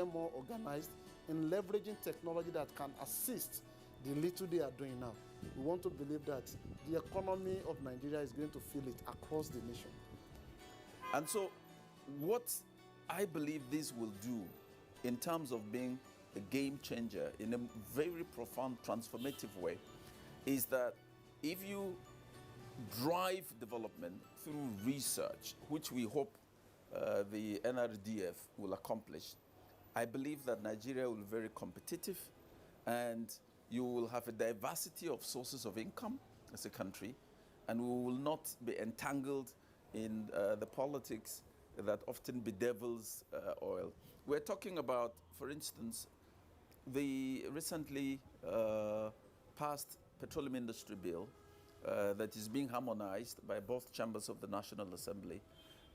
more organized in leveraging technology that can assist the little they are doing now. We want to believe that the economy of Nigeria is going to feel it across the nation. And so what I believe this will do in terms of being a game changer in a very profound, transformative way is that if you drive development through research, which we hope the NRDF will accomplish, I believe that Nigeria will be very competitive and you will have a diversity of sources of income as a country, and we will not be entangled in the politics that often bedevils oil. We're talking about, for instance, the recently passed petroleum industry bill that is being harmonized by both chambers of the National Assembly.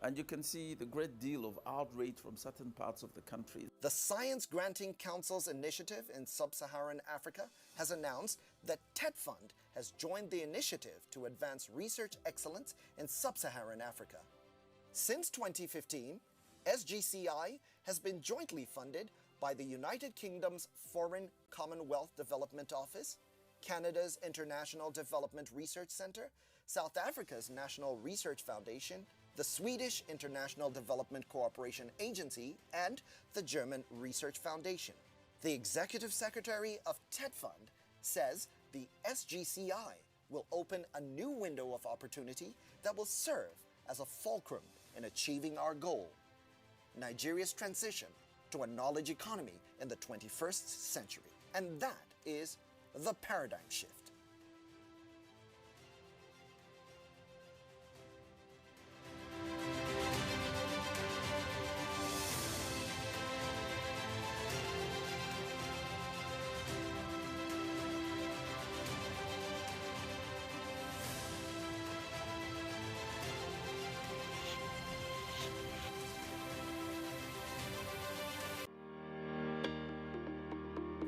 And you can see the great deal of outrage from certain parts of the country. The Science Granting Council's initiative in sub-Saharan Africa has announced that TED Fund has joined the initiative to advance research excellence in sub-Saharan Africa. Since 2015, SGCI has been jointly funded by the United Kingdom's Foreign Commonwealth Development Office, Canada's International Development Research Centre, South Africa's National Research Foundation, the Swedish International Development Cooperation Agency, and the German Research Foundation. The Executive Secretary of TED Fund says the SGCI will open a new window of opportunity that will serve as a fulcrum in achieving our goal: Nigeria's transition to a knowledge economy in the 21st century. And that is the paradigm shift.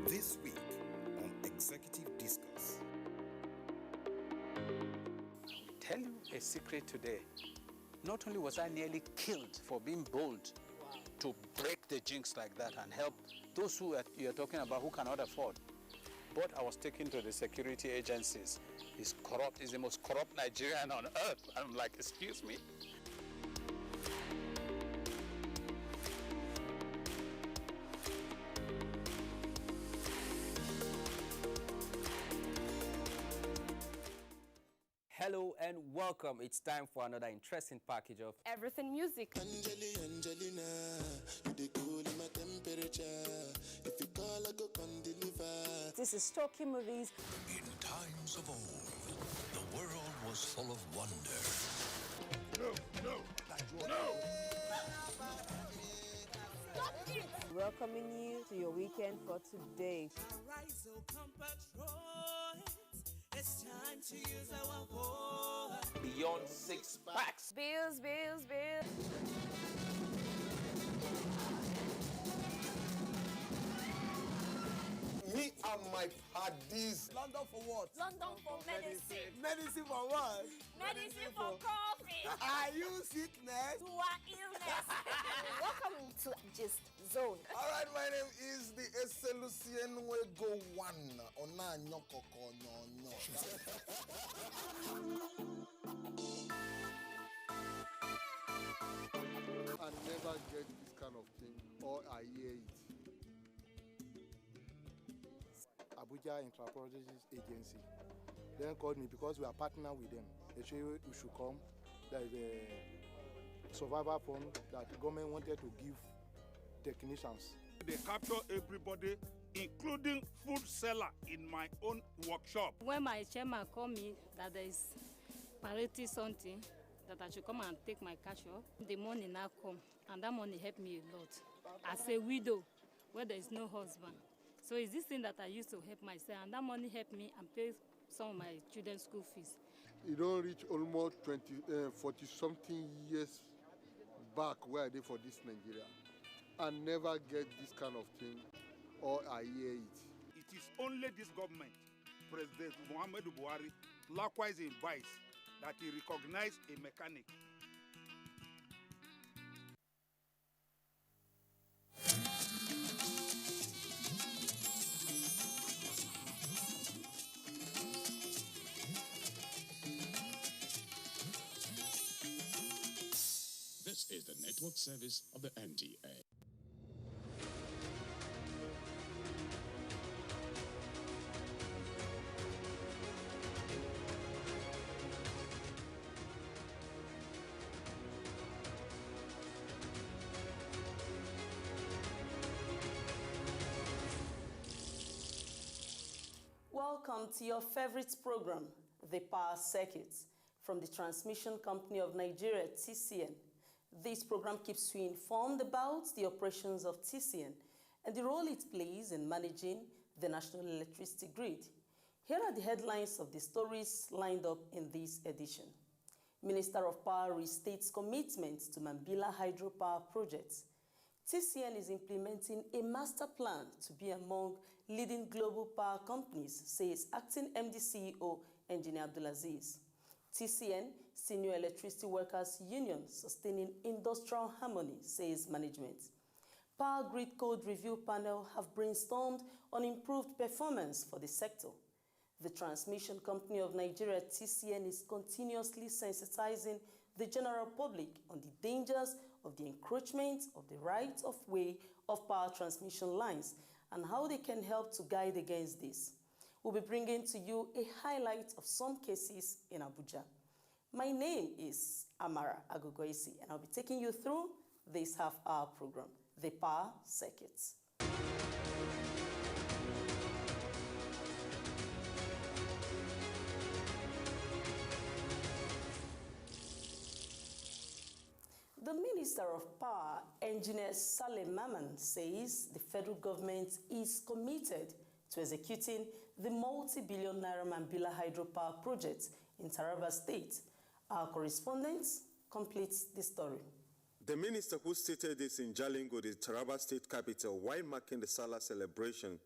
This week on Executive Discourse. I'll tell you a secret today. Not only was I nearly killed for being bold to break the jinx like that and help those who you're talking about who cannot afford, but I was taken to the security agencies. He's corrupt. He's the most corrupt Nigerian on earth. I'm like, excuse me? Hello and welcome. It's time for another interesting package of Everything Music. Angelina, you dey cool in my temperature. If you call, I go come deliver. This is Talking Movies. In times of old, the world was full of wonder. Stop it! Welcoming you to your weekend for today. Arise, oh compatriots. It's time to use our voice. Beyond 6 packs. Bills. Me and my paddies. London for what? London for medicine. Medicine for what? Medicine for coffee. Are you sickness? To our illness. Welcome to Gist Zone. All right, my name is the Eselucien Wego One. Ona nyokoko nyonyo. I never get this kind of thing, or I hear it. Abuja Intraprodigies Agency then called me because we are partner with them. They say we should come. There is a survivor fund that the government wanted to give technicians. They capture everybody, including food seller in my own workshop. When my chairman called me that there is palliative something, that I should come and take my cash off, the money now come, and that money helped me a lot. As a widow, where there is no husband. So it's this thing that I used to help myself, and that money helped me and pay some of my children's school fees. You don't reach almost 40-something years back where I did for this Nigeria. I never get this kind of thing, or I hear it. It is only this government, President Muhammadu Buhari, likewise in Vice, that he recognized a mechanic. service of the NTA. Welcome to your favorite program, The Power Circuit, from the Transmission Company of Nigeria, TCN. This program keeps you informed about the operations of TCN and the role it plays in managing the national electricity grid. Here are the headlines of the stories lined up in this edition. Minister of Power restates commitment to Mambila hydropower projects. TCN is implementing a master plan to be among leading global power companies, says Acting MD CEO Engineer Abdulaziz. TCN, Senior Electricity Workers Union, sustaining industrial harmony, says management. Power Grid Code Review Panel have brainstormed on improved performance for the sector. The Transmission Company of Nigeria, TCN, is continuously sensitizing the general public on the dangers of the encroachment of the right of way of power transmission lines and how they can help to guide against this. We'll be bringing to you a highlight of some cases in Abuja. My name is Amara Agogoisi, and I'll be taking you through this half-hour program, The Power Circuits. The Minister of Power, Engineer Saleh Maman, says the federal government is committed to executing the multi-billion naira Mambila hydropower project in Taraba State. Our correspondent completes the story. The minister, who stated this in Jalingo, the Taraba State capital, while marking the Salah celebration,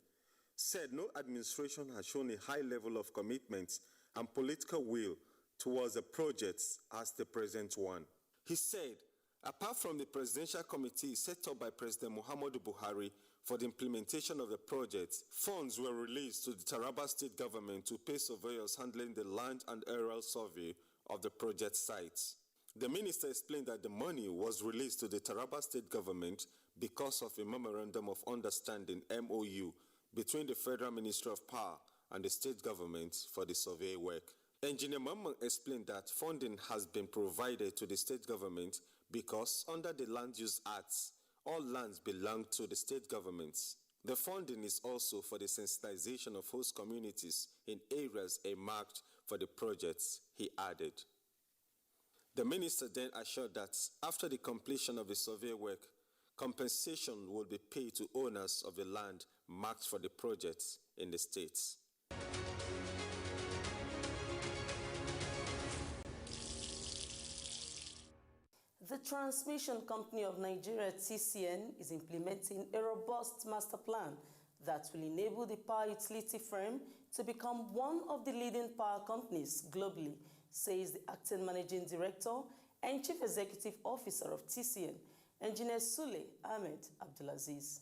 said no administration has shown a high level of commitment and political will towards the projects as the present one. He said, apart from the presidential committee set up by President Muhammadu Buhari for the implementation of the project, funds were released to the Taraba State government to pay surveyors handling the land and aerial survey of the project sites. The minister explained that the money was released to the Taraba State government because of a memorandum of understanding (MOU) between the Federal Ministry of Power and the state government for the survey work. Engineer Mamman explained that funding has been provided to the state government because under the Land Use Acts, all lands belong to the state governments. The funding is also for the sensitization of host communities in areas earmarked for the projects, he added. The minister then assured that after the completion of the survey work, compensation will be paid to owners of the land marked for the projects in the states. The Transmission Company of Nigeria, TCN, is implementing a robust master plan that will enable the power utility firm to become one of the leading power companies globally, says the Acting Managing Director and Chief Executive Officer of TCN, Engineer Sule Ahmed Abdulaziz.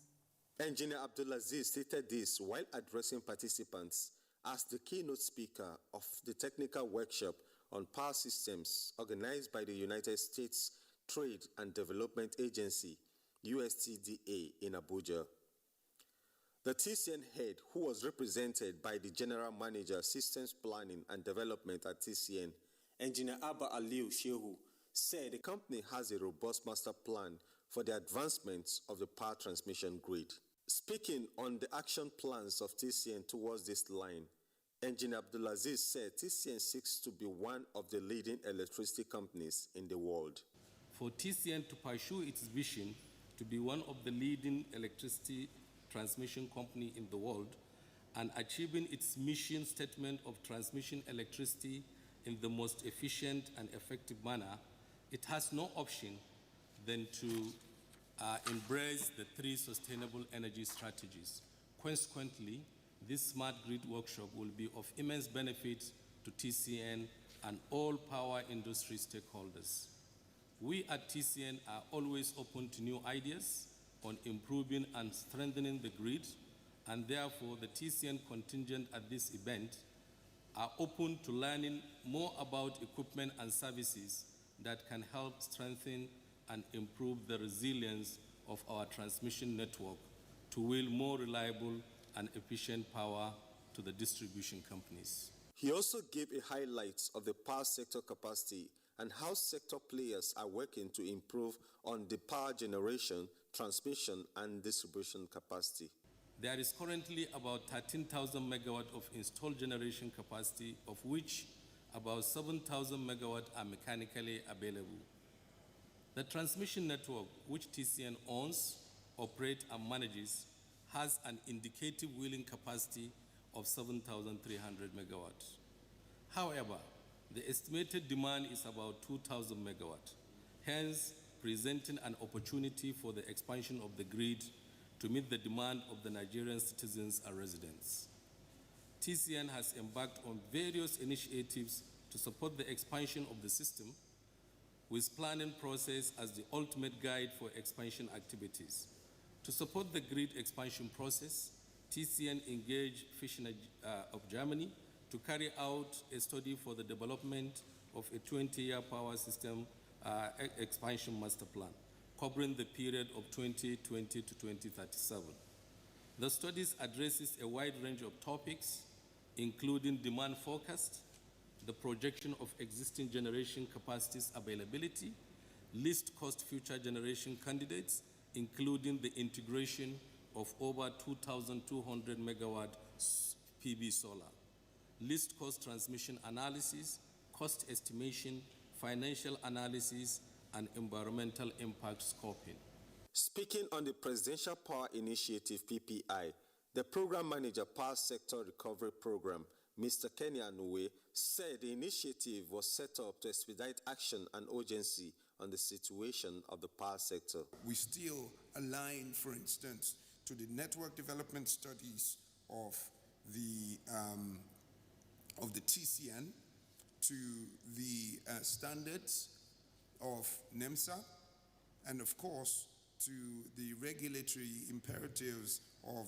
Engineer Abdulaziz stated this while addressing participants as the keynote speaker of the technical workshop on power systems organized by the United States Trade and Development Agency, USTDA, in Abuja. The TCN head, who was represented by the General Manager, Systems Planning and Development at TCN, Engineer Abba Aliu Shehu, said the company has a robust master plan for the advancement of the power transmission grid. Speaking on the action plans of TCN towards this line, Engineer Abdulaziz said TCN seeks to be one of the leading electricity companies in the world. For TCN to pursue its vision to be one of the leading electricity transmission company in the world and achieving its mission statement of transmission electricity in the most efficient and effective manner, it has no option than to embrace the 3 sustainable energy strategies. Consequently, this smart grid workshop will be of immense benefit to TCN and all power industry stakeholders. We at TCN are always open to new ideas on improving and strengthening the grid, and therefore the TCN contingent at this event are open to learning more about equipment and services that can help strengthen and improve the resilience of our transmission network to wield more reliable and efficient power to the distribution companies. He also gave a highlight of the power sector capacity and how sector players are working to improve on the power generation, transmission, and distribution capacity. There is currently about 13,000 megawatts of installed generation capacity, of which about 7,000 megawatts are mechanically available. The transmission network, which TCN owns, operates, and manages, has an indicative wheeling capacity of 7,300 megawatts. However, the estimated demand is about 2,000 megawatts, hence presenting an opportunity for the expansion of the grid to meet the demand of the Nigerian citizens and residents. TCN has embarked on various initiatives to support the expansion of the system, with planning process as the ultimate guide for expansion activities. To support the grid expansion process, TCN engaged Fission of Germany to carry out a study for the development of a 20-year power system expansion master plan, covering the period of 2020 to 2037. The study addresses a wide range of topics, including demand forecast, the projection of existing generation capacities availability, least cost future generation candidates, including the integration of over 2,200 megawatt PV solar, least cost transmission analysis, cost estimation, financial analysis, and environmental impact scoping. Speaking on the Presidential Power Initiative PPI, the Program Manager Power Sector Recovery Program, Mr. Kenny Anuwe, said the initiative was set up to expedite action and urgency on the situation of the power sector. We still align, for instance, to the network development studies of the TCN, to the standards of NEMSA, and of course to the regulatory imperatives of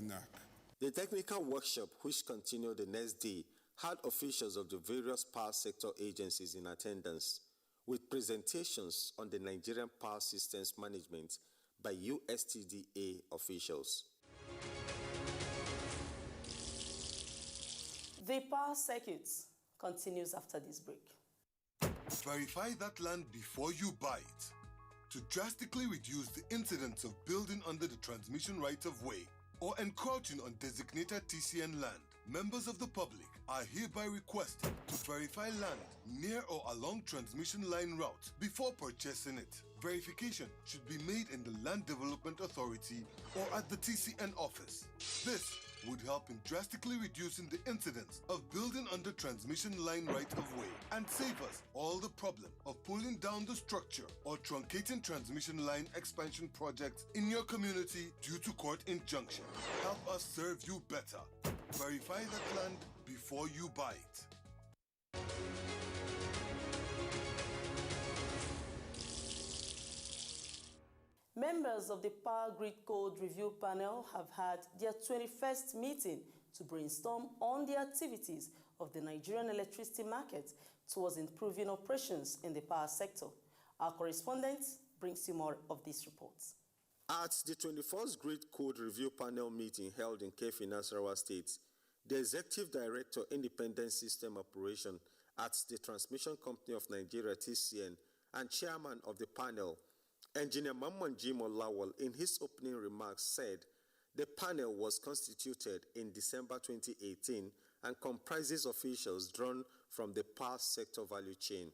NERC. The technical workshop, which continued the next day, had officials of the various power sector agencies in attendance, with presentations on the Nigerian power systems management by USTDA officials. The power circuit continues after this break. Verify that land before you buy it. To drastically reduce the incidence of building under the transmission right-of-way or encroaching on designated TCN land, members of the public are hereby requested to verify land near or along transmission line route before purchasing it. Verification should be made in the Land Development Authority or at the TCN office. This would help in drastically reducing the incidence of building under transmission line right-of-way and save us all the problem of pulling down the structure or truncating transmission line expansion projects in your community due to court injunction. Help us serve you better. Verify that land before you buy it. Members of the Power Grid Code Review Panel have had their 21st meeting to brainstorm on the activities of the Nigerian electricity market towards improving operations in the power sector. Our correspondent brings you more of these reports. At the 21st Grid Code Review Panel meeting held in Kefi, Nasarawa State, the Executive Director, Independent System Operation at the Transmission Company of Nigeria, TCN, and Chairman of the panel, Engineer Mamman Jimo Lawal, in his opening remarks said the panel was constituted in December 2018 and comprises officials drawn from the power sector value chain.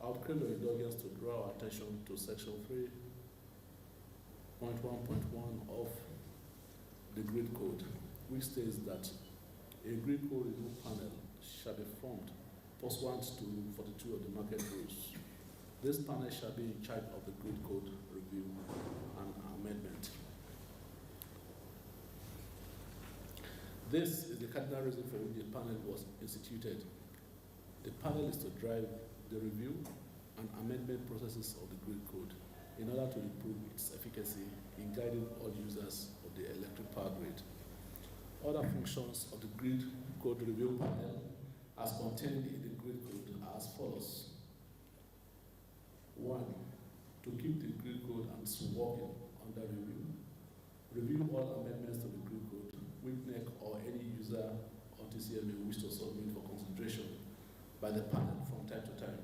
I would crave your indulgence to draw our attention to Section 3.1.1 of the Grid Code, which states that a Grid Code Review Panel shall be formed pursuant to 42 of the market rules. This panel shall be in charge of the Grid Code review and amendment. This is the cardinal reason for which the panel was instituted. The panel is to drive the review and amendment processes of the Grid Code in order to improve its efficacy in guiding all users of the electric power grid. Other functions of the Grid Code Review Panel, as contained in the Grid Code, are as follows. 1. to keep the grid code and working under review, review all amendments to the grid code, WITNEC or any user or TCN may wish to submit for consideration by the panel from time to time,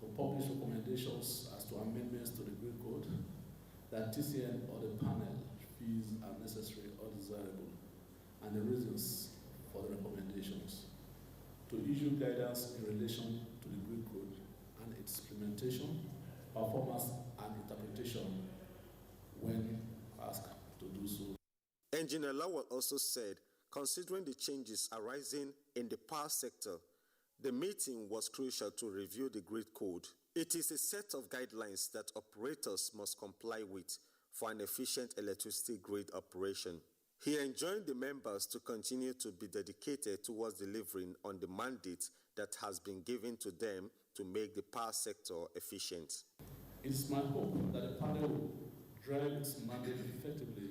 to publish recommendations as to amendments to the grid code that TCN or the panel feels are necessary or desirable, and the reasons for the recommendations, to issue guidance in relation to the grid code and its implementation, performance, and interpretation when asked to do so. Engineer Lawal also said, considering the changes arising in the power sector, the meeting was crucial to review the grid code. It is a set of guidelines that operators must comply with for an efficient electricity grid operation. He enjoined the members to continue to be dedicated towards delivering on the mandate that has been given to them to make the power sector efficient. It is my hope that the panel will drive its mandate effectively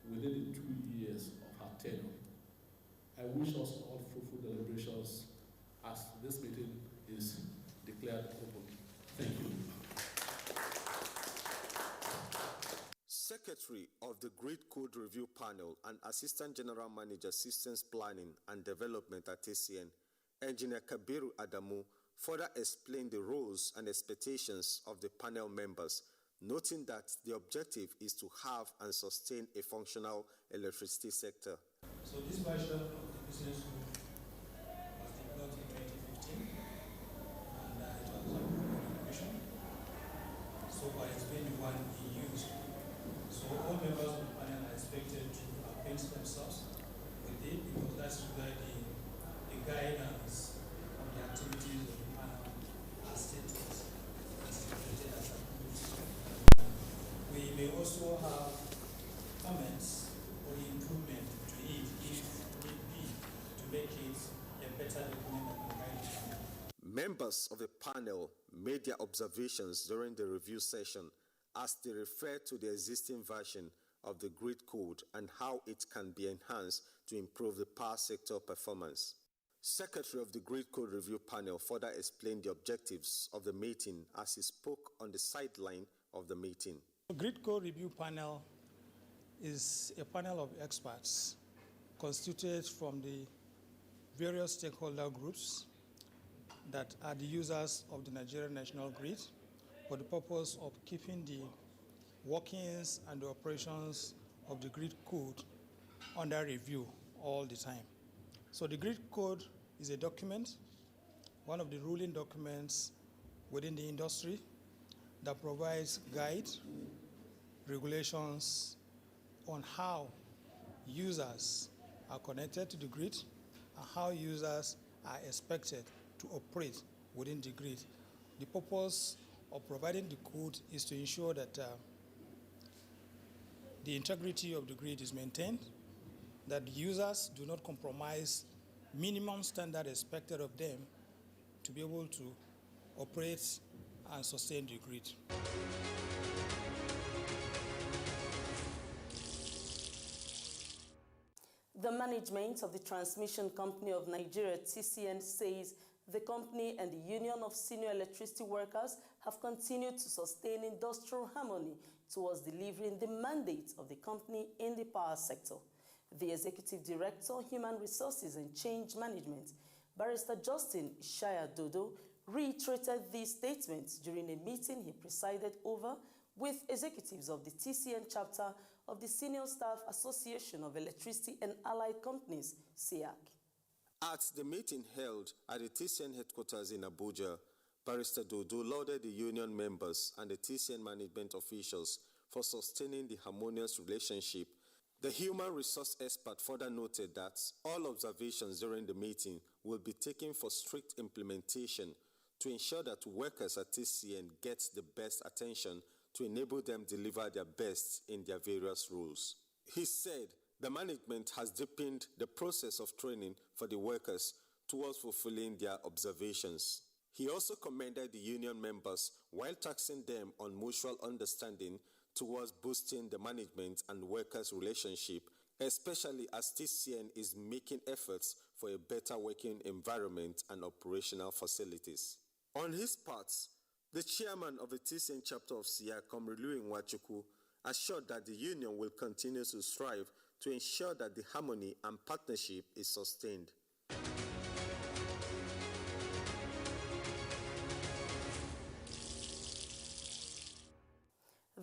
within the 2 years of her tenure. I wish us all fruitful deliberations as this meeting is declared open. Thank you. Secretary of the Grid Code Review Panel and Assistant General Manager Systems Planning and Development at TCN, Engineer Kabiru Adamu, further explained the roles and expectations of the panel members, noting that the objective is to have and sustain a functional electricity sector. So this version of the business group was developed in 2015, and it was approved for innovation. So far it's been the one in use. So all members of the panel are expected to acquaint themselves with it, because that's where the guidance of the activities of the panel are stated as approved. We may also have comments or improvement to it if need be to make it a better document that can guide the panel. Members of the panel made their observations during the review session as they referred to the existing version of the grid code and how it can be enhanced to improve the power sector performance. Secretary of the Grid Code Review Panel further explained the objectives of the meeting as he spoke on the sideline of the meeting. The Grid Code Review Panel is a panel of experts constituted from the various stakeholder groups that are the users of the Nigerian National Grid, for the purpose of keeping the workings and the operations of the grid code under review all the time. So the grid code is a document, one of the ruling documents within the industry that provides guide, regulations on how users are connected to the grid and how users are expected to operate within the grid. The purpose of providing the code is to ensure that the integrity of the grid is maintained, that users do not compromise minimum standard expected of them to be able to operate and sustain the grid. The management of the Transmission Company of Nigeria, TCN, says the company and the Union of Senior Electricity Workers have continued to sustain industrial harmony towards delivering the mandate of the company in the power sector. The Executive Director, Human Resources and Change Management, Barrister Justin Ishaya Dodo, reiterated these statements during a meeting he presided over with executives of the TCN chapter of the Senior Staff Association of Electricity and Allied Companies, SEAC. At the meeting held at the TCN headquarters in Abuja, Barrister Dodo lauded the union members and the TCN management officials for sustaining the harmonious relationship. The human resource expert further noted that all observations during the meeting will be taken for strict implementation to ensure that workers at TCN get the best attention to enable them deliver their best in their various roles. He said the management has deepened the process of training for the workers towards fulfilling their observations. He also commended the union members while taxing them on mutual understanding towards boosting the management and workers' relationship, especially as TCN is making efforts for a better working environment and operational facilities. On his part, The chairman of the TCN chapter of SIA, Komrilu Nwachukwu, assured that the union will continue to strive to ensure that the harmony and partnership is sustained.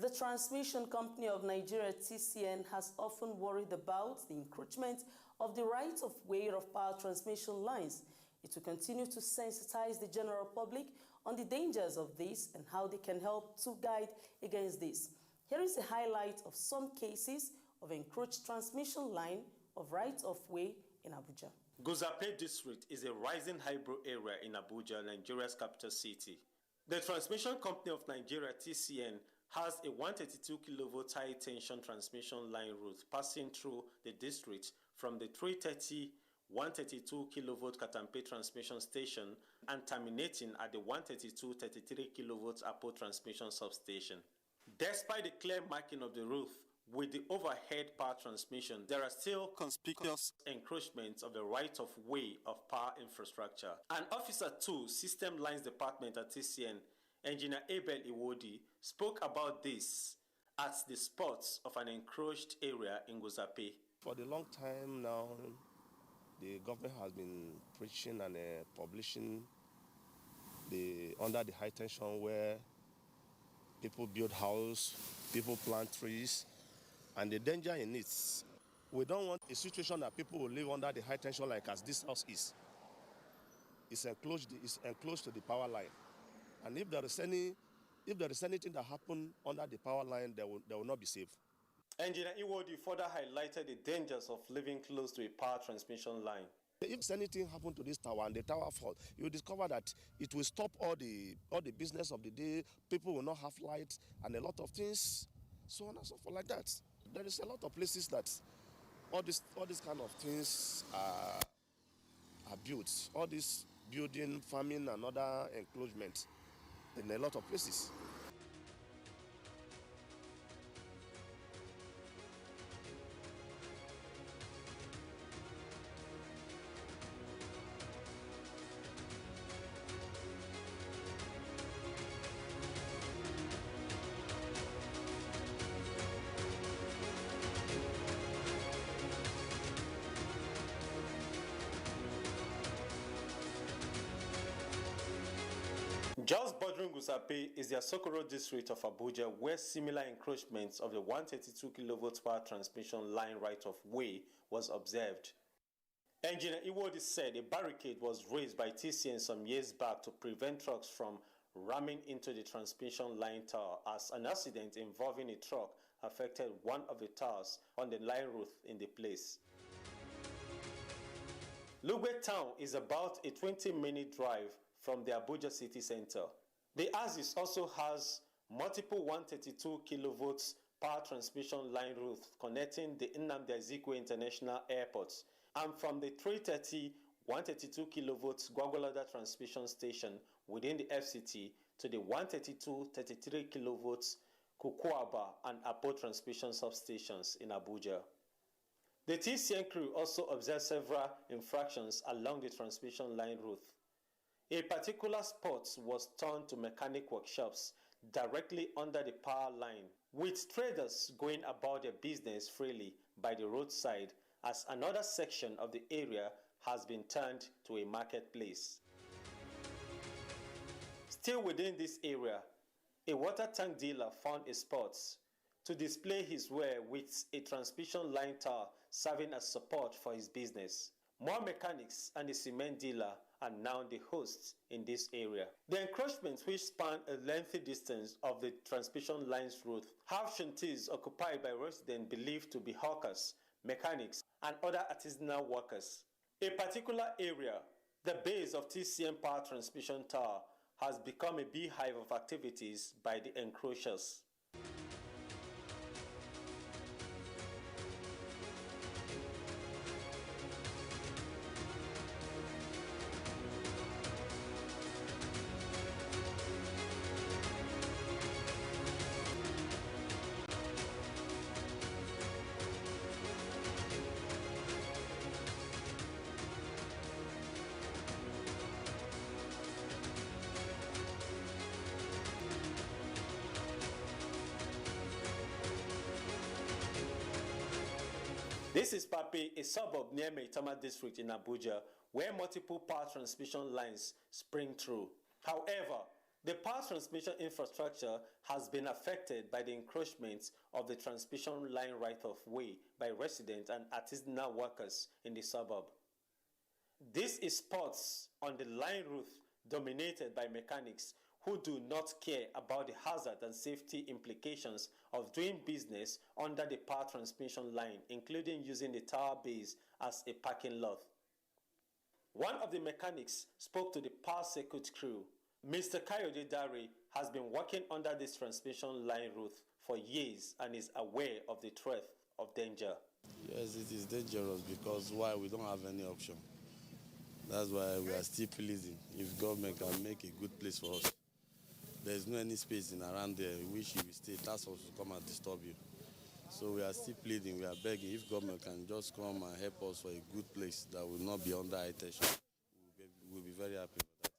The Transmission Company of Nigeria, TCN, has often worried about the encroachment of the right of way of power transmission lines. It will continue to sensitize the general public on the dangers of this and how they can help to guide against this. Here is a highlight of some cases of encroached transmission line of right of way in Abuja. Gozape district is a rising hybrid area in Abuja, Nigeria's capital city. The Transmission Company of Nigeria, TCN, has a 132 kilovolt high tension transmission line route passing through the district from the 330 132 kilovolt Katampe transmission station and terminating at the 132 33 kilovolt Apo transmission substation. Despite the clear marking of the route with the overhead power transmission, there are still conspicuous encroachments of the right of way of power infrastructure. An Officer 2, System Lines Department at TCN, Engineer Abel Iwodi, spoke about this at the spots of an encroached area in Gozape. For the long time now, the government has been preaching and publishing under the high tension where people build houses, people plant trees, and the danger in it. We don't want a situation that people will live under the high tension like as this house is. It's enclosed to the power line. And if there is anything that happens under the power line, they will not be safe. Engineer Iwodi further highlighted the dangers of living close to a power transmission line. If anything happens to this tower and the tower falls, you will discover that it will stop all the business of the day. People will not have light and a lot of things, so on and so forth like that. There is a lot of places that all these kind of things are built. All this building, farming, and other encroachment in a lot of places. Just bordering Gozape is the Asokoro district of Abuja, where similar encroachments of the 132 kilovolt power transmission line right of way was observed. Engineer Iwodi said a barricade was raised by TCN some years back to prevent trucks from ramming into the transmission line tower, as an accident involving a truck affected one of the towers on the line route in the place. Lugbe town is about a 20-minute drive from the Abuja city center. The axis also has multiple 132 kilovolts power transmission line routes connecting the Nnamdi Azikiwe International Airport, and from the 330 132 kilovolts Gwagwalada transmission station within the FCT to the 132 33 kilovolts Kukwaba and Apo transmission substations in Abuja. The TCN crew also observed several infractions along the transmission line route. A particular spot was turned to mechanic workshops directly under the power line, with traders going about their business freely by the roadside, as another section of the area has been turned to a marketplace. Still within this area, a water tank dealer found a spot to display his ware with a transmission line tower serving as support for his business. More mechanics and a cement dealer are now the hosts in this area. The encroachments, which span a lengthy distance of the transmission line's route, have shanties occupied by residents believed to be hawkers, mechanics, and other artisanal workers. A particular area, the base of TCN Power Transmission Tower, has become a beehive of activities by the encroachers. This is Papi, a suburb near Maitama district in Abuja, where multiple power transmission lines spring through. However, the power transmission infrastructure has been affected by the encroachment of the transmission line right-of-way by residents and artisanal workers in the suburb. This is spots on the line route dominated by mechanics who do not care about the hazard and safety implications of doing business under the power transmission line, including using the tower base as a parking lot. One of the mechanics spoke to the power circuit crew. Mr. Kayode Dare has been working under this transmission line route for years and is aware of the threat of danger. Yes, it is dangerous because why? We don't have any option. That's why we are still pleading. If government can make a good place for us, there's no any space in around there in which you will stay. That's also come and disturb you. So we are still pleading. We are begging if government can just come and help us for a good place that will not be under attention. We'll be very happy with that.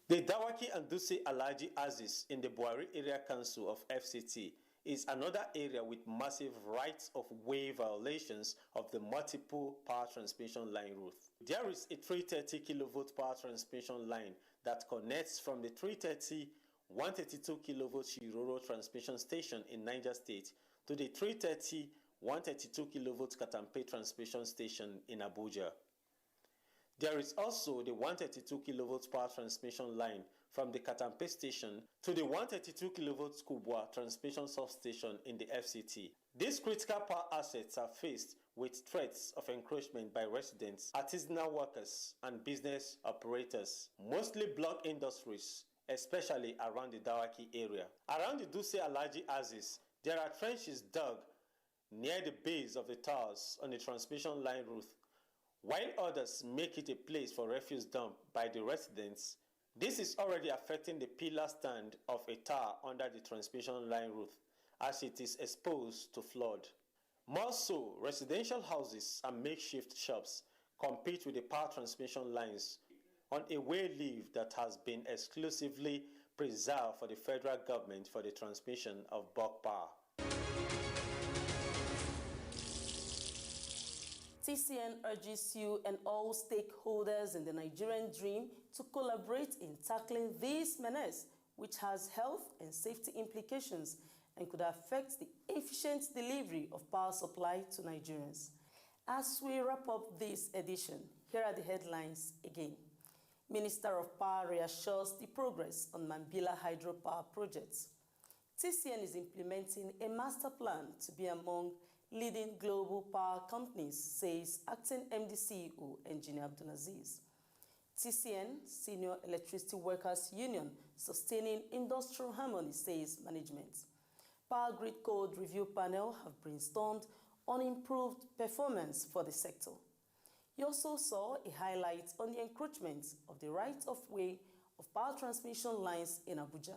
The Dawaki and Dutse Alhaji Aziz in the Buhari Area Council of FCT is another area with massive rights-of-way violations of the multiple power transmission line route. There is a 330 kV power transmission line that connects from the 330 132 kV Shiroro transmission station in Niger State to the 330 132 kV Katampe transmission station in Abuja. There is also the 132 kV power transmission line from the Katampe station to the 132 kV Kubwa transmission substation in the FCT. These critical power assets are faced with threats of encroachment by residents, artisanal workers, and business operators, mostly block industries, especially around the Dawaki area. Around the Dutse Alhaji Aziz, there are trenches dug near the base of the towers on the transmission line route. While others make it a place for refuse dump by the residents, this is already affecting the pillar stand of a tower under the transmission line route as it is exposed to flood. More so, residential houses and makeshift shops compete with the power transmission lines on a way leave that has been exclusively preserved for the federal government for the transmission of bulk power. TCN urges you and all stakeholders in the Nigerian dream to collaborate in tackling this menace, which has health and safety implications and could affect the efficient delivery of power supply to Nigerians. As we wrap up this edition, here are the headlines again. Minister of Power reassures the progress on Mambila hydropower projects. TCN is implementing a master plan to be among leading global power companies, says acting MD CEO Engineer Abdulaziz. TCN, Senior Electricity Workers Union, sustaining industrial harmony, says management. Power Grid Code Review Panel have brainstormed on improved performance for the sector. You also saw a highlight on the encroachment of the right-of-way of power transmission lines in Abuja.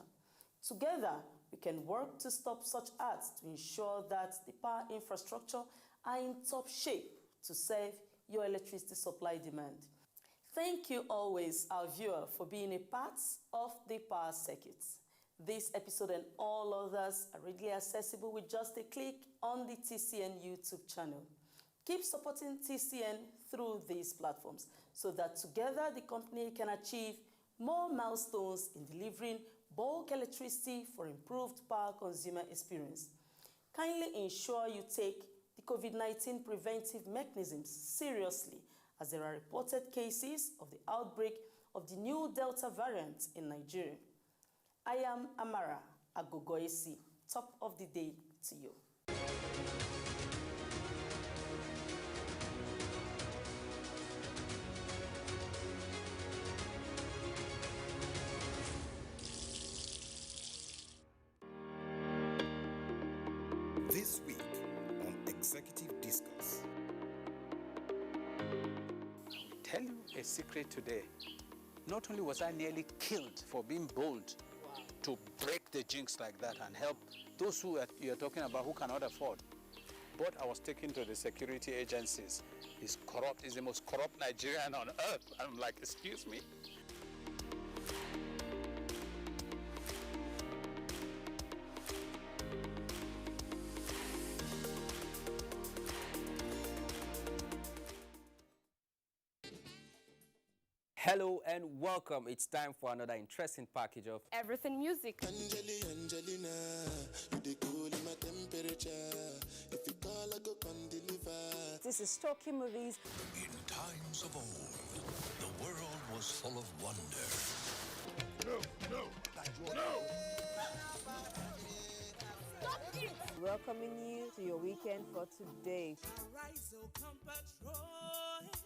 Together, we can work to stop such acts to ensure that the power infrastructure are in top shape to serve your electricity supply demand. Thank you always, our viewer, for being a part of the power circuit. This episode and all others are readily accessible with just a click on the TCN YouTube channel. Keep supporting TCN through these platforms so that together the company can achieve more milestones in delivering bulk electricity for improved power consumer experience. Kindly ensure you take the COVID-19 preventive mechanisms seriously, as there are reported cases of the outbreak of the new Delta variant in Nigeria. I am Amara Agogoesi. Top of the day to you. This week on Executive Discourse. tell you a secret today. Not only was I nearly killed for being bold to break the jinx like that and help those who you're talking about who cannot afford, but I was taken to the security agencies. He's corrupt. He's the most corrupt Nigerian on earth. I'm like, excuse me? Hello and welcome. It's time for another interesting package of Everything Music. Angelina, you dey cool in my temperature. If you call, I go come deliver. This is Talking Movies. In times of old, the world was full of wonder. Stop it! Welcoming you to your weekend for today. Arise, oh compatriots.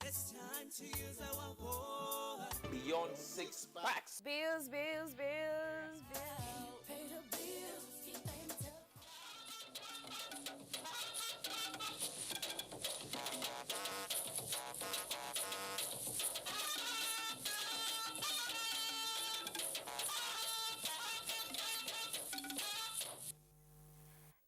It's time to use our voice. Beyond 6 packs. Bills, bills, bills, bills. Pay the bills. Keep them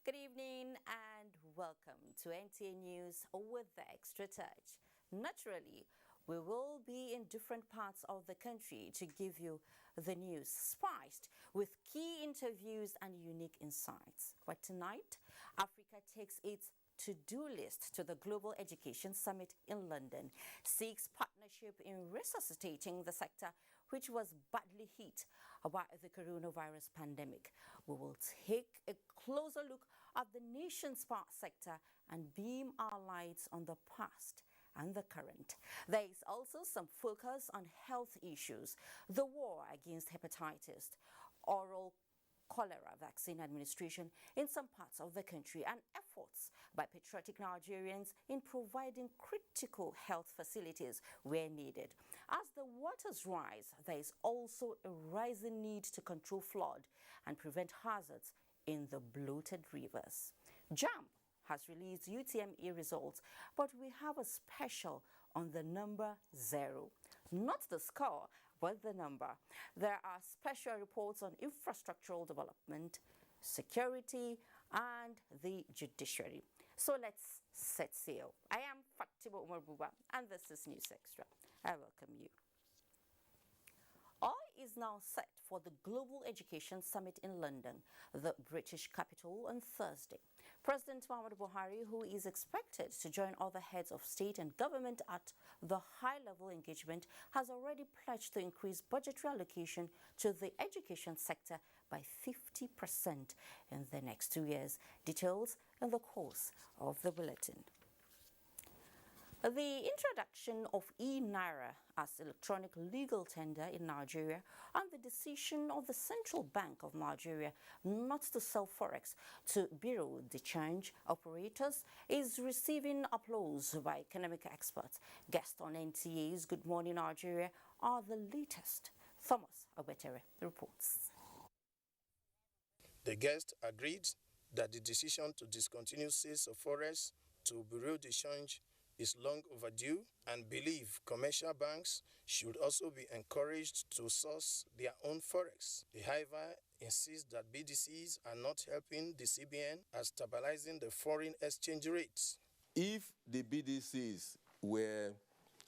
Good evening and welcome to NTA News with the Extra Touch. Naturally, we will be in different parts of the country to give you the news, spiced with key interviews and unique insights. But tonight, Africa takes its to-do list to the Global Education Summit in London, seeks partnership in resuscitating the sector which was badly hit by the coronavirus pandemic. We will take a closer look at the nation's power sector and beam our lights on the past and the current. There is also some focus on health issues, the war against hepatitis, oral cholera vaccine administration in some parts of the country, and efforts by patriotic Nigerians in providing critical health facilities where needed. As the waters rise, there is also a rising need to control flood and prevent hazards in the bloated rivers. JAMB has released UTME results, but we have a special on the number 0. Not the score, but the number. There are special reports on infrastructural development, security, and the judiciary. So let's set sail. I am Fatima Umar Buba, and this is News Extra. I welcome you. All is now set for the Global Education Summit in London, the British capital, on Thursday. President Muhammadu Buhari, who is expected to join other heads of state and government at the high-level engagement, has already pledged to increase budgetary allocation to the education sector by 50% in the next 2 years. Details in the course of the bulletin. The introduction of e-Naira as electronic legal tender in Nigeria and the decision of the Central Bank of Nigeria not to sell forex to bureau de change operators is receiving applause by economic experts. Guests on NTA's Good Morning Nigeria are the latest. Thomas Obetere reports. The guest agreed that the decision to discontinue sales of forex to bureau de change is long overdue and believe commercial banks should also be encouraged to source their own forex. The however insists that BDCs are not helping the CBN at stabilizing the foreign exchange rates. If the BDCs were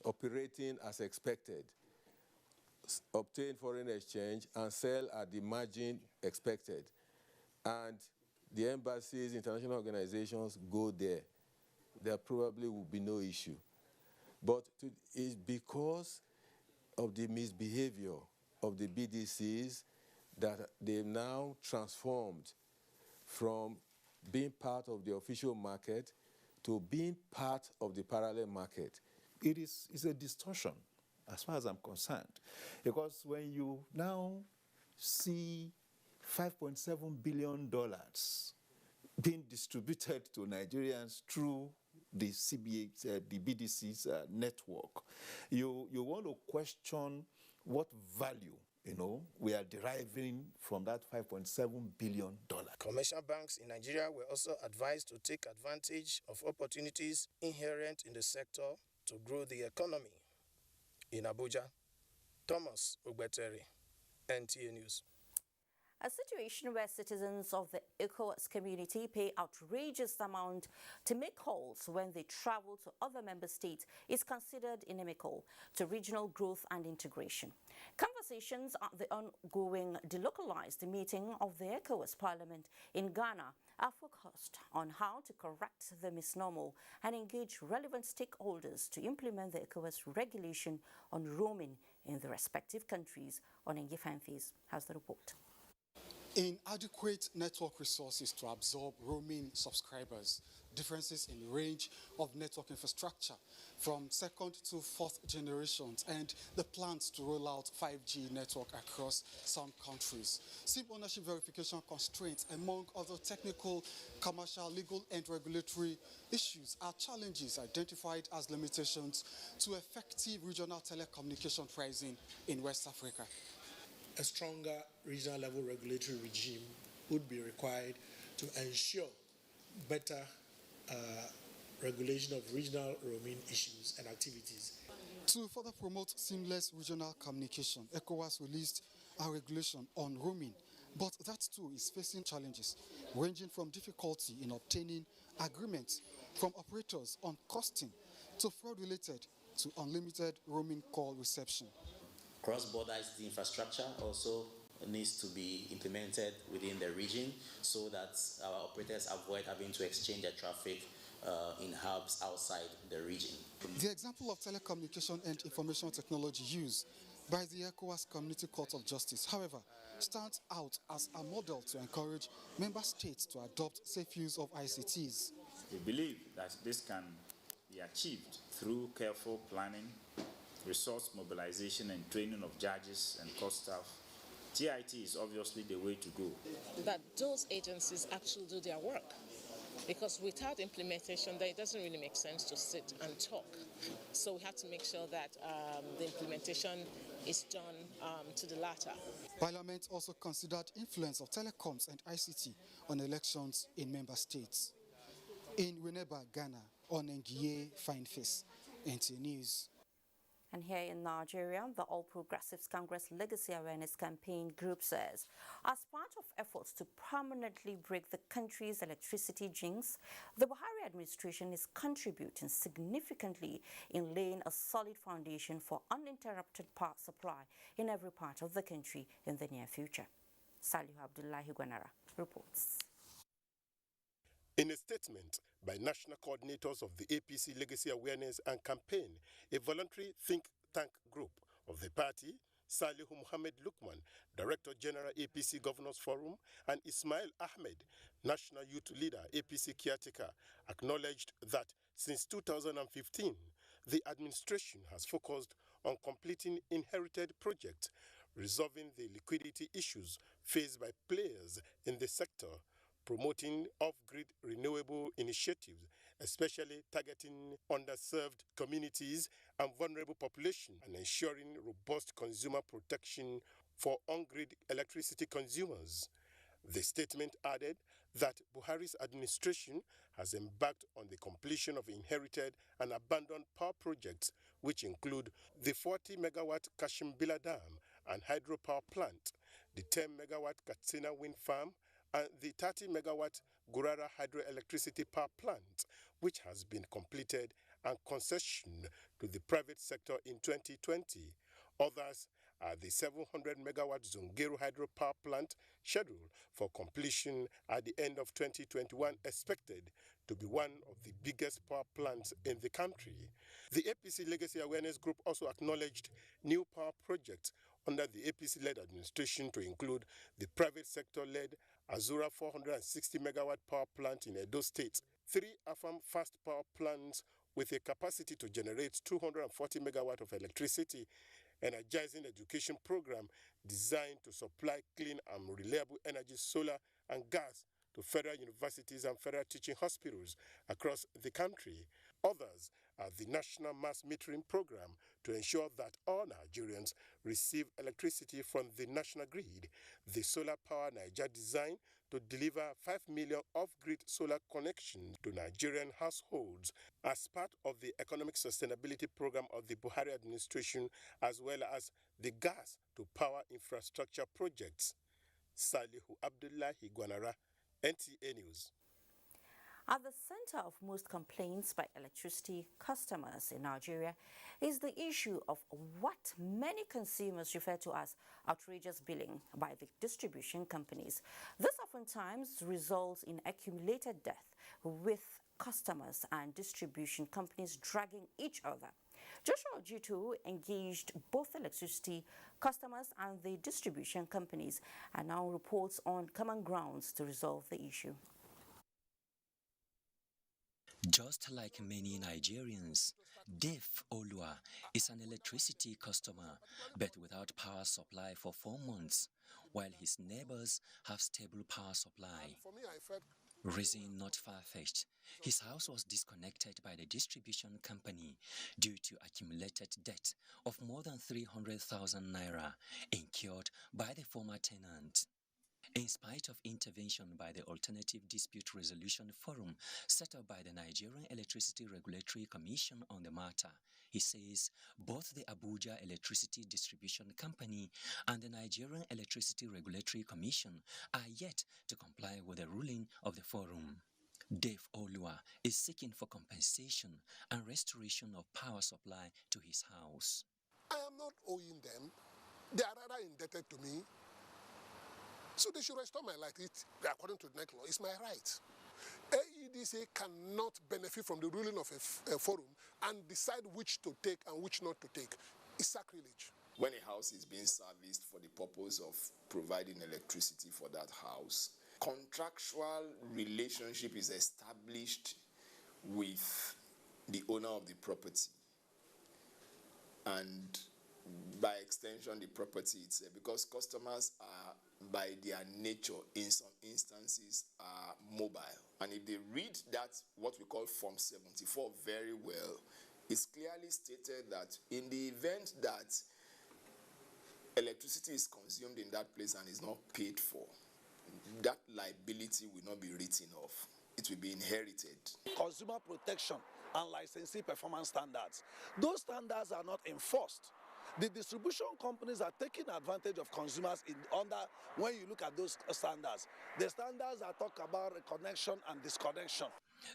operating as expected, obtain foreign exchange and sell at the margin expected, and the embassies, international organizations go there probably will be no issue. But it's because of the misbehavior of the BDCs that they've now transformed from being part of the official market to being part of the parallel market. It's a distortion as far as I'm concerned, because when you now see $5.7 billion being distributed to Nigerians through the CBA, the BDC's network, you want to question what value we are deriving from that $5.7 billion. Commercial banks in Nigeria were also advised to take advantage of opportunities inherent in the sector to grow the economy. In Abuja, Thomas Ogbetere, NTA News. A situation where citizens of the ECOWAS community pay outrageous amount to make calls when they travel to other member states is considered inimical to regional growth and integration. Conversations at the ongoing delocalized meeting of the ECOWAS Parliament in Ghana are focused on how to correct the misnomer and engage relevant stakeholders to implement the ECOWAS regulation on roaming in the respective countries. Onengi Fanfis has the report. Inadequate network resources to absorb roaming subscribers, differences in range of network infrastructure from second to fourth generations, and the plans to roll out 5G network across some countries. SIM ownership verification constraints, among other technical, commercial, legal, and regulatory issues, are challenges identified as limitations to effective regional telecommunication pricing in West Africa. A stronger regional level regulatory regime would be required to ensure better regulation of regional roaming issues and activities. To further promote seamless regional communication, ECOWAS released a regulation on roaming, but that too is facing challenges ranging from difficulty in obtaining agreements from operators on costing to fraud related to unlimited roaming call reception. Cross-border ICT infrastructure also needs to be implemented within the region so that our operators avoid having to exchange their traffic in hubs outside the region. The example of telecommunication and information technology used by the ECOWAS Community Court of Justice, however, stands out as a model to encourage member states to adopt safe use of ICTs. We believe that this can be achieved through careful planning, resource mobilization and training of judges and court staff. TIT is obviously the way to go. That those agencies actually do their work, because without implementation, then it doesn't really make sense to sit and talk. So we have to make sure that the implementation is done to the latter. Parliament also considered influence of telecoms and ICT on elections in member states. In Winneba, Ghana, Onengi Fanfis, NTA News. And here in Nigeria, the All Progressives Congress Legacy Awareness Campaign group says, as part of efforts to permanently break the country's electricity jinx, the Buhari administration is contributing significantly in laying a solid foundation for uninterrupted power supply in every part of the country in the near future. Salihu Abdullahi Gwanara reports. In a statement by national coordinators of the APC Legacy Awareness and Campaign, a voluntary think tank group of the party, Salihu Muhammad Lukman, Director General APC Governors Forum, and Ismail Ahmed, National Youth Leader APC Caretaker, acknowledged that since 2015, the administration has focused on completing inherited projects, resolving the liquidity issues faced by players in the sector, promoting off-grid renewable initiatives, especially targeting underserved communities and vulnerable populations, and ensuring robust consumer protection for on-grid electricity consumers. The statement added that Buhari's administration has embarked on the completion of inherited and abandoned power projects, which include the 40-megawatt Kashimbila Dam and hydropower plant, the 10-megawatt Katsina wind farm, and the 30-megawatt Gurara hydroelectricity power plant, which has been completed and concessioned to the private sector in 2020. Others are the 700-megawatt Zungeru hydropower plant, scheduled for completion at the end of 2021, expected to be one of the biggest power plants in the country. The APC Legacy Awareness Group also acknowledged new power projects under the APC-led administration to include the private sector-led Azura 460-megawatt power plant in Edo State, 3 Afam fast power plants with a capacity to generate 240 megawatt of electricity, energizing education program designed to supply clean and reliable energy, solar and gas to federal universities and federal teaching hospitals across the country. Others are the National Mass Metering Program to ensure that all Nigerians receive electricity from the national grid, the Solar Power Niger design to deliver 5 million off-grid solar connections to Nigerian households as part of the economic sustainability program of the Buhari administration, as well as the gas to power infrastructure projects. Salihu Abdullahi Gwanara, NTA News. At the center of most complaints by electricity customers in Nigeria is the issue of what many consumers refer to as outrageous billing by the distribution companies. This oftentimes results in accumulated debt, with customers and distribution companies dragging each other. Joshua Ojitu engaged both electricity customers and the distribution companies and now reports on common grounds to resolve the issue. Just like many Nigerians, Dave Olua is an electricity customer, but without power supply for 4 months, while his neighbors have stable power supply. Reason not far-fetched, his house was disconnected by the distribution company due to accumulated debt of more than 300,000 naira incurred by the former tenant. In spite of intervention by the Alternative Dispute Resolution Forum set up by the Nigerian Electricity Regulatory Commission on the matter, he says both the Abuja Electricity Distribution Company and the Nigerian Electricity Regulatory Commission are yet to comply with the ruling of the forum. Dave Olua is seeking for compensation and restoration of power supply to his house. I am not owing them. They are rather indebted to me. So they should restore my light. According to the NEC law, it's my right. AEDC cannot benefit from the ruling of a forum and decide which to take and which not to take. It's sacrilege. When a house is being serviced for the purpose of providing electricity for that house, contractual relationship is established with the owner of the property. And by extension, the property itself, because customers are, by their nature, in some instances, are mobile. And if they read that, what we call Form 74 very well, it's clearly stated that in the event that electricity is consumed in that place and is not paid for, that liability will not be written off. It will be inherited. Consumer protection and licensing performance standards. Those standards are not enforced. The distribution companies are taking advantage of consumers when you look at those standards. The standards are talk about reconnection and disconnection.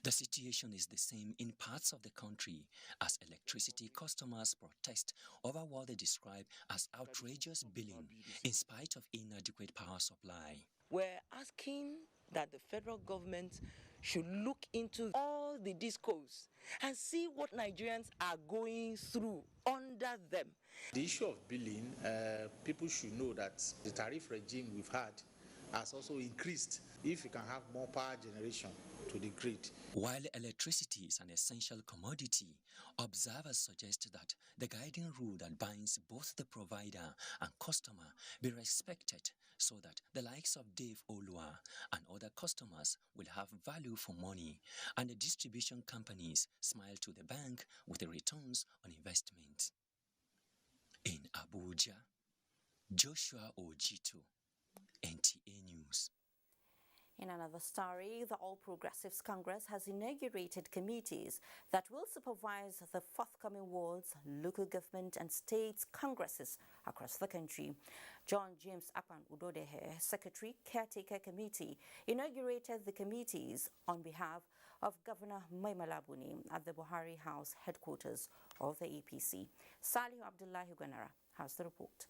The situation is the same in parts of the country as electricity customers protest over what they describe as outrageous billing in spite of inadequate power supply. We're asking that the federal government should look into all the discos and see what Nigerians are going through under them. The issue of billing, people should know that the tariff regime we've had has also increased if you can have more power generation to the grid. While electricity is an essential commodity, observers suggest that the guiding rule that binds both the provider and customer be respected so that the likes of Dave Olua and other customers will have value for money and the distribution companies smile to the bank with the returns on investment. In Abuja, Joshua Ojitu, NTA News. In another story, the All Progressives Congress has inaugurated committees that will supervise the forthcoming wards, local government and states congresses across the country. John James Akpan Udodehe, Secretary Caretaker Committee, inaugurated the committees on behalf of Governor Mai Mala Buni at the Buhari House headquarters of the APC. Salihu Abdullahi Gwanara has the report.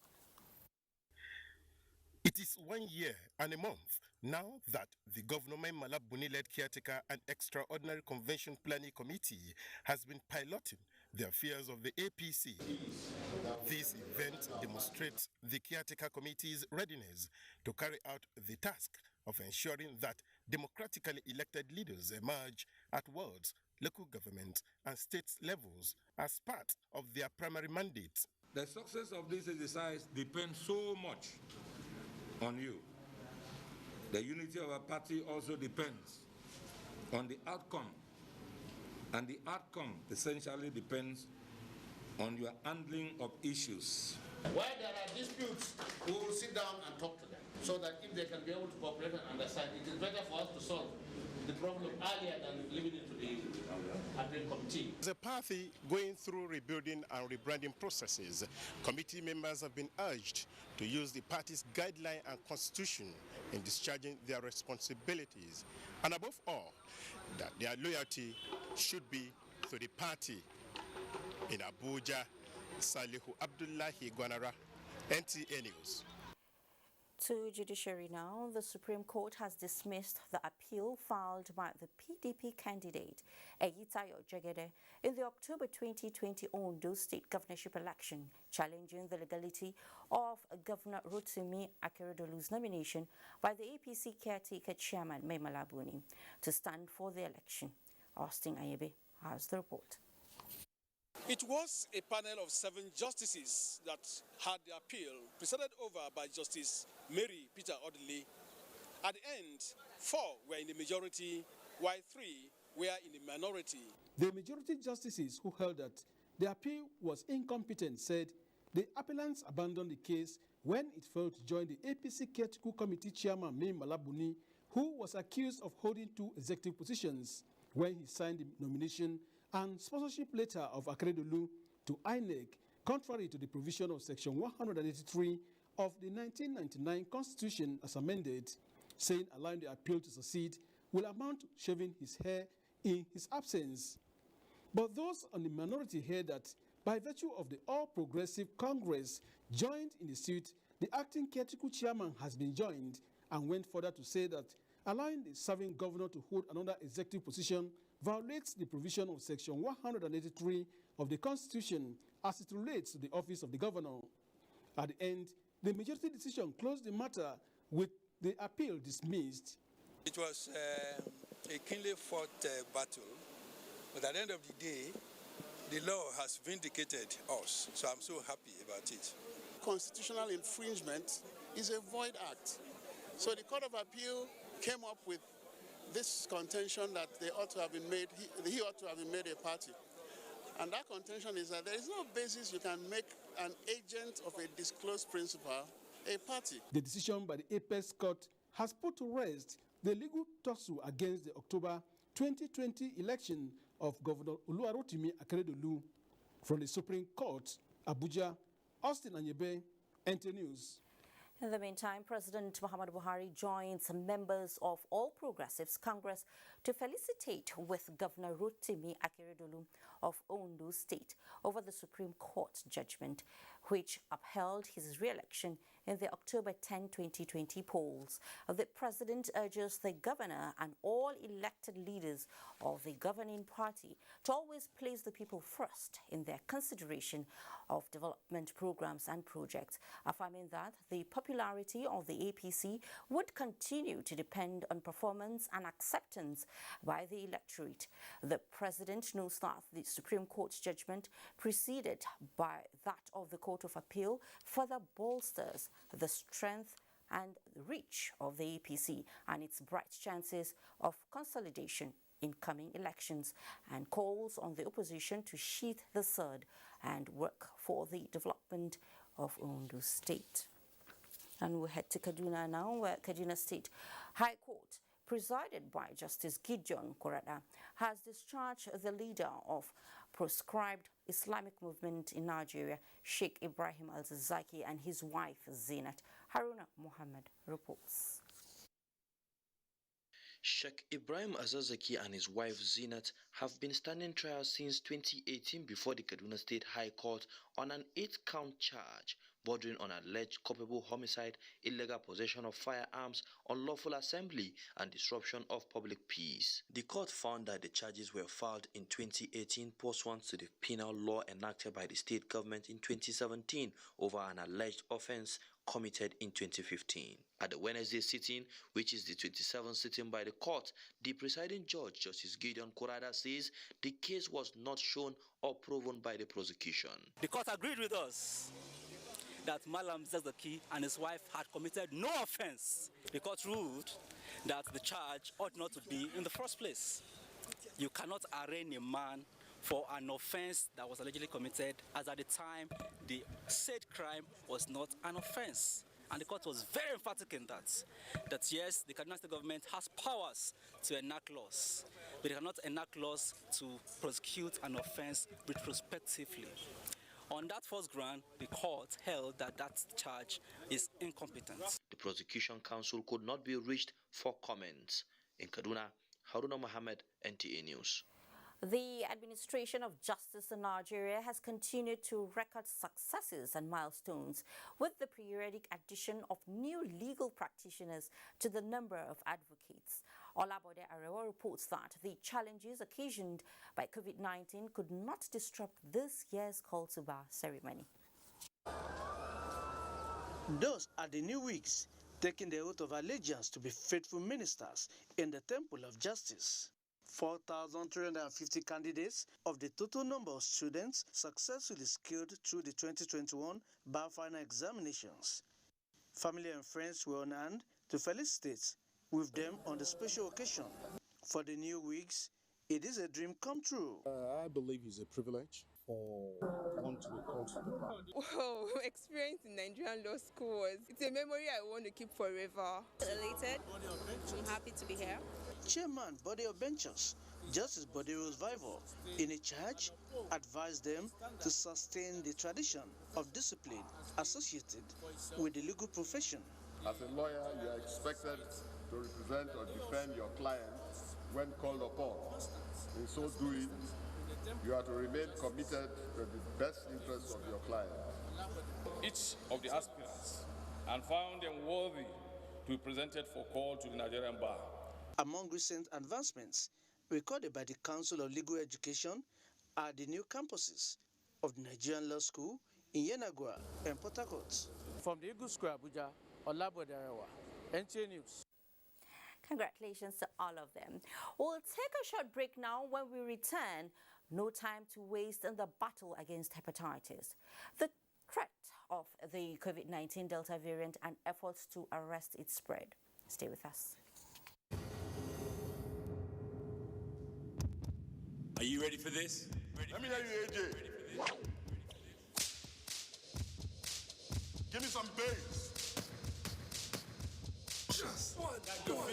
It is 1 year and a month now that the Governor Mai Mala Buni-led Caretaker and Extraordinary Convention Planning Committee has been piloting the affairs of the APC. This event demonstrates the Caretaker Committee's readiness to carry out the task of ensuring that democratically elected leaders emerge at wards, local government and state levels as part of their primary mandate. The success of this exercise depends so much on you. The unity of our party also depends on the outcome, and the outcome essentially depends on your handling of issues. Where there are disputes, we will sit down and talk to them so that if they can be able to cooperate and understand, it is better for us to solve the problem earlier than leaving it to the appeal committee. As a party going through rebuilding and rebranding processes, committee members have been urged to use the party's guideline and constitution in discharging their responsibilities, and above all, that their loyalty should be to the party. In Abuja, Salihu Abdullahi Gwanara, NTA News. To judiciary now, the Supreme Court has dismissed the appeal filed by the PDP candidate Eyitayo Jegede in the October 2020 Ondo State governorship election, challenging the legality of Governor Rotimi Akeredolu's nomination by the APC caretaker chairman Mai Mala Buni to stand for the election. Austin Ayebe has the report. It was a panel of 7 justices that had the appeal presided over by Justice Mary Peter Odley. At the end, 4 were in the majority, while 3 were in the minority. The majority justices who held that the appeal was incompetent said the appellants abandoned the case when it failed to join the APC Caretaker Committee chairman Mai Mala Buni, who was accused of holding 2 executive positions when he signed the nomination and sponsorship letter of Akeredolu to INEC, contrary to the provision of Section 183 of the 1999 Constitution as amended, saying allowing the appeal to succeed will amount to shaving his hair in his absence. But those on the minority heard that by virtue of the All Progressive Congress joined in the suit, the acting caretaker chairman has been joined, and went further to say that allowing the serving governor to hold another executive position violates the provision of Section 183 of the Constitution as it relates to the office of the governor. At the end, the majority decision closed the matter with the appeal dismissed. It was a keenly fought battle, but at the end of the day, the law has vindicated us, so I'm so happy about it. Constitutional infringement is a void act. So the Court of Appeal came up with this contention that they ought to have been made, he ought to have been made a party. And that contention is that there is no basis you can make an agent of a disclosed principal a party. The decision by the Apex Court has put to rest the legal tussle against the October 2020 election of Governor Oluwarotimi Akeredolu. From the Supreme Court, Abuja, Austin Anyebe, NTA News. In the meantime, President Muhammadu Buhari joins members of All Progressives Congress to felicitate with Governor Rotimi Akeredolu of Ondo State over the Supreme Court judgment, which upheld his re-election in the October 10, 2020 polls. The president urges the governor and all elected leaders of the governing party to always place the people first in their consideration of development programs and projects, affirming that the popularity of the APC would continue to depend on performance and acceptance by the electorate. The president notes that the Supreme Court's judgment, preceded by that of the Court of Appeal, further bolsters the strength and reach of the APC and its bright chances of consolidation in coming elections, and calls on the opposition to sheath the sword and work for the development of Ondo State. And we'll head to Kaduna now, where Kaduna State High Court, presided by Justice Gideon Korada, has discharged the leader of proscribed Islamic movement in Nigeria, Sheikh Ibrahim Al-Zaki, and his wife Zinat. Haruna Muhammad reports. Sheikh Ibrahim Azazaki and his wife Zinat have been standing trial since 2018 before the Kaduna State High Court on an 8-count charge bordering on alleged culpable homicide, illegal possession of firearms, unlawful assembly, and disruption of public peace. The court found that the charges were filed in 2018 pursuant to the penal law enacted by the state government in 2017 over an alleged offense committed in 2015. At the Wednesday sitting, which is the 27th sitting by the court, the presiding judge, Justice Gideon Korada, says the case was not shown or proven by the prosecution. The court agreed with us that Malam Zazaki and his wife had committed no offense. The court ruled that the charge ought not to be in the first place. You cannot arraign a man for an offense that was allegedly committed, as at the time the said crime was not an offense. And the court was very emphatic in that yes, the Kaduna State government has powers to enact laws, but they cannot enact laws to prosecute an offense retrospectively. On that first ground, the court held that that charge is incompetent. The prosecution counsel could not be reached for comments. In Kaduna, Haruna Mohammed, NTA News. The administration of justice in Nigeria has continued to record successes and milestones with the periodic addition of new legal practitioners to the number of advocates. Olabode Arewa reports that the challenges occasioned by COVID-19 could not disrupt this year's call to bar ceremony. Those are the new wigs taking the oath of allegiance to be faithful ministers in the Temple of Justice. 4,350 candidates of the total number of students successfully scaled through the 2021 bar final examinations. Family and friends were on hand to felicitate with them on the special occasion. For the new wigs, it is a dream come true. I believe it's a privilege for one to be called to the bar. Wow, experience in Nigerian law school it's a memory I want to keep forever. Elated. I'm happy to be here. Chairman Body of Benchers, Justice Body Revival, in a charge, advised them to sustain the tradition of discipline associated with the legal profession. As a lawyer, you are expected to represent or defend your client when called upon. In so doing, you are to remain committed to the best interests of your client. Each of the aspirants and found them worthy to be presented for call to the Nigerian bar. Among recent advancements recorded by the Council of Legal Education are the new campuses of the Nigerian Law School in Yenagua and Port Harcourt. From the Eagle Square, Abuja, Olabode Arewa, NTA News. Congratulations to all of them. We'll take a short break now. When we return, no time to waste in the battle against hepatitis. The threat of the COVID-19 Delta variant and efforts to arrest its spread. Stay with us. Are you ready for this? Let me hear you, AJ. Give me some bass. Just one ball.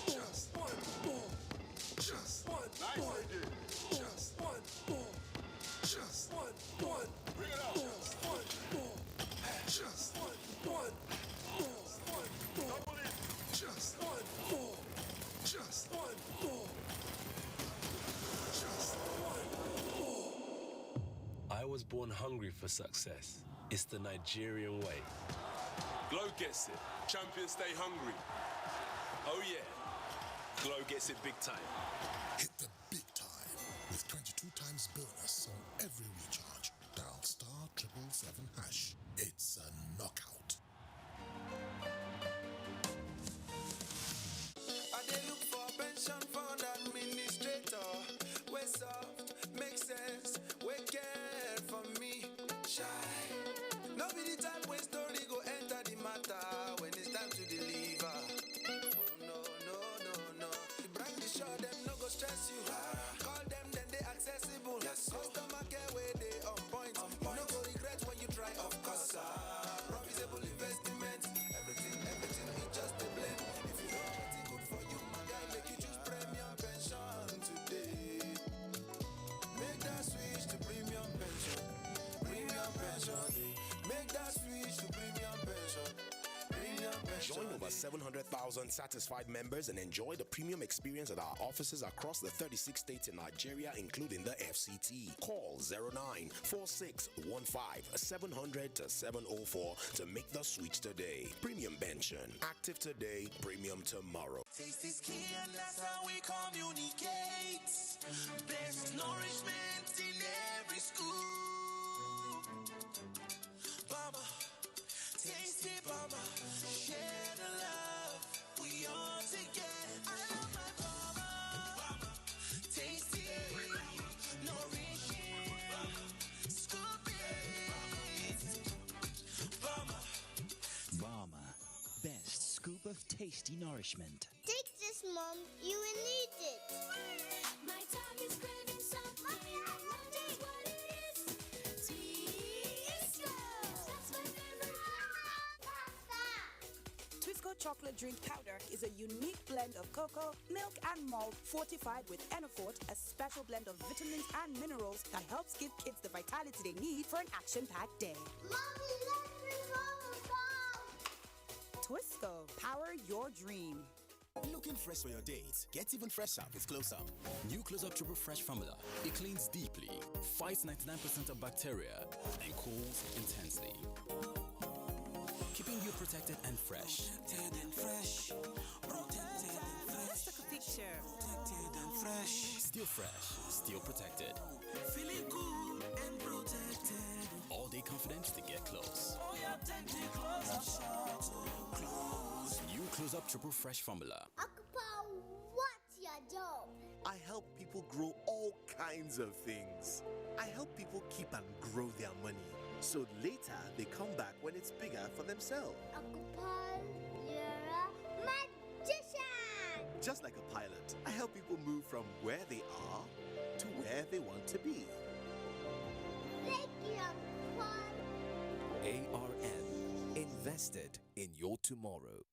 Just one ball. Just one ball. Just one ball. Just one ball. Bring it out. Just one ball. Just one ball. Just one ball. Just one ball. I was born hungry for success. It's the Nigerian way. Glow gets it. Champions stay hungry. Oh yeah. Glow gets it big time. Hit the big time with 22 times bonus on every recharge. Dial *777#. It's a knockout. I did look for pension fund administrator. Where soft, make sense, we care for me. Shy. No be the time when story go enter the matter when it's time to deliver. Oh no. The brand is sure them no go stress you. Call them then they accessible. Customer care where they on point. You no go regret when you try of course. Profitable investment. Everything is just a blend. If you know what's good for you, my guy, make you choose premium pension today. Make that switch to premium pension. Premium pension. Make that switch to premium pension. Premium pension. Join over 700,000 satisfied members and enjoy the premium experience at our offices across the 36 states in Nigeria, including the FCT. Call 094615-700-704 to make the switch today. Premium pension. Active today, premium tomorrow. Taste is key and that's how we communicate. Best nourishment in every school. Mama, tasty mama, share the love we all together. I love my mama. Tasty, nourishing, scooping. Mama, best scoop of tasty nourishment. Take this, Mom. You will need it. My tongue is craving something. chocolate drink powder is a unique blend of cocoa, milk, and malt fortified with Enofort, a special blend of vitamins and minerals that helps give kids the vitality they need for an action-packed day. Mommy, let's bring Twisco, power your dream. Looking fresh for your dates? Get even fresher with Close Up. New Close Up Triple Fresh formula. It cleans deeply, fights 99% of bacteria, and cools intensely, keeping you protected and fresh. Protected and fresh. Protected and fresh. Let's take a picture. Protected and fresh. Still fresh, still protected. Feeling cool and protected. All day confidence to get close. Oh yeah, take the close up shot. Close. New Close Up Triple Fresh formula. Akapa, what's your job? I help people grow all kinds of things. I help people keep and grow their money, so later they come back when it's bigger for themselves. Akapa, you're a magician! Just like a pilot, I help people move from where they are to where they want to be. Thank you, Akapa. ARN. Invested in your tomorrow.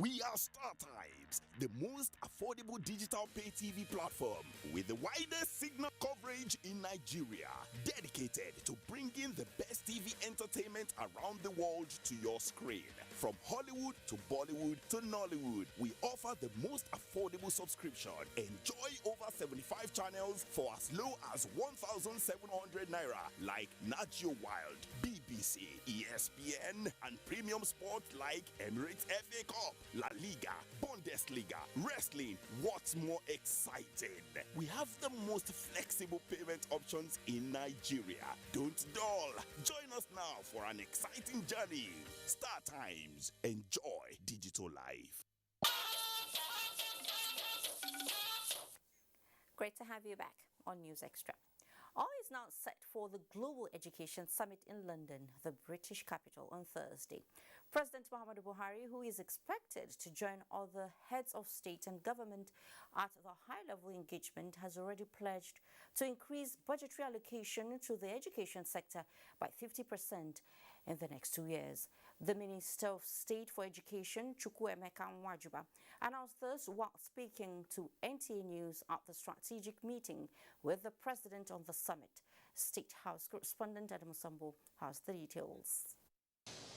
We are StarTimes, the most affordable digital pay TV platform with the widest signal coverage in Nigeria, dedicated to bringing the best TV entertainment around the world to your screen. From Hollywood to Bollywood to Nollywood, we offer the most affordable subscription. Enjoy over 75 channels for as low as 1,700 naira, like Nat Geo Wild, BBC, ESPN, and premium sports like Emirates FA Cup, La Liga, Bundesliga, wrestling. What's more exciting? We have the most flexible payment options in Nigeria. Don't dull. Join us now for an exciting journey. StarTimes. Enjoy digital life. Great to have you back on News Extra. All is now set for the Global Education Summit in London, the British capital, on Thursday. President Muhammadu Buhari, who is expected to join other heads of state and government at the high-level engagement, has already pledged to increase budgetary allocation to the education sector by 50% in the next 2 years. The Minister of State for Education, Chukwuemeka Nwajuba, announced this while speaking to NTA News at the strategic meeting with the President on the summit. State House correspondent Adam Sambo has the details.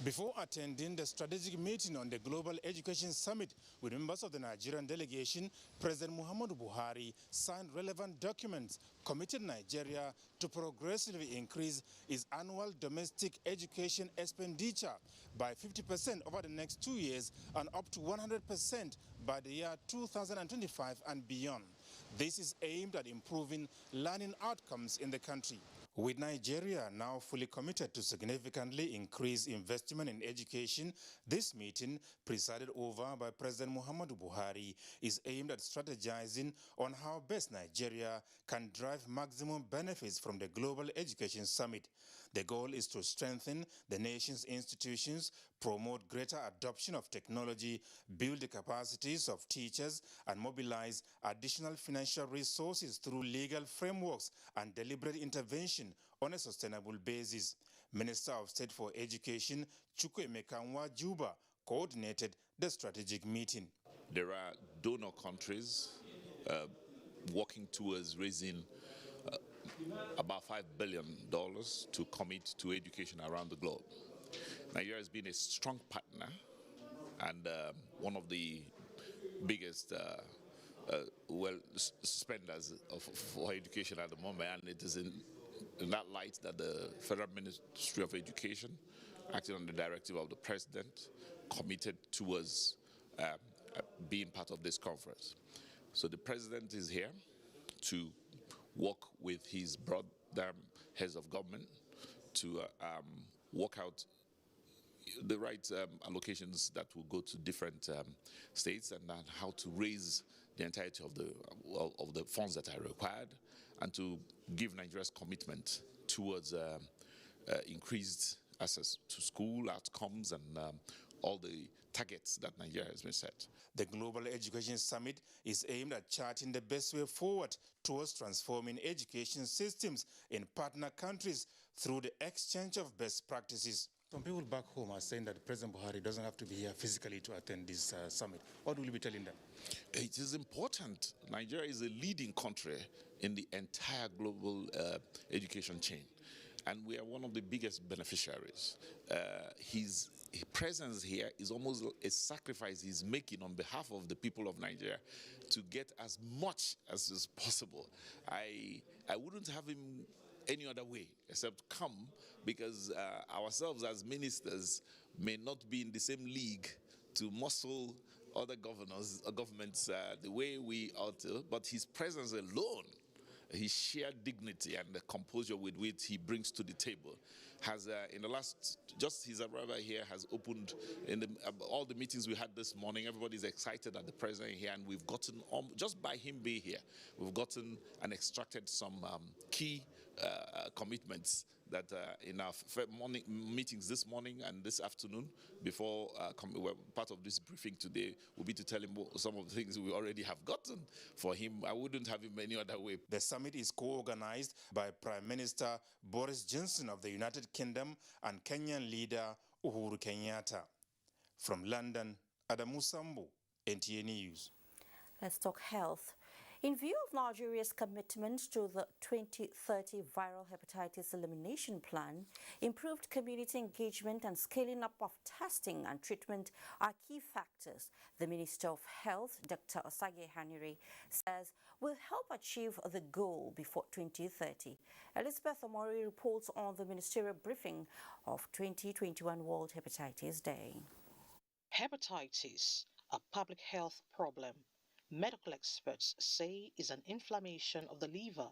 Before attending the strategic meeting on the Global Education Summit with members of the Nigerian delegation, President Muhammadu Buhari signed relevant documents committing Nigeria to progressively increase its annual domestic education expenditure by 50% over the next 2 years and up to 100% by the year 2025 and beyond. This is aimed at improving learning outcomes in the country. With Nigeria now fully committed to significantly increase investment in education, this meeting, presided over by President Muhammadu Buhari, is aimed at strategizing on how best Nigeria can drive maximum benefits from the Global Education Summit. The goal is to strengthen the nation's institutions, promote greater adoption of technology, build the capacities of teachers, and mobilize additional financial resources through legal frameworks and deliberate intervention on a sustainable basis. Minister of State for Education, Chukwuemeka Nwajuba, coordinated the strategic meeting. There are donor countries working towards raising about $5 billion to commit to education around the globe. Nigeria has been a strong partner and one of the biggest spenders for education at the moment, and it is in that light that the Federal Ministry of Education, acting on the directive of the President, committed towards being part of this conference. So the President is here to work with his broad heads of government to work out the right allocations that will go to different states, and how to raise the entirety of the funds that are required, and to give Nigeria's commitment towards increased access to school outcomes and all the targets that Nigeria has been set. The Global Education Summit is aimed at charting the best way forward towards transforming education systems in partner countries through the exchange of best practices. Some people back home are saying that President Buhari doesn't have to be here physically to attend this summit. What will you be telling them? It is important. Nigeria is a leading country in the entire global education chain, and we are one of the biggest beneficiaries. His presence here is almost a sacrifice he's making on behalf of the people of Nigeria to get as much as is possible. I wouldn't have him any other way except come, because ourselves as ministers may not be in the same league to muscle other governments the way we ought to, but his presence alone, his sheer dignity and the composure with which he brings to the table has, in the last, just his arrival here has opened, in all the meetings we had this morning, everybody's excited at the president here, and we've gotten, just by him being here, we've gotten and extracted some key commitments that in our morning meetings this morning and this afternoon, before part of this briefing today, will be to tell him some of the things we already have gotten for him. I wouldn't have him any other way. The summit is co-organized by Prime Minister Boris Johnson of the United Kingdom and Kenyan leader Uhuru Kenyatta. From London, Adamu Sambu, NTA News. Let's talk health. In view of Nigeria's commitment to the 2030 viral hepatitis elimination plan, improved community engagement and scaling up of testing and treatment are key factors the Minister of Health, Dr. Osage Hanire, says will help achieve the goal before 2030. Elizabeth Omori reports on the ministerial briefing of 2021 World Hepatitis Day. Hepatitis, a public health problem, medical experts say is an inflammation of the liver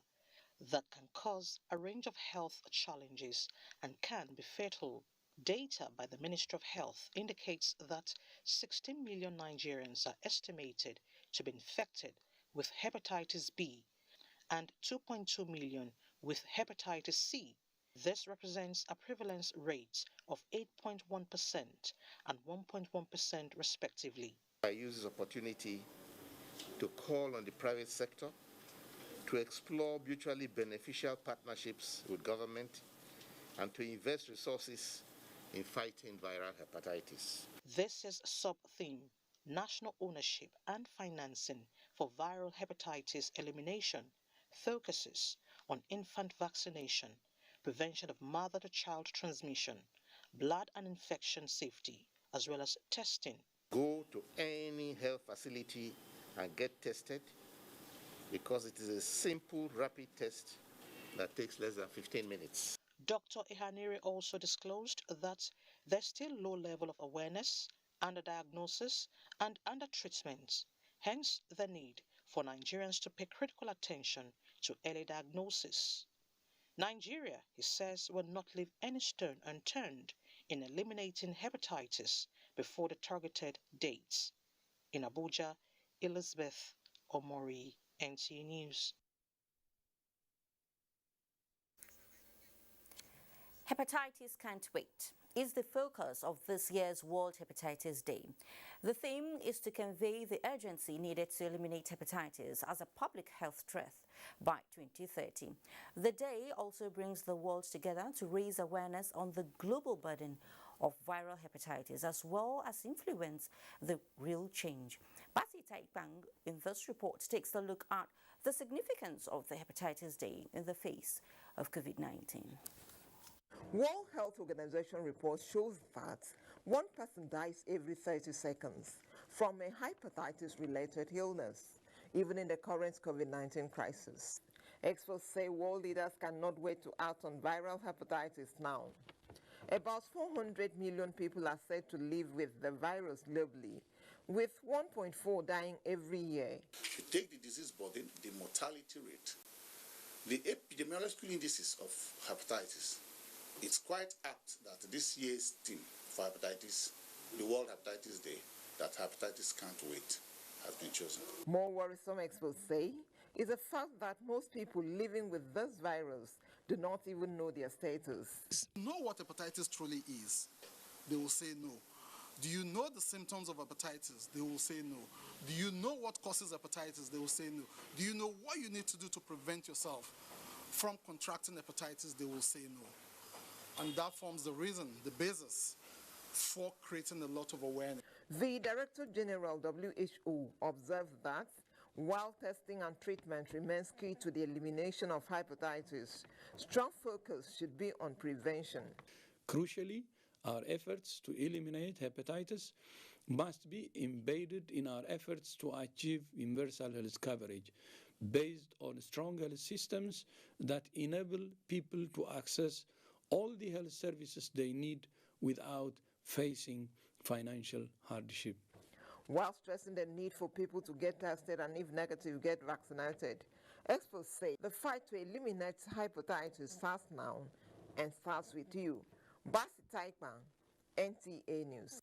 that can cause a range of health challenges and can be fatal. Data by the Ministry of Health indicates that 16 million Nigerians are estimated to be infected with hepatitis B and 2.2 million with hepatitis C. This represents a prevalence rate of 8.1% and 1.1% respectively. I use this opportunity to call on the private sector to explore mutually beneficial partnerships with government and to invest resources in fighting viral hepatitis. This is sub-theme, National Ownership and Financing for Viral Hepatitis Elimination, focuses on infant vaccination, prevention of mother-to-child transmission, blood and infection safety, as well as testing. Go to any health facility and get tested, because it is a simple, rapid test that takes less than 15 minutes. Dr. Ihanire also disclosed that there's still low level of awareness, underdiagnosis, and undertreatment, hence the need for Nigerians to pay critical attention to early diagnosis. Nigeria, he says, will not leave any stone unturned in eliminating hepatitis before the targeted dates. In Abuja, Elizabeth Omori, NTA News. Hepatitis can't wait is the focus of this year's World Hepatitis Day. The theme is to convey the urgency needed to eliminate hepatitis as a public health threat by 2030. The day also brings the world together to raise awareness on the global burden of viral hepatitis, as well as influence the real change. Basi Taipang in this report takes a look at the significance of the Hepatitis Day in the face of COVID-19. World Health Organization report shows that one person dies every 30 seconds from a hepatitis-related illness, even in the current COVID-19 crisis. Experts say world leaders cannot wait to act on viral hepatitis now. About 400 million people are said to live with the virus globally, with 1.4 dying every year. If you take the disease burden, the mortality rate, the epidemiological indices of hepatitis, it's quite apt that this year's theme for hepatitis, the World Hepatitis Day, that hepatitis can't wait, has been chosen. More worrisome, experts say, is the fact that most people living with this virus do not even know their status. Know what hepatitis truly is? They will say no. Do you know the symptoms of hepatitis? They will say no. Do you know what causes hepatitis? They will say no. Do you know what you need to do to prevent yourself from contracting hepatitis? They will say no. And that forms the reason, the basis for creating a lot of awareness. The Director General WHO observed that while testing and treatment remains key to the elimination of hepatitis, strong focus should be on prevention. Crucially, our efforts to eliminate hepatitis must be embedded in our efforts to achieve universal health coverage based on strong health systems that enable people to access all the health services they need without facing financial hardship. While stressing the need for people to get tested and if negative, get vaccinated, experts say the fight to eliminate hepatitis starts now and starts with you. Basi Taikman, NTA News.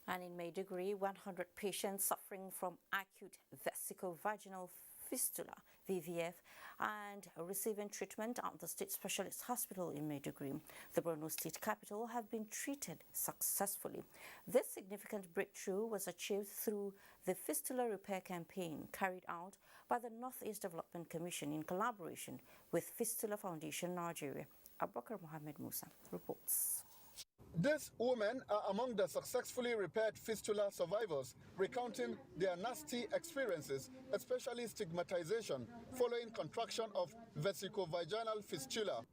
And in Maiduguri, 100 patients suffering from acute vesicovaginal fistula, VVF, and receiving treatment at the State Specialist Hospital in Maiduguri, the Borno State capital, have been treated successfully. This significant breakthrough was achieved through the Fistula Repair Campaign carried out by the Northeast Development Commission in collaboration with Fistula Foundation Nigeria. Abubakar Mohammed Musa reports. These women are among the successfully repaired fistula survivors, recounting their nasty experiences, especially stigmatization following contraction of vesicovaginal fistula.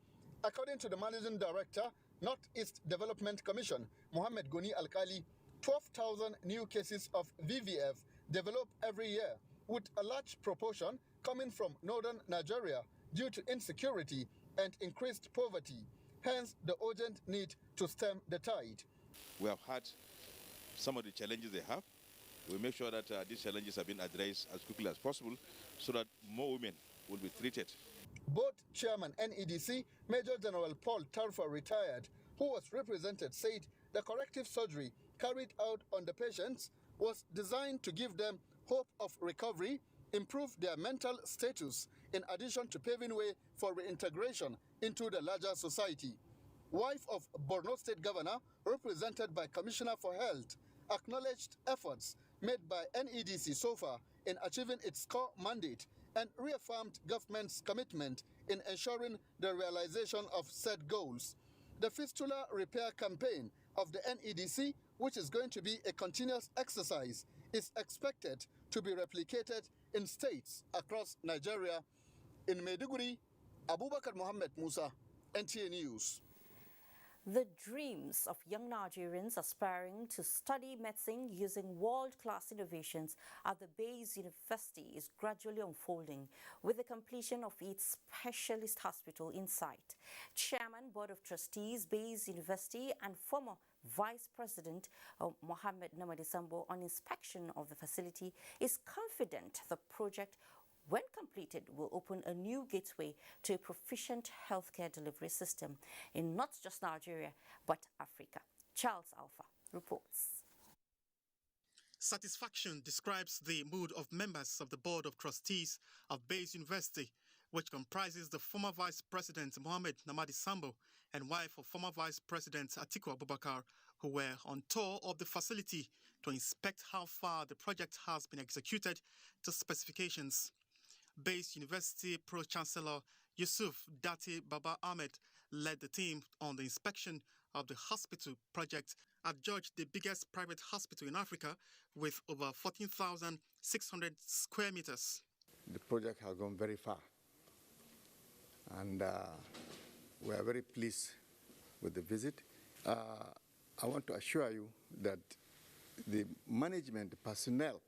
According to the Managing Director, Northeast Development Commission, Mohammed Goni Alkali, 12,000 new cases of VVF develop every year, with a large proportion coming from northern Nigeria due to insecurity and increased poverty. Hence, the urgent need to stem the tide. We have had some of the challenges they have. We make sure that these challenges have been addressed as quickly as possible so that more women will be treated. Both Chairman NEDC, Major General Paul Tarfa, retired, who was represented, said the corrective surgery carried out on the patients was designed to give them hope of recovery, improve their mental status, in addition to paving way for reintegration into the larger society. Wife of Borno State Governor, represented by Commissioner for Health, acknowledged efforts made by NEDC so far in achieving its core mandate and reaffirmed government's commitment in ensuring the realization of said goals. The Fistula Repair Campaign of the NEDC, which is going to be a continuous exercise, is expected to be replicated in states across Nigeria. In Maiduguri, Abubakar Mohammed Musa, NTA News. The dreams of young Nigerians aspiring to study medicine using world-class innovations at the Bayes University is gradually unfolding with the completion of its specialist hospital in sight. Chairman, Board of Trustees, Bayes University, and former Vice President Mohammed Namadi Sambo, on inspection of the facility, is confident the project, when completed, will open a new gateway to a proficient healthcare delivery system in not just Nigeria, but Africa. Charles Alpha reports. Satisfaction describes the mood of members of the Board of Trustees of Bayes University, which comprises the former Vice President Mohammed Namadi Sambo and wife of former Vice President Atiku Abubakar, who were on tour of the facility to inspect how far the project has been executed to specifications. Bayes University Pro-Chancellor Yusuf Dati Baba Ahmed led the team on the inspection of the hospital project, adjudged the biggest private hospital in Africa with over 14,600 square meters. The project has gone very far, and we are very pleased with the visit. I want to assure you that the management, the personnel,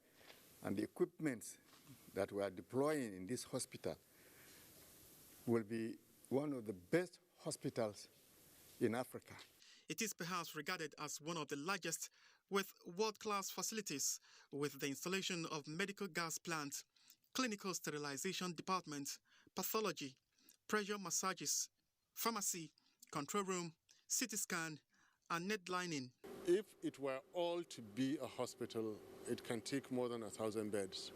and the equipment that we are deploying in this hospital will be one of the best hospitals in Africa. It is perhaps regarded as one of the largest, with world-class facilities, with the installation of medical gas plant, clinical sterilization department, pathology, pressure massages, pharmacy, control room, CT scan, and net lining. If it were all to be a hospital, it can take more than 1,000 beds.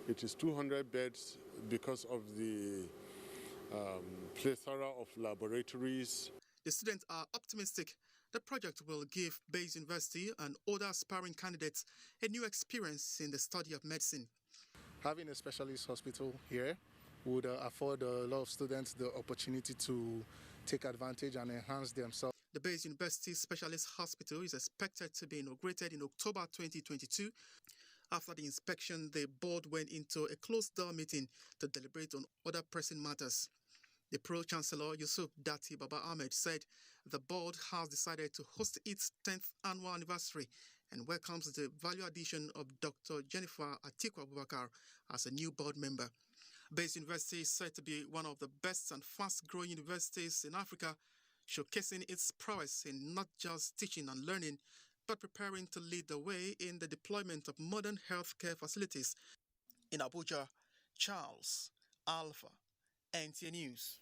It is 200 beds because of the plethora of laboratories. The students are optimistic the project will give Bayes University and other aspiring candidates a new experience in the study of medicine. Having a specialist hospital here would afford a lot of students the opportunity to take advantage and enhance themselves. The Bayes University Specialist Hospital is expected to be inaugurated in October 2022. After the inspection, the board went into a closed-door meeting to deliberate on other pressing matters. The Pro-Chancellor Yusuf Dati Baba Ahmed said the board has decided to host its 10th annual anniversary and welcomes the value addition of Dr. Jennifer Atiku Abubakar as a new board member. Bayes University is said to be one of the best and fast-growing universities in Africa, showcasing its prowess in not just teaching and learning, but preparing to lead the way in the deployment of modern healthcare facilities. In Abuja, Charles Alpha, NTA News.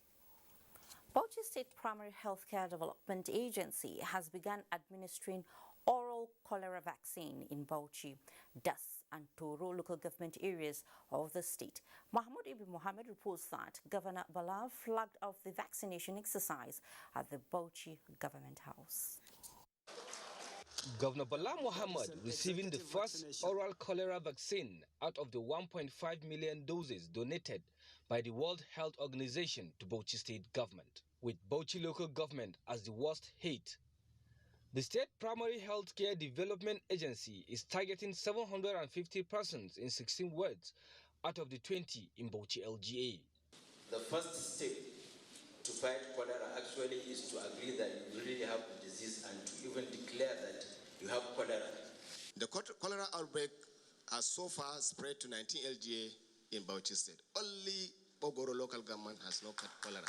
Bauchi State Primary Healthcare Development Agency has begun administering oral cholera vaccine in Bauchi, Das and Toro local government areas of the state. Mahmoud Ibn Mohammed reports that Governor Bala flagged off the vaccination exercise at the Bauchi Government House. Governor Bala Mohammed receiving the first oral cholera vaccine out of the 1.5 million doses donated by the World Health Organization to Bauchi State government, with Bauchi local government as the worst hit. The State Primary Healthcare Development Agency is targeting 750 persons in 16 wards out of the 20 in Bauchi LGA. The first step to fight cholera actually is to agree that you really have the disease and to even declare that you have cholera. The cholera outbreak has so far spread to 19 LGA in Bauchi State. Only Bogoro local government has no cholera.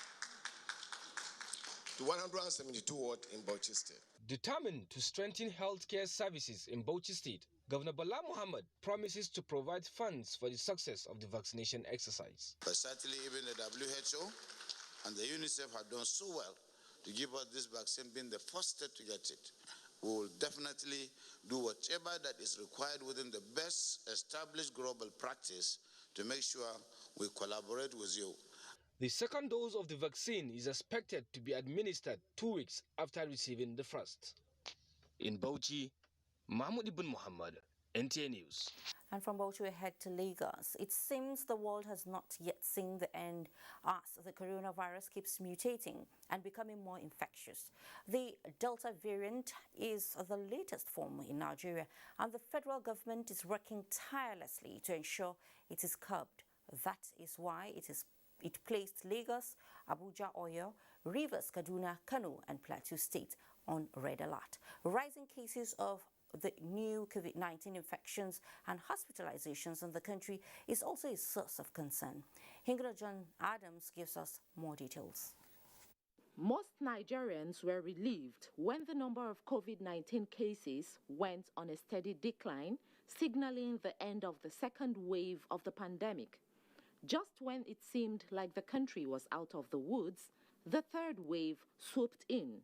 To 172 wards in Bauchi State. Determined to strengthen healthcare services in Bauchi State, Governor Bala Mohammed promises to provide funds for the success of the vaccination exercise. But certainly even the WHO and the UNICEF have done so well to give us this vaccine, being the first step to get it. We will definitely do whatever that is required within the best established global practice to make sure we collaborate with you. The second dose of the vaccine is expected to be administered 2 weeks after receiving the first. In Bauchi, Mahmoud Ibn Muhammad, NTA News. And from Bauchi we head to Lagos. It seems the world has not yet seen the end as the coronavirus keeps mutating and becoming more infectious. The Delta variant is the latest form in Nigeria, and the federal government is working tirelessly to ensure it is curbed. That is why it placed Lagos, Abuja, Oyo, Rivers, Kaduna, Kano and Plateau State on red alert. Rising cases of the new COVID-19 infections and hospitalizations in the country is also a source of concern. Hingro John Adams gives us more details. Most Nigerians were relieved when the number of COVID-19 cases went on a steady decline, signaling the end of the second wave of the pandemic. Just when it seemed like the country was out of the woods, the third wave swooped in,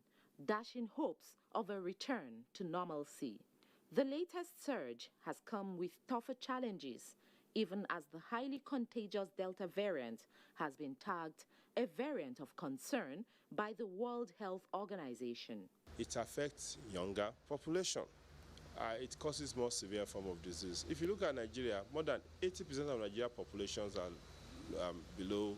dashing hopes of a return to normalcy. The latest surge has come with tougher challenges, even as the highly contagious Delta variant has been tagged a variant of concern by the World Health Organization. It affects younger population. It causes more severe form of disease. If you look at Nigeria, more than 80% of Nigeria populations are below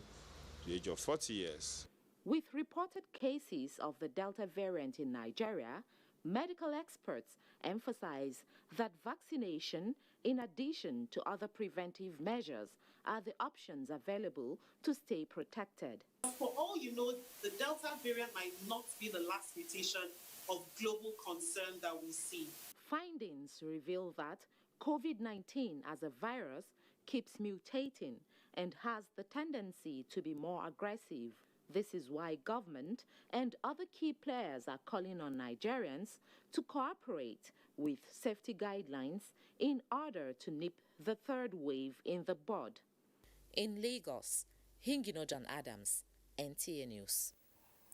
the age of 40 years. With reported cases of the Delta variant in Nigeria, medical experts emphasize that vaccination, in addition to other preventive measures, are the options available to stay protected. For all you know, the Delta variant might not be the last mutation of global concern that we see. Findings reveal that COVID-19 as a virus keeps mutating and has the tendency to be more aggressive. This is why government and other key players are calling on Nigerians to cooperate with safety guidelines in order to nip the third wave in the bud. In Lagos, Hingino John Adams, NTA News.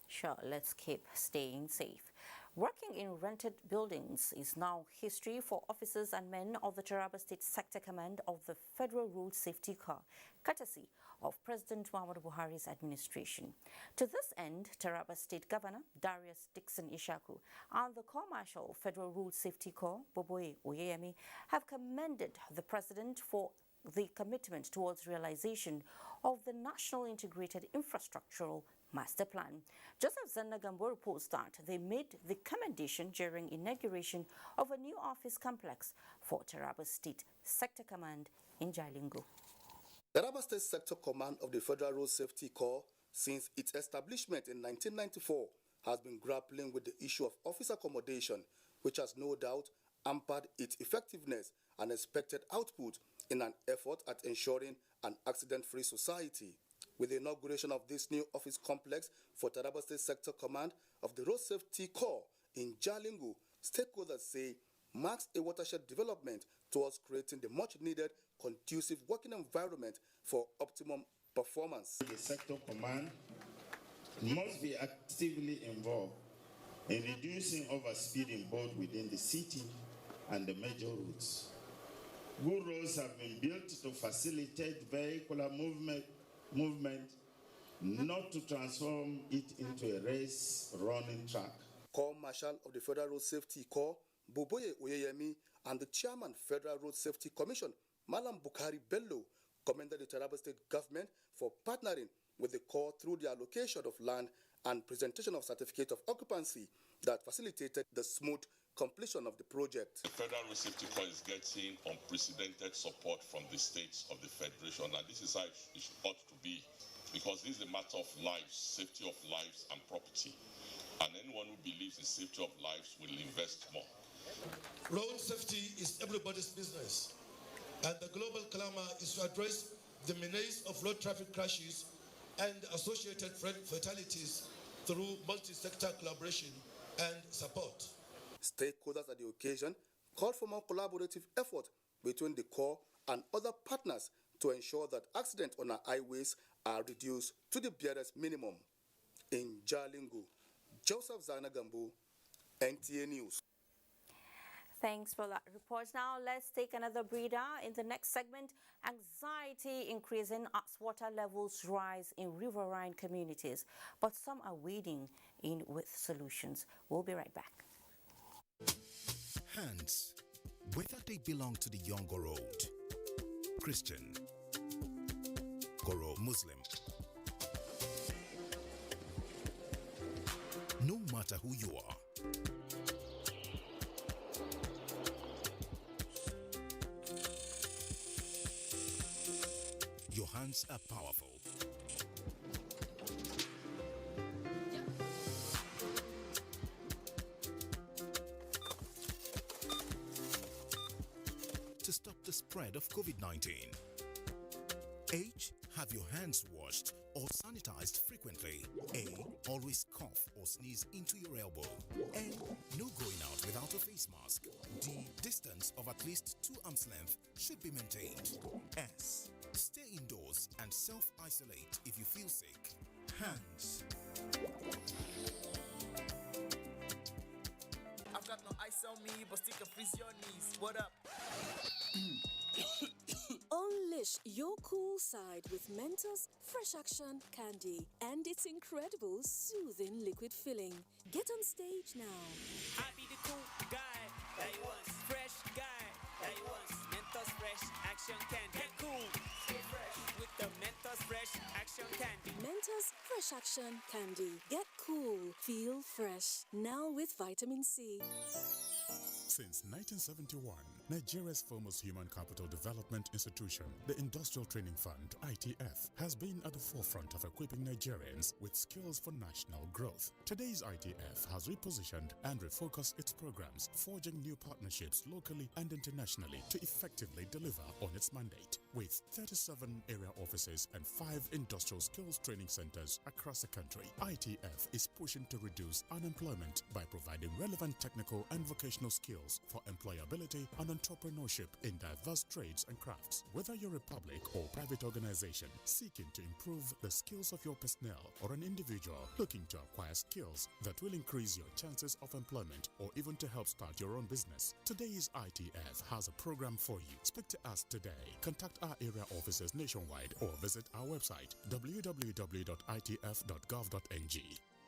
Sure, let's keep staying safe. Working in rented buildings is now history for officers and men of the Taraba State Sector Command of the Federal Road Safety Corps, courtesy of President Muhammadu Buhari's administration. To this end, Taraba State Governor Darius Dixon Ishaku and the Corps Marshal Federal Road Safety Corps, Boboe Oyeyemi, have commended the President for the commitment towards realization of the National Integrated Infrastructural master plan. Joseph Zanagambo reports that they made the commendation during inauguration of a new office complex for Taraba State Sector Command in Jalingo. Taraba State Sector Command of the Federal Road Safety Corps, since its establishment in 1994, has been grappling with the issue of office accommodation, which has no doubt hampered its effectiveness and expected output in an effort at ensuring an accident-free society. With the inauguration of this new office complex for Taraba State Sector Command of the Road Safety Corps in Jalingo, stakeholders say marks a watershed development towards creating the much-needed conducive working environment for optimum performance. The sector command must be actively involved in reducing overspeeding both within the city and the major routes. Good roads have been built to facilitate vehicular movement, not to transform it into a race-running track. Corps Marshal of the Federal Road Safety Corps, Boboye Oyeyemi, and the Chairman Federal Road Safety Commission, Malam Bukari Bello, commended the Taraba State government for partnering with the Corps through the allocation of land and presentation of certificate of occupancy that facilitated the smooth completion of the project. The Federal Road Safety Corps is getting unprecedented support from the states of the Federation, and this is how it ought to be, because this is a matter of lives, safety of lives and property. And anyone who believes in safety of lives will invest more. Road safety is everybody's business, and the global clamor is to address the menace of road traffic crashes and associated fatalities through multi-sector collaboration and support. Stakeholders at the occasion called for more collaborative effort between the Corps and other partners to ensure that accidents on our highways are reduced to the barest minimum. In Jalingo, Joseph Zanagambo, NTA News. Thanks for that report. Now let's take another breather. In the next segment, anxiety increasing as water levels rise in riverine communities, but some are wading in with solutions. We'll be right back. Hands, whether they belong to the young or old, Christian or Muslim, no matter who you are, your hands are powerful. To stop the spread of COVID-19. H. Have your hands washed or sanitized frequently. A. Always cough or sneeze into your elbow. N. No going out without a face mask. D. Distance of at least 2 arms length should be maintained. S. Stay indoors and self-isolate if you feel sick. Hands. I've got no ice on me, but stick a freeze your knees. What up? Unleash your cool side with Mentos Fresh Action Candy and its incredible soothing liquid filling. Get on stage now. I be the cool guy that you want, fresh guy that you want. Mentos Fresh Action Candy. Get cool, stay fresh with the Mentos Fresh Action Candy. Mentos Fresh Action Candy. Get cool, feel fresh. Now with vitamin C. Since 1971, Nigeria's foremost human capital development institution, the Industrial Training Fund, ITF, has been at the forefront of equipping Nigerians with skills for national growth. Today's ITF has repositioned and refocused its programs, forging new partnerships locally and internationally to effectively deliver on its mandate. With 37 area offices and 5 industrial skills training centers across the country, ITF is pushing to reduce unemployment by providing relevant technical and vocational skills for employability and entrepreneurship in diverse trades and crafts. Whether you're a public or private organization seeking to improve the skills of your personnel or an individual looking to acquire skills that will increase your chances of employment or even to help start your own business, today's ITF has a program for you. Speak to us today. Contact our area offices nationwide or visit our website www.itf.gov.ng.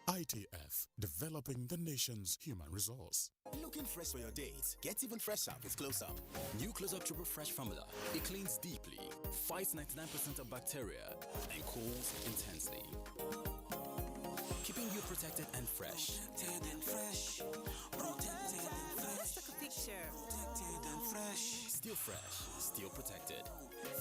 ITF, developing the nation's human resource. Looking fresh for your date? Get even fresher with Close Up. New Close Up Triple Fresh formula. It cleans deeply, fights 99% of bacteria, and cools intensely. keeping you protected and fresh. Protected and fresh. Protected and fresh. Let's take a picture. Protected and fresh. Still fresh, still protected.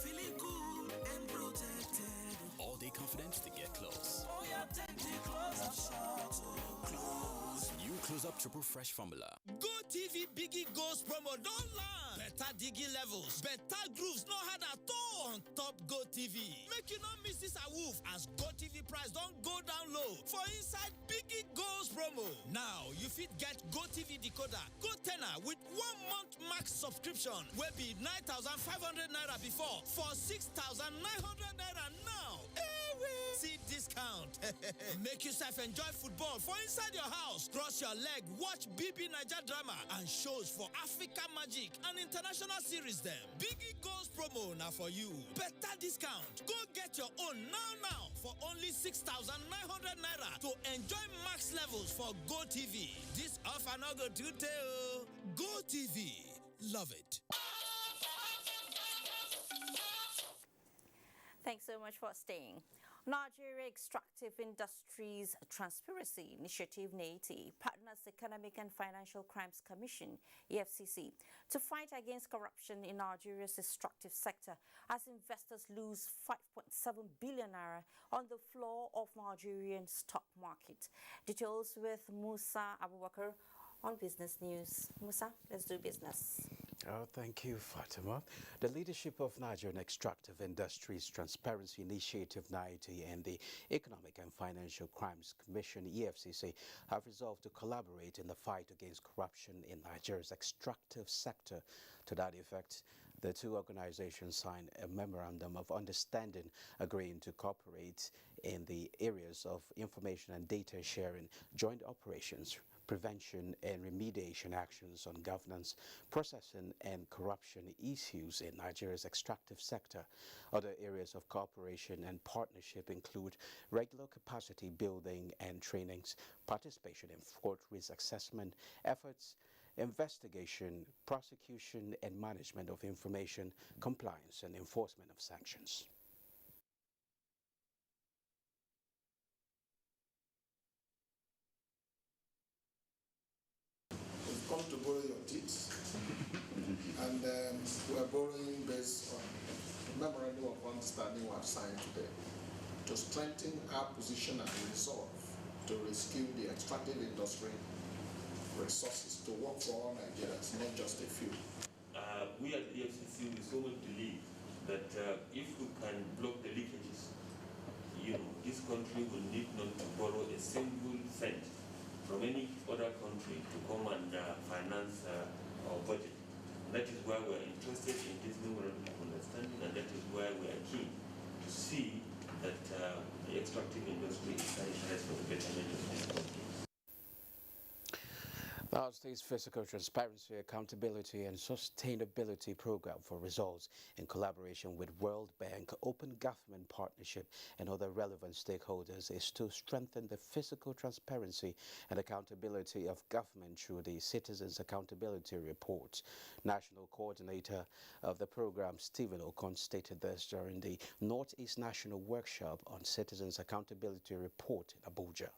Feeling cool and protected. All day confident to get close. Oh yeah, take the close up shot. Close. New Close Up Triple Fresh Formula. Go TV Biggie Goals promo don't land. Better digging levels, better grooves, no hard at all on top Go TV. Make you not miss this a woof as Go TV price don't go down low for inside Biggie Goals promo. Now you fit get Go TV decoder, Go tenor with 1 month max subscription will be 9,500 naira before for 6,900 naira now. See discount. Make yourself enjoy football for inside your house. Cross your leg, watch BB Niger drama and shows for Africa Magic and international series them. Biggie Goals promo now for you. Better discount. Go get your own now for only 6,900 naira to enjoy max levels for Go TV. This offer no go to tell. Go TV. Love it. Thanks so much for staying. Nigeria Extractive Industries Transparency Initiative (NTA) partners Economic and Financial Crimes Commission (EFCC) to fight against corruption in Nigeria's extractive sector as investors lose 5.7 billion naira on the floor of Nigerian stock market. Details with Musa Abubakar on Business News. Musa, let's do business. Oh, thank you, Fatima. The leadership of Nigerian Extractive Industries Transparency Initiative (NTA) and the Economic and Financial Crimes Commission (EFCC) have resolved to collaborate in the fight against corruption in Nigeria's extractive sector. To that effect, the two organizations signed a memorandum of understanding agreeing to cooperate in the areas of information and data sharing, joint operations, prevention and remediation actions on governance, processing and corruption issues in Nigeria's extractive sector. Other areas of cooperation and partnership include regular capacity building and trainings, participation in fraud risk assessment, efforts, investigation, prosecution and management of information, compliance and enforcement of sanctions. Come to borrow your teeth, and we are borrowing based on memorandum of understanding we have signed today to strengthen our position and resolve to rescue the extractive industry resources to work for all Nigerians, not just a few. We at the EFCC we so much believe that if we can block the leakages, this country will need not to borrow a single cent from any other country to come and finance our budget. And that is why we are interested in this memorandum of understanding, and that is why we are keen to see that the extractive industry is sanitized for the betterment of this country. The State's Fiscal Transparency, Accountability and Sustainability Program for Results, in collaboration with World Bank, Open Government Partnership and other relevant stakeholders, is to strengthen the fiscal transparency and accountability of government through the Citizens Accountability Report. National Coordinator of the program, Stephen Okon, stated this during the Northeast National Workshop on Citizens Accountability Report in Abuja.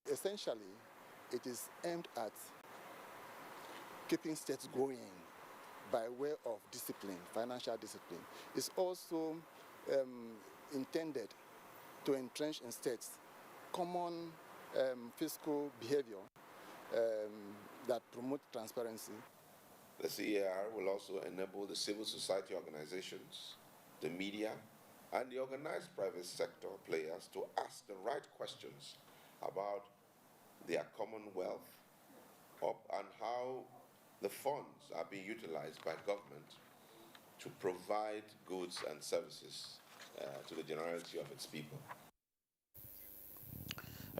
Essentially, it is aimed at keeping states going by way of discipline, financial discipline. It's also intended to entrench in states common fiscal behavior that promote transparency. The CAR will also enable the civil society organizations, the media, and the organized private sector players to ask the right questions about their commonwealth and how the funds are being utilized by government to provide goods and services to the generality of its people.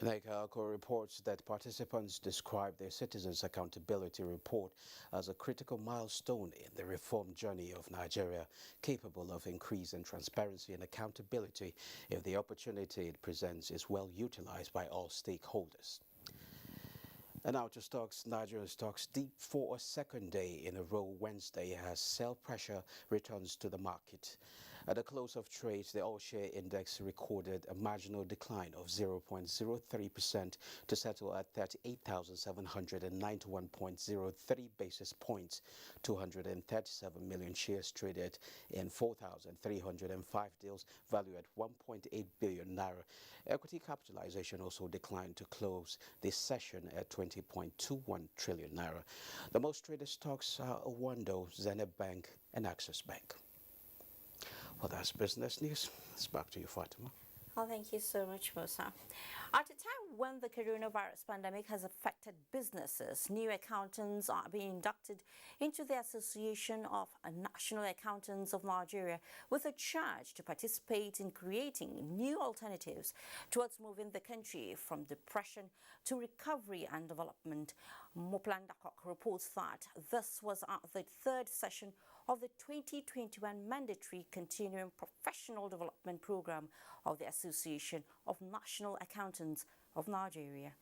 NICALCO reports that participants described their Citizens Accountability Report as a critical milestone in the reform journey of Nigeria, capable of increasing transparency and accountability if the opportunity it presents is well utilized by all stakeholders. And now to stocks. Nigerian stocks deep for a second day in a row Wednesday as sell pressure returns to the market. At the close of trade, the all-share index recorded a marginal decline of 0.03% to settle at 38,791.03 basis points. 237 million shares traded in 4,305 deals valued at 1.8 billion naira. Equity capitalization also declined to close this session at 20.21 trillion naira. The most traded stocks are Owando, Zenith Bank, and Access Bank. Well, that's business news. It's back to you, Fatima. Well, thank you so much, Musa. At a time when the coronavirus pandemic has affected businesses, new accountants are being inducted into the Association of National Accountants of Nigeria with a charge to participate in creating new alternatives towards moving the country from depression to recovery and development. Moplan Dakok reports that this was at the third session of the 2021 mandatory continuing professional development program of the Association of National Accountants of Nigeria.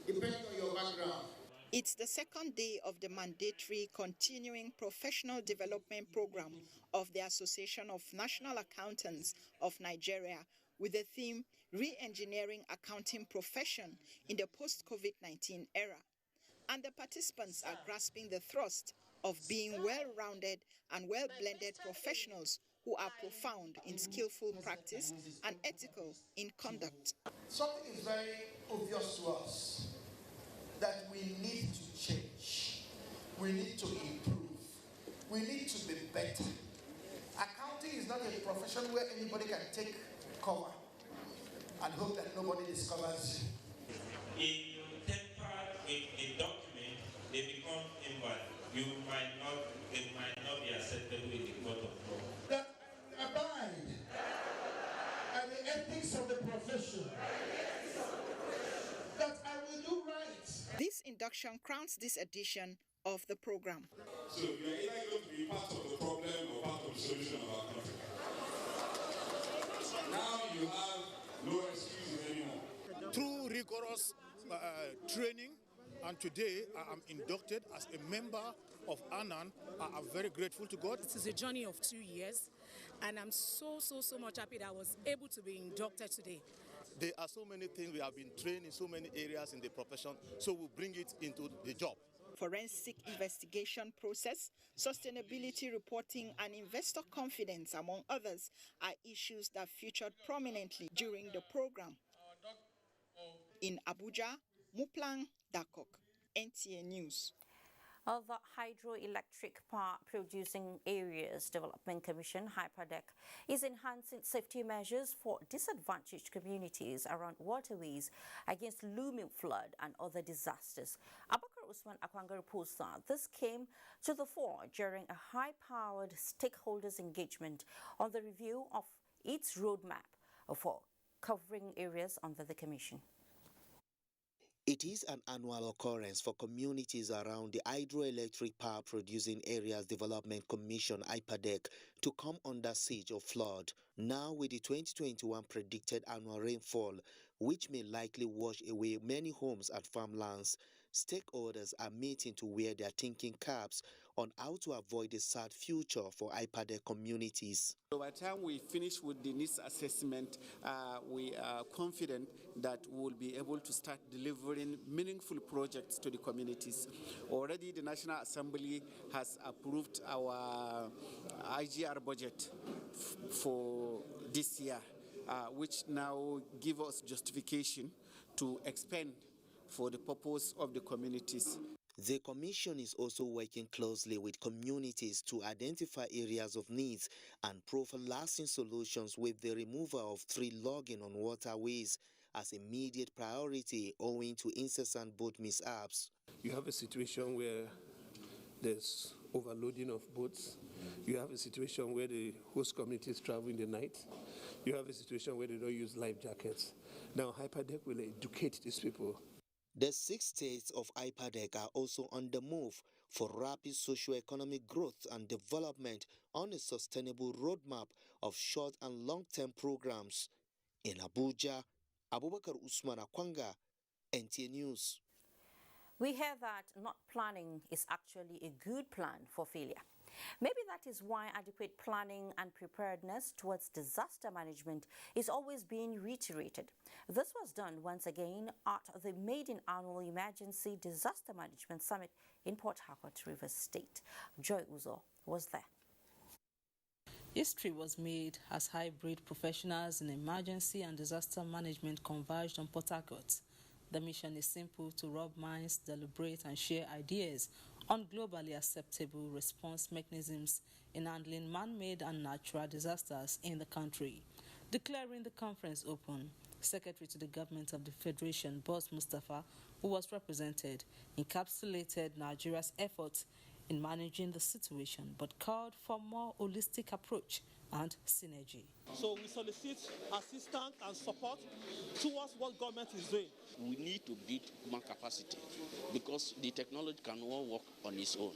Depending on your background. It's the second day of the mandatory continuing professional development program of the Association of National Accountants of Nigeria with the theme Re-engineering Accounting Profession in the Post-COVID-19 Era. And the participants are grasping the thrust of being well-rounded and well-blended professionals who are profound in skillful practice and ethical in conduct. Something is very obvious to us, that we need to change. We need to improve. We need to be better. Accounting is not a profession where anybody can take cover and hope that nobody discovers you. If you tamper with a document, they become invalid. It might not be acceptable in the court of law. That I will abide by the ethics of the profession. That I will do right. This induction crowns this edition of the program. So you are either going to be part of the problem or part of the solution of our country. Now you have no excuses anymore. Through rigorous training, and today I am inducted as a member of ANAN. I am very grateful to God. It is a journey of 2 years, and I'm so much happy that I was able to be inducted today. There are so many things we have been trained in so many areas in the profession, so we bring it into the job. Forensic investigation process, sustainability reporting, and investor confidence, among others, are issues that featured prominently during the program. In Abuja, Moplan Dakok, NTA News. The Hydroelectric Power Producing Areas Development Commission, HYPADEC, is enhancing safety measures for disadvantaged communities around waterways against looming flood and other disasters. Abubakar Usman Akwanga reports that this came to the fore during a high-powered stakeholders engagement on the review of its roadmap for covering areas under the commission. It is an annual occurrence for communities around the Hydroelectric Power Producing Areas Development Commission, HYPADEC, to come under siege of flood. Now, with the 2021 predicted annual rainfall, which may likely wash away many homes and farmlands, stakeholders are meeting to wear their thinking caps on how to avoid a sad future for HYPADEC communities. So by the time we finish with the needs assessment, we are confident that we will be able to start delivering meaningful projects to the communities. Already the National Assembly has approved our IGR budget for this year, which now give us justification to expend for the purpose of the communities. The Commission is also working closely with communities to identify areas of needs and profile lasting solutions, with the removal of tree logging on waterways as immediate priority owing to incessant boat mishaps. You have a situation where there's overloading of boats. You have a situation where the host communities travel in the night. You have a situation where they don't use life jackets. Now HYPADEC will educate these people. The 6 states of HYPADEC are also on the move for rapid socio-economic growth and development on a sustainable roadmap of short and long-term programs. In Abuja, Abubakar Usman Akwanga, NTA News. We hear that not planning is actually a good plan for failure. Maybe that is why adequate planning and preparedness towards disaster management is always being reiterated. This was done once again at the maiden annual Emergency Disaster Management Summit in Port Harcourt, Rivers State. Joy Uzo was there. History was made as hybrid professionals in emergency and disaster management converged on Port Harcourt. The mission is simple: to rub minds, deliberate and share ideas on globally acceptable response mechanisms in handling man-made and natural disasters in the country. Declaring the conference open, Secretary to the Government of the Federation, Boss Mustafa, who was represented, encapsulated Nigeria's efforts in managing the situation, but called for more holistic approach and synergy. So we solicit assistance and support towards what government is doing. We need to build human capacity because the technology cannot work on its own.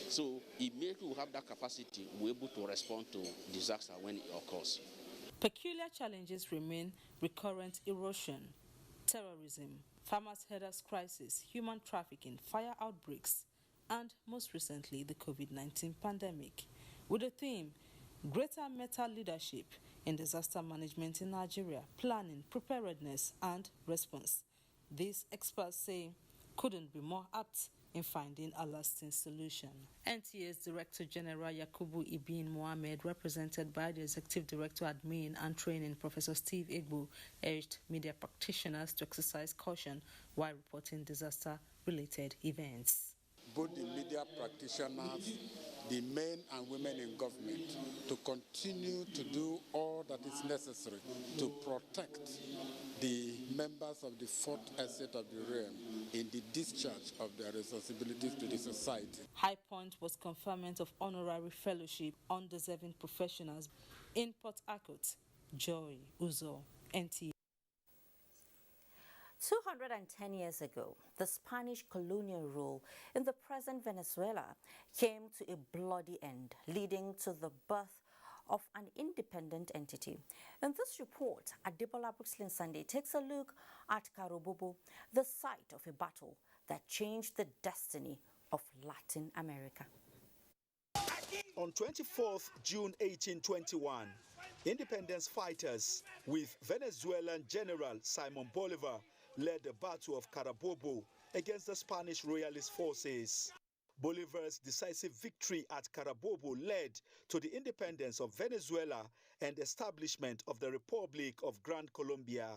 So immediately we have that capacity, we're able to respond to disaster when it occurs. Peculiar challenges remain: recurrent erosion, terrorism, farmers' herders crisis, human trafficking, fire outbreaks, and most recently the COVID-19 pandemic. With the theme, Greater Meta Leadership in Disaster Management in Nigeria, Planning, Preparedness and Response. These experts say couldn't be more apt in finding a lasting solution. NTA's Director General Yakubu Ibn Mohamed, represented by the Executive Director Admin and Training, Professor Steve Igbo, urged media practitioners to exercise caution while reporting disaster-related events. Both the media practitioners, the men and women in government, to continue to do all that is necessary to protect the members of the fourth estate of the realm in the discharge of their responsibilities to the society. High point was conferment of honorary fellowship on deserving professionals in Port Harcourt. Joy Uzo, NTA. 210 years ago, the Spanish colonial rule in the present Venezuela came to a bloody end, leading to the birth of an independent entity. In this report, Adebola Brooks-Linsande takes a look at Carabobo, the site of a battle that changed the destiny of Latin America. On 24th June 1821, independence fighters with Venezuelan General Simon Bolivar led the Battle of Carabobo against the Spanish royalist forces. Bolivar's decisive victory at Carabobo led to the independence of Venezuela and establishment of the Republic of Gran Colombia.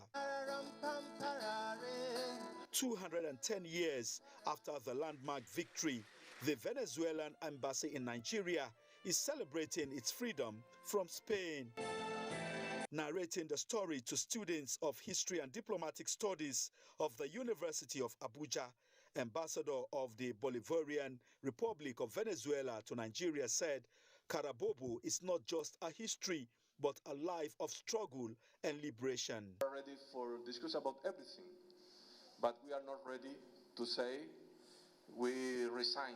210 years after the landmark victory, the Venezuelan embassy in Nigeria is celebrating its freedom from Spain. Narrating the story to students of history and diplomatic studies of the University of Abuja, ambassador of the Bolivarian Republic of Venezuela to Nigeria said, Carabobo is not just a history, but a life of struggle and liberation. We are ready for discuss about everything, but we are not ready to say we resign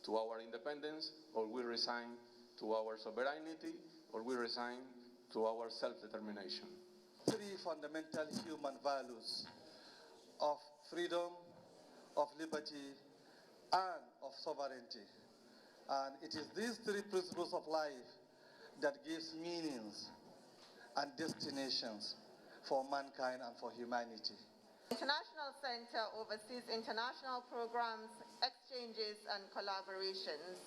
to our independence, or we resign to our sovereignty, or we resign to our self-determination. Three fundamental human values of freedom, of liberty, and of sovereignty. And it is these three principles of life that gives meanings and destinations for mankind and for humanity. International Center oversees international programs, exchanges, and collaborations.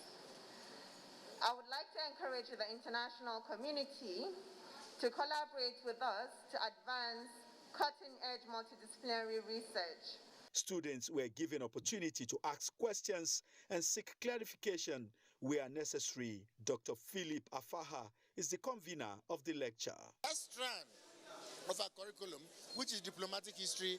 I would like to encourage the international community to collaborate with us to advance cutting-edge multidisciplinary research. Students were given opportunity to ask questions and seek clarification where necessary. Dr. Philip Afaha is the convener of the lecture. That strand of our curriculum, which is diplomatic history,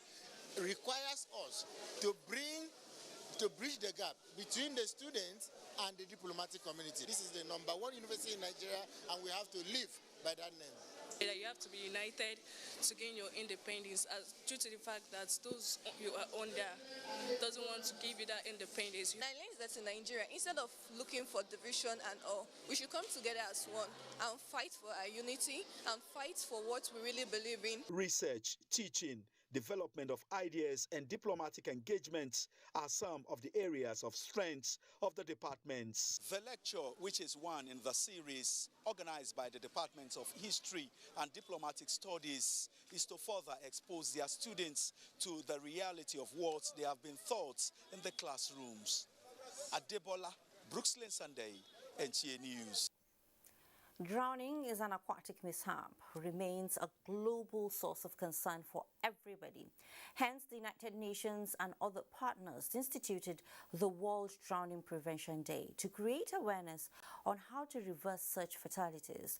requires us to bridge the gap between the students and the diplomatic community. This is the #1 university in Nigeria, and we have to live by that name. You have to be united to gain your independence, as due to the fact that those you are under doesn't want to give you that independence. I learned that in Nigeria, instead of looking for division and all, we should come together as one and fight for our unity and fight for what we really believe in. Research, teaching, Development of ideas and diplomatic engagements are some of the areas of strength of the departments. The lecture, which is one in the series organized by the Departments of History and Diplomatic Studies, is to further expose their students to the reality of what they have been taught in the classrooms. Adebola, Brooklyn Sunday, NTA News. Drowning is an aquatic mishap, remains a global source of concern for everybody. Hence, the United Nations and other partners instituted the World Drowning Prevention Day to create awareness on how to reverse such fatalities.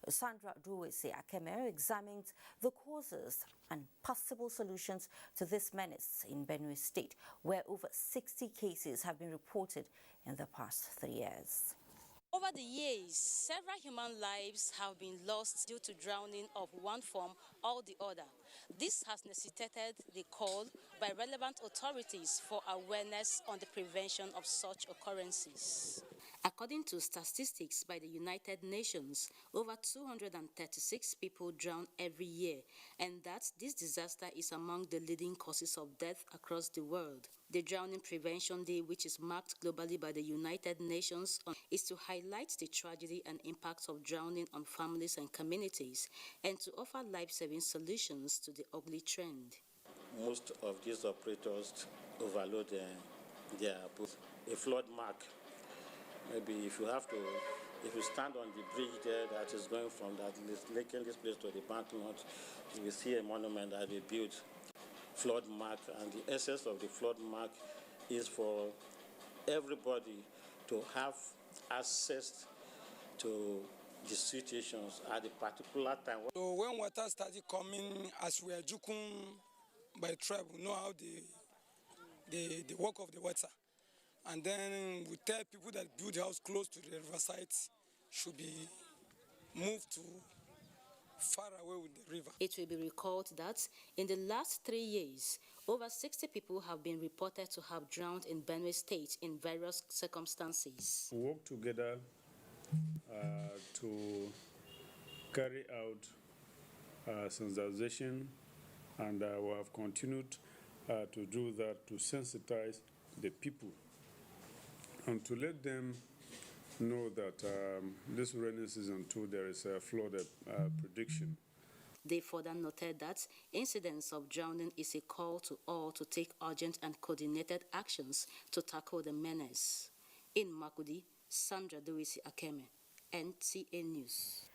Sandra Duwese-Akeme examined the causes and possible solutions to this menace in Benue State, where over 60 cases have been reported in the past 3 years. Over the years, several human lives have been lost due to drowning of one form or the other. This has necessitated the call by relevant authorities for awareness on the prevention of such occurrences. According to statistics by the United Nations, over 236 people drown every year, and that this disaster is among the leading causes of death across the world. The Drowning Prevention Day, which is marked globally by the United Nations, is to highlight the tragedy and impacts of drowning on families and communities, and to offer life-saving solutions to the ugly trend. Most of these operators overload their boat. A flood mark. Maybe if you stand on the bridge there that is going from that linking this place to the banknote, you will see a monument that they built. Flood mark, and the essence of the flood mark is for everybody to have access to the situations at a particular time. So when water started coming, as we are Jukun by tribe, we know how the work of the water. And then we tell people that build house close to the riverside should be moved to far away with the river. It will be recalled that in the last 3 years, over 60 people have been reported to have drowned in Benue State in various circumstances. We work together to carry out sensitization, and we have continued to do that, to sensitize the people and to let them know that this rainy season too, there is a flood prediction. They further noted that incidents of drowning is a call to all to take urgent and coordinated actions to tackle the menace. In Makudi, Sandra Duwese-Akeme, NTA News.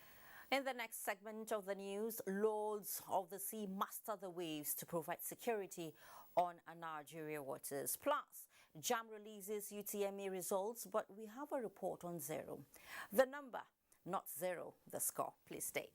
In the next segment of the news, Lords of the Sea master the waves to provide security on Nigeria waters. Plus, JAM releases UTME results, but we have a report on zero. The number, not zero, the score. Please stay.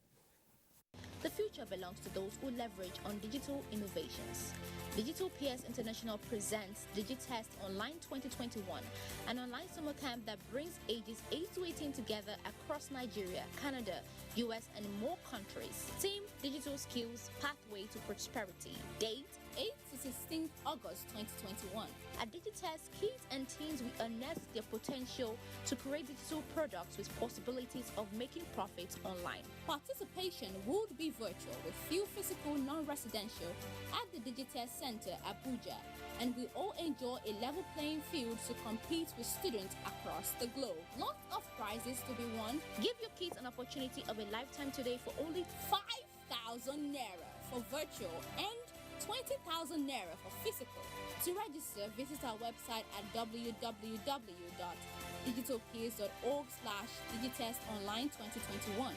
The future belongs to those who leverage on digital innovations. Digital Peers International presents DigiTest Online 2021, an online summer camp that brings ages 8 to 18 together across Nigeria, Canada, US, and more countries. Theme: Digital Skills, Pathway to Prosperity. Date: 8 to 16 August 2021. At DigiTest, kids and teens will unearth their potential to create digital products with possibilities of making profits online. Participation would be virtual with few physical non-residential at the DigiTest Center, Abuja, and we all enjoy a level playing field to compete with students across the globe. Lots of prizes to be won. Give your kids an opportunity of a lifetime today for only 5,000 Naira for virtual and 20,000 Naira for physical. To register, visit our website at www.digitalpeers.org/DigiTestOnline2021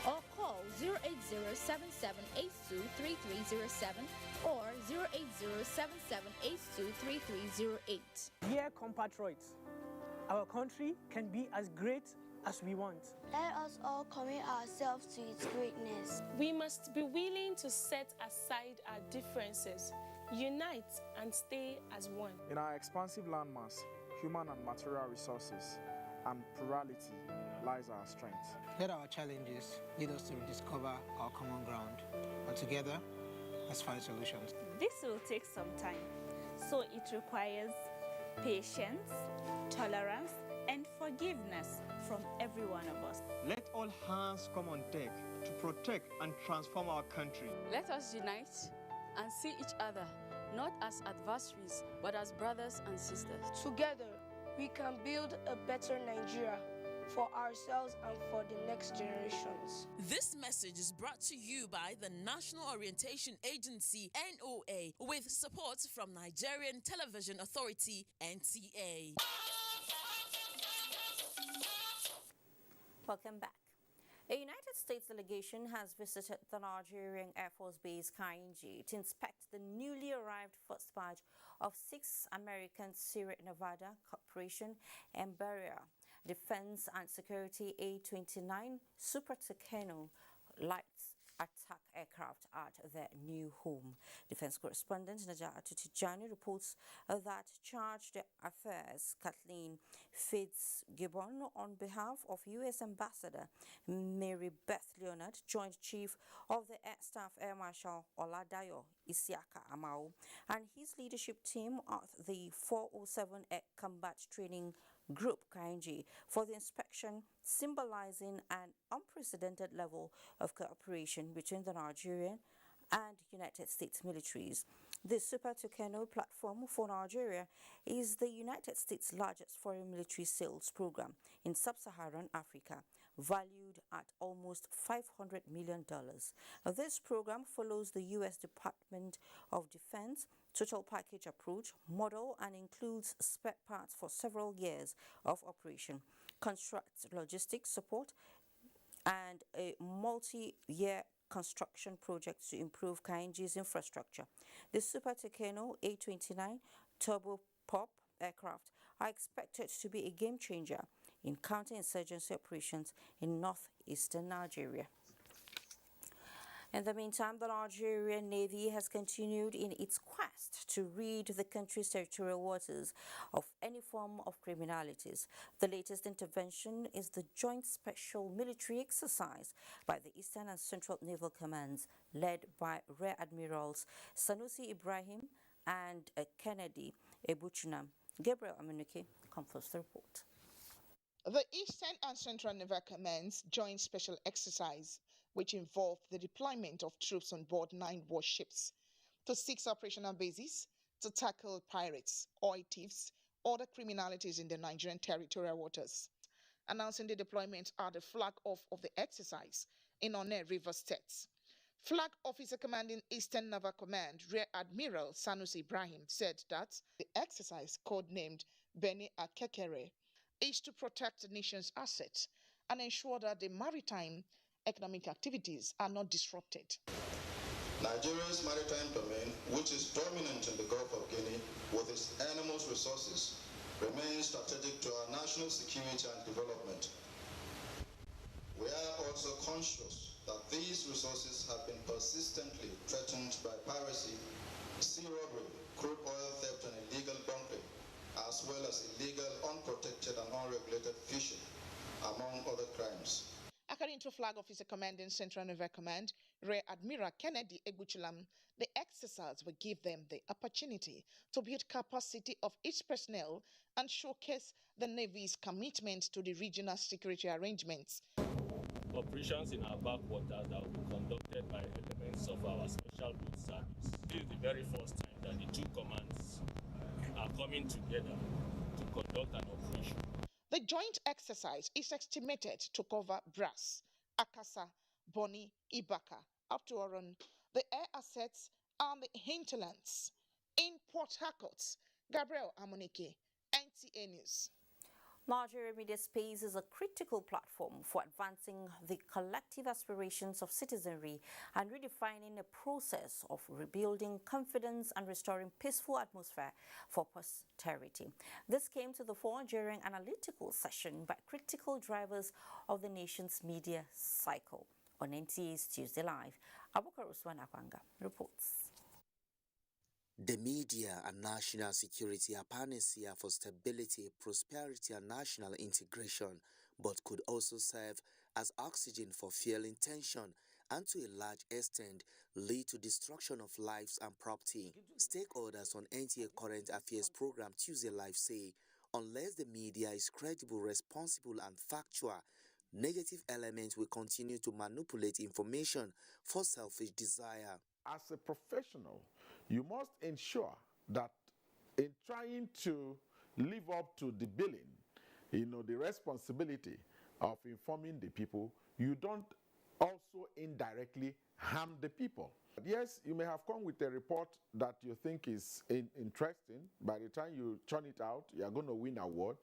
or call 08077823307 or 08077823308. Dear compatriots, our country can be as great as we want. Let us all commit ourselves to its greatness. We must be willing to set aside our differences, unite and stay as one. In our expansive landmass, human and material resources, and plurality lies our strength. Let our challenges lead us to rediscover our common ground, and together, let's find solutions. This will take some time, so it requires patience, tolerance, and forgiveness from every one of us. Let all hands come on deck to protect and transform our country. Let us unite and see each other not as adversaries but as brothers and sisters. Together, we can build a better Nigeria for ourselves and for the next generations. This message is brought to you by the National Orientation Agency, NOA, with support from Nigerian Television Authority, NTA. Welcome back. A United States delegation has visited the Nigerian Air Force Base Kainji to inspect the newly arrived first batch of 6 American Sierra Nevada Corporation and Barrier Defense and Security A-29 Super Tucano light attack aircraft at their new home. Defense correspondent Najatu Tijani reports that Charged Affairs Kathleen Fitzgibbon, on behalf of U.S. Ambassador Mary Beth Leonard, Joint Chief of the Air Staff Air Marshal Oladayo Isiaka Amao, and his leadership team at the 407 Air Combat Training Group Kainji for the inspection, symbolizing an unprecedented level of cooperation between the Nigerian and United States militaries. The Super Tucano platform for Nigeria is the United States' largest foreign military sales program in sub-Saharan Africa, valued at almost $500 million. This program follows the U.S. Department of Defense total package approach model and includes spare parts for several years of operation, construct logistics support, and a multi-year construction project to improve Kainji's infrastructure. The Super Tucano A-29 turboprop aircraft are expected to be a game changer in counterinsurgency operations in northeastern Nigeria. In the meantime, the Nigerian Navy has continued in its quest to rid the country's territorial waters of any form of criminalities. The latest intervention is the joint special military exercise by the Eastern and Central Naval Commands, led by Rear Admirals Sanusi Ibrahim and Kennedy Ebuchunam. Gabriel Aminuke confirms the report. The Eastern and Central Naval Command's joint special exercise, which involved the deployment of troops on board 9 warships to 6 operational bases to tackle pirates, oil thieves, other criminalities in the Nigerian territorial waters. Announcing the deployment are the flag off of the exercise in Onne River State. Flag Officer Commanding Eastern Naval Command, Rear Admiral Sanusi Ibrahim, said that the exercise, codenamed Beni Akekere, is to protect the nation's assets and ensure that the maritime economic activities are not disrupted. Nigeria's maritime domain, which is dominant in the Gulf of Guinea with its enormous resources, remains strategic to our national security and development. We are also conscious that these resources have been persistently threatened by piracy, sea robbery, crude oil theft and illegal bunkering, as well as illegal, unprotected and unregulated fishing, among other crimes. According to Flag Officer Commanding Central Naval Command, Rear Admiral Kennedy Ebuchulam, the exercise will give them the opportunity to build capacity of its personnel and showcase the Navy's commitment to the regional security arrangements. Operations in our backwaters that will be conducted by elements of our Special Boat Service. This is the very first time that the two commands are coming together to conduct an operation. The joint exercise is estimated to cover Brass, Akasa, Boni, Ibaka, up to Oron, the air assets and the hinterlands. In Port Harcourt, Gabriel Amunike, NTA News. Nigeria Media Space is a critical platform for advancing the collective aspirations of citizenry and redefining a process of rebuilding confidence and restoring peaceful atmosphere for posterity. This came to the fore during an analytical session by critical drivers of the nation's media cycle. On NTA's Tuesday Live, Abubakar Usman Akwanga reports. The media and national security are panacea for stability, prosperity, and national integration, but could also serve as oxygen for fueling tension and to a large extent lead to destruction of lives and property. Stakeholders on NTA Current Affairs program Tuesday Live say, unless the media is credible, responsible, and factual, negative elements will continue to manipulate information for selfish desire. as a professional, you must ensure that in trying to live up to the billing, the responsibility of informing the people, you don't also indirectly harm the people. Yes, you may have come with a report that you think is interesting. By the time you churn it out, you are going to win an award.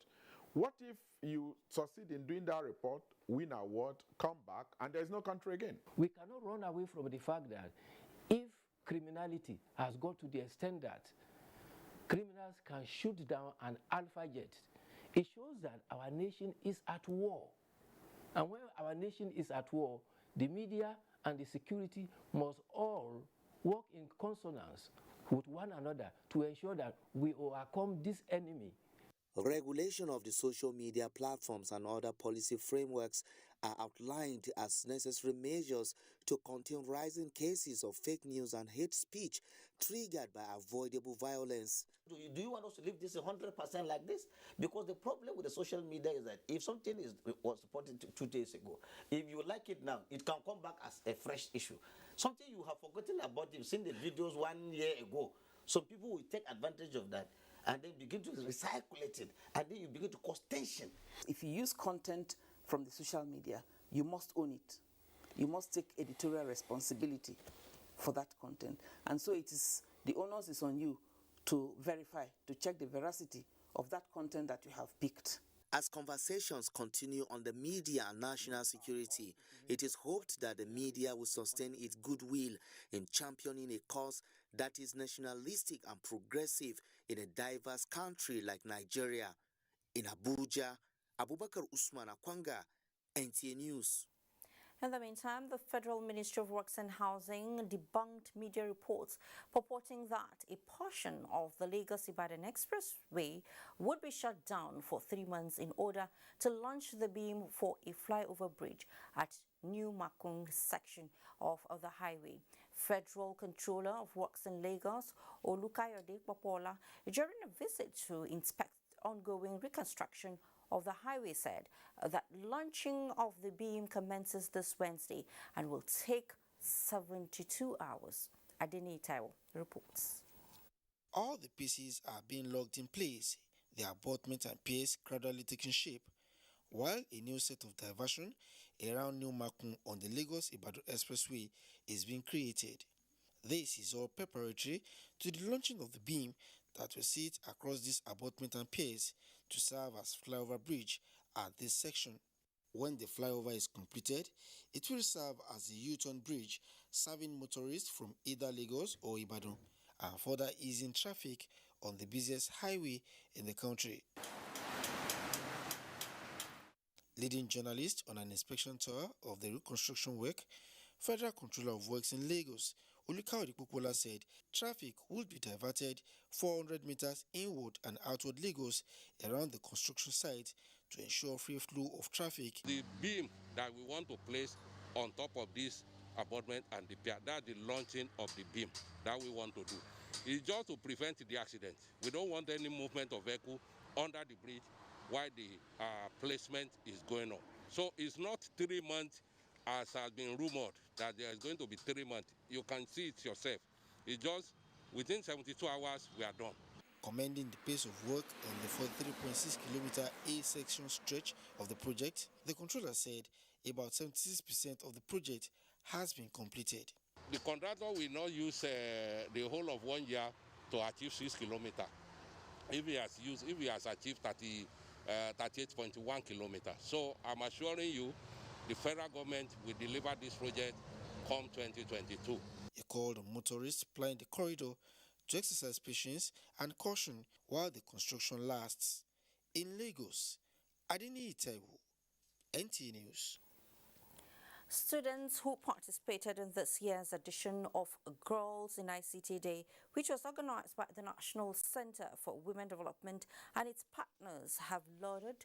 What if you succeed in doing that report, win an award, come back, and there's no country again? We cannot run away from the fact that if criminality has got to the extent that criminals can shoot down an alpha jet, it shows that our nation is at war. And when our nation is at war, the media and the security must all work in consonance with one another to ensure that we overcome this enemy. Regulation of the social media platforms and other policy frameworks are outlined as necessary measures to contain rising cases of fake news and hate speech triggered by avoidable violence. Do you want us to leave this 100% like this? Because the problem with the social media is that if something was reported 2 days ago, if you like it now, it can come back as a fresh issue. Something you have forgotten about, you've seen the videos 1 year ago. Some people will take advantage of that and then begin to recycle it, and then you begin to cause tension. If you use content from the social media, you must own it. You must take editorial responsibility for that content. And so the onus is on you to verify, to check the veracity of that content that you have picked. As conversations continue on the media and national security, it is hoped that the media will sustain its goodwill in championing a cause that is nationalistic and progressive in a diverse country like Nigeria. In Abuja, Abubakar Usman Akwanga, NTA News. In the meantime, the Federal Ministry of Works and Housing debunked media reports purporting that a portion of the Lagos-Ibadan Expressway would be shut down for 3 months in order to launch the beam for a flyover bridge at New Makung section of the highway. Federal Controller of Works in Lagos, Olukayode Popola, during a visit to inspect ongoing reconstruction of the highway, said that launching of the beam commences this Wednesday and will take 72 hours. Adeni Taiwo reports. All the pieces are being locked in place, the abutment and piers gradually taking shape, while a new set of diversion around New Makung on the Lagos-Ibadan Expressway is being created. This is all preparatory to the launching of the beam that will sit across this abutment and piers to serve as flyover bridge at this section. When the flyover is completed, it will serve as a U-turn bridge serving motorists from either Lagos or Ibadan and further easing traffic on the busiest highway in the country. Leading journalist on an inspection tour of the reconstruction work, Federal Controller of Works in Lagos, Olukayode Popola, said traffic would be diverted 400 meters inward and outward Lagos around the construction site to ensure free flow of traffic. The beam that we want to place on top of this abutment and the pier, that's the launching of the beam that we want to do. It's just to prevent the accident. We don't want any movement of vehicle under the bridge while the placement is going on. So it's not 3 months as has been rumored that there is going to be 3 months. You can see it yourself. It's just within 72 hours we are done. Commending the pace of work on the 43.6 kilometer A section stretch of the project, the controller said about 76% of the project has been completed. The contractor will not use the whole of 1 year to achieve 6 kilometers. If he has achieved 38.1 kilometers. So I'm assuring you, the federal government will deliver this project come 2022. He called on motorists plying the corridor to exercise patience and caution while the construction lasts. In Lagos, Adeni Taiwo, NTA News. Students who participated in this year's edition of Girls in ICT Day, which was organized by the National Center for Women Development and its partners, have lauded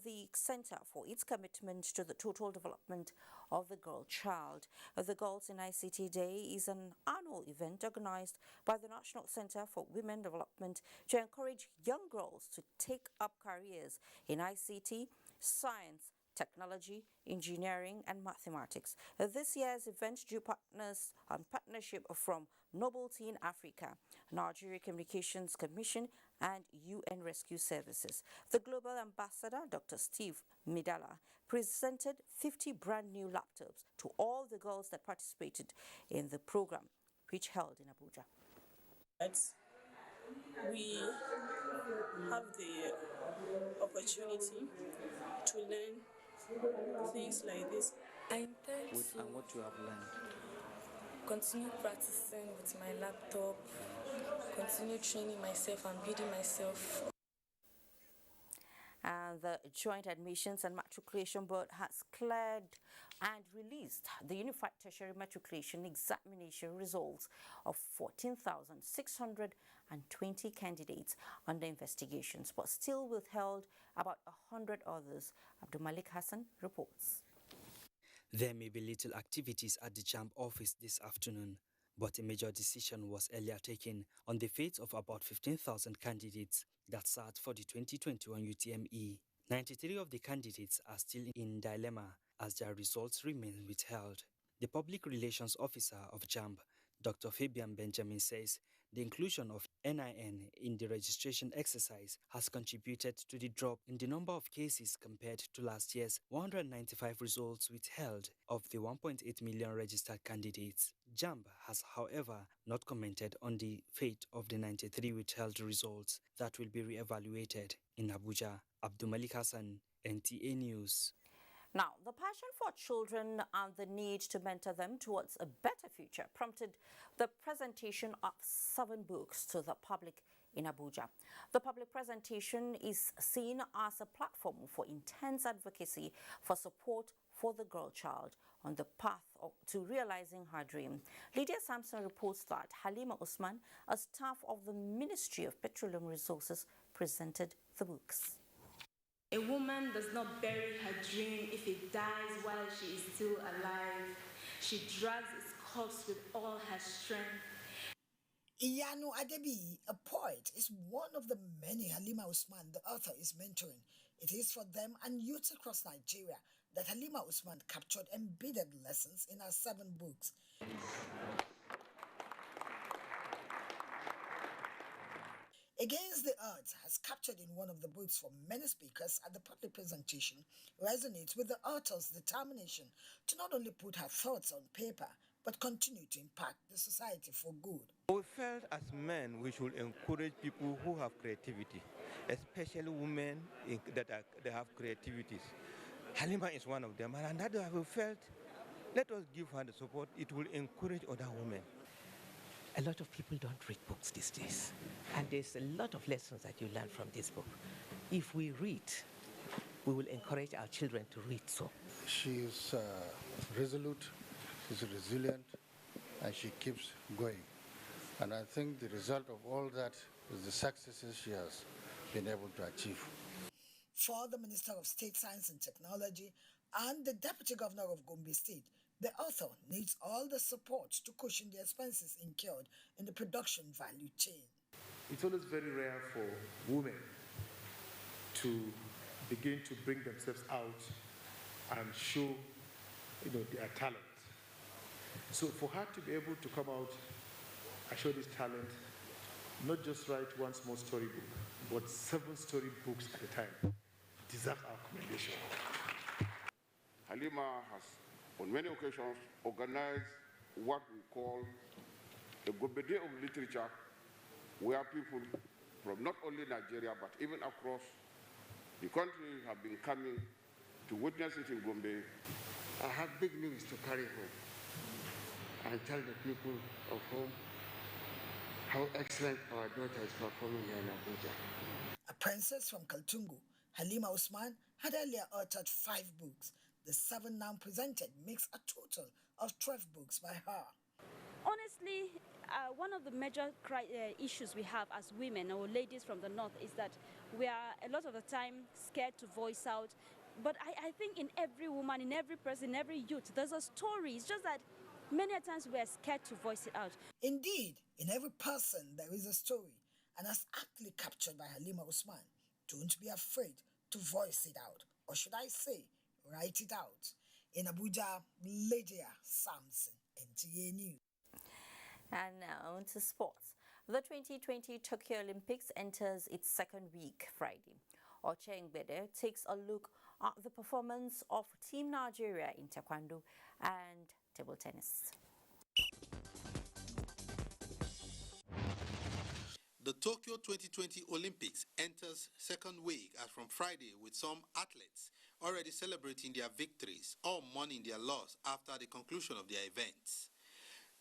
the center for its commitment to the total development of the girl child. The Girls in ICT Day is an annual event organized by the National Center for Women Development to encourage young girls to take up careers in ICT, science, technology, engineering, and mathematics. This year's event drew partnership from Noble Teen Africa, Nigeria Communications Commission, and UN Rescue Services. The global ambassador, Dr. Steve Midala, presented 50 brand new laptops to all the girls that participated in the program, which held in Abuja. We have the opportunity to learn things like this. I intend to And what you have learned? continue practicing with my laptop, continue training myself and building myself. And the Joint Admissions and Matriculation Board has cleared and released the Unified Tertiary Matriculation Examination results of 14,620 candidates under investigations, but still withheld about 100 others. Abdul Malik Hassan reports. There may be little activities at the JAMB office this afternoon, but a major decision was earlier taken on the fate of about 15,000 candidates that sat for the 2021 UTME. 93 of the candidates are still in dilemma as their results remain withheld. The Public Relations Officer of JAMB, Dr. Fabian Benjamin, says the inclusion of NIN in the registration exercise has contributed to the drop in the number of cases compared to last year's 195 results withheld of the 1.8 million registered candidates. JAMB has, however, not commented on the fate of the 93 withheld results that will be re-evaluated. In Abuja, Abdul Malik Hassan, NTA News. Now, the passion for children and the need to mentor them towards a better future prompted the presentation of 7 books to the public in Abuja. The public presentation is seen as a platform for intense advocacy for support for the girl child on the path to realizing her dream. Lydia Sampson reports that Halima Usman, a staff of the Ministry of Petroleum Resources, presented the books. A woman does not bury her dream if it dies while she is still alive. She drags its corpse with all her strength. Iyanu Adebi, a poet, is one of the many Halima Usman, the author, is mentoring. It is for them and youths across Nigeria that Halima Usman captured embedded lessons in her 7 books. Against the Odds has captured in one of the books for many speakers at the public presentation resonates with the author's determination to not only put her thoughts on paper, but continue to impact the society for good. We felt as men we should encourage people who have creativity, especially women that have creativities. Halima is one of them, and that we felt, let us give her the support. It will encourage other women. A lot of people don't read books these days, and there's a lot of lessons that you learn from this book. If we read, we will encourage our children to read so. She is resolute, she's resilient, and she keeps going. And I think the result of all that is the successes she has been able to achieve. For the Minister of State Science and Technology and the Deputy Governor of Gombe State, the author needs all the support to cushion the expenses incurred in the production value chain. It's always very rare for women to begin to bring themselves out and show, their talent. So for her to be able to come out and show this talent, not just write one small storybook, but 7 storybooks at a time, deserves our commendation. Halima has, on many occasions, organized what we call a Gombe Day of Literature, where people from not only Nigeria, but even across the country have been coming to witness it in Gombe. I have big news to carry home and tell the people of home how excellent our daughter is performing here in Abuja. A princess from Kaltungo, Halima Usman had earlier authored 5 books. The 7 now presented makes a total of 12 books by her. Honestly, one of the major issues we have as women or ladies from the north is that we are a lot of the time scared to voice out. But I think in every woman, in every person, in every youth, there's a story. It's just that many times we are scared to voice it out. Indeed, in every person there is a story, and as aptly captured by Halima Usman. Don't be afraid to voice it out, or should I say, write it out. In Abuja, Lydia Samson, NTA News. And now on to sports. The 2020 Tokyo Olympics enters its second week Friday. Oche Ngbede takes a look at the performance of Team Nigeria in taekwondo and table tennis. The Tokyo 2020 Olympics enters second week as from Friday, with some athletes already celebrating their victories or mourning their loss after the conclusion of their events.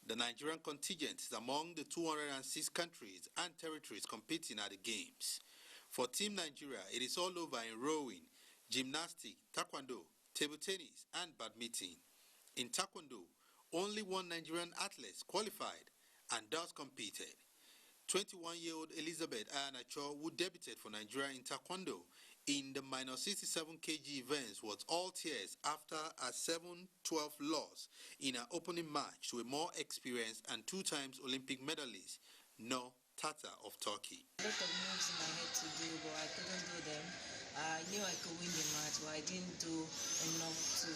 The Nigerian contingent is among the 206 countries and territories competing at the Games. For Team Nigeria, it is all over in rowing, gymnastics, taekwondo, table tennis, and badminton. In taekwondo, only one Nigerian athlete qualified and thus competed. 21-year-old Elizabeth Ayanacho, who debuted for Nigeria in taekwondo in the -67 kg events, was all tears after a 7-12 loss in her opening match to a more experienced and 2-time Olympic medalist, No Tata of Turkey. A lot of moves in my head to do, but I couldn't do them. I knew I could win the match, but I didn't do enough to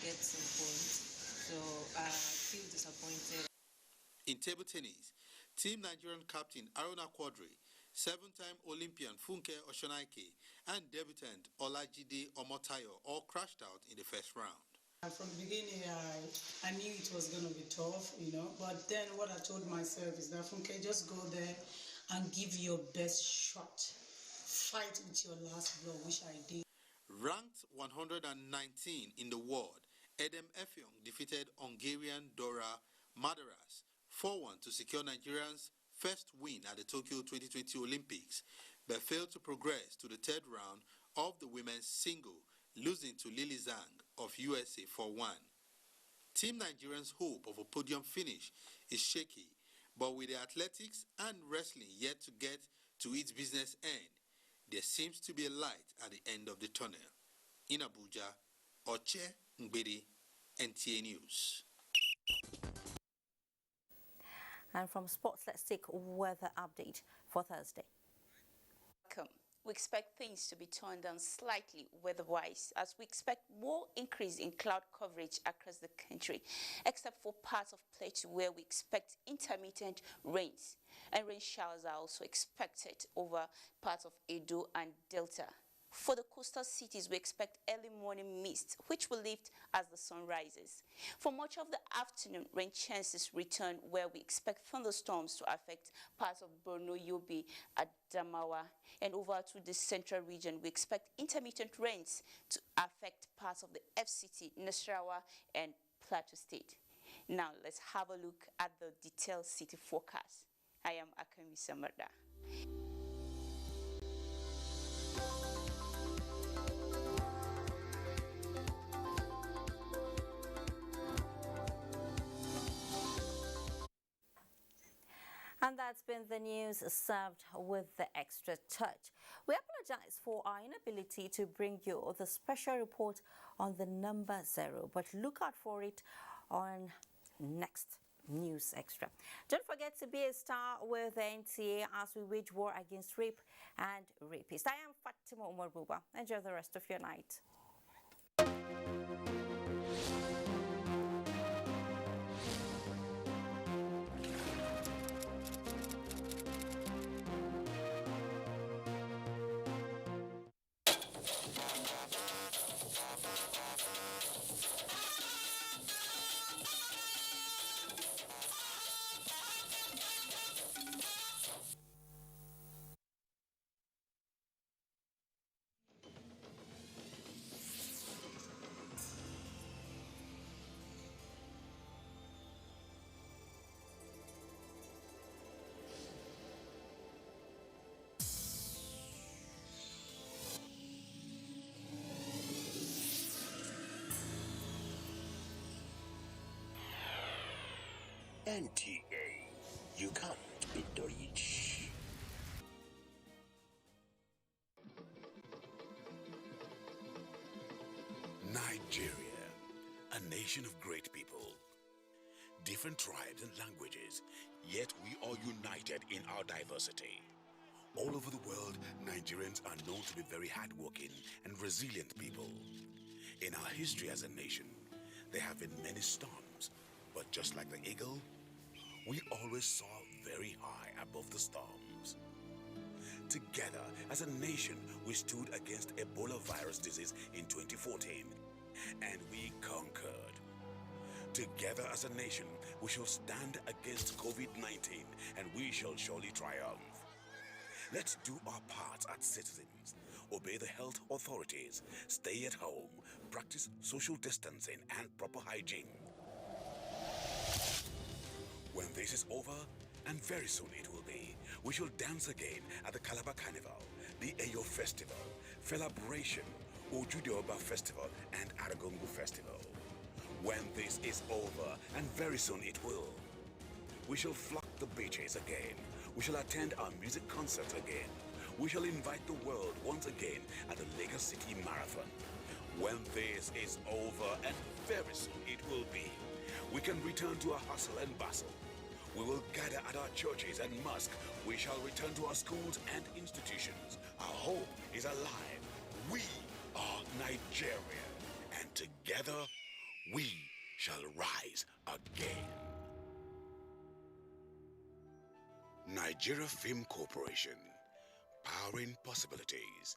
get some points. So I feel disappointed. In table tennis, Team Nigerian captain Aruna Quadri, 7-time Olympian Funke Oshonaike, and debutant Olajide Omotayo all crashed out in the first round. From the beginning, I knew it was going to be tough, but then what I told myself is that, Funke, just go there and give your best shot. Fight with your last blow, which I did. Ranked 119 in the world, Edem Effiong defeated Hungarian Dora Madaras 4-1 to secure Nigeria's first win at the Tokyo 2020 Olympics, but failed to progress to the third round of the women's single, losing to Lily Zhang of USA 4-1. Team Nigeria's hope of a podium finish is shaky, but with the athletics and wrestling yet to get to its business end, there seems to be a light at the end of the tunnel. In Abuja, Oche Ngbede, NTA News. And from sports, let's take weather update for Thursday. Welcome. We expect things to be toned down slightly weather-wise, as we expect more increase in cloud coverage across the country, except for parts of Plateau where we expect intermittent rains. And rain showers are also expected over parts of Edo and Delta. For the coastal cities, we expect early morning mist, which will lift as the sun rises. For much of the afternoon, rain chances return, where we expect thunderstorms to affect parts of Borno, Yobe, Adamawa, and over to the central region. We expect intermittent rains to affect parts of the FCT, Nasarawa, and Plateau State. Now, let's have a look at the detailed city forecast. I am Akemi Samarda. And that's been the news served with the extra touch. We apologize for our inability to bring you the special report on the number 0, but look out for it on next News Extra. Don't forget to be a star with the NTA as we wage war against rape and rapists. I am Fatima Umar Buba. Enjoy the rest of your night. NTA, you can't beat the rich. Nigeria, a nation of great people. Different tribes and languages, yet we are united in our diversity. All over the world, Nigerians are known to be very hardworking and resilient people. In our history as a nation, there have been many storms, but just like the eagle, we always soar very high above the storms. Together, as a nation, we stood against Ebola virus disease in 2014, and we conquered. Together as a nation, we shall stand against COVID-19, and we shall surely triumph. Let's do our part as citizens. Obey the health authorities, stay at home, practice social distancing and proper hygiene. When this is over, and very soon it will be, we shall dance again at the Calabar Carnival, the Eyo Festival, Celebration, Ojudeoba Festival, and Aragongo Festival. When this is over, and very soon it will, we shall flock the beaches again. We shall attend our music concerts again. We shall invite the world once again at the Lagos City Marathon. When this is over, and very soon it will be, we can return to our hustle and bustle. We will gather at our churches and mosques. We shall return to our schools and institutions. Our home is alive. We are Nigeria. And together, we shall rise again. Nigeria Film Corporation, powering possibilities.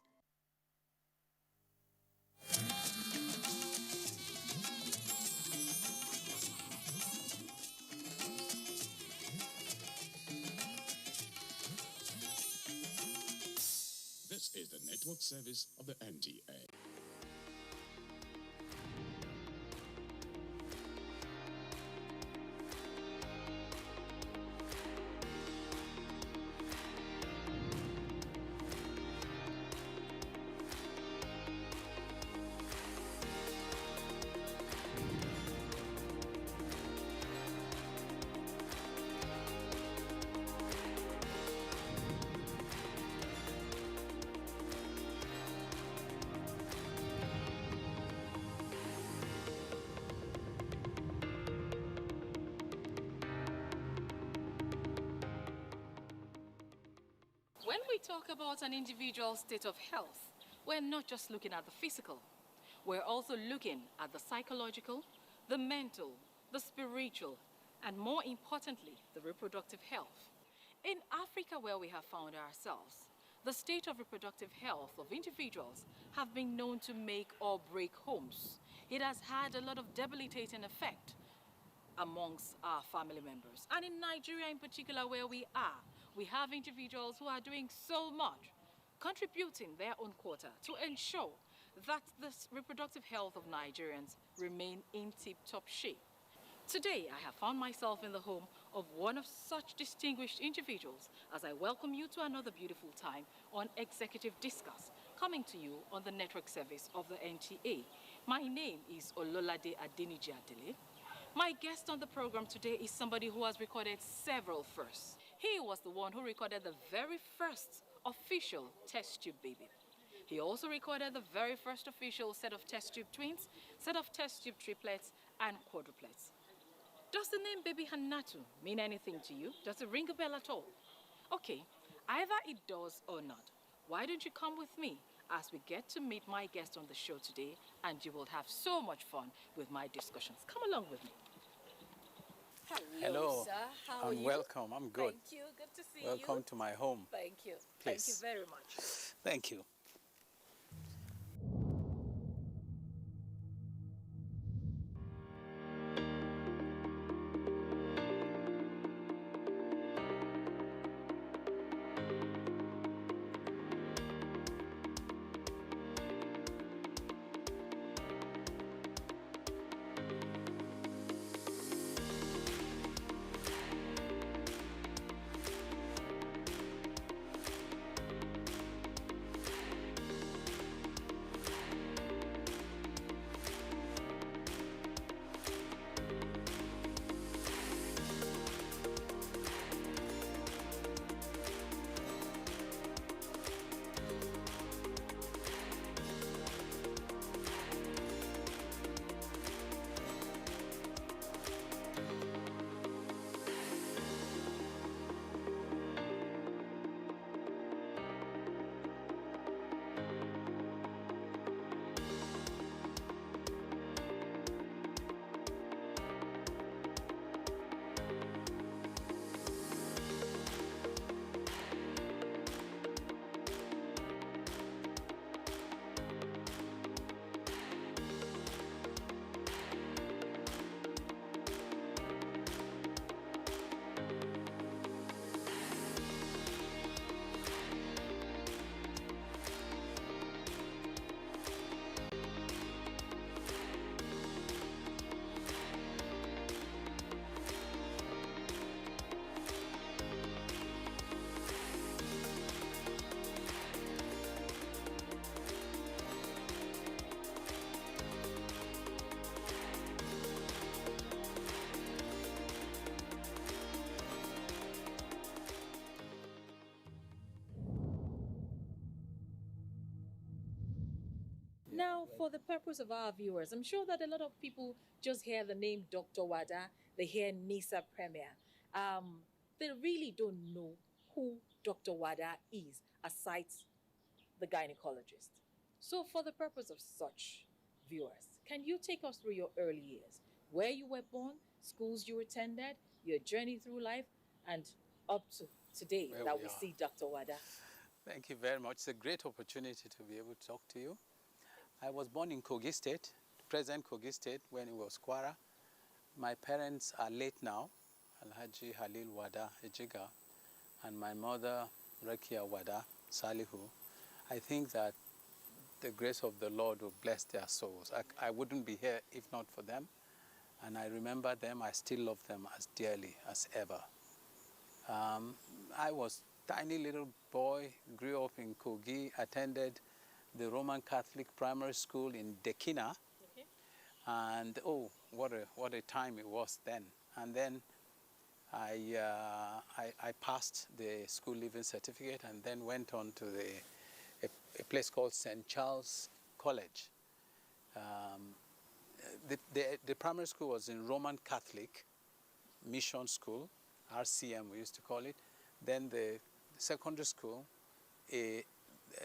This is the network service of the NTA. When we talk about an individual's state of health, we're not just looking at the physical. We're also looking at the psychological, the mental, the spiritual, and more importantly, the reproductive health. In Africa, where we have found ourselves, the state of reproductive health of individuals have been known to make or break homes. It has had a lot of debilitating effect amongst our family members. And in Nigeria in particular, where we are, we have individuals who are doing so much, contributing their own quota to ensure that the reproductive health of Nigerians remain in tip-top shape. Today, I have found myself in the home of one of such distinguished individuals as I welcome you to another beautiful time on Executive Discuss, coming to you on the network service of the NTA. My name is Ololade Adeniji Adele. My guest on the program today is somebody who has recorded several firsts. He was the one who recorded the very first official test tube baby. He also recorded the very first official set of test tube twins, set of test tube triplets, and quadruplets. Does the name Baby Hannatu mean anything to you? Does it ring a bell at all? Okay, either it does or not. Why don't you come with me as we get to meet my guest on the show today, and you will have so much fun with my discussions. Come along with me. Hello, sir. How are you? Welcome. I'm good. Thank you. Good to see you. Welcome to my home. Thank you. Please. Thank you very much. Thank you. Now, for the purpose of our viewers, I'm sure that a lot of people just hear the name Dr. Wada, they hear NISA Premier. They really don't know who Dr. Wada is, aside the gynecologist. So, for the purpose of such viewers, can you take us through your early years, where you were born, schools you attended, your journey through life, and up to today Where that we we are. see Dr. Wada? Thank you very much. It's a great opportunity to be able to talk to you. I was born in Kogi State, present Kogi State, when it was Kwara. My parents are late now, Alhaji Halil Wada Ejiga, and my mother, Rakia Wada Salihu. I think that the grace of the Lord will bless their souls. I wouldn't be here if not for them. And I remember them, I still love them as dearly as ever. I was a tiny little boy, grew up in Kogi, attended the Roman Catholic primary school in Dekina. Okay. And oh, what a time it was then. And then I passed the school leaving certificate and then went on to a place called St. Charles College. The primary school was in Roman Catholic Mission School, RCM we used to call it. Then the secondary school,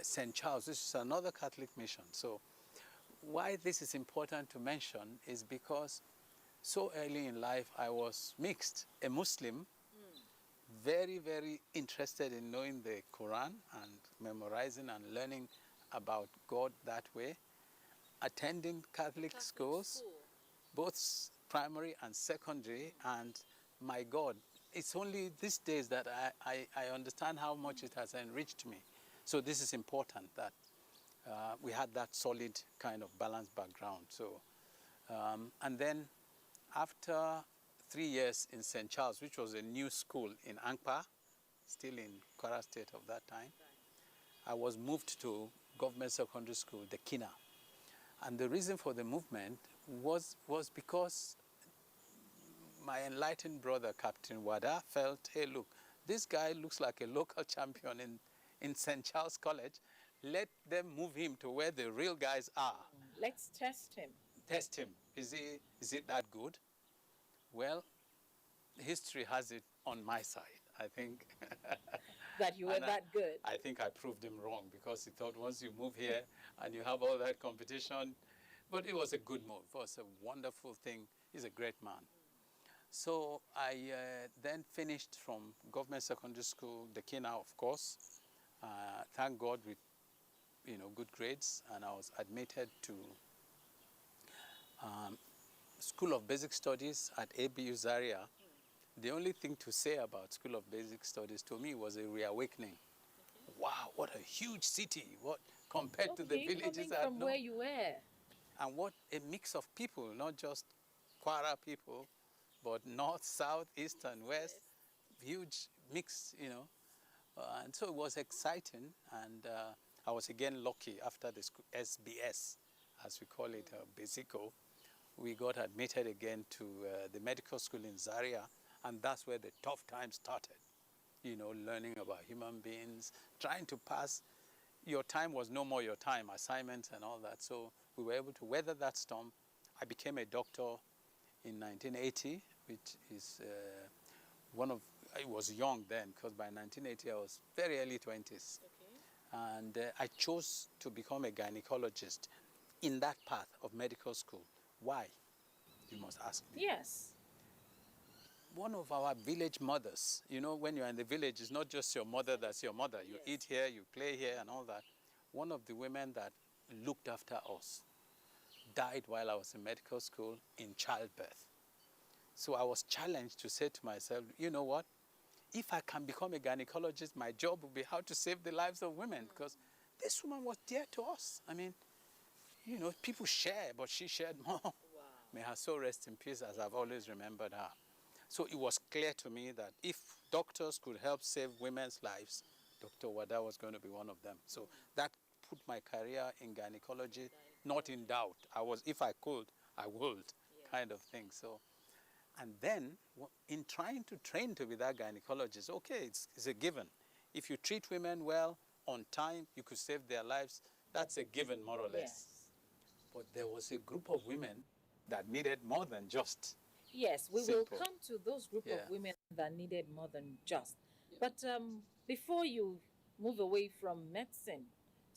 St. Charles, this is another Catholic mission. So why this is important to mention is because so early in life I was mixed, a Muslim, very, very interested in knowing the Quran and memorizing and learning about God that way, attending Catholic schools, both primary and secondary, and my God, it's only these days that I understand how much it has enriched me. So this is important that we had that solid kind of balanced background. So, and then after 3 years in St. Charles, which was a new school in Angpa, still in Kwara State of that time, I was moved to government secondary school, the Kina. And the reason for the movement was because my enlightened brother, Captain Wada, felt, hey, look, this guy looks like a local champion in St. Charles College. Let them move him to where the real guys are. Let's test him. Test him. Is it that good? Well, history has it on my side, I think. That you were that good. I think I proved him wrong because he thought once you move here and you have all that competition, but it was a good move. It was a wonderful thing. He's a great man. So I then finished from government secondary school, the Kina, of course. Thank God with good grades, and I was admitted to School of Basic Studies at ABU Zaria. The only thing to say about School of Basic Studies to me was a reawakening. Okay. Wow, what a huge city! What compared to the villages coming from where you were, and what a mix of people, not just Kwara people, but north, south, east, and west. Yes. Huge mix, and so it was exciting. And I was again lucky after the SBS, as we call it, Basico. We got admitted again to the medical school in Zaria, and that's where the tough times started. Learning about human beings, trying to pass. Your time was no more your time, assignments and all that. So we were able to weather that storm. I became a doctor in 1980, which is I was young then, because by 1980 I was very early 20s. Okay. And I chose to become a gynecologist in that path of medical school. Why? You must ask me. Yes. One of our village mothers, when you're in the village, it's not just your mother that's your mother. You eat here, you play here and all that. One of the women that looked after us died while I was in medical school in childbirth. So I was challenged to say to myself, you know what? If I can become a gynecologist, my job will be how to save the lives of women, because this woman was dear to us. I mean, people share, but she shared more. Wow. May her soul rest in peace, as I've always remembered her. So it was clear to me that if doctors could help save women's lives, Dr. Wada was going to be one of them. So that put my career in gynecology not in doubt. If I could, I would, kind of thing. So, and then in trying to train to be that gynecologist, okay, it's a given. If you treat women well, on time, you could save their lives. That's a given, more or less. Yes. But there was a group of women that needed more than just Yes, we simple. will come to those group Yeah. of women that needed more than just. But before you move away from medicine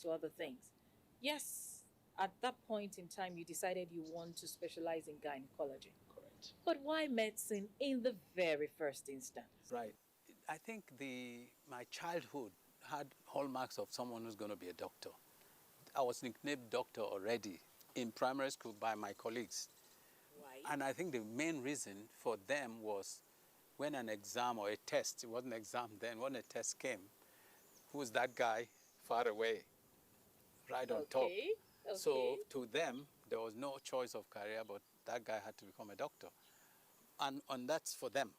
to other things, yes, at that point in time, you decided you want to specialize in gynecology. Correct. But why medicine in the very first instance? Right. I think my childhood had hallmarks of someone who's going to be a doctor. I was nicknamed doctor already in primary school by my colleagues. Why? And I think the main reason for them was when an exam or a test, it wasn't an exam then, when a test came, who's that guy far away, right on top? Okay. So to them, there was no choice of career, but that guy had to become a doctor. And that's for them.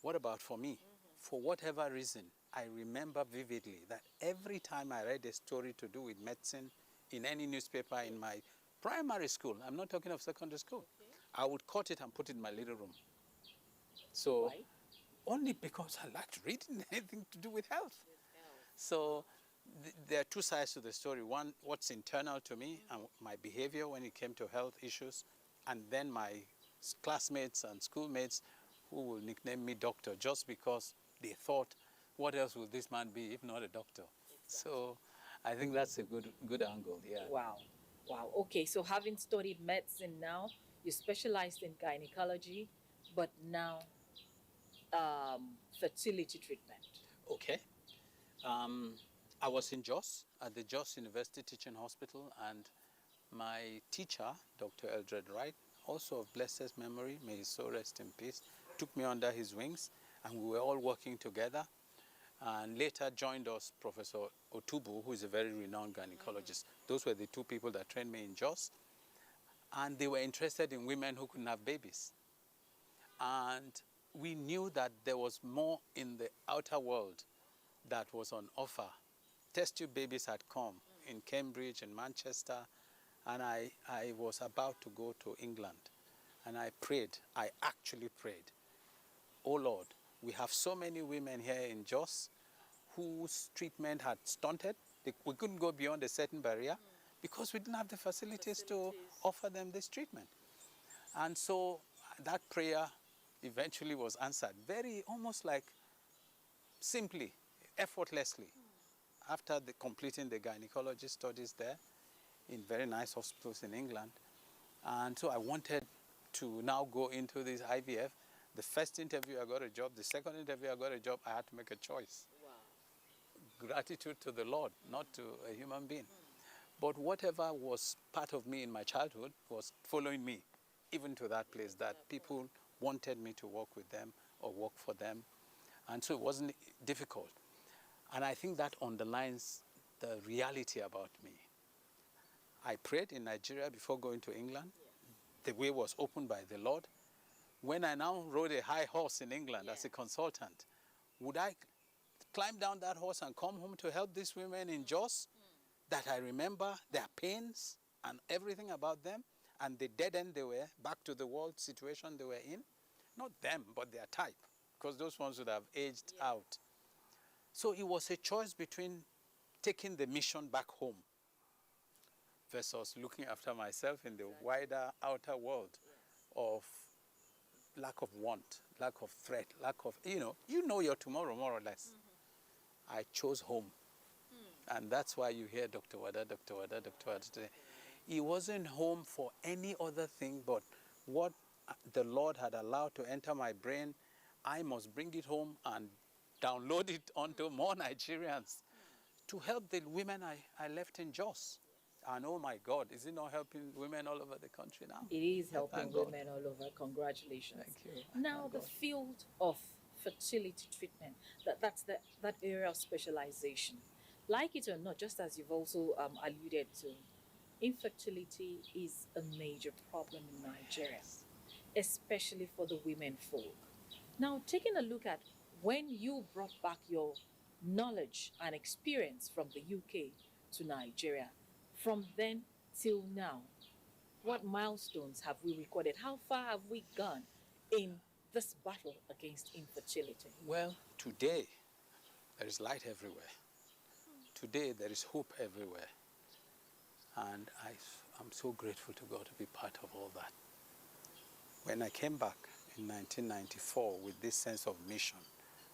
What about for me? For whatever reason, I remember vividly that every time I read a story to do with medicine in any newspaper in my primary school, I'm not talking of secondary school, I would cut it and put it in my little room. So Why? only because I liked reading anything to do with health. So there are two sides to the story. One, what's internal to me and my behavior when it came to health issues, and then my classmates and schoolmates who will nickname me doctor just because they thought, what else would this man be if not a doctor? So I think that's a good angle, yeah. Wow. Wow. Okay, so having studied medicine now, you specialized in gynecology, but now fertility treatment. Okay. I was in Jos, at the Jos University Teaching Hospital, and my teacher, Dr. Eldred Wright, also of blessed memory, may his soul rest in peace, took me under his wings, and we were all working together. And later joined us Professor Otubu, who is a very renowned gynecologist. Those were the two people that trained me in Jos. And they were interested in women who couldn't have babies. And we knew that there was more in the outer world that was on offer. Test tube babies had come in Cambridge and Manchester, and I was about to go to England. And I prayed, I actually prayed, oh Lord, we have so many women here in Jos whose treatment had stunted. We couldn't go beyond a certain barrier because we didn't have the facilities to offer them this treatment. And so that prayer eventually was answered, very almost like simply, effortlessly, after completing the gynecology studies there in very nice hospitals in England. And so I wanted to now go into this IVF. The first interview, I got a job. The second interview, I got a job. I had to make a choice. Wow. Gratitude to the Lord, not to a human being. But whatever was part of me in my childhood was following me, even to that place, that people wanted me to work with them or work for them. And so it wasn't difficult. And I think that underlines the reality about me. I prayed in Nigeria before going to England. The way was opened by the Lord. When I now rode a high horse in England as a consultant, would I climb down that horse and come home to help these women in Jos that I remember their pains and everything about them and the dead end they were, back to the world situation they were in? Not them, but their type, because those ones would have aged out. So it was a choice between taking the mission back home versus looking after myself in the wider outer world of lack of want, lack of threat, lack of, you know your tomorrow more or less. I chose home. And that's why you hear Dr. Wada, Dr. Wada, Dr. Wada today. He wasn't home for any other thing but what the Lord had allowed to enter my brain. I must bring it home and download it onto more Nigerians to help the women I left in Jos. And oh my God, is it not helping women all over the country now? It is helping Thank God. women all over. Congratulations. Thank you. Now Thank the God. field of fertility treatment, that's that area of specialization. Like it or not, just as you've also alluded to, infertility is a major problem in Nigeria, especially for the women folk. Now, taking a look at when you brought back your knowledge and experience from the UK to Nigeria, from then till now, what milestones have we recorded? How far have we gone in this battle against infertility? Well, today, there is light everywhere. Today, there is hope everywhere. And I'm so grateful to God to be part of all that. When I came back in 1994 with this sense of mission,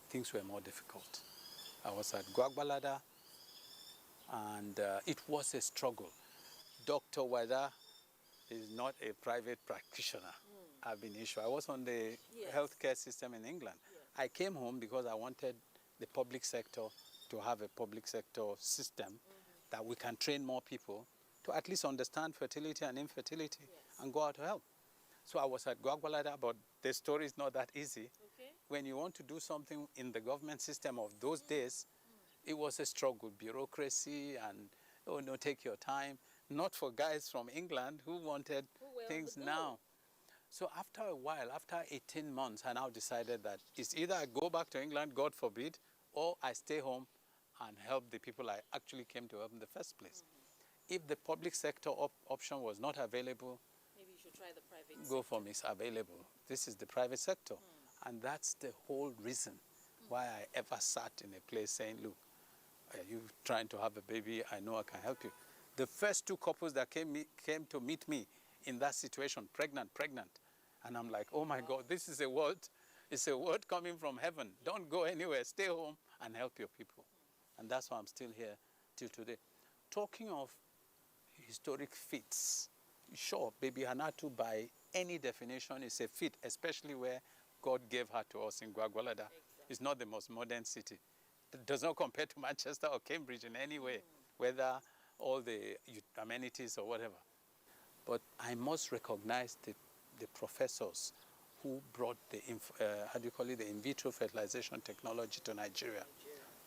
things were more difficult. I was at Gwagbalada, and it was a struggle. Dr. Wada is not a private practitioner. I've been issued. I was on the healthcare system in England. I came home because I wanted the public sector to have a public sector system that we can train more people to at least understand fertility and infertility and go out to help. So I was at Gwagbalada, but the story is not that easy. When you want to do something in the government system of those days, it was a struggle, bureaucracy and, oh no, take your time. Not for guys from England who wanted things now. So after a while, after 18 months, I now decided that it's either I go back to England, God forbid, or I stay home and help the people I actually came to help in the first place. If the public sector option was not available, maybe you should try the private go for me, it's available. This is the private sector. And that's the whole reason why I ever sat in a place saying, look, are you trying to have a baby? I know I can help you. The first two couples that came to meet me in that situation, pregnant, and I'm like, oh my God, this is a word. It's a word coming from heaven. Don't go anywhere. Stay home and help your people. And that's why I'm still here till today. Talking of historic feats, sure, baby Hannatu by any definition is a feat, especially where God gave her to us in Gwagwalada. It's not the most modern city. It does not compare to Manchester or Cambridge in any way, whether all the amenities or whatever. But I must recognize the professors who brought the, the in vitro fertilization technology to Nigeria.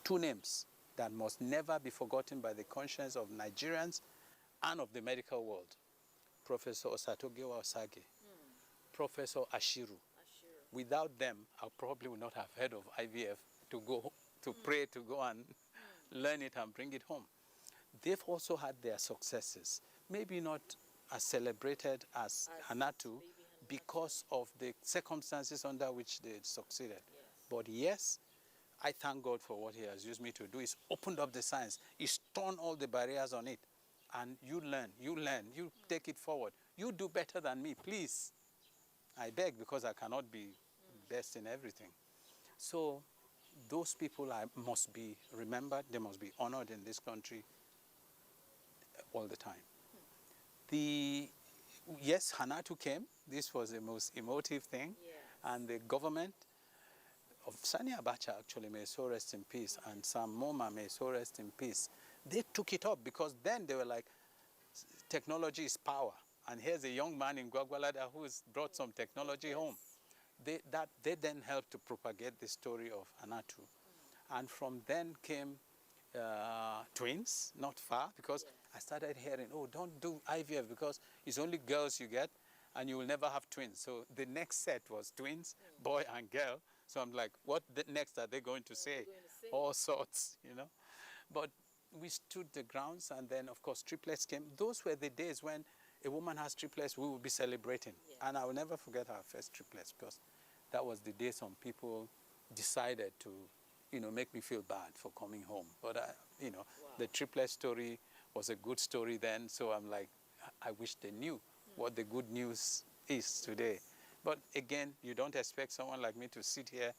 Two names that must never be forgotten by the conscience of Nigerians and of the medical world. Professor Osatogewa Osage, Professor Ashiru. Without them, I probably would not have heard of IVF to pray to go and learn it and bring it home. They've also had their successes, maybe not as celebrated as Hannatu because of the circumstances under which they succeeded. But yes, I thank God for what he has used me to do. He's opened up the science. He's torn all the barriers on it. And you learn, you take it forward. You do better than me, please. I beg, because I cannot be best in everything. So those people must be remembered. They must be honored in this country all the time. Yes, Hannatu came. This was the most emotive thing. And the government of Sani Abacha, actually, may so rest in peace, and Sam Moma, may so rest in peace, they took it up because then they were like, technology is power. And here's a young man in Gwagwalada who has brought some technology home. They then helped to propagate the story of Hannatu. And from then came twins, not far, because I started hearing, oh, don't do IVF because it's only girls you get and you will never have twins. So the next set was twins, boy and girl. So I'm like, what next are they going to say? All sorts, you know. But we stood the grounds, and then, of course, triplets came. Those were the days when a woman has triplets, we will be celebrating. And I will never forget our first triplets, because that was the day some people decided to, make me feel bad for coming home. But, the triplet story was a good story then, so I'm like, I wish they knew what the good news is today. But again, you don't expect someone like me to sit here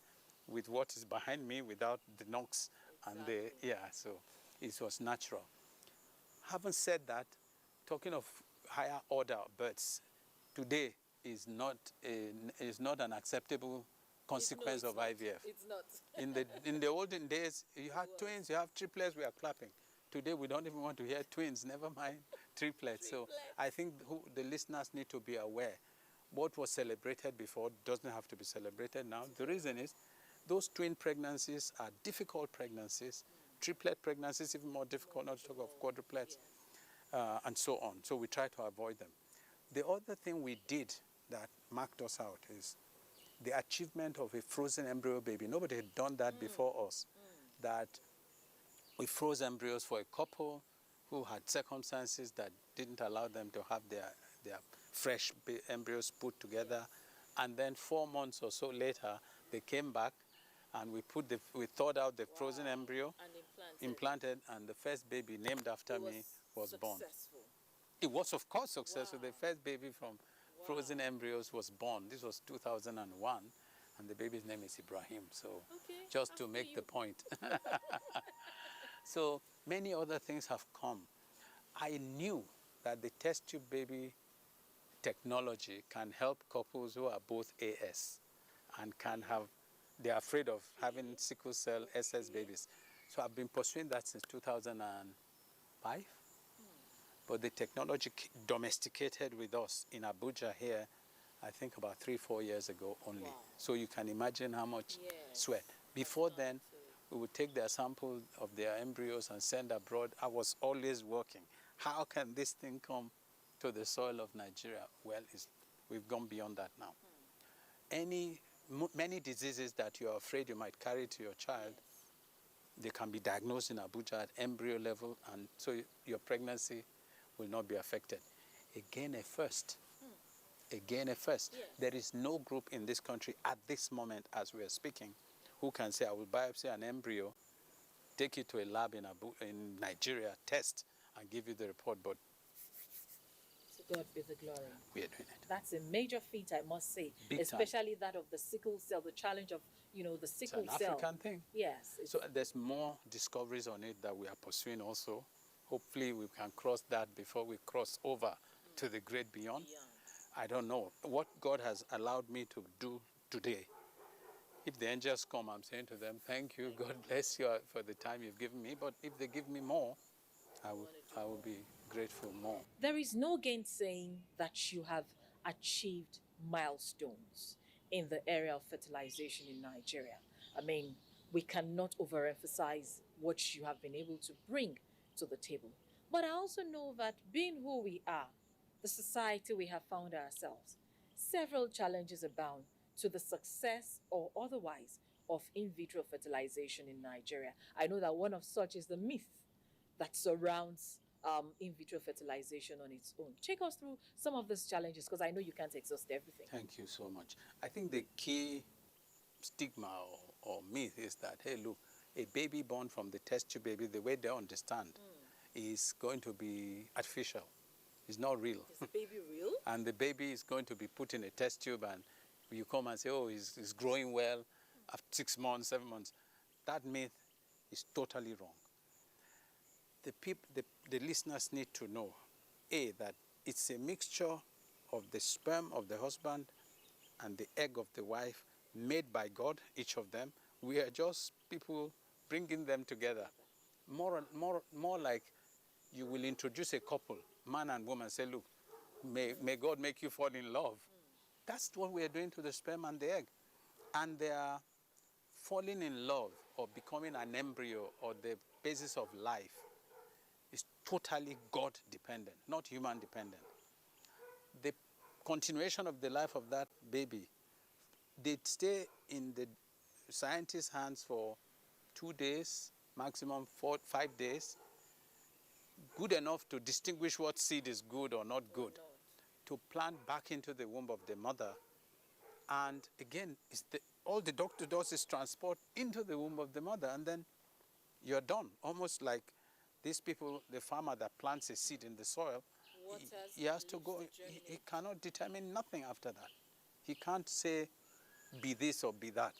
with what is behind me without the knocks and so it was natural. Having said that, talking of higher order births, today is not an acceptable consequence of IVF. It's not. In the olden days, you had twins, you have triplets, we are clapping. Today, we don't even want to hear twins, never mind triplets. So I think the listeners need to be aware. What was celebrated before doesn't have to be celebrated now. The reason is those twin pregnancies are difficult pregnancies. Triplet pregnancies even more difficult, not to talk of quadruplets, and so on. So we try to avoid them. The other thing we did that marked us out is the achievement of a frozen embryo baby. Nobody had done that before us. That we froze embryos for a couple who had circumstances that didn't allow them to have their fresh embryos put together. And then 4 months or so later, they came back and we thawed out the frozen embryo, and implanted, and the first baby named after me was born. It was, of course, successful. The first baby from frozen embryos was born. This was 2001, and the baby's name is Ibrahim. So, just to make the point. So, many other things have come. I knew that the test tube baby technology can help couples who are both AS and they're afraid of having sickle cell SS babies. So I've been pursuing that since 2005. But the technology domesticated with us in Abuja here, I think about 3-4 years ago only. Wow. So you can imagine how much sweat. Before then, we would take their sample of their embryos and send abroad. I was always working. How can this thing come to the soil of Nigeria? Well, we've gone beyond that now. Many diseases that you're afraid you might carry to your child, they can be diagnosed in Abuja at embryo level, and so your pregnancy will not be affected. Again, a first. Again, a first. Yes. There is no group in this country at this moment, as we are speaking, who can say, I will biopsy an embryo, take it to a lab in Nigeria, test, and give you the report. But to God be the glory. We are doing it. That's a major feat, I must say. Big especially time. that of the sickle cell, the challenge of, the sickle cell. It's an African thing. Yes. So there's more discoveries on it that we are pursuing also. Hopefully we can cross that before we cross over to the great beyond. I don't know. What God has allowed me to do today, if the angels come, I'm saying to them, thank you, God bless you for the time you've given me. But if they give me more, I will be grateful more. There is no gainsaying that you have achieved milestones in the area of fertilization in Nigeria. I mean, we cannot overemphasize what you have been able to bring to the table. But I also know that being who we are, the society we have found ourselves, several challenges abound to the success or otherwise of in vitro fertilization in Nigeria. I know that one of such is the myth that surrounds in vitro fertilization on its own. Take us through some of these challenges, because I know you can't exhaust everything. Thank you so much. I think the key stigma or myth is that, hey, look, a baby born from the test tube baby, the way they understand, is going to be artificial. It's not real. Is the baby real? And the baby is going to be put in a test tube, and you come and say, oh, he's growing well after 6 months, 7 months. That myth is totally wrong. The listeners need to know, A, that it's a mixture of the sperm of the husband and the egg of the wife made by God, each of them. We are just people bringing them together. More like you will introduce a couple, man and woman, say, look, may God make you fall in love. That's what we are doing to the sperm and the egg. And they are falling in love or becoming an embryo or the basis of life is totally God-dependent, not human-dependent. The continuation of the life of that baby, they stay in the scientist's hands for 2 days, maximum 4-5 days, good enough to distinguish what seed is good or not good, to plant back into the womb of the mother. And again, all the doctor does is transport into the womb of the mother, and then you're done. Almost like these people, the farmer that plants a seed in the soil, he has to go, he cannot determine nothing after that. He can't say, be this or be that.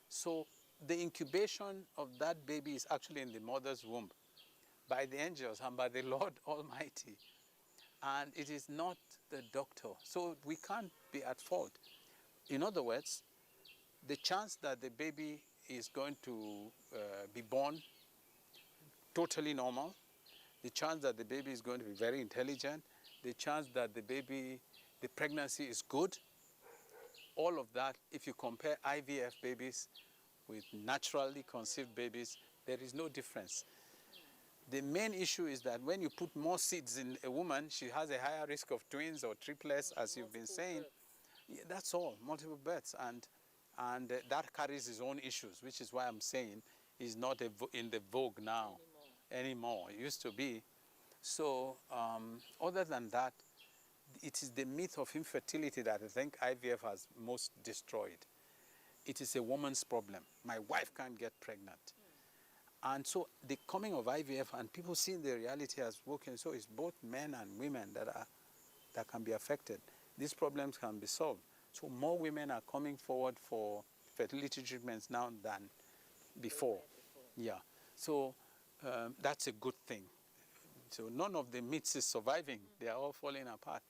So the incubation of that baby is actually in the mother's womb by the angels and by the Lord Almighty. And it is not the doctor. So we can't be at fault. In other words, the chance that the baby is going to be born totally normal, the chance that the baby is going to be very intelligent, the chance that the pregnancy is good, all of that, if you compare IVF babies with naturally conceived babies, there is no difference. The main issue is that when you put more seeds in a woman, she has a higher risk of twins or triplets, as you've been saying. Yeah, that's all, multiple births. And that carries its own issues, which is why I'm saying is not in the vogue now anymore. It used to be. So other than that, it is the myth of infertility that I think IVF has most destroyed. It is a woman's problem. My wife can't get pregnant. And so the coming of IVF and people seeing the reality as working, so it's both men and women that can be affected. These problems can be solved. So more women are coming forward for fertility treatments now than before. Yeah. So that's a good thing. So none of the myths is surviving. They are all falling apart.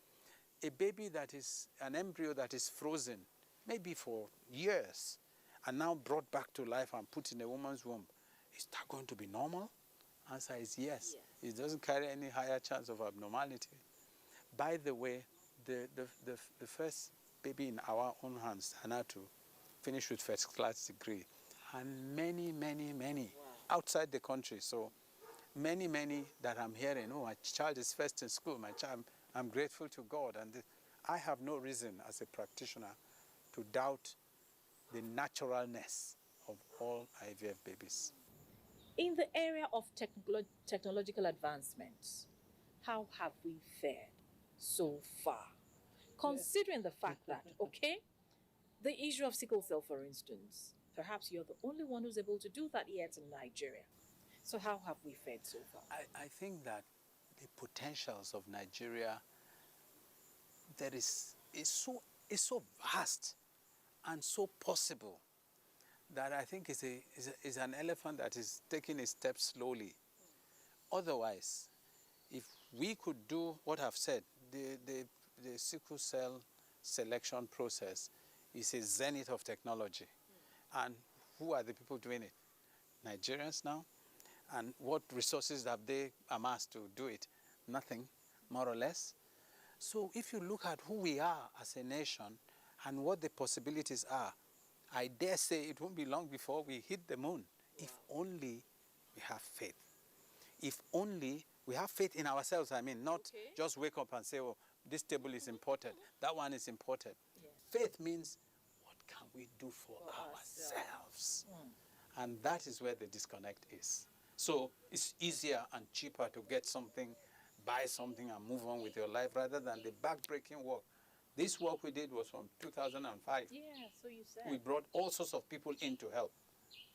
A baby that is, an embryo that is frozen, maybe for years, and now brought back to life and put in a woman's womb, is that going to be normal? Answer is yes. It doesn't carry any higher chance of abnormality. By the way, the first baby in our own hands, Hanatu, finished with first class degree, and many outside the country. So many that I'm hearing, oh, my child is first in school, my child, I'm grateful to God. And I have no reason as a practitioner to doubt the naturalness of all IVF babies. In the area of technological advancements, how have we fared so far? Considering the fact that, okay, the issue of sickle cell, for instance, perhaps you're the only one who's able to do that yet in Nigeria. So how have we fared so far? I think that the potentials of Nigeria is so vast and so possible that I think is an elephant that is taking its steps slowly. Otherwise, if we could do what I've said, the sickle cell selection process is a zenith of technology. And who are the people doing it? Nigerians now. And what resources have they amassed to do it? Nothing, more or less. So if you look at who we are as a nation and what the possibilities are, I dare say it won't be long before we hit the moon. If only we have faith. If only we have faith in ourselves, I mean, not just wake up and say, oh, this table is imported, that one is imported. Faith means, what can we do for ourselves? And that is where the disconnect is. So it's easier and cheaper to get something, buy something and move on with your life rather than the back-breaking work. This work we did was from 2005. Yeah, so you said. We brought all sorts of people in to help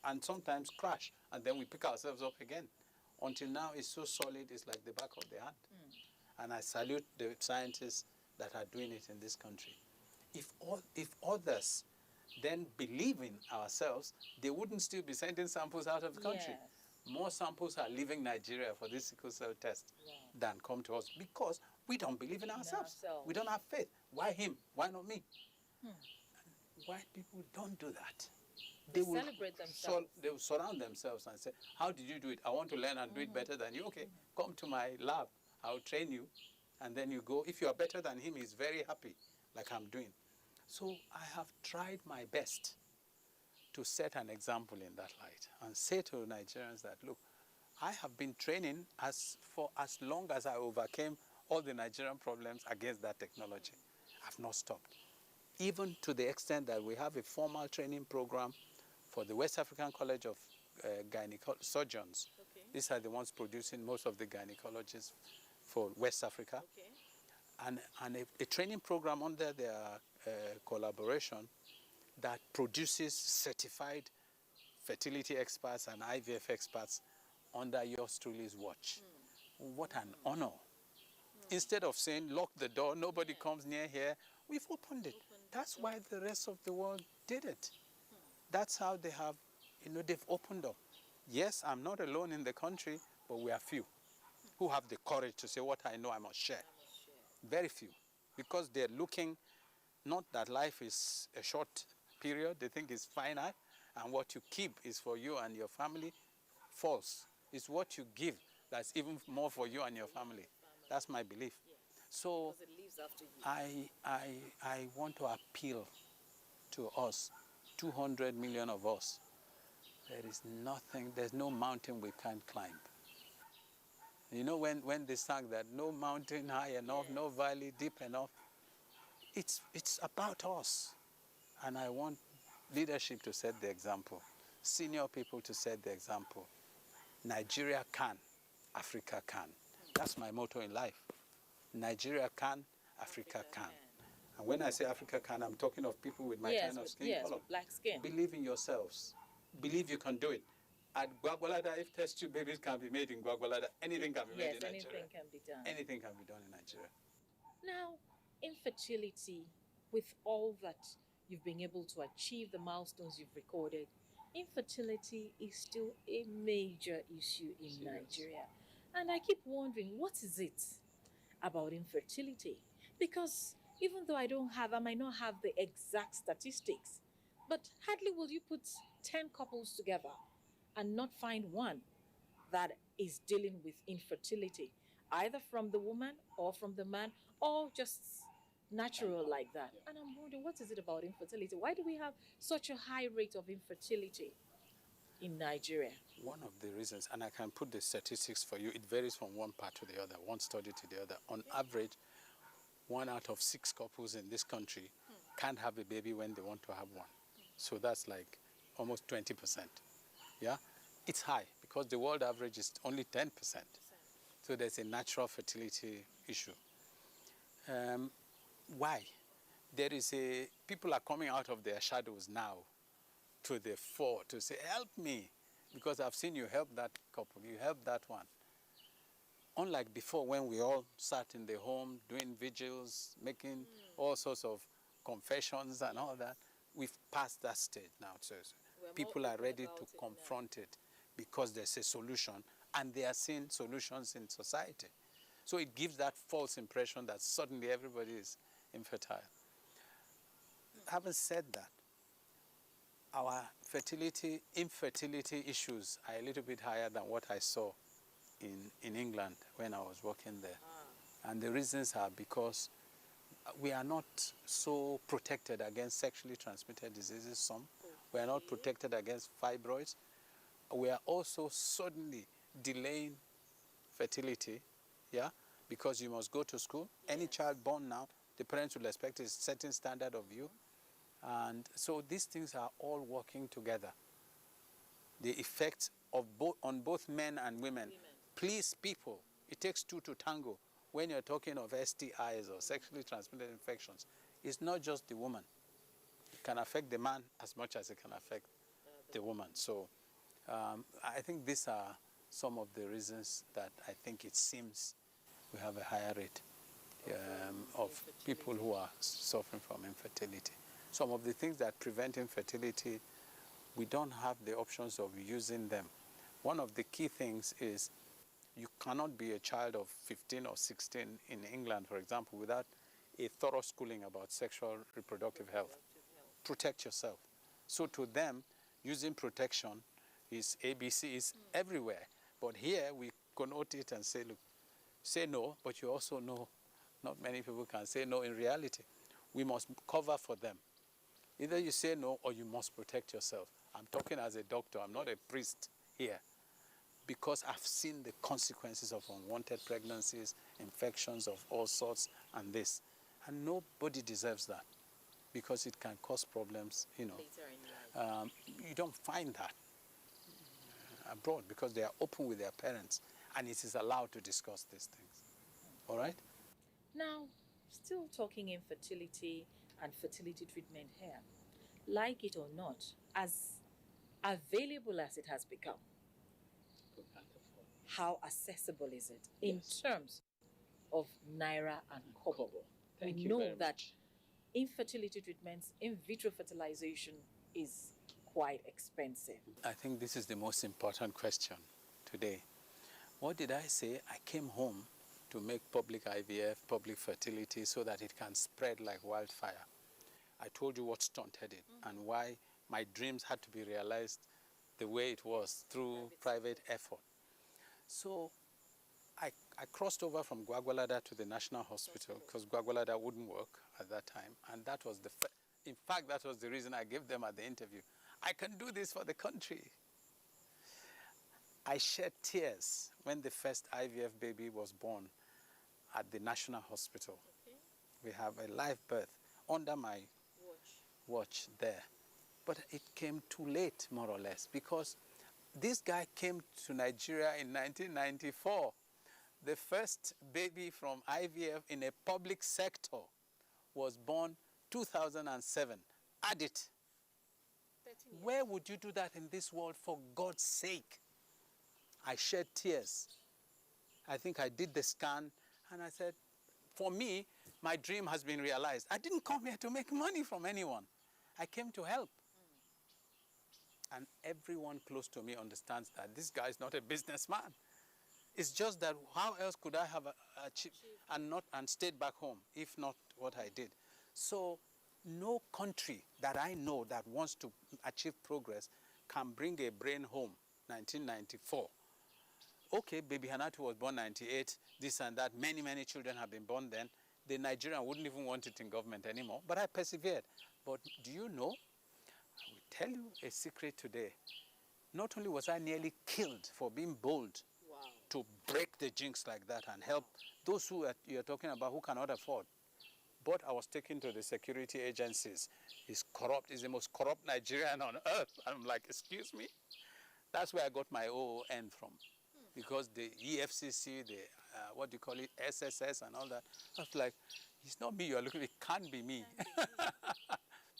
and sometimes crash, and then we pick ourselves up again. Until now, it's so solid, it's like the back of the hand. And I salute the scientists that are doing it in this country. If others then believe in ourselves, they wouldn't still be sending samples out of the country. Yes. More samples are leaving Nigeria for this sickle cell test than come to us because we don't believe in ourselves. We don't have faith. Why him? Why not me? White people don't do that. They will celebrate themselves. They will surround themselves and say, how did you do it? I want to learn and do it better than you. Okay, come to my lab. I'll train you. And then you go. If you are better than him, he's very happy, like I'm doing. So I have tried my best to set an example in that light and say to Nigerians that, look, I have been training for as long as I overcame all the Nigerian problems against that technology. I've not stopped. Even to the extent that we have a formal training program for the West African College of Surgeons. These are the ones producing most of the gynecologists for West Africa. And a training program under their collaboration that produces certified fertility experts and IVF experts under yours truly's watch. What an honor. Instead of saying, lock the door, nobody comes near here, we've opened it. That's why the rest of the world did it. That's how they have, they've opened up. Yes, I'm not alone in the country, but we are few who have the courage to say, what I know I must share. Very few. Because they're looking, not that life is a short period, they think it's finite, and what you keep is for you and your family. False. It's what you give that's even more for you and your family. That's my belief. So I want to appeal to us, 200 million of us. There is nothing, there's no mountain we can't climb. You know when they sang that, no mountain high enough, no valley deep enough, it's about us. And I want leadership to set the example, senior people to set the example. Nigeria can, Africa can. That's my motto in life. Nigeria can, Africa can. And when I say Africa can, I'm talking of people with my kind of skin color. Black skin. Believe in yourselves. Believe you can do it. At Gwagwalada, if test tube babies can be made in Gwagwalada, anything can be made in Nigeria. Yes, anything can be done. Anything can be done in Nigeria. Now, infertility, with all that you've been able to achieve, the milestones you've recorded, infertility is still a major issue in Nigeria. And I keep wondering, what is it about infertility? Because even though I might not have the exact statistics, but hardly will you put 10 couples together and not find one that is dealing with infertility, either from the woman or from the man, or just natural like that. And I'm wondering, what is it about infertility? Why do we have such a high rate of infertility in Nigeria? One of the reasons, and I can put the statistics for you, it varies from one part to the other, one study to the other. On average, 1 out of 6 couples in this country can't have a baby when they want to have one. So that's like almost 20%. Yeah? It's high because the world average is only 10%. So there's a natural fertility issue. Why? People are coming out of their shadows now to the fore to say, help me, because I've seen you help that couple, you help that one. Unlike before, when we all sat in the home doing vigils, making all sorts of confessions and all that, we've passed that stage now. So people are ready to confront it because there's a solution, and they are seeing solutions in society. So it gives that false impression that suddenly everybody is infertile. Having said that, our infertility issues are a little bit higher than what I saw in England when I was working there. And the reasons are because we are not so protected against sexually transmitted diseases, some. We are not protected against fibroids. We are also suddenly delaying fertility, yeah, because you must go to school. Yes. Any child born now, the parents will expect a certain standard of you. And so these things are all working together. The effects of on both men and women. Please, people, it takes 2 to tango. When you're talking of STIs or sexually transmitted infections, it's not just the woman. It can affect the man as much as it can affect the woman. So I think these are some of the reasons that I think it seems we have a higher rate of people who are suffering from infertility. Some of the things that prevent infertility, we don't have the options of using them. One of the key things is you cannot be a child of 15 or 16 in England, for example, without a thorough schooling about sexual reproductive health. Protect yourself. So to them, using protection is ABC, is everywhere. But here we connote it and say, look, say no, but you also know not many people can say no in reality. We must cover for them. Either you say no or you must protect yourself. I'm talking as a doctor, I'm not a priest here. Because I've seen the consequences of unwanted pregnancies, infections of all sorts, and this. And nobody deserves that because it can cause problems, you know. You don't find that abroad because they are open with their parents and it is allowed to discuss these things. All right? Now, still talking infertility and fertility treatment here. Like it or not, as available as it has become, how accessible is it in terms of Naira and Kobo? We know that infertility treatments, in vitro fertilization is quite expensive. I think this is the most important question today. What did I say? I came home to make public IVF, public fertility, so that it can spread like wildfire. I told you what stunted it and why my dreams had to be realized the way it was through private effort. So I crossed over from Gwagwalada to the National Hospital because Gwagwalada wouldn't work at that time. And that was in fact, that was the reason I gave them at the interview. I can do this for the country. I shed tears when the first IVF baby was born at the National Hospital. Okay. We have a live birth under my watch there. But it came too late, more or less, because this guy came to Nigeria in 1994. The first baby from IVF in a public sector was born 2007. Add it. Where would you do that in this world, for God's sake? I shed tears. I think I did the scan, and I said, for me, my dream has been realized. I didn't come here to make money from anyone. I came to help. And everyone close to me understands that this guy is not a businessman. It's just that how else could I have achieved and stayed back home if not what I did? So no country that I know that wants to achieve progress can bring a brain home. 1994. Okay, baby Hanatu was born 98, this and that. Many, many children have been born then. The Nigerian wouldn't even want it in government anymore, but I persevered. But do you know, I will tell you a secret today. Not only was I nearly killed for being bold to break the jinx like that and help those who you're talking about who cannot afford, but I was taken to the security agencies. He's corrupt. He's the most corrupt Nigerian on earth. I'm like, excuse me? That's where I got my OON from. Because the EFCC, the, what do you call it, SSS and all that, I was like, it's not me you're looking at, it can't be me.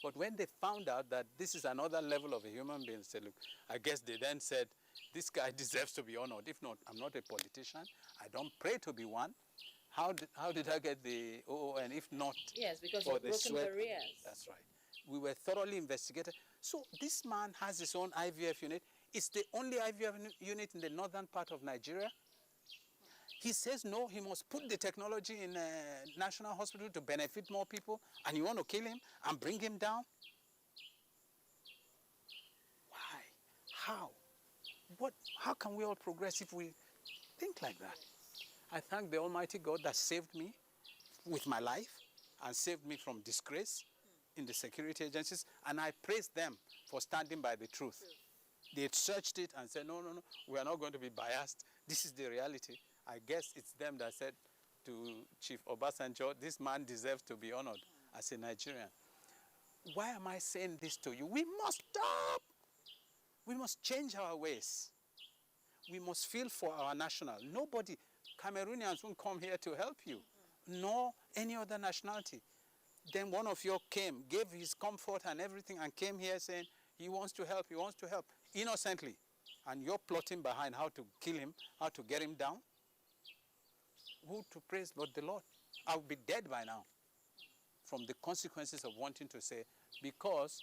But when they found out that this is another level of a human being, they said, look, I guess they then said, this guy deserves to be honored. If not, I'm not a politician. I don't pray to be one. How did I get the OON if not yes, because for you've the broken sweat? barriers. That's right. We were thoroughly investigated. So this man has his own IVF unit. It's the only IVF unit in the northern part of Nigeria. He says no, he must put the technology in a national hospital to benefit more people, and you want to kill him and bring him down? Why? How? How can we all progress if we think like that? I thank the Almighty God that saved me with my life and saved me from disgrace in the security agencies, and I praise them for standing by the truth. They had searched it and said, no, we are not going to be biased. This is the reality. I guess it's them that said to Chief Obasanjo, this man deserves to be honored as a Nigerian. Why am I saying this to you? We must stop. We must change our ways. We must feel for our national. Nobody, Cameroonians won't come here to help you, nor any other nationality. Then one of you came, gave his comfort and everything, and came here saying, he wants to help, innocently. And you're plotting behind how to kill him, how to get him down. Who to praise but the Lord? I would be dead by now from the consequences of wanting to say, because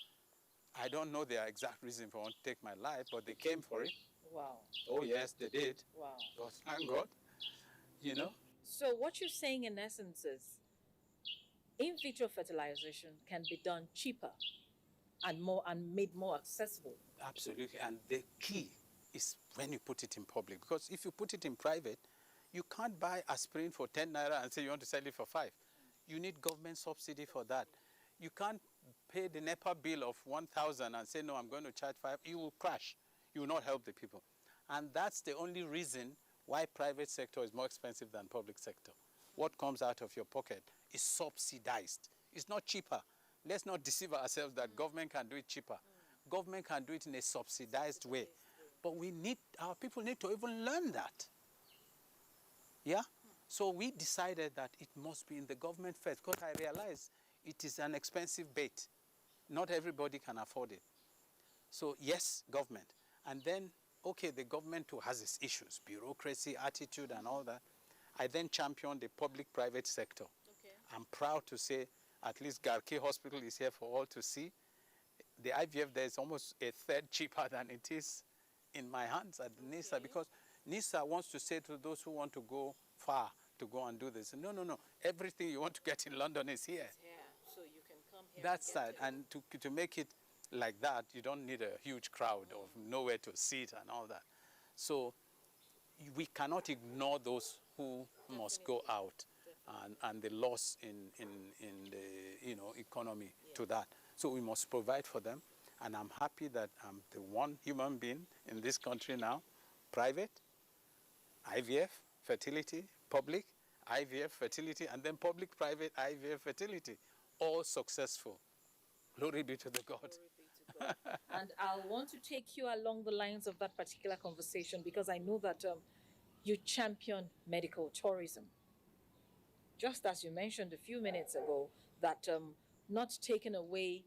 I don't know their exact reason for wanting to take my life, but they came for it. Wow. Oh yes, they did. Wow. But thank God, you know. So what you're saying in essence is, in vitro fertilization can be done cheaper and made more accessible. Absolutely, and the key is when you put it in public, because if you put it in private, you can't buy aspirin for 10 naira and say you want to sell it for 5. You need government subsidy for that. You can't pay the NEPA bill of 1,000 and say, no, I'm going to charge 5. You will crash. You will not help the people. And that's the only reason why private sector is more expensive than public sector. What comes out of your pocket is subsidized. It's not cheaper. Let's not deceive ourselves that government can do it cheaper. Government can do it in a subsidized way. But our people need to even learn that. Yeah? So we decided that it must be in the government first, because I realized it is an expensive bait. Not everybody can afford it. So yes, government. And then, okay, the government too has its issues, bureaucracy, attitude, and all that. I then championed the public-private sector. Okay. I'm proud to say at least Garki Hospital is here for all to see. The IVF there is almost a third cheaper than it is in my hands at NISA, because NISA wants to say to those who want to go far to go and do this, no, everything you want to get in London is here. Yeah, so you can come here. That's that, and to make it like that, you don't need a huge crowd of nowhere to sit and all that. So we cannot ignore those who must go out and the loss in the economy to that. So we must provide for them, and I'm happy that I'm the one human being in this country now, private, IVF, fertility, public, IVF, fertility, and then public-private IVF, fertility, all successful. Glory be to the God. And I'll want to take you along the lines of that particular conversation, because I know that you champion medical tourism. Just as you mentioned a few minutes ago, that not taking away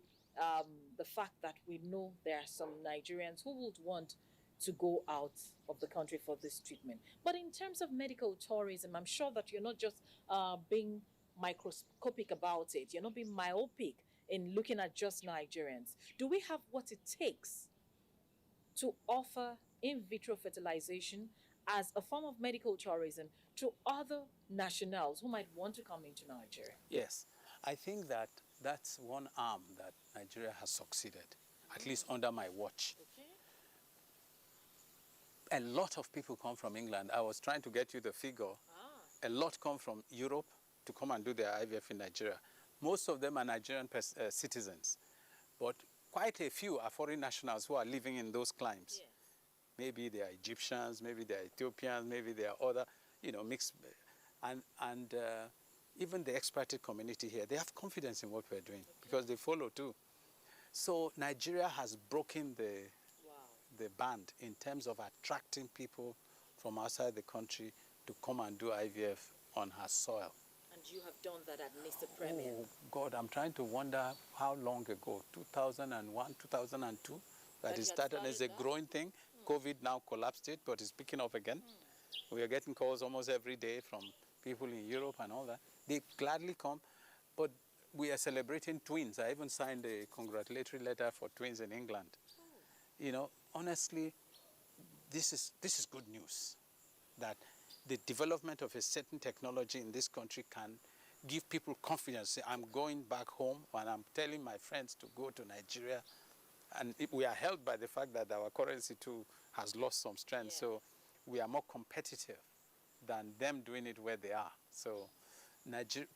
the fact that we know there are some Nigerians who would want to go out of the country for this treatment. But in terms of medical tourism, I'm sure that you're not just being microscopic about it. You're not being myopic in looking at just Nigerians. Do we have what it takes to offer in vitro fertilization as a form of medical tourism to other nationals who might want to come into Nigeria? Yes, I think that that's one arm that Nigeria has succeeded, at least under my watch. Okay. A lot of people come from England. I was trying to get you the figure. A lot come from Europe to come and do their IVF in Nigeria. Most of them are Nigerian citizens, but quite a few are foreign nationals who are living in those climes. Yes. Maybe they are Egyptians, maybe they are Ethiopians, maybe they are other, mixed. And even the expatriate community here, they have confidence in what we're doing because they follow too. So Nigeria has broken the band in terms of attracting people from outside the country to come and do IVF on her soil. And you have done that at Mr. Premier. Oh, God, I'm trying to wonder how long ago, 2001, 2002, that it started as a growing thing. COVID now collapsed it, but it's picking up again. We are getting calls almost every day from people in Europe and all that. They gladly come, but we are celebrating twins. I even signed a congratulatory letter for twins in England. Honestly, this is good news, that the development of a certain technology in this country can give people confidence. Say, I'm going back home and I'm telling my friends to go to Nigeria. And we are helped by the fact that our currency too has lost some strength. Yeah. So we are more competitive than them doing it where they are. So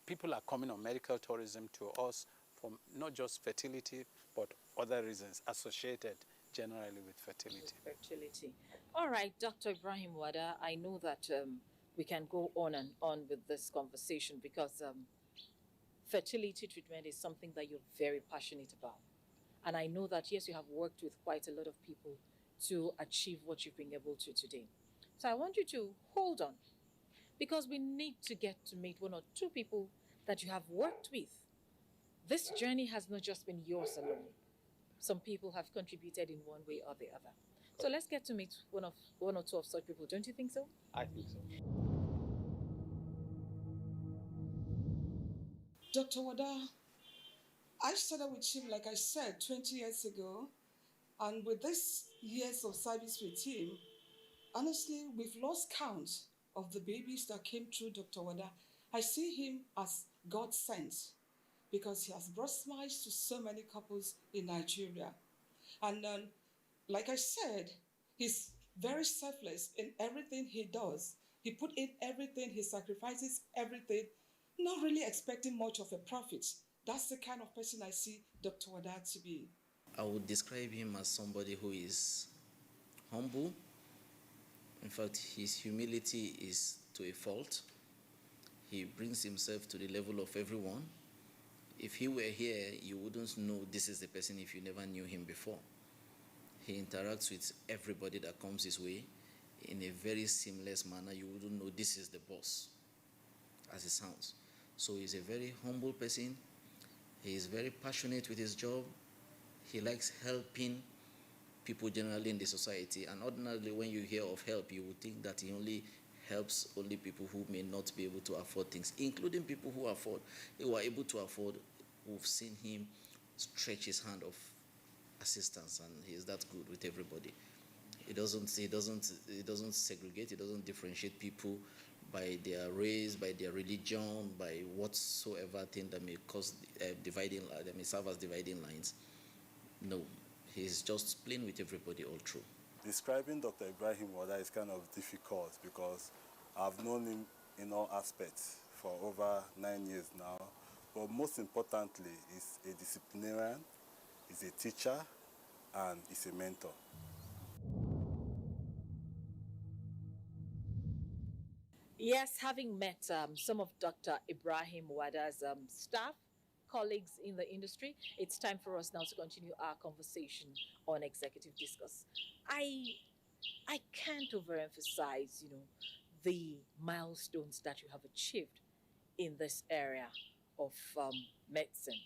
people are coming on medical tourism to us for not just fertility, but other reasons associated generally with fertility. All right, Dr. Ibrahim Wada, I know that we can go on and on with this conversation because fertility treatment is something that you're very passionate about. And I know that, yes, you have worked with quite a lot of people to achieve what you've been able to today. So I want you to hold on, because we need to get to meet one or two people that you have worked with. This journey has not just been yours alone. Some people have contributed in one way or the other. So let's get to meet one or two of such people. Don't you think so? I think so. Dr. Wada, I started with him, like I said, 20 years ago. And with this years of service with him, honestly, we've lost count of the babies that came through Dr. Wada. I see him as God sent because he has brought smiles to so many couples in Nigeria. And like I said, he's very selfless in everything he does. He put in everything, he sacrifices everything, not really expecting much of a profit. That's the kind of person I see Dr. Wada to be. I would describe him as somebody who is humble. In fact, his humility is to a fault. He brings himself to the level of everyone. If he were here, you wouldn't know this is the person if you never knew him before. He interacts with everybody that comes his way in a very seamless manner. You wouldn't know this is the boss, as it sounds. So he's a very humble person. He is very passionate with his job. He likes helping people generally in the society. And ordinarily, when you hear of help, you would think that he only helps only people who may not be able to afford things, including people who are able to afford. We've seen him stretch his hand of assistance, and he is that good with everybody. He doesn't segregate. He doesn't differentiate people by their race, by their religion, by whatsoever thing that may cause that may serve as dividing lines. No, he's just playing with everybody all through. Describing Dr. Ibrahim Wada is kind of difficult because I've known him in all aspects for over 9 years now. But most importantly, he's a disciplinarian, he's a teacher, and he's a mentor. Yes, having met some of Dr. Ibrahim Wada's staff, colleagues in the industry, it's time for us now to continue our conversation on Executive Discuss. I can't overemphasize, the milestones that you have achieved in this area of medicine.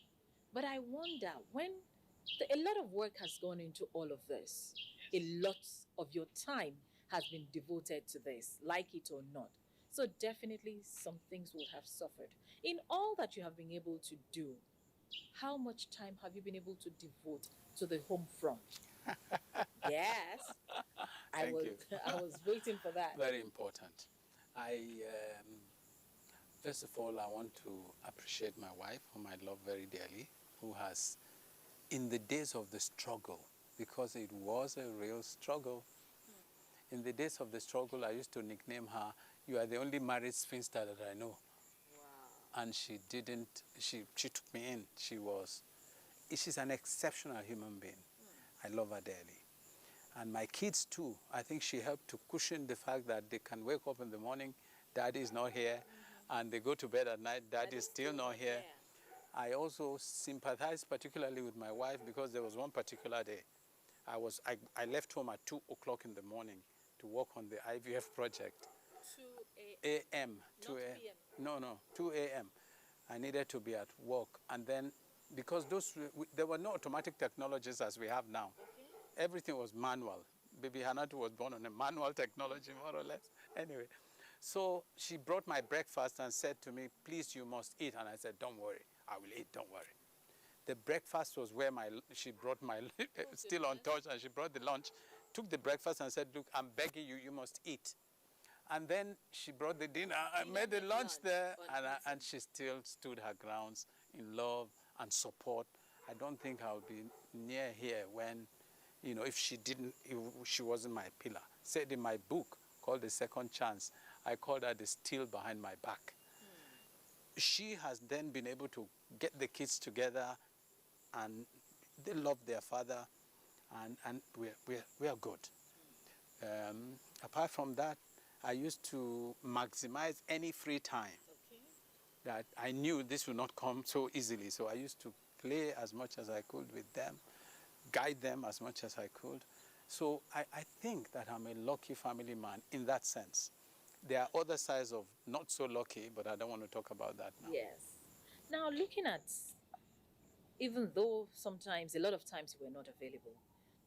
But I wonder, when A lot of work has gone into all of this. A lot of your time has been devoted to this, like it or not. So definitely some things will have suffered. In all that you have been able to do, how much time have you been able to devote to the home front? Yes. Thank you. I was waiting for that. Very important. First of all, I want to appreciate my wife, whom I love very dearly, who has, in the days of the struggle, because it was a real struggle, in the days of the struggle, I used to nickname her, "You are the only married spinster that I know." Wow. And she took me in. She's an exceptional human being. I love her dearly. And my kids too, I think she helped to cushion the fact that they can wake up in the morning, Daddy is not here, and they go to bed at night, Daddy is still not here. I also sympathize particularly with my wife because there was one particular day, I left home at 2 o'clock in the morning to work on the IVF project. 2 a.m. 2 a.m. No, 2 a.m. I needed to be at work. And then, because there were no automatic technologies as we have now. Okay. Everything was manual. Baby Hanatu was born on a manual technology, more or less. Anyway, so she brought my breakfast and said to me, "Please, you must eat." And I said, "Don't worry, I will eat, don't worry." The breakfast was where she brought my, still untouched, and she brought the lunch, took the breakfast and said, "Look, I'm begging you, you must eat." And then she brought the dinner. I made the lunch there, and she still stood her grounds in love and support. I don't think I would be near here when, if she wasn't my pillar. Said in my book called The Second Chance, I called her the steel behind my back. She has then been able to get the kids together, and they love their father, and we are good. Apart from that, I used to maximize any free time that I knew this would not come so easily. So I used to play as much as I could with them, guide them as much as I could. So I think that I'm a lucky family man in that sense. There are other sides of not so lucky, but I don't want to talk about that now. Yes. Now, looking at, even though a lot of times you were not available,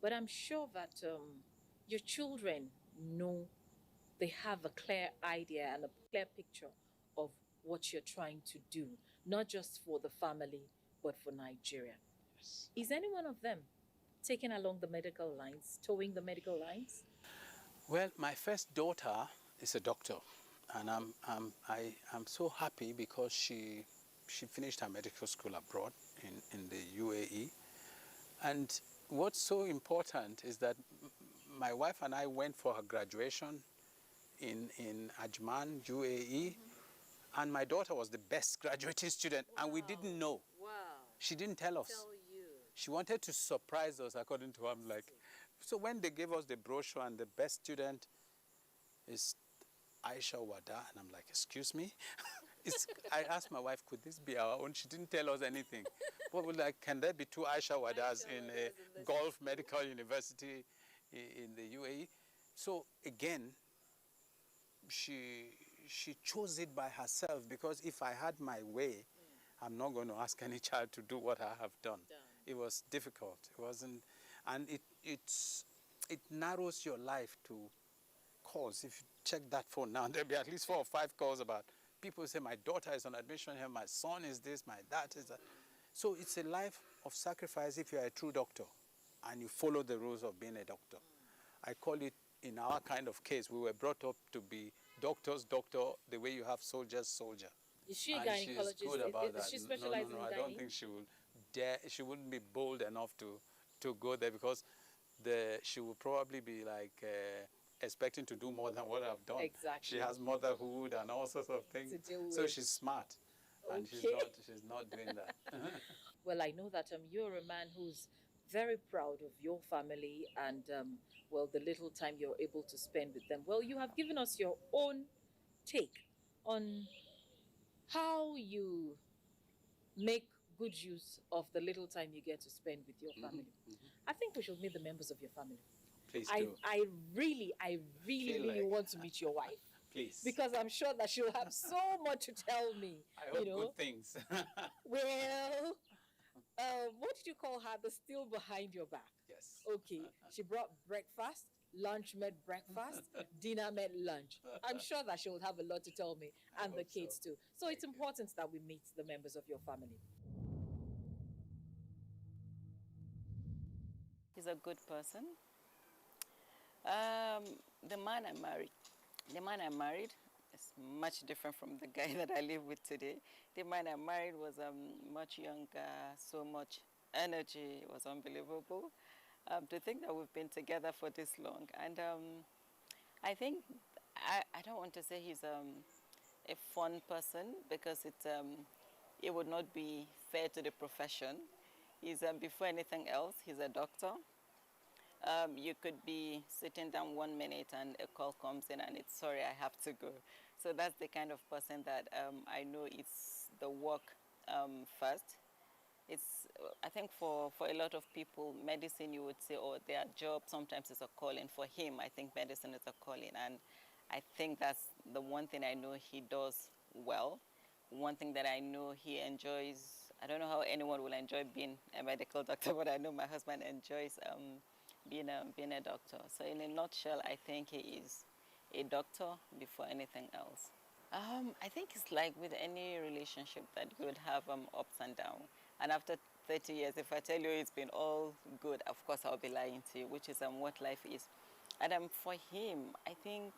but I'm sure that your children know, they have a clear idea and a clear picture of what you're trying to do, not just for the family, but for Nigeria. Yes. Is any one of them taking along the medical lines, towing the medical lines? Well, my first daughter is a doctor, and I'm so happy because she finished her medical school abroad in the UAE. And what's so important is that my wife and I went for her graduation in Ajman, UAE, and my daughter was the best graduating student, and we didn't know. Wow. She didn't tell us. She wanted to surprise us, according to her. I'm like, so when they gave us the brochure and the best student is Aisha Wada, and I'm like, excuse me? I asked my wife, could this be our own? She didn't tell us anything. But we're like, can there be two Aisha Wadas in a Gulf Medical University in the UAE? So again, she chose it by herself, because if I had my way, I'm not going to ask any child to do what I have done. It was difficult. It wasn't, and it narrows your life to calls. If you check that phone now, there'll be at least 4 or 5 calls about people say, my daughter is on admission here, my son is this, my dad is that. So it's a life of sacrifice if you're a true doctor and you follow the rules of being a doctor. I call it, in our kind of case, we were brought up to be doctors, doctor, the way you have soldiers, soldier. Is she a gynecologist? She's good about that. She specializes in gynae? I don't think she will dare, she wouldn't be bold enough to go there, because she will probably be like expecting to do more than what I've done. Exactly. She has motherhood and all sorts of things. To deal with. So she's smart, and she's not doing that. Well, I know that you're a man who's very proud of your family and, well, the little time you're able to spend with them. Well, you have given us your own take on how you make good use of the little time you get to spend with your family. I think we should meet the members of your family. Please do. I really want to meet your wife. Please. Because I'm sure that she'll have so much to tell me. I hope good things. Well, What did you call her? The still behind your back. Yes. Okay. She brought breakfast. Lunch met breakfast. Dinner met lunch. I'm sure that she will have a lot to tell me, and the kids too. So it's important that we meet the members of your family. He's a good person. The man I married is much different from the guy that I live with today. The man I married was much younger, so much energy. It was unbelievable. To think that we've been together for this long. And I think, I don't want to say he's a fun person, because it would not be fair to the profession. He's, before anything else, he's a doctor. You could be sitting down 1 minute and a call comes in and it's, sorry, I have to go. So that's the kind of person that I know it's the work first. It's, I think for a lot of people, medicine, you would say, oh, their job sometimes is a calling. For him, I think medicine is a calling. And I think that's the one thing I know he does well. One thing that I know he enjoys, I don't know how anyone will enjoy being a medical doctor, but I know my husband enjoys being a doctor. So in a nutshell, I think he is a doctor before anything else. I think it's like with any relationship that you would have ups and downs. And after 30 years, if I tell you it's been all good, of course I'll be lying to you, which is what life is. And for him, I think,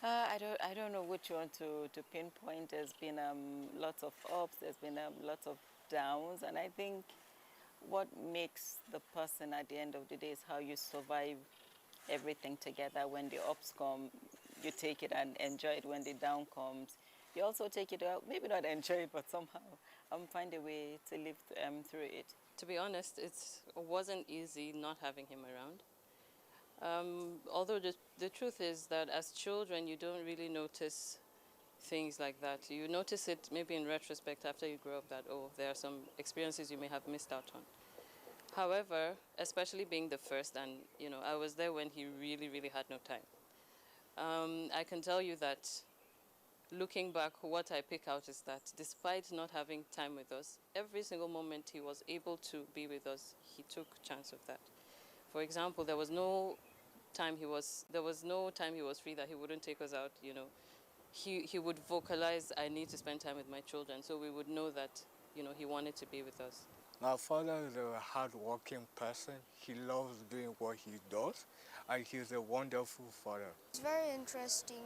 I don't know which one to pinpoint. There's been lots of ups, there's been lots of downs, and I think what makes the person at the end of the day is how you survive everything together. When the ups come, you take it and enjoy it. When the down comes, you also take it out, maybe not enjoy it, but somehow find a way to live through it. To be honest, it wasn't easy not having him around. Although the truth is that as children, you don't really notice things like that. You notice it maybe in retrospect after you grow up that, oh, there are some experiences you may have missed out on. However, especially being the first, and I was there when he really, really had no time. I can tell you that looking back, what I pick out is that despite not having time with us, every single moment he was able to be with us, he took chance of that. For example, there was no time he was free that he wouldn't take us out. He would vocalize, I need to spend time with my children, so we would know that he wanted to be with us. My father is a hard-working person. He loves doing what he does, and he's a wonderful father. It's very interesting.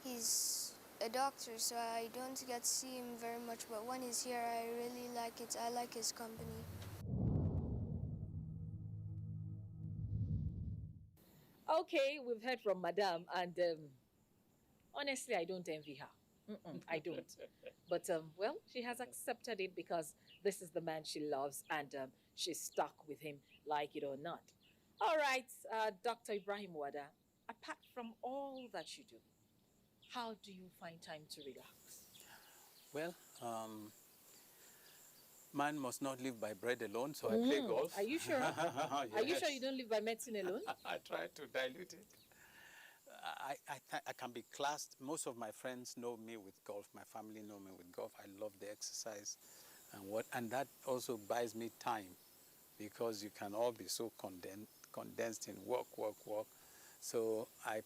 He's a doctor, so I don't get to see him very much, but when he's here, I really like it. I like his company. Okay, we've heard from Madame, and honestly, I don't envy her. I don't. But, well, she has accepted it because this is the man she loves, and she's stuck with him, like it or not. All right, Dr. Ibrahim Wada, apart from all that you do, how do you find time to relax? Well, man must not live by bread alone, so I play golf. Are you sure? Yes. Are you sure you don't live by medicine alone? I try to dilute it. I can be classed. Most of my friends know me with golf. My family know me with golf. I love the exercise, and that also buys me time, because you can all be so condensed in work. So I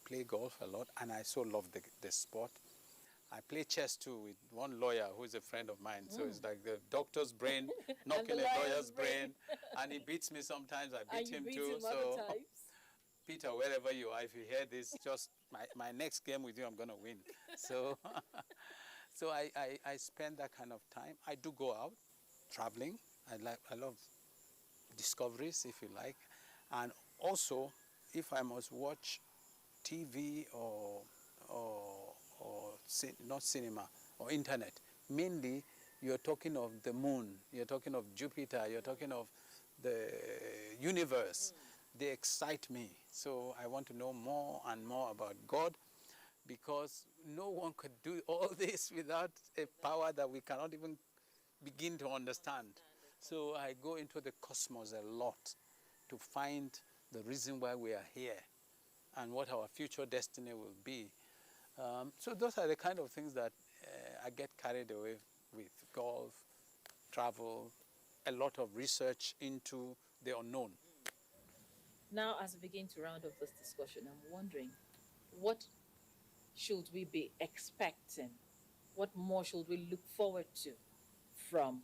play golf a lot, and I so love the sport. I play chess too with one lawyer who is a friend of mine. So it's like the doctor's brain knocking a lawyer's brain, and he beats me sometimes. I beat him too. So Peter, wherever you are, if you hear this, just my next game with you, I'm gonna win. So so I spend that kind of time. I do go out traveling. I love discoveries, if you like, and also if I must watch TV or not cinema or internet, mainly you're talking of the moon, you're talking of Jupiter, you're talking of the universe. They excite me. So I want to know more and more about God, because no one could do all this without a power that we cannot even begin to understand. So I go into the cosmos a lot to find the reason why we are here and what our future destiny will be. So those are the kind of things that I get carried away with golf, travel, a lot of research into the unknown. Now, as we begin to round off this discussion, I'm wondering, what should we be expecting? What more should we look forward to from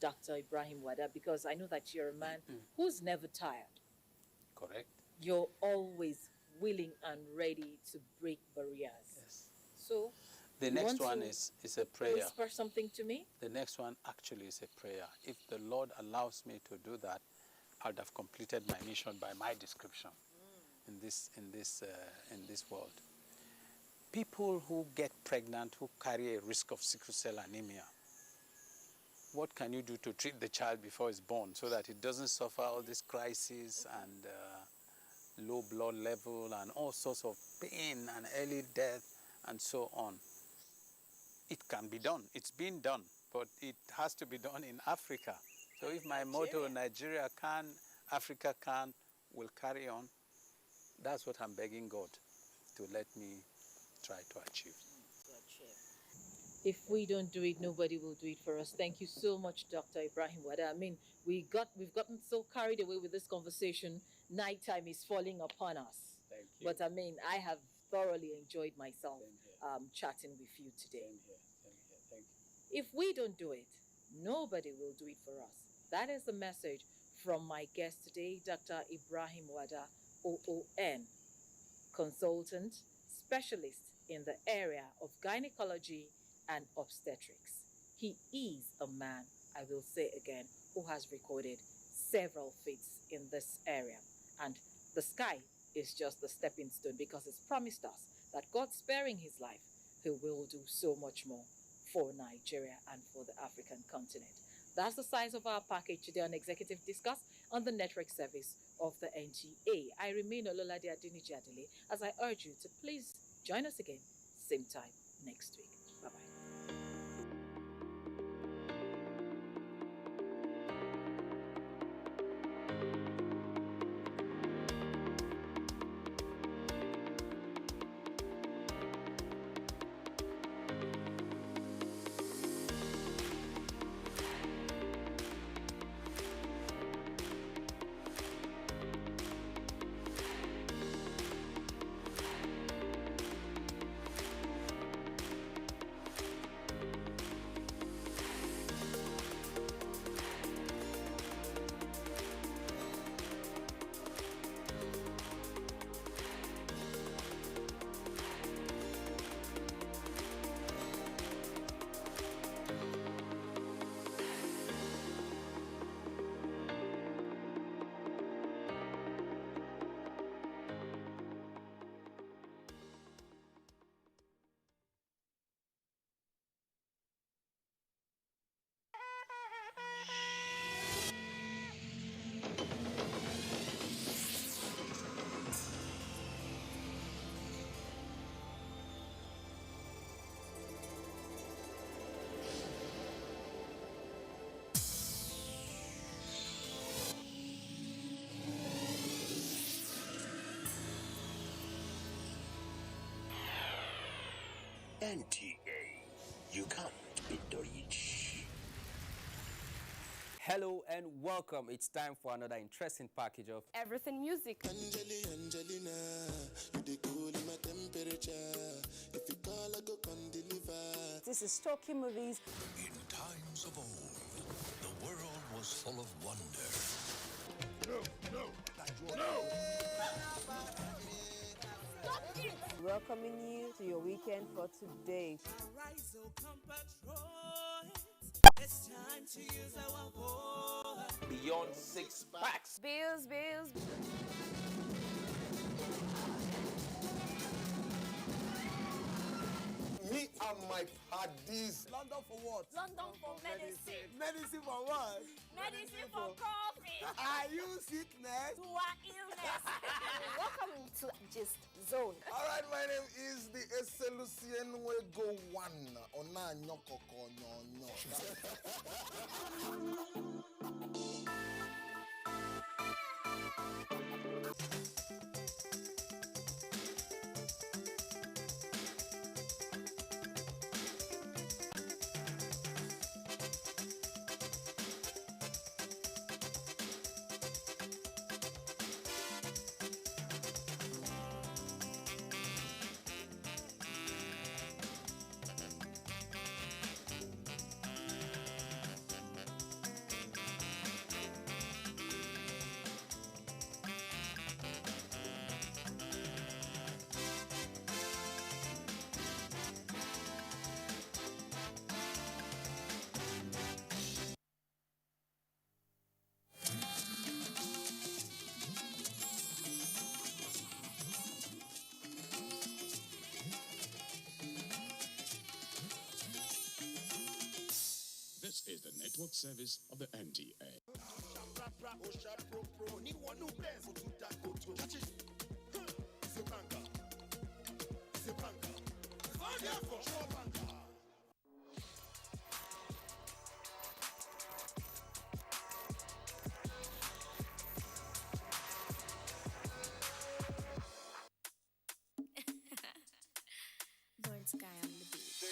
Dr. Ibrahim Wada? Because I know that you're a man who's never tired. Correct. You're always willing and ready to break barriers. Yes. So, The next one is a prayer. Whisper something to me? The next one actually is a prayer. If the Lord allows me to do that, I would have completed my mission by my description in this world. People who get pregnant, who carry a risk of sickle cell anemia, what can you do to treat the child before it's born so that it doesn't suffer all this crisis and low blood level and all sorts of pain and early death and so on? It can be done. It's been done, but it has to be done in Africa. So if my motto, Nigeria can, Africa can, will carry on, that's what I'm begging God to let me try to achieve. If we don't do it, nobody will do it for us. Thank you so much, Dr. Ibrahim Wada. I mean, we've gotten so carried away with this conversation. Nighttime is falling upon us. Thank you. But I mean, I have thoroughly enjoyed myself chatting with you today. Same here. Thank you. If we don't do it, nobody will do it for us. That is the message from my guest today, Dr. Ibrahim Wada, OON, consultant, specialist in the area of gynecology and obstetrics. He is a man, I will say again, who has recorded several feats in this area. And the sky is just the stepping stone, because it's promised us that God, sparing his life, he will do so much more for Nigeria and for the African continent. That's the size of our package today on Executive Discuss on the network service of the NTA. I remain Ololade Adiniji Adele as I urge you to please join us again, same time next week. Bye-bye. NTA, you can't beat the rich. Hello and welcome. It's time for another interesting package of everything music. Angelina, you dey cool in my temperature. If you call, I go come deliver. This is talking movies. In times of old, the world was full of wonder. No! Stop it! Welcoming you to your weekend for today. It's time to use our voice. Beyond 6 packs. Bills. Me and my paddies. London for what? London for medicine. Medicine for what? Medicine for coffee. Are you sickness? To our illness. Welcome to Gist Zone. Alright, my name is the Eselucien Wego One. Ona nyokoko nyonyo. network service of the NTA. Bird sky on the beach.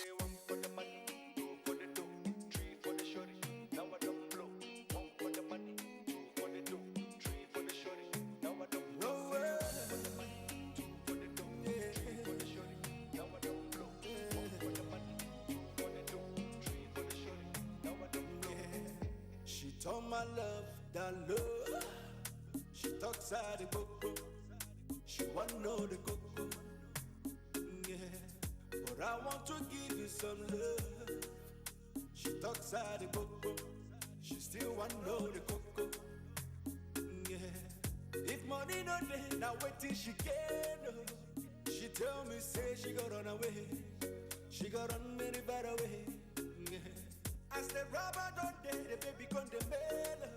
She told my love that love. She talks out the coco. She want know the coco. Yeah, but I want to give you some love. She talks out the coco. She still want know the coco. Yeah, if money no day, now wait till she can. She tell me say she got run away. She got run very far away. Yeah. As the rubber don't day, the baby come the mail.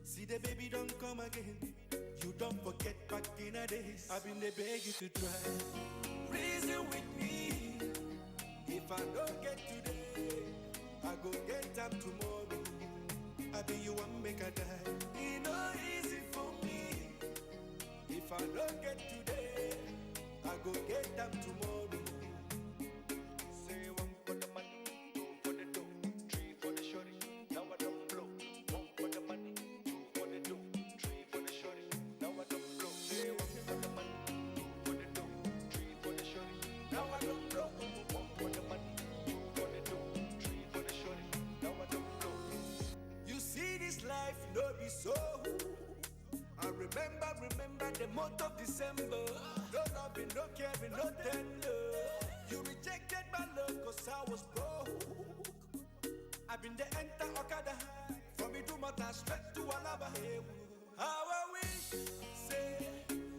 See the baby don't come again. You don't forget back in the days. I've been the beg you to try. Reason with me. If I don't get today, I go get them tomorrow. I be you one make a die. It no easy for me. If I don't get today, I go get them tomorrow. Say one for the money, two for the dough, three for the shorty. Now I don't blow. One for the money, two for the dough, three for the shorty. Now I don't blow. Say one for the money, two for the dough, three for the shorty. Now I don't blow. One for the money, two for the dough, three for the shorty. Now I don't blow. You see this life, no be so. I remember the month of December. No loving, no caring, no tender. You rejected my love cause I was broke. I've been the enter Okada. From me to Mata straight to Alaba. How I wish, say,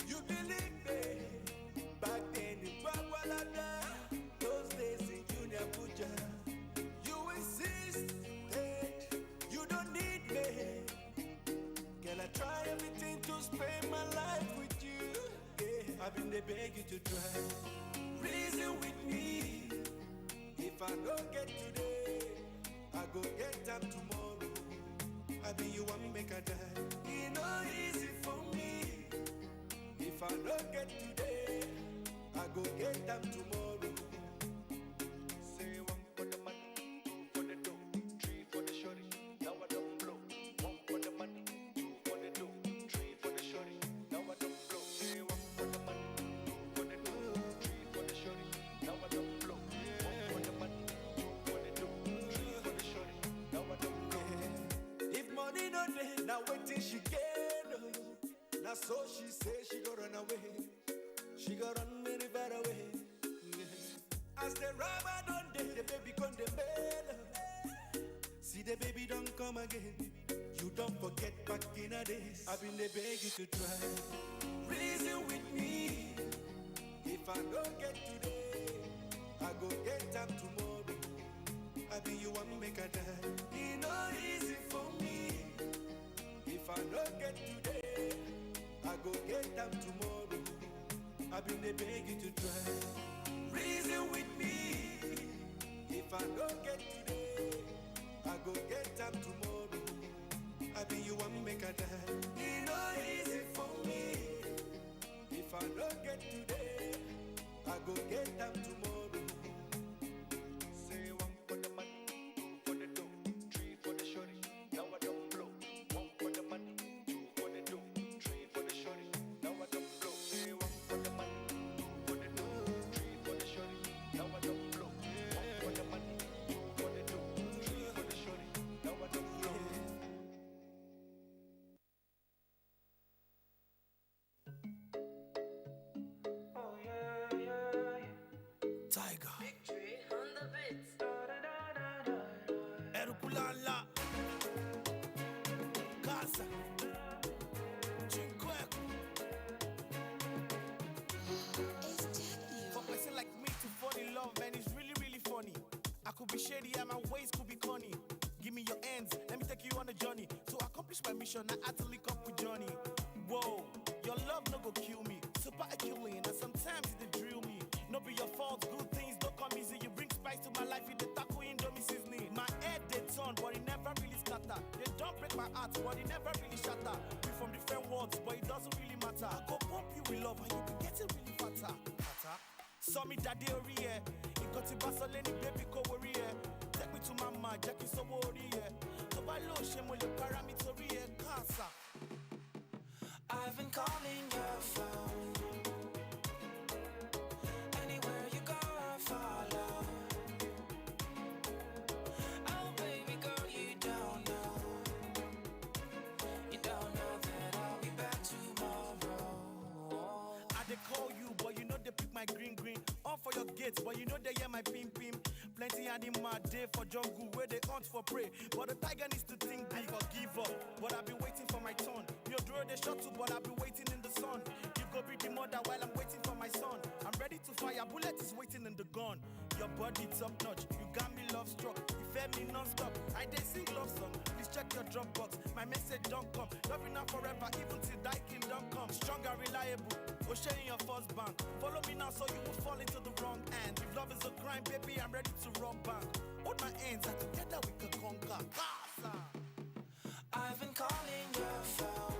you believe me. Back then in Bagwalada. Those days in Junior Abuja. You insisted, you don't need me. Girl, I try everything to spend my life with you. Yeah, I've been the beg you to try. Reason with me. If I don't get today, I go get them tomorrow. I be you one make a die. It no easy for me. If I don't get today, I go get them tomorrow. Say one for the money, two for the dough, three for the shorty. Now I don't blow. One for the money, two for the dough, three for the shorty. Now I don't blow. Say one for the money, two for the dough, three for the shorty. Now I don't blow. One for the money, two for the dough, three for the shorty. Now I don't blow. If money no day, now wait till she get. Now so she say she go run away. She go run very far away. As the rubber don't day, the baby come the mail. See the baby don't come again. You don't forget back in the days. I've been the beg you to try. Reason with me. If I don't get today, I go get them tomorrow. I be you one make a die. It no easy for me. If I don't get today, I go get them tomorrow. I've been the beg you to try. Reason with me. If I don't get today, I go get them tomorrow. I be you one make a die. It no easy for me. If I don't get today, I go get them tomorrow. Say one for the money, two for the dough, three for the shorty. Now I don't blow. One for the money, two for the dough, three for the shorty. Now I don't blow. Say one for the money, two for the dough, three for the shorty. Now I don't blow. One for the money, two for the dough, three for the shorty. Now I don't blow. permission, I had to link up with Johnny. Whoa, your love no go kill me. Super Herculean, and sometimes it dey drill me. No be your fault, good things don't come easy. You bring spice to my life, you the taco indomie seasoning. My head they turn, but it never really scatter. They don't break my heart, but it never really shatter. We from different worlds, but it doesn't really matter. I go pump you with love, and you be getting really fatter. Saw me daddy ori here. He got to basoleni baby ko worry here. Take me to mama, Jackie so worry here. To buy low shame will para me to here. Casa. I've been calling your phone. Anywhere you go, I follow. Oh, baby girl, you don't know. You don't know that I'll be back tomorrow. I dey call you, but you know they pick my green. All for your gates, but you know they hear my pim. Plenty animal day for jungle where they hunt for prey. But the tiger needs to think big or give up. But I've been waiting for my turn. Your drawer they shot too, but I've been waiting in the sun. You go be the mother while I'm waiting for my son. I'm ready to fire, bullet is waiting in the gun. Your body top notch, you got me love struck. You fed me non-stop. I did sing love song. Please check your Dropbox. My message don't come. Love you now forever, even till thy kingdom come. Strong and reliable. O'Shea in your first bank. Follow me now so you will fall into the wrong hand. If love is a crime, baby, I'm ready to rob bank. Hold my hands and together we can conquer. Casa. I've been calling your phone.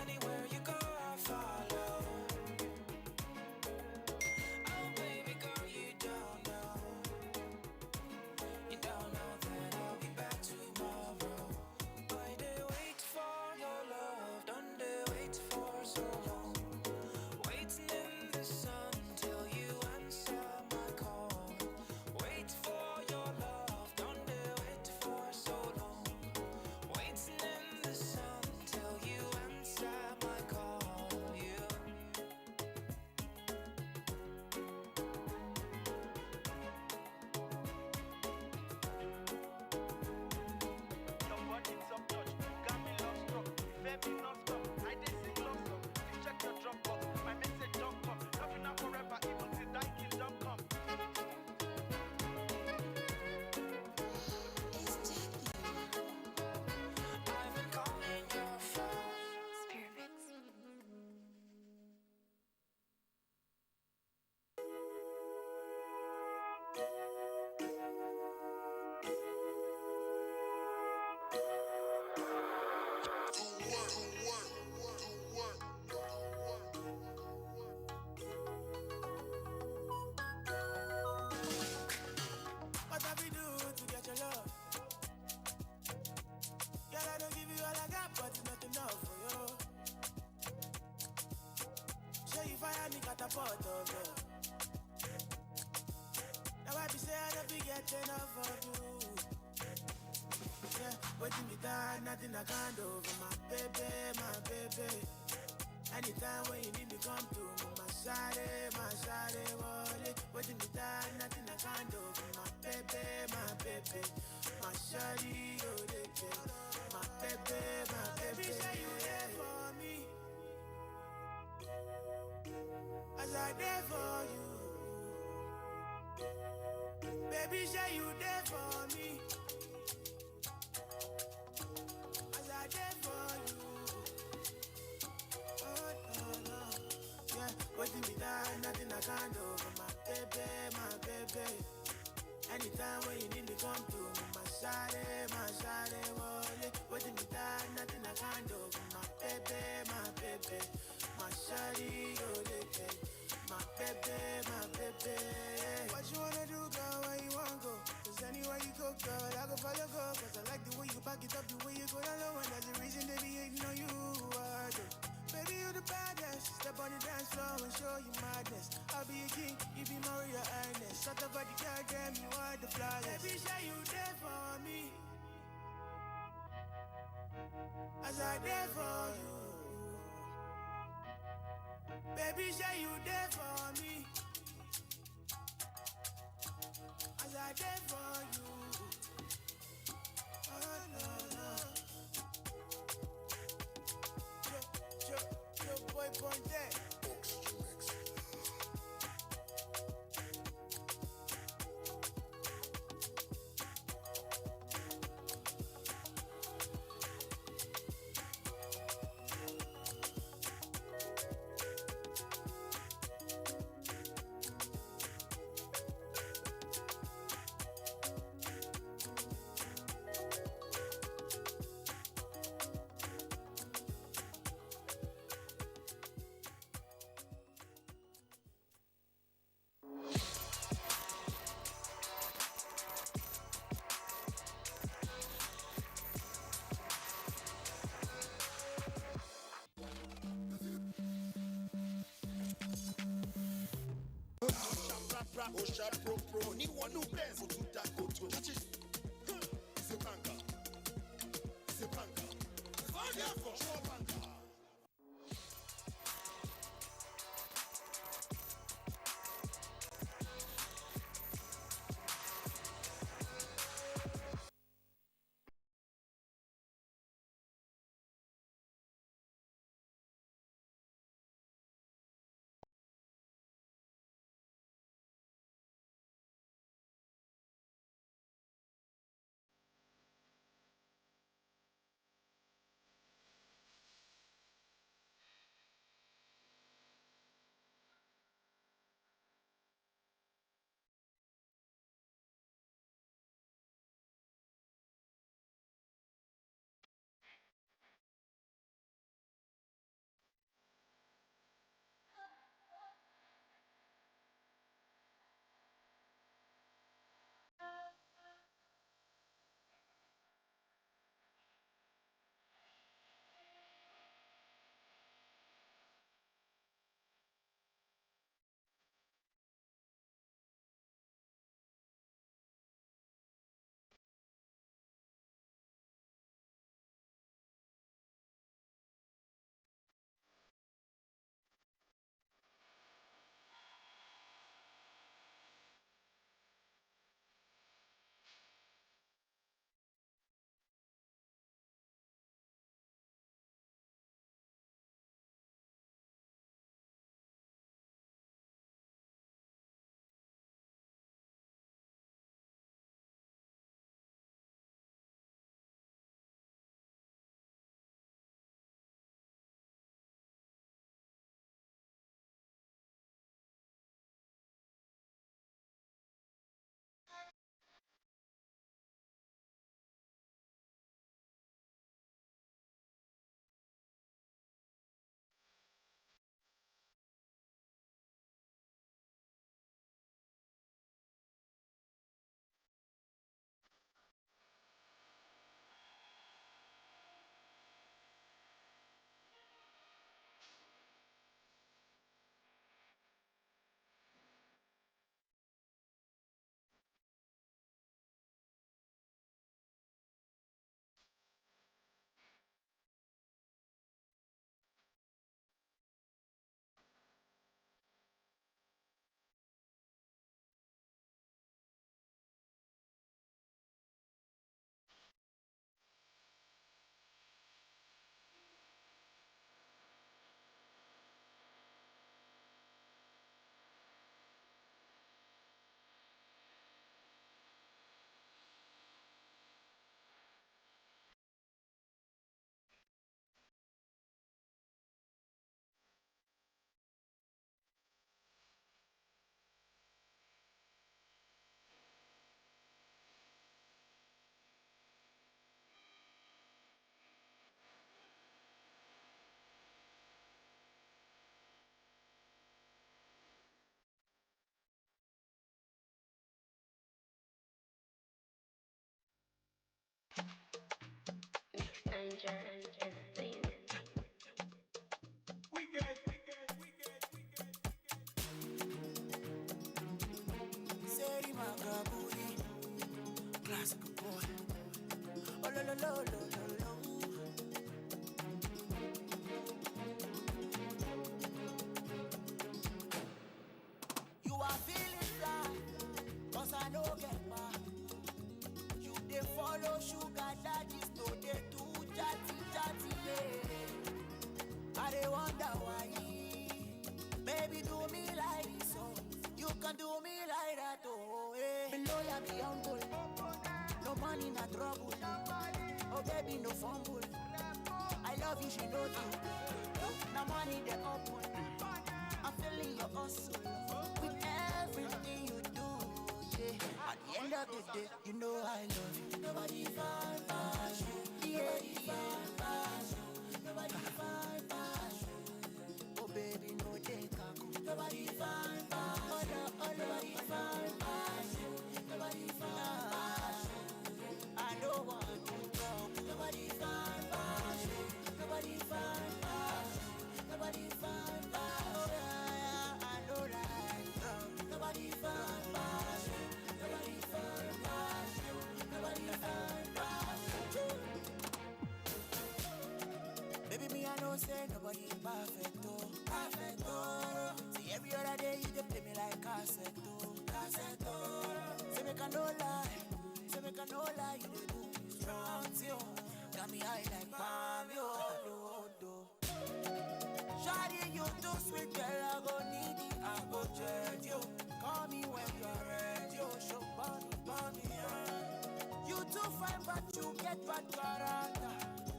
Anywhere you go, I follow. Oh, baby girl, you don't know. You don't know that I'll be back tomorrow. I did wait for your love, don't they wait for so long. Waiting in the sun till you answer my call. Wait for your love, don't they wait for so long. Waiting in the sun till you answer my call. You. Your body top notch, you got me love struck. You fed me non-stop. I did sing love song. Please check your Dropbox. My message don't come. Love you now forever, even till thy kingdom come. I've been calling your phone. What have we do to get your love? Girl, I don't give you all I got, but it's not enough for you. Show you fire me catapult of love. Now I be say I don't be getting enough of you. Yeah, waiting me down, nothing I can't do for my baby. Anytime when you need me, come to me, my shawty, wallet. Waiting me down, nothing I can't do for my baby. My shawty, oh, they care. My baby. Say you there for me, as I there for you. Baby, say you there for me, as I there for you. Oh, no. Yeah, waiting me down, nothing I can't do for my baby. Anytime when you need me, come to me, my shawty, wallet. Waiting me down, nothing I can't do for my baby. My shawty, oh, they care. My baby. What you wanna do, girl, where you wanna go? Cause anywhere you go, girl, I go follow, go. Cause I like the way you back it up, the way you go down low. And that's the reason they be hating on you, I do. Baby, you the baddest. Step on the dance floor and show you madness. I'll be a king, you be Maria Ernest. Shut up, body, girl, damn, you are the flawless. Baby, say you there for me, as I there for you. Baby, say you there for me, as I there for you. Oh, no. Yo, boy, Ponte. Fra Osha Pro Pro. Ni wanu best. Otuta koto. Catch it. It's a banker. It's a banker. Fire for sure banker. Seri Magabuli, classical boy. Oh, lo, lo, lo, lo, lo, lo. You are feeling fly, cause I know get back. You they follow sugar daddies, no they do chatty chatty, yeah. I they wonder why. Baby, do me like this, oh. You can do me like that, oh, eh. Below ya be humble. No money, no trouble. Oh, baby, no fumble. I love you, she know you. No money, they open. I'm feeling your hustle. With everything you do, yeah. At the end of the day, you know I love you. Nobody find passion. Nobody find passion. Nobody find passion. Oh, baby, no take a coup. Nobody find passion. Nobody find passion. Nobody find passion. I don't want to talk. Nobody find passion. Nobody find passion. Nobody find passion. I know that. Nobody find yo. Got me high like palm, yo. Shawty, you too sweet, girl. I go need it, I go jet you. Call me when you're ready, yo. Show body, yeah. You too fine, but you get bad character.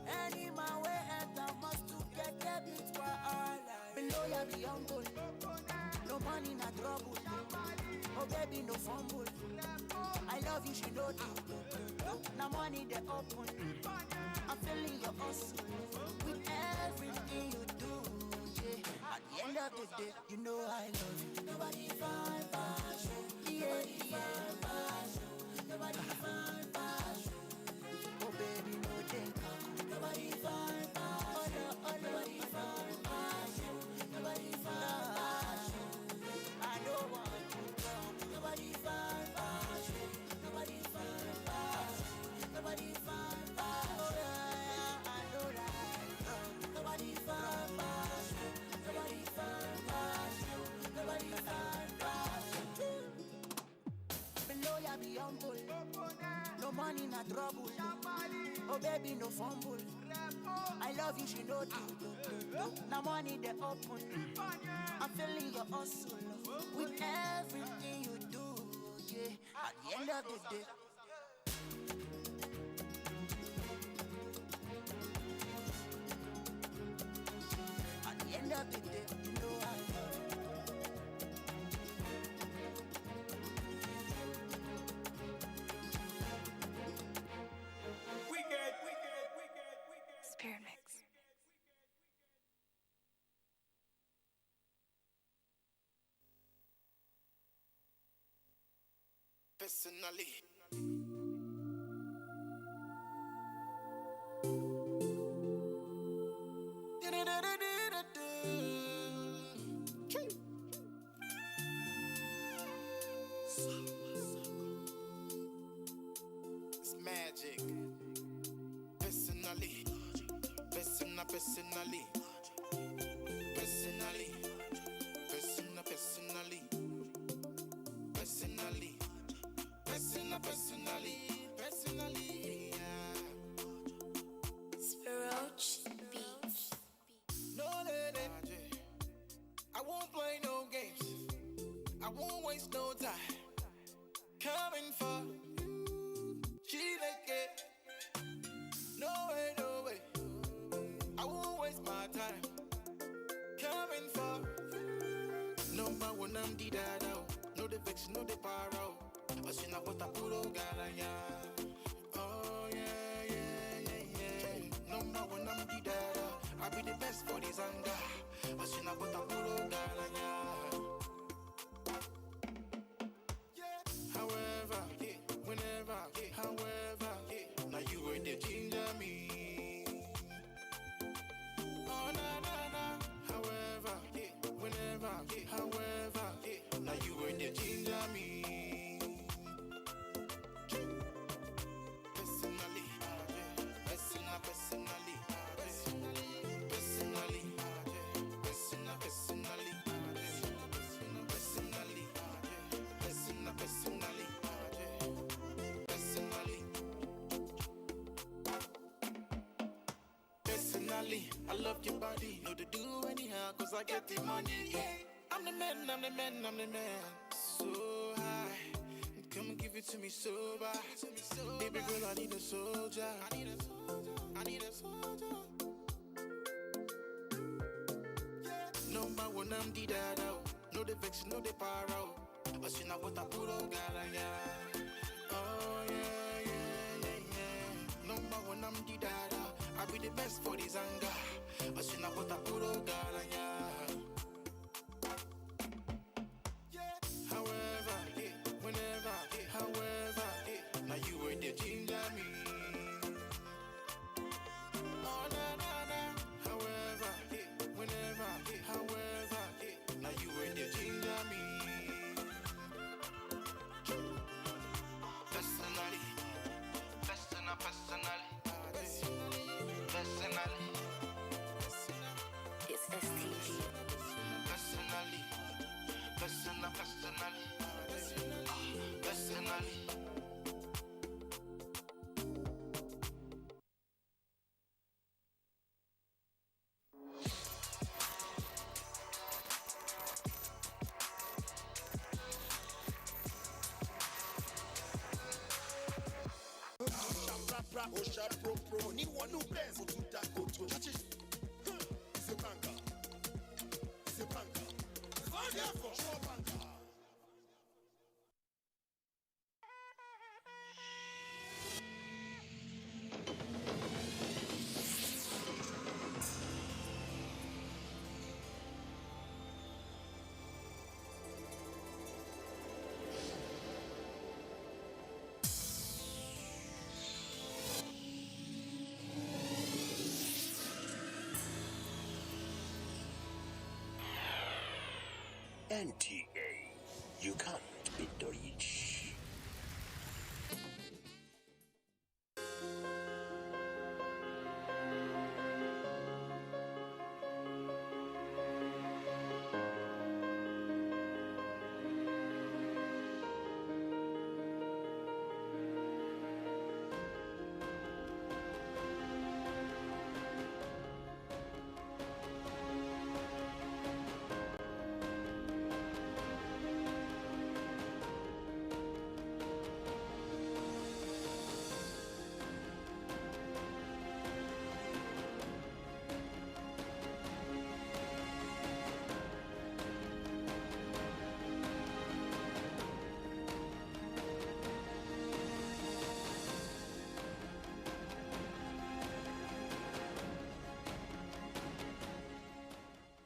Any man way enter must to get debit for all. Below ya be humble, no money, not trouble. Oh baby, no fumble. I love you, she know you. Now money they open. I'm feeling your hustle with everything you do. Yeah. At the end of the day, you know I love you. Nobody find passion. Yeah. Nobody find passion. Oh baby, no take up. Nobody find passion. Nobody find passion. Nobody find passion. I don't want to come. Nobody find passion. Nobody find passion. Nobody find passion. Oh yeah, I know that. Nobody find passion. Nobody find passion. Nobody find passion. Below ya be humble. No money, not trouble. Oh baby, no fumble. I love you, she know you. Now money they open. I'm feeling your hustle with everything you do. Yeah. At the end of the day. At the end of the day, you know I love you. Spirit Mix. Personally. It's magic. Personally. Personally. Personally. Personally, yeah. Spiroch Beats. No, I won't play no games. I won't waste no time. Coming for you. She like it. No way. I won't waste my time. Coming for number one, I'm the dada. No the vex, no the paro. I see now what I put on galanya. Oh yeah. Number one, I'm the dada. I be the best for this anger. I see now what I put on galanya. However, whenever, however, now you were the ginger me. Oh na. However, whenever, however, now you were the ginger me. Personally, personally, I love your body. No to do anyhow, cause I get the money. Yeah. I'm the man. So high. Come and give it to me sober. Baby girl, I need a soldier. I need a soldier. Number one, I'm the dada. No the vex, no the paro. I see now what I put on galanya. Oh yeah. Number one, I'm the dada. I be the best for this anger. I see now what I put on galanya. However, whenever, however, now you were the ginger me. Oh na. However, whenever, however, now you were the ginger me. Personally. It's STG. Personally. Ra Osha Pro Pro. Ni wanu bless to that koto. Catch it. Zebanga. Zebanga. Oh, therefore, show banga. NTA, you can't beat the rich.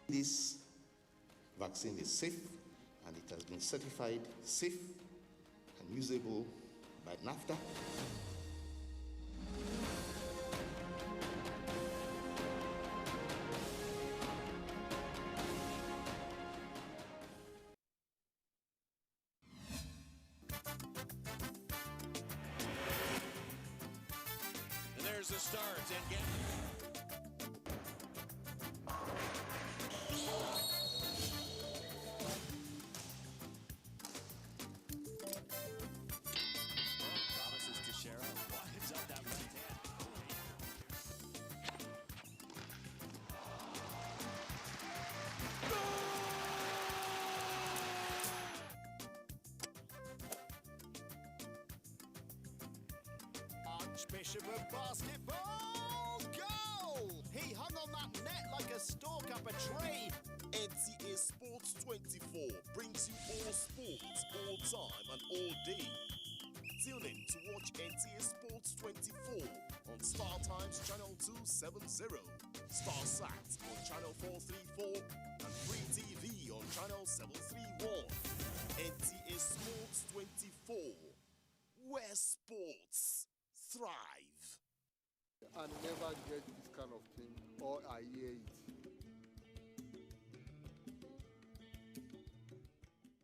This vaccine is safe and it has been certified safe and usable by NAFTA. And there's the start. And get promises to share out. Winds up that left hand. Archbishop of basketball, goal! He hung on that net like a stork up a tree. NTA Sports 24 brings you all sports, all time and all day. Tune in to watch NTA Sports 24 on Star Times Channel 270, StarSat on Channel 434, and Free TV on Channel 731. NTA Sports 24, where sports thrive. I never get this kind of thing, or I hear it.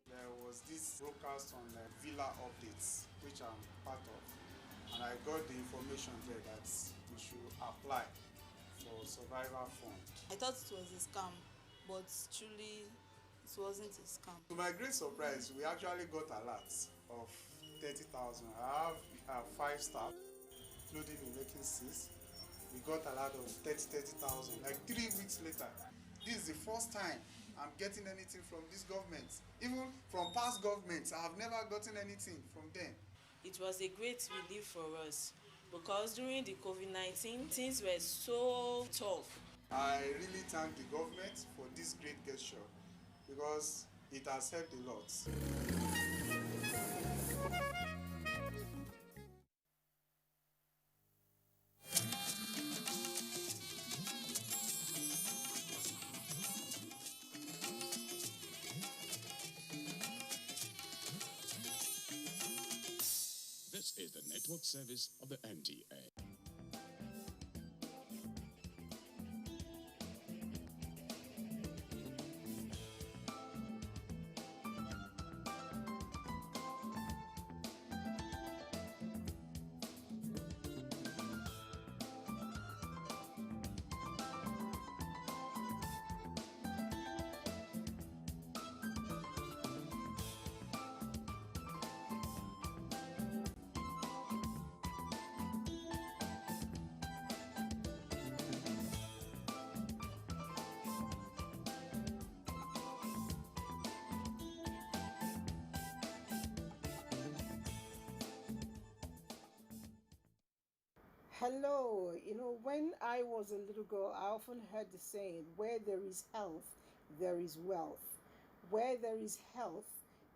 There was this broadcast on Villa Updates, which I'm part of, and I got the information there that we should apply for survivor fund. I thought it was a scam, but truly it wasn't a scam. To my great surprise, we actually got a lot of 30,000. I have 5 staff, including the making 6. We got a lot of 30,000. Like 3 weeks later, this is the first time I'm getting anything from this government. Even from past governments, I have never gotten anything from them. It was a great relief for us because during the COVID-19, things were so tough. I really thank the government for this great gesture because it has helped a lot. This is the network service of the NTA. Hello. You know, when I was a little girl, I often heard the saying, where there is health, there is wealth. Where there is health,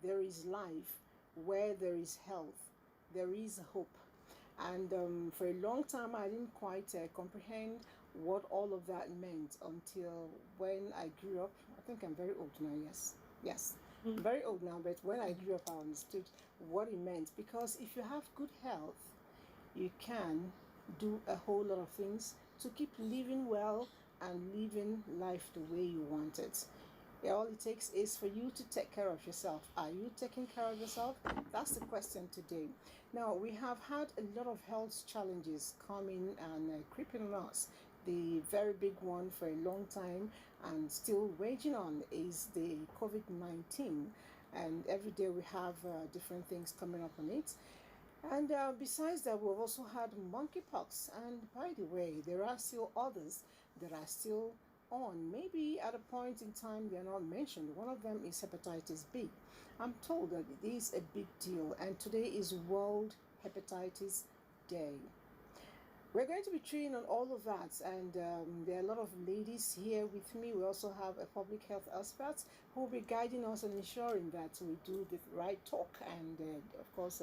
there is life. Where there is health, there is hope. And for a long time, I didn't quite comprehend what all of that meant until when I grew up. I think I'm very old now, yes. Yes, I'm very old now, but when I grew up, I understood what it meant. Because if you have good health, you can do a whole lot of things to keep living well and living life the way you want it. All it takes is for you to take care of yourself. Are you taking care of yourself? That's the question today. Now, we have had a lot of health challenges coming and creeping on us. The very big one for a long time and still waging on is the COVID-19. And every day we have different things coming up on it. And besides that, we've also had monkeypox. And by the way, there are still others that are still on. Maybe at a point in time they're not mentioned. One of them is hepatitis B. I'm told that it is a big deal, and today is World Hepatitis Day. We're going to be treating on all of that, and there are a lot of ladies here with me. We also have a public health expert who will be guiding us and ensuring that we do the right talk and, of course,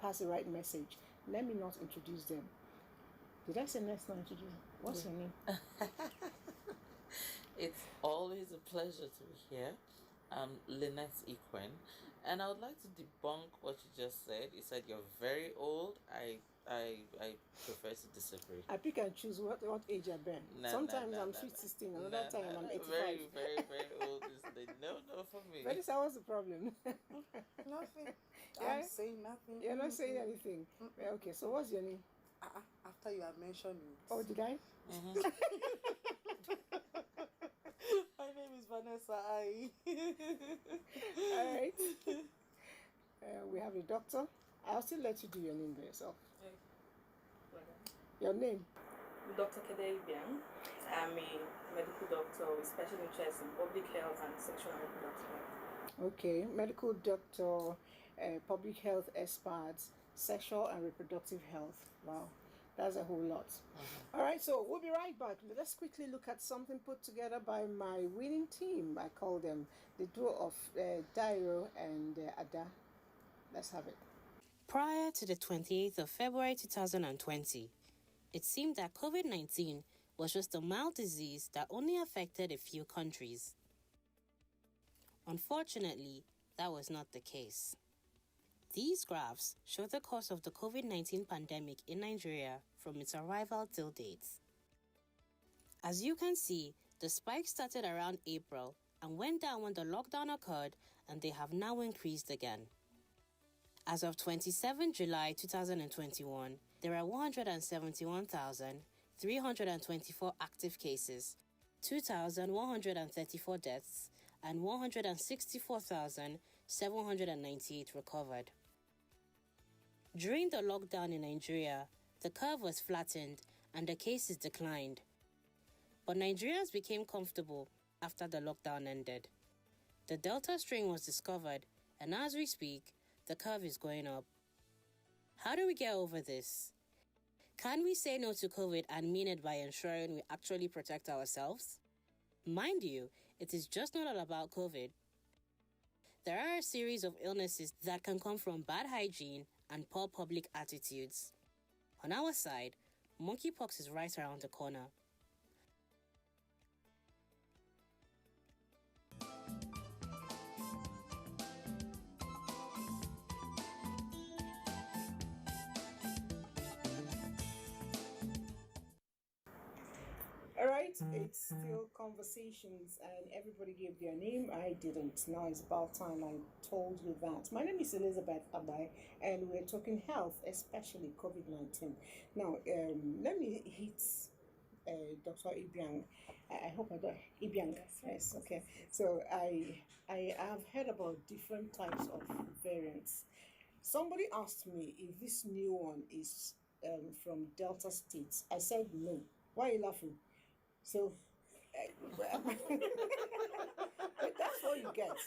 pass the right message. Let me not introduce them. Did I say let's not introduce them? What's your name? It's always a pleasure to be here. I'm Lynette Equin, and I would like to debunk what you just said. You said you're very old. I prefer to disagree. I pick and choose what age I bear. Sometimes I'm sweet 16, another time I'm 85. Very old is the no for me. But this was the problem. Nothing. Yeah? I'm saying nothing. You're not saying anything. Okay, so what's your name? After you have mentioned it. Oh, did I? My name is Vanessa I. All right. We have a doctor. I'll still let you do your name by yourself. Your name? Dr. Kede Ibiang. I'm a medical doctor with special interest in public health and sexual and reproductive health. Okay, medical doctor, public health expert, sexual and reproductive health. Wow, that's a whole lot. All right, so we'll be right back. Let's quickly look at something put together by my winning team. I call them the duo of Dairo and Ada. Let's have it. Prior to the 28th of February 2020, it seemed that COVID-19 was just a mild disease that only affected a few countries. Unfortunately, that was not the case. These graphs show the course of the COVID-19 pandemic in Nigeria from its arrival till date. As you can see, the spike started around April and went down when the lockdown occurred, and they have now increased again. As of 27 July 2021, there are 171,324 active cases, 2,134 deaths, and 164,798 recovered. During the lockdown in Nigeria, the curve was flattened and the cases declined. But Nigerians became comfortable after the lockdown ended. The Delta strain was discovered, and as we speak, the curve is going up. How do we get over this? Can we say no to COVID and mean it by ensuring we actually protect ourselves? Mind you, it is just not all about COVID. There are a series of illnesses that can come from bad hygiene and poor public attitudes. On our side, monkeypox is right around the corner. All right, it's still conversations, and everybody gave their name. I didn't. Now it's about time I told you that. My name is Elizabeth Abai, and we're talking health, especially COVID-19. Now, let me hit Dr. Ibiang. I hope I got Ibiang. Yes, okay. So I have heard about different types of variants. Somebody asked me if this new one is from Delta states. I said no. Why are you laughing? So But that's what you get.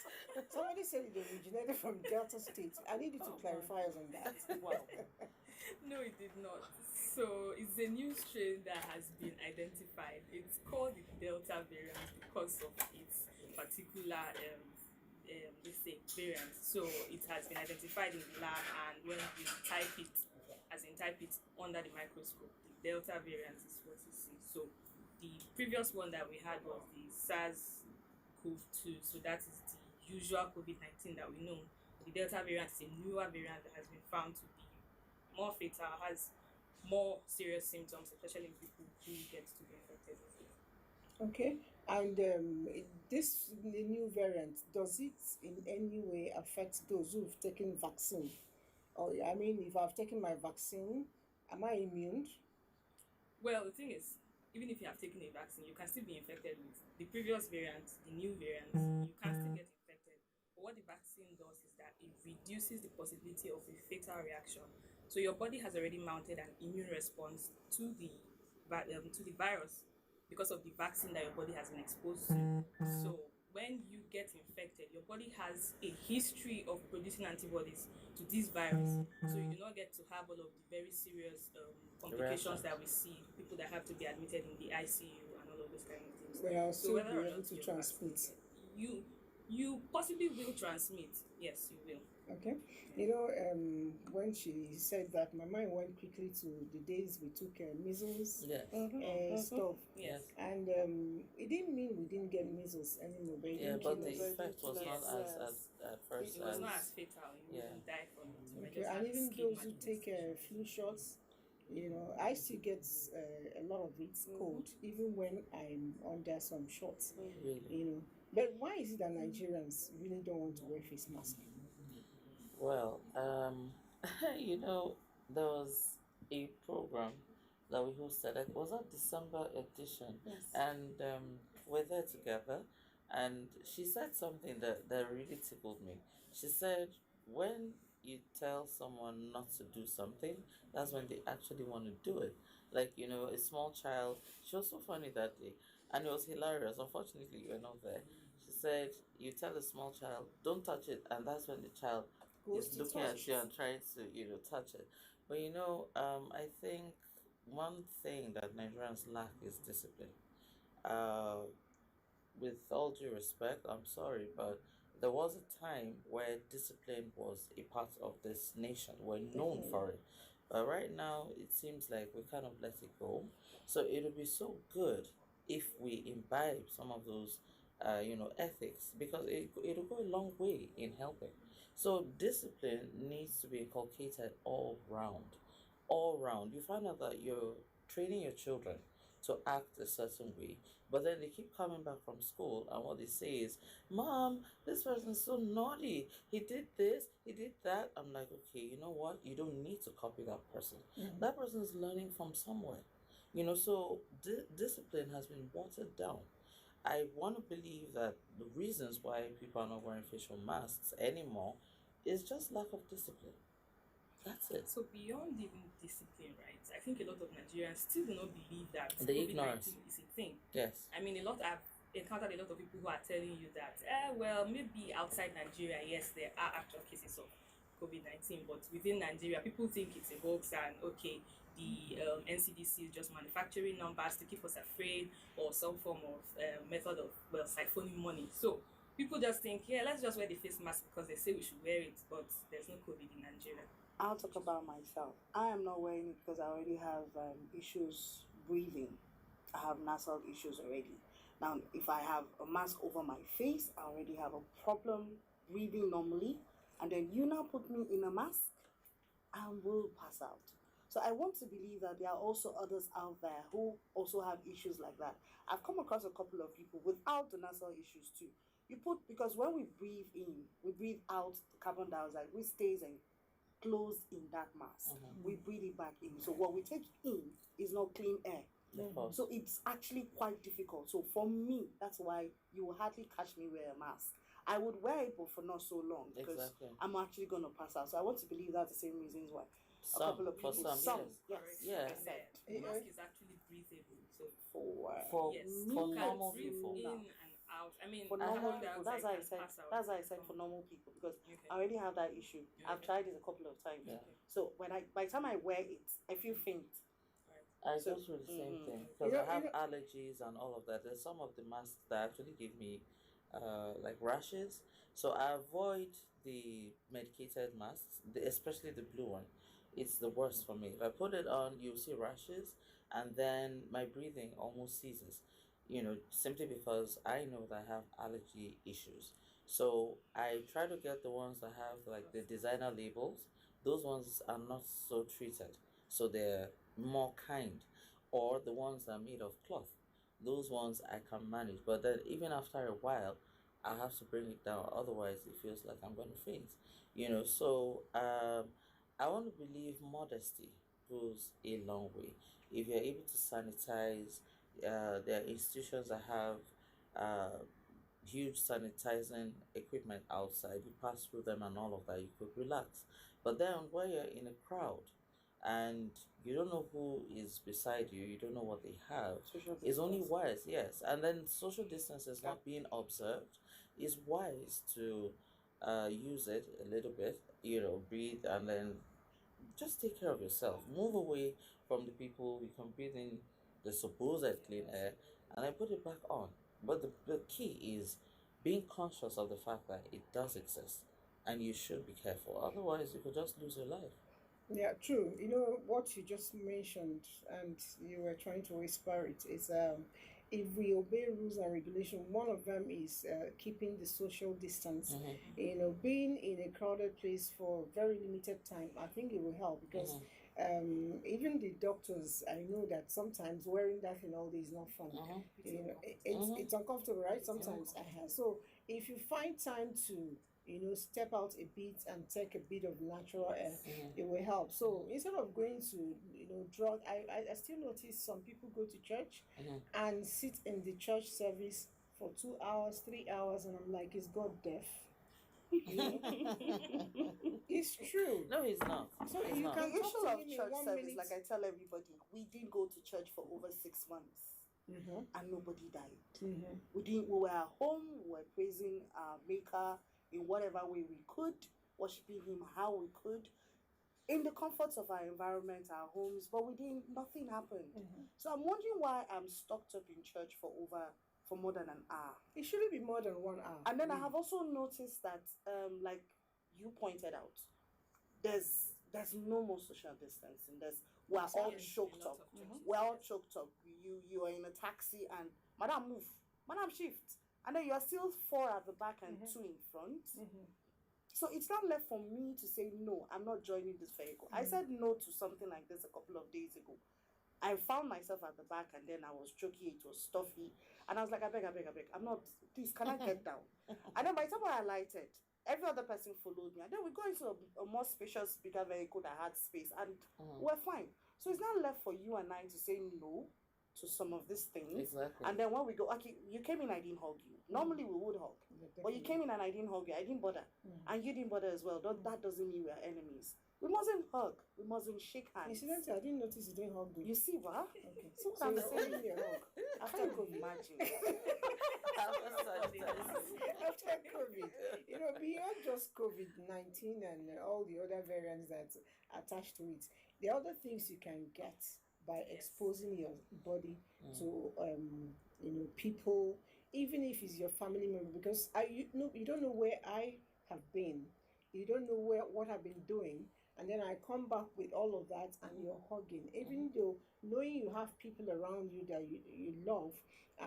Somebody said it originated from Delta State. I need you to clarify us on that. Wow. No, it did not. So it's a new strain that has been identified. It's called the Delta variant because of its particular let's say variant. So it has been identified in the lab, and when you type it under the microscope, the Delta variant is what you see. So the previous one that we had was the SARS-CoV-2. So that is the usual COVID-19 that we know. The Delta variant is a newer variant that has been found to be more fatal, has more serious symptoms, especially in people who get to be infected with it. Okay, and the new variant, does it in any way affect those who've taken vaccine? Or I mean, if I've taken my vaccine, am I immune? Well, the thing is, even if you have taken a vaccine, you can still be infected with the previous variant, the new variant. You can still get infected. But what the vaccine does is that it reduces the possibility of a fatal reaction. So your body has already mounted an immune response to the virus because of the vaccine that your body has been exposed to. So when you get infected, your body has a history of producing antibodies to this virus. So you do not get to have all of the very serious complications that we see, people that have to be admitted in the ICU and all of those kind of things. But I'll So still whether be or able not to you're transmit. you possibly will transmit. Yes, you will. Okay. You know, when she said that, my mind went quickly to the days we took measles stuff. Yes. And it didn't mean we didn't get measles anymore. But but the effect was not as at first. It was not as fatal. You wouldn't die from it. You might Okay, just and have even skin those who take manifestation. flu shots, you know, I still get a lot of it cold, even when I'm under some shots. Really? You know, but why is it that Nigerians really don't want to wear face masks? Well, you know, there was a program that we hosted. It was a December edition, and we're there together. And she said something that really tickled me. She said, when you tell someone not to do something, that's when they actually want to do it. Like, you know, a small child. She was so funny that day, and it was hilarious. Unfortunately, you were not there. She said, you tell a small child, don't touch it, and that's when the child is looking at you and trying to, you know, touch it. But you know, I think one thing that Nigerians lack is discipline. With all due respect, I'm sorry, but there was a time where discipline was a part of this nation. We're known for it. But right now, it seems like we kind of let it go. So it'll be so good if we imbibe some of those, ethics, because it'll go a long way in helping. So discipline needs to be inculcated all round. All round. You find out that you're training your children to act a certain way, but then they keep coming back from school, and what they say is, Mom, this person's so naughty. He did this, he did that. I'm like, okay, you know what? You don't need to copy that person. That person is learning from somewhere. You know, so discipline has been watered down. I want to believe that the reasons why people are not wearing facial masks anymore is just lack of discipline. That's it. So beyond even discipline, right? I think a lot of Nigerians still do not believe that The COVID-19 ignorance. is a thing. Yes. I mean, I've encountered a lot of people who are telling you that, well, maybe outside Nigeria, yes, there are actual cases of COVID-19, but within Nigeria, people think it's a hoax, and okay, the NCDC is just manufacturing numbers to keep us afraid, or some form of method of, siphoning money. So people just think, yeah, let's just wear the face mask because they say we should wear it, but there's no COVID in Nigeria. I'll talk about myself. I am not wearing it because I already have issues breathing. I have nasal issues already. Now, if I have a mask over my face, I already have a problem breathing normally. And then you now put me in a mask, I will pass out. So I want to believe that there are also others out there who also have issues like that. I've come across a couple of people without the nasal issues too. Because when we breathe in, we breathe out the carbon dioxide, which stays and closed in that mask. We breathe it back in. So what we take in is not clean air. So it's actually quite difficult. So for me, that's why you will hardly catch me wear a mask. I would wear it, but for not so long, because I'm actually going to pass out. So I want to believe that's the same reasons why. a couple of for people. some, Yes. Yeah. And the mask is actually breathable. So For yes, for you can normal breathe people. in and out. I mean, For normal carbon people, dioxide that's why I can said. pass out That's why I said from- for normal people because Okay. I already have that issue. I've tried it a couple of times. Yeah. So by the time I wear it, I feel faint. I So- go through the same thing You because know- I have you know- allergies and all of that. There's some of the masks that actually give me like rashes, so I avoid the medicated masks, especially the blue one. It's the worst for me. If I put it on, you'll see rashes, and then my breathing almost ceases. Simply because I know that I have allergy issues. So I try to get the ones that have like the designer labels. Those ones are not so treated, so they're more kind, or the ones that are made of cloth. Those ones I can manage, but then even after a while, I have to bring it down. Otherwise, it feels like I'm going to faint. So I want to believe modesty goes a long way. If you're able to sanitize, there are institutions that have uh, huge sanitizing equipment outside. You pass through them and all of that, you could relax. But then when you're in a crowd and you don't know who is beside you, you don't know what they have, it's only wise, yes. And then social distance is not being observed. It's wise to use it a little bit, breathe, and then just take care of yourself. Move away from the people. You can breathe in the supposed clean air, and I put it back on. But the key is being conscious of the fact that it does exist, and you should be careful. Otherwise, you could just lose your life. Yeah, true. You know what you just mentioned, and you were trying to whisper it, is if we obey rules and regulation, one of them is keeping the social distance. Being in a crowded place for a very limited time, I think it will help because even the doctors, I know that sometimes wearing that thing all day is not fun. It's uncomfortable, right? Sometimes. So if you find time to step out a bit and take a bit of natural air, it will help. So instead of going to, drug, I still notice some people go to church and sit in the church service for 2 hours, 3 hours, and I'm like, is God deaf? It's true. No, he's not. So He's you not. can The talk issue to of him in church 1 service, minute. like I tell everybody, we didn't go to church for over 6 months. And nobody died. We were at home, we were praising our maker in whatever way we could, worshiping him how we could, in the comforts of our environment, our homes, but nothing happened. So I'm wondering why I'm stocked up in church for more than an hour. It shouldn't be more than 1 hour. And then I have also noticed that, like you pointed out, there's no more social distancing. We're all choked up. We're all choked up. You are in a taxi and madam move, madam shift, and then you are still 4 at the back and 2 in front. So it's not left for me to say no, I'm not joining this vehicle. I said no to something like this a couple of days ago. I found myself at the back and then I was choky, it was stuffy, and I was like, I beg, I'm not, please, can I get down? And then by the time I alighted, every other person followed me, and then we go into a more spacious, bigger vehicle that had space, and we're fine. So it's not left for you and I to say no to some of these things. Exactly. And then when we go, okay, you came in, I didn't hug you. Normally we would hug, but you came in and I didn't hug you. I didn't bother, and you didn't bother as well. That doesn't mean we are enemies. We mustn't hug. We mustn't shake hands. Incidentally, I didn't notice you didn't hug me. You see, what? Okay. See what So I'm you're saying? owing me a hug. After COVID, imagine. After COVID, beyond just COVID-19 and all the other variants that attached to it, there are other things you can get by exposing your body to people, even if it's your family member, because you don't know where I have been, you don't know what I've been doing, and then I come back with all of that and you're hugging, even though knowing you have people around you that you love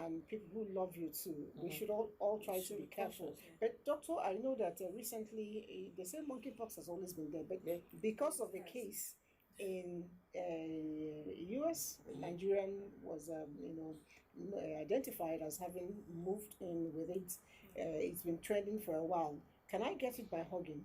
and people who love you too. We should all try to be careful. But doctor, I know that recently they say monkeypox has always been there, but because of the case in US, Nigerian was identified as having moved in with it. It's been trending for a while. Can I get it by hugging?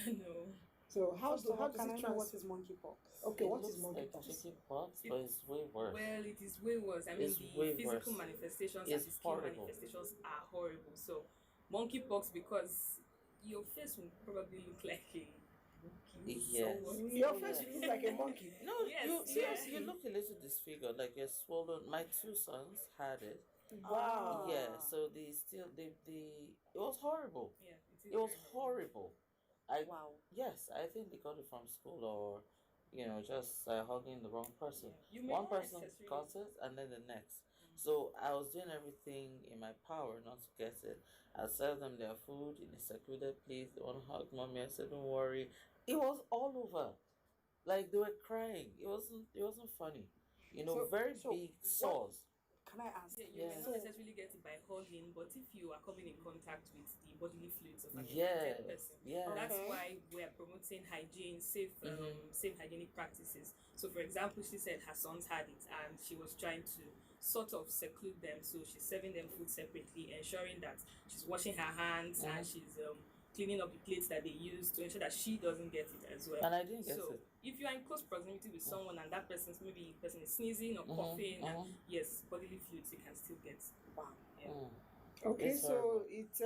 No. So how does can I it know what transfer? is monkeypox? Okay, It what is looks like monkeypox? chickenpox, but it's way worse. Well, it is way worse. I mean, It's the way physical worse. manifestations It's and the skin horrible. manifestations are horrible. So, monkeypox, because your face will probably look like Yes. Your face looks like a monkey. No, Yes, you seriously, yeah. you look a little disfigured, like you're swollen. My two sons had it. Wow. Yeah, so it was horrible. Yeah, It was horrible. Wow. Yes, I think they got it from school or, just hugging the wrong person. You may One not person necessarily- got it and then the next. So I was doing everything in my power not to get it. I served them their food in a secluded place. They want to hug mommy. I said, "Don't worry." It was all over. Like they were crying. It wasn't funny. Very big sores. Can I ask? Yeah, you may not necessarily get it by hugging, but if you are coming in contact with the bodily fluids of an infected person, that's why we are promoting hygiene, safe hygienic practices. So, for example, she said her sons had it, and she was trying to sort of seclude them. So she's serving them food separately, ensuring that she's washing her hands and she's cleaning up the plates that they use to ensure that she doesn't get it as well. And I didn't get it. If you are in close proximity with someone and that person is sneezing or coughing, and yes, bodily fluids, you can still get. Wow. Yeah. Okay, so it's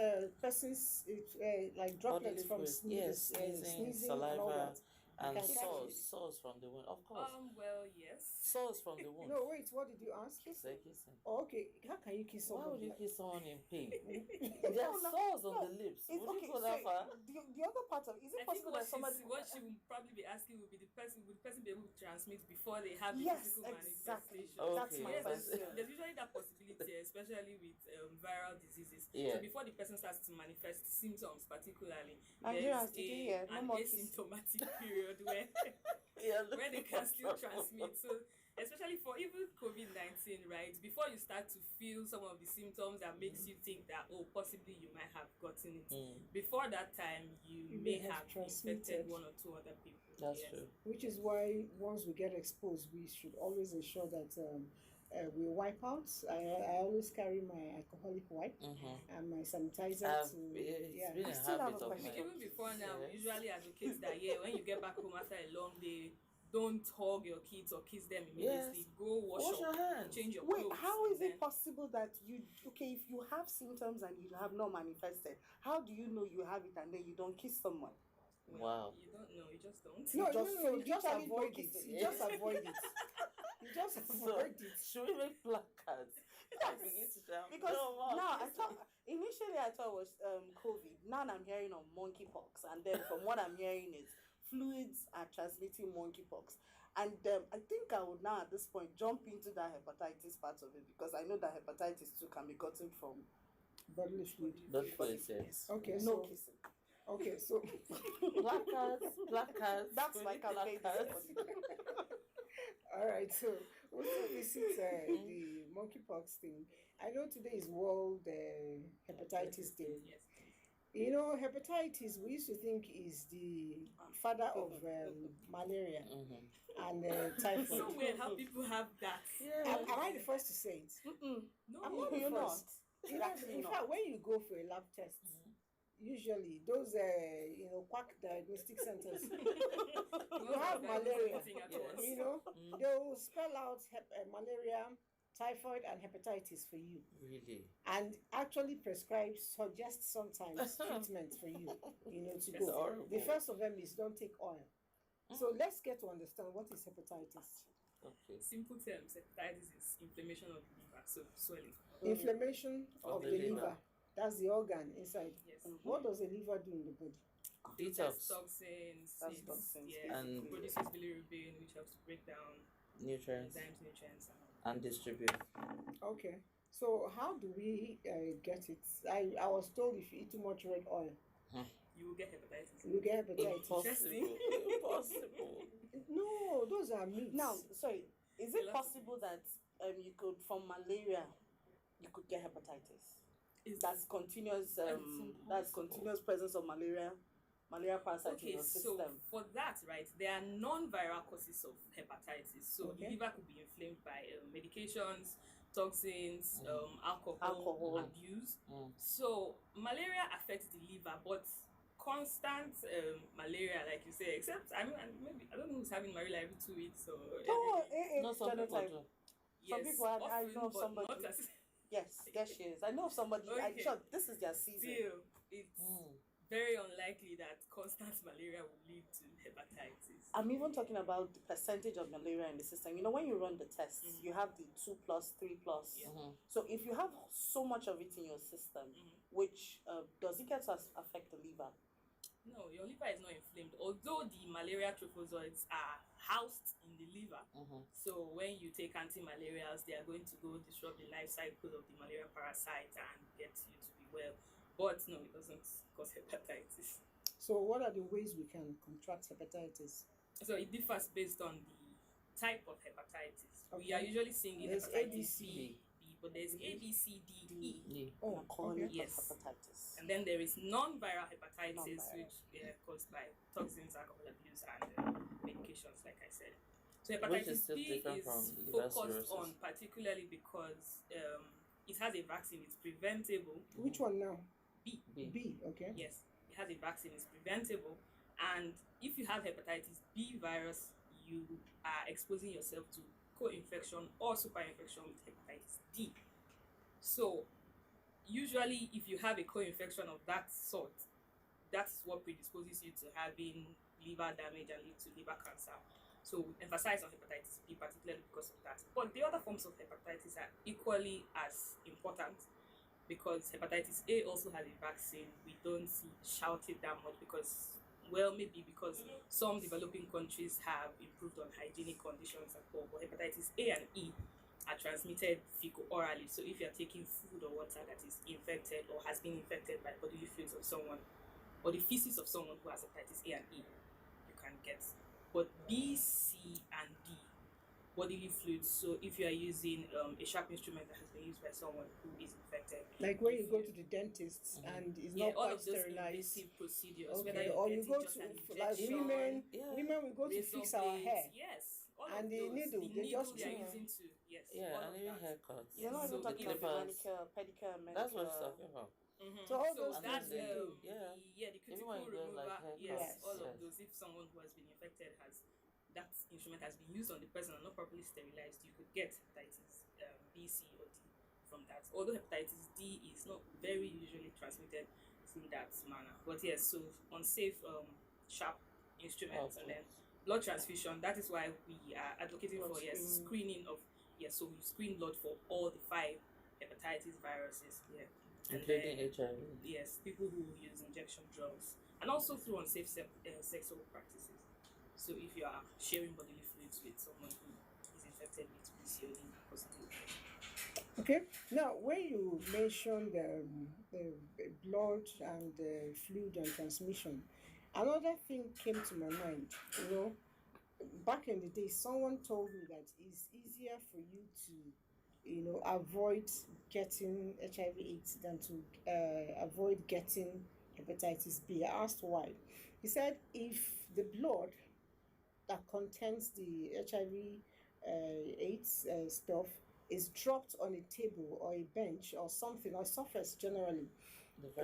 like droplets from sneezing, saliva, and can catch it. sores from the wound. Of course. Well, yes. Sores from the wound. No, wait. What did you ask? Kissing. Oh, okay. How can you kiss someone? Why would you kiss someone in pain? There are sores on the lips. Would you go that far? The other part of is it possible that somebody what she will probably be asking will be would the person be able to transmit before they have the Yes, physical exactly. manifestation? That's my question. There's usually that possibility, especially with viral diseases. Yeah. So before the person starts to manifest symptoms, particularly, Nigerians, did you hear? No an more asymptomatic period where where they can still transmit. So especially for even COVID-19, right? Before you start to feel some of the symptoms that makes you think that possibly you might have gotten it. Before that time, you may have infected one or two other people. That's true. Which is why once we get exposed, we should always ensure that we wipe out. I always carry my alcoholic wipe and my sanitizer. It's been a habit of mine. Even before now, we usually advocate that when you get back home after a long day, don't hug your kids or kiss them immediately. Go wash your hands. Change your Wait, clothes. how is it possible that if you have symptoms and you have not manifested, how do you know you have it and then you don't kiss someone? Wow. You don't know, you just don't. No, you just literally avoid don't it. kiss You just avoid it. You just avoid it. Should we make placards? Because now initially I thought it was COVID. Now I'm hearing of monkeypox, and then from what I'm hearing is fluids are transmitting monkeypox. And I think I would now at this point jump into that hepatitis part of it, because I know that hepatitis 2 can be gotten from bodily fluid. Bodily fluids, yes. Okay, no so kissing. okay, so placards. That's my campaign. All right, so we'll still visit the monkeypox thing. I know today is World Hepatitis Day. Yes. You know, hepatitis, we used to think is the father of malaria and typhoid. So weird how people have that. Am I the first to say it? No, I'm not the you're not. first. You know, in fact, when you go for a lab test, usually those quack diagnostic centers, you have malaria. You know, they'll spell out malaria, typhoid, and hepatitis for you. Really? And actually suggest sometimes treatment for you, to go. Horrible. The first of them is don't take oil. So let's get to understand what is hepatitis. Okay. Simple terms, hepatitis is inflammation of the liver, so swelling. Inflammation of the liver. That's the organ inside. Yes. What does the liver do in the body? Detox. Toxins. Toxins. And produces bilirubin, which helps to break down nutrients nutrients. and distribute. Okay. So how do we get it? I was told if you eat too much red oil, you will get hepatitis. You will get hepatitis. Impossible. No, those are myths. Now, sorry, is it possible that you could, from malaria, you could get hepatitis? That's continuous presence of malaria parasite in your system. So for that, right, there are non-viral causes of hepatitis. So the liver could be inflamed by medications, toxins, alcohol abuse. So malaria affects the liver, but constant malaria, like you say, except maybe I don't know who's having malaria every 2 weeks or no, some people do. Some people I know of somebody. Yes, there she is. I know of somebody. I'm sure this is their season. Still, it's very unlikely that constant malaria will lead to hepatitis. I'm even talking about the percentage of malaria in the system. You know, when you run the tests, you have the 2+, 3+. So if you have so much of it in your system, which does it get to affect the liver? No, your liver is not inflamed. Although the malaria trophozoites are housed in the liver, so when you take anti-malarials, they are going to go disrupt the life cycle of the malaria parasite and get you to be well. But no, it doesn't cause hepatitis. So what are the ways we can contract hepatitis? So it differs based on the type of hepatitis. Okay. We are usually seeing There's hepatitis ABC. B, but there's A, B, C, D, E. Oh, okay. Yes. Hepatitis. And then there is non-viral hepatitis, which caused by toxins, alcohol abuse, and medications, like I said. So hepatitis B is focused on particularly because it has a vaccine. It's preventable. Which one now? B. B, okay. Yes, it has a vaccine. It's preventable. And if you have hepatitis B virus, you are exposing yourself to co-infection or superinfection with hepatitis D. So usually if you have a co-infection of that sort, that's what predisposes you to having liver damage and lead to liver cancer. So we emphasize on hepatitis B particularly because of that. But the other forms of hepatitis are equally as important because hepatitis A also has a vaccine. We don't shout it that much because, well, maybe because some developing countries have improved on hygienic conditions and all, but hepatitis A and E are transmitted fecal-orally. So if you're taking food or water that is infected or has been infected by bodily fluids of someone, or the feces of someone who has hepatitis A and E, you can get. But B, C, and D, bodily fluids. So if you are using a sharp instrument that has been used by someone who is infected, like when you go to the dentist and it's not all quite of those sterilized. invasive procedures, Okay. whether you're Or you getting go just to an like injection, women will go to razor fix our blades, hair. yes, all And of the those, needle, the they needle just they are trim. using to, yes, Yeah, all and of even that. haircuts. You're not So even talking about clippers. manicure, pedicure, manicure. That's what she's talking about. So all So those that's things they do. the Even cuticle when you go, remover, like, haircuts, yes, all yes. of those. If someone who has been infected that instrument has been used on the person and not properly sterilized, you could get hepatitis B, C, or D from that. Although hepatitis D is not very usually transmitted through that manner. But yes, so unsafe sharp instruments and then blood transfusion. That is why we are advocating Blood for screening of so we screen blood for all the 5 hepatitis viruses. Yeah. Including HIV. Yes, people who use injection drugs, and also through unsafe sexual practices. So if you are sharing bodily fluids with someone who is infected with PCOD positive. Okay. Now, when you mentioned the blood and the fluid and transmission, another thing came to my mind. You know, back in the day, someone told me that it's easier for you to, you know, avoid getting HIV/AIDS than to avoid getting hepatitis B. I asked why. He said if the blood that contains the HIV/AIDS stuff is dropped on a table or a bench or something or surface generally,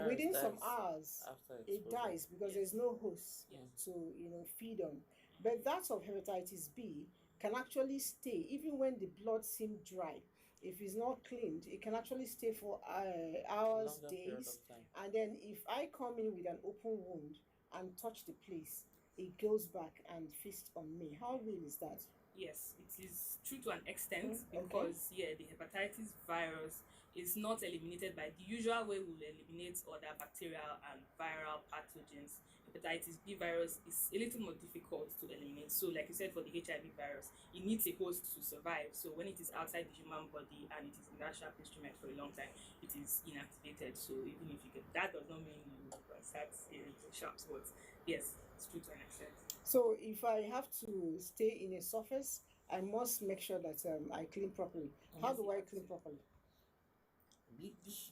within some hours it dies because there's no host to, you know, feed on. But that of hepatitis B can actually stay even when the blood seems dry. If it's not cleaned, it can actually stay for hours, days, and then if I come in with an open wound and touch the place, it goes back and feasts on me. How real is that? Yes, it is true to an extent because the hepatitis virus is not eliminated by the usual way we will eliminate other bacterial and viral pathogens. Hepatitis B virus is a little more difficult to eliminate. So like you said, for the HIV virus, it needs a host to survive. So when it is outside the human body and it is in that sharp instrument for a long time, it is inactivated. So even if you get that, does not mean you can start using sharps. But yes, it's true to an extent. So if I have to stay in a surface, I must make sure that I clean properly. How do I clean properly?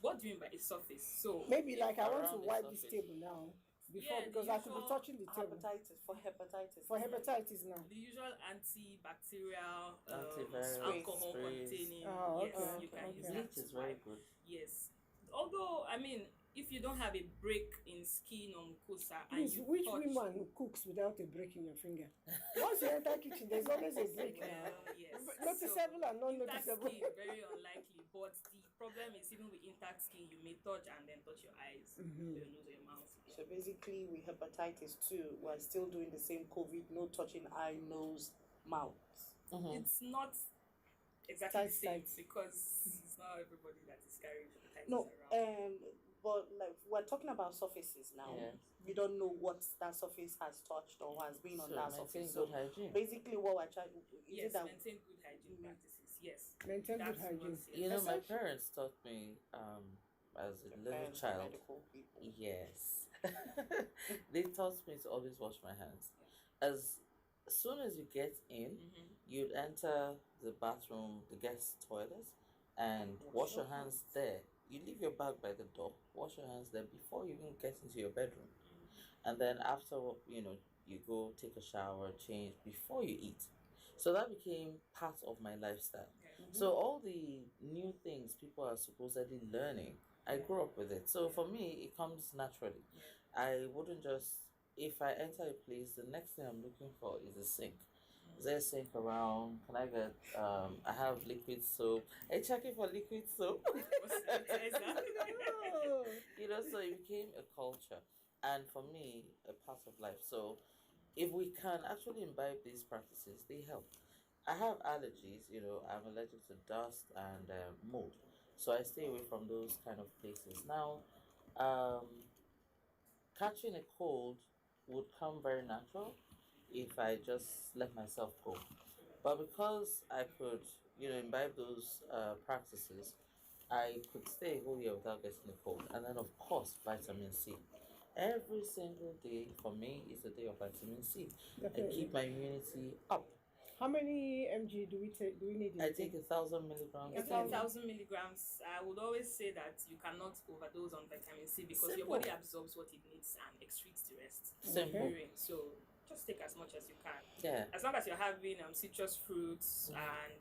What do you mean by a surface? So maybe like I want to wipe this table now before, because I could be touching the table. For hepatitis. For hepatitis now. The usual antibacterial, Antiviral alcohol containing. Yes, you can use that. Bleach is very good. Yes. Although, I mean, if you don't have a break in skin or mucosa Please, and you which touch, woman cooks without a break in your finger? Once you enter kitchen, there's always a break. well, yes. Noticeable and non-noticeable. That's very unlikely. But the problem is even with intact skin, you may touch and then touch your eyes, your nose, or your mouth. So basically, with hepatitis too, we're still doing the same COVID, no touching eye, nose, mouth. It's not exactly the same because it's not everybody that is carrying hepatitis around. But like we're talking about surfaces now. Yes. You don't know what that surface has touched or has been on that surface. Good hygiene. Basically, what we're trying yes, maintain good hygiene practices. Yes, maintain good hygiene. You know, my parents taught me as a little child. Yes, they taught me to always wash my hands. As soon as you get in, you'd enter the bathroom, the guest toilet, and wash your hands there. You leave your bag by the door, wash your hands there before you even get into your bedroom. And then after, you know, you go take a shower, change before you eat. So that became part of my lifestyle. So all the new things people are supposedly learning, I grew up with it. So for me, it comes naturally. I wouldn't just, if I enter a place, the next thing I'm looking for is a sink. Is there a sink around? Can I get, I have liquid soap. Are you checking for liquid soap? You know, so it became a culture. And for me, a part of life. So if we can actually imbibe these practices, they help. I have allergies, you know, I'm allergic to dust and mold. So I stay away from those kind of places. Now, catching a cold would come very natural if I just let myself go. But because I could, you know, imbibe those practices, I could stay a whole year without getting a cold. And then, of course, vitamin C. Every single day for me is a day of vitamin C. Definitely. I keep my immunity up. How many mg do we take? Do we need? I take 1,000 milligrams. 1,000 milligrams. I would always say that you cannot overdose on vitamin C because your body absorbs what it needs and excretes the rest. Simple. So just take as much as you can. Yeah. As long as you're having citrus fruits and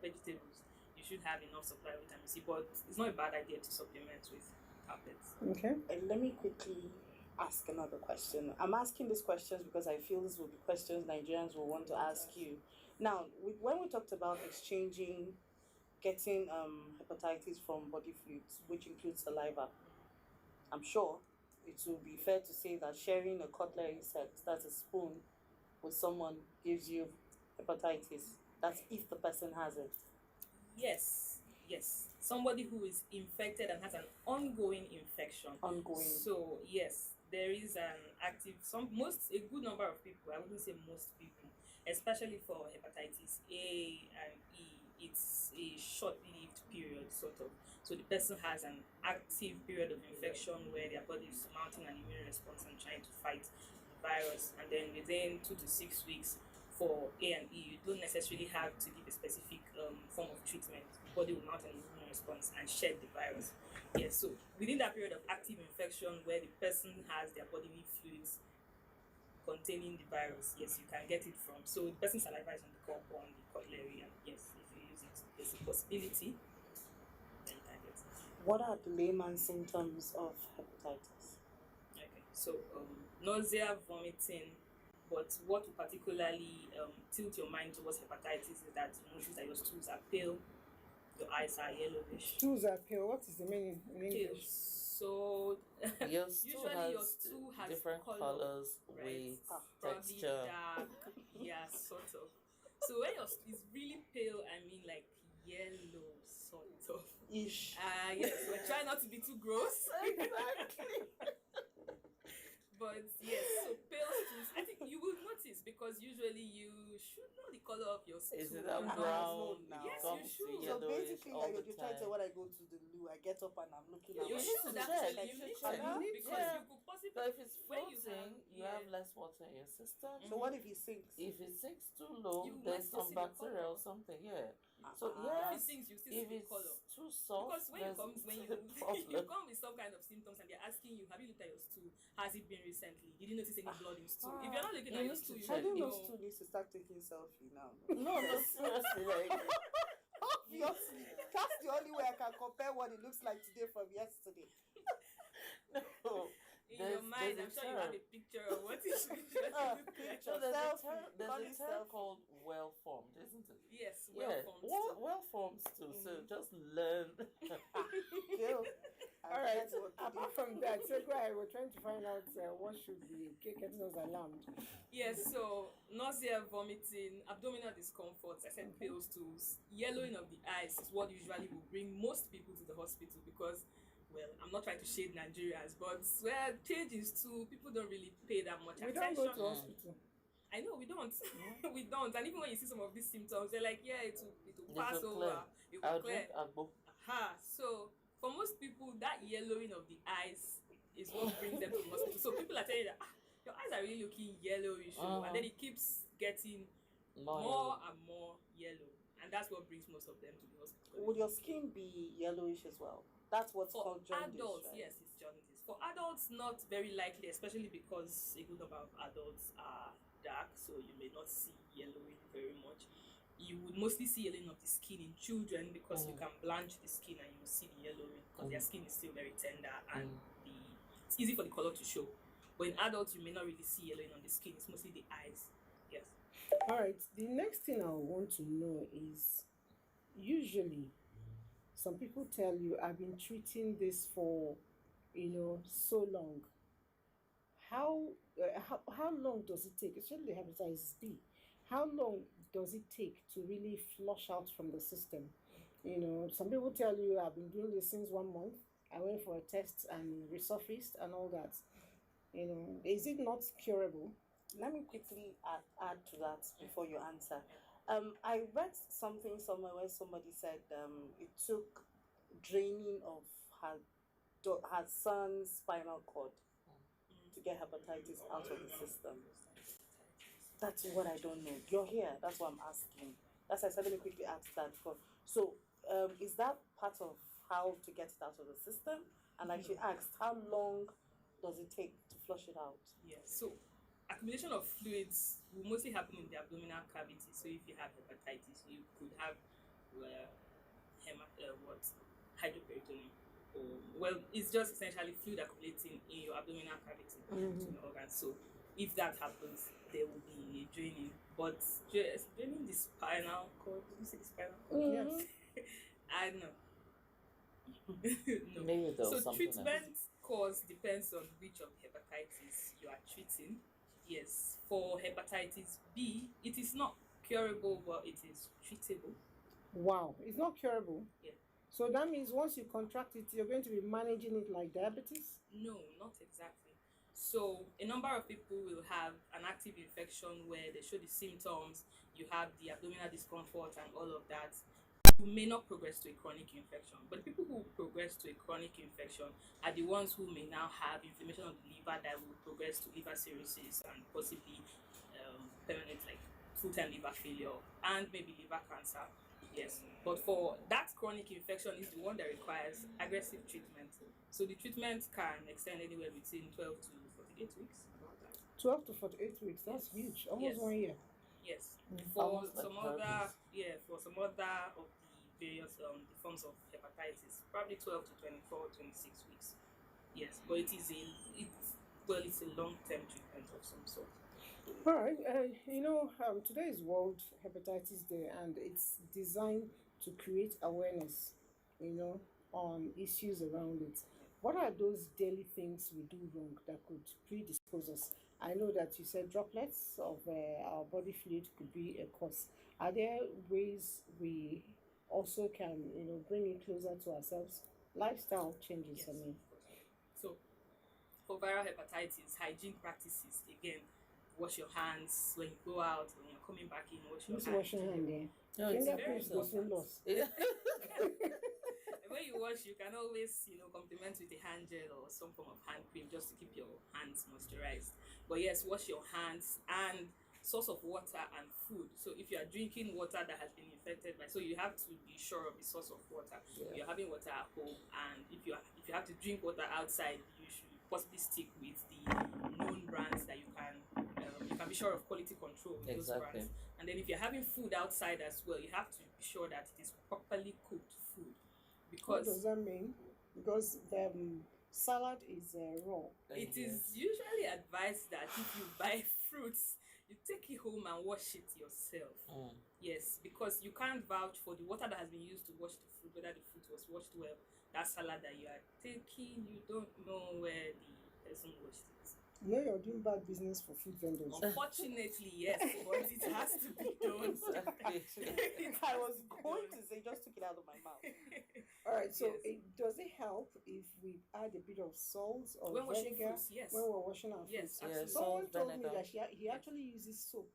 vegetables, you should have enough supply of vitamin C. But it's not a bad idea to supplement with tablets. Okay. And let me quickly ask another question. I'm asking these questions because I feel this will be questions Nigerians will want to ask you. Now, when we talked about getting hepatitis from body fluids, which includes saliva, I'm sure it will be fair to say that sharing a cutlery set, that's a spoon, with someone gives you hepatitis. That's if the person has it. Yes. Somebody who is infected and has an ongoing infection. So yes, there is an active. A good number of people. I wouldn't say most people, especially for hepatitis A and E. It's a short-lived period, sort of. So the person has an active period of infection where their body is mounting an immune response and trying to fight the virus, and then within 2 to 6 weeks. For A and E, you don't necessarily have to give a specific form of treatment. The body will mount an immune response and shed the virus. Yes, so within that period of active infection where the person has their bodily fluids containing the virus, yes, you can get it from. So the person's saliva is on the cup or on the cutlery, and yes, if you use it, there's a possibility that you can get it. What are the layman symptoms of hepatitis? Okay, so nausea, vomiting. But what will particularly tilt your mind towards hepatitis is that you notice that your stools are pale, your eyes are yellowish. Stools are pale. What is the meaning in English? So usually your stool has different colors, weight, texture. Dark, yeah, sort of. So when your is really pale, I mean like yellow, sort of. Ish. Yes, we're trying not to be too gross. Exactly. But yes, so pale stools, I think you will notice because usually you should know the color of your stool. Is it a brown? Yes, you should. So basically, like you're trying to say when I go to the loo, I get up and I'm looking at you should actually, you need to because you could possibly. But if it's floating, you have less water in your system. So what if it sinks? If it sinks too low, there's some bacteria or something. Yeah. So yeah, if it sinks, you still see the color. Too soft, because when you come with some kind of symptoms and they're asking you, have you looked at your stool? Has it been recently? Did you notice any blood in stool? If you're not looking at your stool, I don't know stool needs to start taking selfie now. No, seriously, like obviously, that's the only way I can compare what it looks like today from yesterday. No, In your mind, I'm sure you have a picture of what it should look like. So there's a term called well-formed, isn't it? Yes, well-formed too. Well-formed too. So just learn. All right. Apart from that, so we're trying to find out what should be getting us alarmed. Yes, so nausea, vomiting, abdominal discomfort, I said pale stools, yellowing of the eyes is what usually will bring most people to the hospital because, well, I'm not trying to shade Nigerians, but where change is too, people don't really pay that much attention. We don't go to hospital. I know, we don't. We don't. And even when you see some of these symptoms, they're like, yeah, it will pass over. It will clear. So for most people, that yellowing of the eyes is what brings them to the hospital. So people are telling you that your eyes are really looking yellowish, and then it keeps getting more and more yellow, and that's what brings most of them to the hospital. Would your skin be yellowish as well? That's what's called jaundice. Adults, right? yes, it's jaundice. For adults, not very likely, especially because a good number of adults are dark, so you may not see yellowing very much. You would mostly see yellowing of the skin in children because you can blanch the skin and you will see the yellowing because their skin is still very tender and it's easy for the color to show. But in adults, you may not really see yellowing on the skin. It's mostly the eyes. Yes. All right. The next thing I want to know is, usually, some people tell you, I've been treating this for, so long. How long does it take, especially hepatitis B? How long does it take to really flush out from the system? Some people tell you, I've been doing this since 1 month. I went for a test and resurfaced and all that. Is it not curable? Let me quickly add to that before you answer. I read something somewhere where somebody said it took draining of her son's spinal cord to get hepatitis out of the system. That's what I don't know. You're here. That's what I'm asking. That's why I said let me quickly ask that. So, is that part of how to get it out of the system? And like she asked, how long does it take to flush it out? Yes. So, accumulation of fluids will mostly happen in the abdominal cavity. So, if you have hepatitis, you could have hydroperitoneum. Well, it's just essentially fluid accumulating in your abdominal cavity between the organs. So, if that happens, there will be a draining. But draining the spinal cord, did you say the spinal cord? Yes. I know. No. Maybe So treatment cause depends on which of hepatitis you are treating. Yes, for hepatitis B, it is not curable, but it is treatable. Wow, it's not curable? Yeah. So that means once you contract it, you're going to be managing it like diabetes? No, not exactly. So a number of people will have an active infection where they show the symptoms, you have the abdominal discomfort and all of that. You may not progress to a chronic infection, but people who progress to a chronic infection are the ones who may now have inflammation of the liver that will progress to liver cirrhosis and possibly permanent, like full-time liver failure and maybe liver cancer. Yes, but for that chronic infection is the one that requires aggressive treatment. So the treatment can extend anywhere between 12 to 48 weeks. 12 to 48 weeks, that's huge. Almost 1 year. Yes. For some other of the various forms of hepatitis, probably 12 to 24, 26 weeks. Yes, but it's a long-term treatment of some sort. All right. Today is World Hepatitis Day, and it's designed to create awareness, on issues around it. What are those daily things we do wrong that could predispose us? I know that you said droplets of our body fluid could be a cause. Are there ways we also can, bring it closer to ourselves? Lifestyle changes, yes. So, for viral hepatitis, hygiene practices, again, wash your hands when you go out, when you're coming back in, wash your hands. Wash your hand, yeah. No, it's very important. When you wash, you can always, complement with a hand gel or some form of hand cream just to keep your hands moisturized. But yes, wash your hands and source of water and food. So if you are drinking water that has been infected so you have to be sure of the source of water. Yeah. You're having water at home, and if you have to drink water outside, you should possibly stick with the known brands that you can be sure of quality control with those brands. And then if you're having food outside as well, you have to be sure that it is properly cooked food. Because what does that mean? Because salad is raw. It is usually advised that if you buy fruits, you take it home and wash it yourself. Yes, because you can't vouch for the water that has been used to wash the fruit, whether the fruit was washed well. That salad that you are taking, you don't know where the person washed it. You know you're doing bad business for food vendors. Unfortunately, yes, but it has to be done. I was going to say, just took it out of my mouth. All right, so does it help if we add a bit of salt or when washing vinegar fruits, yes. when we're washing our Yes, fruits? absolutely. Someone told me vinegar. that he actually uses soap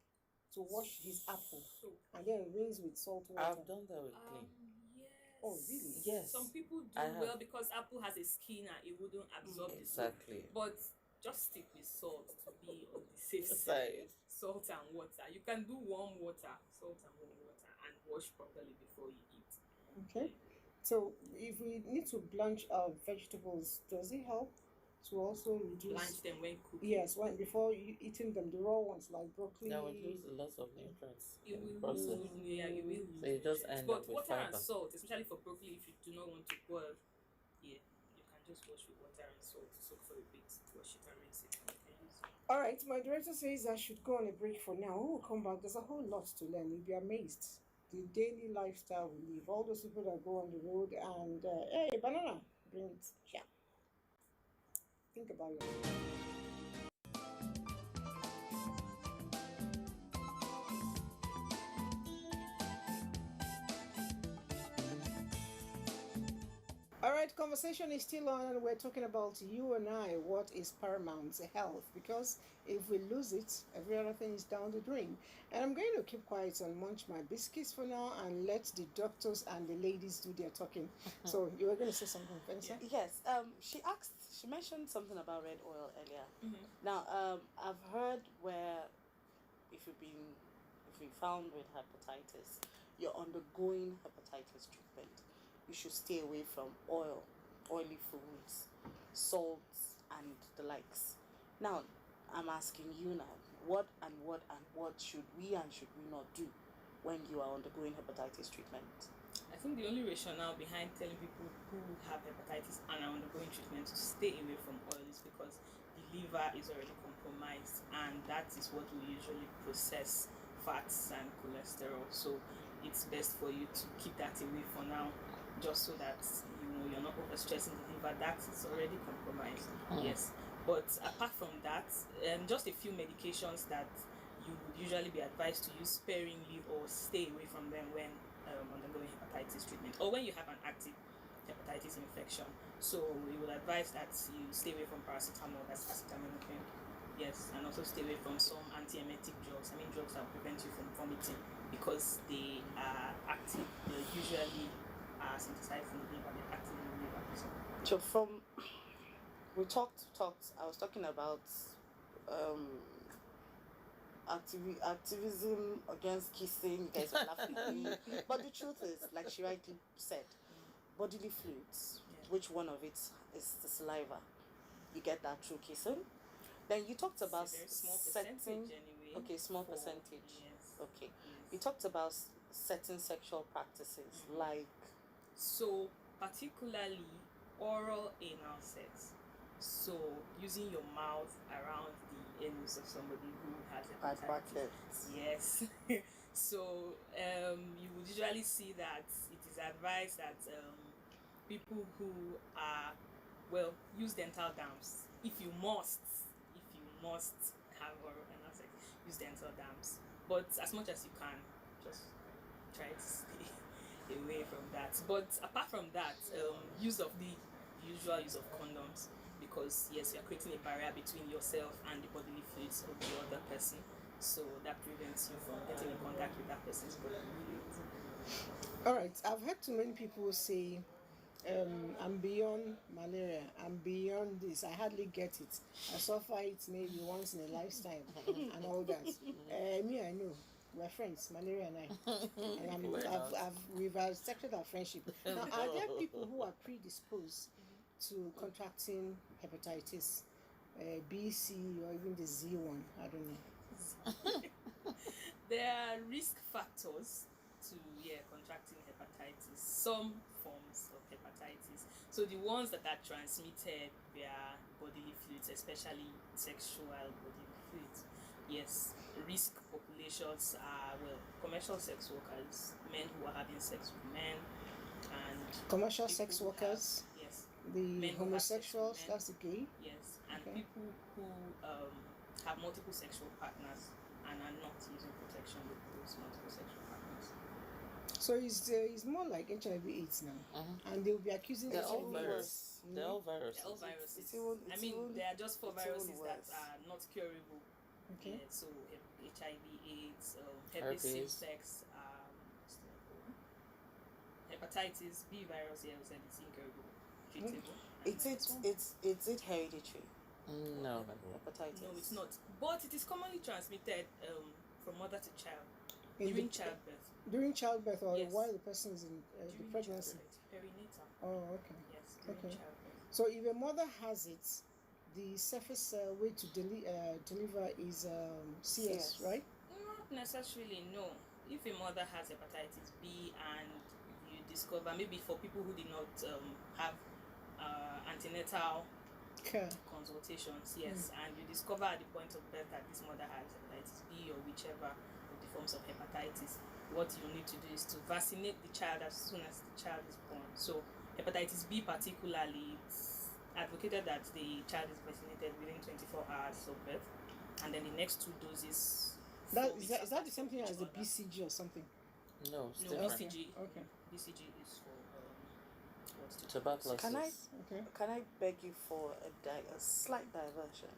to wash his apple and then rinse with salt water. I've done that with clean. Yes. Oh, really? Yes. Some people do I have. well because apple has a skin and it wouldn't absorb the soap. Exactly. But just stick with salt to be on the safe side. Salt and water. You can do warm water, salt and warm water, and wash properly before you eat. Okay. So if we need to blanch our vegetables, does it help to also reduce? Blanch them when cooking. Yes, when before you eating them, the raw ones like broccoli. That would lose a lot of nutrients. It will process. lose, yeah, it will lose. So you just end but up with water and fiber. salt, especially for broccoli, if you do not want to boil, yeah, you can just wash with water and salt, soak for a bit, wash it and rinse it. And you can use it. All right, my director says I should go on a break for now. We'll come back. There's a whole lot to learn. You'll be amazed. The daily lifestyle we live. All those people that go on the road and hey, banana, bring it. Yeah. Think about it. All right, conversation is still on, and we're talking about you and I. What is paramount? Health. Because if we lose it, every other thing is down the drain. And I'm going to keep quiet and munch my biscuits for now and let the doctors and the ladies do their talking. So you were going to say something, Vanessa? Yes. She mentioned something about red oil earlier. Now, I've heard where if you've been found with hepatitis, you're undergoing hepatitis treatment, you should stay away from oily foods, salts, and the likes. Now, I'm asking you now, what should we and should we not do when you are undergoing hepatitis treatment? I think the only rationale behind telling people who have hepatitis and are undergoing treatment to stay away from oil is because the liver is already compromised, and that is what will usually process fats and cholesterol. So it's best for you to keep that away for now, just so that you're not overstressing the liver that is already compromised. Yes, but apart from that, just a few medications that you would usually be advised to use sparingly or stay away from them when undergoing hepatitis treatment or when you have an active hepatitis infection. So we would advise that you stay away from paracetamol, that's acetaminophen. Yes, and also stay away from some antiemetic drugs. I mean drugs that prevent you from vomiting because they are active. They usually are synthesized in the liver. They're active in the liver. So we talked. I was talking about activism against kissing. You guys are laughing at me, but the truth is, like she rightly said, bodily fluids. Which one of it is the saliva? You get that through kissing. Then you talked about It's a very small percentage anyway. Okay, small percentage. Okay. You talked about certain sexual practices like. So particularly oral anal sex. So using your mouth around the anus of somebody who has hepatitis. Yes. So you would usually see that it is advised that people who are use dental dams. If you must have oral anal sex, use dental dams. But as much as you can, just try to stay away from that. But apart from that, use of the usual use of condoms, because yes, you're creating a barrier between yourself and the bodily fluids of the other person, so that prevents you from getting in contact with that person's bodily fluids. All right, I've heard too many people say I'm beyond malaria, I'm beyond this, I hardly get it, I suffer it maybe once in a lifetime and all that. Me, I know. We're friends, Malaria and I. And we've accepted our friendship. Now, are there people who are predisposed to contracting hepatitis, B, C, or even the Z one? I don't know. There are risk factors to contracting hepatitis, some forms of hepatitis. So the ones that are transmitted via bodily fluids, especially sexual bodily fluids, yes, risk populations are commercial sex workers, men who are having sex with men, and commercial sex workers. Yes, the homosexuals. That's the gay. Yes, and people who have multiple sexual partners and are not using protection with those multiple sexual partners. So it's more like HIV/AIDS now, and they'll be accusing They're us all of viruses. They're all viruses. They're all viruses. There are just 4 viruses that are not curable. Okay. Yeah, so HIV/AIDS, herpes simplex, hepatitis B virus. Yeah, we said it's incurable, treatable. Is it hereditary? No. Hepatitis. No, it's not. But it is commonly transmitted from mother to child during childbirth. During childbirth, or while the person is in the pregnancy. Perinatal. Oh, okay. Yes, during childbirth. So if a mother has it, the safest way to deliver is CS, right? Not necessarily, no. If a mother has hepatitis B and you discover, maybe for people who did not have antenatal consultations, yes, and you discover at the point of birth that this mother has hepatitis B or whichever of the forms of hepatitis, what you need to do is to vaccinate the child as soon as the child is born. So hepatitis B particularly, it's advocated that the child is vaccinated within 24 hours of birth, and then the next 2 doses. Is that the same thing as the BCG or something? No, it's no, different. BCG. Okay. BCG is for tuberculosis. Can I beg you for a slight diversion?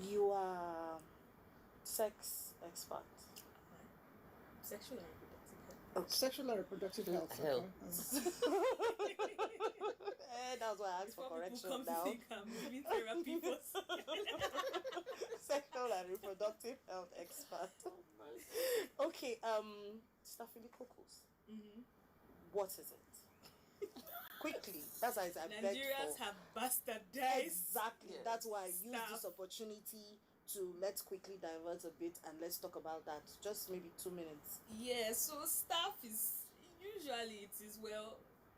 You are sex expert. Sexual and reproductive health. Okay. Sexual and reproductive health. That's why I asked for correction come now. To think I'm giving therapy for Sexual and reproductive health expert. Okay, Staphylococcus. What is it? Quickly, that's why I begged Nigerians have bastardized. Exactly. Yes. That's why I use this opportunity to let's quickly divert a bit and let's talk about that. Just maybe 2 minutes. Yeah. So staph is usually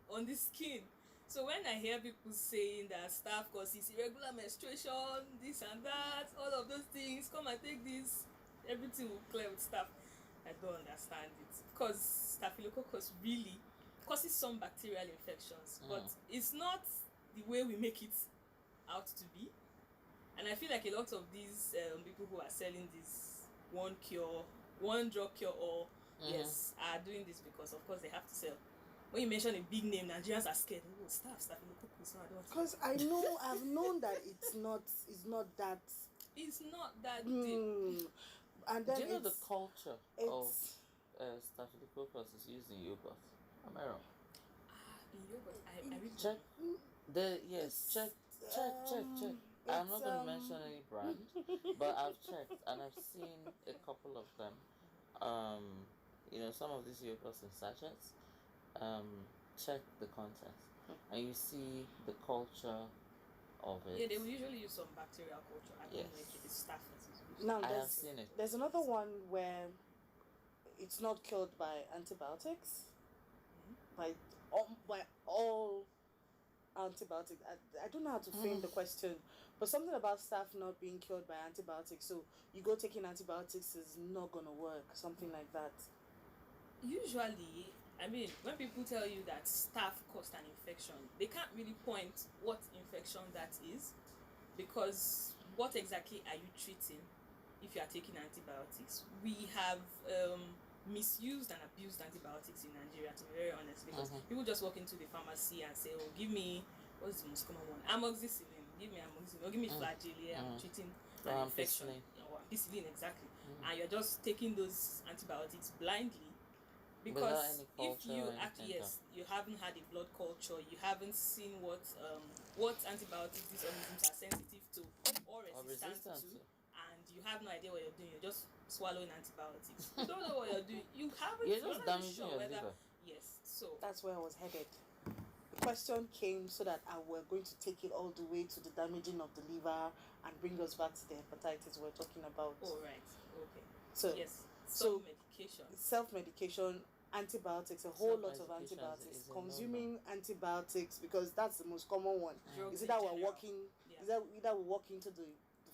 on the skin. So when I hear people saying that staph causes irregular menstruation, this and that, all of those things, come and take this, everything will clear with staph. I don't understand it because staphylococcus really causes some bacterial infections, but it's not the way we make it out to be. And I feel like a lot of these people who are selling this one drug cure all, are doing this because of course they have to sell. When you mention a big name, Nigerians are scared. Oh, staphylococcus. So I don't. Because I've known that it's not that. It's not that deep. And then do you know the culture of staphylococcus is used in yogurt? Am I wrong? In yogurt, I really check. Check. I'm not going to mention any brand, but I've checked and I've seen a couple of them. Some of these yogurts in sachets. Check the content, and you see the culture of it. Yeah, they will usually use some bacterial culture. I don't know if it is staph. Now, I have seen it. There's another one where it's not killed by antibiotics. By all antibiotics. I don't know how to frame the question, but something about staph not being killed by antibiotics. So you go taking antibiotics is not gonna work. Something like that. Usually, when people tell you that staph caused an infection, they can't really point what infection that is, because what exactly are you treating if you are taking antibiotics? We have misused and abused antibiotics in Nigeria, to be very honest, because people just walk into the pharmacy and say, oh, give me, what's the most common one? Amoxicillin. Give me amoxicillin. Or give me flagyl. I'm treating an infection. Or ampicillin, exactly. And you're just taking those antibiotics blindly. Because if you you haven't had a blood culture, you haven't seen what antibiotics these organisms are sensitive to or resistant to, and you have no idea what you're doing, you're just swallowing antibiotics. You don't know what you're doing. You're just damaging your liver. Yes, so that's where I was headed. The question came so that we're going to take it all the way to the damaging of the liver and bring us back to the hepatitis we're talking about. Oh, right. Okay. So yes. Self-medication. Self-medication, antibiotics, a whole lot of Self-medication antibiotics, is a consuming antibiotics, because that's the most common one. Drugs Is in either we're general. walking, either we walk into the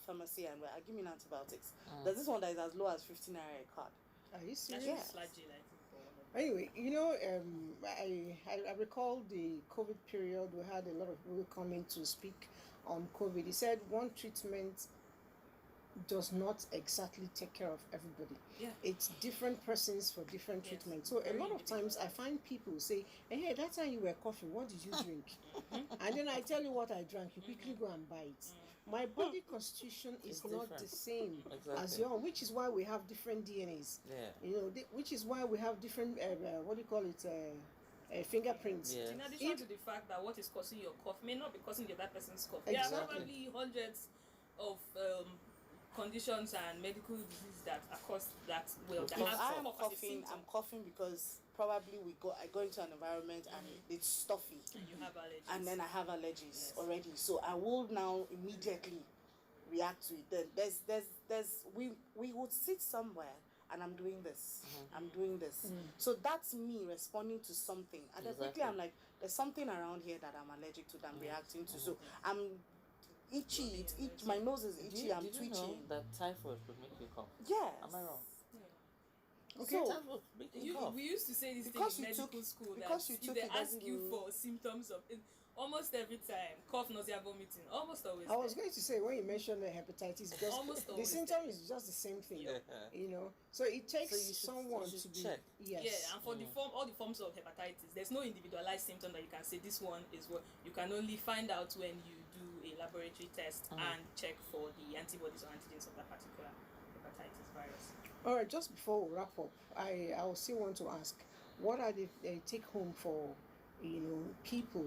pharmacy and we're give me antibiotics. There's this one that is as low as 15 naira a card. Are you That serious? should be flagyl, I think, for one of them. Anyway, you know, I recall the COVID period. We had a lot of people coming to speak on COVID. He said one treatment does not exactly take care of everybody. Yeah. It's different persons for different treatment. So a lot of times I find people say, hey, that time you were coughing, what did you drink? And then I tell you what I drank, you quickly go and buy it. My body constitution is not different. the same Exactly. as yours, which is why we have different DNAs. Yeah. You know, which is why we have different, what do you call it, fingerprints. Yeah. In addition to the fact that what is causing your cough may not be causing the other person's cough. There are probably hundreds of conditions and medical diseases that are caused that will that have I am cough as a coughing. symptom. I'm coughing because probably I go into an environment and it's stuffy, And you have allergies. and then I have allergies already. So I will now immediately react to it. Then we would sit somewhere and I'm doing this. I'm doing this. So that's me responding to something. And then quickly I'm like, there's something around here that I'm allergic to, that I'm reacting to. So I'm itchy. My nose is itchy. I'm did you know twitching. that typhoid would make you cough? Yes. Am I wrong? Okay. So, Typhoid make you cough. We used to say this Because thing in you medical took- school because that you if took they it ask doesn't you mean- for symptoms of it, almost every time, cough, nausea, vomiting, almost always. I was going to say when you mentioned the hepatitis, because Almost the always symptom is just the same thing, you know. So it takes you should- someone you should to be check. yes. Yeah, and for the all the forms of hepatitis, there's no individualized symptom that you can say this one is what you can only find out when you do a laboratory test and check for the antibodies or antigens of that particular hepatitis virus. All right, just before we wrap up, I still want to ask, what are the take home for, you know, people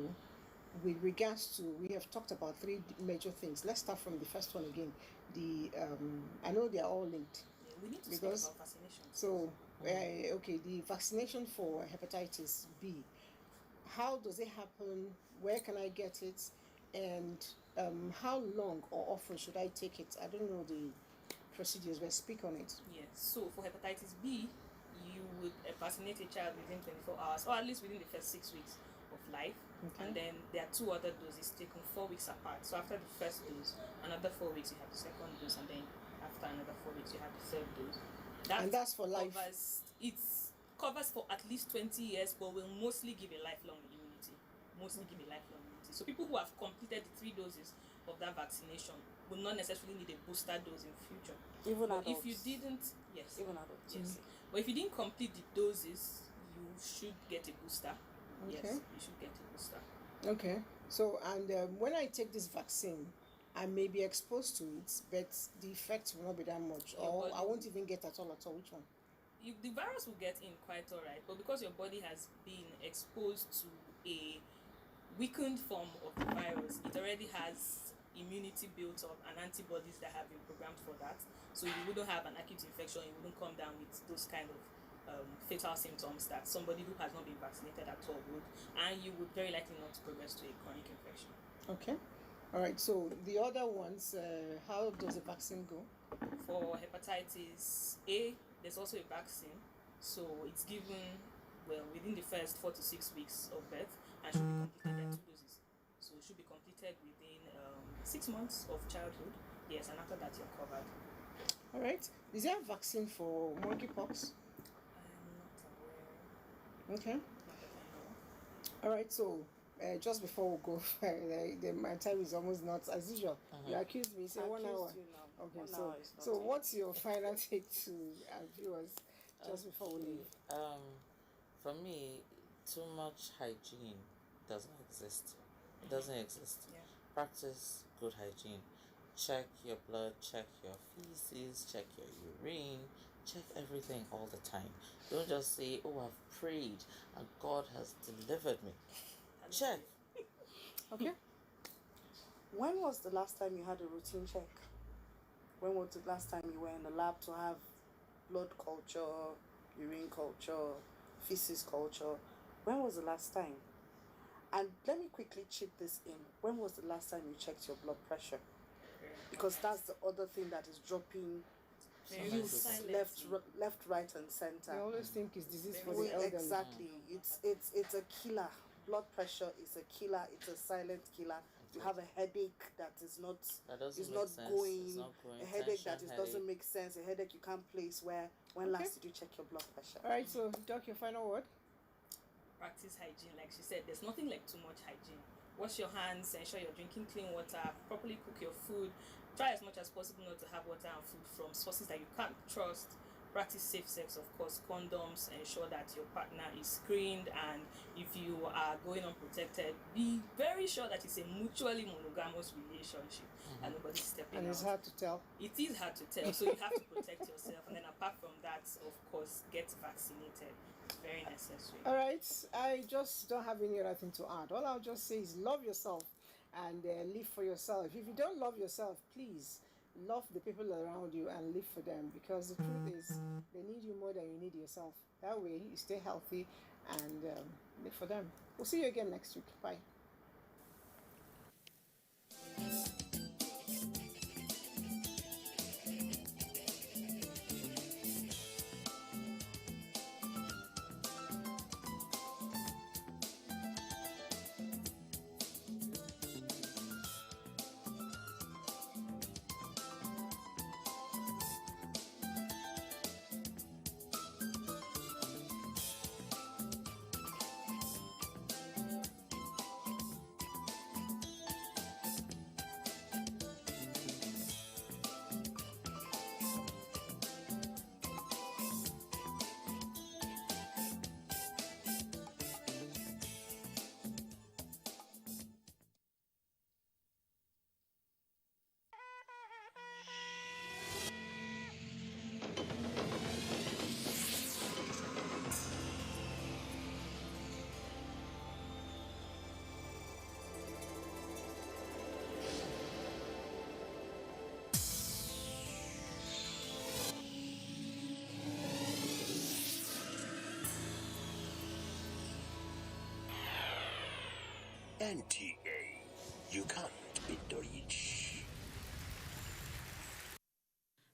with regards to, we have talked about three major things. Let's start from the first one again. The I know they are all linked. Yeah, we need to Because- speak about vaccinations. So okay, the vaccination for hepatitis B, how does it happen? Where can I get it? And how long or often should I take it? I don't know the procedures, but speak on it. Yes. So for hepatitis B, you would vaccinate a child within 24 hours, or at least within the first 6 weeks of life. Okay. And then there are 2 other doses taken 4 weeks apart. So after the first dose, another 4 weeks you have the second dose, and then after another 4 weeks you have the third dose. And that's for life. Covers for at least 20 years, but will mostly give a lifelong immunity. So people who have completed the 3 doses of that vaccination will not necessarily need a booster dose in future. Even But adults. if you didn't, yes. Even adults. Yes. But if you didn't complete the doses, you should get a booster. Yes, Okay. you should get a booster. Okay. So, and when I take this vaccine, I may be exposed to it, but the effect will not be that much, Your or body I won't even get at all. Which one? The virus will get in quite alright, but because your body has been exposed to a weakened form of the virus, it already has immunity built up and antibodies that have been programmed for that. So you wouldn't have an acute infection, you wouldn't come down with those kind of fatal symptoms that somebody who has not been vaccinated at all would, and you would very likely not progress to a chronic infection. Okay. All right. So the other ones, how does the vaccine go? For hepatitis A, there's also a vaccine, so it's given within the first 4 to 6 weeks of birth, and should be completed. There are 2 doses, so it should be completed within 6 months of childhood. Yes, and after that you're covered. All right. Is there a vaccine for monkeypox? I'm not aware. Okay. Not that I know. All right. So just before we go, my time is almost not as usual. You accused me. Say I 1 accused hour. you now. Okay. 1 So hour is not so it. what's your final take to our viewers just before we leave? For me, too much hygiene doesn't exist. It doesn't exist. Yeah. Practice good hygiene. Check your blood, check your feces, check your urine, check everything all the time. Don't just say, oh, I've prayed and God has delivered me. Check. Okay. When was the last time you had a routine check? When was the last time you were in the lab to have blood culture, urine culture, feces culture? When was the last time? And let me quickly chip this in. When was the last time you checked your blood pressure? Because that's the other thing that is dropping youth left, right, and center. They always think it's disease for We, the elderly. exactly. It's a killer. Blood pressure is a killer. It's a silent killer. You have a headache that is not going. A headache that doesn't make sense. A headache you can't place. When last did you check your blood pressure? All right. So, Doc, your final word. Practice hygiene. Like she said, there's nothing like too much hygiene. Wash your hands, ensure you're drinking clean water, properly cook your food. Try as much as possible not to have water and food from sources that you can't trust. Practice safe sex, of course, condoms, ensure that your partner is screened, and if you are going unprotected, be very sure that it's a mutually monogamous relationship and nobody's stepping out. And it's hard to tell. It is hard to tell, so you have to protect yourself, and then apart from that, of course, get vaccinated. It's very necessary. All right, I just don't have any other thing to add. All I'll just say is love yourself and live for yourself. If you don't love yourself, please love the people around you and live for them, because the truth is they need you more than you need yourself. That way you stay healthy and live for them. We'll see you again next week. Bye. NTA. You can't beat the rich.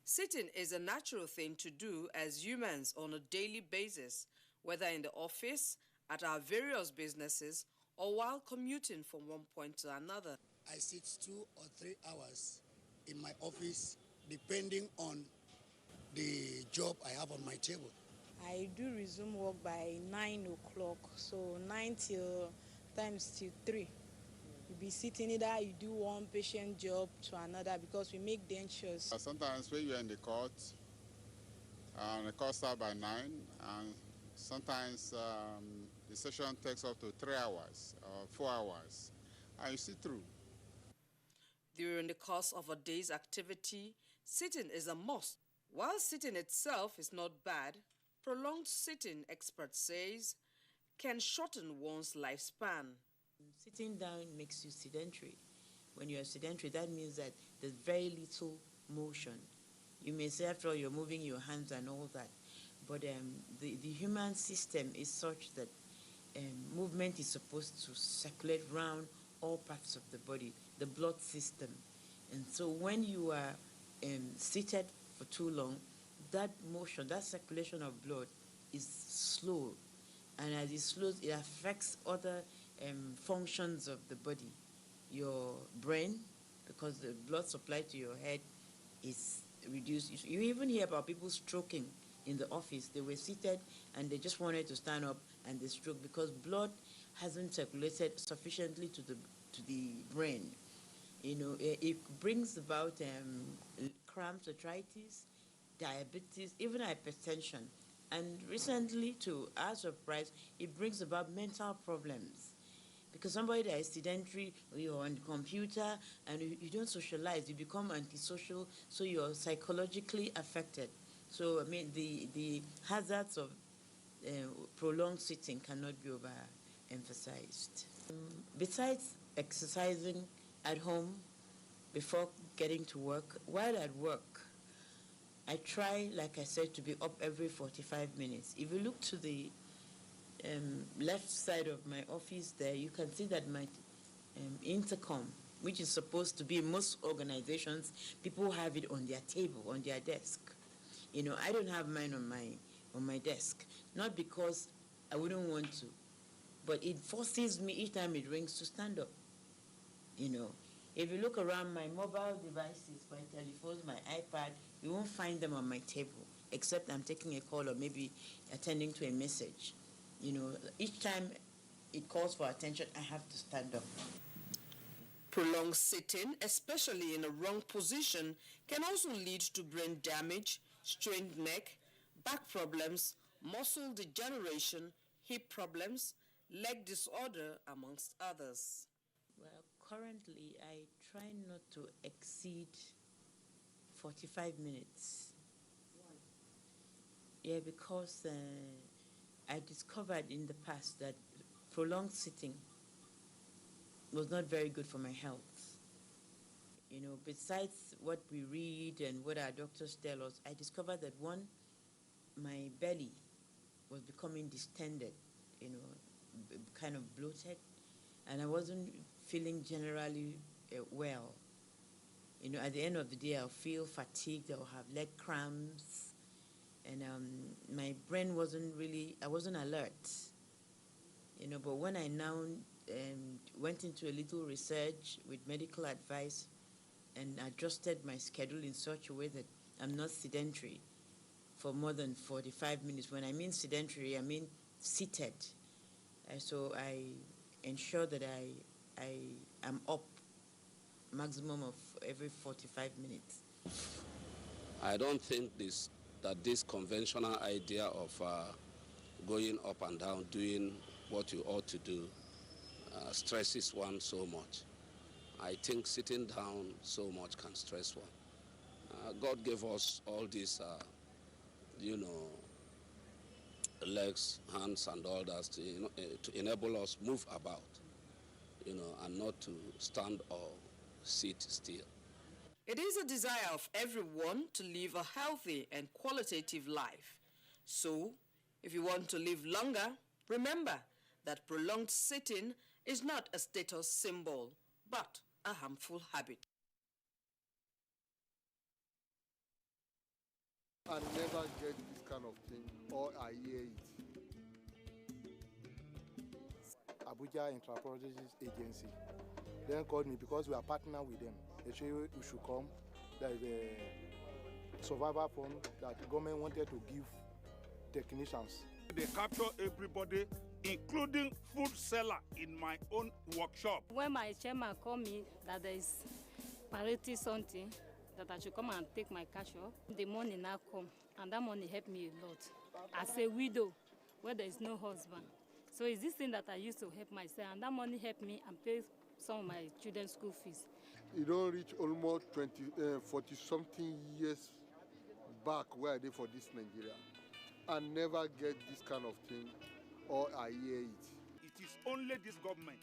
Sitting is a natural thing to do as humans on a daily basis, whether in the office, at our various businesses, or while commuting from one point to another. I sit 2 or 3 hours in my office, depending on the job I have on my table. I do resume work by 9 o'clock, so 9 till 3. You'll be sitting either you do one patient job to another because we make dentures. Sometimes when you're in the court, the court starts by 9, and sometimes the session takes up to 3 hours or 4 hours, and you sit through. During the course of a day's activity, sitting is a must. While sitting itself is not bad, prolonged sitting, expert says, can shorten one's lifespan. Sitting down makes you sedentary. When you're sedentary, that means that there's very little motion. You may say, after all, you're moving your hands and all that, but the human system is such that movement is supposed to circulate around all parts of the body, the blood system. And so when you are seated for too long, that motion, that circulation of blood is slow. And as it slows, it affects other functions of the body. Your brain, because the blood supply to your head is reduced. You even hear about people stroking in the office. They were seated and they just wanted to stand up and they stroke because blood hasn't circulated sufficiently to the brain. You know, it brings about cramps, arthritis, diabetes, even hypertension. And recently, to our surprise, it brings about mental problems. Because somebody that is sedentary, you're on the computer, and you don't socialize, you become antisocial, so you're psychologically affected. So, I mean, the hazards of prolonged sitting cannot be overemphasized. Besides exercising at home before getting to work, while at work, I try, like I said, to be up every 45 minutes. If you look to the left side of my office there, you can see that my intercom, which is supposed to be in most organizations, people have it on their table, on their desk. You know, I don't have mine on my desk, not because I wouldn't want to, but it forces me each time it rings to stand up. You know, if you look around my mobile devices, my telephones, my iPad, you won't find them on my table, except I'm taking a call or maybe attending to a message. You know, each time it calls for attention, I have to stand up. Prolonged sitting, especially in a wrong position, can also lead to brain damage, strained neck, back problems, muscle degeneration, hip problems, leg disorder, amongst others. Well, currently, I try not to exceed 45 minutes. Why? Yeah, because I discovered in the past that prolonged sitting was not very good for my health. You know, besides what we read and what our doctors tell us, I discovered that one, my belly was becoming distended, you know, kind of bloated, and I wasn't feeling generally well. You know, at the end of the day, I'll feel fatigued, I'll have leg cramps, and my brain I wasn't alert. You know, but when I now went into a little research with medical advice and adjusted my schedule in such a way that I'm not sedentary for more than 45 minutes. When I mean sedentary, I mean seated. So I ensure that I am up maximum of every 45 minutes. I don't think that this conventional idea of going up and down, doing what you ought to do, stresses one so much. I think sitting down so much can stress one. God gave us all these, legs, hands, and all that to enable us move about, and not to stand or sit still. It is a desire of everyone to live a healthy and qualitative life. So, if you want to live longer, remember that prolonged sitting is not a status symbol, but a harmful habit. I never get this kind of thing, or I hear it. Abuja Intraprojects Agency then called me because we are partner with them. They said we should come. There is a survivor fund that the government wanted to give technicians. They capture everybody, including food seller in my own workshop. When my chairman called me that there is parity something, that I should come and take my cash up, the money now come, and that money helped me a lot. As a widow, where there is no husband. So it's this thing that I used to help myself, and that money helped me and pay some of my children's school fees. You don't reach almost 40-something years back where I did for this Nigeria. I never get this kind of thing, or I hear it. It is only this government,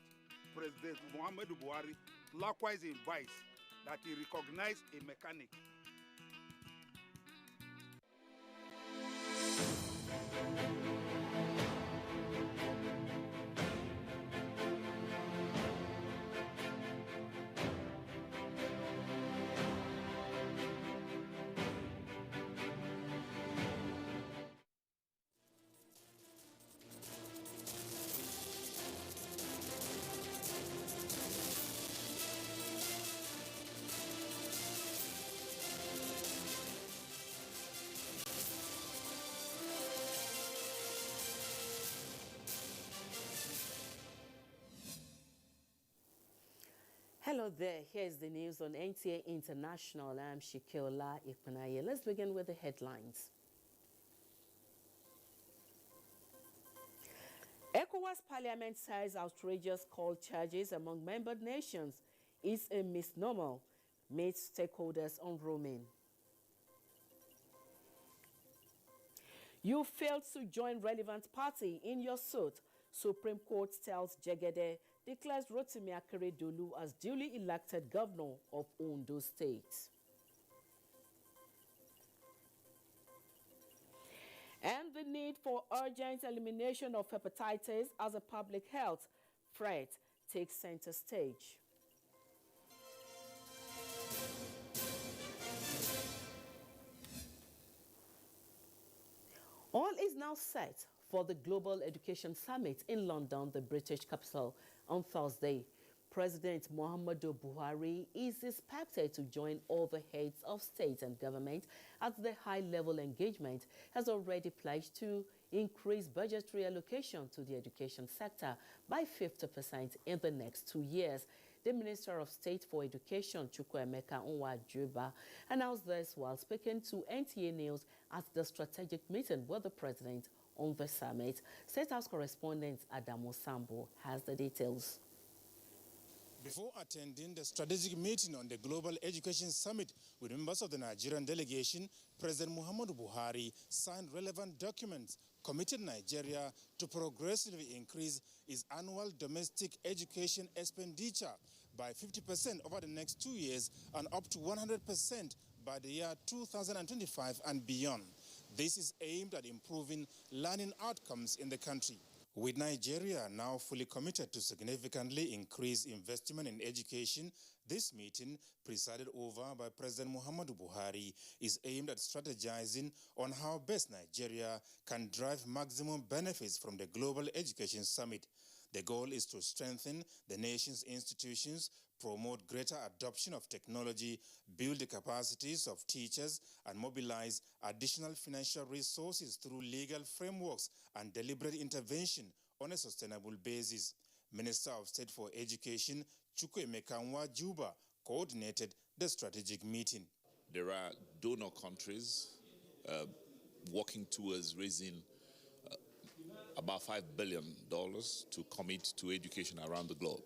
President Muhammadu Buhari, likewise in vice, that he recognized a mechanic. Hello there, here's the news on NTA International. I'm Shikiola Ikpanaye. Let's begin with the headlines. ECOWAS Parliament says outrageous call charges among member nations is a misnomer, meets stakeholders on roaming. You failed to join relevant party in your suit. Supreme Court tells Jegede, declares Rotimi Akeredolu as duly elected governor of Ondo State. And the need for urgent elimination of hepatitis as a public health threat takes center stage. All is now set for the Global Education Summit in London, the British capital, on Thursday. President Muhammadu Buhari is expected to join all the heads of state and government as the high-level engagement has already pledged to increase budgetary allocation to the education sector by 50% in the next 2 years. The Minister of State for Education, Chukwuemeka Nwajuba, announced this while speaking to NTA News at the strategic meeting with the president on the summit. State House correspondent Adamu Sambo has the details. Before attending the strategic meeting on the Global Education Summit with members of the Nigerian delegation, President Muhammadu Buhari signed relevant documents committing Nigeria to progressively increase its annual domestic education expenditure by 50% over the next 2 years and up to 100% by the year 2025 and beyond. This is aimed at improving learning outcomes in the country. With Nigeria now fully committed to significantly increase investment in education, this meeting, presided over by President Muhammadu Buhari, is aimed at strategizing on how best Nigeria can drive maximum benefits from the Global Education Summit. The goal is to strengthen the nation's institutions, promote greater adoption of technology, build the capacities of teachers, and mobilize additional financial resources through legal frameworks and deliberate intervention on a sustainable basis. Minister of State for Education, Chukwuemeka Nwajuba, coordinated the strategic meeting. There are donor countries working towards raising about $5 billion to commit to education around the globe.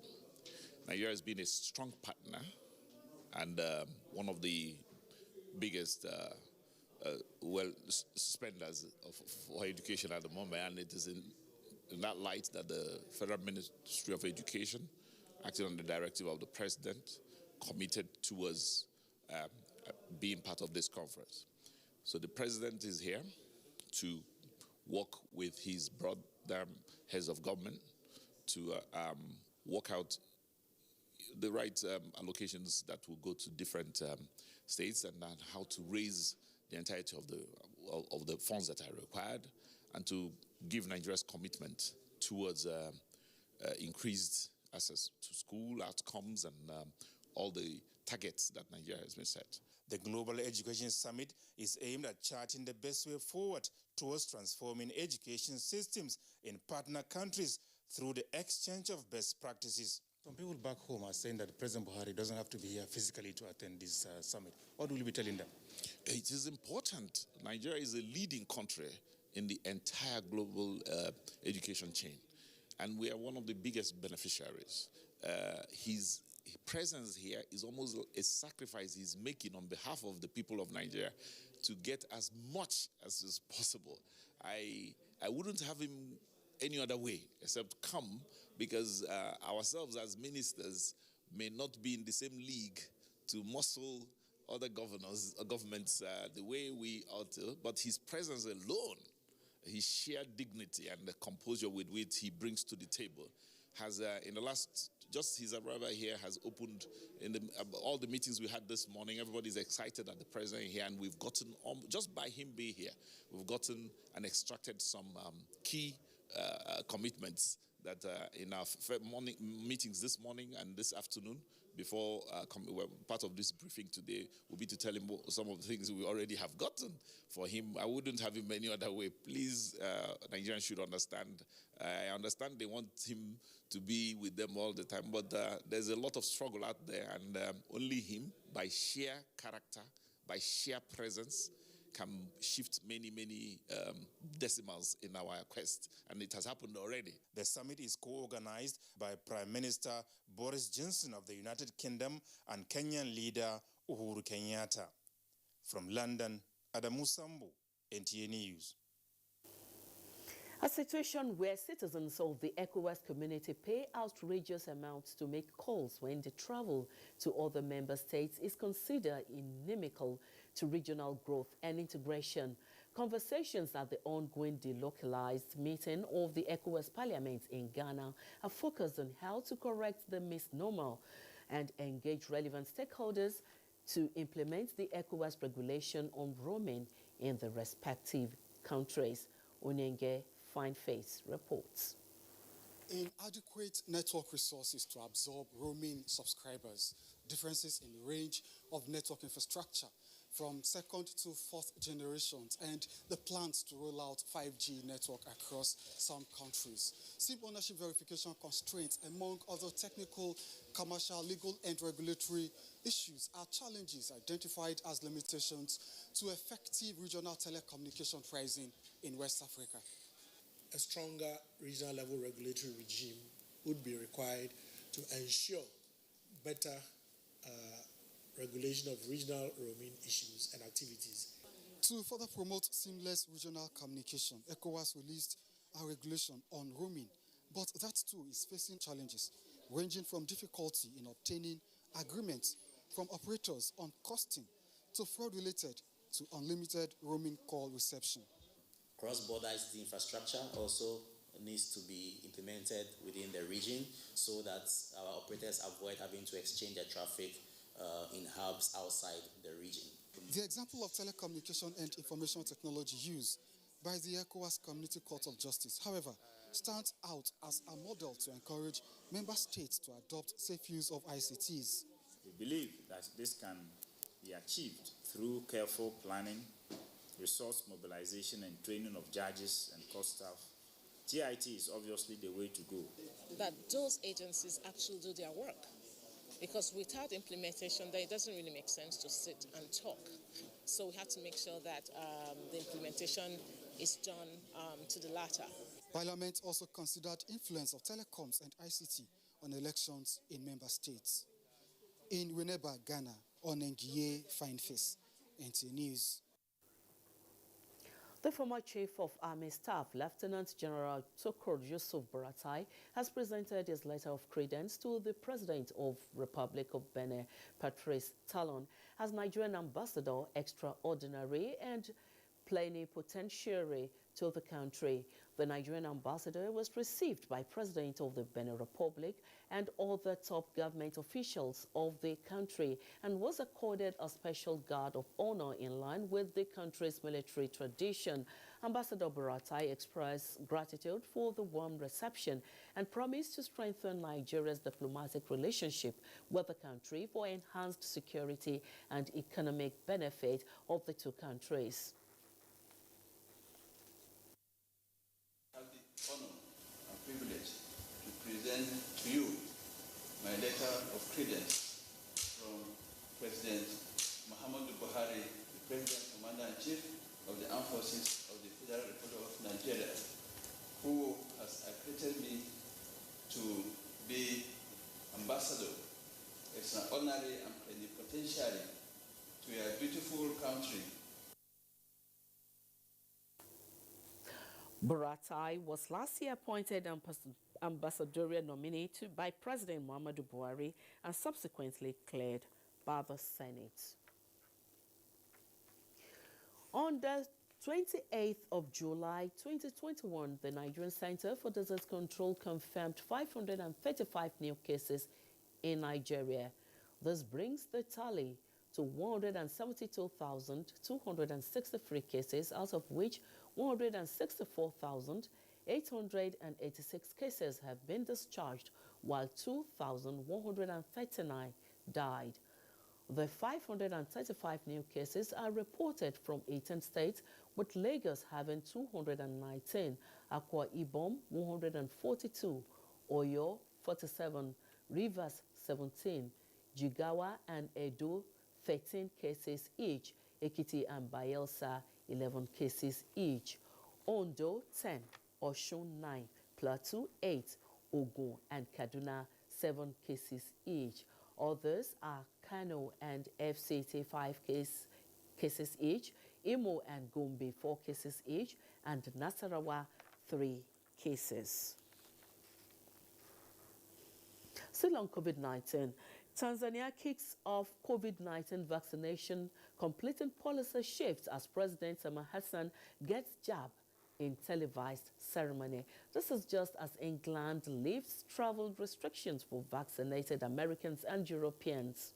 Nigeria has been a strong partner and one of the biggest spenders for education at the moment, and it is in that light that the Federal Ministry of Education, acting on the directive of the President, committed towards being part of this conference. So the President is here to work with his broad heads of government to work out the right allocations that will go to different states and how to raise the entirety of the funds that are required, and to give Nigeria's commitment towards increased access to school outcomes and all the targets that Nigeria has been set. The Global Education Summit is aimed at charting the best way forward towards transforming education systems in partner countries through the exchange of best practices. Some people back home are saying that President Buhari doesn't have to be here physically to attend this summit. What will you be telling them? It is important. Nigeria is a leading country in the entire global education chain, and we are one of the biggest beneficiaries. His presence here is almost a sacrifice he's making on behalf of the people of Nigeria to get as much as is possible. I wouldn't have him any other way except come, because ourselves as ministers may not be in the same league to muscle other governments the way we ought to, but his presence alone, his sheer dignity and the composure with which he brings to the table has, in the last, just his arrival here has opened in all the meetings we had this morning. Everybody's excited at the president here, and we've gotten, just by him being here, we've gotten and extracted some key commitments that in our morning meetings this morning and this afternoon, before part of this briefing today, will be to tell him some of the things we already have gotten for him. I wouldn't have him any other way. Please, Nigerians should understand. I understand they want him to be with them all the time, but there's a lot of struggle out there, and only him, by sheer character, by sheer presence, can shift many decimals in our quest, and it has happened already. The summit is co-organized by Prime Minister Boris Johnson of the United Kingdom and Kenyan leader Uhuru Kenyatta. From London, Adamu Sambo, NTA News. A situation where citizens of the ECOWAS community pay outrageous amounts to make calls when they travel to other member states is considered inimical to regional growth and integration. Conversations at the ongoing delocalized meeting of the ECOWAS Parliament in Ghana are focused on how to correct the misnomer and engage relevant stakeholders to implement the ECOWAS regulation on roaming in the respective countries. Onyenge Fineface reports. Inadequate network resources to absorb roaming subscribers, differences in range of network infrastructure from second to fourth generations, and the plans to roll out 5G network across some countries. SIM ownership verification constraints, among other technical, commercial, legal, and regulatory issues, are challenges identified as limitations to effective regional telecommunication pricing in West Africa. A stronger regional level regulatory regime would be required to ensure better regulation of regional roaming issues and activities. To further promote seamless regional communication, ECOWAS released a regulation on roaming, but that too is facing challenges, ranging from difficulty in obtaining agreements from operators on costing to fraud related to unlimited roaming call reception. Cross-border ICT infrastructure also needs to be implemented within the region so that our operators avoid having to exchange their traffic in hubs outside the region. The example of telecommunication and information technology used by the ECOWAS Community Court of Justice, however, stands out as a model to encourage member states to adopt safe use of ICTs. We believe that this can be achieved through careful planning, resource mobilization and training of judges and court staff. TIT is obviously the way to go. That those agencies actually do their work. Because without implementation, then it doesn't really make sense to sit and talk. So we have to make sure that the implementation is done to the latter. Parliament also considered influence of telecoms and ICT on elections in member states. In Winneba, Ghana, Onengiye Fineface, NTA News. The former Chief of Army Staff, Lieutenant General Tukur Yusuf Buratai, has presented his letter of credence to the President of Republic of Benin, Patrice Talon, as Nigerian Ambassador Extraordinary and Plenipotentiary to the country. The Nigerian ambassador was received by President of the Benin Republic and other top government officials of the country and was accorded a special guard of honor in line with the country's military tradition. Ambassador Buratai expressed gratitude for the warm reception and promised to strengthen Nigeria's diplomatic relationship with the country for enhanced security and economic benefit of the two countries. Honor and privilege to present to you my letter of credence from President Muhammadu Buhari, the President Commander-in-Chief of the Armed Forces of the Federal Republic of Nigeria, who has accredited me to be ambassador, extraordinary and plenipotentiary to your beautiful country. Buratai was last year appointed ambassadorial nominee by President Muhammadu Buhari and subsequently cleared by the Senate. On the 28th of July 2021, the Nigerian Center for Disease Control confirmed 535 new cases in Nigeria. This brings the tally to 172,263 cases, out of which 164,886 cases have been discharged, while 2,139 died. The 535 new cases are reported from 18 states, with Lagos having 219, Akwa Ibom 142, Oyo 47, Rivers 17, Jigawa and Edo 13 cases each, Ekiti and Bayelsa 11 cases each, Ondo 10, Osun 9, Plateau 8, Ogun and Kaduna 7 cases each. Others are Kano and FCT 5 cases each, Imo and Gombe 4 cases each, and Nasarawa 3 cases. Still on COVID-19, Tanzania kicks off COVID-19 vaccination, completing policy shifts as President Samia Hassan gets jab in televised ceremony. This is just as England lifts travel restrictions for vaccinated Americans and Europeans.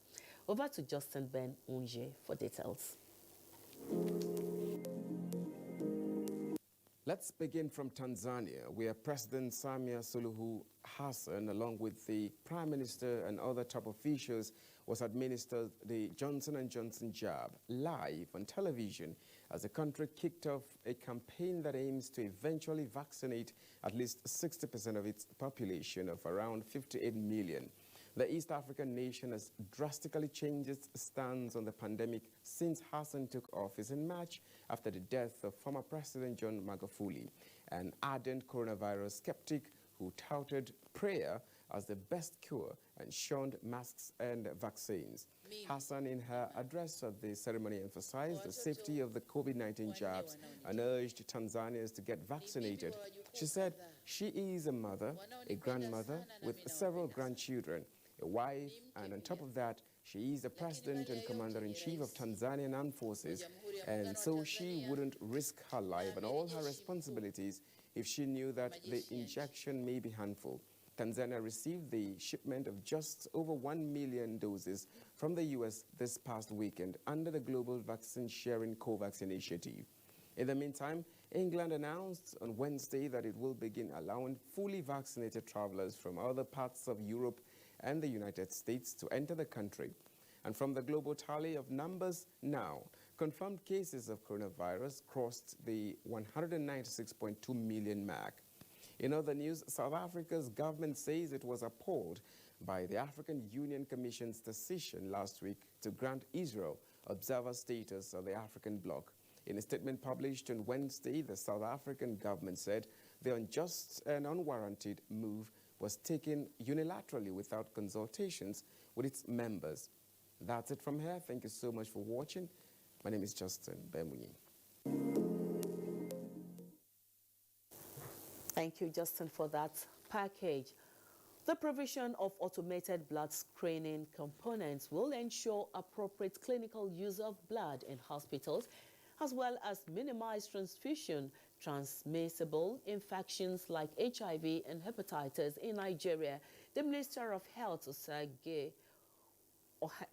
Over to Justin Ben Unje for details. Let's Let's begin from Tanzania, where President Samia Suluhu Hassan, along with the Prime Minister and other top officials, was administered the Johnson & Johnson jab live on television as the country kicked off a campaign that aims to eventually vaccinate at least 60% of its population of around 58 million. The East African nation has drastically changed its stance on the pandemic since Hassan took office in March after the death of former President John Magufuli, an ardent coronavirus skeptic who touted prayer as the best cure and shunned masks and vaccines. Hassan, in her address at the ceremony, emphasized the safety of the COVID-19 jabs and urged Tanzanians to get vaccinated. She said she is a mother, a grandmother with several grandchildren, a wife, and on top of that, she is the President and Commander-in-Chief of Tanzanian Armed Forces, and so she wouldn't risk her life and all her responsibilities if she knew that the injection may be harmful. Tanzania received the shipment of just over 1 million doses from the U.S. this past weekend under the Global Vaccine Sharing COVAX initiative. In the meantime, England announced on Wednesday that it will begin allowing fully vaccinated travelers from other parts of Europe and the United States to enter the country. And from the global tally of numbers now, confirmed cases of coronavirus crossed the 196.2 million mark. In other news, South Africa's government says it was appalled by the African Union Commission's decision last week to grant Israel observer status of the African bloc. In a statement published on Wednesday, the South African government said the unjust and unwarranted move was taken unilaterally without consultations with its members. That's it from here. Thank you so much for watching. My name is Justin Bemunyi. Thank you, Justin, for that package. The provision of automated blood screening components will ensure appropriate clinical use of blood in hospitals, as well as minimize transmissible infections like HIV and hepatitis in Nigeria. The Minister of Health, Osage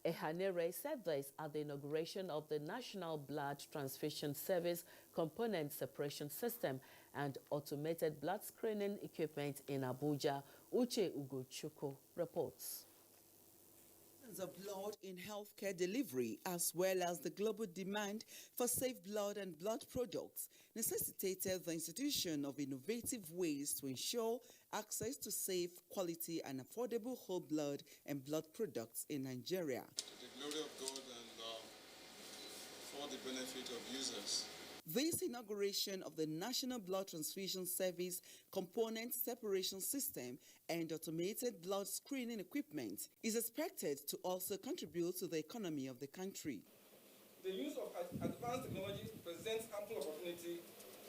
Ehanere, said this at the inauguration of the National Blood Transfusion Service Component Separation System and Automated Blood Screening Equipment in Abuja. Uche Ugochukwu reports. Of blood in healthcare delivery, as well as the global demand for safe blood and blood products, necessitated the institution of innovative ways to ensure access to safe, quality, and affordable whole blood and blood products in Nigeria. The glory of God and for the benefit of users. This inauguration of the National Blood Transfusion Service Component Separation System and Automated Blood Screening Equipment is expected to also contribute to the economy of the country. The use of advanced technology presents ample opportunity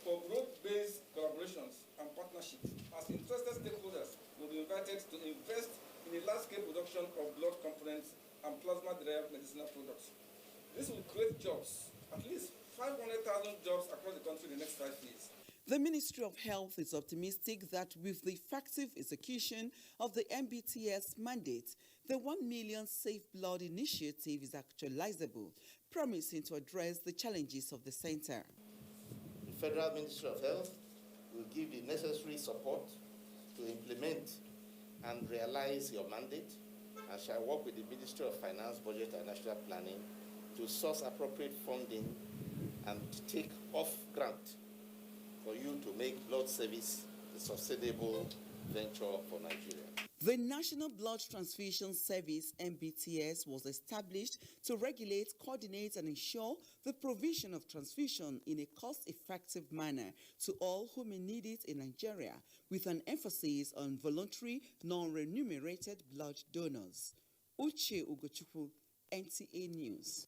for broad-based collaborations and partnerships, as interested stakeholders will be invited to invest in a large-scale production of blood components and plasma-derived medicinal products. This will create jobs, at least 500,000 jobs across the country in the next 5 years. The Ministry of Health is optimistic that with the effective execution of the MBTS mandate, the 1 million Safe Blood initiative is actualizable, promising to address the challenges of the center. The Federal Ministry of Health will give the necessary support to implement and realize your mandate, and shall work with the Ministry of Finance, Budget and National Planning to source appropriate funding and take off grant for you to make blood service a sustainable venture for Nigeria. The National Blood Transfusion Service, MBTS, was established to regulate, coordinate, and ensure the provision of transfusion in a cost-effective manner to all who may need it in Nigeria, with an emphasis on voluntary, non-remunerated blood donors. Uche Ugochukwu, NTA News.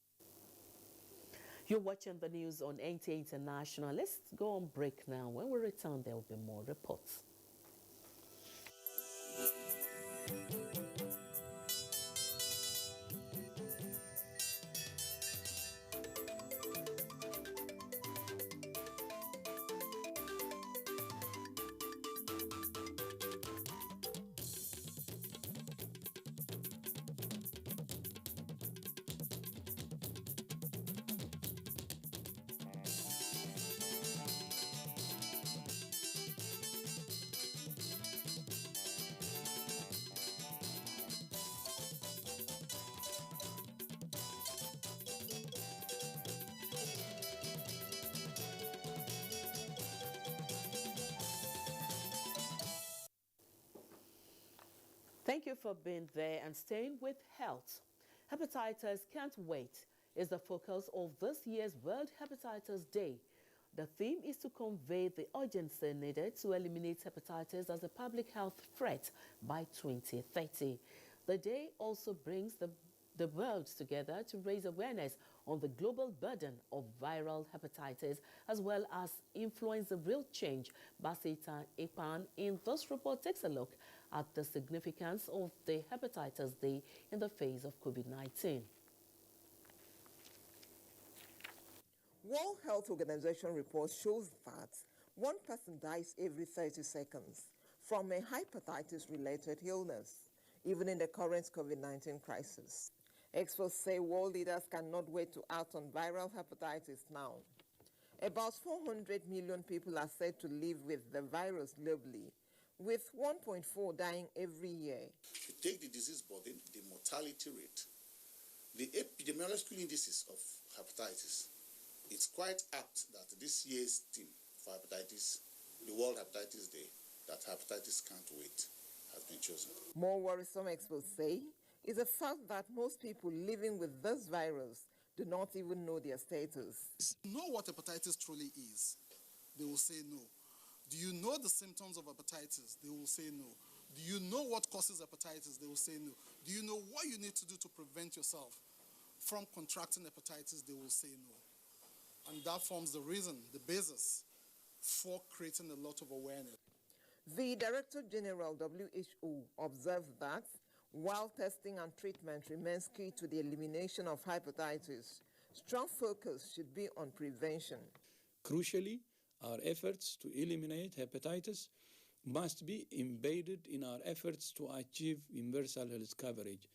You're watching the news on NTA International. Let's go on break now. When we return, there will be more reports. you for being there and staying with health. Hepatitis Can't Wait is the focus of this year's World Hepatitis Day. The theme is to convey the urgency needed to eliminate hepatitis as a public health threat by 2030. The day also brings the world together to raise awareness on the global burden of viral hepatitis, as well as influence the real change. Basita Ipan in this report takes a look at the significance of the Hepatitis Day in the face of COVID-19. World Health Organization report shows that one person dies every 30 seconds from a hepatitis-related illness, even in the current COVID-19 crisis. Experts say world leaders cannot wait to act on viral hepatitis now. About 400 million people are said to live with the virus globally, with 1.4 dying every year. If you take the disease burden, the mortality rate, the epidemiological indices of hepatitis, it's quite apt that this year's theme for hepatitis, the World Hepatitis Day, that hepatitis can't wait, has been chosen. More worrisome, experts say, is the fact that most people living with this virus do not even know their status. Know what hepatitis truly is? They will say no. Do you know the symptoms of hepatitis? They will say no. Do you know what causes hepatitis? They will say no. Do you know what you need to do to prevent yourself from contracting hepatitis? They will say no. And that forms the reason, the basis for creating a lot of awareness. The Director General WHO observed that while testing and treatment remains key to the elimination of hepatitis, strong focus should be on prevention. Crucially, our efforts to eliminate hepatitis must be embedded in our efforts to achieve universal health coverage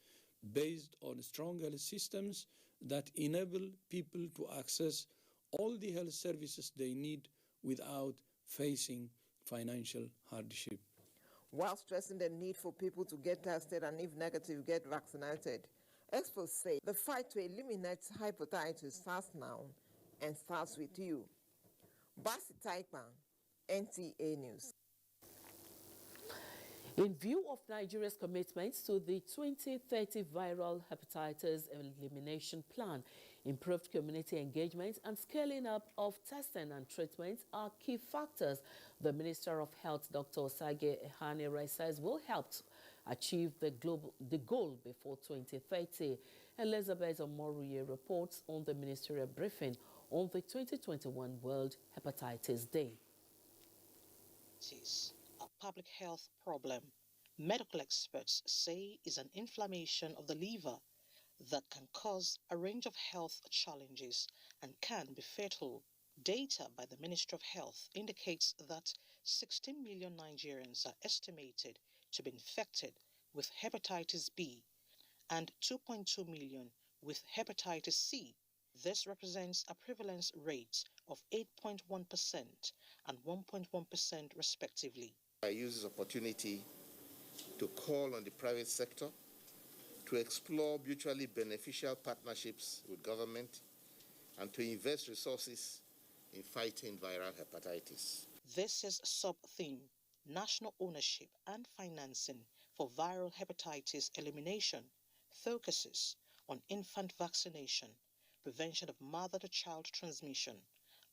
based on strong health systems that enable people to access all the health services they need without facing financial hardship. While stressing the need for people to get tested and, if negative, get vaccinated, experts say the fight to eliminate hepatitis starts now and starts with you. Basi Taipan, NTA News. In view of Nigeria's commitment to the 2030 Viral Hepatitis Elimination Plan, improved community engagement and scaling up of testing and treatment are key factors the Minister of Health, Dr. Osage Ehanire, says will help achieve the goal before 2030. Elizabeth Omoruye reports on the ministerial briefing on the 2021 World Hepatitis Day. It is a public health problem. Medical experts say is an inflammation of the liver that can cause a range of health challenges and can be fatal. Data by the Ministry of Health indicates that 16 million Nigerians are estimated to be infected with hepatitis B and 2.2 million with hepatitis C. This represents a prevalence rate of 8.1% and 1.1% respectively. I use this opportunity to call on the private sector to explore mutually beneficial partnerships with government and to invest resources in fighting viral hepatitis. This is sub-theme, National Ownership and Financing for Viral Hepatitis Elimination, focuses on infant vaccination, prevention of mother-to-child transmission,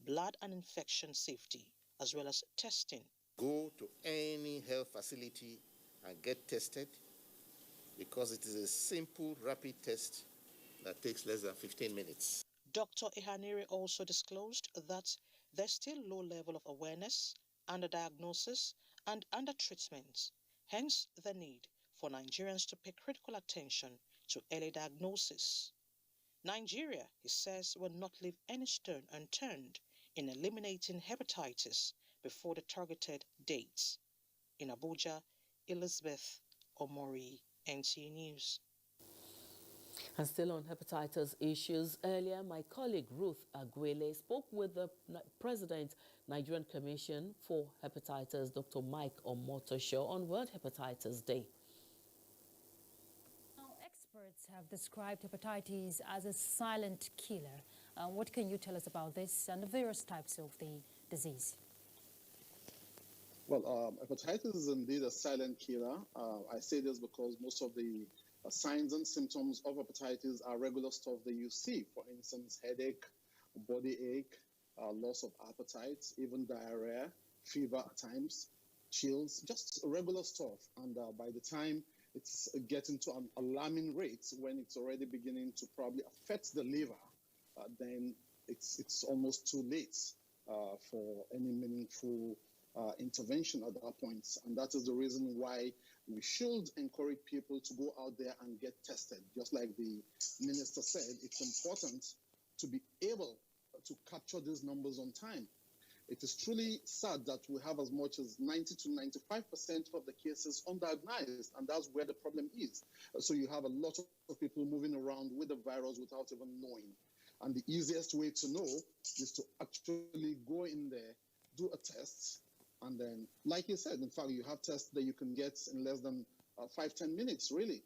blood and infection safety, as well as testing. Go to any health facility and get tested because it is a simple, rapid test that takes less than 15 minutes. Dr. Ehanire also disclosed that there's still low level of awareness, underdiagnosis, and undertreatment, hence the need for Nigerians to pay critical attention to early diagnosis. Nigeria, he says, will not leave any stone unturned in eliminating hepatitis before the targeted dates. In Abuja, Elizabeth Omori, NTA News. And still on hepatitis issues, earlier my colleague Ruth Aguele spoke with the President, Nigerian Commission for Hepatitis, Dr. Mike Omotosho, on World Hepatitis Day. Now, experts have described hepatitis as a silent killer. What can you tell us about this and the various types of the disease? Well, hepatitis is indeed a silent killer. I say this because most of the signs and symptoms of hepatitis are regular stuff that you see. For instance, headache, body ache, loss of appetite, even diarrhea, fever at times, chills, just regular stuff. And by the time it's getting to an alarming rate, when it's already beginning to probably affect the liver, then it's almost too late for any meaningful intervention at that point. And that is the reason why we should encourage people to go out there and get tested. Just like the minister said, it's important to be able to capture these numbers on time. It is truly sad that we have as much as 90 to 95% of the cases undiagnosed, and that's where the problem is. So you have a lot of people moving around with the virus without even knowing. And the easiest way to know is to actually go in there, do a test, and then, like you said, in fact, you have tests that you can get in less than 5-10 minutes, really.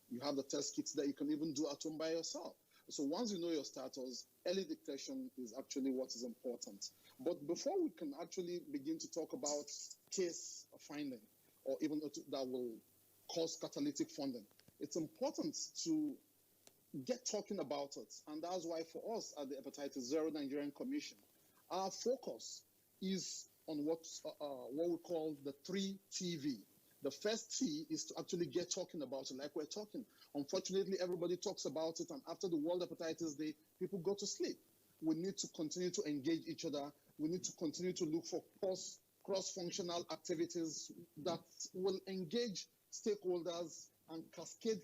You have the test kits that you can even do at home by yourself. So once you know your status, early detection is actually what is important. But before we can actually begin to talk about case finding, or even that will cause catalytic funding, it's important to get talking about it. And that's why for us at the Hepatitis Zero Nigerian Commission, our focus is on what we call the 3TV. The first T is to actually get talking about it like we're talking. Unfortunately, everybody talks about it, and after the World Hepatitis Day, people go to sleep. We need to continue to engage each other. We need to continue to look for cross-functional activities that will engage stakeholders and cascade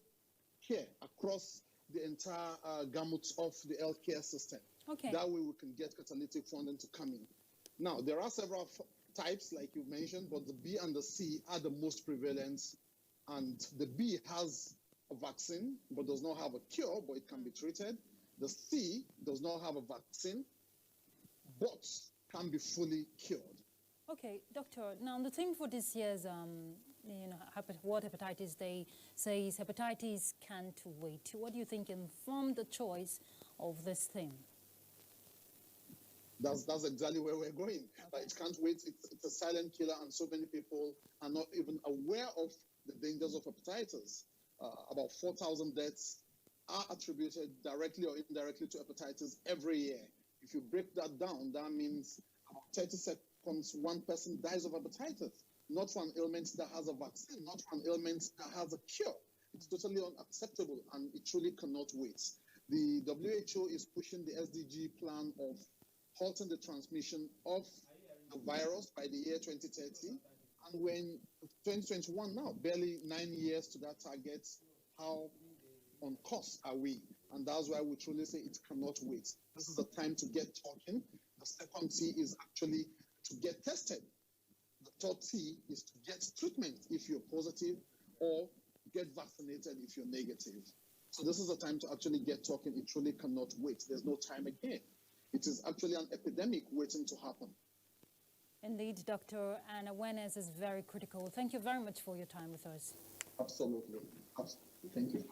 care across the entire gamut of the healthcare system. Okay. That way we can get catalytic funding to come in. Now, there are several types, like you mentioned, but the B and the C are the most prevalent. And the B has a vaccine, but does not have a cure, but it can be treated. The C does not have a vaccine, but can be fully cured. Okay, Doctor, now the theme for this year's World Hepatitis Day says hepatitis can't wait. What do you think informed the choice of this theme? That's exactly where we're going. Okay. It can't wait. It's a silent killer, and so many people are not even aware of the dangers of hepatitis. About 4,000 deaths are attributed directly or indirectly to hepatitis every year. If you break that down, that means about 30 seconds, one person dies of hepatitis, not for an ailment that has a vaccine, not for an ailment that has a cure. It's totally unacceptable, and it truly cannot wait. The WHO is pushing the SDG plan of halting the transmission of the virus by the year 2030. And when 2021 now, barely 9 years to that target, how on course are we? And that's why we truly say it cannot wait. This is the time to get talking. The second T is actually to get tested. The third T is to get treatment if you're positive, or get vaccinated if you're negative. So this is the time to actually get talking. It truly cannot wait. There's no time again. It is actually an epidemic waiting to happen. Indeed, Doctor, and awareness is very critical. Thank you very much for your time with us. Absolutely. Absolutely. Thank you.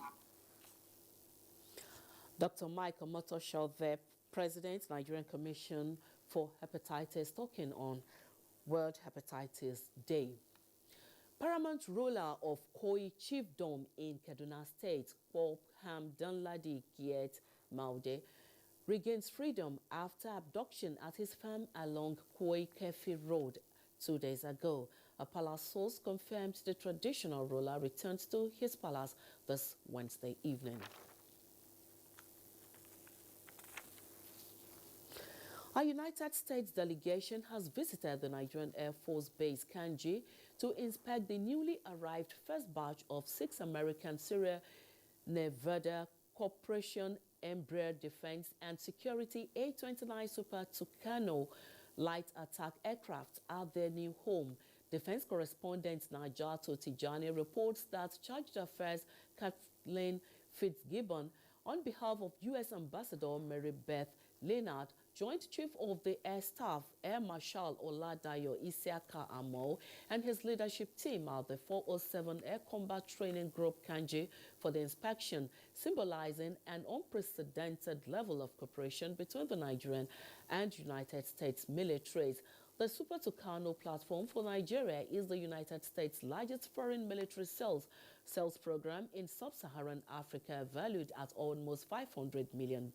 Dr. Michael Motoshaw, the President, Nigerian Commission for Hepatitis, talking on World Hepatitis Day. Paramount ruler of Koi Chiefdom in Kaduna State, Pope Hamdanladi Kiet Maude, regains freedom after abduction at his farm along Koi Kefi Road 2 days ago. A palace source confirmed the traditional ruler returned to his palace this Wednesday evening. A United States delegation has visited the Nigerian Air Force Base Kanji to inspect the newly arrived first batch of 6 American Sierra Nevada Corporation Embraer Defense and Security A-29 Super Tucano light attack aircraft at their new home. Defense correspondent Najato Tijani reports that Chargé d'Affaires Kathleen Fitzgibbon, on behalf of U.S. Ambassador Mary Beth Leonard, Joint Chief of the Air Staff, Air Marshal Oladayo Isiaka Amo, and his leadership team at the 407 Air Combat Training Group Kanji for the inspection, symbolizing an unprecedented level of cooperation between the Nigerian and United States militaries. The Super Tucano platform for Nigeria is the United States' largest foreign military sales program in sub-Saharan Africa, valued at almost $500 million.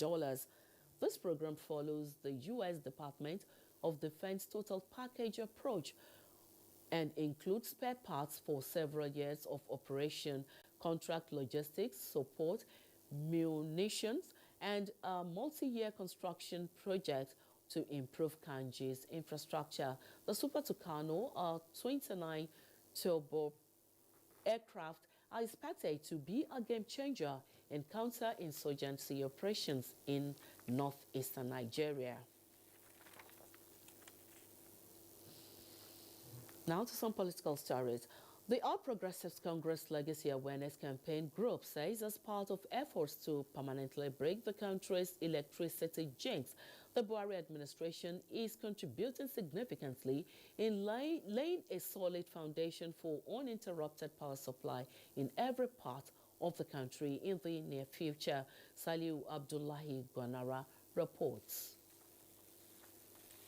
This program follows the U.S. Department of Defense Total Package approach and includes spare parts for several years of operation, contract logistics, support, munitions, and a multi-year construction project to improve Kanji's infrastructure. The Super Tucano, a 29-turbo aircraft, are expected to be a game changer in counter-insurgency operations in northeastern Nigeria. Now to some political stories. The All Progressives Congress Legacy Awareness Campaign Group says as part of efforts to permanently break the country's electricity jinx, the Buhari administration is contributing significantly in laying a solid foundation for uninterrupted power supply in every part of the country in the near future. Saliu Abdullahi Gwanara reports.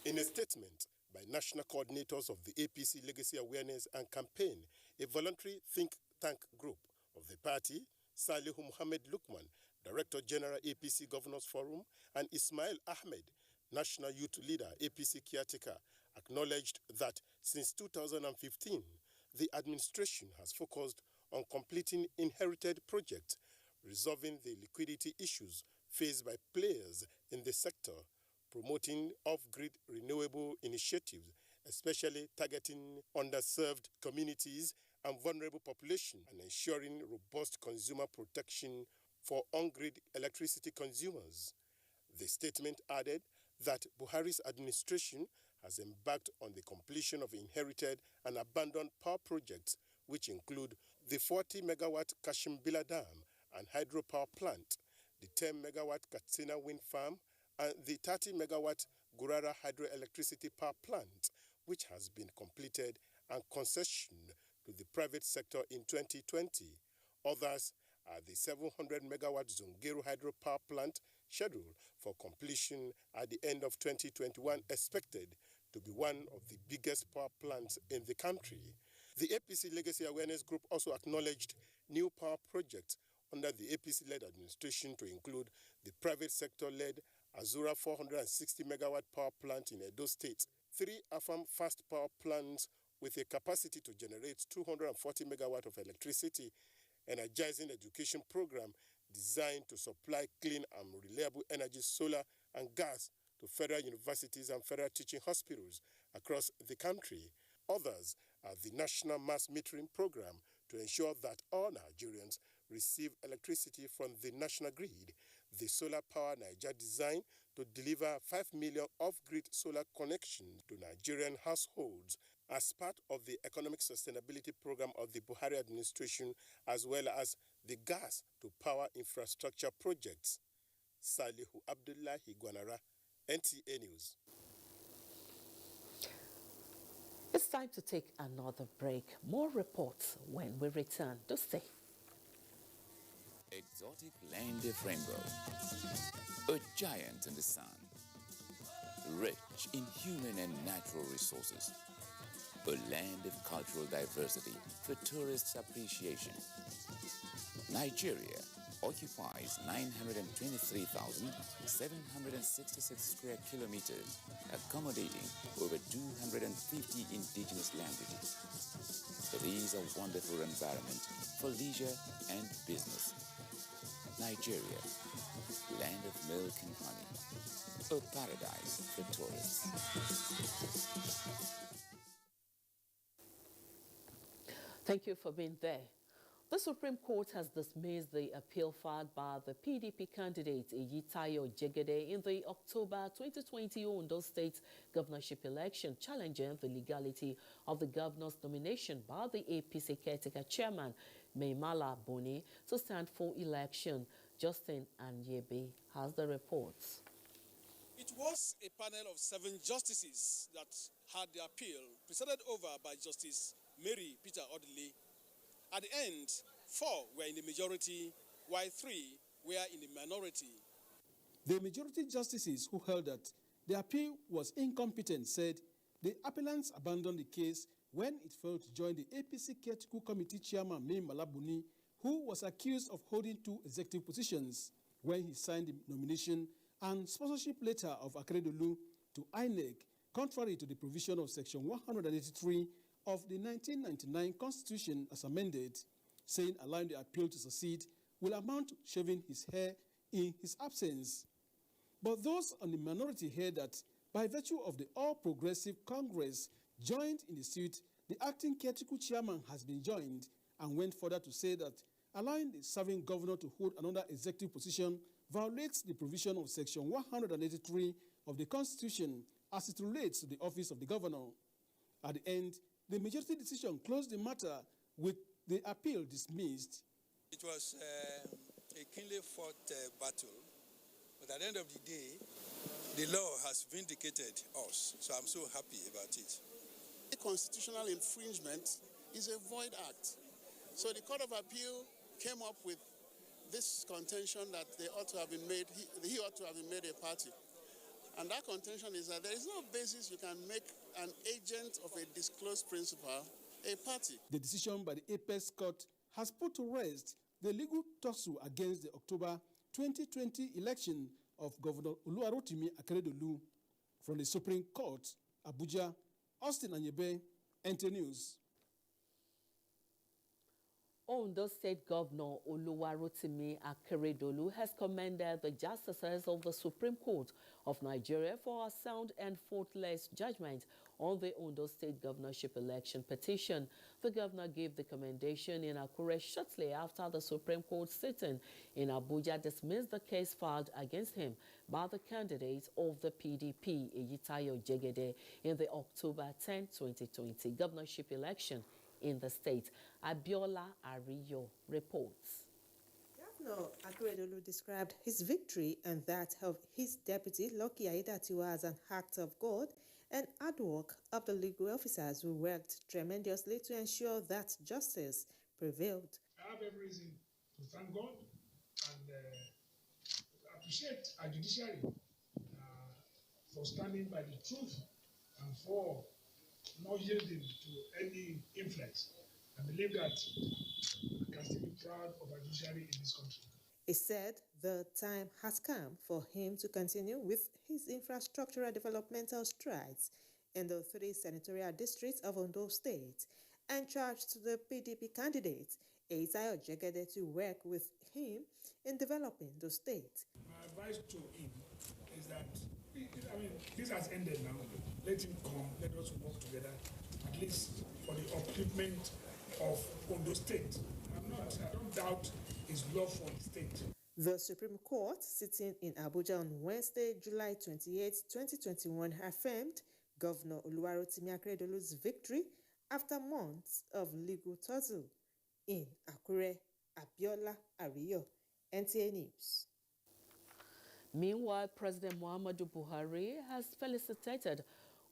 In a statement by national coordinators of the APC Legacy Awareness and Campaign, a voluntary think tank group of the party, Salihu Muhammad Lukman, Director General APC Governors Forum, and Ismail Ahmed, National Youth Leader APC Caretaker, acknowledged that since 2015, the administration has focused on completing inherited projects, resolving the liquidity issues faced by players in the sector, promoting off-grid renewable initiatives, especially targeting underserved communities and vulnerable populations, and ensuring robust consumer protection for on-grid electricity consumers. The statement added that Buhari's administration has embarked on the completion of inherited and abandoned power projects, which include the 40-megawatt Kashimbila Dam and hydropower plant, the 10-megawatt Katsina wind farm, and the 30-megawatt Gurara hydroelectricity power plant, which has been completed and concessioned to the private sector in 2020. Others are the 700-megawatt Zungeru hydropower plant, scheduled for completion at the end of 2021, expected to be one of the biggest power plants in the country. The APC Legacy Awareness Group also acknowledged new power projects under the APC-led administration to include the private sector-led Azura 460-megawatt power plant in Edo State, 3 Afam fast power plants with a capacity to generate 240 megawatt of electricity, energizing education program designed to supply clean and reliable energy, solar and gas to federal universities and federal teaching hospitals across the country. Others are the National Mass Metering Program to ensure that all Nigerians receive electricity from the national grid, the Solar Power Niger design to deliver 5 million off-grid solar connections to Nigerian households as part of the Economic Sustainability Program of the Buhari administration, as well as the gas to power infrastructure projects. Salihu Abdullahi Gwanara, NTA News. It's time to take another break. More reports when we return. Do stay. Exotic land of rainbow, a giant in the sun, rich in human and natural resources, a land of cultural diversity for tourists' appreciation. Nigeria occupies 923,766 square kilometers, accommodating over 250 indigenous languages. It is a wonderful environment for leisure and business. Nigeria, land of milk and honey, a paradise for tourists. Thank you for being there. The Supreme Court has dismissed the appeal filed by the PDP candidate Eyitayo Jegede in the October 2020 Ondo State governorship election, challenging the legality of the governor's nomination by the APC caretaker chairman, Maimala Boni, to stand for election. Justin Anyebe has the reports. It was a panel of 7 justices that had the appeal presided over by Justice Mary Peter Odili. At the end, 4 were in the majority, while 3 were in the minority. The majority justices who held that the appeal was incompetent said The appellants abandoned the case when it failed to join the APC Caretaker Committee chairman May Malabuni, who was accused of holding 2 executive positions when he signed the nomination and sponsorship letter of Akeredolu to INEC, contrary to the provision of Section 183 of the 1999 Constitution as amended, saying allowing the appeal to succeed will amount to shaving his hair in his absence. But those on the minority heard that by virtue of the All Progressive Congress joined in the suit, the acting caretaker chairman has been joined, and went further to say that allowing the serving governor to hold another executive position violates the provision of Section 183 of the Constitution as it relates to the office of the governor. At the end, the majority decision closed the matter with the appeal dismissed. It was a keenly fought battle, but at the end of the day, the law has vindicated us, so I'm so happy about it. A constitutional infringement is a void act. So the Court of Appeal came up with this contention that they ought to have been made, he ought to have been made a party. And that contention is that there is no basis you can make an agent of a disclosed principal a party. The decision by the Apex Court has put to rest the legal tussle against the October 2020 election of Governor Oluwarotimi Akeredolu. From the Supreme Court, Abuja, Austin Anyebe, NTA News. Ondo State Governor Oluwarotimi Akeredolu has commended the justices of the Supreme Court of Nigeria for a sound and faultless judgment on the Ondo State governorship election petition. The governor gave the commendation in Akure shortly after the Supreme Court sitting in Abuja dismissed the case filed against him by the candidate of the PDP, Eyitayo Jegede, in the October 10, 2020 governorship election in the state. Abiola Ariyo reports. Governor Akeredolu described his victory and that of his deputy, Lucky Aiyedatiwa, as an act of God and hard work of the legal officers who worked tremendously to ensure that justice prevailed. I have every reason to thank God and appreciate our judiciary for standing by the truth and for not yielding to any influence. I believe that I can still be proud of our judiciary in this country. He said the time has come for him to continue with his infrastructural developmental strides in the 3 senatorial districts of Ondo State and charged the PDP candidate, Eyitayo Jegede, to work with him in developing the state. My advice to him is that, this has ended now. Let him come, let us work together, at least for the upliftment of Ondo State. I don't doubt his love for the state. The Supreme Court, sitting in Abuja on Wednesday, July 28, 2021, affirmed Governor Oluwarotimi Akeredolu's victory after months of legal tussle. In Akure, Abiola Ariyo, NTA News. Meanwhile, President Muhammadu Buhari has felicitated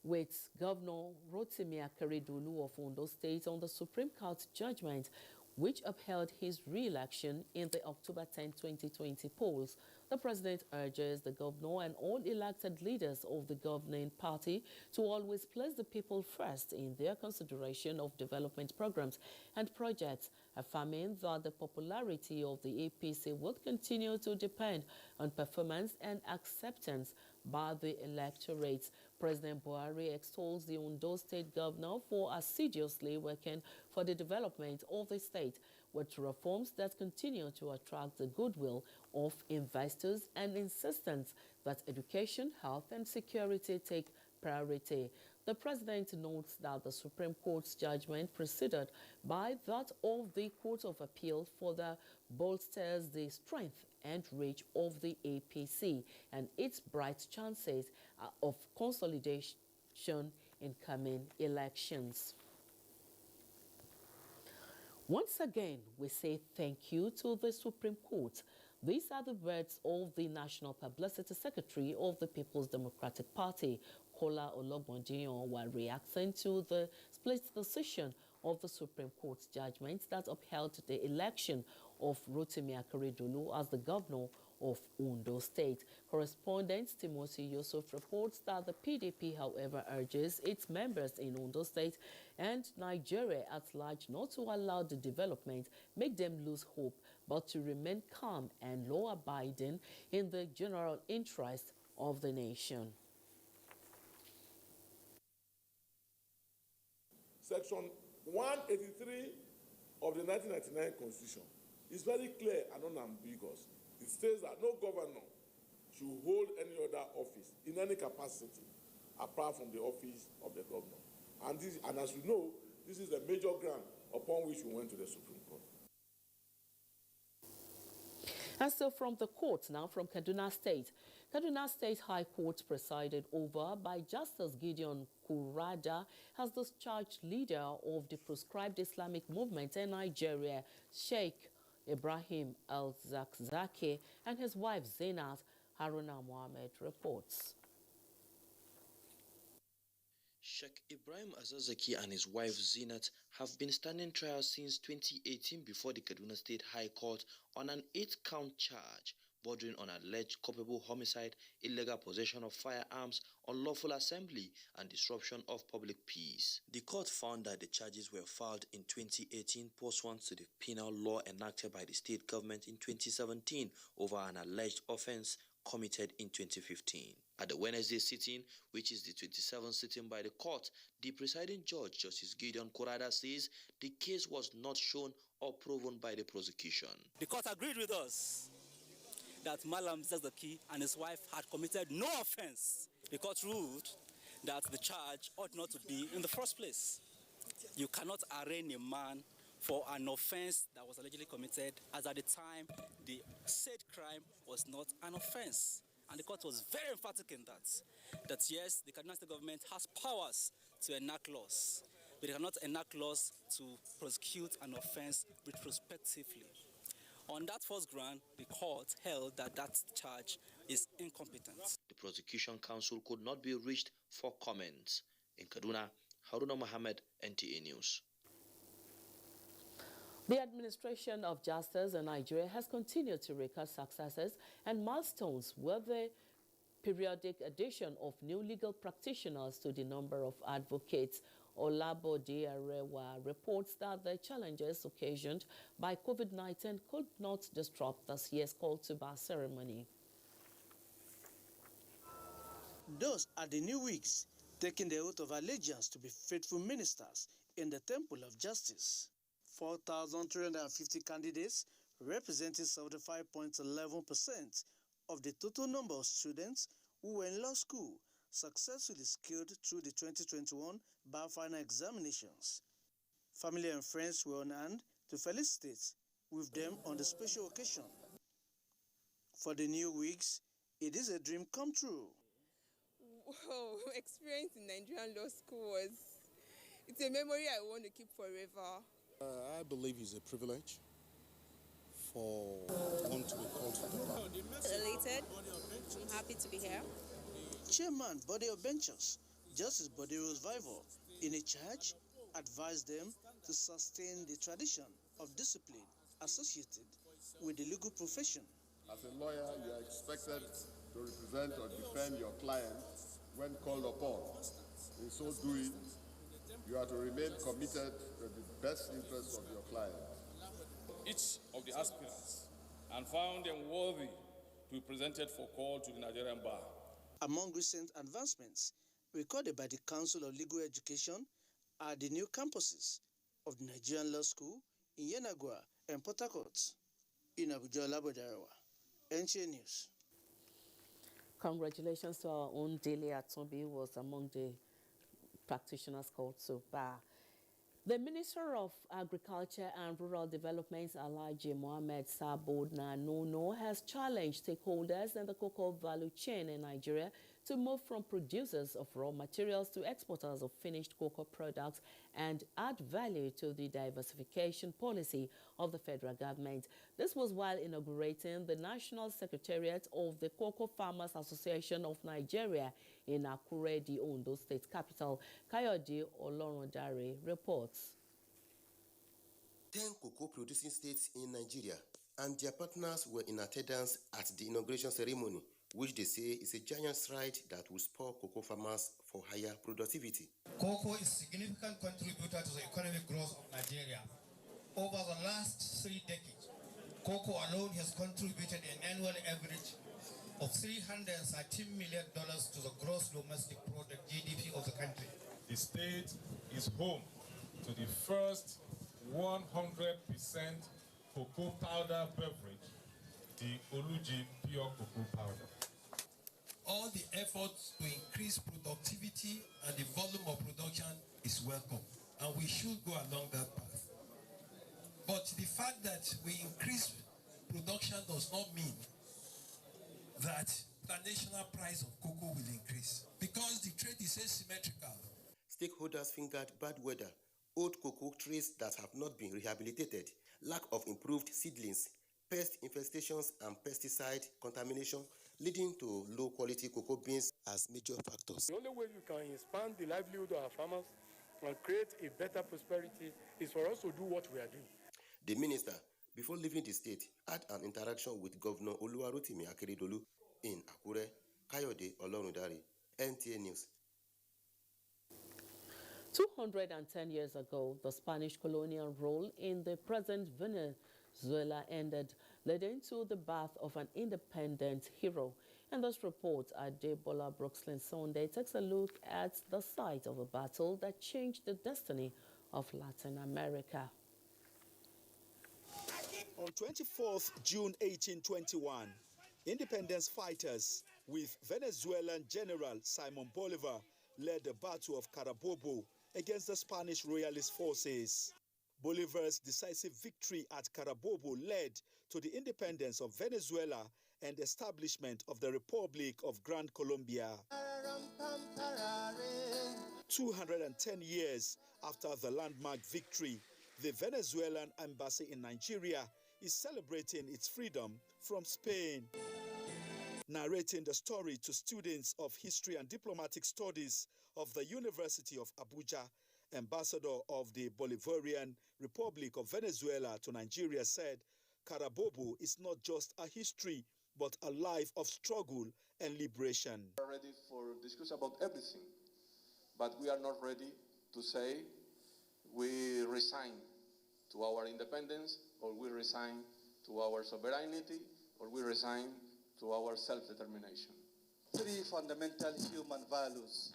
with Governor Rotimi Akeredolu of Ondo State on the Supreme Court judgment which upheld his re-election in the October 10, 2020 polls. The president urges the governor and all elected leaders of the governing party to always place the people first in their consideration of development programs and projects, affirming that the popularity of the APC will continue to depend on performance and acceptance by the electorate. President Buhari extols the Ondo State governor for assiduously working for the development of the state, with reforms that continue to attract the goodwill of investors and insistence that education, health, and security take priority. The president notes that the Supreme Court's judgment, preceded by that of the Court of Appeal, further bolsters the strength and reach of the APC and its bright chances of consolidation in coming elections. Once again, we say thank you to the Supreme Court. These are the words of the National Publicity Secretary of the People's Democratic Party, Kola Ologbondiyan, while reacting to the split decision of the Supreme Court's judgment that upheld the election of Rotimi Akeredolu as the governor of Ondo State. Correspondent Timothy Yusuf reports that the PDP, however, urges its members in Ondo State and Nigeria at large not to allow the development make them lose hope, but to remain calm and law-abiding in the general interest of the nation. Section 183 of the 1999 Constitution is very clear and unambiguous. It states that no governor should hold any other office in any capacity apart from the office of the governor. And as you know, this is a major ground upon which we went to the Supreme Court. And so from the court now, from Kaduna State. Kaduna State High Court, presided over by Justice Gideon Kurada, has discharged leader of the proscribed Islamic movement in Nigeria, Sheikh Ibrahim al-Zakzaki, and his wife Zainat. Haruna Mohammed reports. Sheikh Ibrahim Azazaki and his wife Zinat have been standing trial since 2018 before the Kaduna State High Court on an 8-count charge bordering on alleged culpable homicide, illegal possession of firearms, unlawful assembly, and disruption of public peace. The court found that the charges were filed in 2018 pursuant to the penal law enacted by the state government in 2017 over an alleged offense committed in 2015. At the Wednesday sitting, which is the 27th sitting by the court, the presiding judge, Justice Gideon Kurada, says the case was not shown or proven by the prosecution. The court agreed with us that Malam Zazaki and his wife had committed no offense. The court ruled that the charge ought not to be in the first place. You cannot arraign a man for an offense that was allegedly committed, as at the time the said crime was not an offense. And the court was very emphatic in that yes, the Kaduna State government has powers to enact laws, but they cannot enact laws to prosecute an offense retrospectively. On that first ground, the court held that that charge is incompetent. The prosecution counsel could not be reached for comments. In Kaduna, Haruna Mohammed, NTA News. The administration of justice in Nigeria has continued to record successes and milestones with the periodic addition of new legal practitioners to the number of advocates. Olabode Arewa reports that the challenges occasioned by COVID-19 could not disrupt this year's call to bar ceremony. Those are the new wigs taking the oath of allegiance to be faithful ministers in the Temple of Justice. 4,350 candidates, representing 75.11% of the total number of students who were in law school, successfully scaled through the 2021 bar final examinations. Family and friends were on hand to felicitate with them on the special occasion. For the new wigs, it is a dream come true. Wow, experience in Nigerian law school it's a memory I want to keep forever. I believe it's a privilege for one to be called to the bar. Elated. I'm happy to be here. Chairman Body of Benchers, Justice Body Roosevelt, in a charge, advised them to sustain the tradition of discipline associated with the legal profession. As a lawyer, you are expected to represent or defend your client when called upon. In so doing, you are to remain committed to the best interests of your client. Each of the aspirants and found them worthy to be presented for call to the Nigerian bar. Among recent advancements recorded by the Council of Legal Education are the new campuses of the Nigerian Law School in Yenagua and Port Harcourt. In Abuja, NTA News. Congratulations to our own Dele Atombi, who was among the practitioners called to bar. The Minister of Agriculture and Rural Development, Alhaji Mohammed Sabo Nanono, has challenged stakeholders in the cocoa value chain in Nigeria to move from producers of raw materials to exporters of finished cocoa products and add value to the diversification policy of the federal government. This was while inaugurating the National Secretariat of the Cocoa Farmers Association of Nigeria in Akure, the Ondo State capital. Kayode Olorundare reports. 10 cocoa producing states in Nigeria and their partners were in attendance at the inauguration ceremony, which they say is a giant stride that will spur cocoa farmers for higher productivity. Cocoa is a significant contributor to the economic growth of Nigeria. Over the last 3 decades, cocoa alone has contributed an annual average of $313 million to the gross domestic product (GDP) of the country. The state is home to the first 100% cocoa powder beverage, the Oluji Pure Cocoa Powder. All the efforts to increase productivity and the volume of production is welcome, and we should go along that path. But the fact that we increase production does not mean that the national price of cocoa will increase, because the trade is asymmetrical. Stakeholders fingered bad weather, old cocoa trees that have not been rehabilitated, lack of improved seedlings, pest infestations and pesticide contamination, leading to low-quality cocoa beans as major factors. The only way you can expand the livelihood of our farmers and create a better prosperity is for us to do what we are doing. The minister, before leaving the state, had an interaction with Governor Oluwarotimi Akeredolu in Akure. Kayode Olorundare, NTA News. 210 years ago, the Spanish colonial rule in the present Venezuela ended, leading to the birth of an independent hero. In this report, Adebola Brooksland Sunday takes a look at the site of a battle that changed the destiny of Latin America. On 24th June 1821, independence fighters with Venezuelan General Simon Bolivar led the Battle of Carabobo against the Spanish royalist forces. Bolivar's decisive victory at Carabobo led to the independence of Venezuela and establishment of the Republic of Gran Colombia. 210 years after the landmark victory, the Venezuelan embassy in Nigeria is celebrating its freedom from Spain. Narrating the story to students of history and diplomatic studies of the University of Abuja, ambassador of the Bolivarian Republic of Venezuela to Nigeria said, Carabobo is not just a history, but a life of struggle and liberation. We are ready for discussion about everything, but we are not ready to say we resign to our independence, or we resign to our sovereignty, or we resign to our self-determination. 3 fundamental human values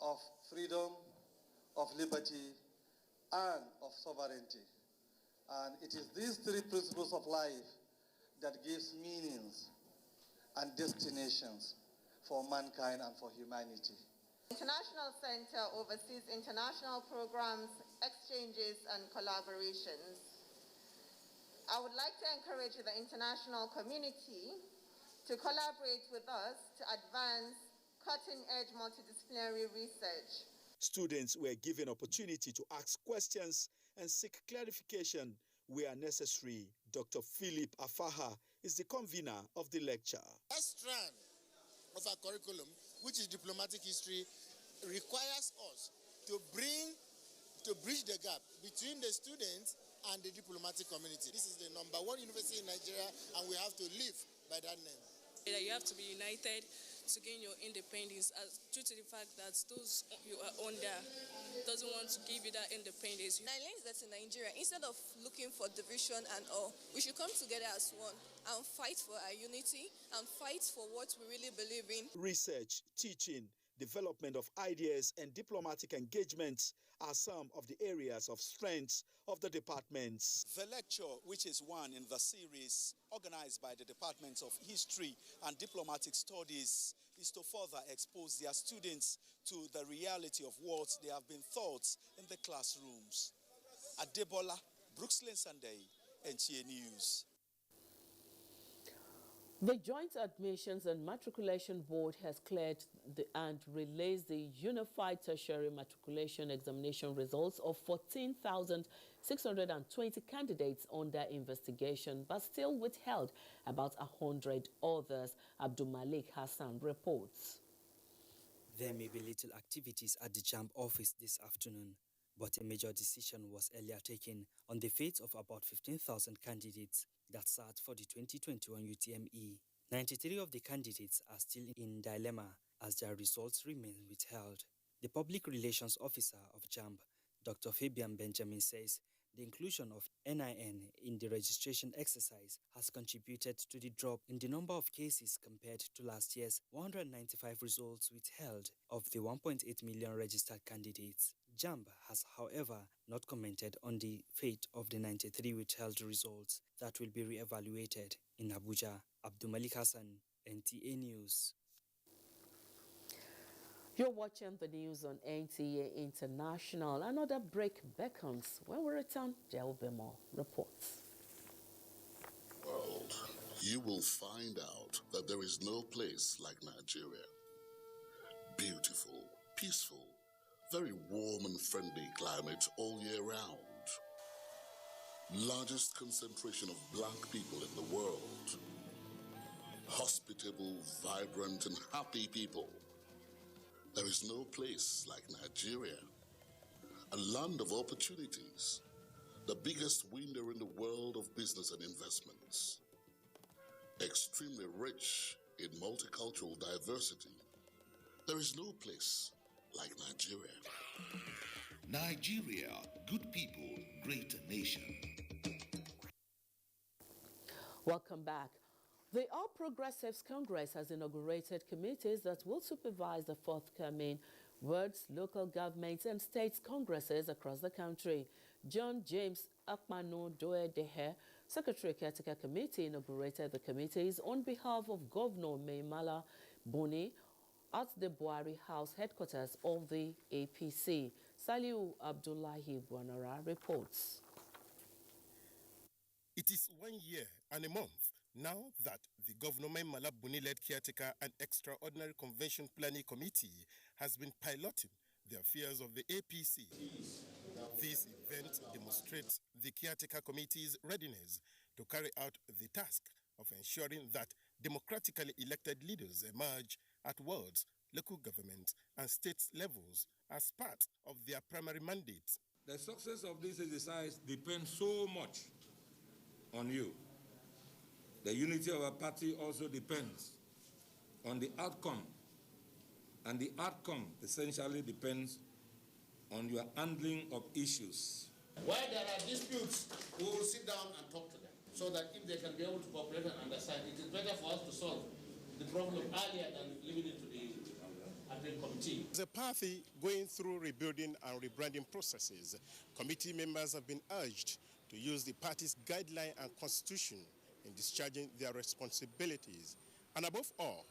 of freedom, of liberty, and of sovereignty. And it is these 3 principles of life that gives meanings and destinations for mankind and for humanity. International Center oversees international programs, exchanges, and collaborations. I would like to encourage the international community to collaborate with us to advance cutting-edge multidisciplinary research. Students were given opportunity to ask questions and seek clarification where necessary. Dr. Philip Afaha is the convener of the lecture. That strand of our curriculum, which is diplomatic history, requires us to bridge the gap between the students and the diplomatic community. This is the #1 university in Nigeria, and we have to live by that name. You have to be united to gain your independence, due to the fact that those you are under doesn't want to give you that independence. Nigerians that in Nigeria, instead of looking for division and all, we should come together as one and fight for our unity and fight for what we really believe in. Research, teaching, development of ideas and diplomatic engagements are some of the areas of strength of the departments. The lecture, which is one in the series organized by the Department of History and Diplomatic Studies, is to further expose their students to the reality of what they have been taught in the classrooms. Adebola, Brooksland Sunday, NTA News. The Joint Admissions and Matriculation Board has cleared and released the Unified Tertiary Matriculation Examination results of 14,620 candidates under investigation, but still withheld about 100 others. Abdul Malik Hassan reports. There may be little activities at the JAMB office this afternoon, but a major decision was earlier taken on the fate of about 15,000 candidates that sat for the 2021 UTME. 93 of the candidates are still in dilemma as their results remain withheld. The Public Relations Officer of JAMB, Dr. Fabian Benjamin, says the inclusion of NIN in the registration exercise has contributed to the drop in the number of cases compared to last year's 195 results withheld of the 1.8 million registered candidates. JAMB has, however, not commented on the fate of the 93 withheld results that will be re-evaluated in Abuja. Abdul Malik Hassan, NTA News. You're watching the news on NTA International. Another break beckons. When we return, there will be more reports. World, you will find out that there is no place like Nigeria. Beautiful, peaceful, very warm and friendly climate all year round. Largest concentration of black people in the world. Hospitable, vibrant, and happy people. There is no place like Nigeria. A land of opportunities. The biggest window in the world of business and investments. Extremely rich in multicultural diversity. There is no place like Nigeria. Nigeria, good people, great nation. Welcome back. The All Progressives Congress has inaugurated committees that will supervise the forthcoming wards, local governments and states congresses across the country. John James Akmanu Doedehe, Secretary Caretaker Committee, inaugurated the committees on behalf of Governor Maimala Boni at the Buhari House headquarters of the APC. Saliu Abdullahi Buanara reports. It is 1 year and a month now that the Governor Maimala Boni-led Caretaker and Extraordinary Convention Planning Committee has been piloting the affairs of the APC. This event demonstrates the Caretaker Committee's readiness to carry out the task of ensuring that democratically elected leaders emerge at wards, local government and state levels as part of their primary mandates. The success of this exercise depends so much on you. The unity of our party also depends on the outcome, and the outcome essentially depends on your handling of issues. Where there are disputes, we will sit down and talk to them, so that if they can be able to cooperate and understand, it is better for us to solve the problem earlier than leaving it to the admin committee. As a party going through rebuilding and rebranding processes, committee members have been urged to use the party's guideline and constitution in discharging their responsibilities, and above all,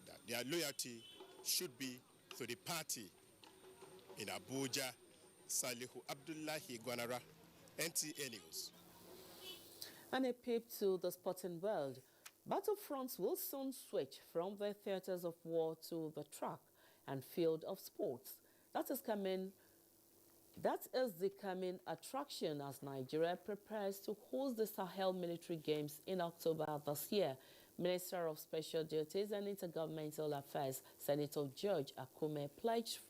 that their loyalty should be to the party. In Abuja, Salihu Abdullahi Guanara, NTA News. And a peep to the sporting world. Battlefronts will soon switch from the theaters of war to the track and field of sports. That is the coming attraction as Nigeria prepares to host the Sahel Military Games in October this year. Minister of Special Duties and Intergovernmental Affairs, Senator George Akume, pledged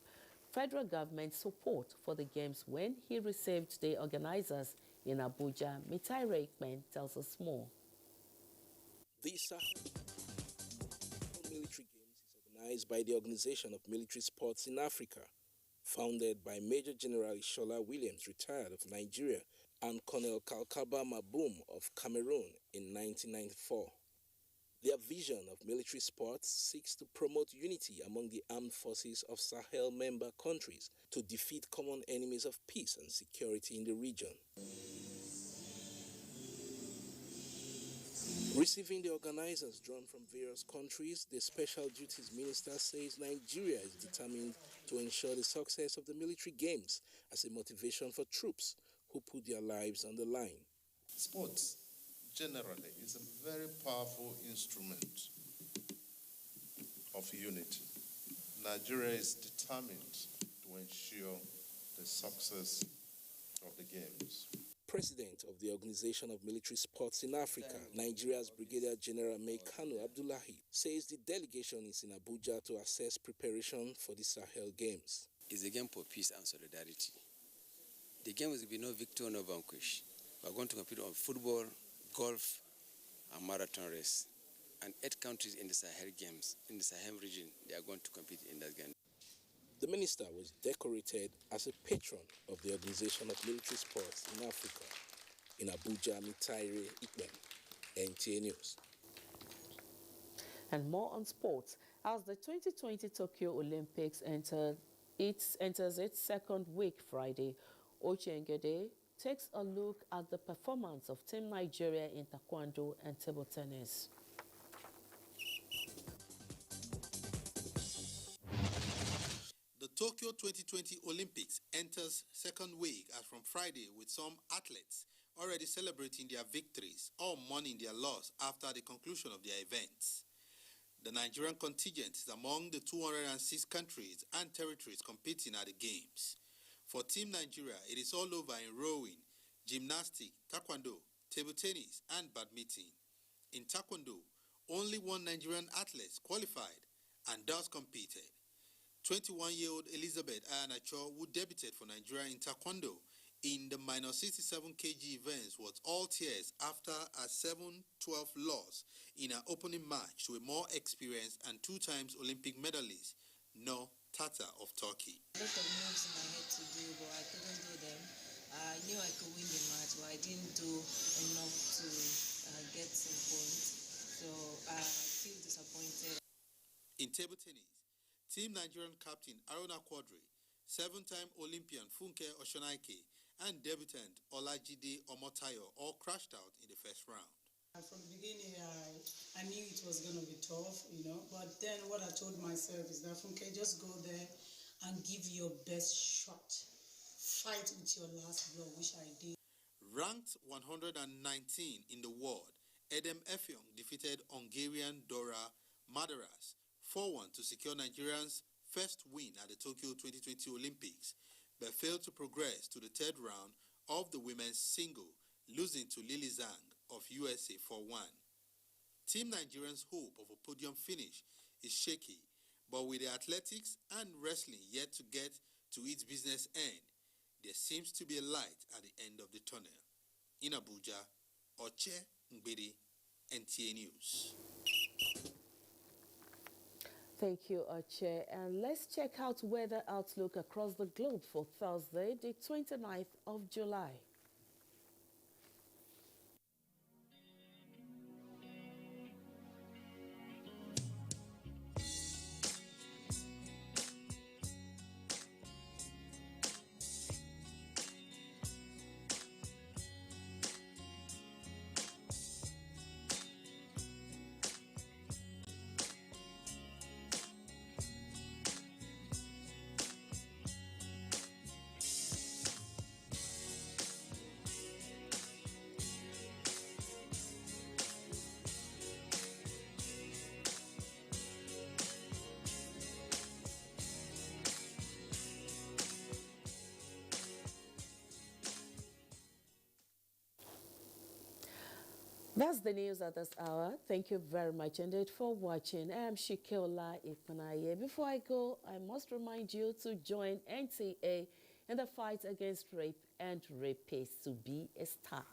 federal government support for the games when he received the organizers in Abuja. Mitai Reikman tells us more. The Sahel Military Games is organized by the Organization of Military Sports in Africa, founded by Major General Ishola Williams, retired of Nigeria, and Colonel Kalkaba Maboum of Cameroon in 1994. Their vision of military sports seeks to promote unity among the armed forces of Sahel member countries to defeat common enemies of peace and security in the region. Receiving the organizers drawn from various countries, the Special Duties Minister says Nigeria is determined to ensure the success of the military games as a motivation for troops who put their lives on the line. Sports, generally, is a very powerful instrument of unity. Nigeria is determined to ensure the success of the games. President of the Organization of Military Sports in Africa, Nigeria's Brigadier General Mekano Abdullahi, says the delegation is in Abuja to assess preparation for the Sahel Games. It's a game for peace and solidarity. The game will be no victor, no vanquish. We are going to compete on football, golf, and marathon race. And 8 countries in the Sahel Games, in the Sahel region, they are going to compete in that game. The minister was decorated as a patron of the Organization of Military Sports in Africa in Abuja, Mitaire Ikbem, NTA News. And more on sports. As the 2020 Tokyo Olympics enters its second week Friday, Ochengede takes a look at the performance of Team Nigeria in taekwondo and table tennis. The Tokyo 2020 Olympics enters second week as from Friday, with some athletes already celebrating their victories or mourning their loss after the conclusion of their events. The Nigerian contingent is among the 206 countries and territories competing at the Games. For Team Nigeria, it is all over in rowing, gymnastics, taekwondo, table tennis, and badminton. In taekwondo, only one Nigerian athlete qualified and thus competed. 21-year-old Elizabeth Ayanacho, who debuted for Nigeria in taekwondo in the -67 kg events, was all tears after a 7-12 loss in her opening match to a more experienced and 2-time Olympic medalist, No Tata of Turkey. A lot of moves in my head to do, but I couldn't do them. I knew I could win the match, but I didn't do enough to get some points. So I feel disappointed. In table tennis, Team Nigerian captain Aruna Quadri, 7-time Olympian Funke Oshonaike, and debutant Olajide Omotayo all crashed out in the first round. From the beginning, I knew it was going to be tough, but then what I told myself is that, Funke, just go there and give your best shot. Fight with your last blow, which I did. Ranked 119 in the world, Edem Effiong defeated Hungarian Dora Madaras 4-1 to secure Nigeria's first win at the Tokyo 2020 Olympics, but failed to progress to the third round of the women's single, losing to Lily Zhang of USA 4-1. Team Nigeria's hope of a podium finish is shaky, but with the athletics and wrestling yet to get to its business end, there seems to be a light at the end of the tunnel. In Abuja, Oche Ngbedi, NTA News. Thank you, Oche. And let's check out weather outlook across the globe for Thursday, the 29th of July. That's the news at this hour. Thank you very much indeed for watching. I'm Shikeola Ikpanaye. Before I go, I must remind you to join NTA in the fight against rape and rapists, to be a star.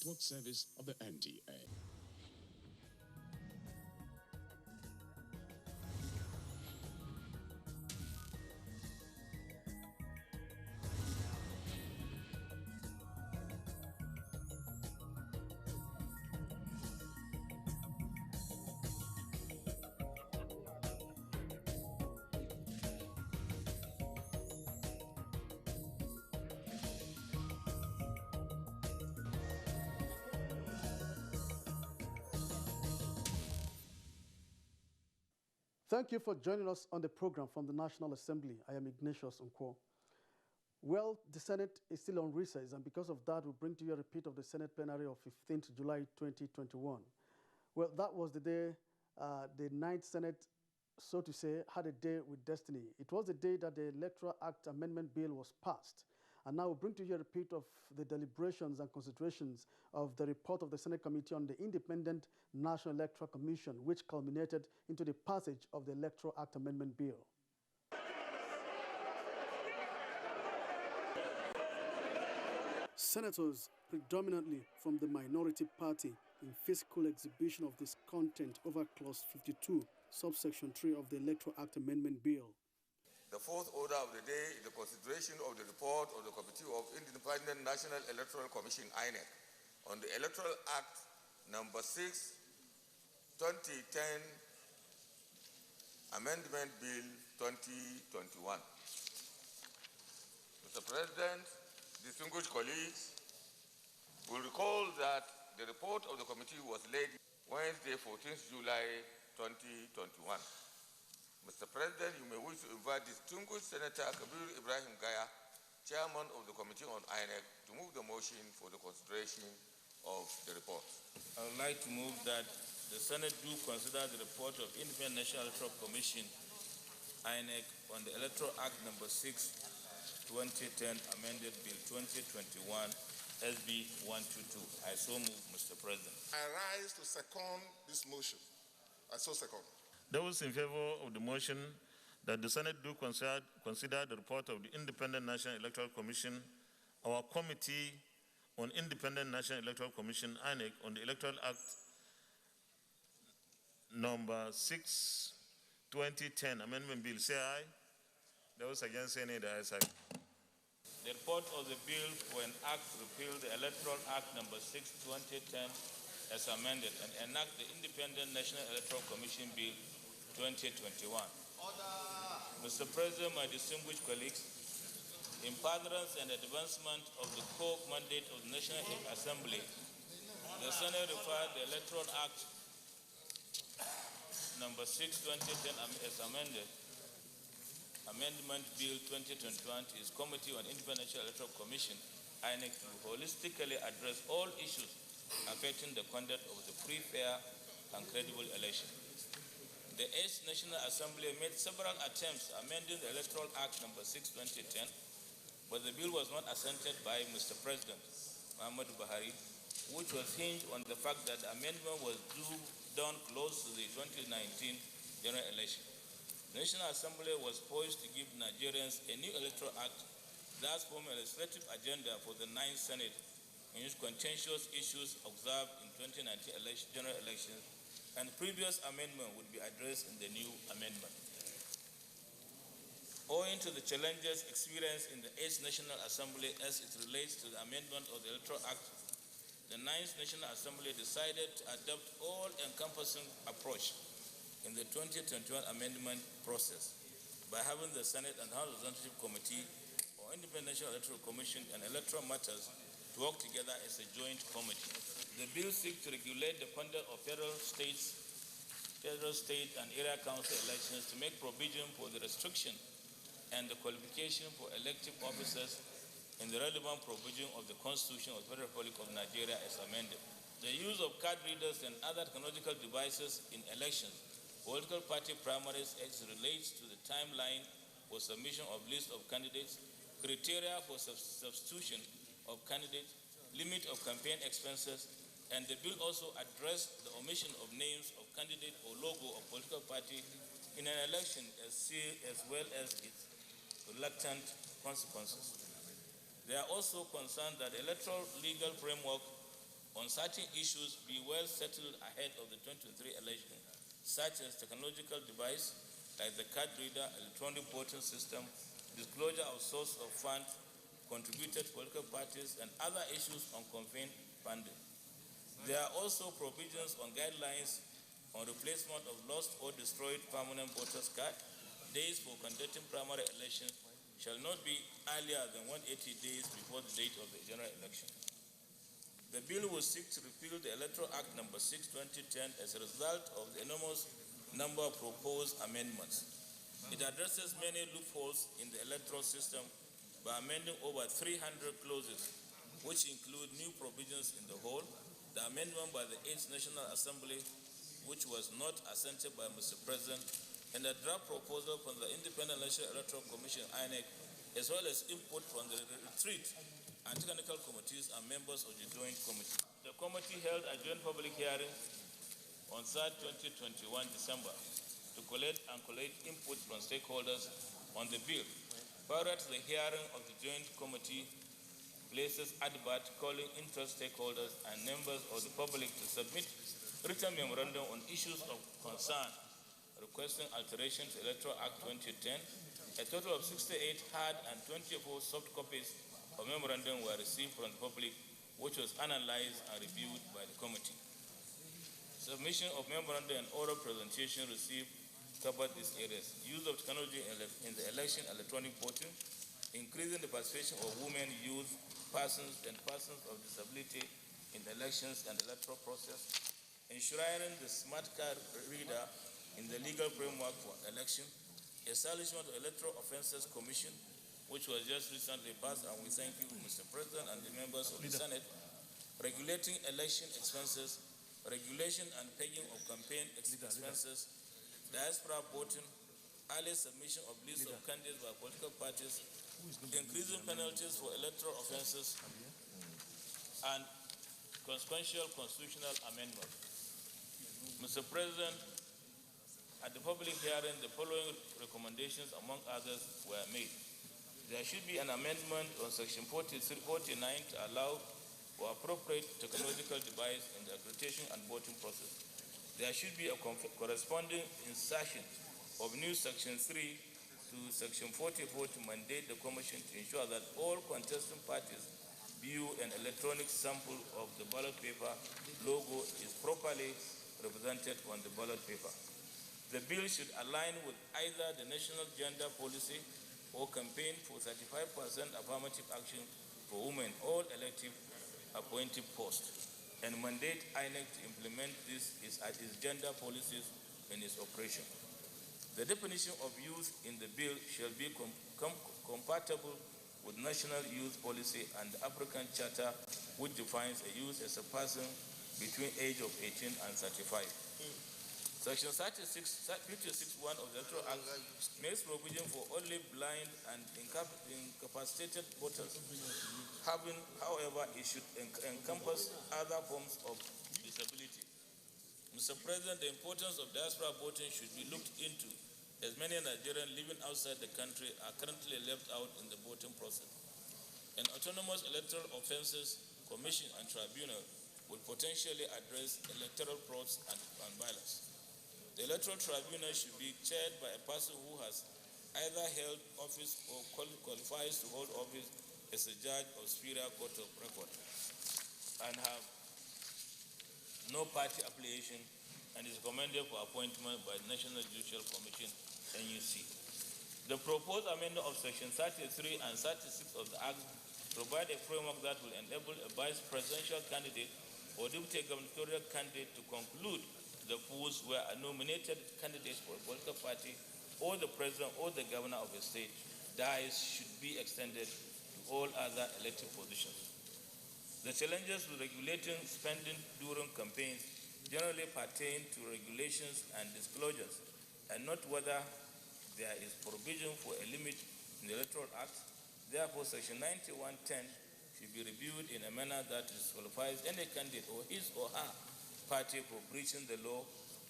network service of the NTA. Thank you for joining us on the program from the National Assembly. I am Ignatius Nkwo. Well, the Senate is still on recess, and because of that, we bring to you a repeat of the Senate plenary of 15th July 2021. Well, that was the day the Ninth Senate, so to say, had a day with destiny. It was the day that the Electoral Act Amendment Bill was passed. And now we bring to you a repeat of the deliberations and considerations of the report of the Senate Committee on the Independent National Electoral Commission, which culminated into the passage of the Electoral Act Amendment Bill. Senators, predominantly from the minority party, in physical exhibition of this content over Clause 52, subsection 3 of the Electoral Act Amendment Bill. The fourth order of the day is the consideration of the report of the Committee of Independent National Electoral Commission, INEC, on the Electoral Act number 6, 2010, Amendment Bill 2021. Mr. President, distinguished colleagues, will recall that the report of the committee was laid Wednesday, 14th July 2021. Mr. President, you may wish to invite distinguished Senator Kabir Ibrahim Gaya, Chairman of the Committee on INEC, to move the motion for the consideration of the report. I would like to move that the Senate do consider the report of Independent National Electoral Commission, INEC, on the Electoral Act number 6, 2010, amended Bill 2021, SB 122. I so move, Mr. President. I rise to second this motion. I so second. Those in favor of the motion that the Senate do consider the report of the Independent National Electoral Commission, our Committee on Independent National Electoral Commission, INEC, on the Electoral Act number 6, 2010, Amendment Bill, say aye. Those against say nay, the ayes have it. The report of the bill for an act to repeal the Electoral Act number 6, 2010, as amended, and enact the Independent National Electoral Commission Bill 2021. Order. Mr. President, my distinguished colleagues, in furtherance and advancement of the core mandate of the National Assembly, the Senate referred the Electoral Act number 6, 2010 as amended, Amendment Bill 2021 to its Committee on Independent National Electoral Commission, INEC, to holistically address all issues affecting the conduct of the free, fair, and credible election. The 8th National Assembly made several attempts amending the Electoral Act number 6, 2010, but the bill was not assented by Mr. President Muhammadu Buhari, which was hinged on the fact that the amendment was done close to the 2019 general election. The National Assembly was poised to give Nigerians a new Electoral Act, thus form a legislative agenda for the 9th Senate, in which contentious issues observed in 2019 general elections and previous amendment would be addressed in the new amendment. Owing to the challenges experienced in the 8th National Assembly as it relates to the amendment of the Electoral Act, the 9th National Assembly decided to adopt all-encompassing approach in the 2021 amendment process by having the Senate and House Representative Committee or Independent National Electoral Commission and electoral matters to work together as a joint committee. The bill seeks to regulate the conduct of federal, state, and area council elections to make provision for the restriction and the qualification for elective officers in the relevant provision of the Constitution of the Federal Republic of Nigeria as amended. The use of card readers and other technological devices in elections, political party primaries as relates to the timeline for submission of list of candidates, criteria for substitution of candidates, limit of campaign expenses, and the bill also addressed the omission of names of candidate or logo of political party in an election as well as its reluctant consequences. They are also concerned that the electoral legal framework on certain issues be well settled ahead of the 2023 election, such as technological device like the card reader, electronic voting system, disclosure of source of funds contributed to political parties, and other issues on campaign funding. There are also provisions on guidelines on replacement of lost or destroyed permanent voters' card. Days for conducting primary elections shall not be earlier than 180 days before the date of the general election. The bill will seek to repeal the Electoral Act No. 6/2010 as a result of the enormous number of proposed amendments. It addresses many loopholes in the electoral system by amending over 300 clauses, which include new provisions in the whole, the amendment by the 8th National Assembly, which was not assented by Mr. President, and a draft proposal from the Independent National Electoral Commission, INEC, as well as input from the retreat and technical committees and members of the Joint Committee. The committee held a joint public hearing on 3rd 2021 December to collect and collate input from stakeholders on the bill. Prior to the hearing of the Joint Committee, places advert calling interest stakeholders and members of the public to submit written memorandum on issues of concern, requesting alteration to Electoral Act 2010. A total of 68 hard and 24 soft copies of memorandum were received from the public, which was analyzed and reviewed by the committee. Submission of memorandum and oral presentation received covered these areas: use of technology in the election, electronic voting, increasing the participation of women, youth, persons, and persons of disability in the elections and electoral process, enshrining the smart card reader in the legal framework for election, establishment of Electoral Offences Commission, which was just recently passed, and we thank you, Mr. President, and the members of the Senate, regulating election expenses, regulation and paying of campaign expenses, diaspora voting, early submission of lists of candidates by political parties, increasing penalties for electoral offences, and consequential constitutional amendment. Mr. President, at the public hearing, the following recommendations, among others, were made. There should be an amendment on Section 49 to allow for appropriate technological device in the accreditation and voting process. There should be a corresponding insertion of new Section 3 to Section 44 to mandate the Commission to ensure that all contesting parties view an electronic sample of the ballot paper logo is properly represented on the ballot paper. The bill should align with either the national gender policy or campaign for 35% affirmative action for women all elective appointed posts, and mandate INEC to implement this as its gender policies in its operation. The definition of youth in the bill shall be compatible with national youth policy and the African Charter, which defines a youth as a person between age of 18 and 35. Section 56(1) of the Electoral Act makes provision for only blind and incapacitated voters. However, it should encompass other forms of disability. Mr. President, the importance of diaspora voting should be looked into, as many Nigerians living outside the country are currently left out in the voting process. An autonomous electoral offences commission and tribunal would potentially address electoral frauds and violence. The electoral tribunal should be chaired by a person who has either held office or qualifies to hold office as a judge of Superior Court of Record and have no party affiliation and is recommended for appointment by the National Judicial Commission, NUC. The proposed amendment of Section 33 and 36 of the Act provide a framework that will enable a vice presidential candidate or deputy gubernatorial candidate to conclude the polls where a nominated candidate for a political party or the president or the governor of a state dies should be extended to all other elected positions. The challenges with regulating spending during campaigns generally pertain to regulations and disclosures, and not whether there is provision for a limit in the Electoral Act. Therefore, Section 9110 should be reviewed in a manner that disqualifies any candidate or his or her party for breaching the law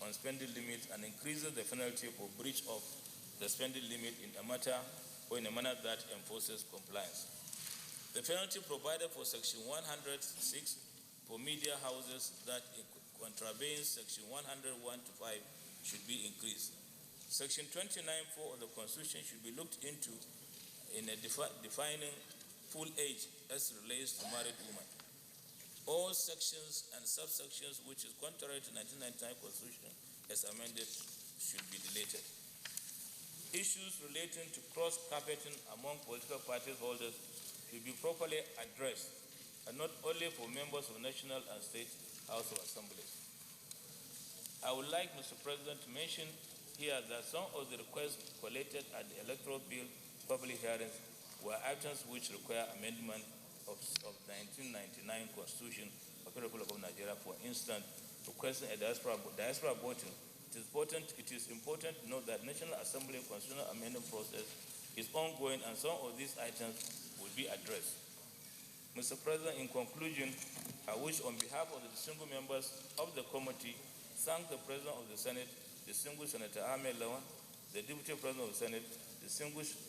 on spending limits and increases the penalty for breach of the spending limit in a matter or in a manner that enforces compliance. The penalty provided for Section 106 for media houses that contravenes Section 101 to 5 should be increased. Section 29(4) of the Constitution should be looked into in a defining full age as relates to married women. All sections and subsections which is contrary to 1999 Constitution as amended should be deleted. Issues relating to cross-carpeting among political party holders should be properly addressed, and not only for members of national and state House of Assemblies. I would like, Mr. President, to mention here that some of the requests collated at the Electoral Bill public hearings were items which require amendment of 1999 Constitution of the Republic of Nigeria. For instance, requesting a diaspora voting. It is important to note that National Assembly constitutional amendment process is ongoing, and some of these items will be addressed. Mr. President, in conclusion, I wish on behalf of the distinguished members of the committee thank the President of the Senate, distinguished Senator Ahmed Lawan, the Deputy President of the Senate, distinguished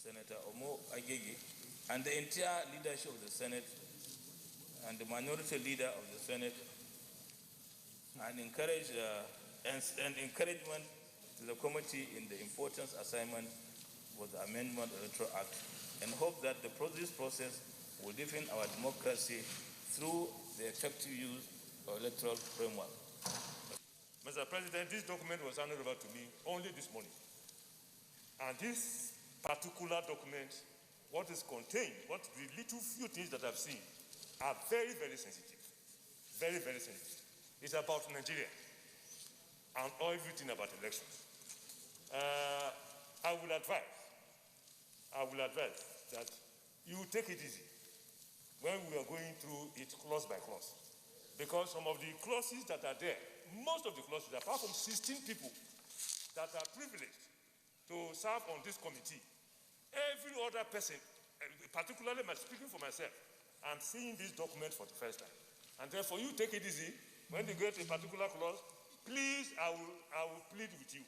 Senator Omo Agege, and the entire leadership of the Senate and the minority leader of the Senate, and encouragement to the committee in the important assignment for the amendment of the Electoral Act, and hope that this process will deepen our democracy through the effective use of electoral framework. Mr. President, this document was handed over to me only this morning. And this particular document, what is contained, what the little few things that I've seen are very, very sensitive. Very, very sensitive. It's about Nigeria and everything about elections. I will advise that you take it easy when we are going through it clause by clause. Because some of the clauses that are there, most of the clauses, apart from 16 people that are privileged to serve on this committee, every other person, particularly speaking for myself, I'm seeing this document for the first time. And therefore, you take it easy. When you get a particular clause, please, I will plead with you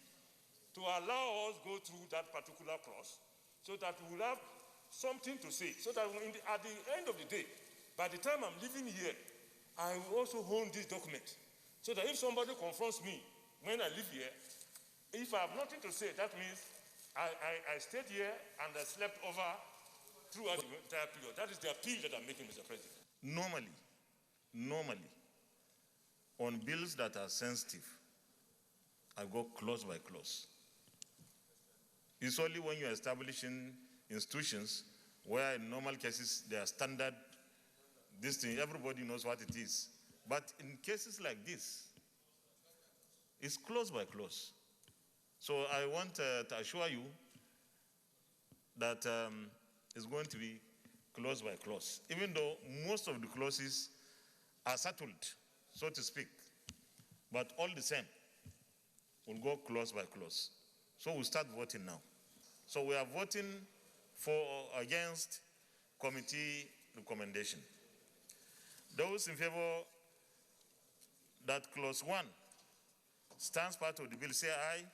to allow us go through that particular clause so that we will have something to say, so that at the end of the day, by the time I'm leaving here, I will also own this document, so that if somebody confronts me when I leave here, if I have nothing to say, that means I stayed here and I slept over throughout the entire period. That is the appeal that I'm making, Mr. President. Normally, on bills that are sensitive, I go clause by clause. It's only when you're establishing institutions where in normal cases they are standard, this thing, everybody knows what it is. But in cases like this, it's clause by clause. So I want to assure you that it's going to be clause by clause, even though most of the clauses are settled, so to speak. But all the same, we'll go clause by clause. So we'll start voting now. So we are voting against committee recommendation. Those in favor that clause 1 stands part of the bill, say aye.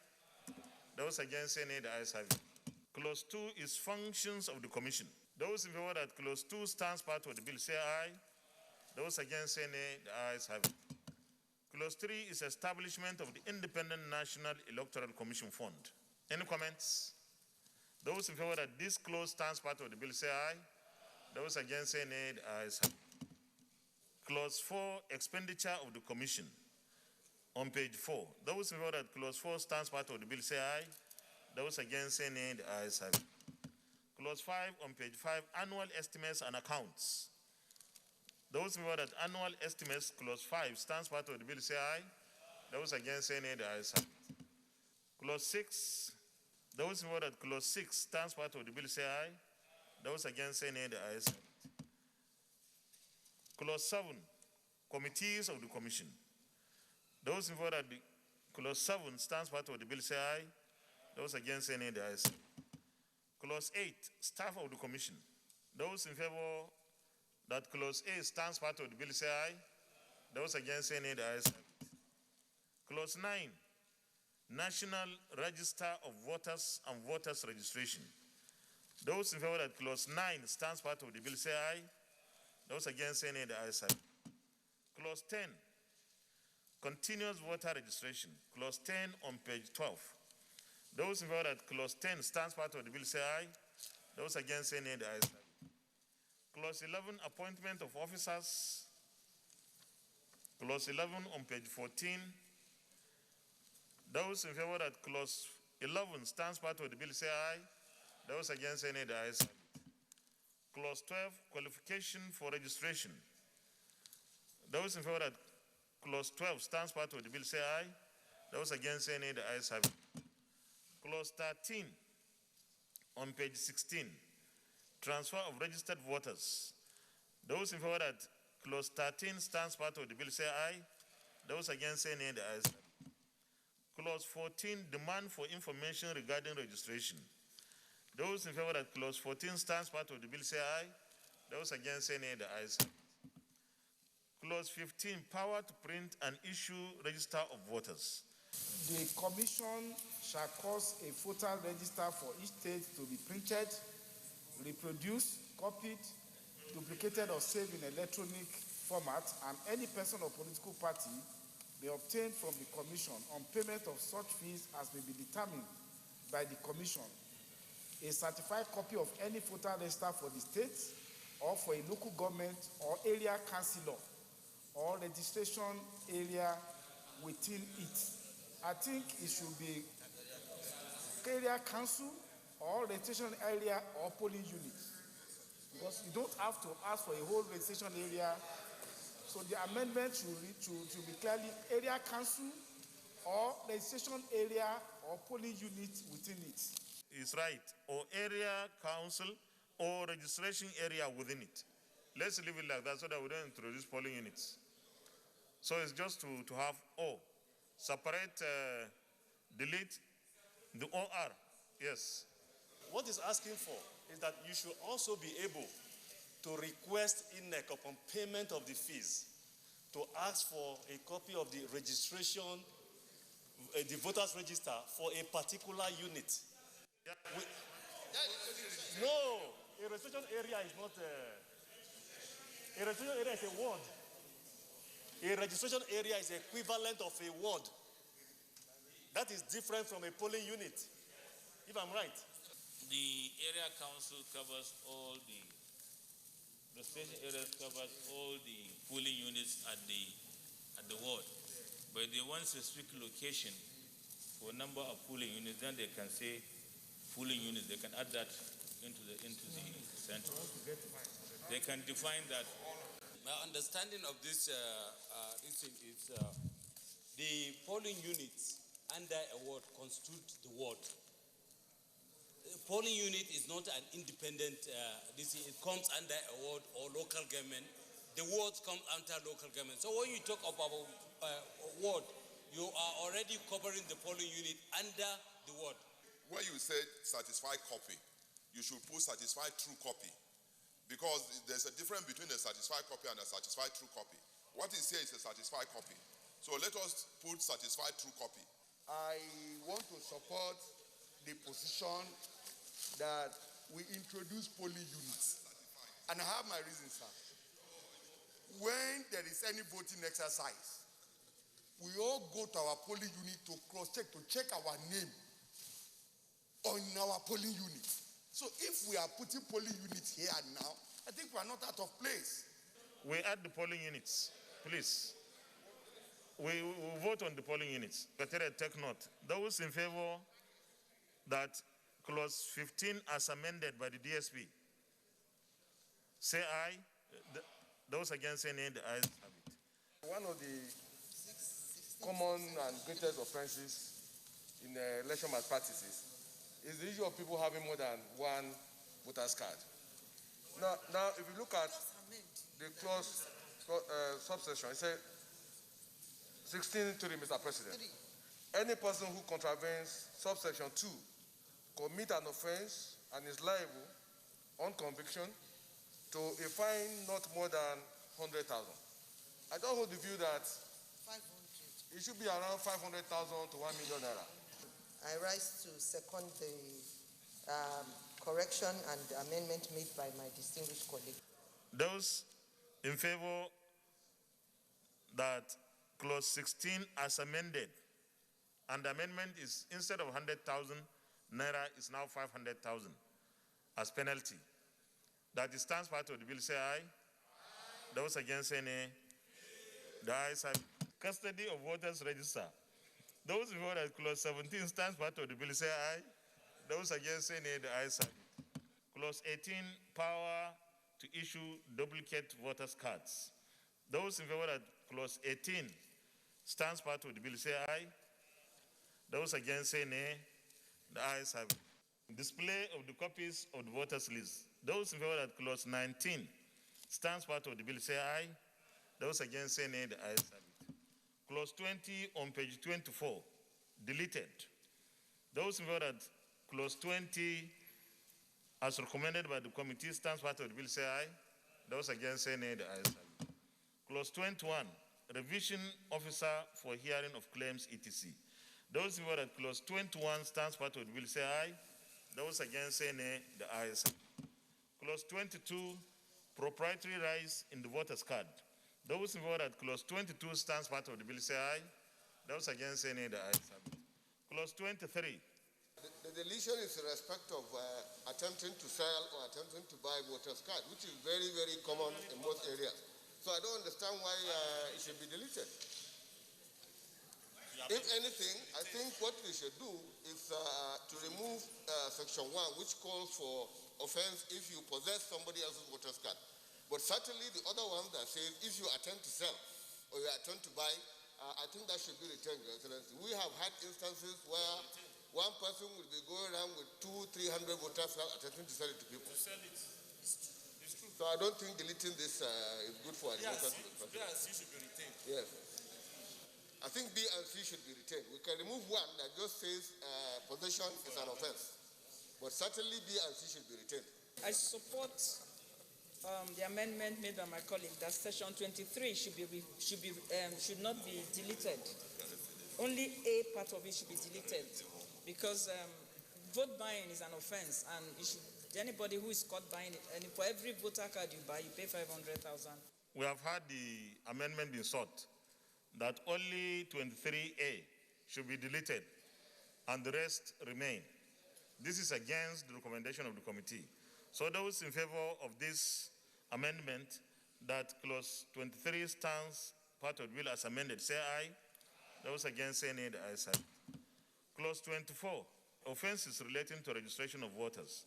Those against, say nay. The ayes have it. Clause 2 is functions of the commission. Those in favor that clause 2 stands part of the bill, say aye. Those against, say nay. The ayes have it. Clause 3 is establishment of the Independent National Electoral Commission Fund. Any comments? Those in favor that this clause stands part of the bill, say aye. Those against, say nay. The ayes have it. Clause 4, expenditure of the commission. On page 4. Those in favor that clause 4 stands part of the bill, say aye. Those against, say nay. The ayes have it. Clause 5, on page 5, annual estimates and accounts. Those in favor that annual estimates, clause 5, stands part of the bill, say aye. Those against, say nay. The ayes have it. Clause 6, those in favor that clause 6 stands part of the bill, say aye. Those against, say nay. The ayes have it. Clause 7, committees of the commission. Those in favor that the clause 7 stands part of the bill, say aye. Those against, say nay. The ayes have it. Clause 8, staff of the commission. Those in favor that clause 8 stands part of the bill, say aye. Those against, say nay. The ayes have it. Clause 9, National Register of Voters and Voters Registration. Those in favor that clause 9 stands part of the bill, say aye. Those against any, the ayes have it. Clause 10, continuous voter registration. Clause 10 on page 12. Those in favor that clause 10 stands part of the bill say aye. Those against any, the ayes have it. Clause 11, appointment of officers. Clause 11 on page 14. Those in favor that clause 11 stands part of the bill say aye. Those against any, the ayes have it. Clause 12, qualification for registration. Those in favor that clause 12 stands part of the bill say aye. Those against any, the ayes have it. Clause 13 on page 16, transfer of registered voters. Those in favor that clause 13 stands part of the bill say aye. Those against any, the ayes have it. Clause 14, demand for information regarding registration. Those in favor that clause 14 stands part of the bill say aye. Those against any, the ayes have it. Clause 15, power to print and issue register of voters. The commission shall cause a voter register for each state to be printed, reproduced, copied, duplicated or saved in electronic format, and any person or political party may obtain from the commission on payment of such fees as may be determined by the commission a certified copy of any voter register for the state or for a local government or area councillor or registration area within it. I think it should be area council or registration area or polling unit, because you don't have to ask for a whole registration area. So the amendment should be clearly area council or registration area or polling unit within it. Is right, or area council or registration area within it. Let's leave it like that so that we don't introduce polling units. So it's just to have O. Separate, delete the OR. Yes. What it's asking for is that you should also be able to request INEC upon payment of the fees to ask for a copy of the registration, the voters register for a particular unit. No, a registration area is not a registration area is a ward. A registration area is equivalent of a ward. That is different from a polling unit, if I'm right. The area council covers all the station areas covers all the polling units at the ward. But if they want specific location for number of polling units, then they can say polling units. They can add that into the center. They can define that. My understanding of this thing is the polling units under a ward constitute the ward. The polling unit is not an independent, it comes under a ward or local government. The wards come under local government. So when you talk about ward, you are already covering the polling unit under the ward. When you say certified copy, you should put certified true copy, because there's a difference between a certified copy and a certified true copy. What is here is a certified copy. So let us put certified true copy. I want to support the position that we introduce polling units. And I have my reasons, sir. When there is any voting exercise, we all go to our polling unit to cross-check, to check our name on our polling unit. So if we are putting polling units here and now, I think we are not out of place. We add the polling units, please. We vote on the polling units. But take note, those in favor that clause 15 as amended by the DSP, say aye. Those against say nay, the ayes have it. One of the common and greatest offenses in election malpractices is the issue of people having more than one voter's card. Now, if you look at the clause subsection, it says 16.3, Mr. President. Any person who contravenes subsection 2 commit an offense and is liable on conviction to a fine not more than 100,000. I don't hold the view that 500. It should be around 500,000 to 1 million naira. I rise to second the correction and amendment made by my distinguished colleague. Those In favor that clause 16 as amended, and the amendment is instead of 100,000 naira is now 500,000 as penalty. That it stands part of the bill, say aye. Those against, say nay. The ayes have it. Custody of voters register. Those in favor that clause 17 stands part of the bill, say aye. Those against, say nay. The ayes have it. Clause 18, power to issue duplicate voters cards. Those in favor that clause 18 stands part of the bill, say aye. Those against, say nay. The ayes have it. Display of the copies of the voters list. Those in favor that clause 19 stands part of the bill, say aye. Those against, say nay. The ayes have it. Clause 20 on page 24, deleted. Those in favor that clause 20 as recommended by the committee stands part of the bill, say aye. Those against, say nay. The ayes have it. Clause 21, revision officer for hearing of claims, etc. Those in favor that clause 21 stands part of the bill, say aye. Those against, say nay. The ayes have it. Clause 22, proprietary rights in the voters card. Those in favor that clause 22 stands part of the bill, say aye. Those against, say nay. The ayes have it. Clause 23. The deletion is in respect of attempting to sell or attempting to buy voters card, which is very, very common in most areas. So I don't understand why it should be deleted. If anything, I think what we should do is to remove section 1, which calls for offense if you possess somebody else's voter's card. But certainly the other one that says if you attempt to sell or you attempt to buy, I think that should be retained, Your Excellency. We have had instances where one person will be going around with 200-300 voters cards attempting to sell it to people. To sell it. It's true. So I don't think deleting this is good for a democracy. B and C should be retained. Yes. I think B and C should be retained. We can remove one that just says possession is an offense. But certainly B and C should be retained. I support the amendment made by my colleague that section 23 should not be deleted. Only a part of it should be deleted because vote buying is an offense, and anybody who is caught buying it, and for every voter card you buy, you pay 500,000. We have had the amendment being sought that only 23A should be deleted and the rest remain. This is against the recommendation of the committee. So those in favor of this amendment that clause 23 stands part of the bill as amended, say aye. Those against, say nay. The ayes have it. Clause 24, offenses relating to registration of voters.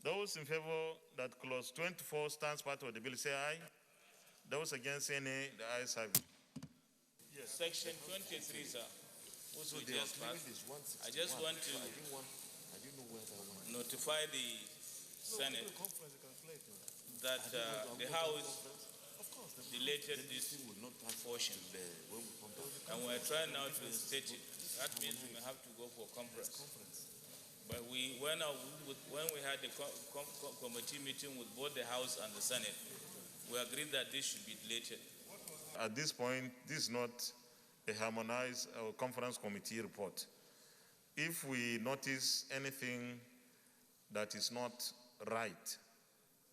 Those in favor that clause 24 stands part of the bill, say aye. Those against, say nay. The ayes have it. Yes. Section 23, sir. So I just want to notify the Senate that the House deleted this portion, and we're trying now to state it. That means we may have to go for conference. But when we had the committee meeting with both the House and the Senate, we agreed that this should be deleted. At this point, this is not a harmonized conference committee report. If we notice anything that is not right,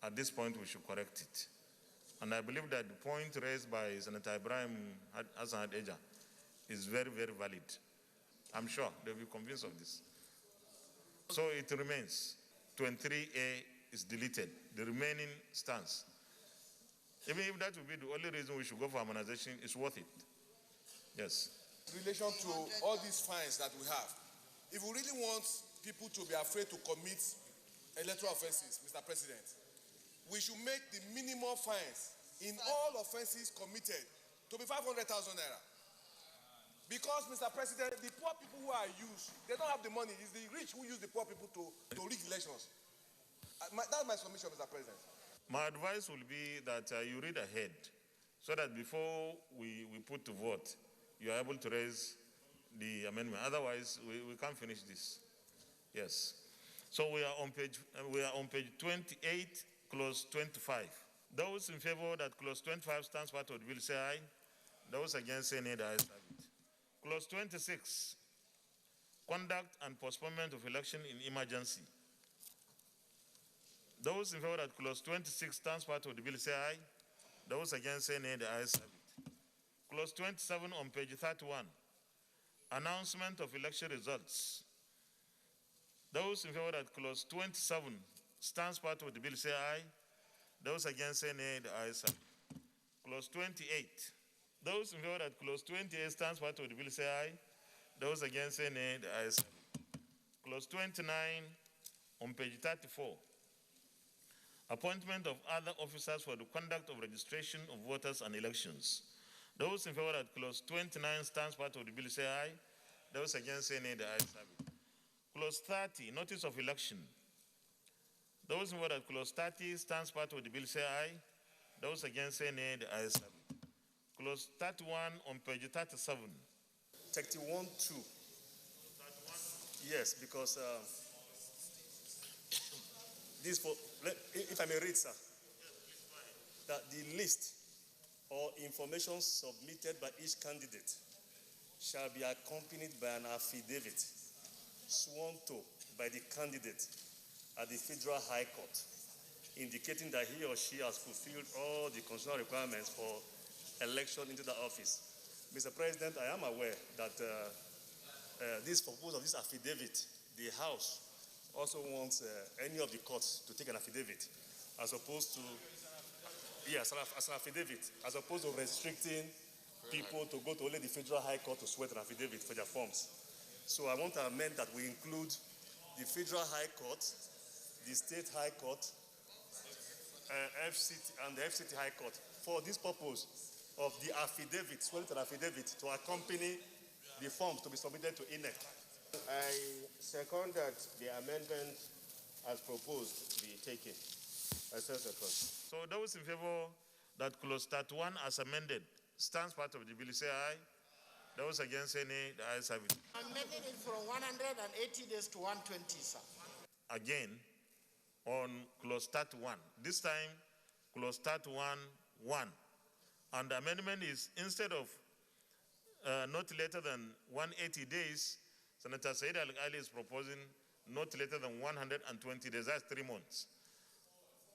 at this point we should correct it. And I believe that the point raised by Senator Ibrahim Hassan Eja is very, very valid. I'm sure they'll be convinced of this. So it remains. 23A is deleted. The remaining stands. Even if that would be the only reason we should go for harmonization, it's worth it. Yes. In relation to all these fines that we have, if we really want people to be afraid to commit electoral offenses, Mr. President, we should make the minimum fines in all offenses committed to be 500,000 naira. Because, Mr. President, the poor people who are used, they don't have the money. It's the rich who use the poor people to rig elections. That's my submission, Mr. President. My advice will be that you read ahead so that before we put to vote, you are able to raise the amendment. Otherwise, we can't finish this. Yes. So we are on page 28, clause 25. Those in favor that clause 25 stands part of the bill, say aye. Those against, say nay. The ayes have it. Clause 26, conduct and postponement of election in emergency. Those in favor that clause 26 stands part of the bill, say aye. Those against, say nay. The ayes have it. Clause 27 on page 31. Announcement of election results. Those in favor that clause 27 stands part of the bill say aye. Those against, say nay. The ayes have it. Clause 28. Those in favor that clause 28 stands part of the bill say aye. Those against, say nay. The ayes have it. Clause 29 on page 34. Appointment of other officers for the conduct of registration of voters and elections. Those in favor that clause 29 stands part of the bill say aye. Those against, say nay. The ayes have it. Clause 30, notice of election. Those in favor that clause 30 stands part of the bill say aye. Those against, say nay. The ayes have it. Clause 31 on page 37. 31-2. Yes, because this for, if I may read, sir, that the list or information submitted by each candidate shall be accompanied by an affidavit sworn to by the candidate at the Federal High Court, indicating that he or she has fulfilled all the constitutional requirements for election into the office. Mr. President, I am aware that this proposal of this affidavit, the House also wants any of the courts to take an affidavit, as opposed to, yes, as an affidavit, as opposed to restricting people to go to only the Federal High Court to swear an affidavit for their forms. So I want to amend that we include the Federal High Court, the State High Court, FCT, and the FCT High Court for this purpose of the affidavit, swearing an affidavit to accompany the forms to be submitted to INEC. I second that the amendment as proposed be taken. I second. So those in favor that clause 31 as amended stands part of the bill say aye. Those against, say nay. The ayes have it. Amending it from 180 days to 120, sir. Again, on clause 31. This time, clause 31(1). And the amendment is, instead of not later than 180 days, Senator Said Al-Ali is proposing not later than 120 days. That's 3 months.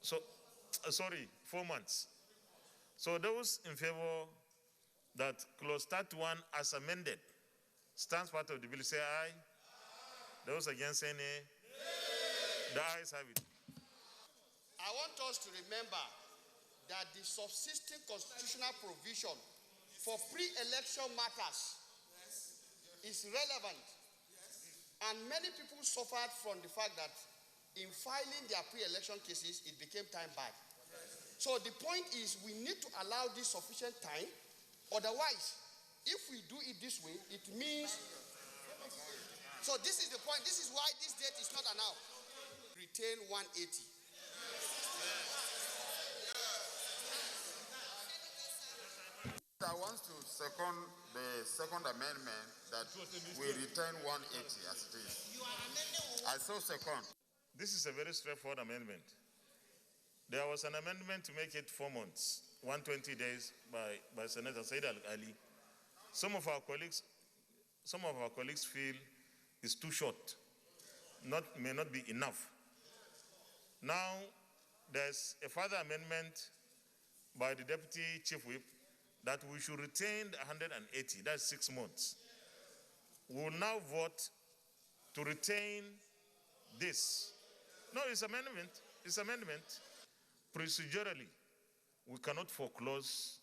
So, 4 months. So those in favor that clause 31 as amended stands part of the bill say aye. Those against, say nay. The ayes have it. I want us to remember that the subsisting constitutional provision for pre-election matters is relevant. And many people suffered from the fact that in filing their pre-election cases, it became time-barred. So the point is we need to allow this sufficient time. Otherwise, if we do it this way, it means... So this is the point. This is why this date is not announced. Retain 180. I want to second the second amendment that we retain 180 as it is. I so second. This is a very straightforward amendment. There was an amendment to make it 4 months, 120 days by Senator Said Al-Ali. Some of our colleagues feel it's too short, may not be enough. Now, there's a further amendment by the Deputy Chief Whip that we should retain the 180, that's 6 months. We will now vote to retain this. No, it's amendment. Procedurally, we cannot foreclose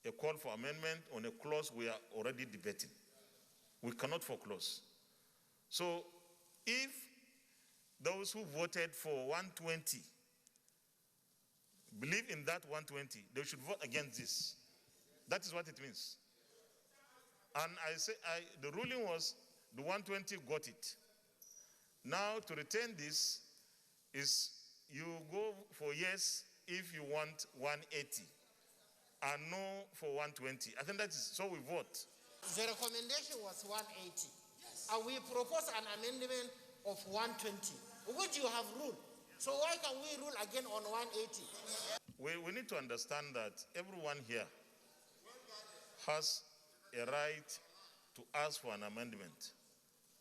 a call for amendment on a clause we are already debating. We cannot foreclose. So if those who voted for 120 believe in that 120, they should vote against this. That is what it means. And the ruling was the 120 got it. Now to retain this is you go for yes if you want 180 and no for 120. I think that is so we vote. The recommendation was 180. And we propose an amendment of 120, which you have ruled. So why can we rule again on 180? We need to understand that everyone here has a right to ask for an amendment,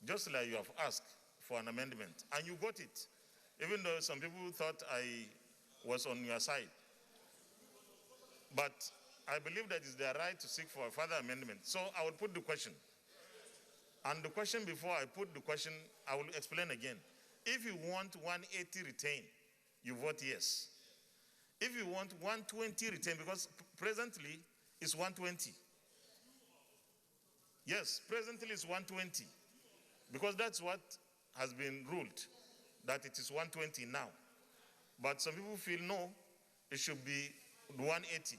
just like you have asked for an amendment, and you got it, even though some people thought I was on your side. But I believe that it's their right to seek for a further amendment. So I will put the question. And the question, before I put the question, I will explain again. If you want 180 retained, you vote yes. If you want 120 retained, because presently it's 120. Yes, presently it's 120. Because that's what has been ruled, that it is 120 now. But some people feel no, it should be 180.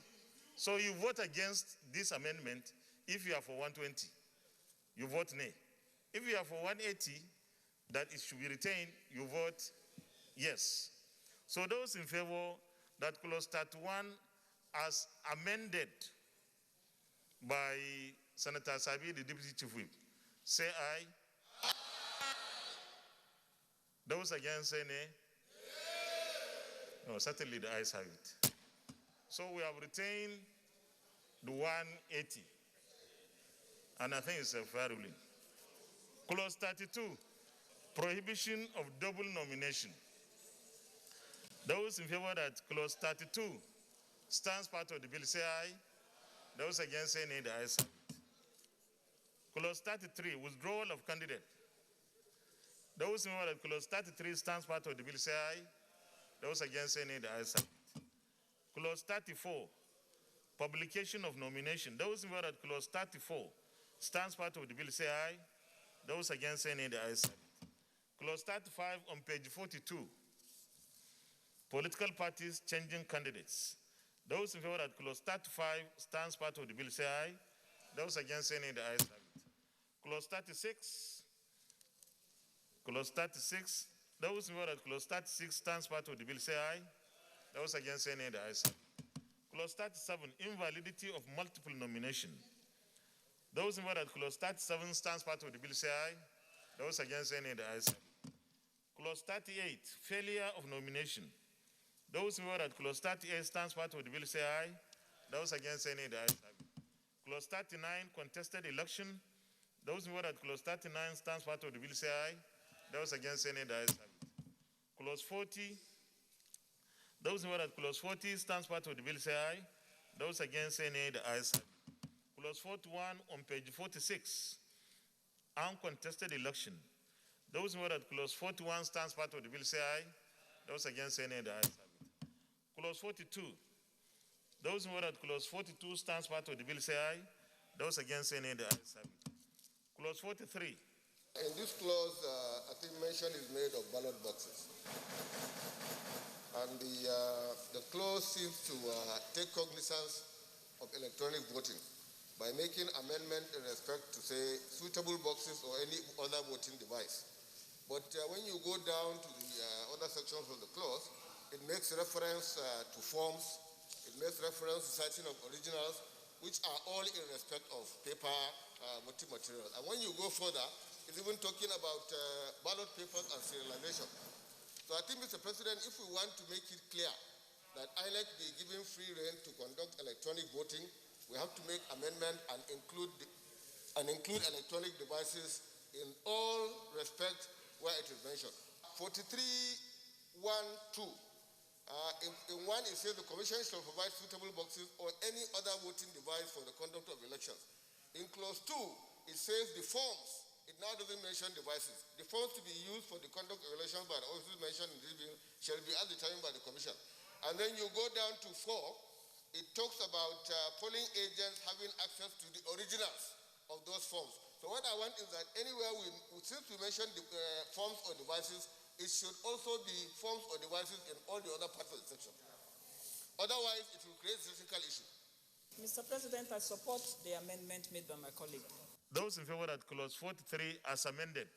So you vote against this amendment if you are for 120. You vote nay. If you are for 180, that it should be retained, you vote yes. So those in favor that clause 31 as amended by Senator Sabi, the Deputy Chief Whip, say aye. Aye. Those against say nay. No, certainly the ayes have it. So we have retained the 180. And I think it's a fair ruling. Clause 32, prohibition of double nomination. Those in favor that clause 32 stands part of the bill, say aye. Those against say nay, the ayes have it. Clause 33, withdrawal of candidate. Those in favor that clause 33 stands part of the bill, say aye. Those against say nay, the ayes have it. Clause 34, publication of nomination. Those in favor that clause 34 stands part of the bill, say aye. Those against say nay, the ayes have it. Clause 35 on page 42, political parties changing candidates. Those in favor that clause 35 stands part of the bill, say aye. Those against say nay, the ayes have it. Clause 36, those in favor that clause 36 stands part of the bill, say aye. Those against say nay, the ayes have it. Clause 37, invalidity of multiple nomination. Those in favor that clause 37 stands part of the bill, say aye. Those against say nay, the ayes have it. Clause 38, failure of nomination. Those in favor that clause 38 stands part of the bill, say aye. Those against say nay, the ayes have it. Clause 39, contested election. Those in favor that clause 39 stands part of the bill, say aye. Those against say nay, the ayes have it. Clause 40, those in favor that clause 40 stands part of the bill, say aye. Those against say nay, the ayes have it. Clause 41 on page 46, uncontested election. Those in favor that clause 41 stands part of the bill, say aye. Those against say nay, the ayes have it. Clause 42, those in favor that clause 42 stands part of the bill, say aye. Those against say nay, the ayes have it. Clause 43. In this clause, I think mention is made of ballot boxes. And the clause seems to take cognizance of electronic voting by making amendment in respect to, say, suitable boxes or any other voting device. But when you go down to the other sections of the clause, it makes reference to forms, it makes reference to citing of originals, which are all in respect of paper voting materials. And when you go further, it's even talking about ballot papers and serialization. So I think, Mr. President, if we want to make it clear that INEC be given free rein to conduct electronic voting, we have to make amendment and include electronic devices in all respect where it is mentioned. 43.1.2. In one, it says the Commission shall provide suitable boxes or any other voting device for the conduct of elections. In clause 2, it says the forms. It now doesn't mention devices. The forms to be used for the conduct of elections by the officers mentioned in this bill shall be as determined by the Commission. And then you go down to 4, it talks about polling agents having access to the originals of those forms. So what I want is that anywhere since we mentioned the forms or devices, it should also be forms or devices in all the other parts of the section. Otherwise, it will create a technical issue. Mr. President, I support the amendment made by my colleague. Those in favor that clause 43 as amended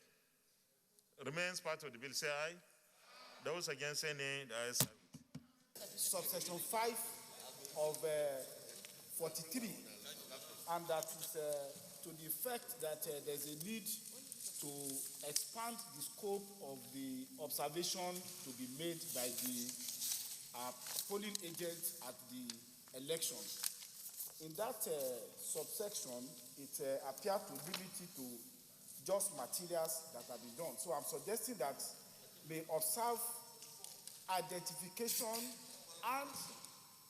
remains part of the bill, say aye. Those against say nay, the ayes have it. Subsection 5 of 43, and that is to the effect that there's a need to expand the scope of the observation to be made by the polling agents at the elections. In that subsection, it appears to limit it to just materials that have been done. So I'm suggesting that may observe identification and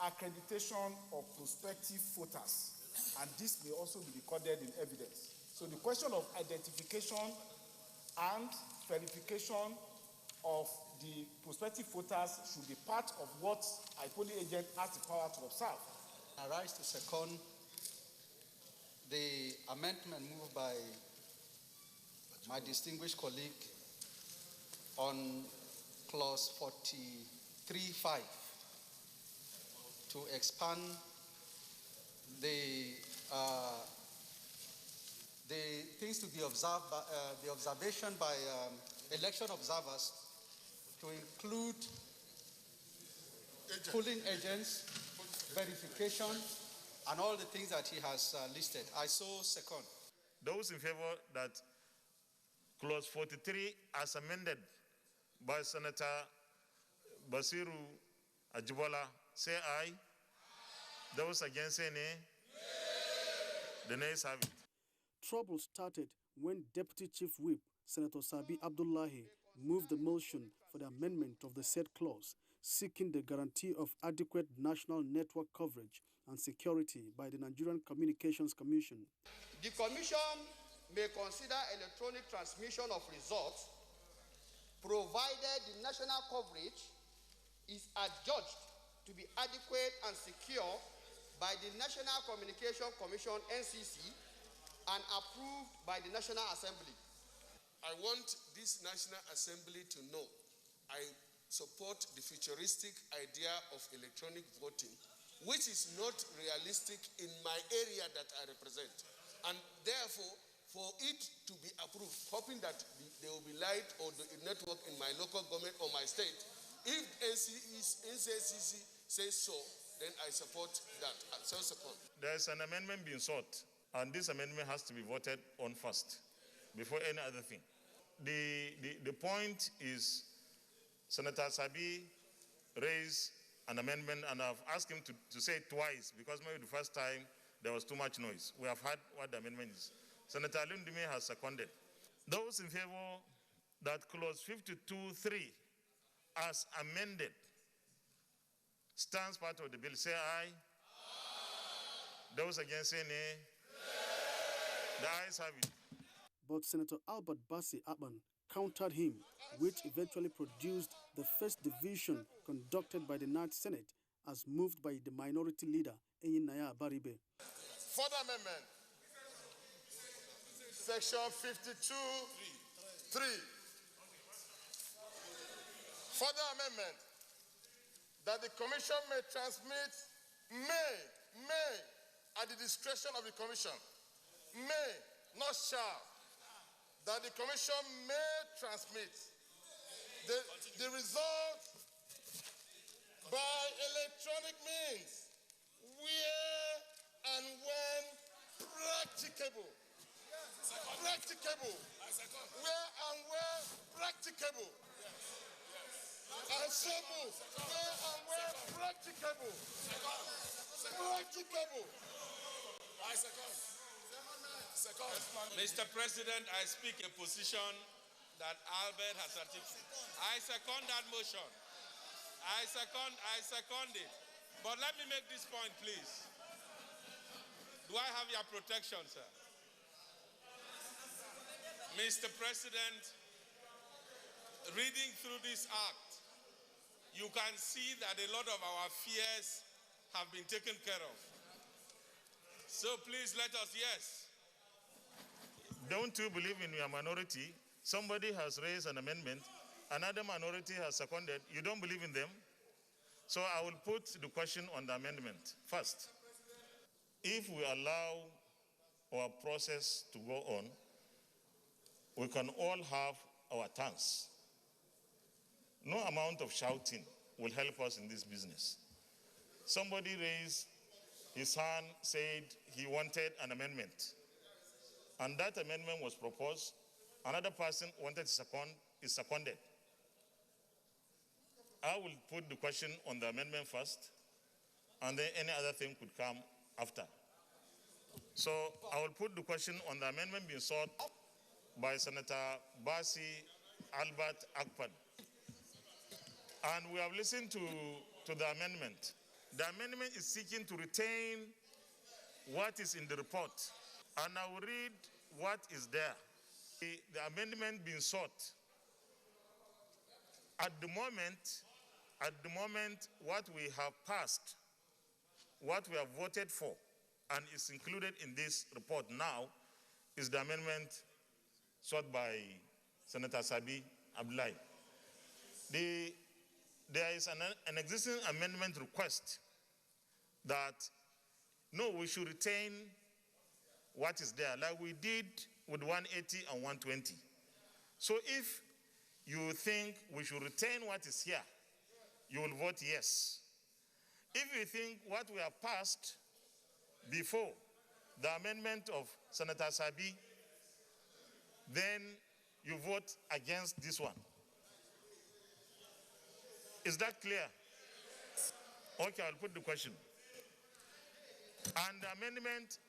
accreditation of prospective voters, and this may also be recorded in evidence. So the question of identification and verification of the prospective voters should be part of what a polling agent has the power to observe. I rise to second the amendment moved by my distinguished colleague on clause 43.5 to expand the things to be observed by the observation by election observers to include polling agents, verification, and all the things that he has listed. I so second. Those in favor that clause 43 as amended by Senator Basiru Ajibola say aye. Those against say nay. The nays have it. Trouble started when Deputy Chief Whip Senator Sabi Abdullahi moved the motion for the amendment of the said clause, seeking the guarantee of adequate national network coverage and security by the Nigerian Communications Commission. The Commission may consider electronic transmission of results provided the national coverage is adjudged to be adequate and secure by the National Communications Commission, NCC, and approved by the National Assembly. I want this National Assembly to know I support the futuristic idea of electronic voting, which is not realistic in my area that I represent. And therefore, for it to be approved, hoping that there will be light or the network in my local government or my state, if NCC says so, then I support that. So support. There's an amendment being sought, and this amendment has to be voted on first, before any other thing. The point is, Senator Sabi raised an amendment, and I've asked him to say it twice, because maybe the first time there was too much noise. We have heard what the amendment is. Senator Lundumi has seconded. Those in favor that clause 52.3 as amended stands part of the bill, say aye. Those against say nay. The ayes have it. But Senator Albert Bassi Aban countered him, which eventually produced the first division conducted by the Ninth Senate as moved by the minority leader, Enyinaya Baribe. Further amendment. Section 52.3. Further amendment. That the Commission may transmit, may, at the discretion of the Commission, may, not shall, that the Commission may transmit the result by electronic means, where and when practicable. Practicable. Where and where practicable. Ensemble. Where and where practicable. Practicable. Mr. President, I speak a position that Albert has articulated. I second that motion. I second it. But let me make this point, please. Do I have your protection, sir? Mr. President, reading through this act, you can see that a lot of our fears have been taken care of. So please let us, yes. Don't you believe in your minority? Somebody has raised an amendment, another minority has seconded. You don't believe in them? So I will put the question on the amendment first. If we allow our process to go on, we can all have our tongues. No amount of shouting will help us in this business. Somebody raised his hand, said he wanted an amendment. And that amendment was proposed. Another person wanted to second, is seconded. I will put the question on the amendment first, and then any other thing could come after. So I will put the question on the amendment being sought by Senator Bassi Albert Akpan. And we have listened to the amendment. The amendment is seeking to retain what is in the report. And I will read what is there. The amendment being sought. At the moment, what we have passed, what we have voted for, and is included in this report now, is the amendment sought by Senator Sabi Abdullahi. There is an existing amendment request that, no, we should retain what is there, like we did with 180 and 120. So if you think we should retain what is here, you will vote yes. If you think what we have passed before the amendment of Senator Sabi, then you vote against this one. Is that clear? Okay, I'll put the question. And the amendment,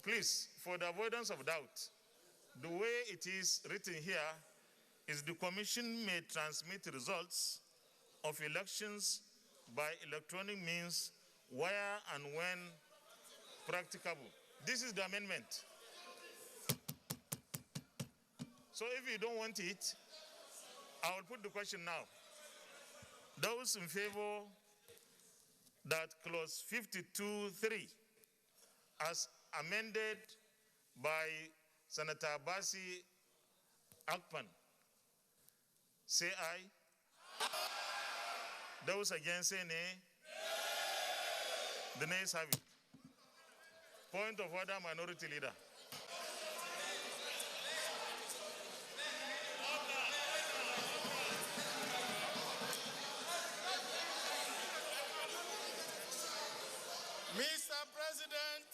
please, for the avoidance of doubt, the way it is written here is the commission may transmit results of elections by electronic means where and when practicable. This is the amendment. So if you don't want it, I will put the question now. Those in favor that clause 52(3) as amended by Senator Basi Akpan, say aye. Those against say nay. The nays have it. Point of order, Minority Leader. Mr. President,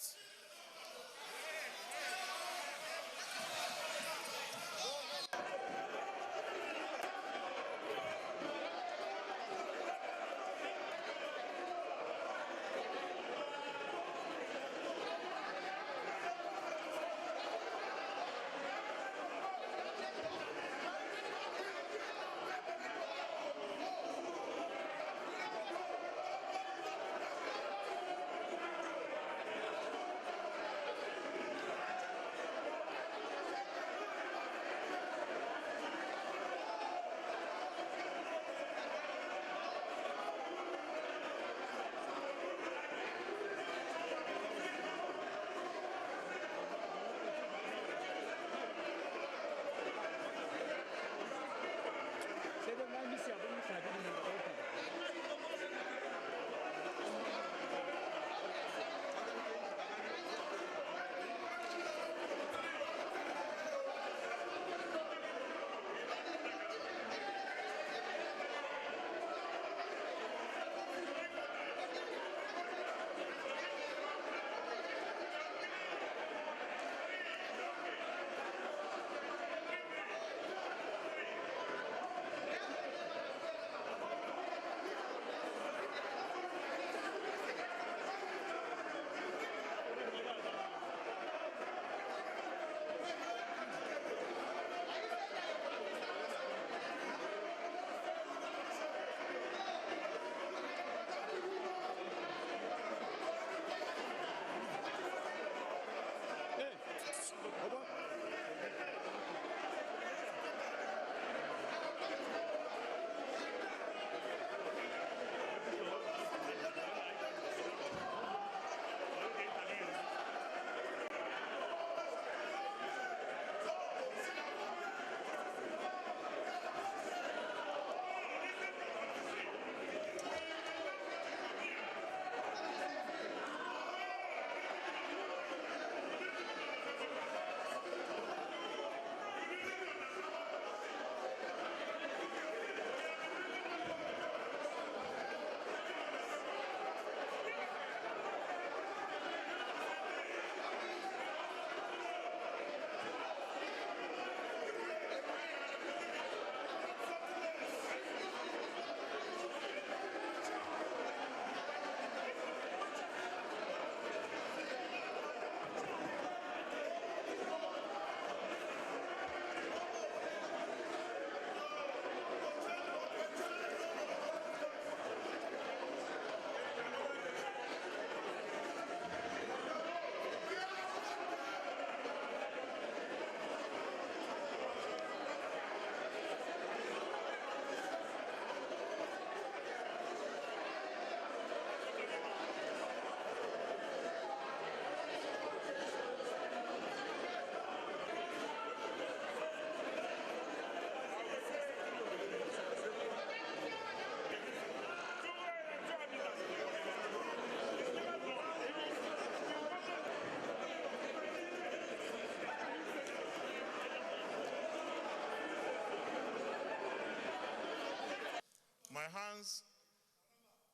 My hands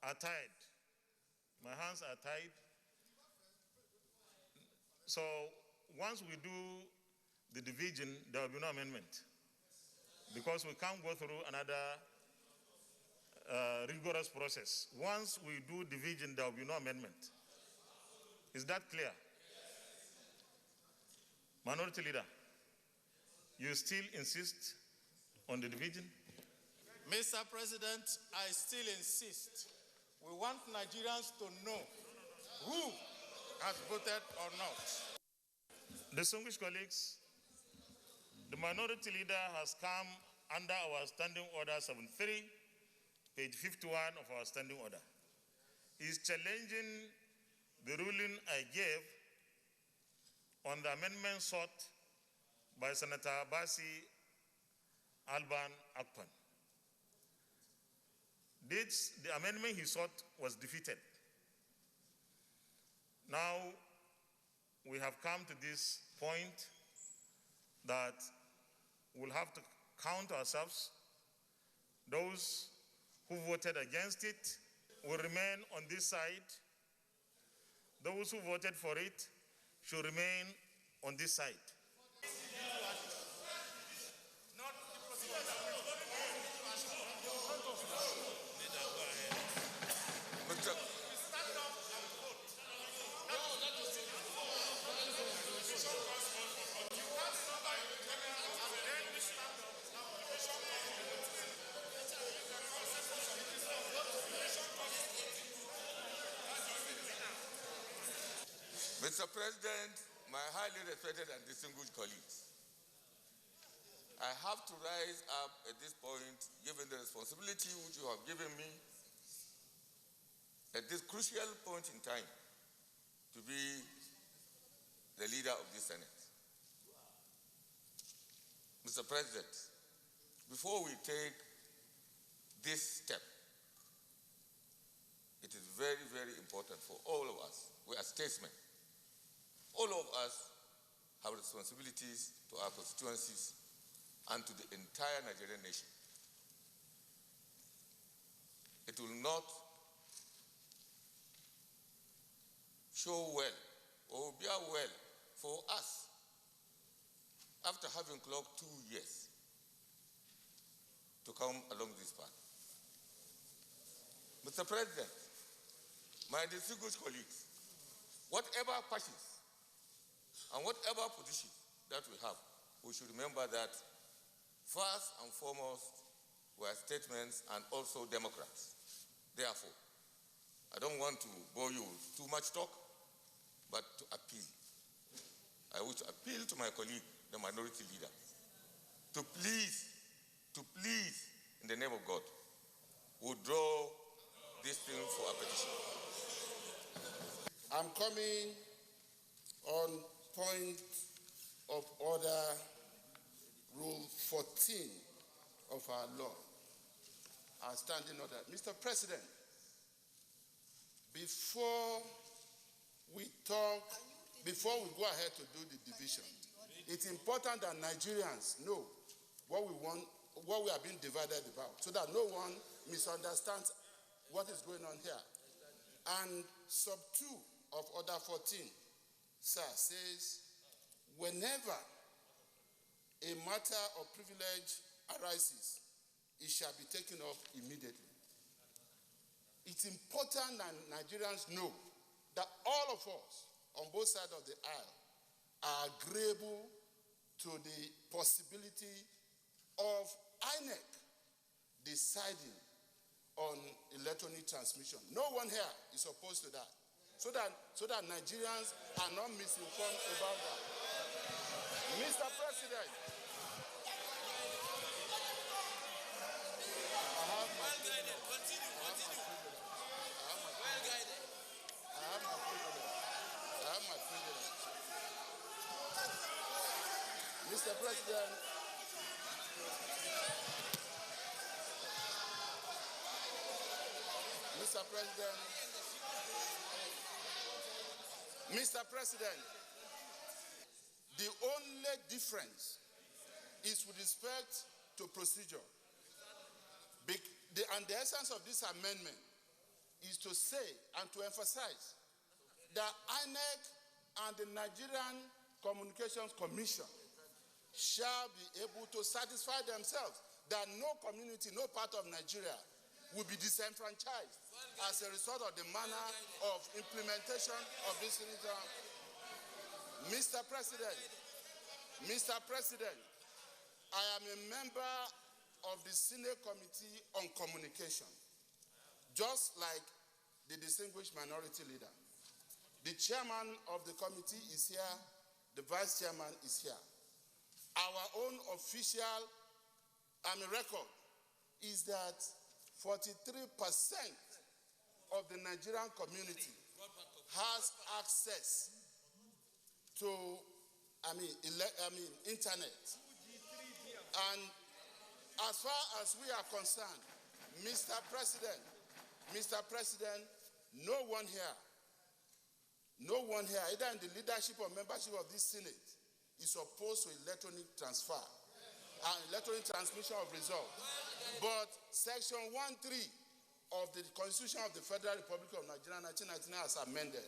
are tied. My hands are tied. So once we do the division, there will be no amendment, because we can't go through another rigorous process. Once we do division, there will be no amendment. Is that clear? Minority Leader, you still insist on the division? Mr. President, I still insist. We want Nigerians to know who has voted or not. Distinguished colleagues, the Minority Leader has come under our Standing Order 73, page 51 of our Standing Order. He is challenging the ruling I gave on the amendment sought by Senator Basi Alban Akpan. The amendment he sought was defeated. Now, we have come to this point that we'll have to count ourselves. Those who voted against it will remain on this side. Those who voted for it should remain on this side. Mr. President, my highly respected and distinguished colleagues, I have to rise up at this point, given the responsibility which you have given me at this crucial point in time, to be the leader of this Senate. Mr. President, before we take this step, it is very, very important for all of us. We are statesmen. All of us have responsibilities to our constituencies and to the entire Nigerian nation. It will not show well or bear well for us, after having clocked 2 years, to come along this path. Mr. President, my distinguished colleagues, whatever passions and whatever position that we have, we should remember that first and foremost, we are statesmen and also Democrats. Therefore, I don't want to bore you with too much talk, but to appeal. I wish to appeal to my colleague, the Minority Leader, to please, in the name of God, withdraw this thing for a petition. I'm coming on point of order, Rule 14 of our law, our standing order. Mr. President, before we go ahead to do the division, it's important that Nigerians know what we want, what we are being divided about, so that no one misunderstands what is going on here. And sub 2 of order 14, sir, says, whenever a matter of privilege arises, it shall be taken up immediately. It's important that Nigerians know that all of us on both sides of the aisle are agreeable to the possibility of INEC deciding on electronic transmission. No one here is opposed to that. So that Nigerians are not misinformed about that. Mr. President, Mr. President, Mr. President, the only difference is with respect to procedure. the essence of this amendment is to say and to emphasize that INEC and the Nigerian Communications Commission shall be able to satisfy themselves that no community, no part of Nigeria will be disenfranchised as a result of the manner of implementation of this reform. Mr. President, I am a member of the Senate Committee on Communication, just like the distinguished minority leader. The chairman of the committee is here, the vice chairman is here. Our own official record is that 43% of the Nigerian community has access to internet. And as far as we are concerned, Mr. President, no one here, either in the leadership or membership of this Senate, is opposed to electronic transfer and electronic transmission of results. But Section 1(3) of the Constitution of the Federal Republic of Nigeria, 1999, as amended,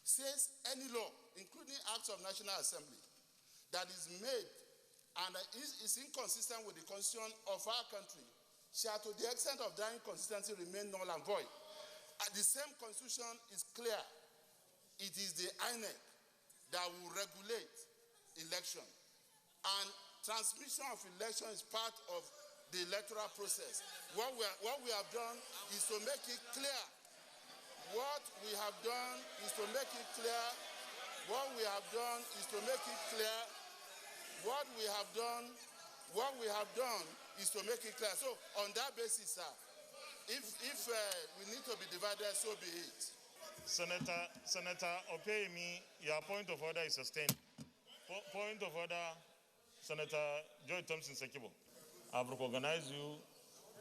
says any law, including acts of National Assembly, that is made and is inconsistent with the Constitution of our country, shall, to the extent of their inconsistency, remain null and void. The same Constitution is clear. It is the INEC that will regulate election. And transmission of election is part of the electoral process. What we have done is to make it clear. What we have done is to make it clear. What we have done is to make it clear. What we have done is to make it clear. So on that basis, sir, if we need to be divided, so be it. Senator Opeyemi, your point of order is sustained. Point of order, Senator Joy Thompson Sekibo. I've recognized you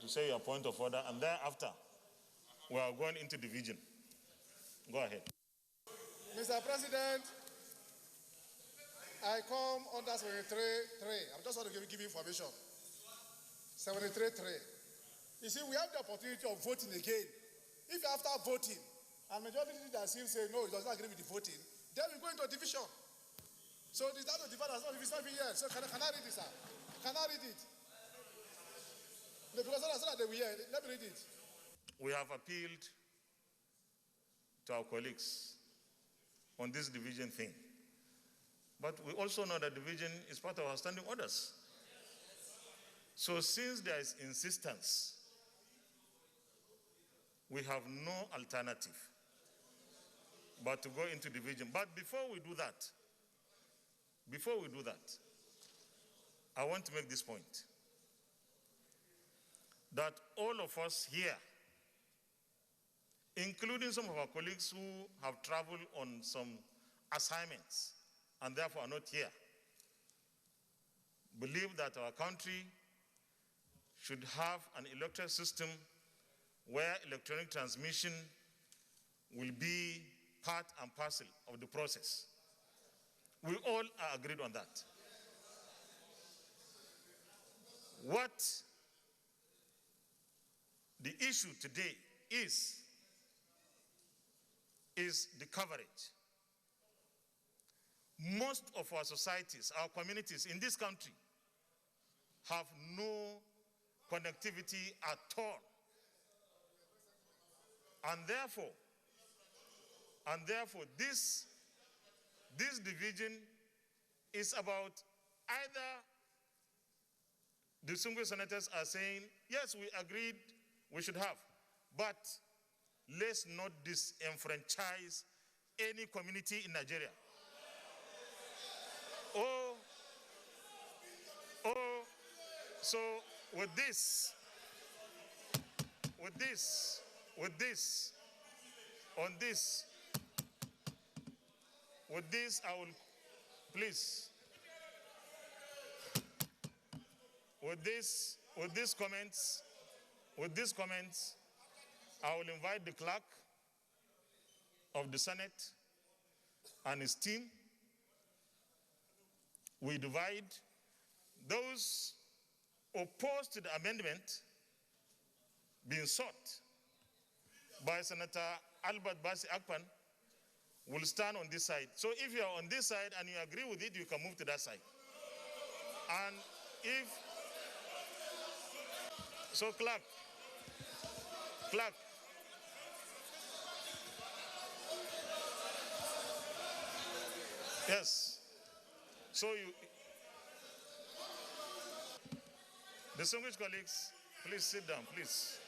to say your point of order, and thereafter, we are going into division. Go ahead. Mr. President, I come under 73.3. I'm just want to give you information. 73.3. You see, we have the opportunity of voting again. If after voting, and majority that still say no, it does not agree with the voting, then we go into a division. So the time of division has not been yet. So can I read it, sir? Can I read it? Because I said that we hear. Let me read it. We have appealed to our colleagues on this division thing. But we also know that division is part of our standing orders. So since there is insistence, we have no alternative but to go into division. But before we do that, I want to make this point, that all of us here, including some of our colleagues who have traveled on some assignments and therefore are not here, believe that our country should have an electoral system where electronic transmission will be part and parcel of the process. We all are agreed on that. What the issue today is the coverage. Most of our societies, our communities in this country have no connectivity at all. And therefore, this division is about either the single senators are saying, yes, we agreed we should have, but let's not disenfranchise any community in Nigeria. So with this, I will, please, with these comments, I will invite the clerk of the Senate and his team. We divide those opposed to the amendment being sought by Senator Albert Basi Akpan will stand on this side. So if you are on this side and you agree with it, you can move to that side. And if, so clerk, yes. So you, distinguished colleagues, please sit down, please.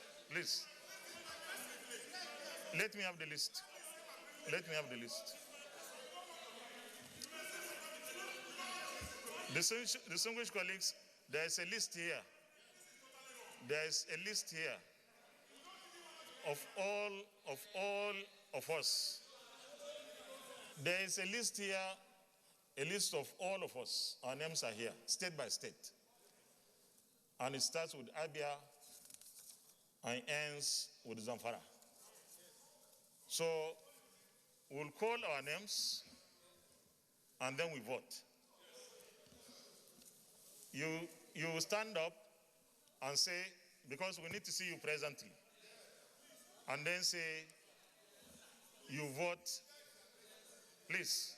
Let me have the list. Distinguished colleagues, there is a list here. Of all of us. There is a list here, a list of all of us. Our names are here, state by state. And it starts with Abia and ends with Zamfara. So we'll call our names and then we vote. You stand up and say, because we need to see you presently, and then say, you vote, please.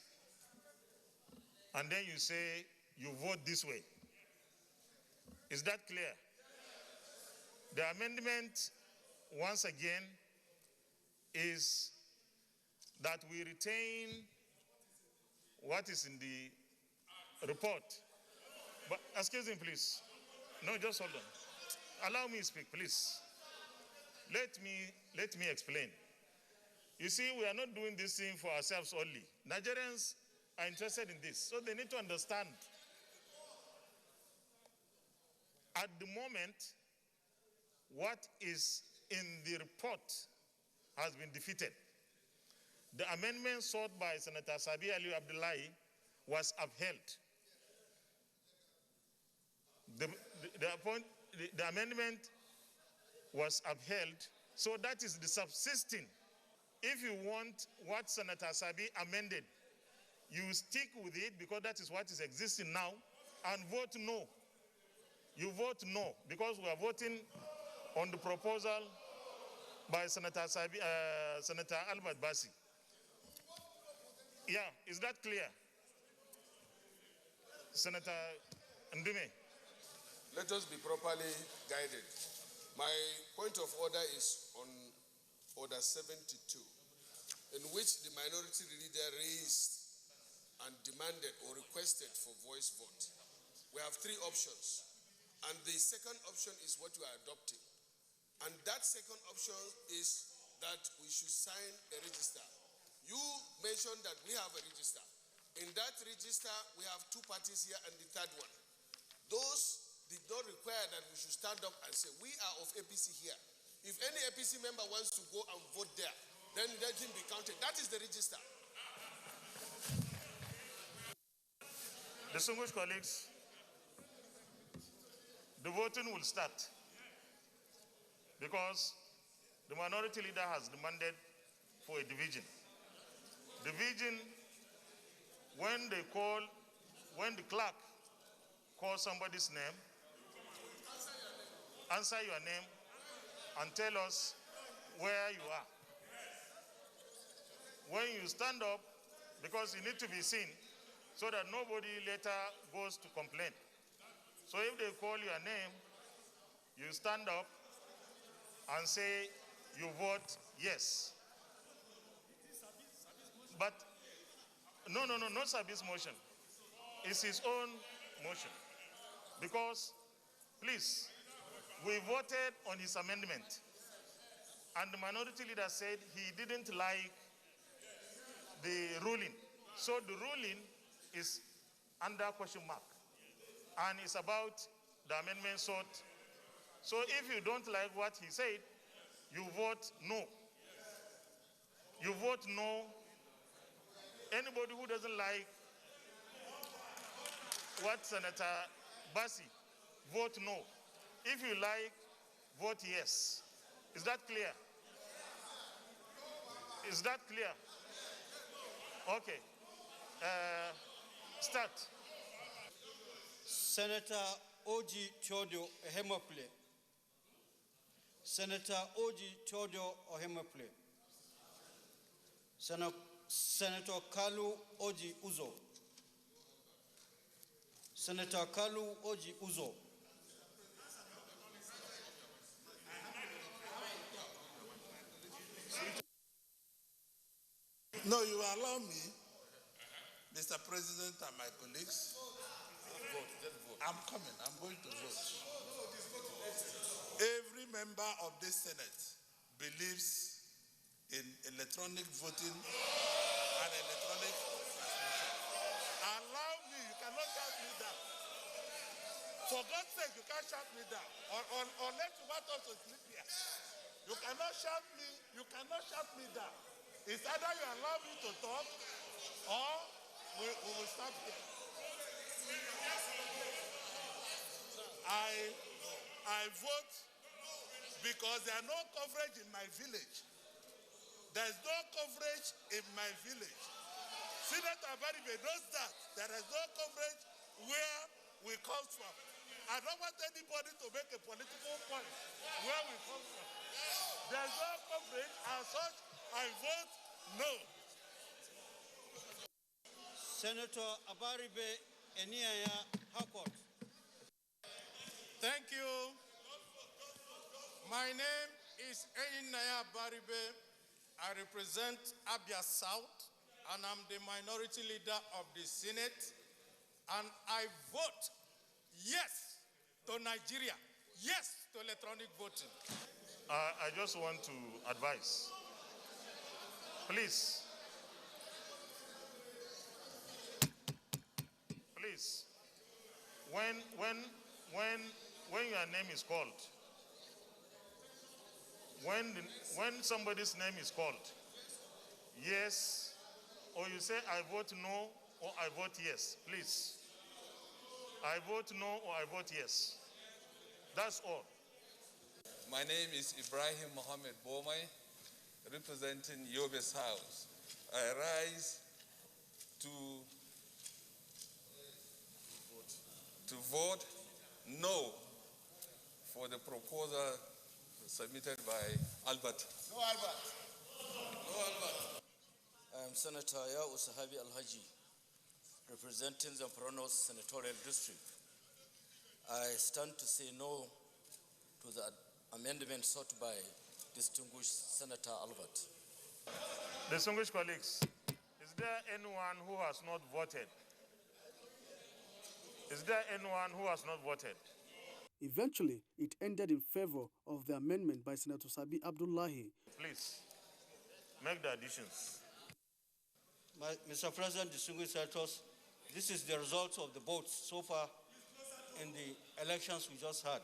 And then you say, you vote this way. Is that clear? The amendment, once again, is that we retain what is in the report. But excuse me, please. No, just hold on. Allow me to speak, please. Let me explain. You see, we are not doing this thing for ourselves only. Nigerians are interested in this, so they need to understand. At the moment, what is in the report has been defeated. The amendment sought by Senator Sabi Ali Abdullahi was upheld. The amendment was upheld, so that is the subsisting. If you want what Senator Sabi amended, you stick with it because that is what is existing now, and vote no. You vote no because we are voting on the proposal by Senator Albert Basi. Yeah, is that clear? Senator Ndume. Let us be properly guided. My point of order is on Order 72, in which the minority leader raised and demanded or requested for voice vote. We have three options, and the second option is what we are adopting. And that second option is that we should sign a register. You mentioned that we have a register. In that register, we have two parties here and the third one. Those did not require that we should stand up and say, we are of APC here. If any APC member wants to go and vote there, then let him be counted. That is the register. Distinguished colleagues, the voting will start because the minority leader has demanded for a division. Division, when the clerk calls somebody's name, answer your name and tell us where you are. When you stand up, because you need to be seen so that nobody later goes to complain. So if they call your name, you stand up and say you vote yes. But no Sabi's motion. It's his own motion. Because, please, we voted on his amendment. And the minority leader said he didn't like the ruling. So the ruling is under question mark. And it's about the amendment sought. So if you don't like what he said, you vote no. You vote no. Anybody who doesn't like what Senator Basi, vote no. If you like, vote yes. Is that clear? Is that clear? Okay. Start. Senator Oji Chodo Hemople. Senator Oji Theodore Ohemeple, Senator Kalu Oji Uzo, Senator Kalu Oji Uzo, No, you allow me, Mr. President and my colleagues. I'm coming. I'm going to vote. Every member of this Senate believes in electronic voting and electronic transmission. Allow me. You cannot shout me down. For God's sake, you can't shout me down. Unless you want us to sleep here. You cannot shout me. You cannot shout me down. It's either you allow me to talk or we will stop here. I vote because there are no coverage in my village. There's no coverage in my village. Senator Abaribe knows that. There is no coverage where we come from. I don't want anybody to make a political point where we come from. There's no coverage, as such, I vote no. Senator Abaribe Eniaya Hakot. Thank you. My name is Eniaya Abaribe. I represent Abia South, and I'm the minority leader of the Senate. And I vote yes to Nigeria, yes to electronic voting. I just want to advise. Please, when your name is called, when somebody's name is called, yes, or you say I vote no or I vote yes, please. I vote no or I vote yes. That's all. My name is Ibrahim Mohammed Bomai, representing Yobe's House. I rise to vote no for the proposal submitted by Albert. No, Albert. No, Albert. I am Senator Ya'u Sahabi Al-Haji, representing Zamfara's senatorial district. I stand to say no to the amendment sought by distinguished Senator Albert. Distinguished colleagues, is there anyone who has not voted? Is there anyone who has not voted? Eventually, it ended in favor of the amendment by Senator Sabi Abdullahi. Please, make the additions. Mr. President, distinguished senators, this is the result of the votes so far in the elections we just had.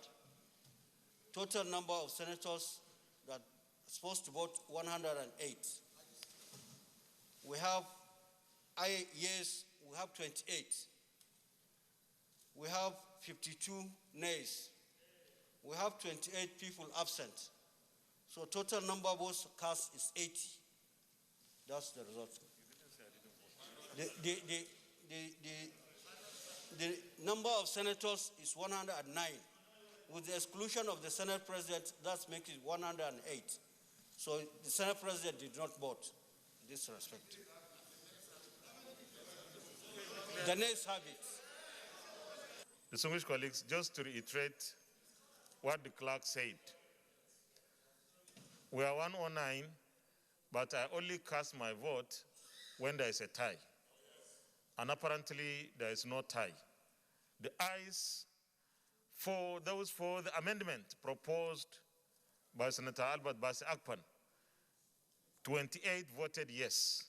Total number of senators that are supposed to vote, 108. We have yeas, we have 28. We have 52 nays. We have 28 people absent. So total number of votes cast is 80. That's the result. The number of senators is 109. With the exclusion of the Senate President, that makes it 108. So the Senate President did not vote in this respect. The nays have it. Distinguished colleagues, just to reiterate what the clerk said, we are 109, but I only cast my vote when there is a tie. And apparently there is no tie. The ayes for those for the amendment proposed by Senator Albert Basi Akpan, 28 voted yes.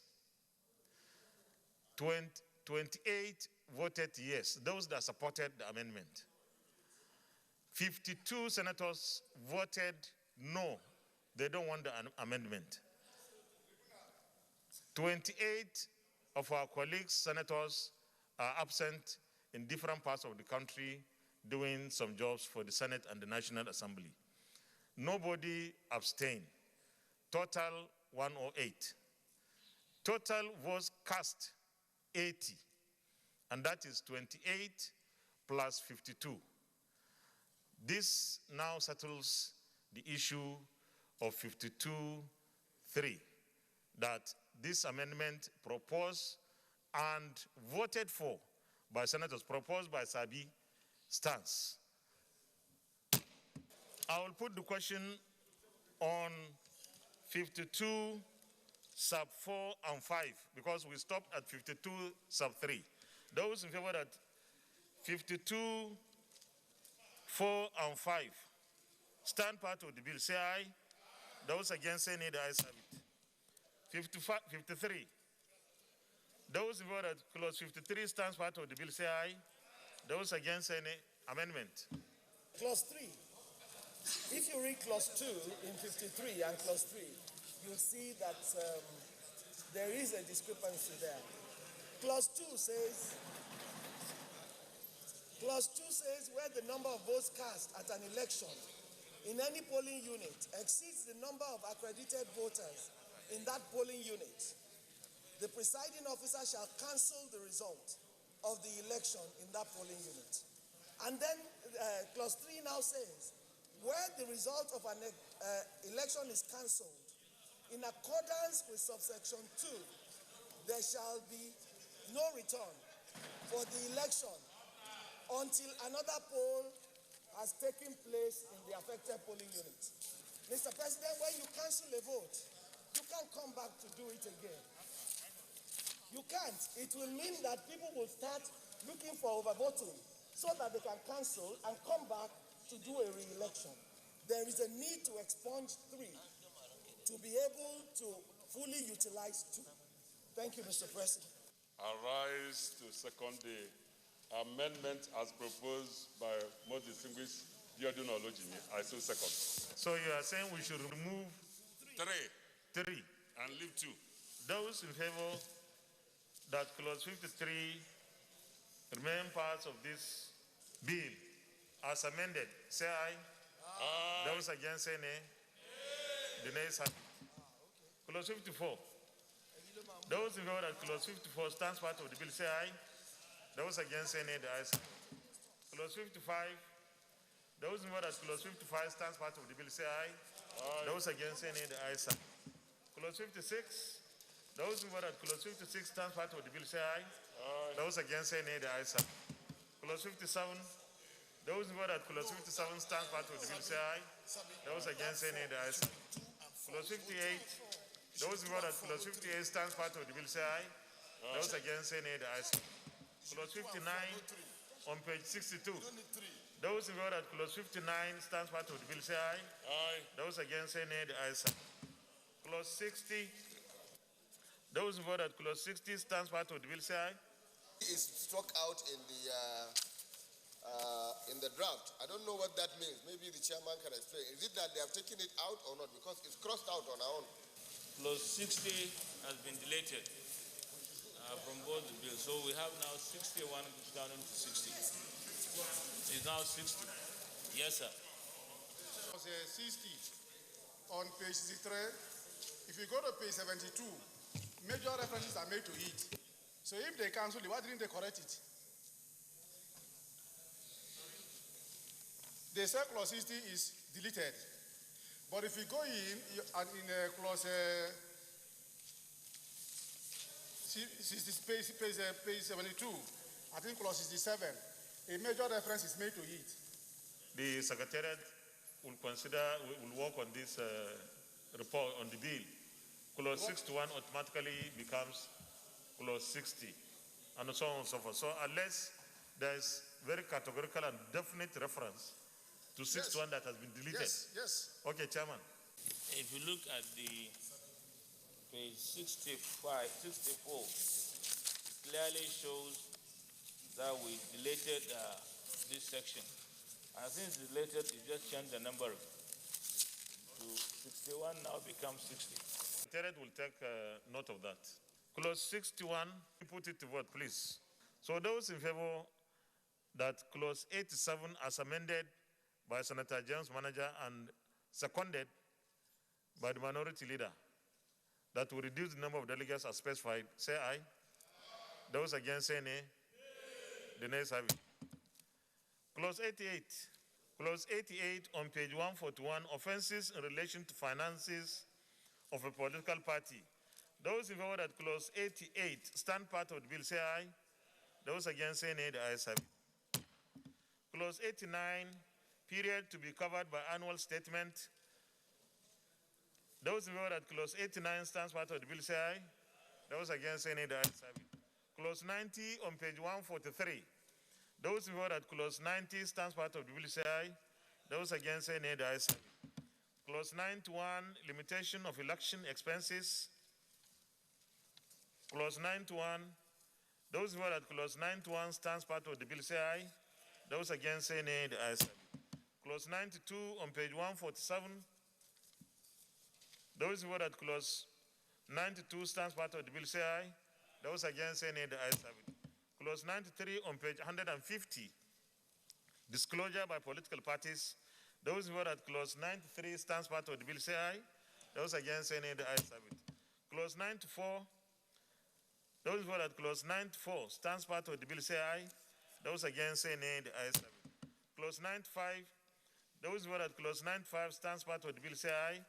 28 voted yes, those that supported the amendment. 52 senators voted no, they don't want the amendment. 28 of our colleagues, senators, are absent in different parts of the country doing some jobs for the Senate and the National Assembly. Nobody abstained. Total 108. Total votes cast 80. And that is 28 plus 52. This now settles the issue of 52.3, that this amendment proposed and voted for by senators, proposed by Sabi, stands. I will put the question on 52 sub 4 and 5 because we stopped at 52 sub 3. Those in favor that 52, 4 and 5 stand part of the bill, say aye. Those against, say nay. The ayes have it. 53. Those in favor that clause 53 stands part of the bill, say aye. Those against, say nay. Amendment. Clause 3. If you read clause 2 in 53 and clause 3, you'll see that there is a discrepancy there. Clause 2 says, where the number of votes cast at an election in any polling unit exceeds the number of accredited voters in that polling unit, the presiding officer shall cancel the result of the election in that polling unit. And then clause 3 now says, where the result of an election is cancelled, in accordance with subsection 2, there shall be no return for the election until another poll has taken place in the affected polling unit. Mr. President, when you cancel a vote, you can't come back to do it again. You can't. It will mean that people will start looking for overvoting so that they can cancel and come back to do a re-election. There is a need to expunge 3 to be able to fully utilize 2. Thank you, Mr. President. I rise to second the amendment as proposed by most distinguished Biodun Olojimi. I so second. So you are saying we should remove 3 and leave 2. Those in favor that clause 53 remain parts of this bill as amended, say aye. Aye. Those against, say nay. The nays have it. Clause 54. Those in favor that clause 54 stands part of the bill, say aye. Those against, say nay. The ayes have it. Clause 55. Those in favor that clause 55 stands part of the bill, say aye. Aye. Those against, say nay. The ayes have it. Clause 56. Those in favor that clause 56 stands part of the bill, say aye. Aye. Those against, say nay. The ayes have it. Clause 57. Those in favor that clause 57 stands part of the bill, say aye. Those against, say nay. The ayes have it. Clause 58. Those in favor that clause 58 stands part of the bill, say aye. Those against, say nay. The ayes have it. Clause 59 on page 62. Those in favor that clause 59 stands part of the bill, say aye. Aye. Those against, say nay. The ayes have it. Clause 60. Those in favor that clause 60 stands part of the bill, say aye. Is struck out in the draft. I don't know what that means. Maybe the chairman can explain. Is it that they have taken it out or not? Because it's crossed out on our own. Clause 60 has been deleted from both the bills. So we have now 61 down to 60. It's now 60. Yes, sir. Clause 60 on page 63. If you go to page 72, major references are made to it. So if they cancel it, why didn't they correct it? They say clause 60 is deleted. But if you go in clause page 72, I think clause 67, a major reference is made to it. The Secretariat will work on this report on the bill. Clause 61 automatically becomes clause 60, and so on and so forth. So unless there's very categorical and definite reference to 61 that has been deleted. Yes. Okay, Chairman. If you look at the page 64, it clearly shows that we deleted this section. And since it's deleted, you just change the number to 61, now becomes 60. The Secretariat will take note of that. Clause 61, put it to vote, please. So those in favor that clause 87 as amended by Senator James Manager and seconded by the minority leader, that will reduce the number of delegates as specified, say aye. Those against, say nay. The nays have it. Clause 88. Clause 88 on page 141, offenses in relation to finances of a political party. Those in favor that clause 88 stand part of the bill say aye. Those against say nay, the ayes have it. Clause 89, period to be covered by annual statement. Those in favor that clause 89 stands part of the bill say aye. Those against say nay, the ayes have it. Clause 90 on page 143. Those in favor that clause 90 stands part of the bill say aye. Those against say nay, the ayes have it. Clause 91, limitation of election expenses. Clause 91. Those in favor that clause 91 stands part of the bill say aye. Those against say nay, the ayes have it. Clause 92 on page 147. Those in favor that clause 92 stands part of the bill say aye. Those against say nay, the ayes have it. Clause 93 on page 150. Disclosure by political parties. Those in favor that clause 93 stands part of the bill say aye. Those against say nay, the ayes have it. Clause 94. Those in favor that clause 94 stands part of the bill say aye. Those against say nay, the ayes have it. Clause 95. Those in favor that clause 95 stands part of the bill say aye.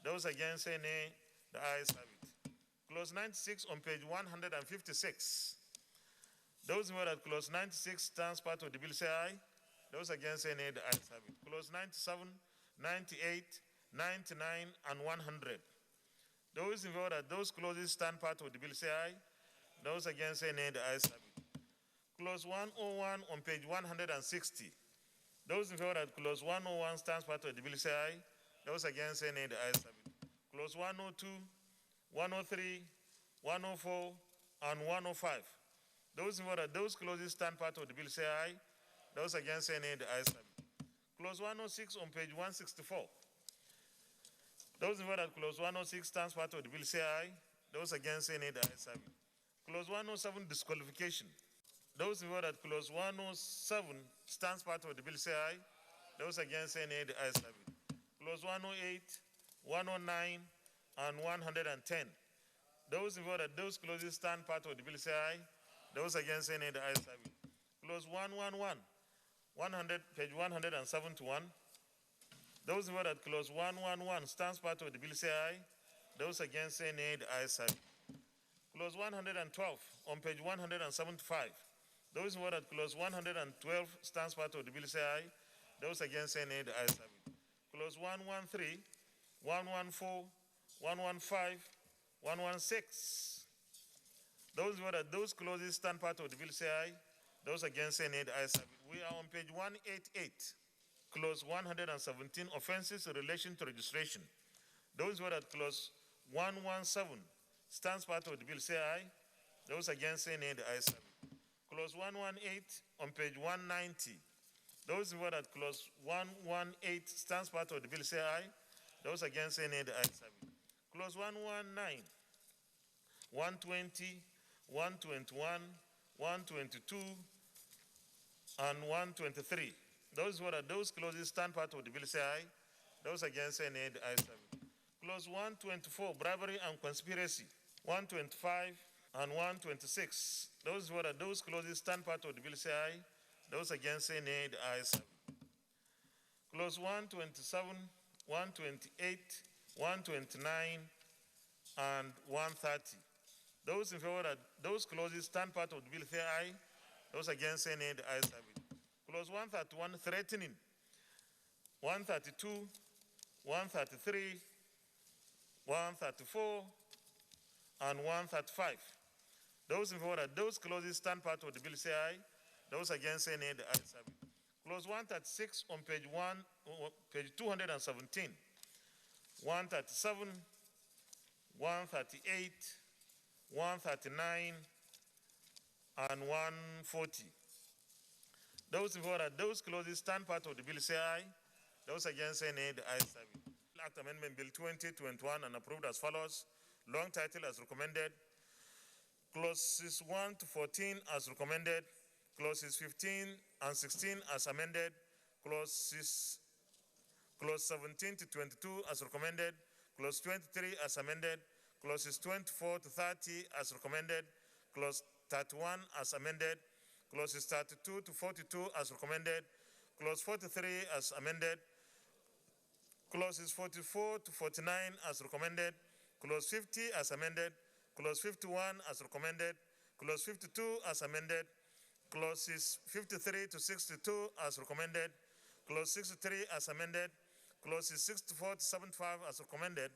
Those against say nay, the ayes have it. Clause 96 on page 156. Those in favor that clause 96 stands part of the bill say aye. Those against say nay, the ayes have it. Clause 97, 98, 99, and 100. Those in favor that those clauses stand part of the bill say aye. Those against say nay, the ayes have it. Clause 101 on page 160. Those in favor that clause 101 stands part of the bill say aye. Those against say nay, the ayes have it. Clause 102, 103, 104, and 105. Those in favor that those clauses stand part of the bill say aye. Those against say nay, the ayes have it. Clause 106 on page 164. Those in favor that clause 106 stands part of the bill say aye. Those against say nay, the ayes have it. Clause 107, disqualification. Those in favor that clause 107 stands part of the bill say aye. Those against say nay, the ayes have it. Clause 108, 109, and 110. Those in favor that those clauses stand part of the bill say aye. Those against say nay, the ayes have it. Clause 111, 100, page 171. Those in favor that clause 111 stands part of the bill say aye. Those against say nay, the ayes have it. Clause 112 on page 175. Those in favor that clause 112 stands part of the bill say aye. Those against say nay, the ayes have it. Clause 113, 114, 115, 116. Those in favor that those clauses stand part of the bill say aye. Those against say nay, the ayes have it. We are on page 188. Clause 117, offenses in relation to registration. Those in favor that clause 117 stands part of the bill say aye. Those against say nay, the ayes have it. Clause 118 on page 190. Those in favor that clause 118 stands part of the bill say aye. Those against say nay, the ayes have it. Clause 119, 120, 121, 122, and 123. Those in favor that those clauses stand part of the bill say aye. Those against say nay, the ayes have it. Clause 124, bribery and conspiracy. 125 and 126. Those in favor that those clauses stand part of the bill say aye. Those against say nay, the ayes have it. Clause 127, 128, 129, and 130. Those in favor that those clauses stand part of the bill say aye. Those against say nay, the ayes have it. Clause 131, threatening. 132, 133, 134, and 135. Those in favor that those clauses stand part of the bill say aye. Those against say nay, the ayes have it. Clause 136 on page 217. 137, 138, 139, and 140. Those in favor that those clauses stand part of the bill say aye. Those against say nay, the ayes have it. Act Amendment Bill 2021 and approved as follows. Long title as recommended. Clauses 1 to 14 as recommended. Clauses 15 and 16 as amended. Clause 17 to 22 as recommended. Clause 23 as amended. Clauses 24 to 30 as recommended. Clause 31 as amended. Clauses 32 to 42 as recommended. Clause 43 as amended, Clauses 44 to 49 as recommended, Clause 50 as amended, Clause 51 as recommended, Clause 52 as amended, Clauses 53 to 62 as recommended, Clause 63 as amended, Clauses 64 to 75 as recommended,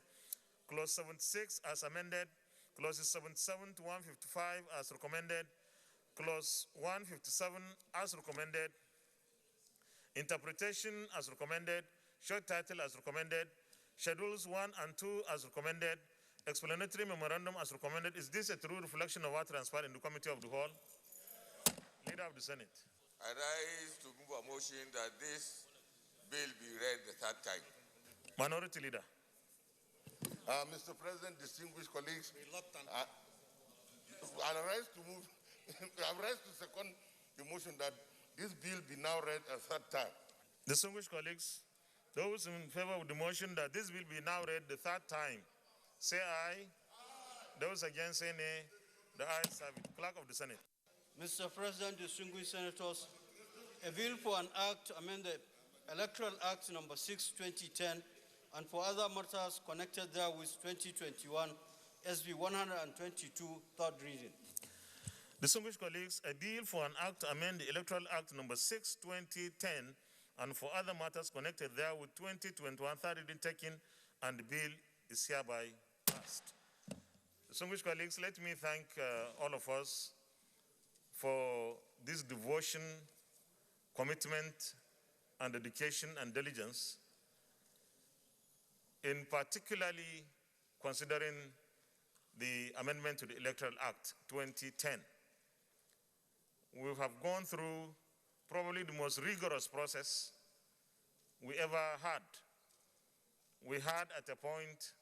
Clause 76 as amended, Clauses 77 to 155 as recommended, Clause 157 as recommended, Interpretation as recommended, Short title as recommended, Schedules 1 and 2 as recommended, Explanatory memorandum as recommended. Is this a true reflection of what transpired in the Committee of the Whole? Leader of the Senate. I rise to move a motion that this bill be read the third time. Minority Leader. Mr. President, distinguished colleagues, I rise to move, I rise to second the motion that this bill be now read a third time. Distinguished colleagues, those in favor of the motion that this bill be now read the third time, say aye. Those against say nay. The ayes have it. Clerk of the Senate. Mr. President, distinguished senators, a bill for an act to amend the Electoral Act number 6, 2010, and for other matters connected therewith 2021, SB 122, third reading. Distinguished colleagues, a bill for an act to amend the Electoral Act number 6, 2010, and for other matters connected therewith 2021, third reading taken, and the bill is hereby passed. Distinguished colleagues, let me thank all of us for this devotion, commitment, and dedication and diligence in particularly considering the amendment to the Electoral Act 2010. We have gone through probably the most rigorous process we ever had. We had at a point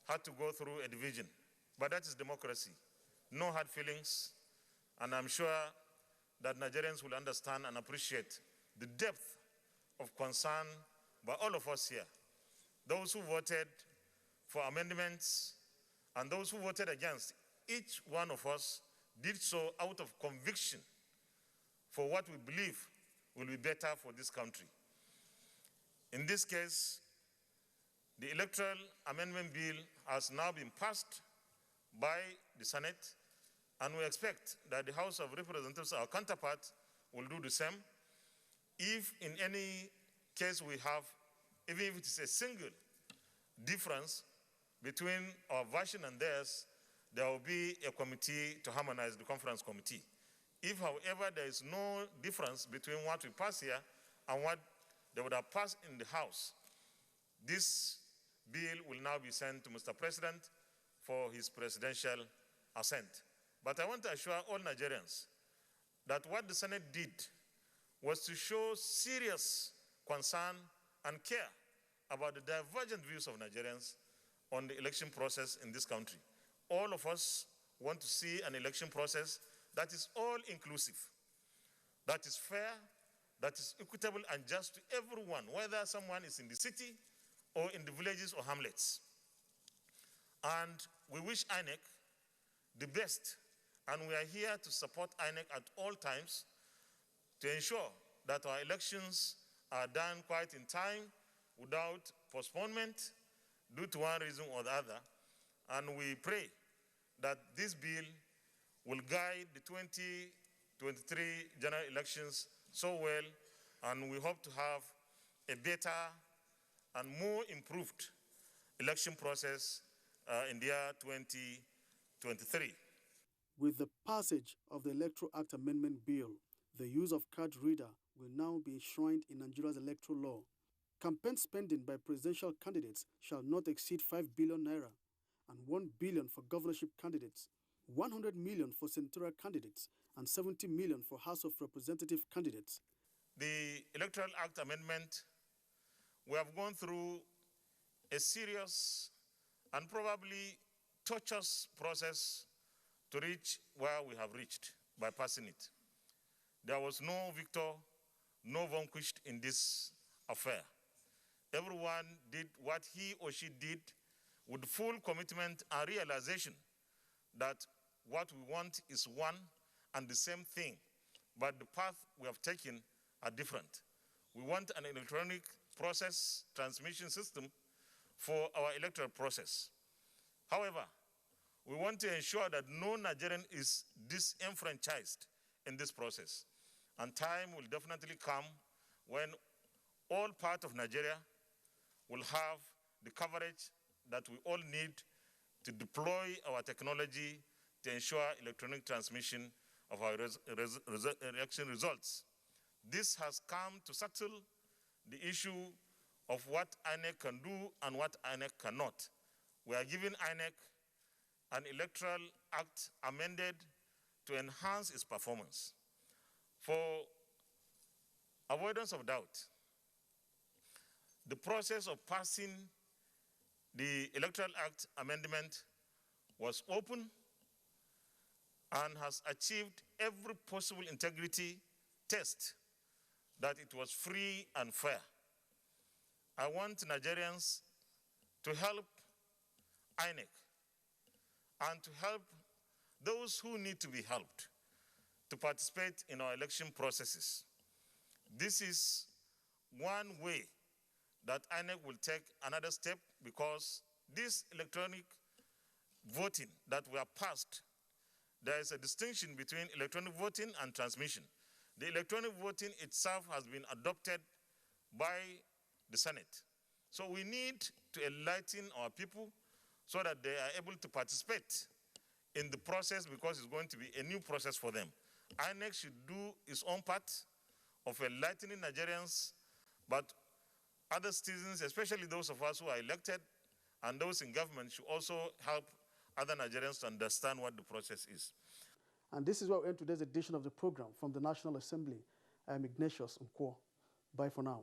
had to go through a division, but that is democracy. No hard feelings, and I'm sure that Nigerians will understand and appreciate the depth of concern by all of us here. Those who voted for amendments and those who voted against, each one of us did so out of conviction for what we believe will be better for this country. In this case, the Electoral Amendment Bill has now been passed by the Senate, and we expect that the House of Representatives, our counterpart, will do the same. If in any case we have, even if it is a single difference between our version and theirs, there will be a committee to harmonize, the conference committee. If, however, there is no difference between what we pass here and what they would have passed in the House, this bill will now be sent to Mr. President for his presidential assent. But I want to assure all Nigerians that what the Senate did was to show serious concern and care about the divergent views of Nigerians on the election process in this country. All of us want to see an election process that is all-inclusive, that is fair, that is equitable and just to everyone, whether someone is in the city or in the villages or hamlets. And we wish INEC the best, and we are here to support INEC at all times to ensure that our elections are done quite in time without postponement due to one reason or the other. And we pray that this bill will guide the 2023 general elections so well, and we hope to have a better and more improved election process in the year 2023. With the passage of the Electoral Act Amendment Bill, the use of card reader will now be enshrined in Nigeria's electoral law. Campaign spending by presidential candidates shall not exceed 5 billion naira and 1 billion for governorship candidates, 100 million for senatorial candidates, and 70 million for House of Representative candidates. The Electoral Act Amendment, we have gone through a serious and probably tortuous process to reach where we have reached by passing it. There was no victor, no vanquished in this affair. Everyone did what he or she did with full commitment and realization that what we want is one and the same thing, but the path we have taken are different. We want an electronic process transmission system for our electoral process. However, we want to ensure that no Nigerian is disenfranchised in this process. And time will definitely come when all parts of Nigeria will have the coverage that we all need to deploy our technology to ensure electronic transmission of our election results. This has come to settle the issue of what INEC can do and what INEC cannot. We are giving INEC an electoral act amended to enhance its performance. For avoidance of doubt, the process of passing the Electoral Act amendment was open and has achieved every possible integrity test that it was free and fair. I want Nigerians to help INEC and to help those who need to be helped to participate in our election processes. This is one way that INEC will take another step, because this electronic voting that we have passed, there is a distinction between electronic voting and transmission. The electronic voting itself has been adopted by the Senate. So we need to enlighten our people so that they are able to participate in the process, because it's going to be a new process for them. INEC should do its own part of enlightening Nigerians, but other citizens, especially those of us who are elected and those in government, should also help other Nigerians to understand what the process is. And this is where we end today's edition of the program from the National Assembly. I am Ignatius Nkwo. Bye for now.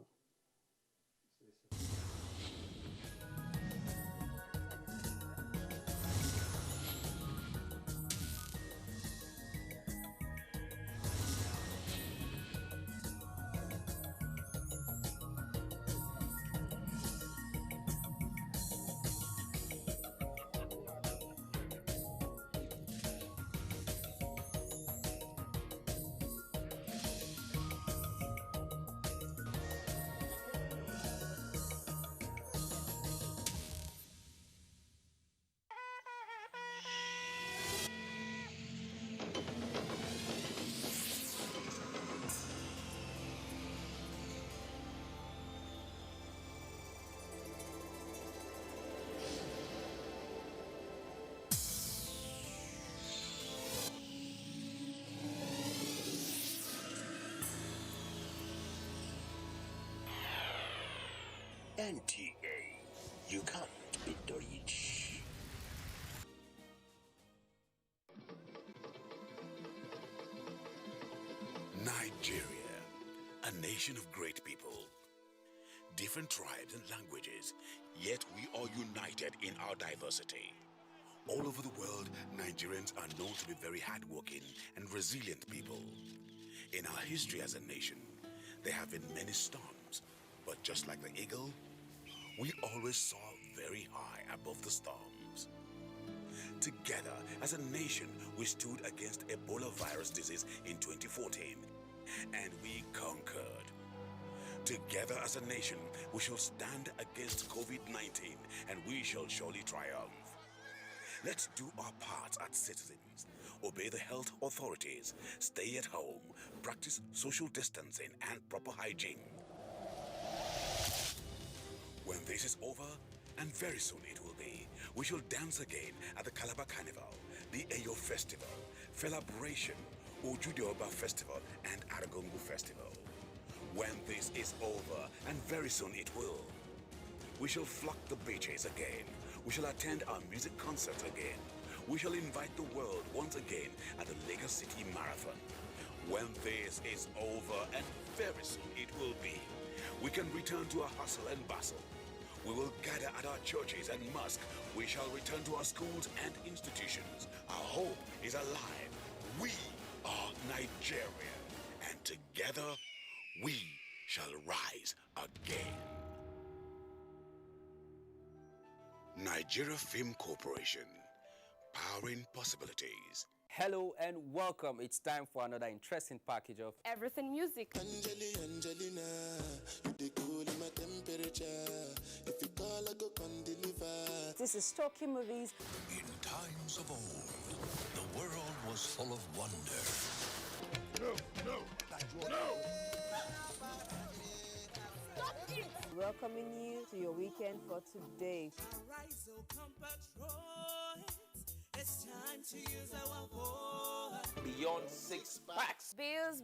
NTA, you can't beat the reach. Nigeria, a nation of great people. Different tribes and languages, yet we are united in our diversity. All over the world, Nigerians are known to be very hardworking and resilient people. In our history as a nation, there have been many storms, but just like the eagle, we always soar very high above the storms. Together, as a nation, we stood against Ebola virus disease in 2014, and we conquered. Together as a nation, we shall stand against COVID-19, and we shall surely triumph. Let's do our part as citizens. Obey the health authorities, stay at home, practice social distancing and proper hygiene. When this is over, and very soon it will be, we shall dance again at the Calabar Carnival, the Eyo Festival, Celebration, Ojudeoba Festival, and Aragongo Festival. When this is over, and very soon it will, we shall flock the beaches again. We shall attend our music concert again. We shall invite the world once again at the Lagos City Marathon. When this is over, and very soon it will be, we can return to our hustle and bustle. We will gather at our churches and mosques. We shall return to our schools and institutions. Our hope is alive. We are Nigeria, and together we shall rise again. Nigeria Film Corporation, powering possibilities. Hello and welcome. It's time for another interesting package of Everything Music. Angelina, you dey cool in my temperature. If you call, I go come deliver. This is Talking Movies. In times of old, the world was full of wonder. No. Stop it! Welcoming you to your weekend for today. Arise, oh compatriots. It's time to use our voice. Beyond 6 packs. Bills.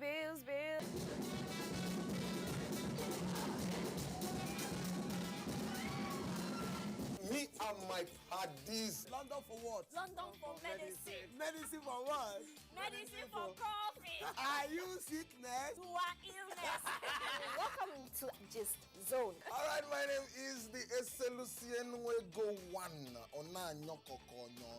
Me and my paddies. London for what? London for medicine. Medicine for what? Medicine for coffee. Are you sickness? To our illness. Welcome to Gist Zone. All right, my name is the Eselucien Wego One. Ona nyoko konyo.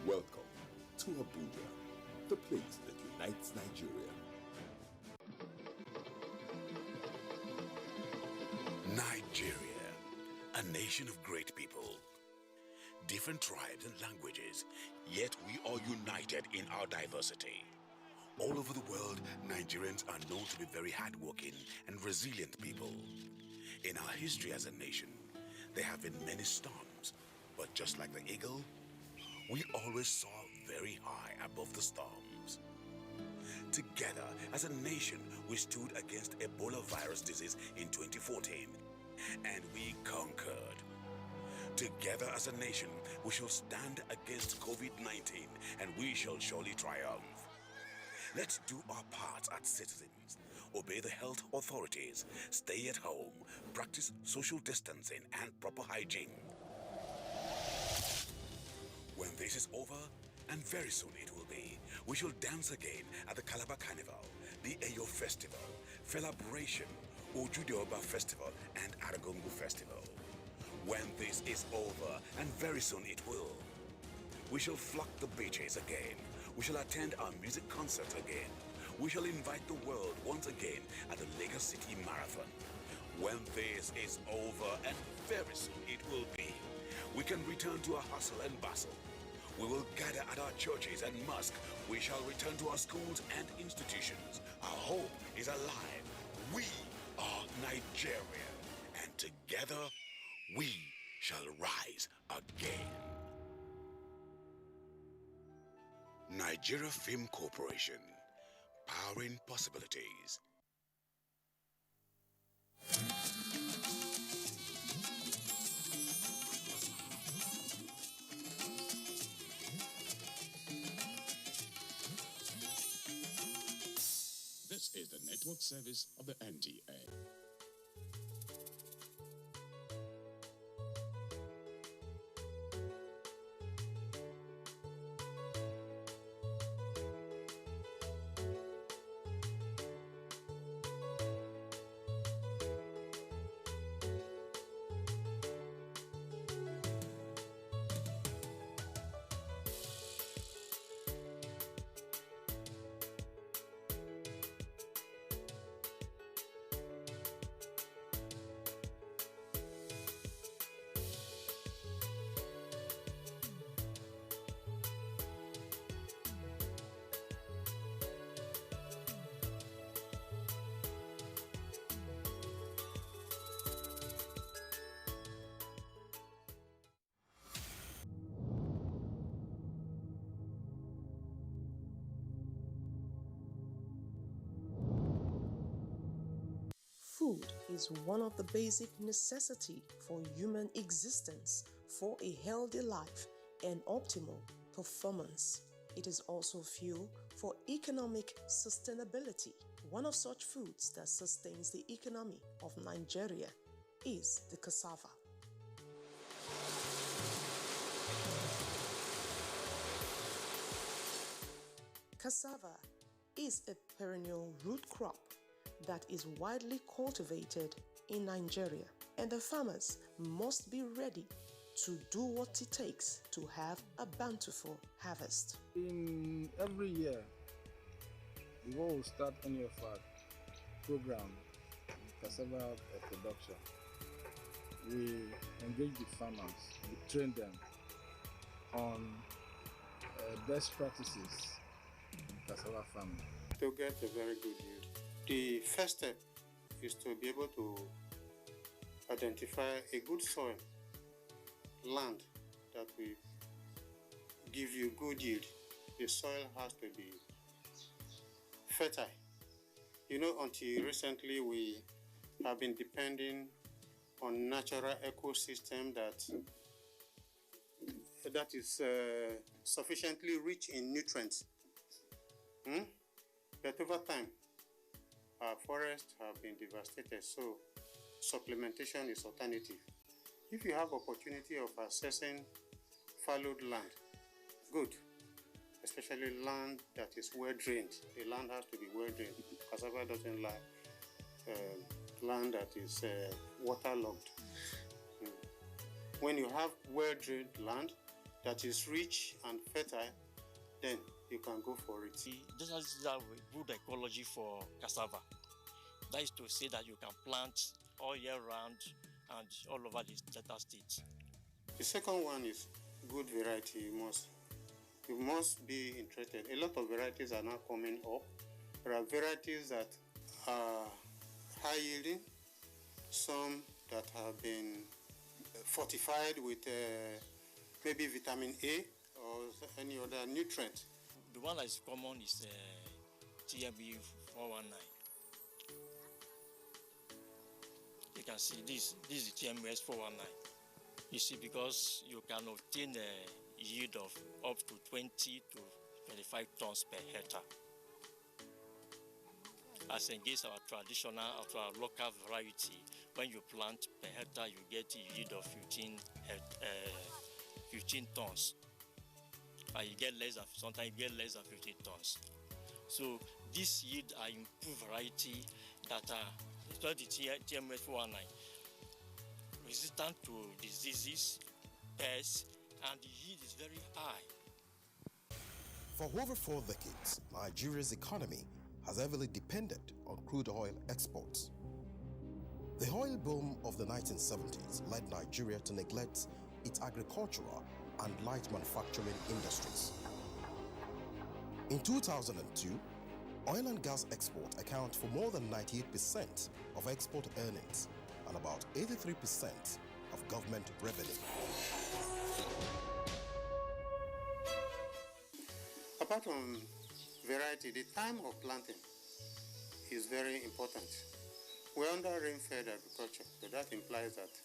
Welcome to Abuja, the place that unites Nigeria. Nigeria, a nation of great people. Different tribes and languages, yet we are united in our diversity. All over the world, Nigerians are known to be very hardworking and resilient people. In our history as a nation, there have been many storms, but just like the eagle, we always soar very high above the storms. Together, as a nation, we stood against Ebola virus disease in 2014, and we conquered. Together as a nation, we shall stand against COVID-19, and we shall surely triumph. Let's do our part as citizens. Obey the health authorities, stay at home, practice social distancing and proper hygiene. When this is over, and very soon it will be, we shall dance again at the Calabar Carnival, the Eyo Festival, Celebration, Ojudeoba Festival, and Aragongo Festival. When this is over, and very soon it will, we shall flock the beaches again. We shall attend our music concerts again. We shall invite the world once again at the Lagos City Marathon. When this is over, and very soon it will be, we can return to our hustle and bustle. We will gather at our churches and mosques. We shall return to our schools and institutions. Our hope is alive. We are Nigeria. And together, we shall rise again. Nigeria Film Corporation, powering possibilities. This is the network service of the NTA. Food is one of the basic necessities for human existence for a healthy life and optimal performance. It is also fuel for economic sustainability. One of such foods that sustains the economy of Nigeria is the cassava. Cassava is a perennial root crop that is widely cultivated in Nigeria, and the farmers must be ready to do what it takes to have a bountiful harvest. In every year, before we start any of our program, cassava production, we engage the farmers, we train them on best practices in cassava farming. To get a very good yield, the first step is to be able to identify a good soil, land that will give you good yield. The soil has to be fertile. You know, until recently we have been depending on natural ecosystem that is sufficiently rich in nutrients. But over time, our forests have been devastated, so supplementation is alternative. If you have opportunity of accessing fallowed land, good, especially land that is well drained. The land has to be well drained. Cassava doesn't like land that is waterlogged. When you have well drained land that is rich and fertile, then you can go for it. This is a good ecology for cassava. That is to say that you can plant all year round and all over the Delta State. The second one is good variety. You must be interested. A lot of varieties are now coming up. There are varieties that are high yielding, some that have been fortified with maybe vitamin A or any other nutrient. The one that is common is TMB 419. You can see this is the TMS 419. You see, because you can obtain a yield of up to 20 to 25 tons per hectare. As against our traditional, our local variety, when you plant per hectare, you get a yield of 15 tons. And you get less than, sometimes you get less than 15 tons. So this yield are improved variety that are, it's not the TMS 419, resistant to diseases, pests, and the yield is very high. For over 4 decades, Nigeria's economy has heavily depended on crude oil exports. The oil boom of the 1970s led Nigeria to neglect its agricultural and light manufacturing industries. In 2002, oil and gas export account for more than 98% of export earnings and about 83% of government revenue. Apart from variety, the time of planting is very important. We're under rain-fed agriculture, so that implies that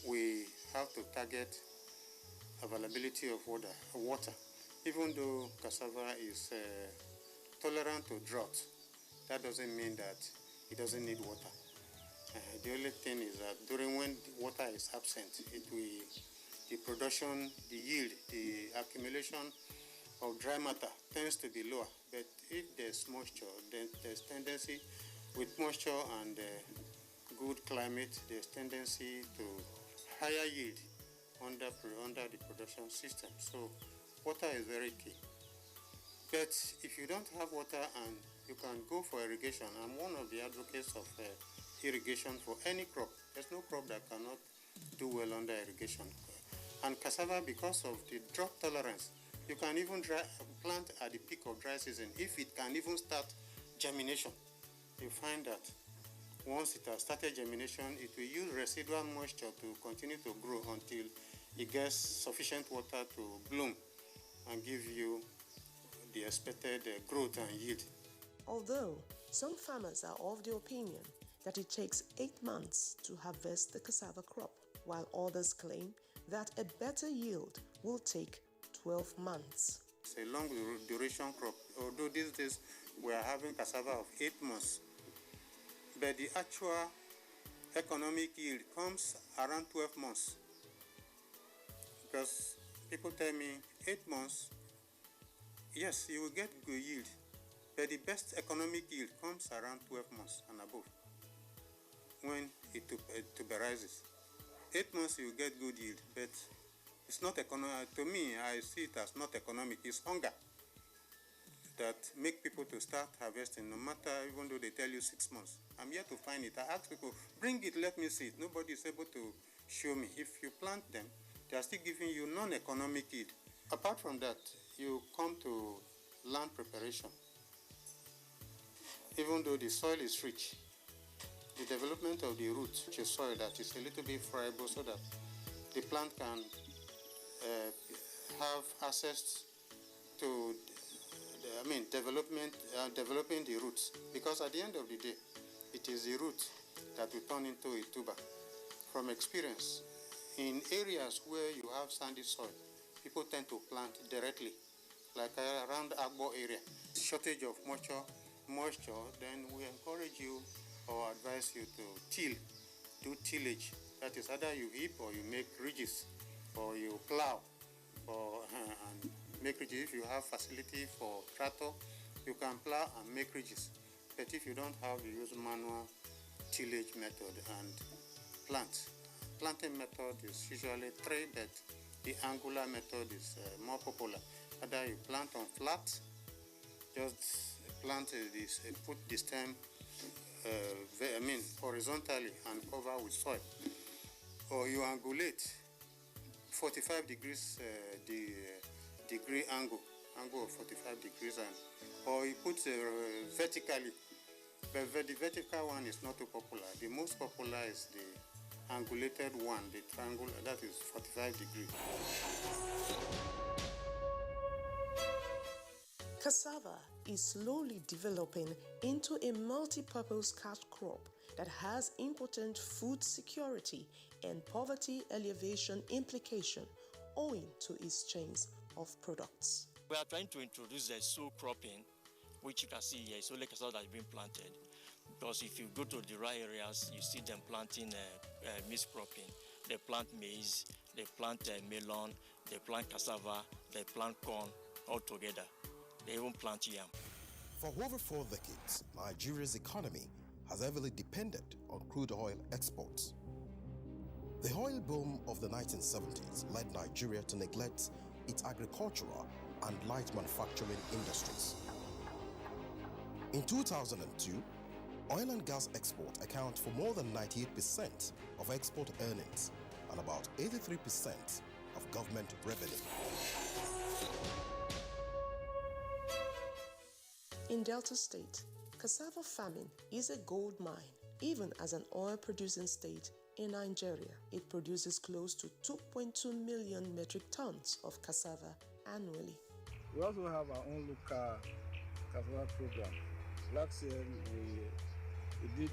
we have to target availability of water. Even though cassava is tolerant to drought, that doesn't mean that it doesn't need water. The only thing is that during when water is absent, the production, the yield, the accumulation of dry matter tends to be lower. But if there's moisture, then there's tendency, with moisture and good climate, there's tendency to higher yield under the production system. So water is very key. But if you don't have water and you can go for irrigation, I'm one of the advocates of irrigation for any crop. There's no crop that cannot do well under irrigation. And cassava, because of the drought tolerance, you can even plant at the peak of dry season. If it can even start germination, you find that once it has started germination, it will use residual moisture to continue to grow until it gets sufficient water to bloom and give you the expected growth and yield. Although some farmers are of the opinion that it takes 8 months to harvest the cassava crop, while others claim that a better yield will take 12 months. It's a long duration crop, although these days we are having cassava of 8 months. But the actual economic yield comes around 12 months. Because people tell me 8 months, yes, you will get good yield. But the best economic yield comes around 12 months and above when it tuberizes. 8 months you get good yield, but it's not economic. To me, I see it as not economic. It's hunger that make people to start harvesting, no matter, even though they tell you 6 months. I'm here to find it. I ask people, bring it, let me see it. Nobody is able to show me. If you plant them, they are still giving you non-economic yield. Apart from that, you come to land preparation. Even though the soil is rich, the development of the roots, which is soil that is a little bit friable so that the plant can have access to developing the roots. Because at the end of the day, it is the root that will turn into a tuber. From experience, in areas where you have sandy soil, people tend to plant directly, like around Agbo area. Shortage of moisture, then we encourage you or advise you to do tillage. That is, either you heap or you make ridges, or you plow, and make ridges. If you have facility for tractor, you can plow and make ridges. But if you don't have, you use manual tillage method and plant. Planting method is usually 3, but the angular method is more popular. Either you plant on flat, just plant put the stem horizontally and cover with soil, or you angulate 45 degrees degree angle of 45 degrees, or you put vertically. But the vertical one is not too popular. The most popular is the angulated one, the triangle, that is 45 degrees. Cassava is slowly developing into a multi-purpose cash crop that has important food security and poverty alleviation implication owing to its chains of products. We are trying to introduce the sow cropping, which you can see here. It's only cassava that has been planted. Because if you go to the rural areas, you see them planting mixed cropping. They plant maize, they plant melon, they plant cassava, they plant corn all together. They even plant yam. For over 4 decades, Nigeria's economy has heavily depended on crude oil exports. The oil boom of the 1970s led Nigeria to neglect its agricultural and light manufacturing industries. In 2002, oil and gas export account for more than 98% of export earnings and about 83% of government revenue. In Delta State, cassava farming is a gold mine. Even as an oil-producing state in Nigeria, it produces close to 2.2 million metric tons of cassava annually. We also have our own local cassava program. Last year, we did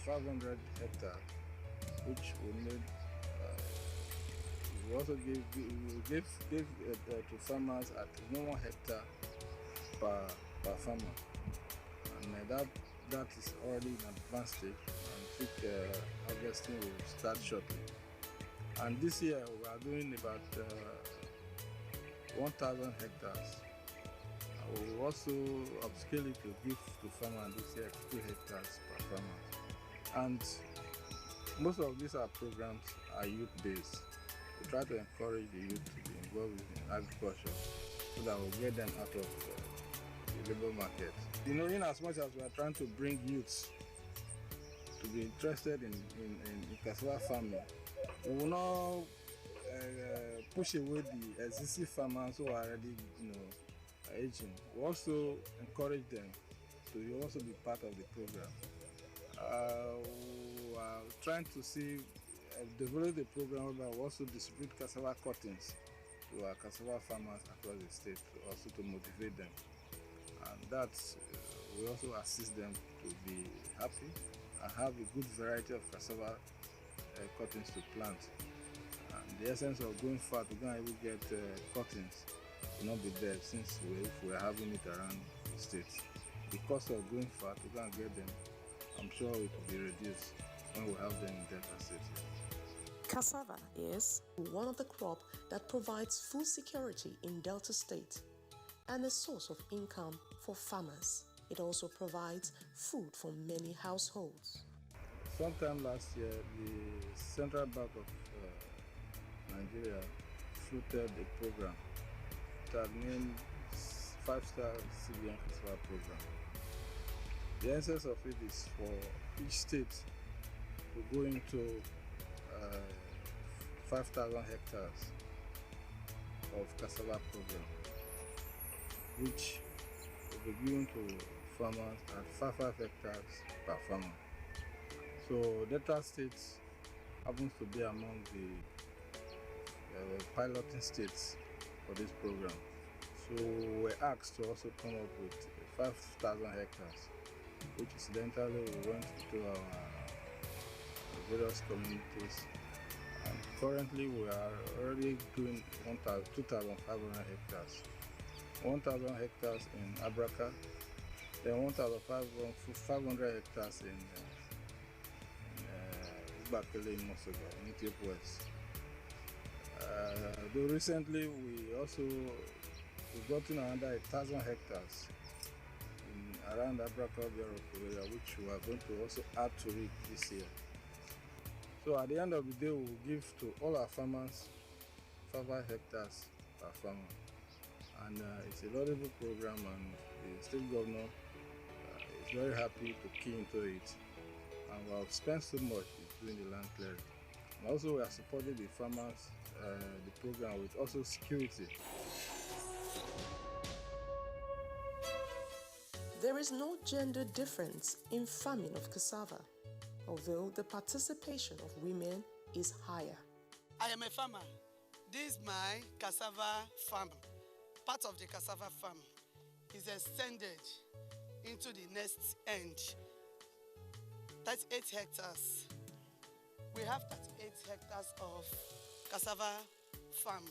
500 hectares, which we made. We also gave to farmers at 1 hectare per farmer, and that is already in advanced stage, and harvesting will start shortly. And this year we are doing about 1,000 hectares. We will also upscale it to give to farmers this year 2 hectares per farmer. And most of these programs are youth-based. We try to encourage the youth to be involved in agriculture so that we'll get them out of the labor market. You know, in as much as we are trying to bring youths to be interested in cassava farming, we will not push away the existing farmers who are already, aging. We also encourage them to also be part of the program. We are trying to develop the program where we also distribute cassava cuttings to our cassava farmers across the state, also to motivate them. And that we also assist them to be happy and have a good variety of cassava cuttings to plant. And the essence of going far to go and even get cuttings will not be there, since if we're having it around the state. The cost of going far to go and get them, I'm sure it will be reduced when we have them in Delta State. Cassava is one of the crops that provides food security in Delta State and a source of income for farmers. It also provides food for many households. Sometime last year, the Central Bank of Nigeria floated a program that named 5-star CBN Cassava Program. The essence of it is for each state to go into 5,000 hectares of cassava program, which will be given to farmers at 5 hectares per farmer. So Delta State happens to be among the piloting states for this program. So we're asked to also come up with 5,000 hectares, which incidentally we went to our various communities. And currently we are already doing 2,500 hectares. 1,000 hectares in Abuja, then 1,500 hectares in Bakele in Mosoga, in Ethiopia West. Though recently we've gotten another 1,000 hectares around Abuja area, which we are going to also add to it this year. So at the end of the day, we will give to all our farmers 5 hectares per farmer. And it's a laudable program, and the state governor is very happy to key into it. And we have spent so much doing the land clearing. And also we are supporting the farmers, the program, with also security. There is no gender difference in farming of cassava, although the participation of women is higher. I am a farmer. This is my cassava farm. Part of the cassava farm is extended into the next end. That's 8 hectares. We have 38 hectares of cassava farm.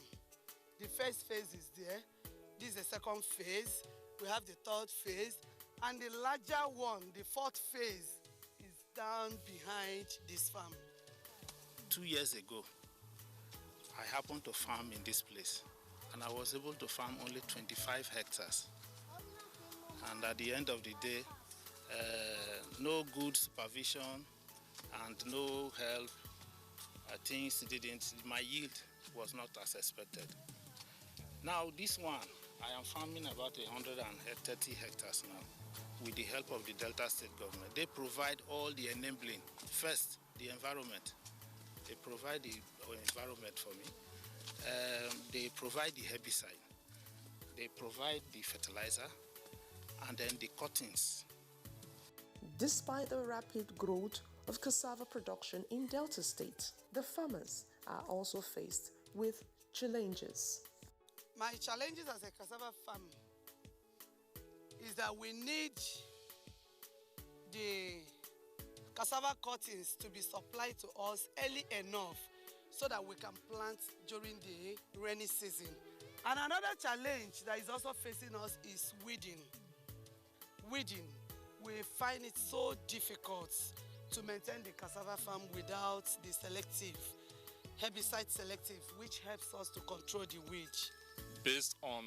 The first phase is there. This is the second phase. We have the third phase. And the larger one, the 4th phase, is down behind this farm. 2 years ago, I happened to farm in this place, and I was able to farm only 25 hectares. And at the end of the day, no good supervision and no help, my yield was not as expected. Now this one, I am farming about 130 hectares now with the help of the Delta State government. They provide all the enabling. First, the environment. They provide the environment for me. They provide the herbicide. They provide the fertilizer, and then the cuttings. Despite the rapid growth of cassava production in Delta State, the farmers are also faced with challenges. My challenges as a cassava farmer is that we need the cassava cuttings to be supplied to us early enough so that we can plant during the rainy season. And another challenge that is also facing us is weeding. Weeding, we find it so difficult to maintain the cassava farm without the selective, herbicide selective, which helps us to control the weed. Based on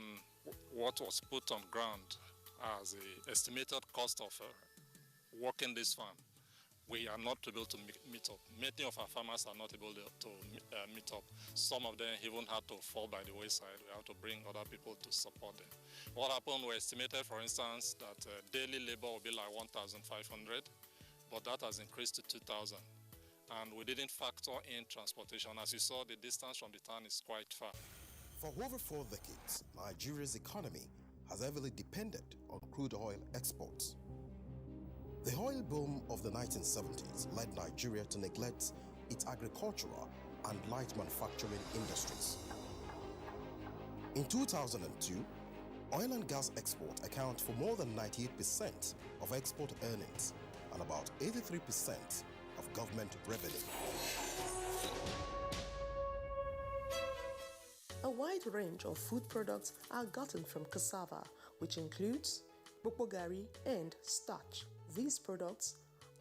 what was put on ground as the estimated cost of working this farm, we are not able to meet up. Many of our farmers are not able to meet up. Some of them even had to fall by the wayside. We have to bring other people to support them. What happened, we estimated, for instance, that daily labor will be like 1,500, but that has increased to 2,000. And we didn't factor in transportation. As you saw, the distance from the town is quite far. For over 4 decades, Nigeria's economy has heavily depended on crude oil exports. The oil boom of the 1970s led Nigeria to neglect its agricultural and light manufacturing industries. In 2002, oil and gas export account for more than 98% of export earnings and about 83% of government revenue. A wide range of food products are gotten from cassava, which includes bokbogari and starch. These products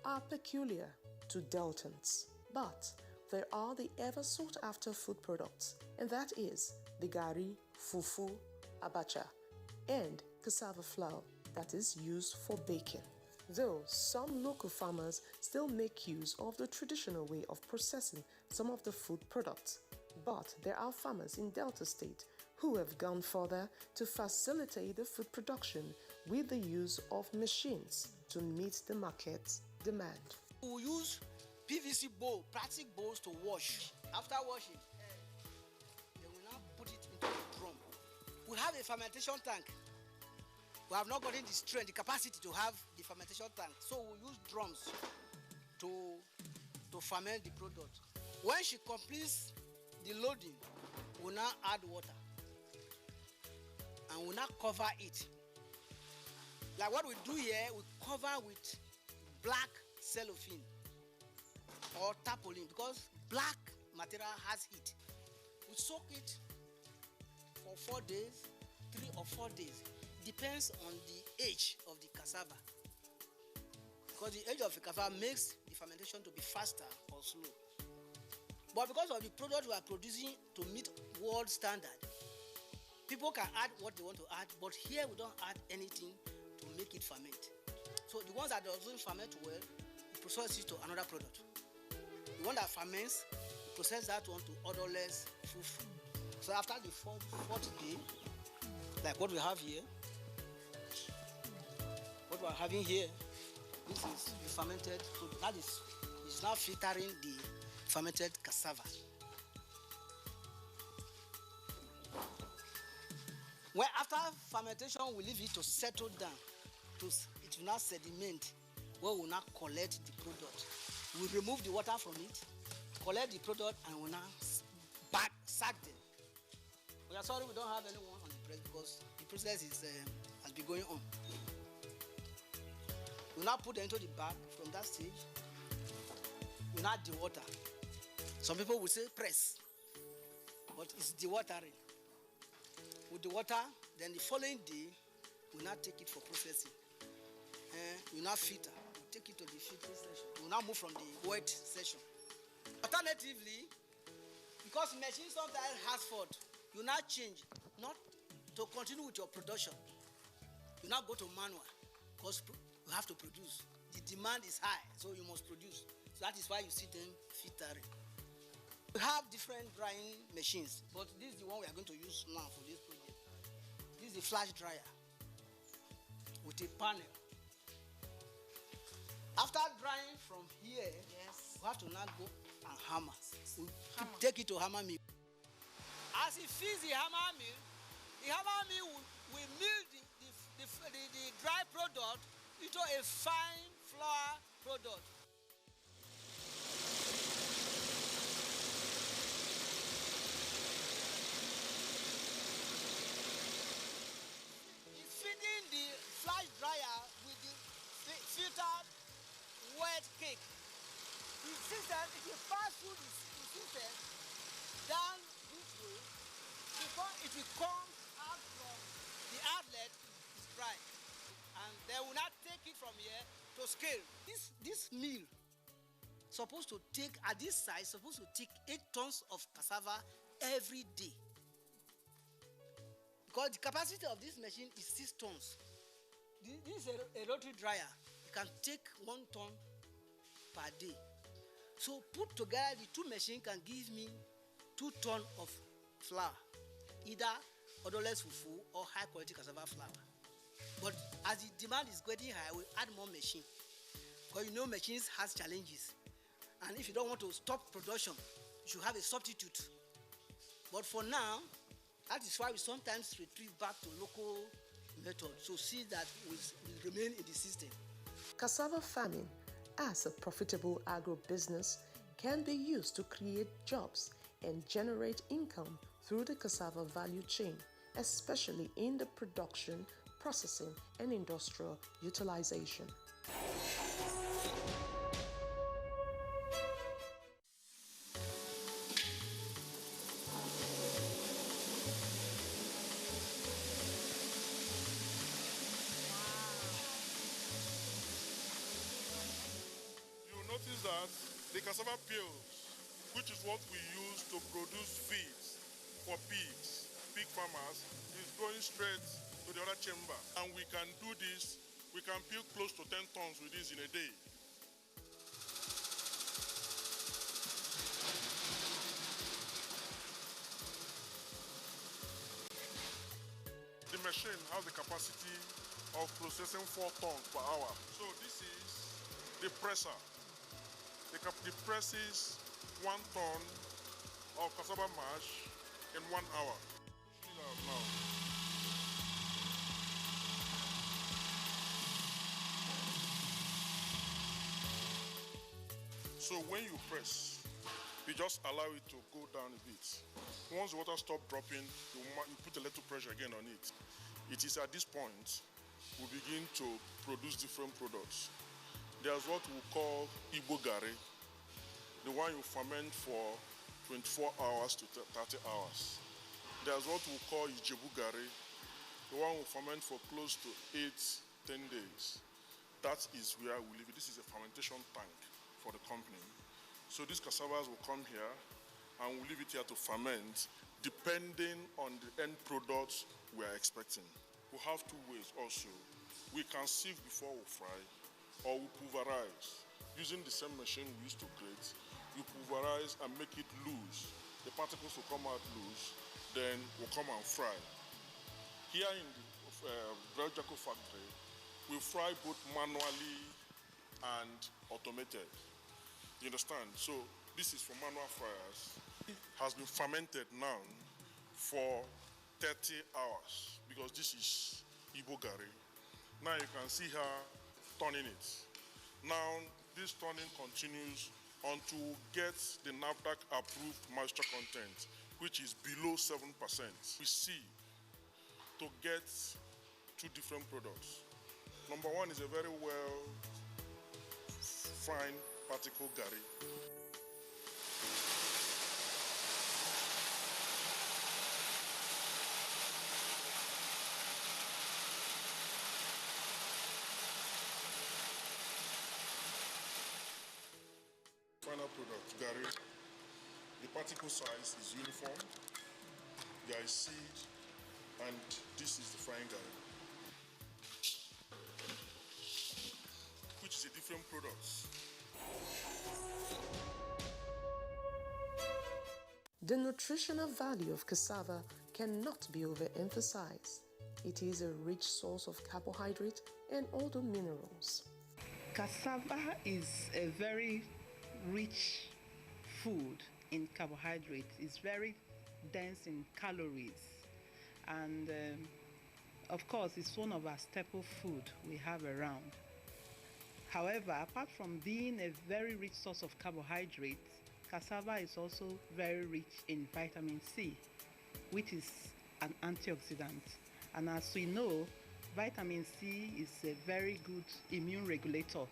are peculiar to Deltans, but there are the ever sought after food products, and that is the gari, fufu, abacha, and cassava flour that is used for baking. Though some local farmers still make use of the traditional way of processing some of the food products, but there are farmers in Delta State who have gone further to facilitate the food production with the use of machines to meet the market's demand. We use PVC bowl, plastic bowls to wash. After washing, then we now put it into a drum. We have a fermentation tank. We have not gotten the strength, the capacity to have the fermentation tank. So we use drums to ferment the product. When she completes the loading, we now add water. And we now cover it. Like what we do here, we cover with black cellophane or tarpaulin, because black material has heat. We soak it for 4 days, 3 or 4 days. Depends on the age of the cassava. Because the age of the cassava makes the fermentation to be faster or slow. But because of the product we are producing to meet world standard, people can add what they want to add, but here we don't add anything to make it ferment. So the ones that doesn't ferment well, we process it to another product. The one that ferments, we process that one to odorless fufu. So after the fourth day, like what we have here, what we are having here, this is the fermented food. That is now filtering the fermented cassava. When after fermentation, we leave it to settle down. It will now sediment, where we will now collect the product. We remove the water from it, collect the product, and we now sack them. We are sorry we don't have anyone on the press because the process has been going on. We now put them into the bag. From that stage, we now dewater. Some people will say press, but it's dewatering. With the water, then the following day, we now take it for processing. We now filter. We take it to the filtering session. We now move from the wet session. Alternatively, because machine sometimes has fault, you now change, not to continue with your production. You now go to manual, because you have to produce. The demand is high, so you must produce. So that is why you see them filtering. We have different drying machines, but this is the one we are going to use now for this project. This is a flash dryer with a panel. After drying from here, yes, we have to now go and hammer. We take it to hammer mill. As it feeds the hammer mill will mill the dry product into a fine flour product. It's feeding the flash dryer with the filtered wet cake. The system, if you pass through the system down this way, before it will come out from the outlet, is dry. And they will not take it from here to scale. This mill supposed to take, at this size, supposed to take 8 tons of cassava every day. Because the capacity of this machine is 6 tons. This is a rotary dryer. It can take 1 ton per day. So put together, the 2 machines can give me 2 tons of flour, either odorless fufu or high quality cassava flour. But as the demand is getting high, we'll add more machine. Because you know machines has challenges. And if you don't want to stop production, you should have a substitute. But for now, that is why we sometimes retreat back to local methods. So see that we remain in the system. Cassava farming as a profitable agro-business can be used to create jobs and generate income through the cassava value chain, especially in the production, processing, and industrial utilization. that the cassava peels, which is what we use to produce feeds for pigs, pig farmers, is going straight to the other chamber. And we can do this, we can peel close to 10 tons with this in a day. The machine has the capacity of processing 4 tons per hour. So this is the presser. It presses 1 ton of cassava mash in 1 hour. Now. So when you press, you just allow it to go down a bit. Once the water stops dropping, you put a little pressure again on it. It is at this point we begin to produce different products. There's what we call Igbo gari, the one you ferment for 24 hours to 30 hours. There's what we call Ijebu gari, the one we ferment for close to 8-10 days. That is where we live. This is a fermentation tank for the company. So these cassavas will come here and we'll leave it here to ferment depending on the end products we are expecting. We have 2 ways also. We can sieve before we fry, or we pulverize. Using the same machine we used to grate, we pulverize and make it loose. The particles will come out loose, then we'll come and fry. Here in the Abuja factory, we fry both manually and automated. You understand? So this is for manual fryers. It has been fermented now for 30 hours because this is Igbo gari. Now you can see her turning it. Now this turning continues until we get the NAFDAC approved moisture content, which is below 7%. We see to get 2 different products. Number 1 is a very well fine particle gari. Final product, gari. The particle size is uniform. There is seed, and this is the frying gari, which is a different product. The nutritional value of cassava cannot be overemphasized. It is a rich source of carbohydrate and other minerals. Cassava is a very rich food in carbohydrates. It's very dense in calories, and of course it's one of our staple food we have around. However, apart from being a very rich source of carbohydrates, cassava is also very rich in vitamin C, which is an antioxidant. And as we know, vitamin C is a very good immune regulator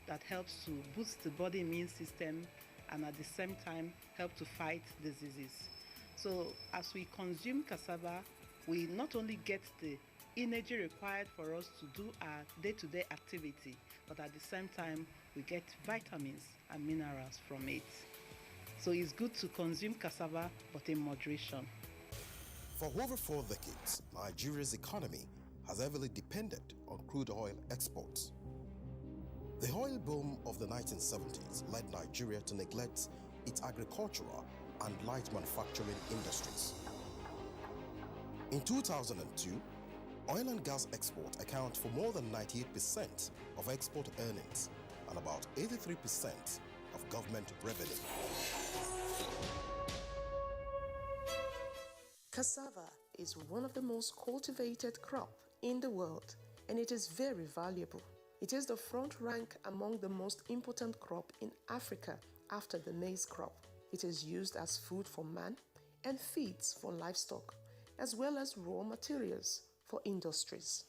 that helps to boost the body immune system and at the same time help to fight diseases. So as we consume cassava, we not only get the energy required for us to do our day-to-day activity, but at the same time we get vitamins and minerals from it. So it's good to consume cassava, but in moderation. For over 4 decades, Nigeria's economy has heavily depended on crude oil exports. The oil boom of the 1970s led Nigeria to neglect its agricultural and light manufacturing industries. In 2002, oil and gas export account for more than 98% of export earnings and about 83% of government revenue. Cassava is one of the most cultivated crops in the world, and it is very valuable. It is the front rank among the most important crop in Africa after the maize crop. It is used as food for man and feeds for livestock, as well as raw materials for industries.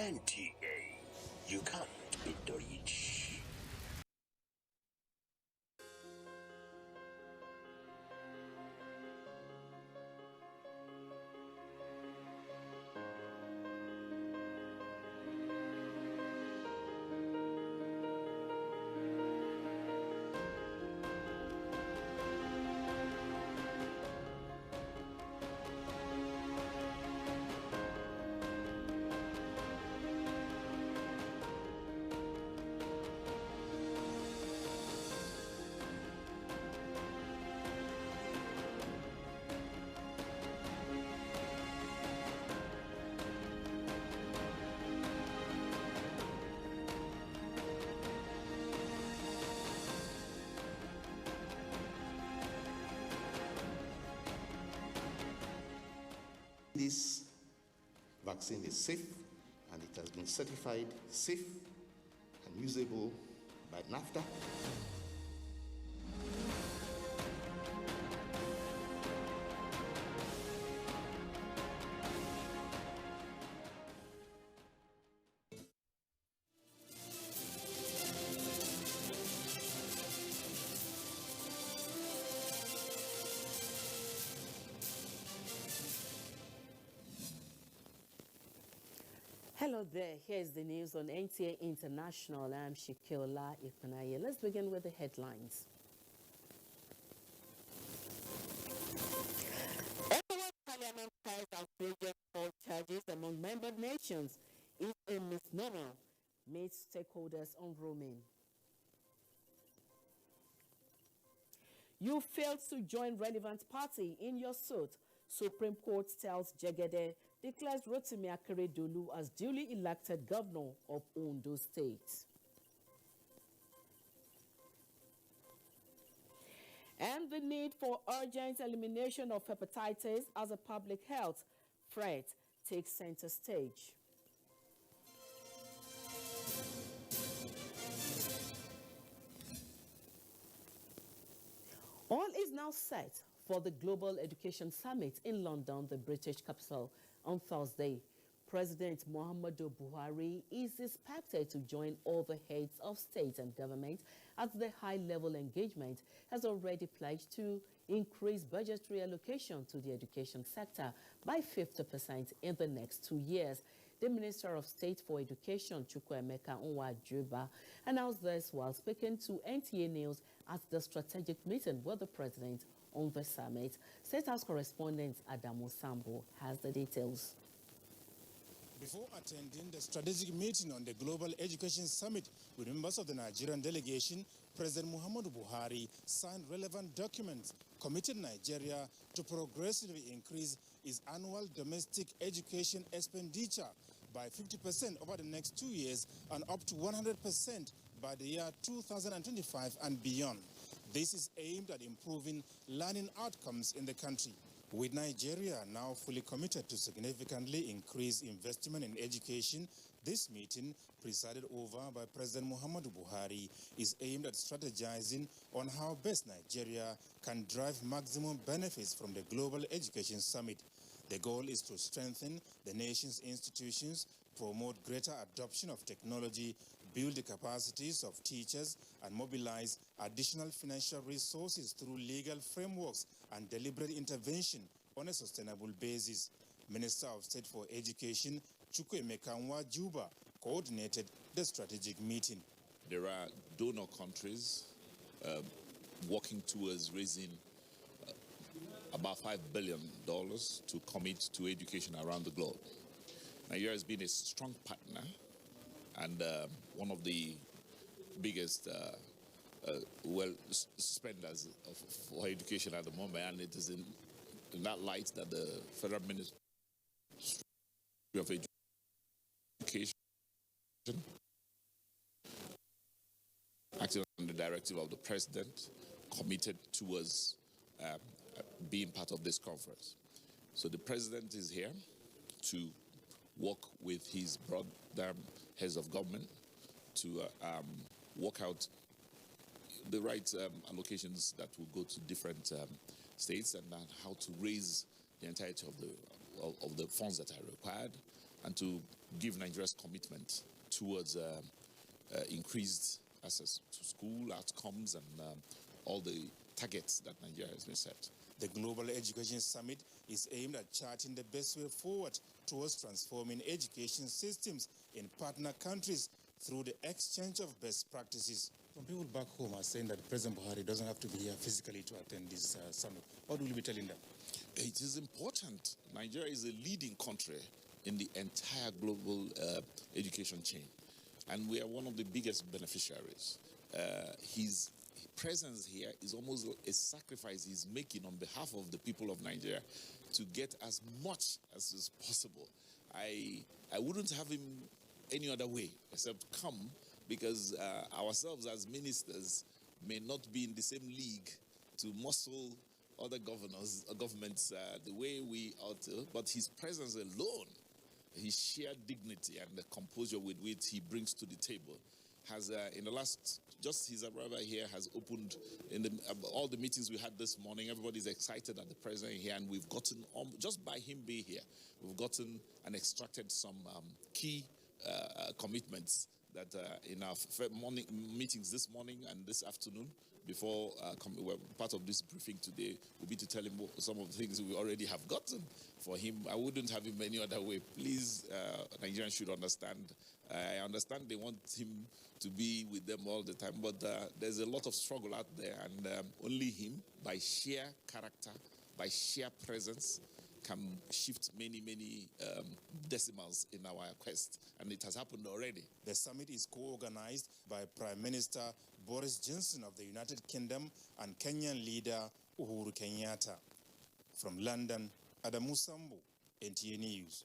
NTA. You can't beat the reach. This vaccine is safe and it has been certified safe and usable by NAFTA. Hello there, here's the news on NTA International. I'm Shikiola Ifanaye. Let's begin with the headlines. ECOWAS Parliament ties outrageous false charges among member nations is a misnomer, meets stakeholders on roaming. You failed to join relevant party in your suit. Supreme Court tells Jegede, declares Rotimi Akeredolu as duly elected governor of Ondo State. And the need for urgent elimination of hepatitis as a public health threat takes center stage. All is now set for the Global Education Summit in London, the British capital, on Thursday. President Muhammadu Buhari is expected to join all the heads of state and government as the high-level engagement has already pledged to increase budgetary allocation to the education sector by 50% in the next 2 years. The Minister of State for Education, Chukwuemeka Nwajuba, announced this while speaking to NTA News at the strategic meeting with the president on the summit. State House correspondent Adamu Sambo has the details. Before attending the strategic meeting on the Global Education Summit with members of the Nigerian delegation, President Muhammadu Buhari signed relevant documents committing Nigeria to progressively increase its annual domestic education expenditure by 50% over the next 2 years and up to 100% by the year 2025 and beyond. This is aimed at improving learning outcomes in the country. With Nigeria now fully committed to significantly increase investment in education, this meeting, presided over by President Muhammadu Buhari, is aimed at strategizing on how best Nigeria can drive maximum benefits from the Global Education Summit. The goal is to strengthen the nation's institutions, promote greater adoption of technology, build the capacities of teachers, and mobilize additional financial resources through legal frameworks and deliberate intervention on a sustainable basis. Minister of State for Education, Chukwuemeka Nwajuba, coordinated the strategic meeting. There are donor countries working towards raising about $5 billion to commit to education around the globe. Nigeria has been a strong partner and one of the biggest spenders for education at the moment, and it is in that light that the Federal Ministry of Education, acting on the directive of the President, committed towards being part of this conference. So the President is here to work with his brother heads of government to work out the right allocations that will go to different states and how to raise the entirety of the funds that are required and to give Nigeria's commitment towards increased access to school outcomes and all the targets that Nigeria has been set. The Global Education Summit is aimed at charting the best way forward towards transforming education systems in partner countries through the exchange of best practices. Some people back home are saying that President Buhari doesn't have to be here physically to attend this summit. What will you be telling them? It is important. Nigeria is a leading country in the entire global education chain, and we are one of the biggest beneficiaries. His presence here is almost a sacrifice he's making on behalf of the people of Nigeria to get as much as is possible. I wouldn't have him any other way except come, because ourselves as ministers may not be in the same league to muscle other governments the way we ought to, but his presence alone, his sheer dignity and the composure with which he brings to the table has, in the last, just his arrival here has opened, in all the meetings we had this morning, everybody's excited at the president here, and we've gotten, just by him being here, we've gotten and extracted some key commitments that in our morning meetings this morning and this afternoon, before part of this briefing today will be to tell him some of the things we already have gotten for him. I wouldn't have him any other way. Please, Nigerians should understand. I understand they want him to be with them all the time, but there's a lot of struggle out there, and only him, by sheer character, by sheer presence, can shift many decimals in our quest, and it has happened already. The summit is co-organized by Prime Minister Boris Johnson of the United Kingdom and Kenyan leader Uhuru Kenyatta. From London, Adamu Sambo, NTA News.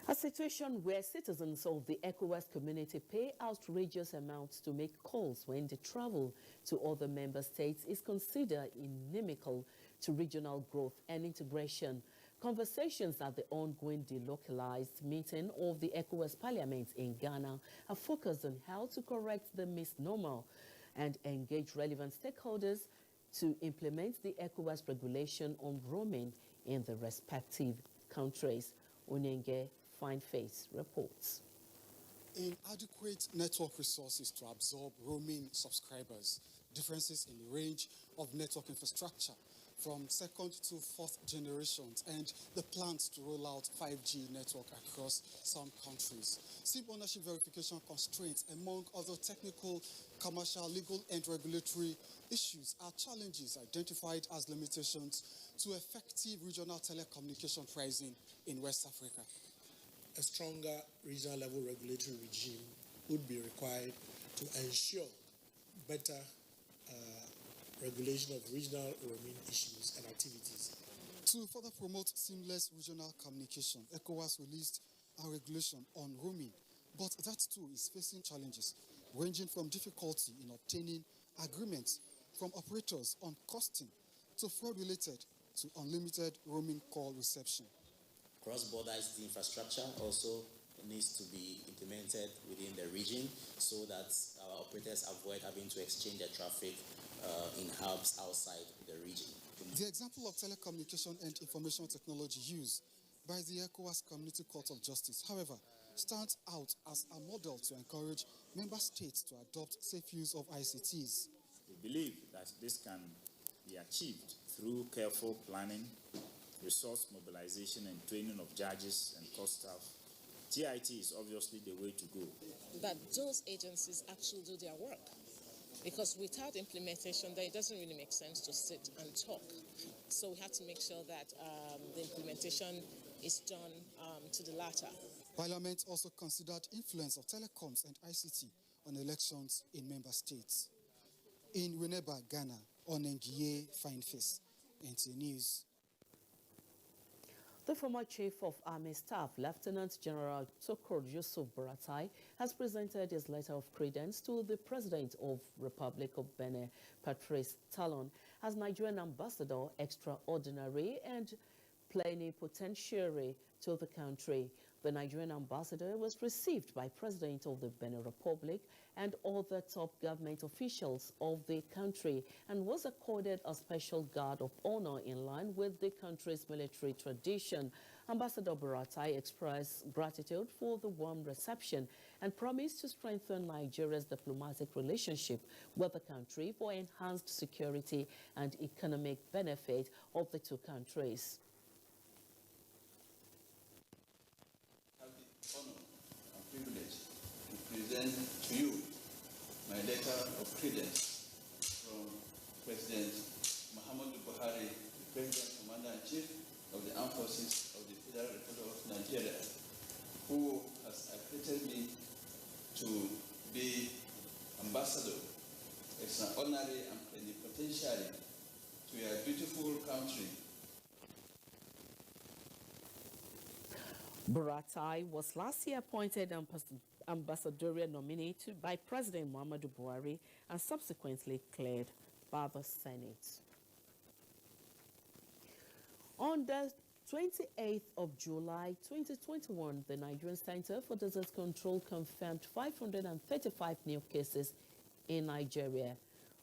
A situation where citizens of the ECOWAS community pay outrageous amounts to make calls when they travel to other member states is considered inimical to regional growth and integration. Conversations at the ongoing delocalized meeting of the ECOWAS Parliament in Ghana are focused on how to correct the misnomer and engage relevant stakeholders to implement the ECOWAS regulation on roaming in the respective countries. Onenge Fineface reports. Inadequate network resources to absorb roaming subscribers, differences in the range of network infrastructure from second to fourth generations, and the plans to roll out 5G network across some countries. SIM ownership verification constraints, among other technical, commercial, legal, and regulatory issues, are challenges identified as limitations to effective regional telecommunication pricing in West Africa. A stronger regional level regulatory regime would be required to ensure better regulation of regional roaming issues and activities. To further promote seamless regional communication, ECOWAS released a regulation on roaming, but that too is facing challenges, ranging from difficulty in obtaining agreements from operators on costing to fraud related to unlimited roaming call reception. Cross-border ICT infrastructure also needs to be implemented within the region so that our operators avoid having to exchange their traffic in hubs outside the region. The example of telecommunication and information technology used by the ECOWAS Community Court of Justice, however, stands out as a model to encourage member states to adopt safe use of ICTs. We believe that this can be achieved through careful planning, resource mobilization and training of judges and court staff. TIT is obviously the way to go. That those agencies actually do their work. Because without implementation, then it doesn't really make sense to sit and talk. So we have to make sure that the implementation is done to the latter. Parliament also considered influence of telecoms and ICT on elections in member states. In Winneba, Ghana, Onengie Fineface, NTA News. The former Chief of Army Staff, Lieutenant General Tukur Yusuf Buratai, has presented his letter of credence to the President of Republic of Benin, Patrice Talon, as Nigerian Ambassador Extraordinary and Plenipotentiary to the country. The Nigerian ambassador was received by President of the Benin Republic and other top government officials of the country and was accorded a special guard of honor in line with the country's military tradition. Ambassador Buratai expressed gratitude for the warm reception and promised to strengthen Nigeria's diplomatic relationship with the country for enhanced security and economic benefit of the two countries. Honor and privilege to present to you my letter of credence from President Muhammadu Buhari, the President Commander-in-Chief of the Armed Forces of the Federal Republic of Nigeria, who has accredited me to be ambassador, extraordinary and plenipotentiary to your beautiful country. Buratai was last year appointed ambassadorial nominee by President Muhammadu Buhari and subsequently cleared by the Senate. On the 28th of July 2021, the Nigerian Center for Disease Control confirmed 535 new cases in Nigeria.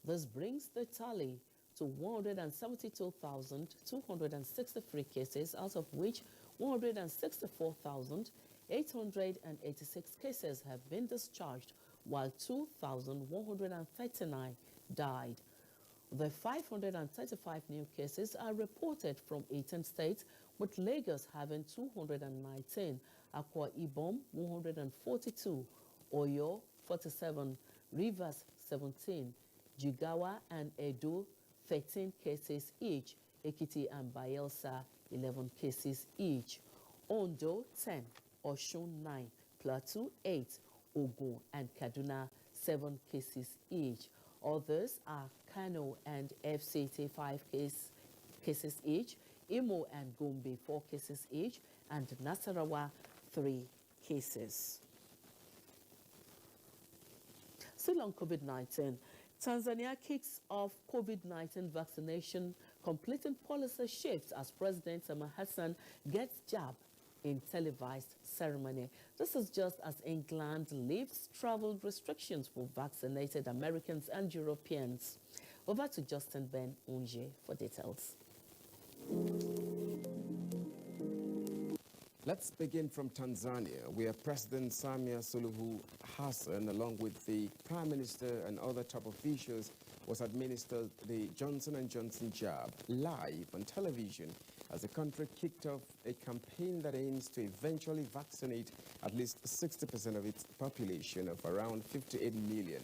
This brings the tally to 172,263 cases, out of which 164,886 cases have been discharged, while 2,139 died. The 535 new cases are reported from 18 states, with Lagos having 219, Akwa Ibom 142, Oyo 47, Rivers 17, Jigawa and Edo 13 cases each, Ekiti and Bayelsa 11 cases each, Ondo 10, Osun 9, Plateau 8, Ogun and Kaduna 7 cases each. Others are Kano and FCT 5 cases each, Imo and Gombe 4 cases each, and Nasarawa 3 cases. Still on COVID-19, Tanzania kicks off COVID-19 vaccination, completing policy shifts as President Samia Hassan gets jabbed in televised ceremony. This is just as England lifts travel restrictions for vaccinated Americans and Europeans. Over to Justin Ben Unje for details. Let's begin from Tanzania, where President Samia Suluhu Hassan, along with the Prime Minister and other top officials, was administered the Johnson & Johnson jab live on television as the country kicked off a campaign that aims to eventually vaccinate at least 60% of its population of around 58 million.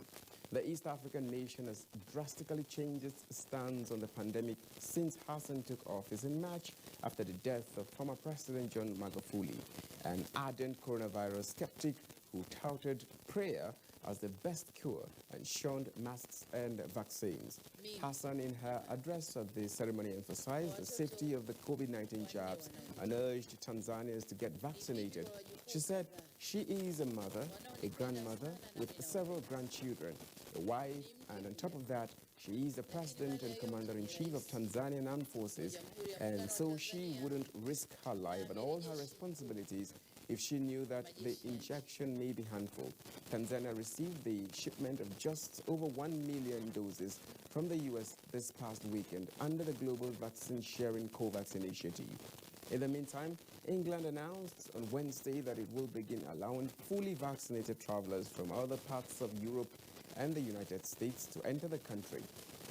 The East African nation has drastically changed its stance on the pandemic since Hassan took office in March after the death of former President John Magufuli, an ardent coronavirus skeptic who touted prayer as the best cure and shunned masks and vaccines. Hassan, in her address at the ceremony, emphasized the safety of the COVID-19 jabs and urged Tanzanians to get vaccinated. She said she is a mother, a grandmother with several grandchildren, a wife, and on top of that, she is the President and Commander-in-Chief of Tanzanian Armed Forces, and so she wouldn't risk her life and all her responsibilities if she knew that the injection may be harmful. Tanzania received the shipment of just over 1 million doses from the U.S. this past weekend under the Global Vaccine Sharing COVAX initiative. In the meantime, England announced on Wednesday that it will begin allowing fully vaccinated travelers from other parts of Europe and the United States to enter the country.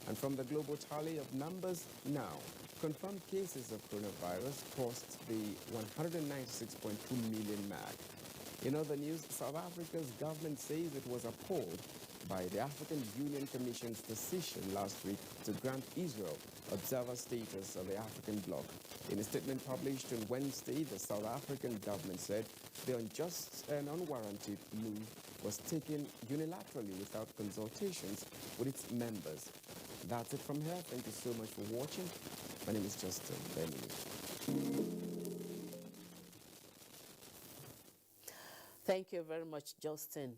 And from the global tally of numbers now, confirmed cases of coronavirus crossed the 196.2 million mark. In other news, South Africa's government says it was appalled by the African Union Commission's decision last week to grant Israel observer status of the African bloc. In a statement published on Wednesday, the South African government said the unjust and unwarranted move was taken unilaterally without consultations with its members. That's it from here. Thank you so much for watching. My name is Justin Benny. Thank you very much, Justin.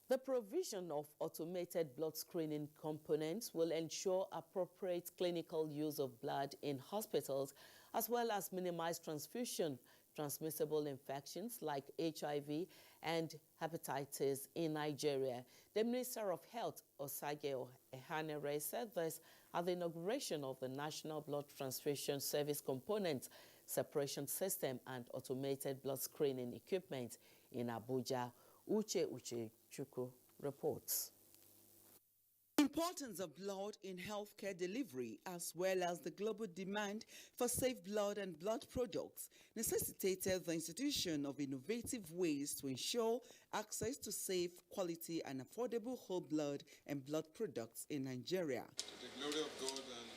The provision of automated blood screening components will ensure appropriate clinical use of blood in hospitals, as well as minimize transfusion transmissible infections like HIV and hepatitis in Nigeria. The Minister of Health, Osage Ehanere, said this at the inauguration of the National Blood Transfusion Service Component Separation System and Automated Blood Screening Equipment in Abuja. Uche Chukwu reports. The importance of blood in healthcare delivery, as well as the global demand for safe blood and blood products, necessitated the institution of innovative ways to ensure access to safe, quality, and affordable whole blood and blood products in Nigeria. The glory of God and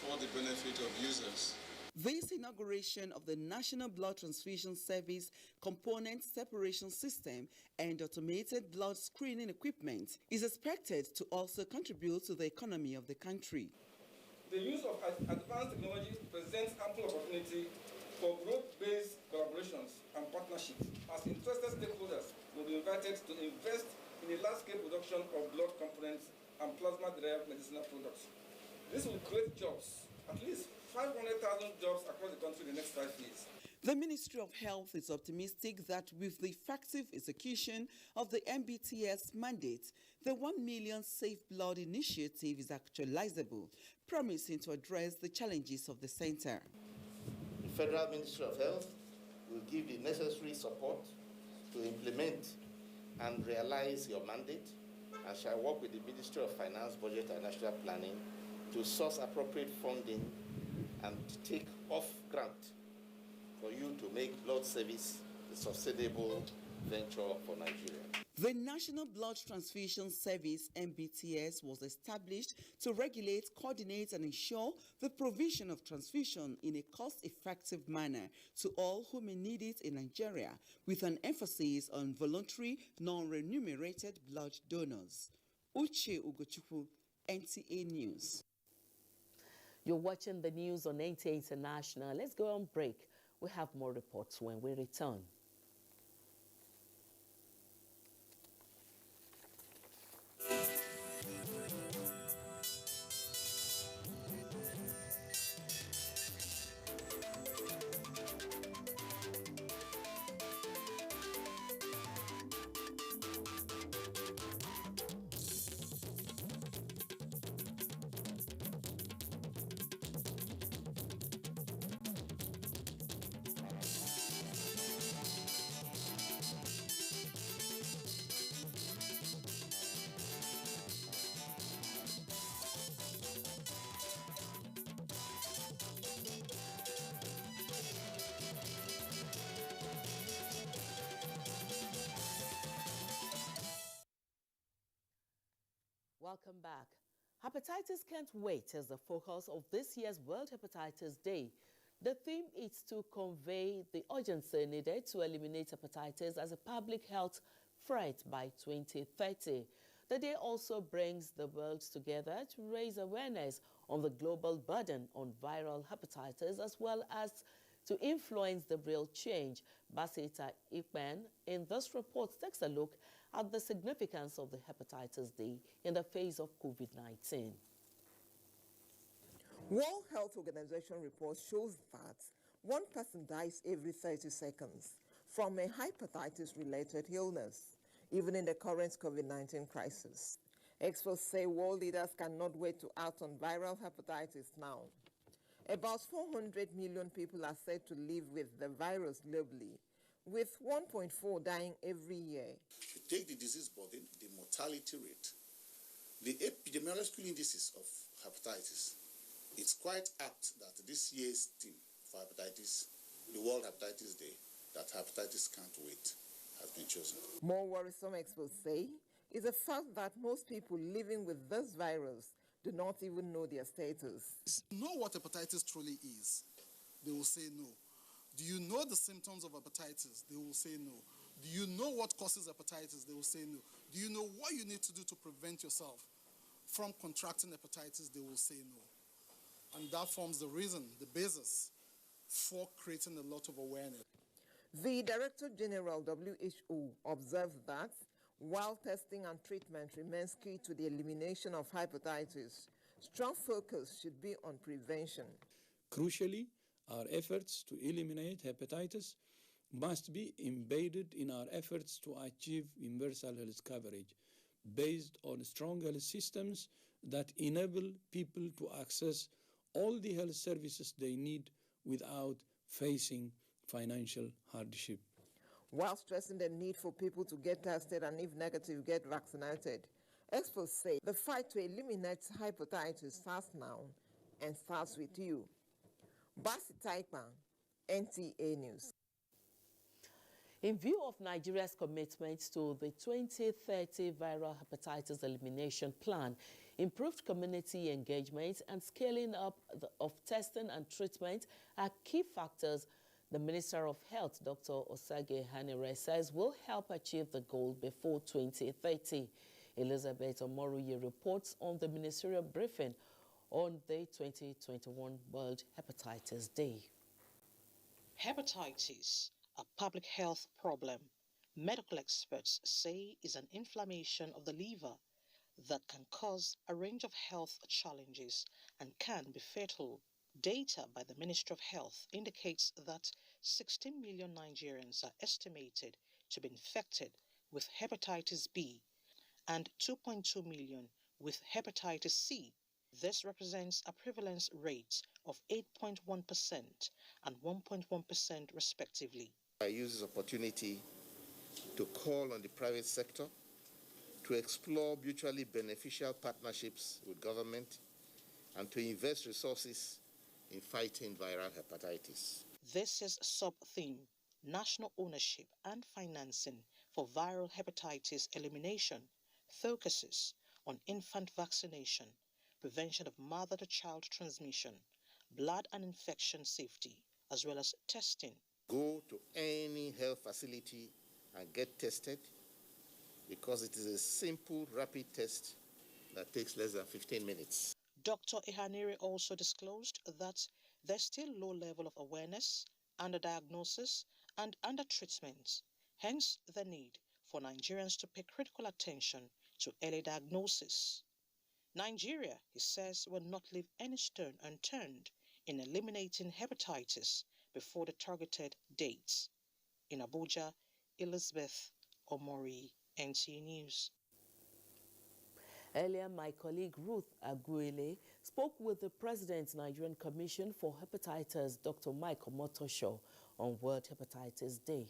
for the benefit of users. This inauguration of the National Blood Transfusion Service Component Separation System and Automated Blood Screening Equipment is expected to also contribute to the economy of the country. The use of advanced technology presents ample opportunity for growth-based collaborations and partnerships, as interested stakeholders will be invited to invest in the large-scale production of blood components and plasma-derived medicinal products. This will create jobs, at least 500,000 jobs across the country in the next 5 years. The Ministry of Health is optimistic that with the effective execution of the MBTS mandate, the 1 million Safe Blood initiative is actualizable, promising to address the challenges of the center. The Federal Ministry of Health will give the necessary support to implement and realize your mandate, and shall work with the Ministry of Finance, Budget and National Planning to source appropriate funding and take off grant for you to make blood service a sustainable venture for Nigeria. The National Blood Transfusion Service, NBTS, was established to regulate, coordinate, and ensure the provision of transfusion in a cost-effective manner to all who may need it in Nigeria, with an emphasis on voluntary, non-remunerated blood donors. Uche Ugochukwu, NTA News. You're watching the news on NTA International. Let's go on break. We have more reports when we return. Welcome back. Hepatitis can't wait as the focus of this year's World Hepatitis Day. The theme is to convey the urgency needed to eliminate hepatitis as a public health threat by 2030. The day also brings the world together to raise awareness on the global burden on viral hepatitis, as well as to influence the real change. Basita Ikpen in this report takes a look at the significance of the Hepatitis Day in the face of COVID-19. World Health Organization report shows that one person dies every 30 seconds from a hepatitis-related illness, even in the current COVID-19 crisis. Experts say world leaders cannot wait to act on viral hepatitis now. About 400 million people are said to live with the virus globally, with 1.4 dying every year. If you take the disease burden, the mortality rate, the epidemiological indices of hepatitis, it's quite apt that this year's theme for hepatitis, the World Hepatitis Day, that hepatitis can't wait, has been chosen. More worrisome, experts say, is the fact that most people living with this virus do not even know their status. Know what hepatitis truly is? They will say no. Do you know the symptoms of hepatitis? They will say no. Do you know what causes hepatitis? They will say no. Do you know what you need to do to prevent yourself from contracting hepatitis? They will say no. And that forms the reason, the basis for creating a lot of awareness. The Director General, WHO, observed that while testing and treatment remains key to the elimination of hepatitis, strong focus should be on prevention. Crucially, Our efforts to eliminate hepatitis must be embedded in our efforts to achieve universal health coverage based on strong health systems that enable people to access all the health services they need without facing financial hardship. While stressing the need for people to get tested and, if negative, get vaccinated, experts say the fight to eliminate hepatitis starts now and starts with you. Basi Taipan, NTA News. In view of Nigeria's commitment to the 2030 viral hepatitis elimination plan, improved community engagement and scaling up of testing and treatment are key factors the Minister of Health, Dr. Osage Hanire, says will help achieve the goal before 2030. Elizabeth Omoruye reports on the ministerial briefing on the 2021 World Hepatitis Day. Hepatitis, a public health problem, medical experts say is an inflammation of the liver that can cause a range of health challenges and can be fatal. Data by the Ministry of Health indicates that 16 million Nigerians are estimated to be infected with hepatitis B and 2.2 million with hepatitis C. This represents a prevalence rate of 8.1% and 1.1% respectively. I use this opportunity to call on the private sector to explore mutually beneficial partnerships with government and to invest resources in fighting viral hepatitis. This is sub-theme, National Ownership and Financing for Viral Hepatitis Elimination, focuses on infant vaccination, prevention of mother-to-child transmission, blood and infection safety, as well as testing. Go to any health facility and get tested because it is a simple, rapid test that takes less than 15 minutes. Dr. Ehanire also disclosed that there's still low level of awareness, underdiagnosis, and undertreatment, hence the need for Nigerians to pay critical attention to early diagnosis. Nigeria, he says, will not leave any stone unturned in eliminating hepatitis before the targeted dates. In Abuja, Elizabeth Omori, NTA News. Earlier, my colleague Ruth Aguile spoke with the President's Nigerian Commission for Hepatitis, Dr. Mike Omotosho, on World Hepatitis Day.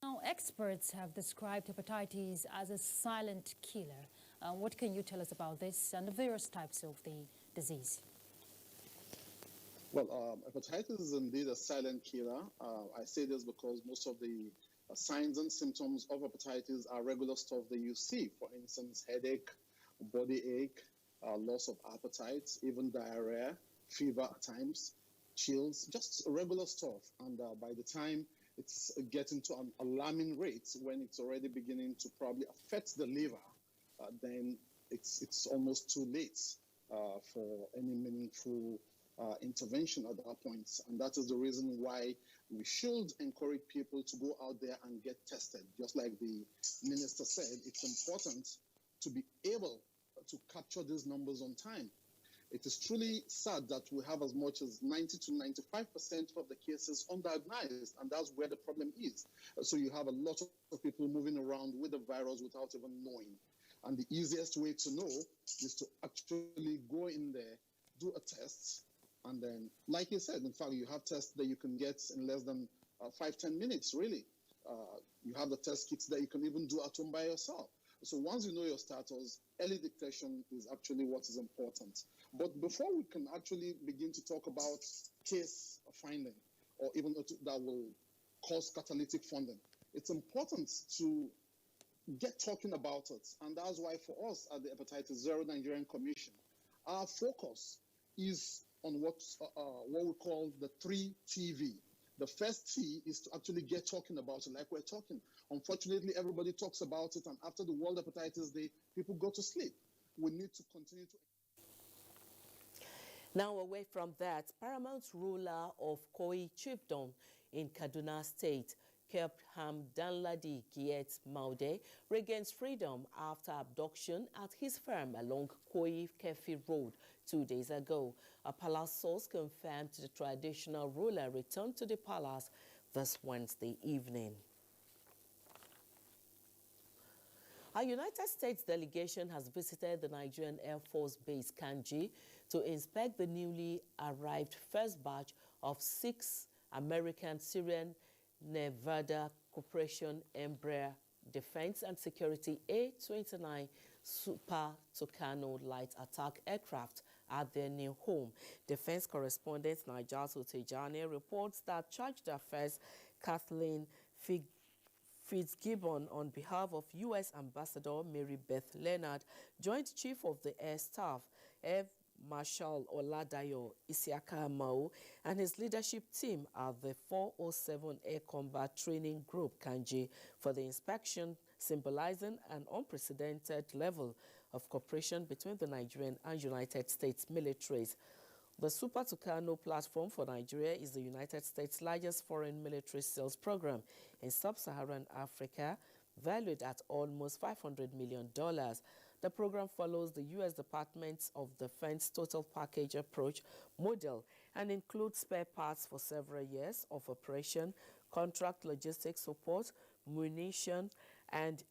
Now, experts have described hepatitis as a silent killer. What can you tell us about this and the various types of the disease? Well, hepatitis is indeed a silent killer. I say this because most of the signs and symptoms of hepatitis are regular stuff that you see. For instance, headache, body ache, loss of appetite, even diarrhea, fever at times, chills, just regular stuff. And by the time it's getting to an alarming rate, when it's already beginning to probably affect the liver, then it's almost too late for any meaningful intervention at that point. And that is the reason why we should encourage people to go out there and get tested. Just like the minister said, it's important to be able to capture these numbers on time. It is truly sad that we have as much as 90 to 95% of the cases undiagnosed, and that's where the problem is. So you have a lot of people moving around with the virus without even knowing. And the easiest way to know is to actually go in there, do a test, and then, like you said, in fact, you have tests that you can get in less than 5-10 minutes, really. You have the test kits that you can even do at home by yourself. So once you know your status, early detection is actually what is important. But before we can actually begin to talk about case finding, or even that will cause catalytic funding, it's important to get talking about it. And that's why for us at the Hepatitis Zero Nigerian Commission, our focus is on what we call the 3TV. The first T is to actually get talking about it like we're talking. Unfortunately, everybody talks about it, and after the World Hepatitis Day, people go to sleep. We need to continue to... Now, away from that, paramount ruler of Koi Chiefdom in Kaduna State, Capt Hamdanladi Giet Maude regains freedom after abduction at his farm along Koi Kefi Road 2 days ago. A palace source confirmed the traditional ruler returned to the palace this Wednesday evening. A United States delegation has visited the Nigerian Air Force Base Kanji to inspect the newly arrived first batch of 6 American Syrian Nevada Corporation Embraer Defense and Security A-29 Super Tucano light attack aircraft at their new home. Defense correspondent Najatu Tejani reports that Charge d'Affaires Kathleen Fitzgibbon, on behalf of U.S. Ambassador Mary Beth Leonard, Joint Chief of the Air Staff, Air Marshal Oladayo Isiaka Amao, and his leadership team at the 407 Air Combat Training Group, Kanji, for the inspection, symbolizing an unprecedented level of cooperation between the Nigerian and United States militaries. The Super Tucano platform for Nigeria is the United States' largest foreign military sales program in sub-Saharan Africa, valued at almost $500 million. The program follows the U.S. Department of Defense total package approach model and includes spare parts for several years of operation, contract logistics support, munition, and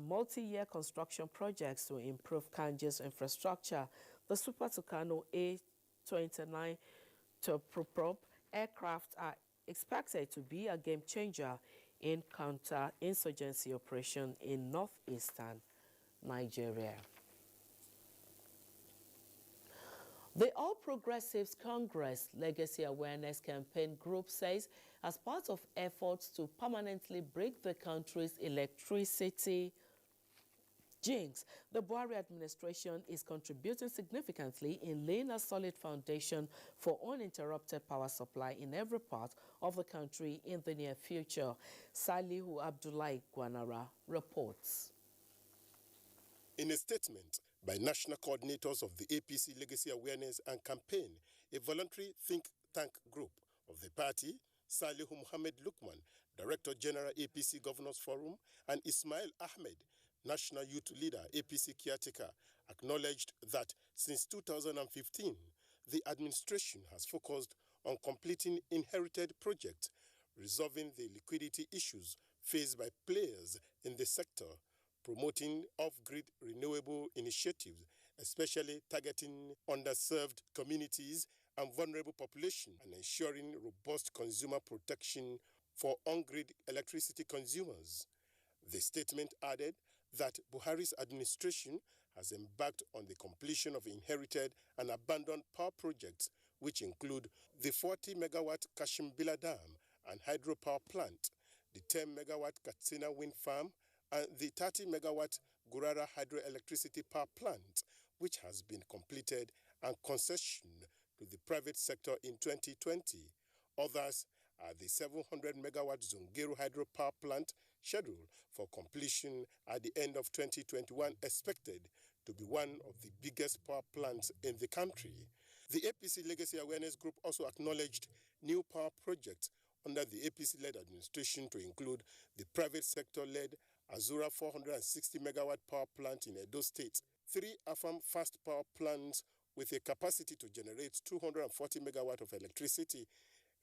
multi-year construction projects to improve Kanji's infrastructure. The Super Tucano A-29 turboprop aircraft are expected to be a game changer in counter-insurgency operation in northeastern Nigeria. The All Progressives Congress Legacy Awareness Campaign Group says, as part of efforts to permanently break the country's electricity jinx, the Buhari administration is contributing significantly in laying a solid foundation for uninterrupted power supply in every part of the country in the near future. Salihu Abdullahi Gwanara reports. In a statement by national coordinators of the APC Legacy Awareness and Campaign, a voluntary think tank group of the party, Salihu Muhammad Lukman, Director General APC Governors Forum, and Ismail Ahmed, National Youth Leader, APC Caretaker, acknowledged that since 2015, the administration has focused on completing inherited projects, resolving the liquidity issues faced by players in the sector, promoting off-grid renewable initiatives, especially targeting underserved communities and vulnerable populations, and ensuring robust consumer protection for on-grid electricity consumers. The statement added that Buhari's administration has embarked on the completion of inherited and abandoned power projects, which include the 40-megawatt Kashimbila Dam and hydropower plant, the 10-megawatt Katsina wind farm, and the 30-megawatt Gurara hydroelectricity power plant, which has been completed and concessioned to the private sector in 2020. Others are the 700-megawatt Zungeru hydropower plant, scheduled for completion at the end of 2021, expected to be one of the biggest power plants in the country. The APC Legacy Awareness Group also acknowledged new power projects under the APC-led administration to include the private sector-led Azura 460-megawatt power plant in Edo State, 3 Afam fast power plants with a capacity to generate 240 megawatt of electricity,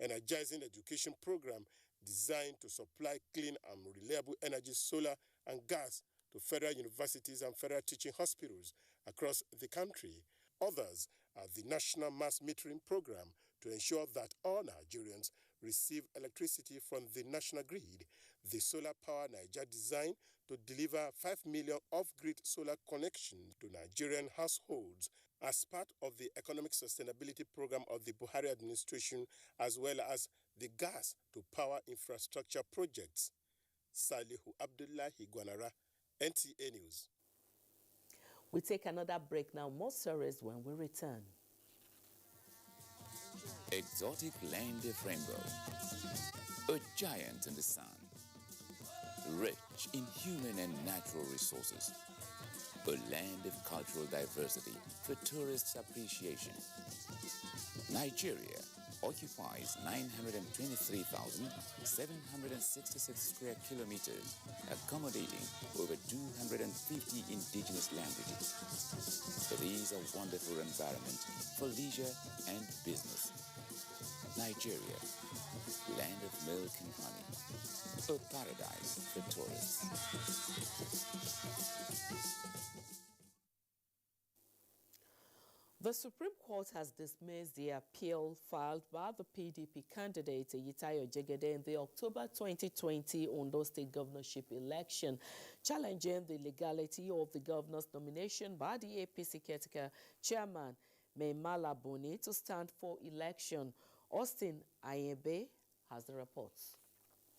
energizing education program designed to supply clean and reliable energy, solar and gas to federal universities and federal teaching hospitals across the country. Others are the National Mass Metering Program to ensure that all Nigerians receive electricity from the national grid, the Solar Power Niger design to deliver 5 million off-grid solar connections to Nigerian households as part of the Economic Sustainability Program of the Buhari administration, as well as the gas to power infrastructure projects. Salihu Abdullahi Gwanara, NTA News. We take another break now. More stories when we return. Exotic land of rainbow, a giant in the sun, rich in human and natural resources, a land of cultural diversity for tourists' appreciation. Nigeria occupies 923,766 square kilometers, accommodating over 250 indigenous languages. It is a wonderful environment for leisure and business. Nigeria, land of milk and honey, a paradise for tourists. The Supreme Court has dismissed the appeal filed by the PDP candidate Yitayo Jegede in the October 2020 Ondo State governorship election, challenging the legality of the governor's nomination by the APC caretaker chairman Maimala Boni to stand for election. Austin Ayebe has the reports.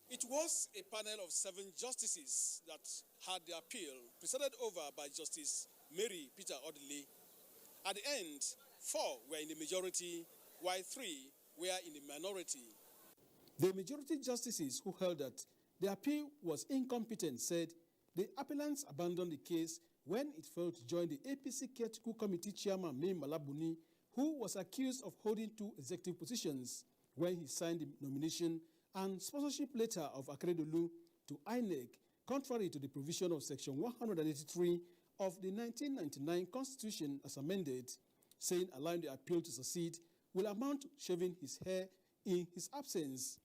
It was a panel of 7 justices that had the appeal presided over by Justice Mary Peter Odili. At the end, 4 were in the majority, while 3 were in the minority. The majority justices who held that the appeal was incompetent said the appellants abandoned the case when it failed to join the APC Caretaker Committee chairman Maimala Boni, who was accused of holding 2 executive positions when he signed the nomination and sponsorship letter of Akeredolu to INEC, contrary to the provision of Section 183 of the 1999 Constitution as amended, saying allowing the appeal to succeed will amount to shaving his hair in his absence.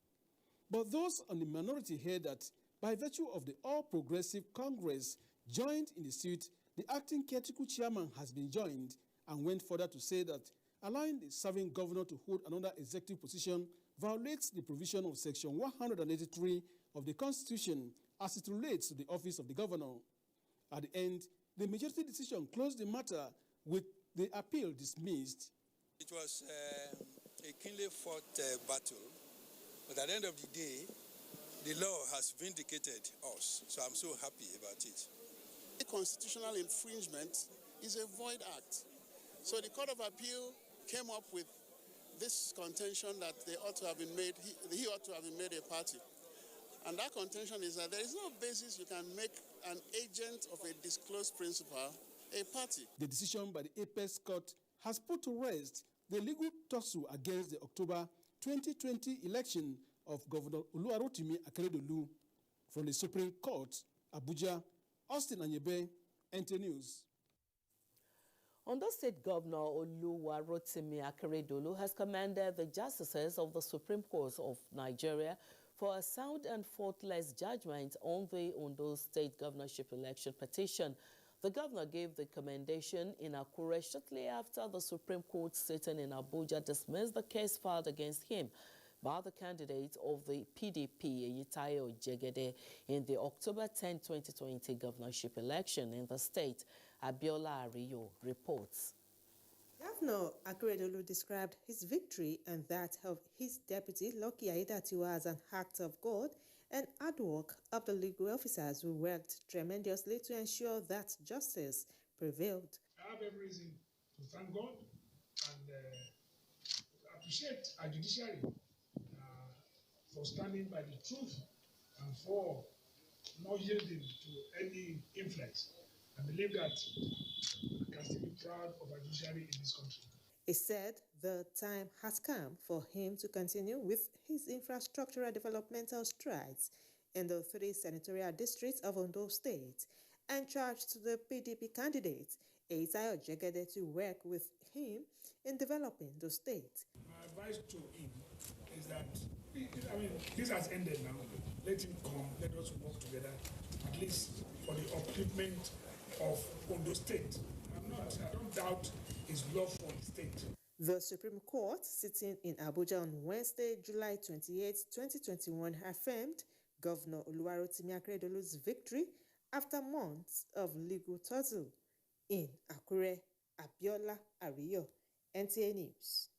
But those on the minority heard that by virtue of the All Progressive Congress joined in the suit, the acting caretaker chairman has been joined, and went further to say that allowing the serving governor to hold another executive position violates the provision of Section 183 of the Constitution as it relates to the office of the governor. At the end, the majority decision closed the matter with the appeal dismissed. It was a keenly fought battle, but at the end of the day, the law has vindicated us, so I'm so happy about it. A constitutional infringement is a void act. So the Court of Appeal came up with this contention that they ought to have been made, he ought to have been made a party. And that contention is that there is no basis you can make an agent of a disclosed principal a party. The decision by the Apex Court has put to rest the legal tussle against the October 2020 election of Governor Oluwarotimi Akeredolu. From the Supreme Court, Abuja, Austin Anyebe, NTA News. Ondo State Governor Oluwarotimi Akeredolu has commended the justices of the Supreme Court of Nigeria for a sound and faultless judgment on the Ondo State governorship election petition. The governor gave the commendation in Akure shortly after the Supreme Court sitting in Abuja dismissed the case filed against him by the candidate of the PDP, Yitayo Jegede, in the October 10, 2020 governorship election in the state. Abiola Ariyo reports. Governor Akeredolu described his victory and that of his deputy, Lucky Aiyedatiwa, as an act of God and hard work of the legal officers who worked tremendously to ensure that justice prevailed. I have every reason to thank God and appreciate our judiciary for standing by the truth and for not yielding to any influence. I believe that I can still be proud of our judiciary in this country. He said the time has come for him to continue with his infrastructural developmental strides in the 3 senatorial districts of Ondo State, and charged the PDP candidate, Yitayo Jegede, to work with him in developing the state. My advice to him is that, this has ended now. Let him come, let us work together, at least for the upliftment of Ondo State. I don't doubt his love for the state. The Supreme Court, sitting in Abuja on Wednesday, July 28, 2021, affirmed Governor Oluwarotimi Akeredolu's victory after months of legal tussle. In Akure, Abiola Ariyo, NTA News.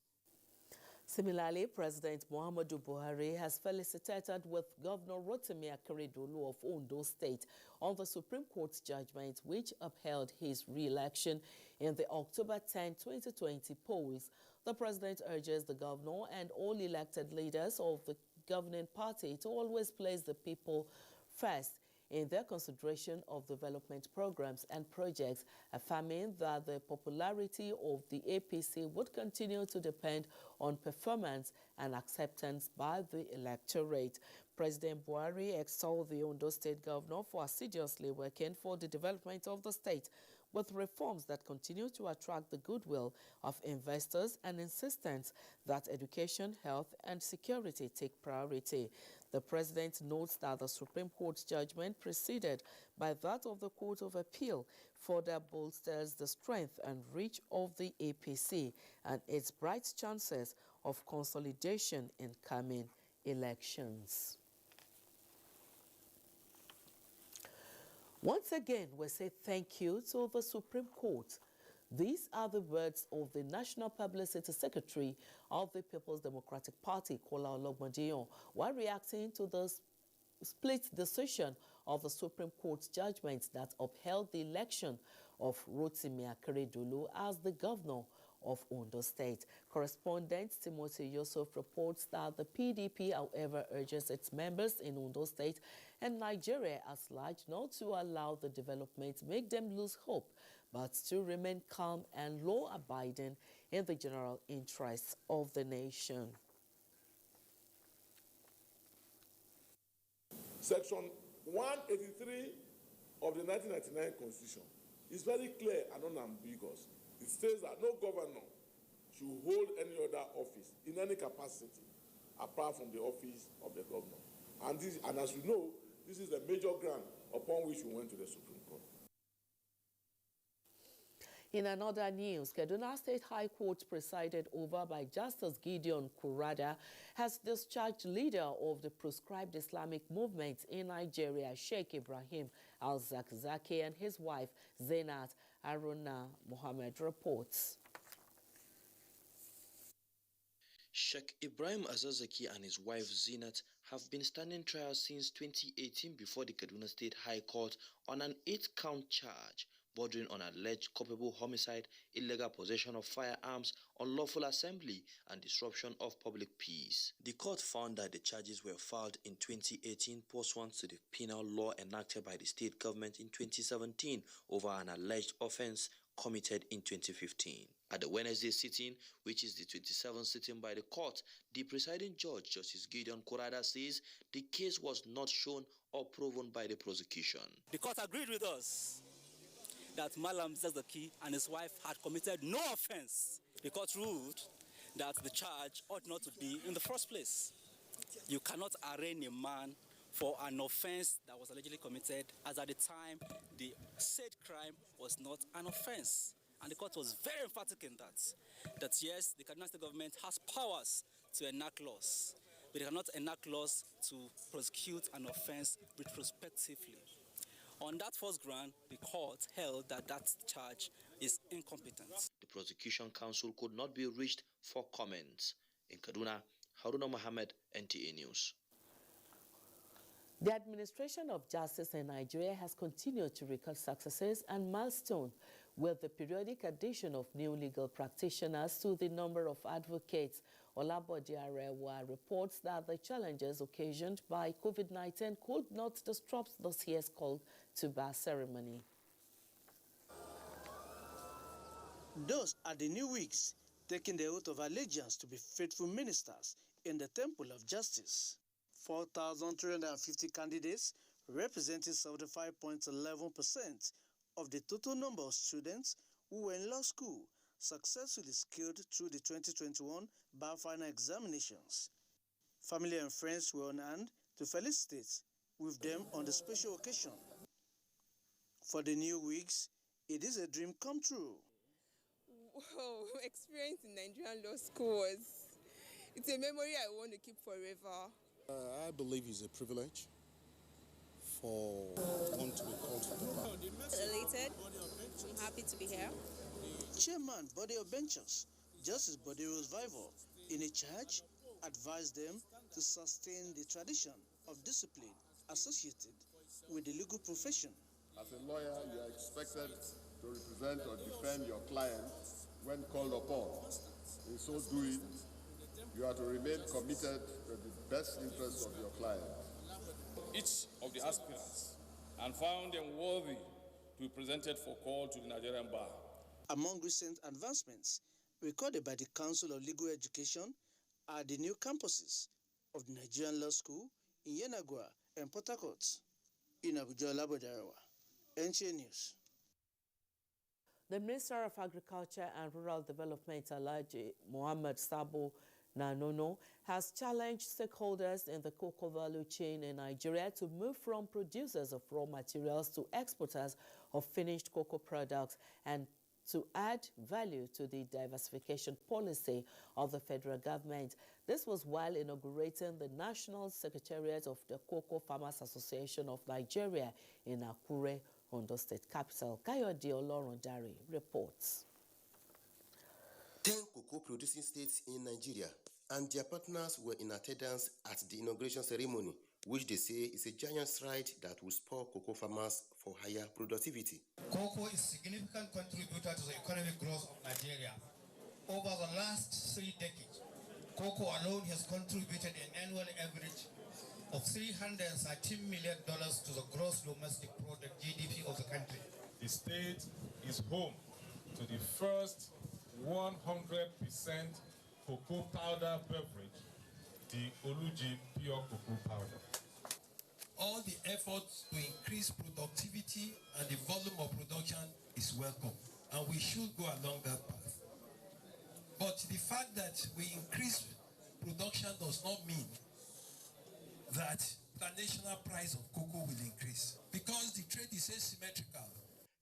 Similarly, President Muhammadu Buhari has felicitated with Governor Rotimi Akeredolu of Ondo State on the Supreme Court's judgment which upheld his re-election in the October 10, 2020 polls. The president urges the governor and all elected leaders of the governing party to always place the people first in their consideration of development programs and projects, affirming that the popularity of the APC would continue to depend on performance and acceptance by the electorate. President Buhari extolled the Ondo State governor for assiduously working for the development of the state, with reforms that continue to attract the goodwill of investors and insistence that education, health, and security take priority. The president notes that the Supreme Court's judgment, preceded by that of the Court of Appeal, further bolsters the strength and reach of the APC and its bright chances of consolidation in coming elections. Once again, we say thank you to the Supreme Court. These are the words of the National Publicity Secretary of the People's Democratic Party, Kola Ologbondiyan, while reacting to the split decision of the Supreme Court's judgment that upheld the election of Rotimi Akeredolu as the governor of Ondo State. Correspondent Timothy Yusuf reports that the PDP, however, urges its members in Ondo State and Nigeria as large not to allow the development make them lose hope, but to remain calm and law-abiding in the general interests of the nation. Section 183 of the 1999 Constitution is very clear and unambiguous. It states that no governor should hold any other office in any capacity apart from the office of the governor. And as you know, this is the major ground upon which we went to the Supreme Court. In another news, Kaduna State High Court, presided over by Justice Gideon Kurada, has discharged leader of the proscribed Islamic movement in Nigeria, Sheikh Ibrahim Al-Zakzaki, and his wife, Zainat Aruna Mohammed, reports. Sheikh Ibrahim Azazaki and his wife Zinat have been standing trial since 2018 before the Kaduna State High Court on an 8-count charge bordering on alleged culpable homicide, illegal possession of firearms, unlawful assembly, and disruption of public peace. The court found that the charges were filed in 2018 pursuant to the penal law enacted by the state government in 2017 over an alleged offense committed in 2015. At the Wednesday sitting, which is the 27th sitting by the court, the presiding judge, Justice Gideon Kurada, says the case was not shown or proven by the prosecution. The court agreed with us that Malam Zazaki and his wife had committed no offense. The court ruled that the charge ought not to be in the first place. You cannot arraign a man for an offense that was allegedly committed, as at the time the said crime was not an offense. And the court was very emphatic in that yes, the Kaduna State government has powers to enact laws, but they cannot enact laws to prosecute an offense retrospectively. On that first ground, the court held that that charge is incompetent. The prosecution counsel could not be reached for comments. In Kaduna, Haruna Mohammed, NTA News. The administration of justice in Nigeria has continued to record successes and milestones, with the periodic addition of new legal practitioners to the number of advocates. Olabode Arewa reports that the challenges occasioned by COVID-19 could not disrupt this year's call to bar ceremony. Those are the new wigs taking the oath of allegiance to be faithful ministers in the Temple of Justice. 4,350 candidates, representing 75.11% of the total number of students who were in law school, successfully scaled through the 2021 bar final examinations. Family and friends were on hand to felicitate with them on the special occasion. For the new wigs, it is a dream come true. Wow, experience in Nigerian law school it's a memory I want to keep forever. I believe it's a privilege for one to be called to the bar. Elated. I'm happy to be here. Chairman Body of Benchers, Justice Body Rosevival, in a charge, advised them to sustain the tradition of discipline associated with the legal profession. As a lawyer, you are expected to represent or defend your client when called upon. In so doing, you are to remain committed to the best interests of your client. Each of the aspirants and found them worthy to be presented for call to the Nigerian bar. Among recent advancements recorded by the Council of Legal Education are the new campuses of the Nigerian Law School in Yenagoa and Port Harcourt. In Abuja, NTA News. The Minister of Agriculture and Rural Development, Alhaji Mohammed Sabo Nanono, has challenged stakeholders in the cocoa value chain in Nigeria to move from producers of raw materials to exporters of finished cocoa products and to add value to the diversification policy of the federal government. This was while inaugurating the National Secretariat of the Cocoa Farmers Association of Nigeria in Akure, Ondo State capital. Kayode Olorundare reports. 10 cocoa producing states in Nigeria and their partners were in attendance at the inauguration ceremony, which they say is a giant stride that will spur cocoa farmers for higher productivity. Cocoa is a significant contributor to the economic growth of Nigeria. Over the last 3 decades, cocoa alone has contributed an annual average of $313 million to the gross domestic product (GDP) of the country. The state is home to the first 100% cocoa powder beverage, the Oluji Pure Cocoa Powder. All the efforts to increase productivity and the volume of production is welcome, and we should go along that path. But the fact that we increase production does not mean that the national price of cocoa will increase, because the trade is asymmetrical.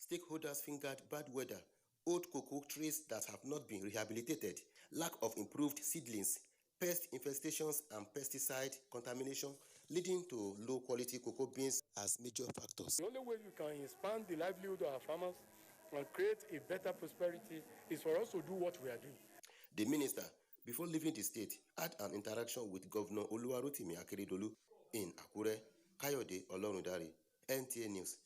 Stakeholders fingered bad weather, old cocoa trees that have not been rehabilitated, lack of improved seedlings, pest infestations and pesticide contamination, leading to low-quality cocoa beans as major factors. The only way you can expand the livelihood of our farmers and create a better prosperity is for us to do what we are doing. The minister, before leaving the state, had an interaction with Governor Oluwarotimi Akeredolu in Akure. Kayode Olorundare, NTA News.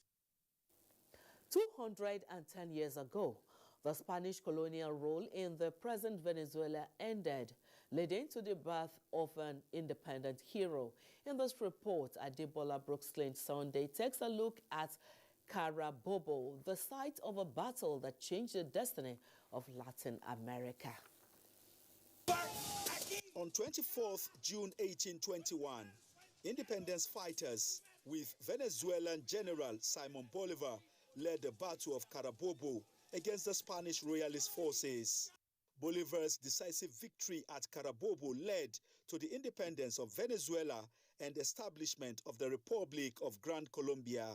210 years ago, the Spanish colonial rule in the present Venezuela ended, leading to the birth of an independent hero. In this report, Adebola Brooks-Lynch Sunday takes a look at Carabobo, the site of a battle that changed the destiny of Latin America. On 24th June 1821, independence fighters with Venezuelan General Simon Bolivar led the Battle of Carabobo against the Spanish royalist forces. Bolivar's decisive victory at Carabobo led to the independence of Venezuela and establishment of the Republic of Gran Colombia.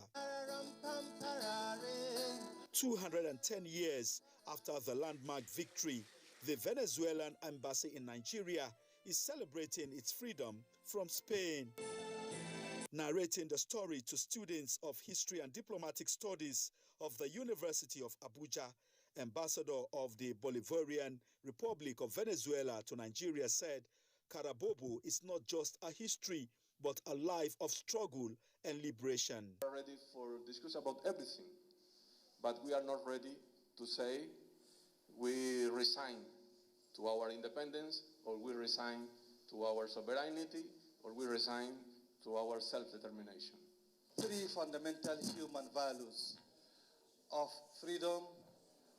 210 years after the landmark victory, the Venezuelan embassy in Nigeria is celebrating its freedom from Spain. Narrating the story to students of history and diplomatic studies of the University of Abuja, ambassador of the Bolivarian Republic of Venezuela to Nigeria said, Carabobo is not just a history, but a life of struggle and liberation. We are ready for discussion about everything, but we are not ready to say we resign to our independence, or we resign to our sovereignty, or we resign to our self-determination. 3 fundamental human values of freedom,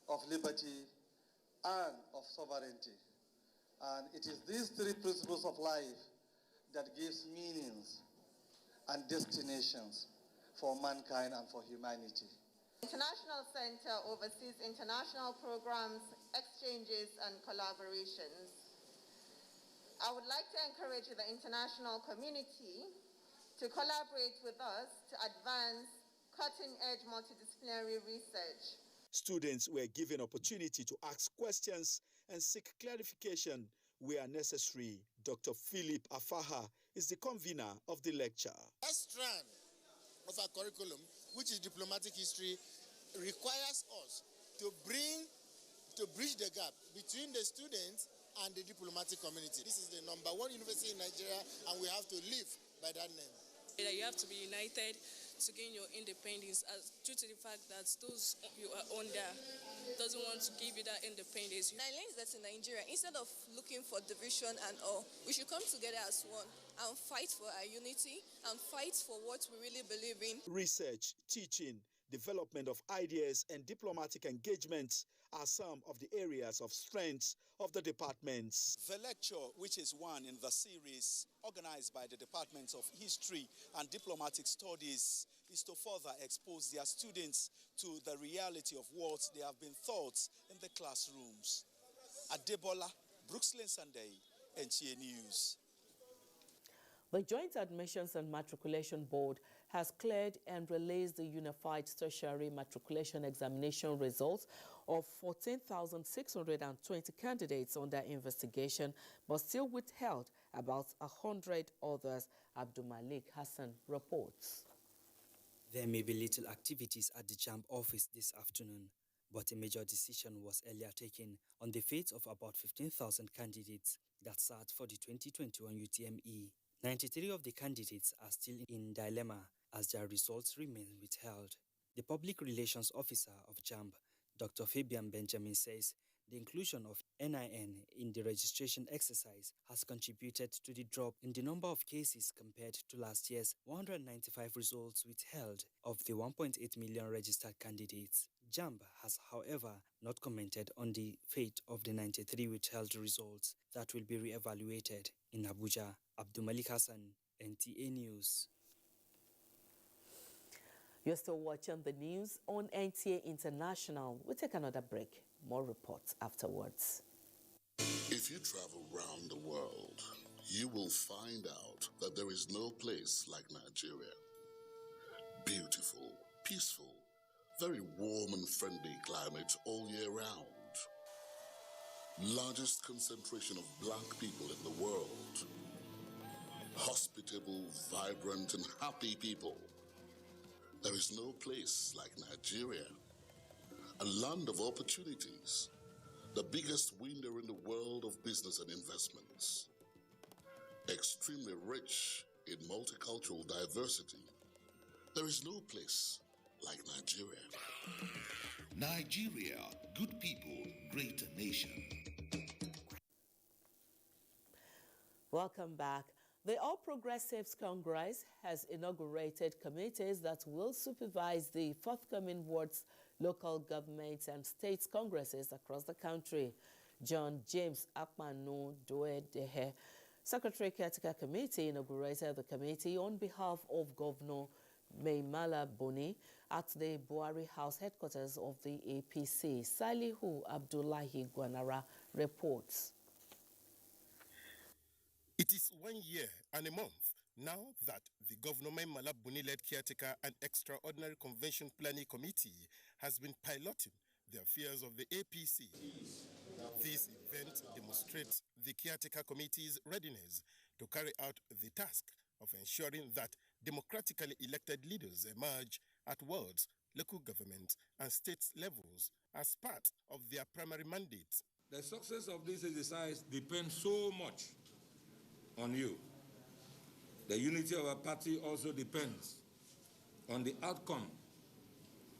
of liberty, and of sovereignty. And it is these 3 principles of life that gives meanings and destinations for mankind and for humanity. International Center oversees international programs, exchanges, and collaborations. I would like to encourage the international community to collaborate with us to advance cutting-edge multidisciplinary research. Students were given opportunity to ask questions and seek clarification where necessary. Dr. Philip Afaha is the convener of the lecture. That strand of our curriculum, which is diplomatic history, requires us to bridge the gap between the students and the diplomatic community. This is the #1 university in Nigeria, and we have to live by that name. You have to be united to gain your independence, due to the fact that those you are under doesn't want to give you that independence. I learned that in Nigeria, instead of looking for division and all, we should come together as one and fight for our unity and fight for what we really believe in. Research, teaching, development of ideas and diplomatic engagements are some of the areas of strength of the departments. The lecture, which is one in the series organized by the Departments of History and Diplomatic Studies, is to further expose their students to the reality of what they have been taught in the classrooms. Adebola, Brooksland Sunday, NTA News. The Joint Admissions and Matriculation Board has cleared and released the Unified Tertiary Matriculation Examination results of 14,620 candidates under investigation, but still withheld about 100 others. Abdul Malik Hassan reports. There may be little activities at the JAMB office this afternoon, but a major decision was earlier taken on the fate of about 15,000 candidates that sat for the 2021 UTME. 93 of the candidates are still in dilemma as their results remain withheld. The Public Relations Officer of JAMB, Dr. Fabian Benjamin, says the inclusion of NIN in the registration exercise has contributed to the drop in the number of cases compared to last year's 195 results withheld of the 1.8 million registered candidates. JAMB has, however, not commented on the fate of the 93 withheld results that will be re-evaluated. In Abuja, Abdul Malik Hassan, NTA News. You're still watching the news on NTA International. We'll take another break. More reports afterwards. If you travel around the world, you will find out that there is no place like Nigeria. Beautiful, peaceful, very warm and friendly climate all year round. Largest concentration of black people in the world. Hospitable, vibrant, and happy people. There is no place like Nigeria. A land of opportunities. The biggest window in the world of business and investments. Extremely rich in multicultural diversity. There is no place like Nigeria. Nigeria, good people, greater nation. Welcome back. The All Progressives Congress has inaugurated committees that will supervise the forthcoming wards, local governments and state congresses across the country. John James Akmanu Doedehe, Secretary Caretaker Committee, inaugurated the committee on behalf of Governor Maimala Boni at the Buhari House headquarters of the APC. Salihu Abdullahi Gwanara reports. It is 1 year and a month now that the Governor Maimala Boni-led Caretaker and Extraordinary Convention Planning Committee has been piloting the affairs of the APC. This event demonstrates the Caretaker Committee's readiness to carry out the task of ensuring that democratically elected leaders emerge at wards, local government and state levels as part of their primary mandates. The success of this exercise depends so much on you. The unity of our party also depends on the outcome,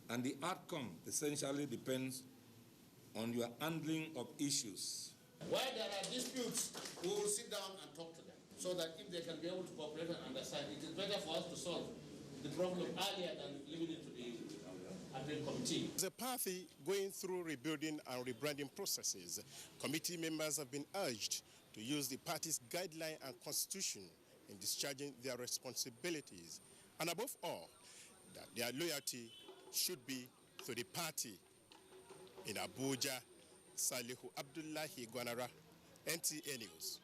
and the outcome essentially depends on your handling of issues. Where there are disputes, we will sit down and talk to them so that if they can be able to cooperate and understand, it is better for us to solve the problem earlier than leaving it to the admin committee. As a party going through rebuilding and rebranding processes, committee members have been urged to use the party's guideline and constitution in discharging their responsibilities, and above all, that their loyalty should be to the party. In Abuja, Salihu Abdullahi Gwanara, NTA News.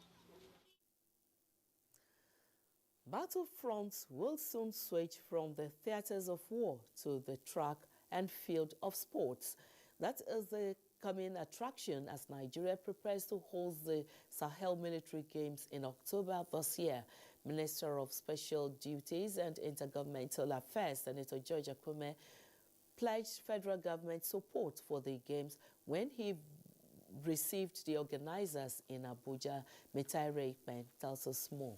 Battlefronts will soon switch from the theaters of war to the track and field of sports. That is the coming attraction as Nigeria prepares to host the Sahel Military Games in October this year. Minister of Special Duties and Intergovernmental Affairs, Senator George Akume, pledged federal government support for the games when he received the organizers in Abuja. Metai Reitman tells us more.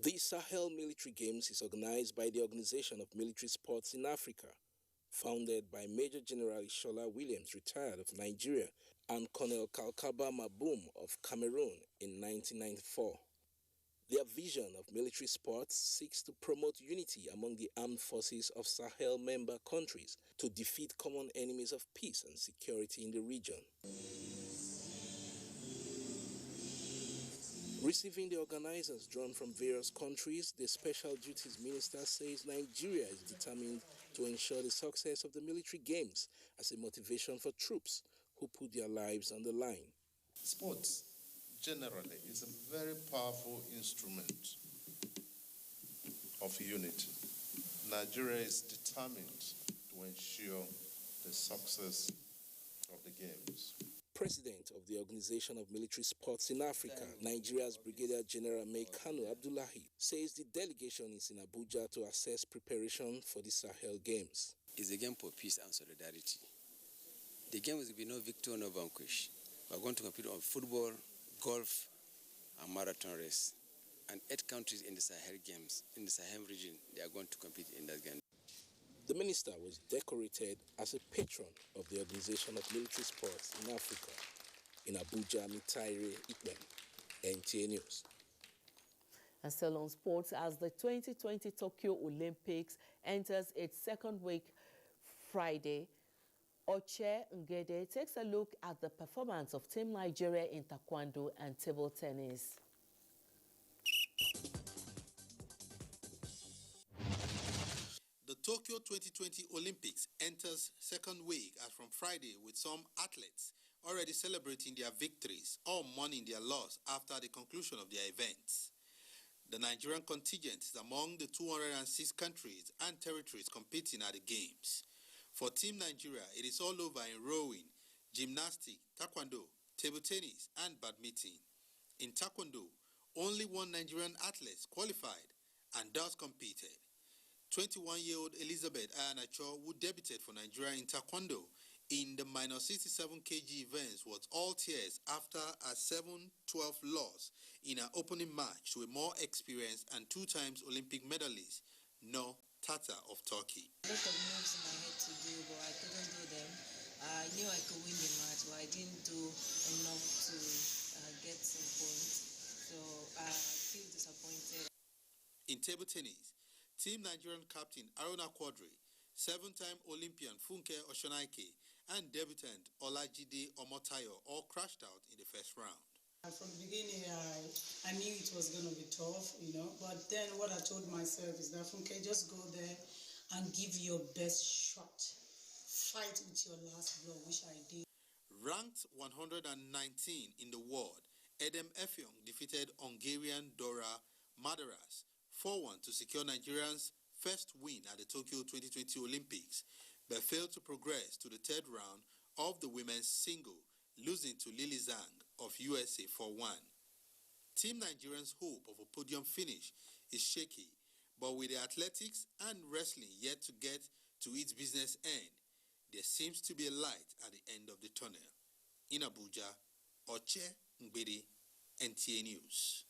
The Sahel Military Games is organized by the Organization of Military Sports in Africa, founded by Major General Ishola Williams, retired of Nigeria, and Colonel Kalkaba Maboum of Cameroon in 1994. Their vision of military sports seeks to promote unity among the armed forces of Sahel member countries to defeat common enemies of peace and security in the region. Receiving the organizers drawn from various countries, the Special Duties Minister says Nigeria is determined to ensure the success of the military games as a motivation for troops who put their lives on the line. Sports, generally, is a very powerful instrument of unity. Nigeria is determined to ensure the success of the games. President of the Organization of Military Sports in Africa, Nigeria's Brigadier General Meikano Abdullahi, says the delegation is in Abuja to assess preparation for the Sahel Games. It's a game for peace and solidarity. The game will be no victor, no vanquish. We're going to compete on football, golf, and marathon race. And 8 countries in the Sahel Games, in the Sahel region, they are going to compete in that game. The minister was decorated as a patron of the Organization of Military Sports in Africa. In Abuja, Mitaire Ikben, NTA News. And still on sports, as the 2020 Tokyo Olympics enters its second week Friday, Oche Ngede takes a look at the performance of Team Nigeria in taekwondo and table tennis. The Tokyo 2020 Olympics enters second week as from Friday, with some athletes already celebrating their victories or mourning their loss after the conclusion of their events. The Nigerian contingent is among the 206 countries and territories competing at the Games. For Team Nigeria, it is all over in rowing, gymnastics, taekwondo, table tennis, and badminton. In taekwondo, only one Nigerian athlete qualified and thus competed. 21-year-old Elizabeth Ayanacho, who debuted for Nigeria in taekwondo in the -67 kg events, was all tears after a 7-12 loss in her opening match to a more experienced and 2-time Olympic medalist, No Tata of Turkey. A lot of moves in my head to do, but I couldn't do them. I knew I could win the match, but I didn't do enough to get some points. So I feel disappointed. In table tennis, Team Nigerian captain Aruna Quadri, 7-time Olympian Funke Oshonaike, and debutant Olajide Omotayo all crashed out in the first round. From the beginning, I knew it was going to be tough, but then what I told myself is that, Funke, just go there and give your best shot. Fight with your last blow, which I did. Ranked 119 in the world, Edem Effiong defeated Hungarian Dora Madaras 4-1 to secure Nigeria's first win at the Tokyo 2020 Olympics, but failed to progress to the third round of the women's single, losing to Lily Zhang of USA 4-1. Team Nigeria's hope of a podium finish is shaky, but with the athletics and wrestling yet to get to its business end, there seems to be a light at the end of the tunnel. In Abuja, Oche Ngbedi, NTA News.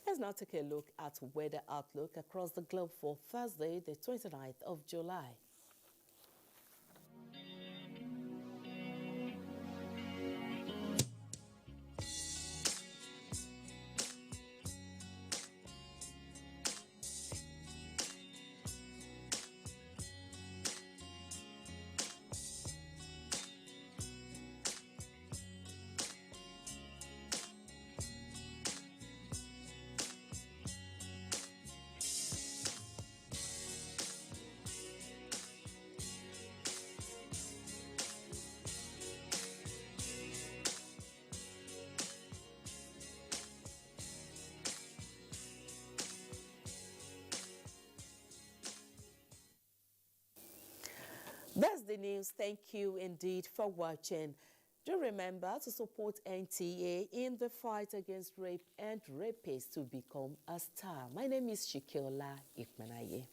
Let's now take a look at weather outlook across the globe for Thursday, the 29th of July. That's the news. Thank you indeed for watching. Do remember to support NTA in the fight against rape and rapists to become a star. My name is Shikiola Ikmanaye.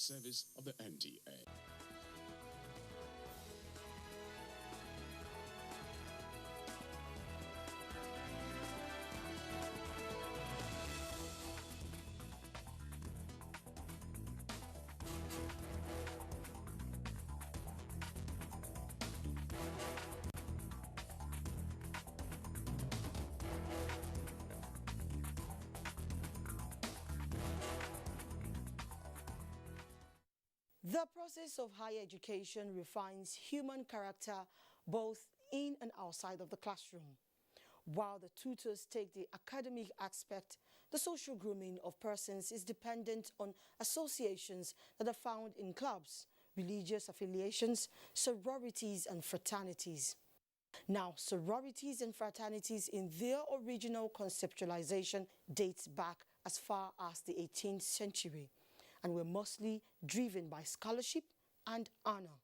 service of the NTA. The process of higher education refines human character both in and outside of the classroom. While the tutors take the academic aspect, the social grooming of persons is dependent on associations that are found in clubs, religious affiliations, sororities and fraternities. Now, sororities and fraternities in their original conceptualization dates back as far as the 18th century and were mostly driven by scholarship and honor,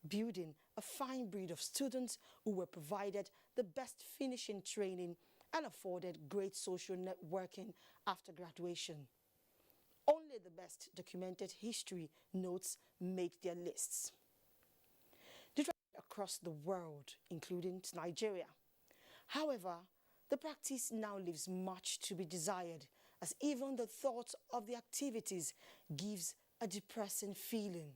building a fine breed of students who were provided the best finishing training and afforded great social networking after graduation. Only the best documented history notes make their lists. Across the world, including Nigeria. However, the practice now leaves much to be desired, as even the thought of the activities gives a depressing feeling.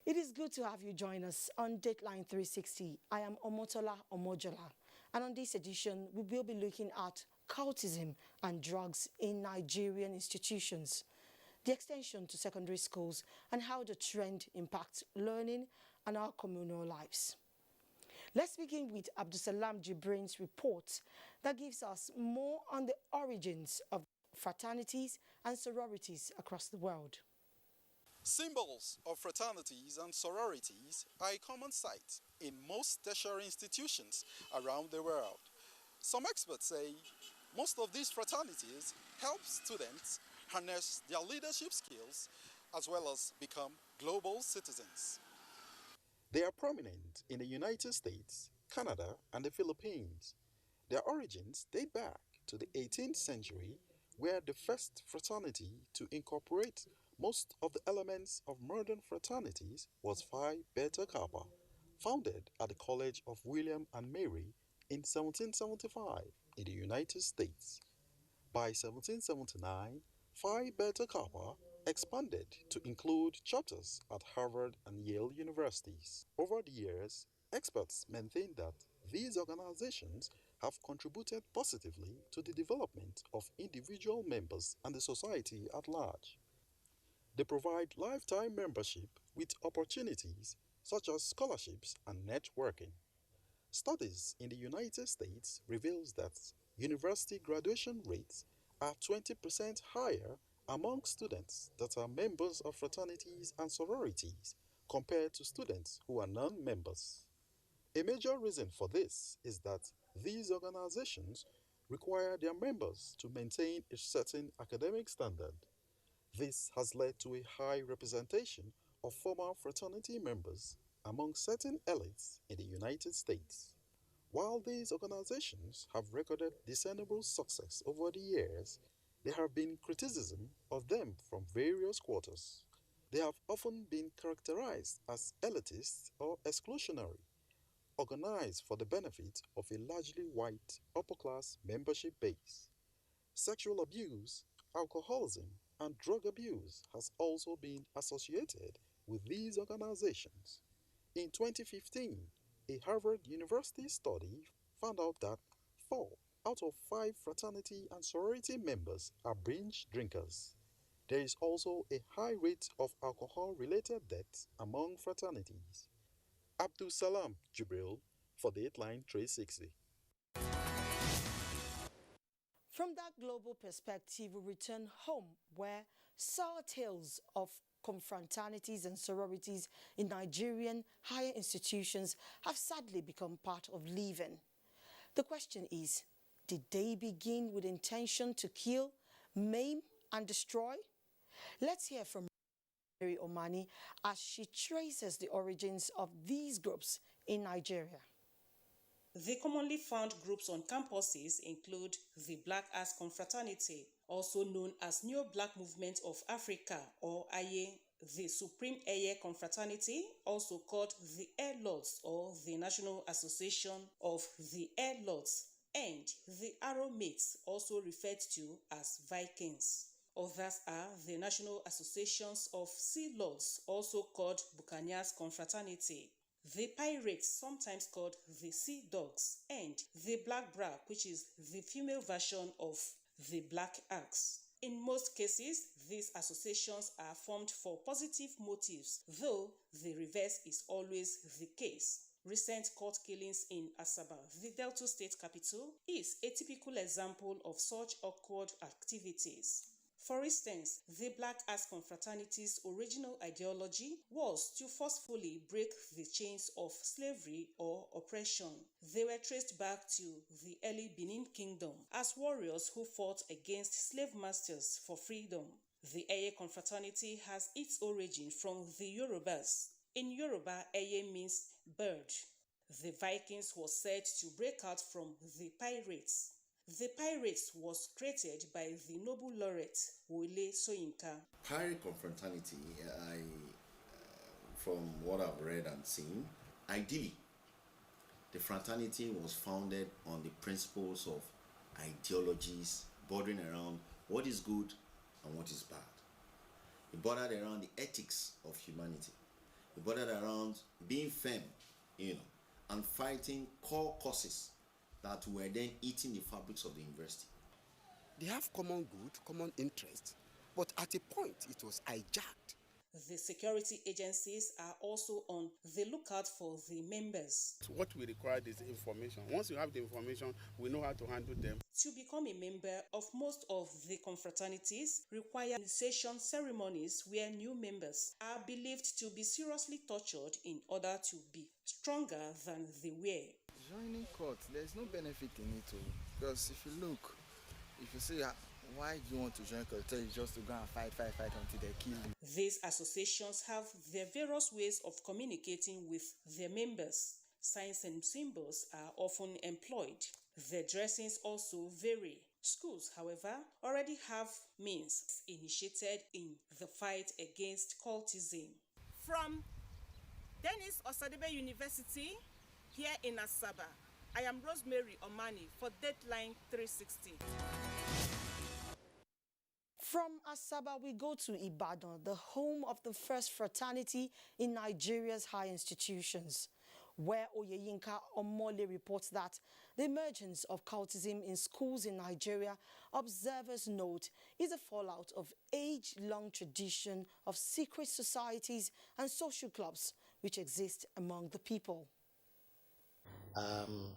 It is good to have you join us on Dateline 360. I am Omotola Omojola, and on this edition, we will be looking at cultism and drugs in Nigerian institutions, the extension to secondary schools, and how the trend impacts learning and our communal lives. Let's begin with Abdusalam Jibrin's report that gives us more on the origins of fraternities and sororities across the world. Symbols of fraternities and sororities are a common sight in most tertiary institutions around the world. Some experts say most of these fraternities help students harness their leadership skills as well as become global citizens. They are prominent in the United States, Canada, and the Philippines. Their origins date back to the 18th century, where the first fraternity to incorporate most of the elements of modern fraternities was Phi Beta Kappa, founded at the College of William and Mary in 1775 in the United States. By 1779, Phi Beta Kappa expanded to include chapters at Harvard and Yale universities. Over the years, experts maintain that these organizations have contributed positively to the development of individual members and the society at large. They provide lifetime membership with opportunities such as scholarships and networking. Studies in the United States reveals that university graduation rates are 20% higher among students that are members of fraternities and sororities compared to students who are non-members. A major reason for this is that these organizations require their members to maintain a certain academic standard. This has led to a high representation of former fraternity members among certain elites in the United States. While these organizations have recorded discernible success over the years, there have been criticism of them from various quarters. They have often been characterized as elitist or exclusionary, organized for the benefit of a largely white upper-class membership base. Sexual abuse, alcoholism, and drug abuse has also been associated with these organizations. In 2015, a Harvard University study found out that 4 out of 5 fraternity and sorority members are binge drinkers. There is also a high rate of alcohol-related deaths among fraternities. Abdul Salam Jibril for Dateline 360. From that global perspective, we return home where sour tales of confraternities and sororities in Nigerian higher institutions have sadly become part of living. The question is, did they begin with intention to kill, maim, and destroy? Let's hear from Mary Omani as she traces the origins of these groups in Nigeria. The commonly found groups on campuses include the Black Arts Confraternity, also known as New Black Movement of Africa or AYE, the Supreme Eye Confraternity, also called the Air Lords or the National Association of the Air Lords, and the Arrow Mates, also referred to as Vikings. Others are the National Associations of Sea Lords, also called Buccaneers Confraternity, the Pirates, sometimes called the Sea Dogs, and the Black Bra, which is the female version of the Black Axe. In most cases, these associations are formed for positive motives, though the reverse is always the case. Recent court killings in Asaba, the Delta State capital, is a typical example of such awkward activities. For instance, the Black Arts Confraternity's original ideology was to forcefully break the chains of slavery or oppression. They were traced back to the early Benin Kingdom as warriors who fought against slave masters for freedom. The Eye Confraternity has its origin from the Yorubas. In Yoruba, Eye means bird. The Vikings was said to break out from the pirates. The Pirates was created by the Nobel laureate Wole Soyinka. Pirate confraternity, from what I've read and seen, ideally, the fraternity was founded on the principles of ideologies bordering around what is good and what is bad. It bordered around the ethics of humanity. It bordered around being firm, and fighting core causes that were then eating the fabrics of the university. They have common good, common interest, but at a point it was hijacked. The security agencies are also on the lookout for the members. What we require is information. Once you have the information, we know how to handle them. To become a member of most of the confraternities require initiation ceremonies where new members are believed to be seriously tortured in order to be stronger than they were. Joining court, there's no benefit in it too, because if you look, if you say why do you want to join court, tell you just to go and fight until they kill you. These associations have their various ways of communicating with their members. Signs and symbols are often employed. Their dressings also vary. Schools, however, already have means initiated in the fight against cultism. From Dennis Osadebe University, here in Asaba, I am Rosemary Omani for Deadline 360. From Asaba, we go to Ibadan, the home of the first fraternity in Nigeria's high institutions, where Oyeyinka Omole reports that the emergence of cultism in schools in Nigeria, observers note, is a fallout of age-long tradition of secret societies and social clubs which exist among the people.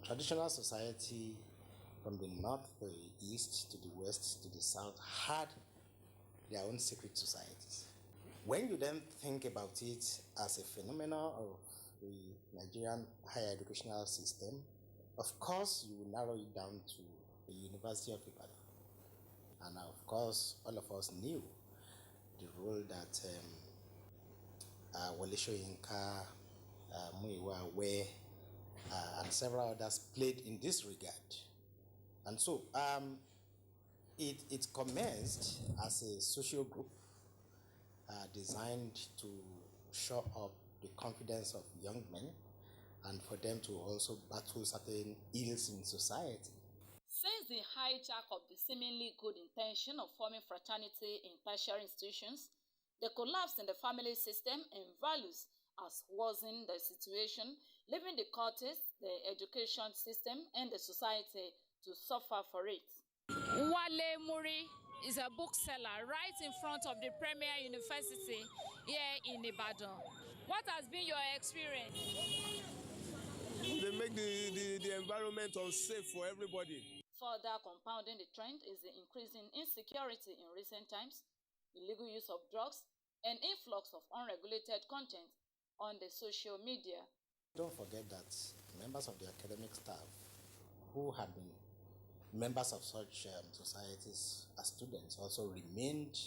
Traditional society from the north, the east, to the west, to the south had their own secret societies. When you then think about it as a phenomenon of the Nigerian higher educational system, of course you will narrow it down to the University of Ibadan. And of course, all of us knew the role that Wole Soyinka, Muyiwa Awe, and several others played in this regard. And so it commenced as a social group designed to shore up the confidence of young men and for them to also battle certain ills in society. Since the hijack of the seemingly good intention of forming fraternity in tertiary institutions, the collapse in the family system and values has worsened the situation, leaving the cultists, the education system, and the society to suffer for it. Wale Muri is a bookseller right in front of the Premier University here in Ibadan. What has been your experience? They make the environment unsafe for everybody. Further compounding the trend is the increasing insecurity in recent times, illegal use of drugs, and influx of unregulated content on the social media. Don't forget that members of the academic staff who had been members of such societies as students also remained,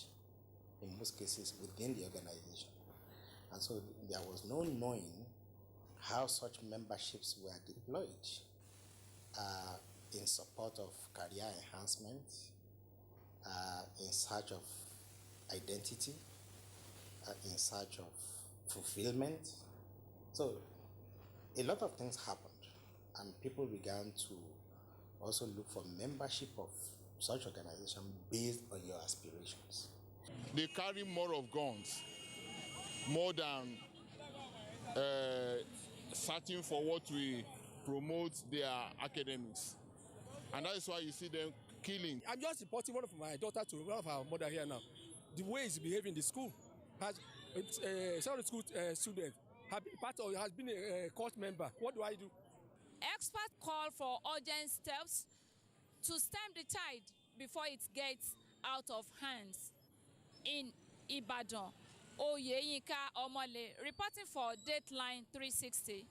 in most cases, within the organization. And so there was no knowing how such memberships were deployed. in support of career enhancement, in search of identity, in search of fulfillment. So a lot of things happened, and people began to also look for membership of such organization based on your aspirations. They carry more of guns, more than searching for what will promote their academics. And that is why you see them killing. I'm just reporting one of my daughter to one of our mother here now. The way he's behaving in the school, has secondary school student, has been a court member. What do I do? Experts call for urgent steps to stem the tide before it gets out of hands. In Ibadan, Oyeyinka Omole reporting for Dateline 360.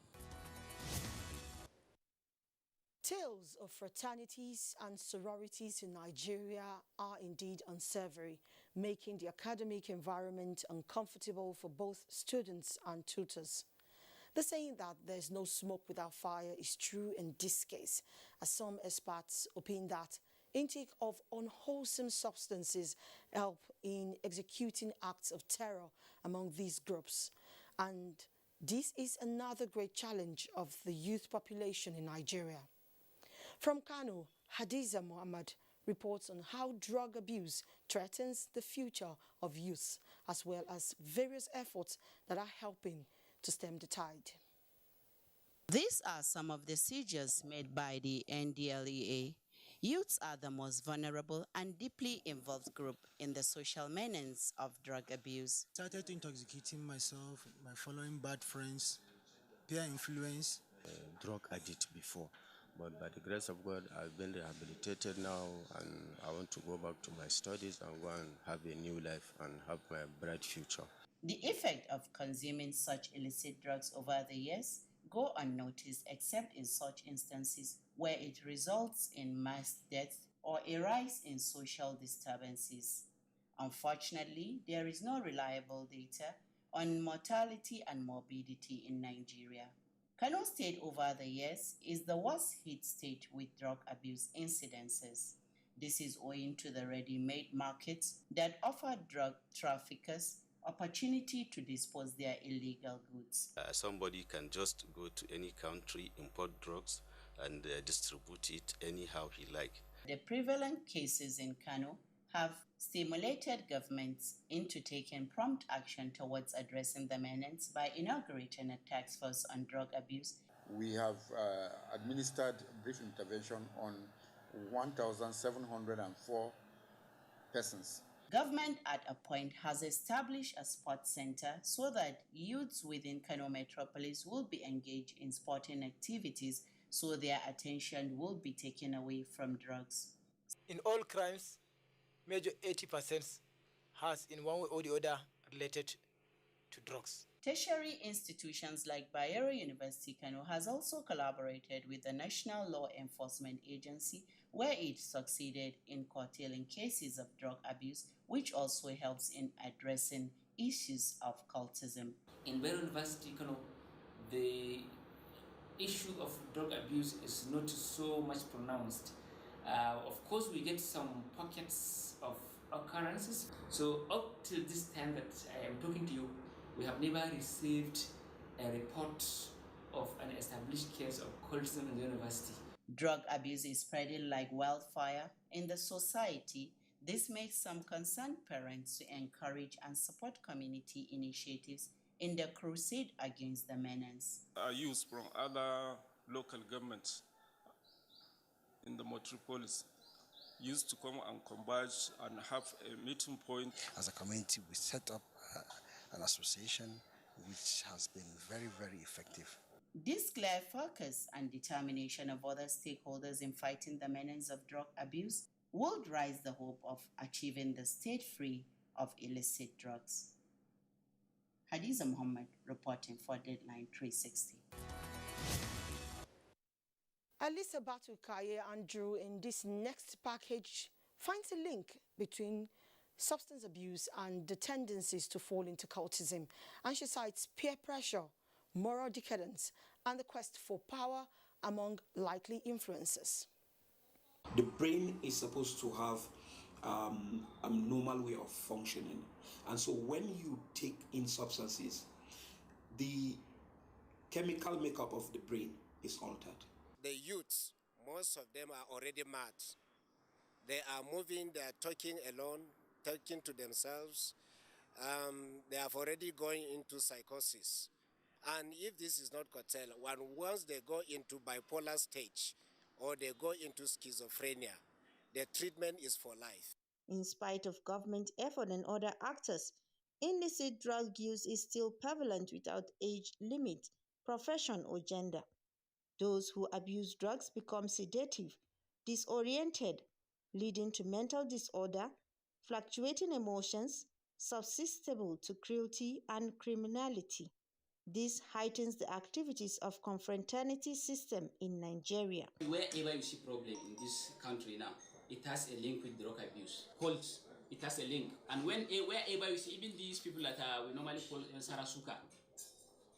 Tales of fraternities and sororities in Nigeria are indeed unsavory, making the academic environment uncomfortable for both students and tutors. The saying that there's no smoke without fire is true in this case, as some experts opine that intake of unwholesome substances help in executing acts of terror among these groups. And this is another great challenge of the youth population in Nigeria. From Kano, Hadiza Muhammad reports on how drug abuse threatens the future of youth, as well as various efforts that are helping to stem the tide. These are some of the seizures made by the NDLEA. Youths are the most vulnerable and deeply involved group in the social menace of drug abuse. Started intoxicating myself by following bad friends, peer influence. Drug addict before, but by the grace of God, I've been rehabilitated now, and I want to go back to my studies and go and have a new life and have my bright future. The effect of consuming such illicit drugs over the years go unnoticed except in such instances where it results in mass death or a rise in social disturbances. Unfortunately, there is no reliable data on mortality and morbidity in Nigeria. Kano State over the years is the worst hit state with drug abuse incidences. This is owing to the ready-made markets that offer drug traffickers opportunity to dispose their illegal goods. Somebody can just go to any country, import drugs, and distribute it anyhow he like. The prevalent cases in Kano have stimulated governments into taking prompt action towards addressing the menace by inaugurating a task force on drug abuse. We have administered brief intervention on 1,704 persons. Government at a point has established a sports center so that youths within Kano Metropolis will be engaged in sporting activities, so their attention will be taken away from drugs. In all crimes, major 80% has in one way or the other related to drugs. Tertiary institutions like Bayero University Kano has also collaborated with the National Law Enforcement Agency, where it succeeded in curtailing cases of drug abuse, which also helps in addressing issues of cultism. In Bayero University Kano, the issue of drug abuse is not so much pronounced. Of course, we get some pockets of occurrences. So up till this time that I am talking to you, we have never received a report of an established case of cultism in the university. Drug abuse is spreading like wildfire in the society. This makes some concerned parents to encourage and support community initiatives in the crusade against the menace. Youth from other local governments in the metropolis used to come and converge and have a meeting point. As a community, we set up an association which has been very, very effective. This clear focus and determination of other stakeholders in fighting the menace of drug abuse would raise the hope of achieving the state free of illicit drugs. Hadiza Muhammad reporting for Deadline 360. Alisa Batukaye Andrew in this next package finds a link between substance abuse and the tendencies to fall into cultism, and she cites peer pressure, moral decadence, and the quest for power among likely influences. The brain is supposed to have a normal way of functioning. And so when you take in substances, the chemical makeup of the brain is altered. The youths, most of them are already mad. They are moving, they are talking alone, talking to themselves. They have already gone into psychosis. And if this is not curtailed, once they go into bipolar stage or they go into schizophrenia, their treatment is for life. In spite of government effort and other actors, illicit drug use is still prevalent without age limit, profession, or gender. Those who abuse drugs become sedative, disoriented, leading to mental disorder, fluctuating emotions, susceptible to cruelty and criminality. This heightens the activities of confraternity system in Nigeria. Wherever you see problem in this country now, it has a link with drug abuse. Cults, it has a link. And wherever you see, even these people that we normally call Sarasuka,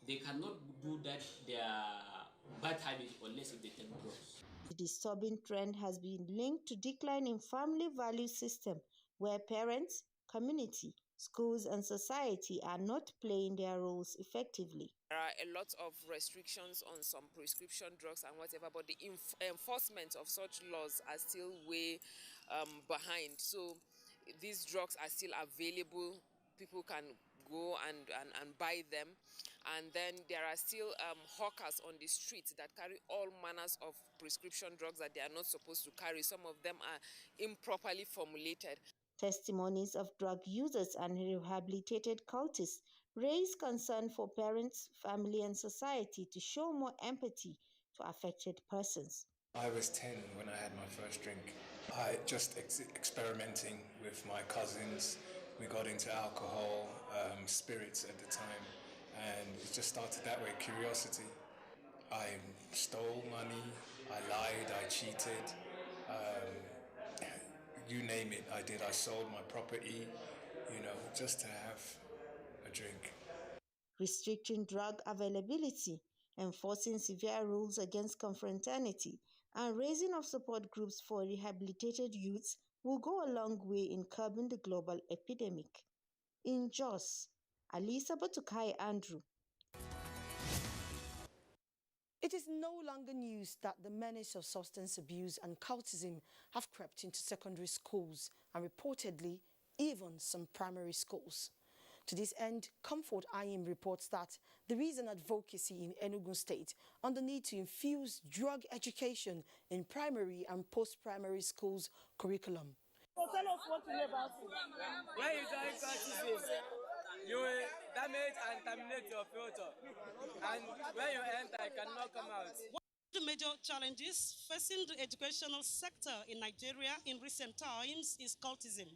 they cannot do that, their bad habit, unless if they take drugs. The disturbing trend has been linked to decline in family value system, where parents, community, schools and society are not playing their roles effectively. There are a lot of restrictions on some prescription drugs and whatever, but the enforcement of such laws are still way behind. So these drugs are still available. People can go and buy them. And then there are still hawkers on the streets that carry all manners of prescription drugs that they are not supposed to carry. Some of them are improperly formulated. Testimonies of drug users and rehabilitated cultists raise concern for parents, family, and society to show more empathy to affected persons. I was 10 when I had my first drink. I just experimenting with my cousins. We got into alcohol, spirits at the time, and it just started that way, curiosity. I stole money, I lied, I cheated. You name it, I did. I sold my property, just to have a drink. Restricting drug availability, enforcing severe rules against confraternity, and raising of support groups for rehabilitated youths will go a long way in curbing the global epidemic. In Jos, Alisa Batukai Andrew. It is no longer news that the menace of substance abuse and cultism have crept into secondary schools and reportedly even some primary schools. To this end, Comfort IM reports that there is an advocacy in Enugu State on the need to infuse drug education in primary and post-primary schools curriculum. So tell us what you know about it. When you join cultism, you will damage and terminate your future. And when you enter, you cannot come out. One of the major challenges facing the educational sector in Nigeria in recent times is cultism,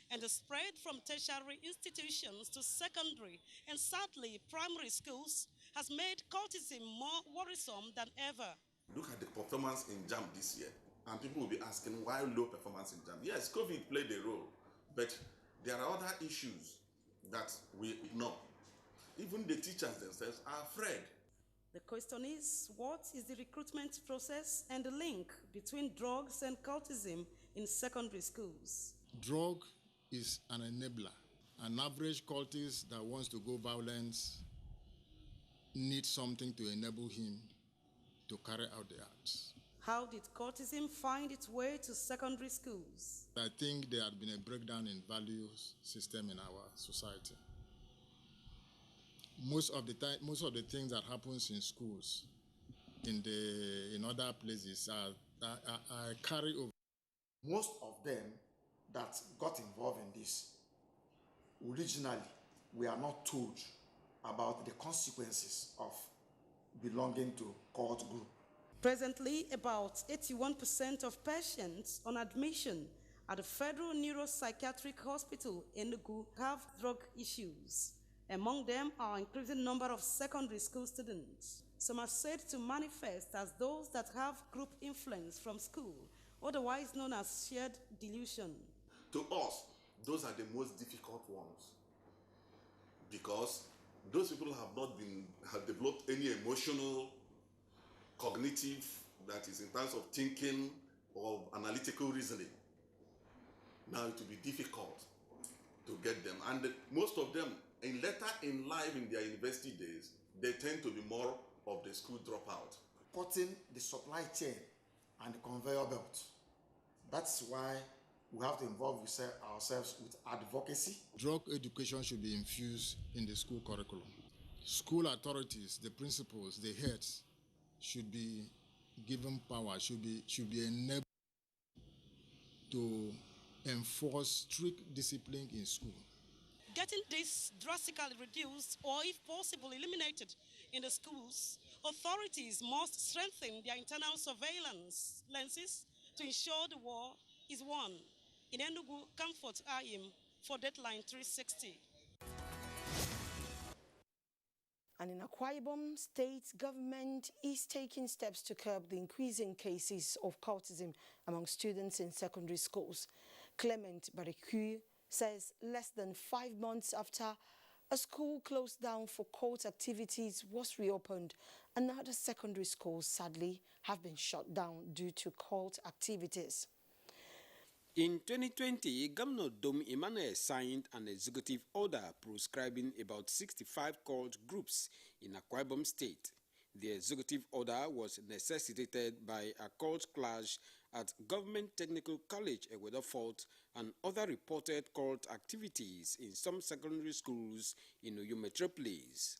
and the spread from tertiary institutions to secondary and sadly primary schools has made cultism more worrisome than ever. Look at the performance in JAMB this year, and people will be asking why low performance in JAMB. Yes, COVID played a role, but there are other issues that we ignore. Even the teachers themselves are afraid. The question is, what is the recruitment process and the link between drugs and cultism in secondary schools? Drug is an enabler. An average cultist that wants to go violent needs something to enable him to carry out the acts. How did cultism find its way to secondary schools? I think there had been a breakdown in values system in our society. Most of the things that happens in schools, in other places, are carry over. Most of them that got involved in this, originally, we are not told about the consequences of belonging to cult group. Presently, about 81% of patients on admission at the Federal Neuropsychiatric Hospital in Enugu have drug issues. Among them are an increasing number of secondary school students. Some are said to manifest as those that have group influence from school, otherwise known as shared delusion. To us, those are the most difficult ones because those people have developed any emotional cognitive, that is in terms of thinking or analytical reasoning. Now it will be difficult to get them. And most of them, later in life, in their university days, they tend to be more of the school dropout. Cutting the supply chain and the conveyor belt. That's why we have to involve ourselves with advocacy. Drug education should be infused in the school curriculum. School authorities, the principals, the heads should be given power, should be enabled to enforce strict discipline in school. Getting this drastically reduced or, if possible, eliminated in the schools, authorities must strengthen their internal surveillance lenses to ensure the war is won. In Enugu, Comfort Ayim for Deadline 360. And in Akwa Ibom, state government is taking steps to curb the increasing cases of cultism among students in secondary schools. Clement Barikui says less than 5 months after a school closed down for cult activities was reopened, another secondary schools sadly have been shut down due to cult activities. In 2020, Governor Dom Emmanuel signed an executive order proscribing about 65 cult groups in Akwa Ibom State. The executive order was necessitated by a cult clash at Government Technical College, Ewedo Fort, and other reported cult activities in some secondary schools in Uyo Metropolis.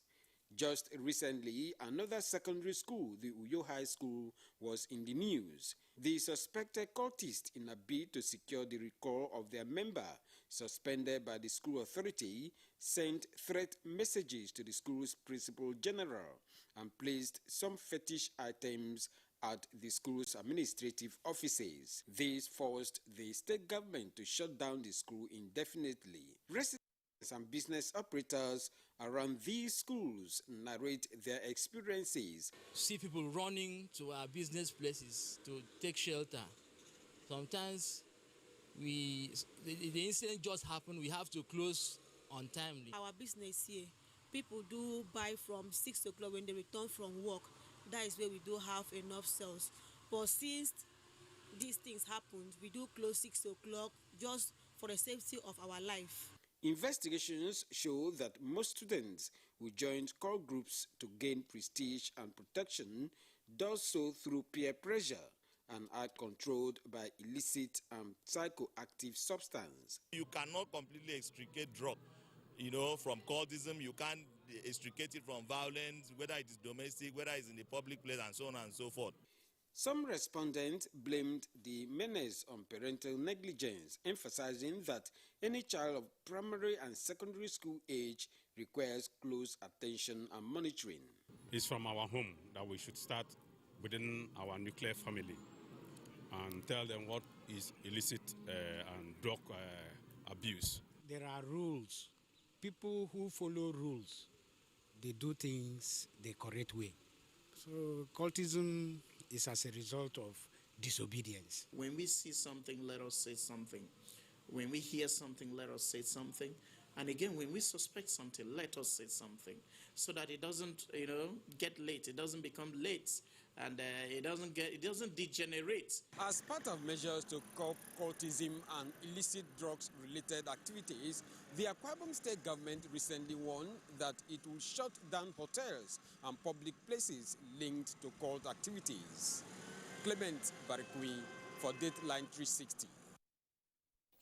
Just recently, another secondary school, the Uyo High School, was in the news. The suspected cultists, in a bid to secure the recall of their member, suspended by the school authority, sent threat messages to the school's principal general and placed some fetish items at the school's administrative offices. This forced the state government to shut down the school indefinitely. Residents and business operators around these schools narrate their experiences. See people running to our business places to take shelter. Sometimes the incident just happened, we have to close untimely. Our business here, people do buy from 6 o'clock when they return from work. That is where we do have enough sales. But since these things happened, we do close 6 o'clock just for the safety of our life. Investigations show that most students who joined cult groups to gain prestige and protection does so through peer pressure and are controlled by illicit and psychoactive substance. You cannot completely extricate drug, from cultism. You can't extricate it from violence, whether it is domestic, whether it's in the public place, and so on and so forth. Some respondents blamed the menace on parental negligence, emphasizing that any child of primary and secondary school age requires close attention and monitoring. It's from our home that we should start within our nuclear family and tell them what is illicit and drug abuse. There are rules. People who follow rules, they do things the correct way. So cultism is as a result of disobedience. When we see something, let us say something. When we hear something, let us say something. And again, when we suspect something, let us say something, so that it doesn't, get late. It doesn't become late, and it doesn't degenerate. As part of measures to curb cultism and illicit drugs-related activities, the Akwa Ibom State government recently warned that it will shut down hotels and public places linked to cult activities. Clement Barikui for Dateline 360.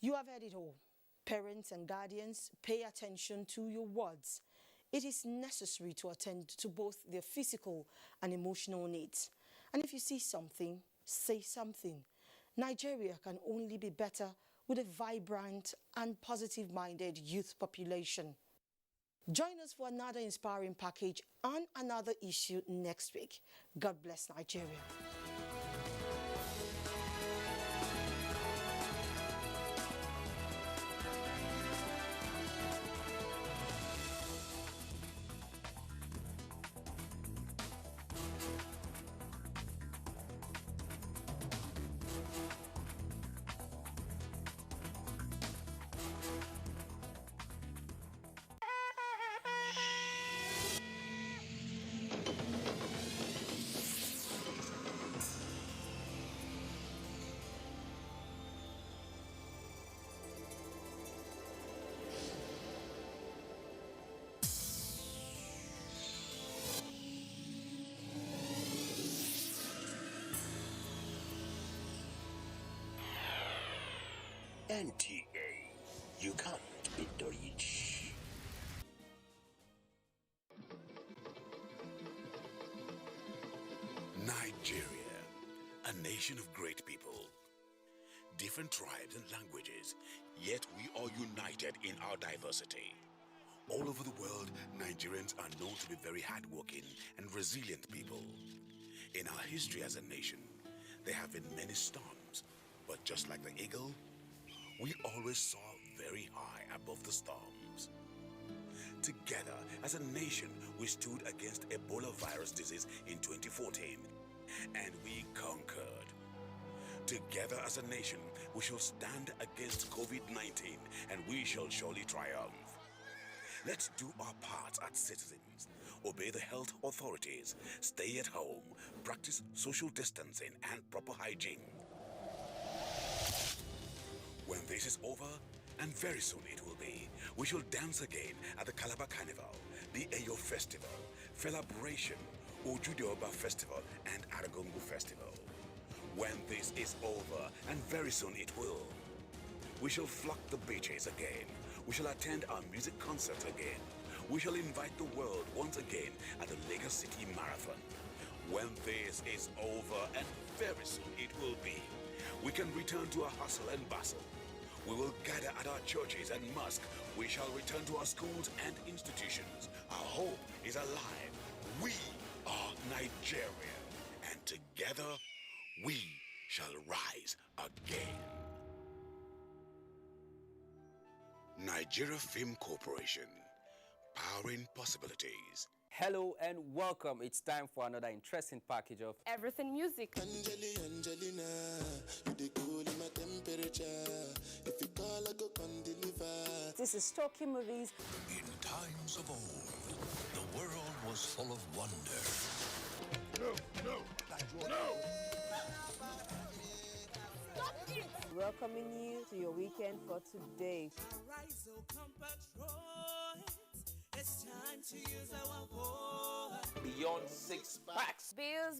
You have heard it all. Parents and guardians, pay attention to your words. It is necessary to attend to both their physical and emotional needs. And if you see something, say something. Nigeria can only be better with a vibrant and positive-minded youth population. Join us for another inspiring package on another issue next week. God bless Nigeria. NTA, you can't beat the rich. Nigeria, a nation of great people. Different tribes and languages, yet we are united in our diversity. All over the world, Nigerians are known to be very hardworking and resilient people. In our history as a nation, there have been many storms, but just like the eagle, we always soar very high above the storms. Together, as a nation, we stood against Ebola virus disease in 2014, and we conquered. Together as a nation, we shall stand against COVID-19, and we shall surely triumph. Let's do our part as citizens. Obey the health authorities, stay at home, practice social distancing and proper hygiene. When this is over, and very soon it will be, we shall dance again at the Calabar Carnival, the Eyo Festival, Celebration, Ojudeoba Festival, and Aragongo Festival. When this is over, and very soon it will, we shall flock the beaches again. We shall attend our music concerts again. We shall invite the world once again at the Lagos City Marathon. When this is over, and very soon it will be, we can return to our hustle and bustle. We will gather at our churches and mosques. We shall return to our schools and institutions. Our hope is alive. We are Nigeria, and together we shall rise again. Nigeria Film Corporation, powering possibilities. Hello and welcome. It's time for another interesting package of Everything Music. Angelina, you dey cool in my temperature. If you call, I go come deliver. This is Talking Movies. In times of old, the world was full of wonder. No! Stop it! Welcoming you to your weekend for today. Arise, O compatriots. It's time to use our voice. Beyond Six Packs. Bills.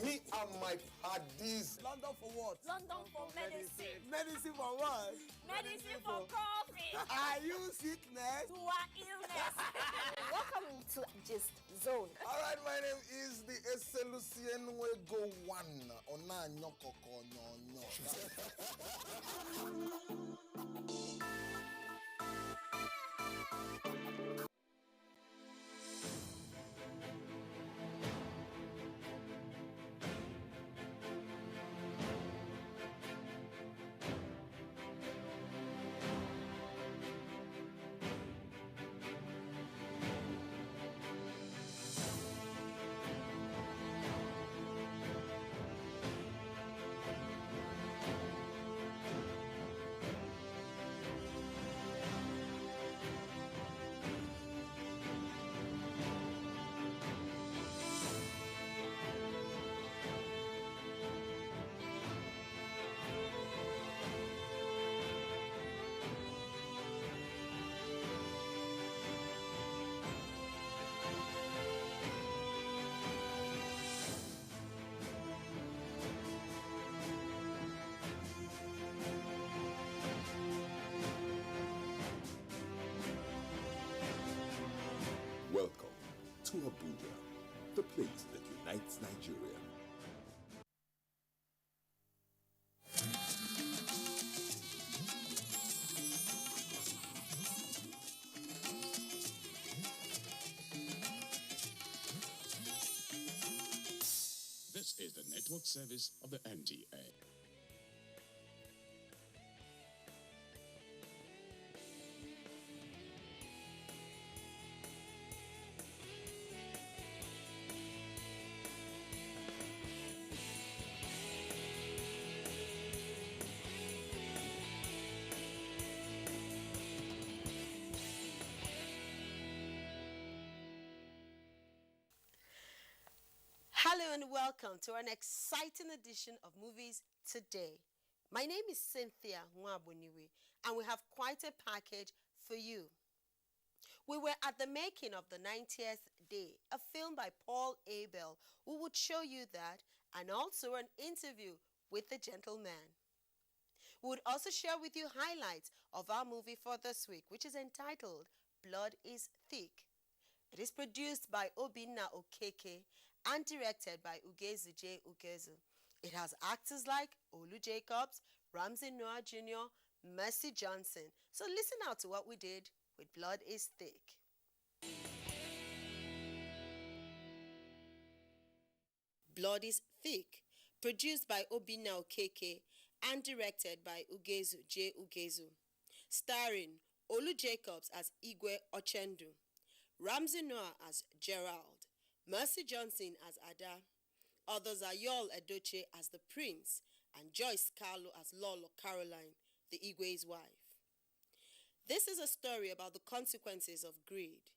Me and my paddies. London for what? London for medicine. Medicine for what? Medicine for coffee. Are you sickness? To our illness. Welcome to Gist Zone. All right, my name is the Eselucien Wego One. Ona nyokoko nyonyo. Welcome to Abuja, the place that unites Nigeria. This is the network service of the NTA. Hello and welcome to an exciting edition of Movies Today. My name is Cynthia Nwabuniwe and we have quite a package for you. We were at the making of the 90th Day, a film by Paul Abel, who would show you that, and also an interview with the gentleman. We would also share with you highlights of our movie for this week, which is entitled Blood is Thick. It is produced by Obinna Okeke and directed by Ugezu J. Ugezu. It has actors like Olu Jacobs, Ramsey Noah Jr., Mercy Johnson. So listen out to what we did with Blood is Thick. Blood is Thick, produced by Obinna Okeke and directed by Ugezu J. Ugezu. Starring Olu Jacobs as Igwe Ochendu, Ramsey Noah as Gerald, Mercy Johnson as Ada. Others are Yul Edochie as the Prince and Joyce Carlo as Lolo Caroline, the Igwe's wife. This is a story about the consequences of greed.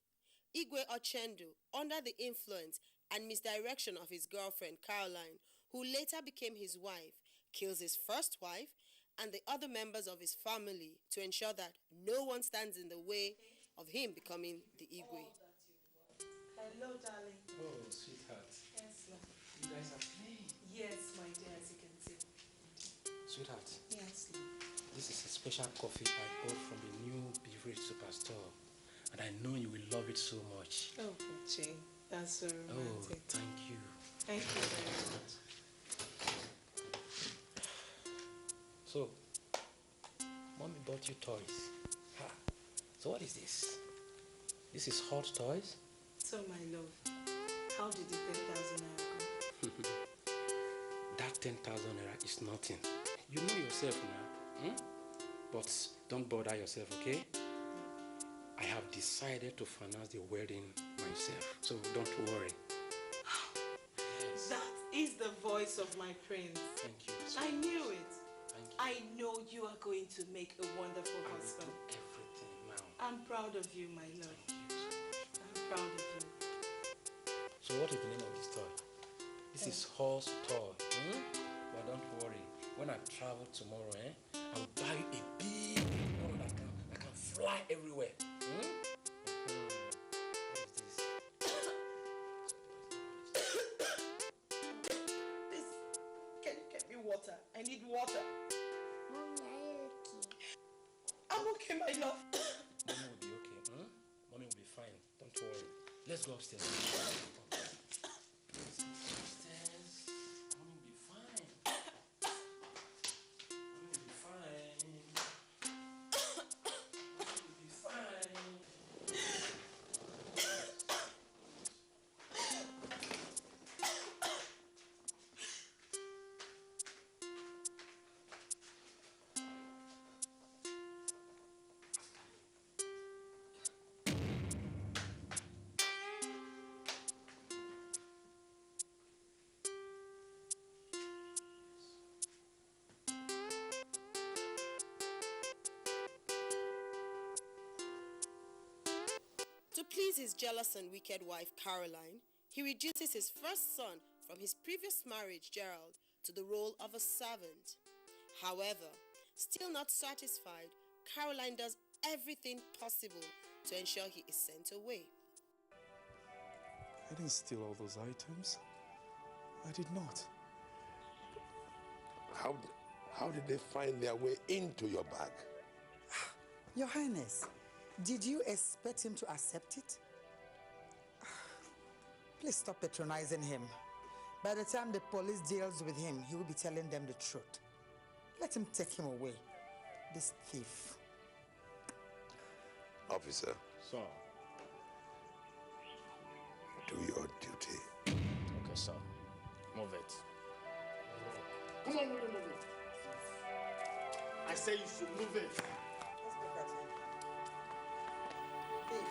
Igwe Ochendu, under the influence and misdirection of his girlfriend Caroline, who later became his wife, kills his first wife and the other members of his family to ensure that no one stands in the way of him becoming the Igwe. Hello, darling. Oh, sweetheart. Yes, love. You guys are playing. Yes, my dear, as you can see. Sweetheart. Yes, love. This is a special coffee I bought from the new beverage superstore. And I know you will love it so much. Oh, Jay, that's so romantic. Oh, thank you. Thank you very much. So, Mommy bought you toys. Ha. So what is this? This is hot toys? So, my love, how did the 10,000 naira go? That 10,000 naira is nothing. You know yourself now. But don't bother yourself, okay? I have decided to finance the wedding myself, so don't worry. That is the voice of my prince. Thank you. I knew it. Thank you. I know you are going to make a wonderful I will husband. do everything now. I'm proud of you, my love. I'm proud of you. So what is the name of this toy? This is horse toy. But don't worry. When I travel tomorrow, I will buy you a big one that can fly everywhere. What is this? Please, can you get me water? I need water. Mommy, are you okay? I'm okay, my love. Mommy will be okay. Mommy will be fine. Don't worry. Let's go upstairs. To please his jealous and wicked wife, Caroline, he reduces his first son from his previous marriage, Gerald, to the role of a servant. However, still not satisfied, Caroline does everything possible to ensure he is sent away. I didn't steal all those items. I did not. How did they find their way into your bag? Your Highness, did you expect him to accept it? Please stop patronizing him. By the time the police deals with him, he will be telling them the truth. Let him take him away, this thief. Officer. Sir. Do your duty. Okay, sir. Move it. Come on, move it. I say you should move it.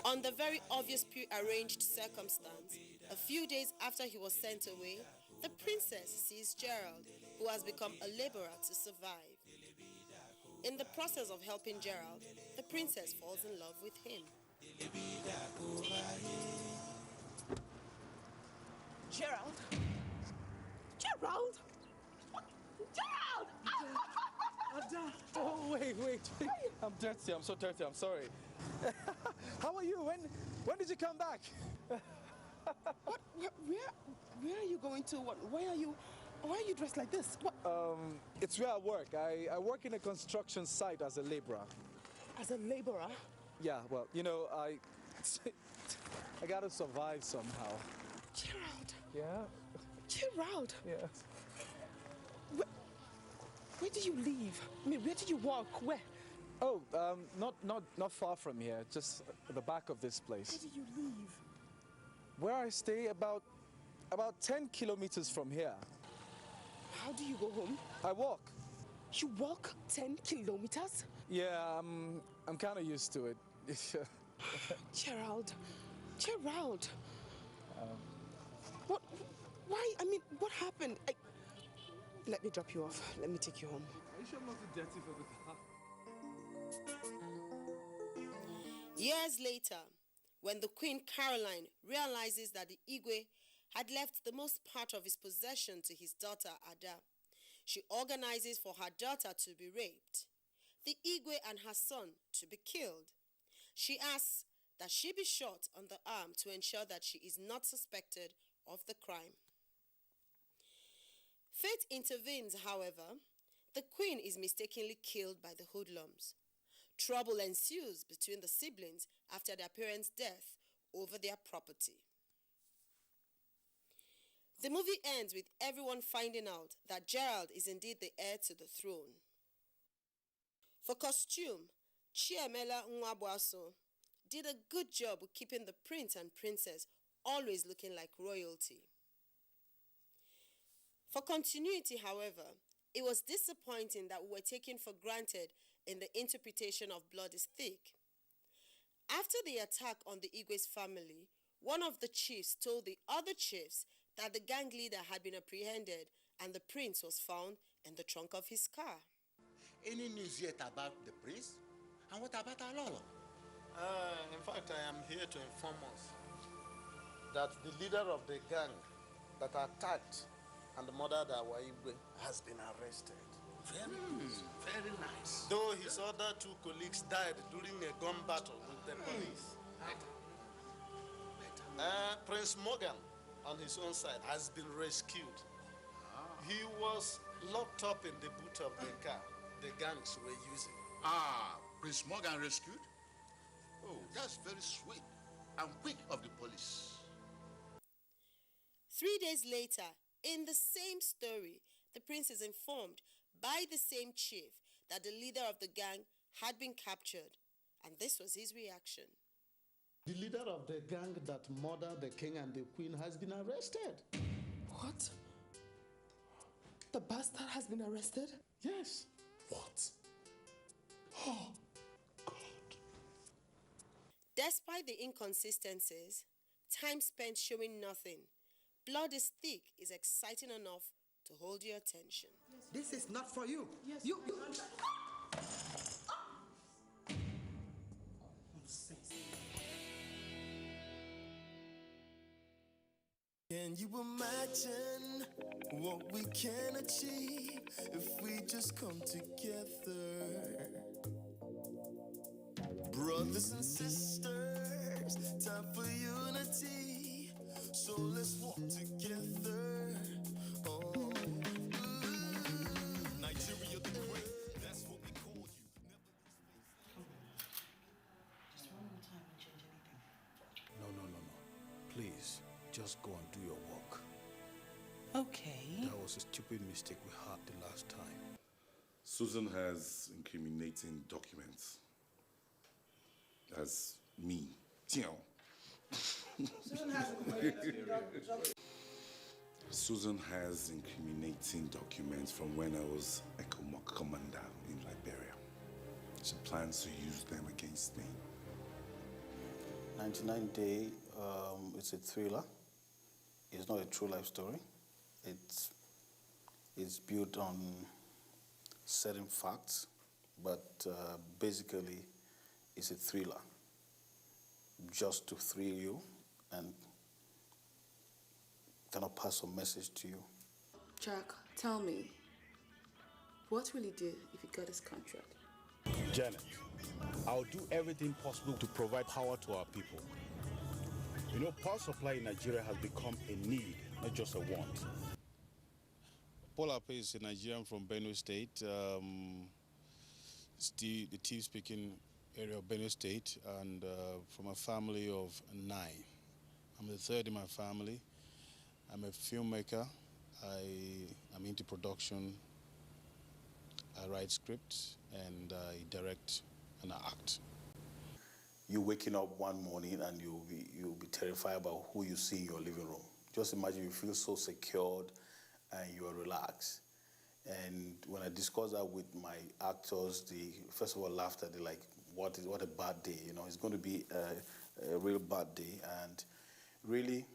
On the very obvious pre-arranged circumstance, a few days after he was sent away, the princess sees Gerald, who has become a laborer to survive. In the process of helping Gerald, the princess falls in love with him. Gerald? Gerald? Gerald! Ada! Oh, wait. I'm dirty. I'm so dirty. I'm sorry. How are you? When did you come back? What? Where are you going to? Why are you dressed like this? What? It's where I work. I work in a construction site as a laborer. As a laborer? Yeah, well, you know, I gotta survive somehow. Gerald. Yeah? Gerald. Yeah. Where did you live? I mean, where did you walk? Where? Oh, not far from here, just at the back of this place. Where did you live? Where I stay, about 10 kilometers from here. How do you go home? I walk. You walk 10 kilometers? Yeah, I'm kind of used to it. Gerald. What? Why? I mean, what happened? Let me drop you off. Let me take you home. Are you sure I'm not too dirty for the car? Years later, when the Queen Caroline realizes that the Igwe had left the most part of his possession to his daughter Ada, she organizes for her daughter to be raped, the Igwe and her son to be killed. She asks that she be shot on the arm to ensure that she is not suspected of the crime. Fate intervenes, however. The Queen is mistakenly killed by the hoodlums. Trouble ensues between the siblings after their parents' death over their property. The movie ends with everyone finding out that Gerald is indeed the heir to the throne. For costume, Chiamela Nwabuaso did a good job of keeping the prince and princess always looking like royalty. For continuity, however, it was disappointing that we were taken for granted in the interpretation of Blood is Thick. After the attack on the Igwe's family, one of the chiefs told the other chiefs that the gang leader had been apprehended and the prince was found in the trunk of his car. Any news yet about the prince? And what about Alolo? In fact, I am here to inform us that the leader of the gang that attacked and murdered our Igwe has been arrested. Very nice. Though his other two colleagues died during a gun battle with the police. Prince Morgan, on his own side, has been rescued. He was locked up in the boot of the car the gangs were using. Prince Morgan rescued? Oh, that's very sweet and quick of the police. 3 days later, in the same story, the prince is informed by the same chief that the leader of the gang had been captured, and this was his reaction. The leader of the gang that murdered the king and the queen has been arrested. What? The bastard has been arrested? Yes. What? Oh, God. Despite the inconsistencies, time spent showing nothing, Blood is Thick is exciting enough to hold your attention. This is not for you. Yes, you. Can you imagine what we can achieve if we just come together? Brothers and sisters, time for unity. So let's walk together. Oh, Nigeria the great, that's what we call you. Just one more time and change anything. No. Please, just go and do your work. Okay. That was a stupid mistake we had the last time. Susan has incriminating documents. As me. Susan has incriminating documents from when I was ECOMOC commander in Liberia. She plans to use them against me. 99 Day, it's a thriller. It's not a true life story. It's built on certain facts, but basically it's a thriller just to thrill you and kind of pass a message to you. Jack, tell me, what will he do if he got his contract? Janet, I'll do everything possible to provide power to our people. You know, power supply in Nigeria has become a need, not just a want. Paul Ape is a Nigerian from Benue State. It's the Tiv-speaking area of Benue State, and from a family of 9. I'm the third in my family. I'm a filmmaker. I'm into production. I write scripts, and I direct and I act. You waking up one morning and you'll be terrified about who you see in your living room. Just imagine you feel so secured and you are relaxed. And when I discuss that with my actors, they first of all laughed at it like, what a bad day. You know, it's going to be a real bad day. And really,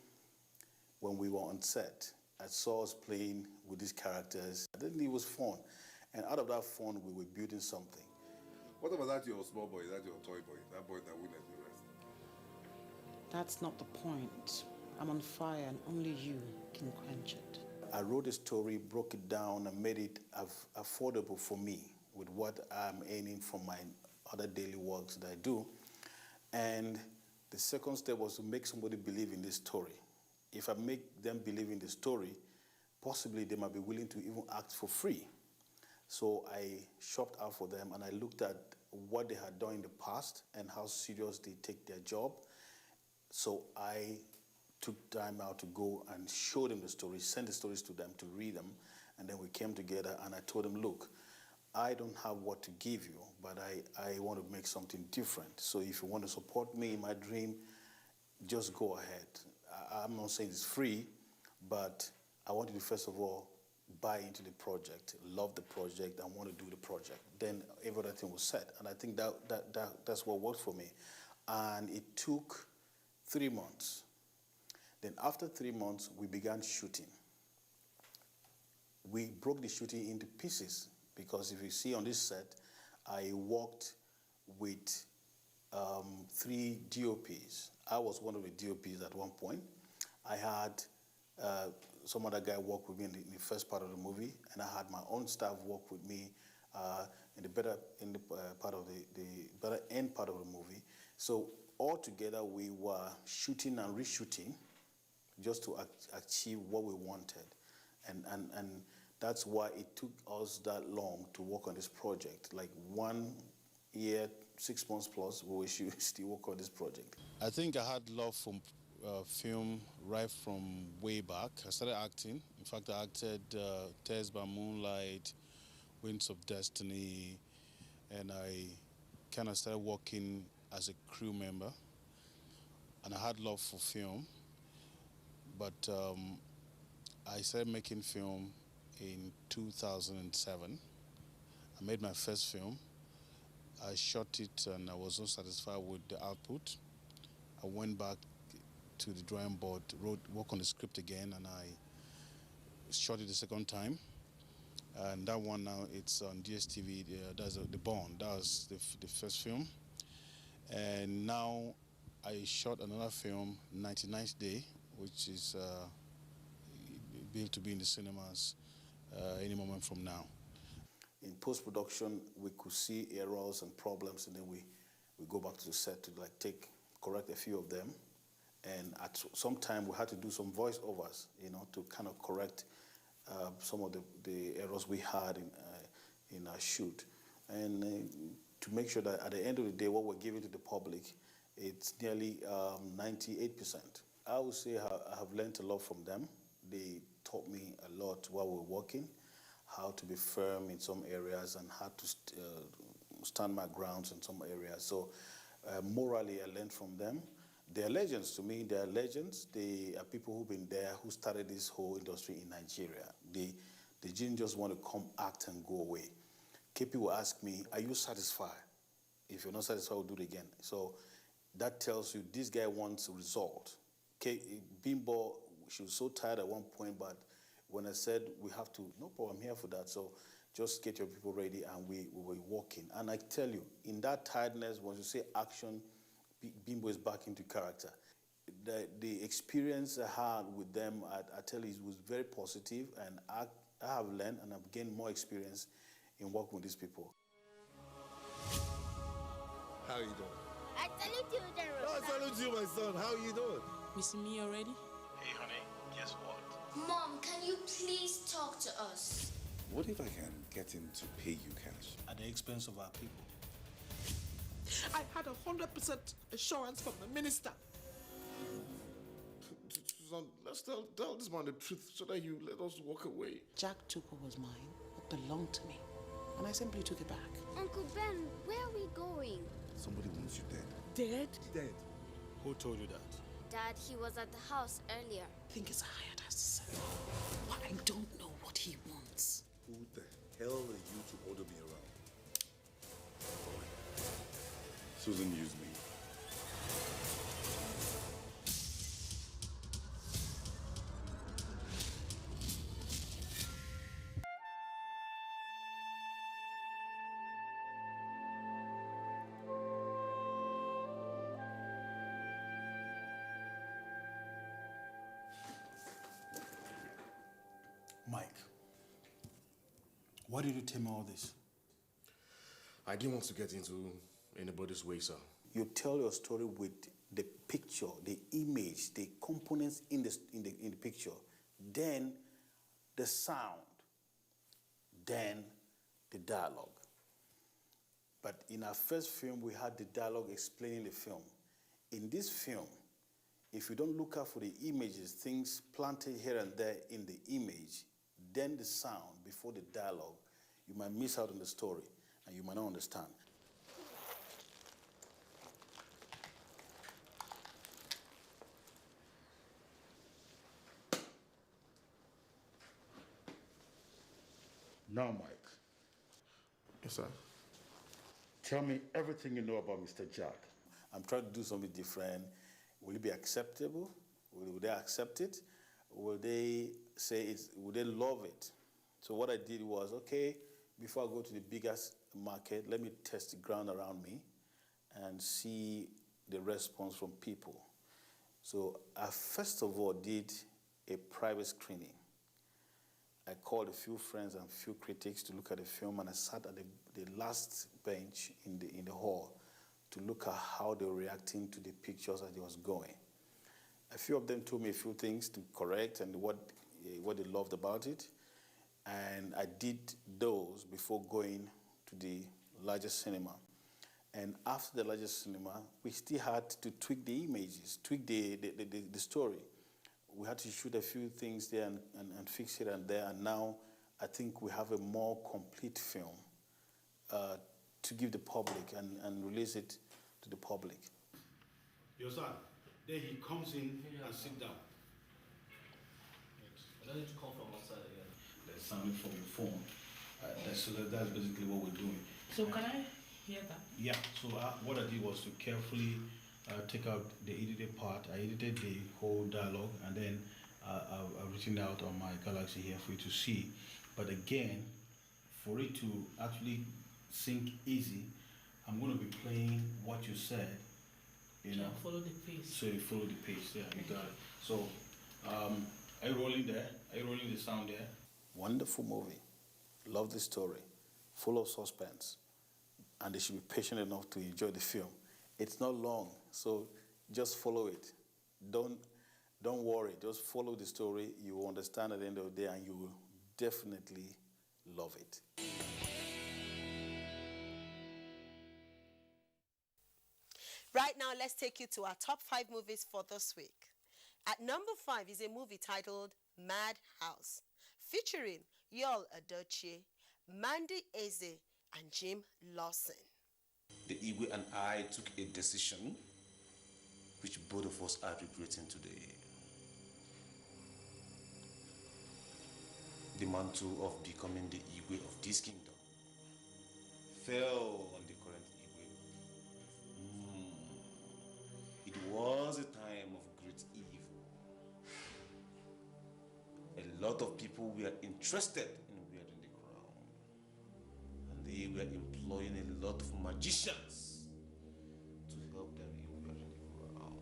when we were on set, I saw us playing with these characters. I think it was fun. And out of that fun, we were building something. What about that your small boy? Is that your toy boy? That boy that wouldn't let me rest? That's not the point. I'm on fire and only you can quench it. I wrote a story, broke it down, and made it affordable for me with what I'm earning from my other daily works that I do. And the second step was to make somebody believe in this story. If I make them believe in the story, possibly they might be willing to even act for free. So I shopped out for them, and I looked at what they had done in the past and how serious they take their job. So I took time out to go and show them the stories, send the stories to them to read them, and then we came together and I told them, look, I don't have what to give you, but I want to make something different. So if you want to support me in my dream, just go ahead. I'm not saying it's free, but I want you to first of all buy into the project, love the project, and want to do the project. Then everything was set, and I think that's what worked for me. And it took 3 months. Then after 3 months, we began shooting. We broke the shooting into pieces because if you see on this set, I worked with 3 DOPs. I was one of the DOPs at one point. I had some other guy work with me in the first part of the movie, and I had my own staff work with me in the better end part of the movie. So all together, we were shooting and reshooting just to achieve what we wanted, and that's why it took us that long to work on this project. Like 1 year, 6 months plus, we should still work on this project. I think I had love for film right from way back. I started acting. In fact, I acted Tears by Moonlight, Winds of Destiny, and I kind of started working as a crew member. And I had love for film, but I started making film in 2007. I made my first film. I shot it and I was not satisfied with the output. I went back to the drawing board, worked on the script again, and I shot it the second time. And that one now, it's on DSTV, that's The Bond. That was the first film. And now I shot another film, 99th Day, which is built to be in the cinemas any moment from now. In post-production, we could see errors and problems, and then we go back to the set to correct a few of them. And at some time, we had to do some voiceovers, to kind of correct some of the errors we had in our shoot. And to make sure that at the end of the day, what we're giving to the public, it's nearly 98%. I would say I have learned a lot from them. They taught me a lot while we were working, how to be firm in some areas and how to stand my grounds in some areas. So morally, I learned from them. They're legends to me. They're legends. They are people who've been there, who started this whole industry in Nigeria. They didn't just want to come act and go away. KP will ask me, are you satisfied? If you're not satisfied, we'll do it again. So that tells you this guy wants a result. Bimbo, she was so tired at one point, but when I said we have to, no problem, I'm here for that. So just get your people ready, and we were walking. And I tell you, in that tiredness, once you say action, Bimbo is back into character. The experience I had with them, I tell you, it was very positive, and I have learned and I've gained more experience in working with these people. How are you doing? I salute you, General. I salute you, my son. How are you doing? missing me already? Hey, honey, guess what? Mom, can you please talk to us? What if I can get him to pay you cash? At the expense of our people. I had 100% assurance from the minister. Susan, let's tell this man the truth so that you let us walk away. Jack took what was mine, what belonged to me, and I simply took it back. Uncle Ben, where are we going? Somebody wants you dead. Dead? Dead. Who told you that? Dad, he was at the house earlier. I think it's hired us to settle. But I don't know what he wants. Who the hell are you to order me around? Susan used me. Mike, why did you tell me all this? I didn't want to get into anybody's way, sir. You tell your story with the picture, the image, the components in the picture, then the sound, then the dialogue. But in our first film, we had the dialogue explaining the film. In this film, if you don't look out for the images, things planted here and there in the image, then the sound before the dialogue, you might miss out on the story and you might not understand. Now, Mike. Yes, sir. Tell me everything you know about Mr. Jack. I'm trying to do something different. Will it be acceptable? Will they accept it? Will they say it's, will they love it? So what I did was, okay, before I go to the biggest market, let me test the ground around me and see the response from people. So I first of all did a private screening. I called a few friends and a few critics to look at the film, and I sat at the last bench in the hall to look at how they were reacting to the pictures as it was going. A few of them told me a few things to correct and what they loved about it, and I did those before going to the largest cinema. And after the largest cinema, we still had to tweak the images, tweak the story. We had to shoot a few things there and fix it and there, and now I think we have a more complete film to give the public and release it to the public. Your son, then he comes in and sits down. I don't need to come from outside again. That's sounding from your phone. That's basically what we're doing. So can I hear that? Yeah, so what I did was to carefully take out the edited part. I edited the whole dialogue, and then I've written out on my Galaxy here for you to see. But again, for it to actually sink easy, I'm going to be playing what you said. You know, follow the pace. So you follow the pace. Yeah, you got it. So, are you rolling there? Are you rolling the sound there? Wonderful movie. Love the story. Full of suspense. And they should be patient enough to enjoy the film. It's not long, so just follow it. Don't worry. Just follow the story. You will understand at the end of the day, and you will definitely love it. Right now, let's take you to our top 5 movies for this week. At number 5 is a movie titled Madhouse, featuring Yul Edochie, Mandy Eze, and Jim Lawson. The Igwe and I took a decision which both of us are regretting today. The mantle of becoming the Igwe of this kingdom fell on the current Igwe. It was a time of great evil. A lot of people were interested in wearing the crown, and they were employing a lot of magicians to help them in wearing the crown.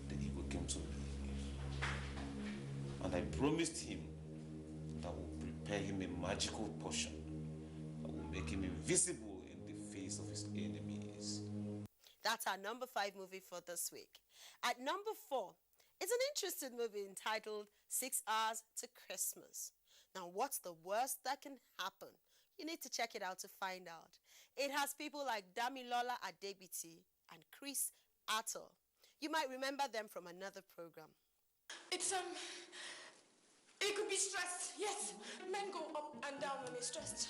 The Igwe came to me, and I promised him that I would prepare him a magical potion that will make him invisible in the face face of his enemies. That's our number 5 movie for this week. At number 4, it's an interesting movie entitled 6 Hours to Christmas. Now, what's the worst that can happen? You need to check it out to find out. It has people like Damilola Adebiti and Chris Atto. You might remember them from another program. It's, it could be stressed, yes. Men go up and down when they're stressed.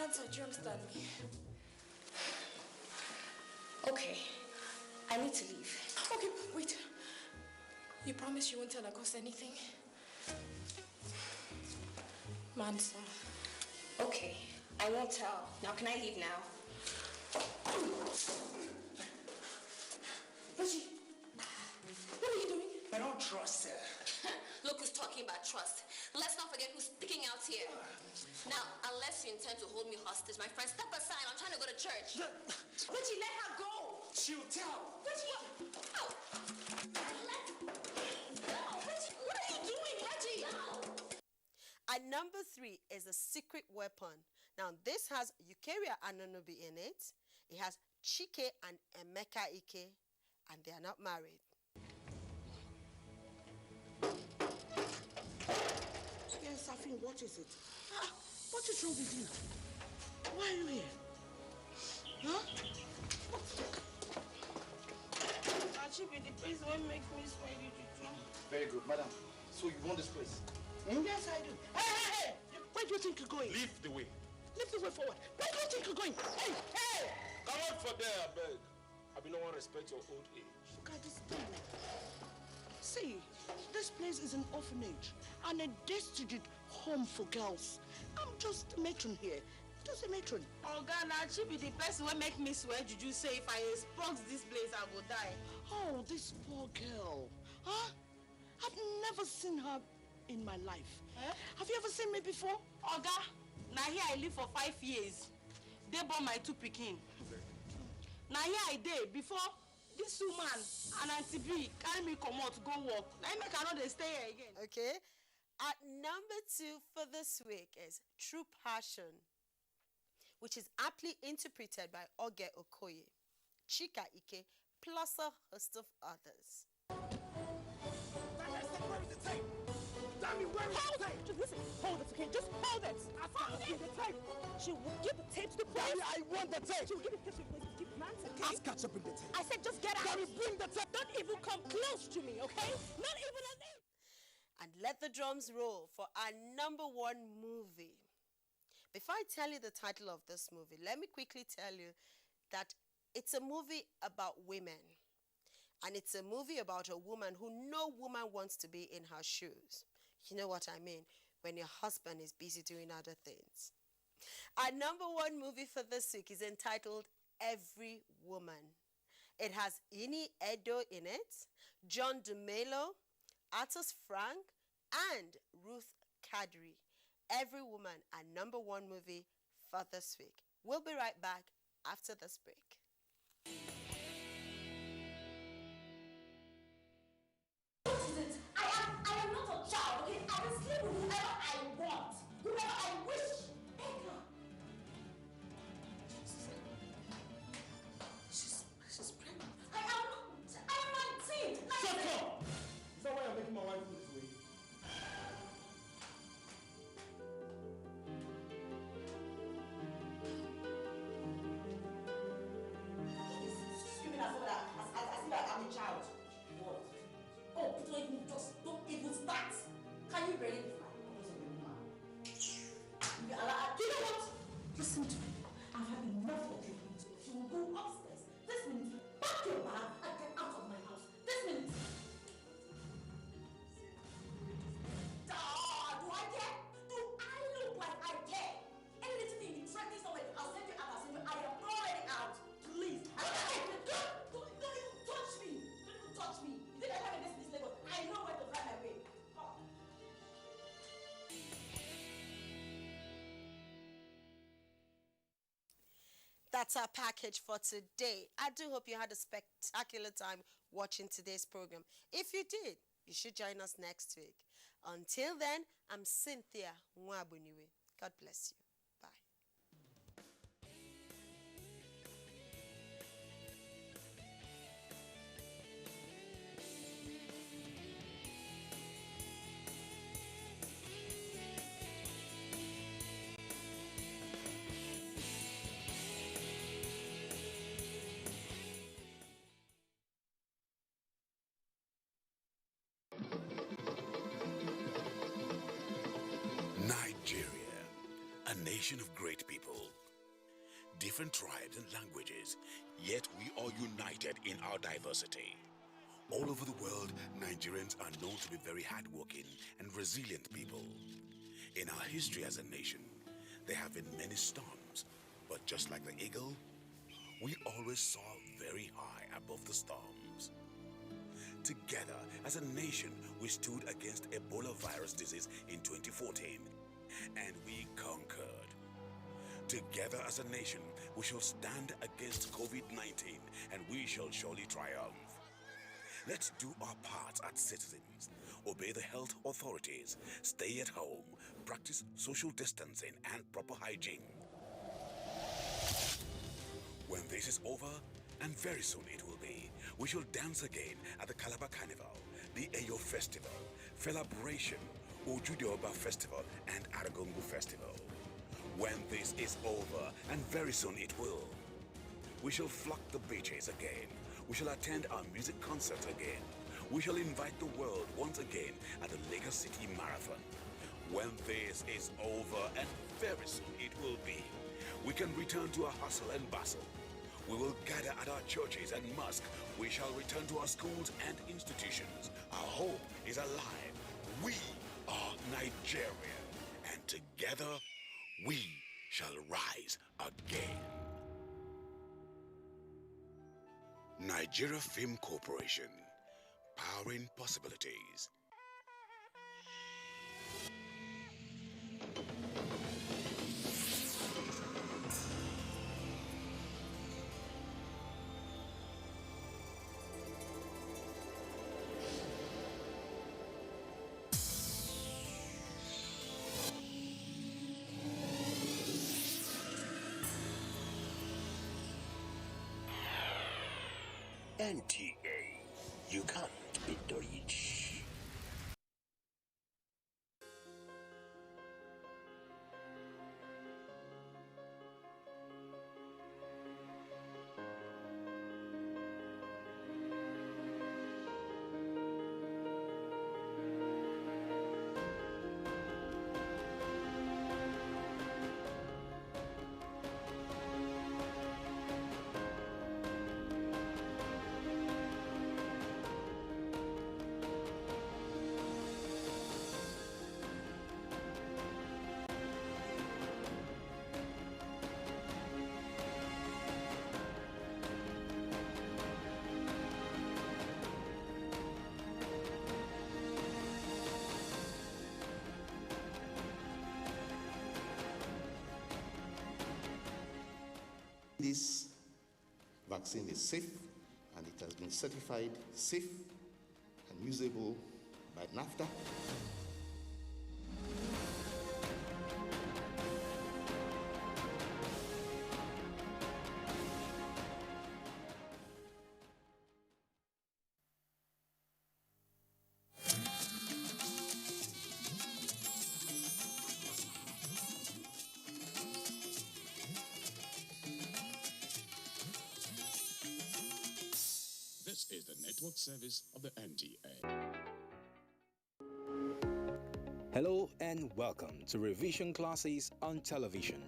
Answer, do you understand me? Okay, I need to leave. Okay, wait. You promise you won't tell August anything? Mansa. Okay, I won't tell. Now, can I leave now? Reggie, what are you doing? I don't trust her. Look who's talking about trust. Let's not forget who's sticking out here. Now, unless you intend to hold me hostage, my friend, step aside. I'm trying to go to church. Reggie, let her go. She'll tell. Reggie, oh. Reggie, what are you doing, Reggie? At number 3 is a secret weapon. Now, this has Eukarya Anonobi in it. It has Chike and Emeka Ike, and they are not married. Yes, Safin, what is it? What is wrong with you? Why are you here? Huh? Achieve the place won't make me swear you to. Very good, madam. So you want this place? Yes, I do. Hey! Where do you think you're going? Leave the way. Leave the way forward. Where do you think you're going? Hey! Come on for there, I beg. I be no one respect your old age. Look at this thing. See, this place is an orphanage and a destitute home for girls. I'm just a matron here. Just a matron. Oga, now she be the person who make me swear juju say if I expose this place, I will die. Oh, this poor girl. Huh? I've never seen her in my life. Have you ever seen me before? Oga, now here I live for 5 years. They born my 2 pikin. Now here I did before this woman and Auntie B carry me come out to go work. Now I make her not stay here again. Okay. At number 2 for this week is True Passion, which is aptly interpreted by Oge Okoye, Chika Ike, plus a host of others. Where is the tape? Damn you, where is the tape? Just listen, hold it, okay? Just hold it. I found the tape. She will give the tape to the police. Damn, I want the tape. She will give it to the police. Keep plans, okay? Let's catch up in the tape. I said just get out. Damn, bring the tape. Don't even come close to me, okay? Not even a name. And let the drums roll for our number 1 movie. Before I tell you the title of this movie, let me quickly tell you that it's a movie about women. And it's a movie about a woman who no woman wants to be in her shoes. You know what I mean? When your husband is busy doing other things. Our number 1 movie for this week is entitled Every Woman. It has Ini Edo in it, John DeMelo, Atos Frank, and Ruth Kadri. Every Woman, our number 1 movie for this week. We'll be right back after this break. What is it? I am not a child, okay? I will sleep with whoever I want, whoever I wish. Edgar. She's pregnant. I am 19. Shut up! Is that why you're making my wife look this way? Screaming as if I'm a child. What? Oh, don't even start. Can you really fly? You know what? Listen to me. I've had enough of you. You will go upstairs. This minute, pack your bag and get out of my house. This minute. Do I care? Do I look like I care? Any little thing you threatening somebody, I'll send you out. I am already out. Please. Don't even touch me. Don't even touch me. You think I have a business Lagos? I know where to find my way. Oh. That's our package for today. I do hope you had a spectacular time watching today's program. If you did, you should join us next week. Until then, I'm Cynthia Nwabuniwe. God bless you. Bye. nation of great people, different tribes and languages, yet we are united in our diversity. All over the world, Nigerians are known to be very hardworking and resilient people. In our history as a nation, there have been many storms, but just like the eagle, we always soar very high above the storms. Together, as a nation, we stood against Ebola virus disease in 2014, and we conquered. Together as a nation, we shall stand against COVID-19, and we shall surely triumph. Let's do our part as citizens, obey the health authorities, stay at home, practice social distancing and proper hygiene. When this is over, and very soon it will be, we shall dance again at the Calabar Carnival, the Eyo Festival, Celebration, Ojudeoba Festival, and Aragongo Festival. When this is over, and very soon it will, we shall flock the beaches again. We shall attend our music concerts again. We shall invite the world once again at the Lagos City Marathon. When this is over, and very soon it will be, we can return to our hustle and bustle. We will gather at our churches and mosques. We shall return to our schools and institutions. Our hope is alive. We are Nigeria, and together we shall rise again. Nigeria Film Corporation, powering possibilities. NTA, you can't beat the rich. This vaccine is safe, and it has been certified safe and usable by NAFTA. This is the network service of the NTA. Hello and welcome to Revision Classes on Television.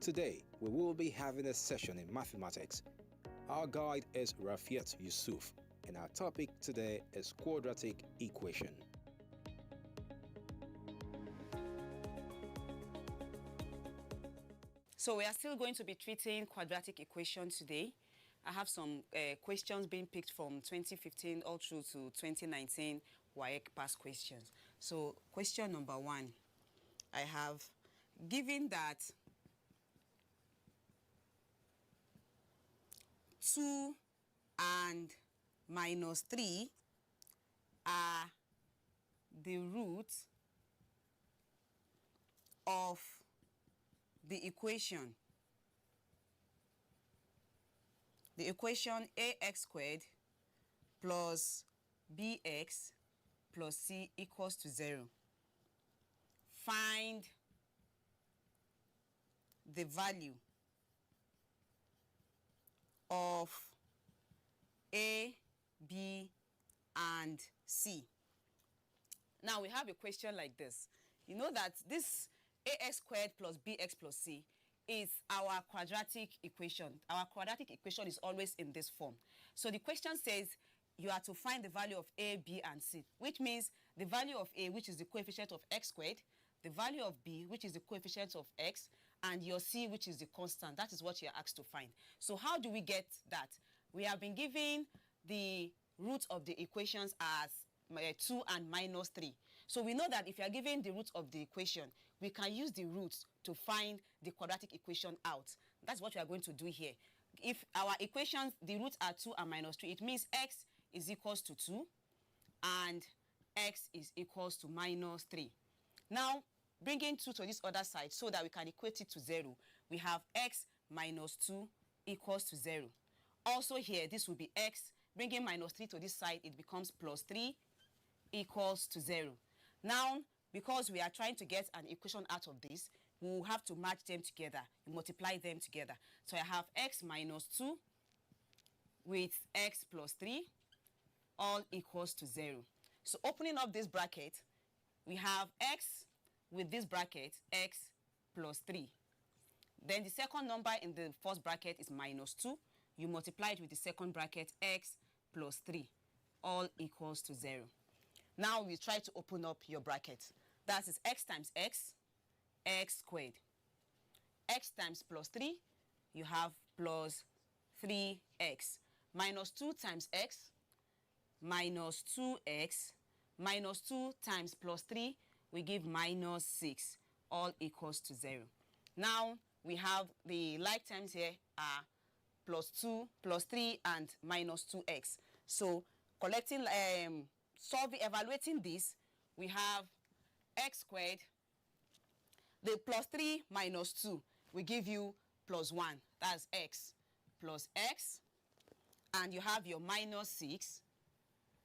Today, we will be having a session in mathematics. Our guide is Rafiat Yusuf, and our topic today is quadratic equation. So we are still going to be treating quadratic equation today. I have some questions being picked from 2015 all through to 2019 WAEC past questions. So question number 1, I have, given that 2 and minus 3 are the roots of the equation ax squared plus bx plus c equals to 0. Find the value of a, b, and c. Now we have a question like this. You know that this ax squared plus bx plus c is our quadratic equation. Our quadratic equation is always in this form. So the question says you are to find the value of a, b, and c, which means the value of a, which is the coefficient of x squared, the value of b, which is the coefficient of x, and your c, which is the constant. That is what you're asked to find. So how do we get that? We have been given the root of the equations as 2 and minus 3. So we know that if you are given the root of the equation, we can use the roots to find the quadratic equation out. That's what we are going to do here. If our equations, the roots are 2 and minus 3, it means x is equals to 2 and x is equals to minus 3. Now, bringing 2 to this other side so that we can equate it to 0, we have x minus 2 equals to 0. Also here, this will be x. Bringing minus 3 to this side, it becomes plus 3 equals to 0. Now, because we are trying to get an equation out of this, we will have to match them together, multiply them together. So I have x minus 2 with x plus 3, all equals to 0. So opening up this bracket, we have x with this bracket, x plus 3. Then the second number in the first bracket is minus 2. You multiply it with the second bracket, x plus 3, all equals to 0. Now we try to open up your bracket. That is x times x, x squared. X times plus 3, you have plus 3x. Minus 2 times x, minus 2x, minus 2 times plus 3, we give minus 6, all equals to 0. Now we have the like terms here are plus 2, plus 3, and minus 2x. So collecting, evaluating this, we have x squared, the plus 3 minus 2 will give you plus 1. That's x plus x. And you have your minus 6,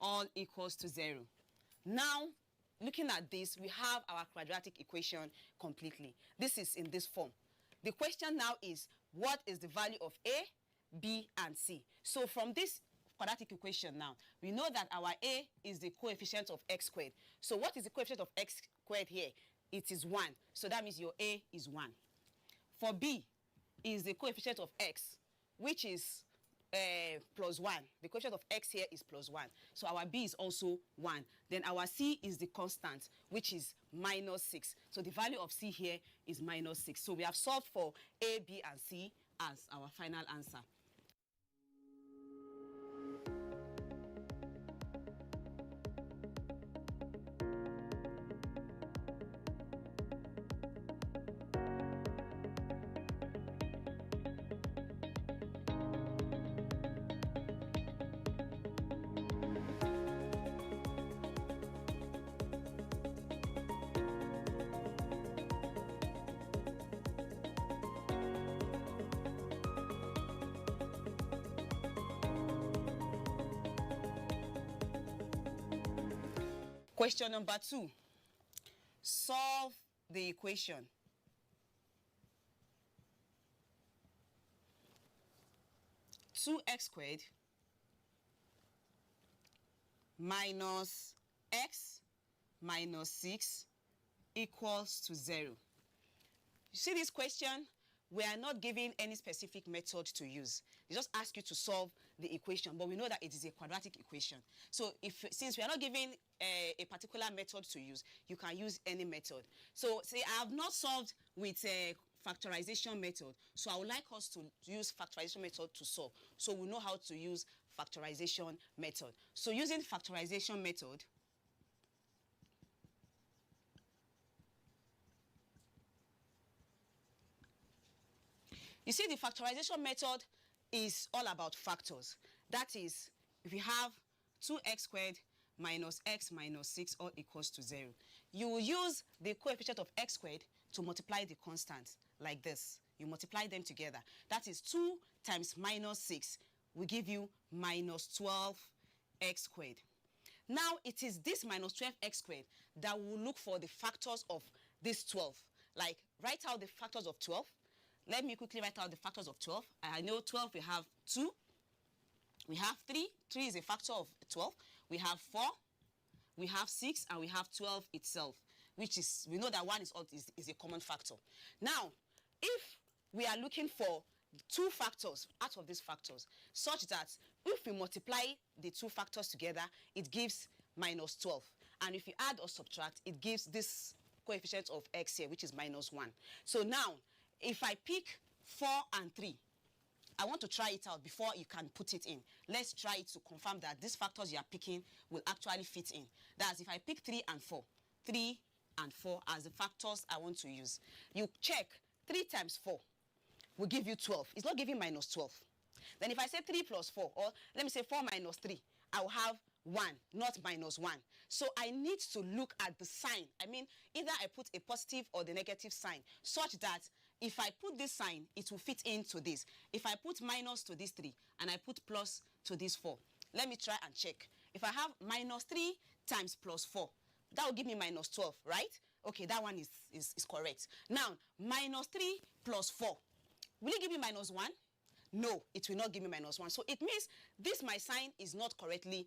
all equals to 0. Now, looking at this, we have our quadratic equation completely. This is in this form. The question now is, what is the value of a, b, and c? So from this quadratic equation now, we know that our a is the coefficient of x squared. So what is the coefficient of x squared here? It is 1. So that means your a is 1. For b is the coefficient of x, which is plus 1. The coefficient of x here is plus 1. So our b is also 1. Then our c is the constant, which is minus 6. So the value of c here is minus 6. So we have solved for a, b, and c as our final answer. Question number 2. Solve the equation. Two x squared minus x minus 6 equals to 0. You see this question? We are not giving any specific method to use. They just ask you to solve the equation, but we know that it is a quadratic equation. So since we are not giving a particular method to use, you can use any method. So say I have not solved with a factorization method, so I would like us to use factorization method to solve. So we know how to use factorization method. So using factorization method, you see, the factorization method is all about factors. That is, if you have 2x squared minus x minus 6 all equals to 0, you will use the coefficient of x squared to multiply the constants like this. You multiply them together. That is 2 times minus 6 will give you minus 12x squared. Now, it is this minus 12x squared that will look for the factors of this 12. Like, write out the factors of 12. Let me quickly write out the factors of 12. I know 12, we have 2. We have 3. 3 is a factor of 12. We have 4. We have 6. And we have 12 itself. which is, we know that 1 is a common factor. Now, if we are looking for 2 factors out of these factors, such that if we multiply the 2 factors together, it gives minus 12. And if you add or subtract, it gives this coefficient of x here, which is minus 1. So now, if I pick 4 and 3, I want to try it out before you can put it in. Let's try it to confirm that these factors you are picking will actually fit in. That's if I pick 3 and 4. 3 and 4 as the factors I want to use. You check 3 times 4 will give you 12. It's not giving minus 12. Then if I say 3 plus 4, or let me say 4 minus 3, I will have 1, not minus 1. So I need to look at the sign. I mean, either I put a positive or the negative sign, such that if I put this sign, it will fit into this. If I put minus to this 3 and I put plus to this 4, let me try and check. If I have minus 3 times plus 4, that will give me minus 12, right? Okay, that one is correct. Now, minus 3 plus 4. Will it give me minus 1? No, it will not give me minus 1. So it means this, my sign is not correctly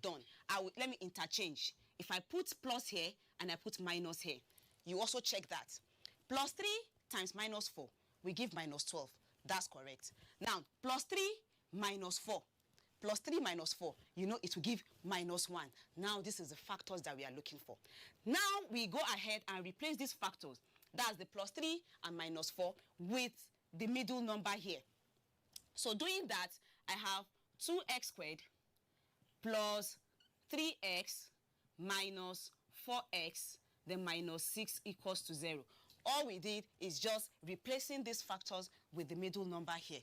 done. Let me interchange. If I put plus here and I put minus here, you also check that. Plus 3 times minus 4 will give minus 12. That's correct. Now, plus 3 minus 4. Plus 3 minus 4, you know it will give minus 1. Now, this is the factors that we are looking for. Now, we go ahead and replace these factors. That's the plus 3 and minus 4 with the middle number here. So, doing that, I have 2x squared plus 3x minus 4x, then minus 6 equals to 0. All we did is just replacing these factors with the middle number here.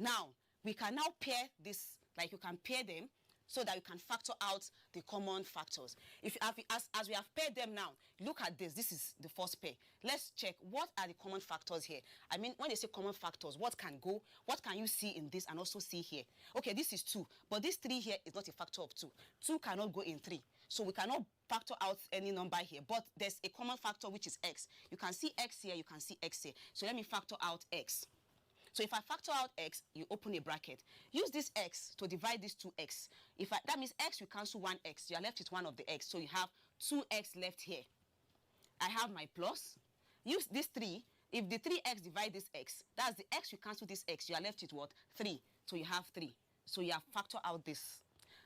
Now, we can now pair this, like you can pair them so that you can factor out the common factors. As we have paired them now, look at this. This is the first pair. Let's check what are the common factors here. I mean, when they say common factors, what can you see in this and also see here? Okay, this is 2, but this 3 here is not a factor of 2. 2 cannot go in 3. So we cannot factor out any number here, but there's a common factor which is x. You can see x here, you can see x here. So let me factor out x. So if I factor out x, you open a bracket. Use this x to divide this 2x. That means x, you cancel 1x. You are left with 1 of the x. So you have 2x left here. I have my plus. Use this 3. If the 3x divide this x, that's the x, you cancel this x. You are left with what? 3. So you have 3. So you have factor out this.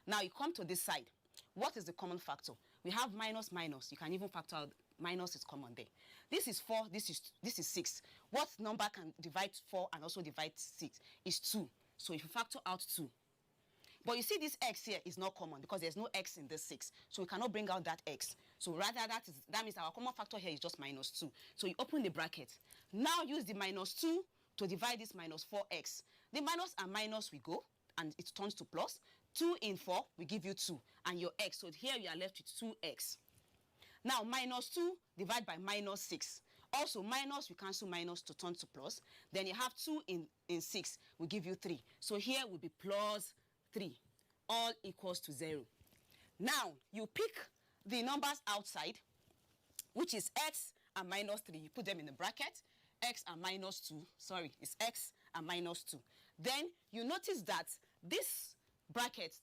Now you come to this side. What is the common factor? We have minus, minus. You can even factor out minus is common there. This is 4, this is 6. What number can divide 4 and also divide 6? Is 2. So if you factor out 2. But you see this x here is not common because there's no x in this 6. So we cannot bring out that x. So rather that means our common factor here is just minus 2. So you open the bracket. Now use the minus 2 to divide this minus 4x. The minus and minus we go and it turns to plus. 2 in 4 will give you 2 and your x. So here you are left with 2x. Now, minus 2 divided by minus 6. Also, minus, we cancel minus to turn to plus. Then you have 2 in 6 will give you 3. So here will be plus 3. All equals to 0. Now, you pick the numbers outside, which is x and minus 3. You put them in the bracket. X and minus 2. Sorry, it's x and minus 2. Then you notice that this bracket,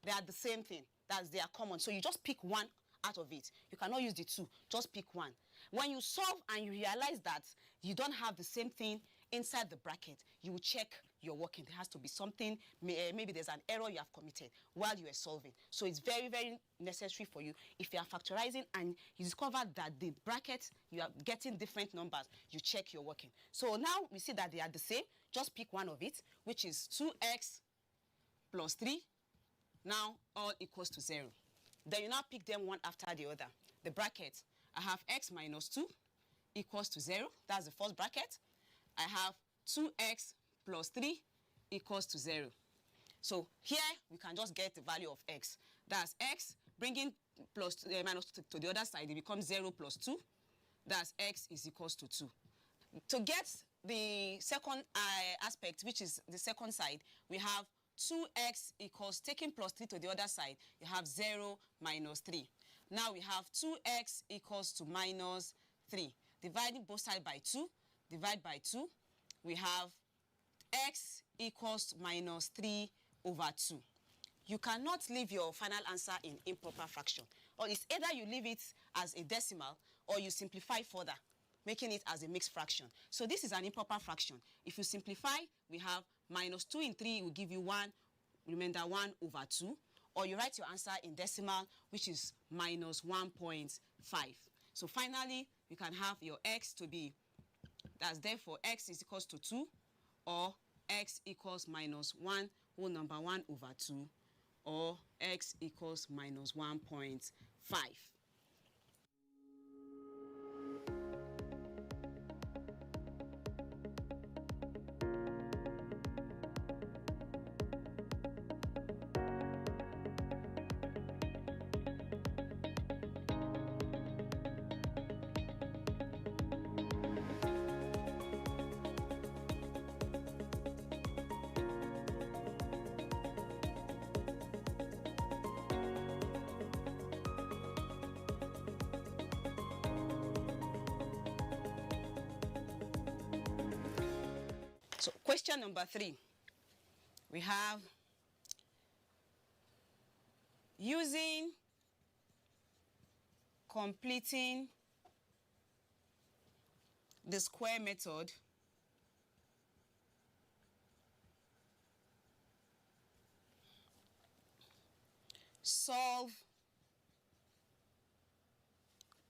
they are the same thing. They are common. So you just pick one out of it. You cannot use the 2. Just pick one. When you solve and you realize that you don't have the same thing inside the bracket, you will check your working. There has to be something, maybe there's an error you have committed while you are solving. So it's very, very necessary for you. If you are factorizing and you discover that the bracket, you are getting different numbers, you check your working. So now we see that they are the same. Just pick one of it, which is 2x plus 3. Now all equals to 0. Then you now pick them one after the other. The bracket, I have x minus 2 equals to 0. That's the first bracket. I have 2x plus 3 equals to 0. So here we can just get the value of x. That's x, bringing plus minus to the other side, it becomes 0 plus 2. That's x is equals to 2. To get the second aspect, which is the second side, we have 2x equals, taking plus 3 to the other side, you have 0 minus 3. Now we have 2x equals to minus 3. Dividing both sides by 2, divide by 2, we have x equals to minus 3 over 2. You cannot leave your final answer in improper fraction. Or it's either you leave it as a decimal or you simplify further, making it as a mixed fraction. So this is an improper fraction. If you simplify, we have minus 2 in 3 will give you 1, remainder 1 over 2. Or you write your answer in decimal, which is minus 1.5. So finally, you can have your x to be, that's therefore x is equals to 2, or x equals minus 1 whole number 1 over 2, or x equals minus 1.5. So question number 3, we have using completing the square method, solve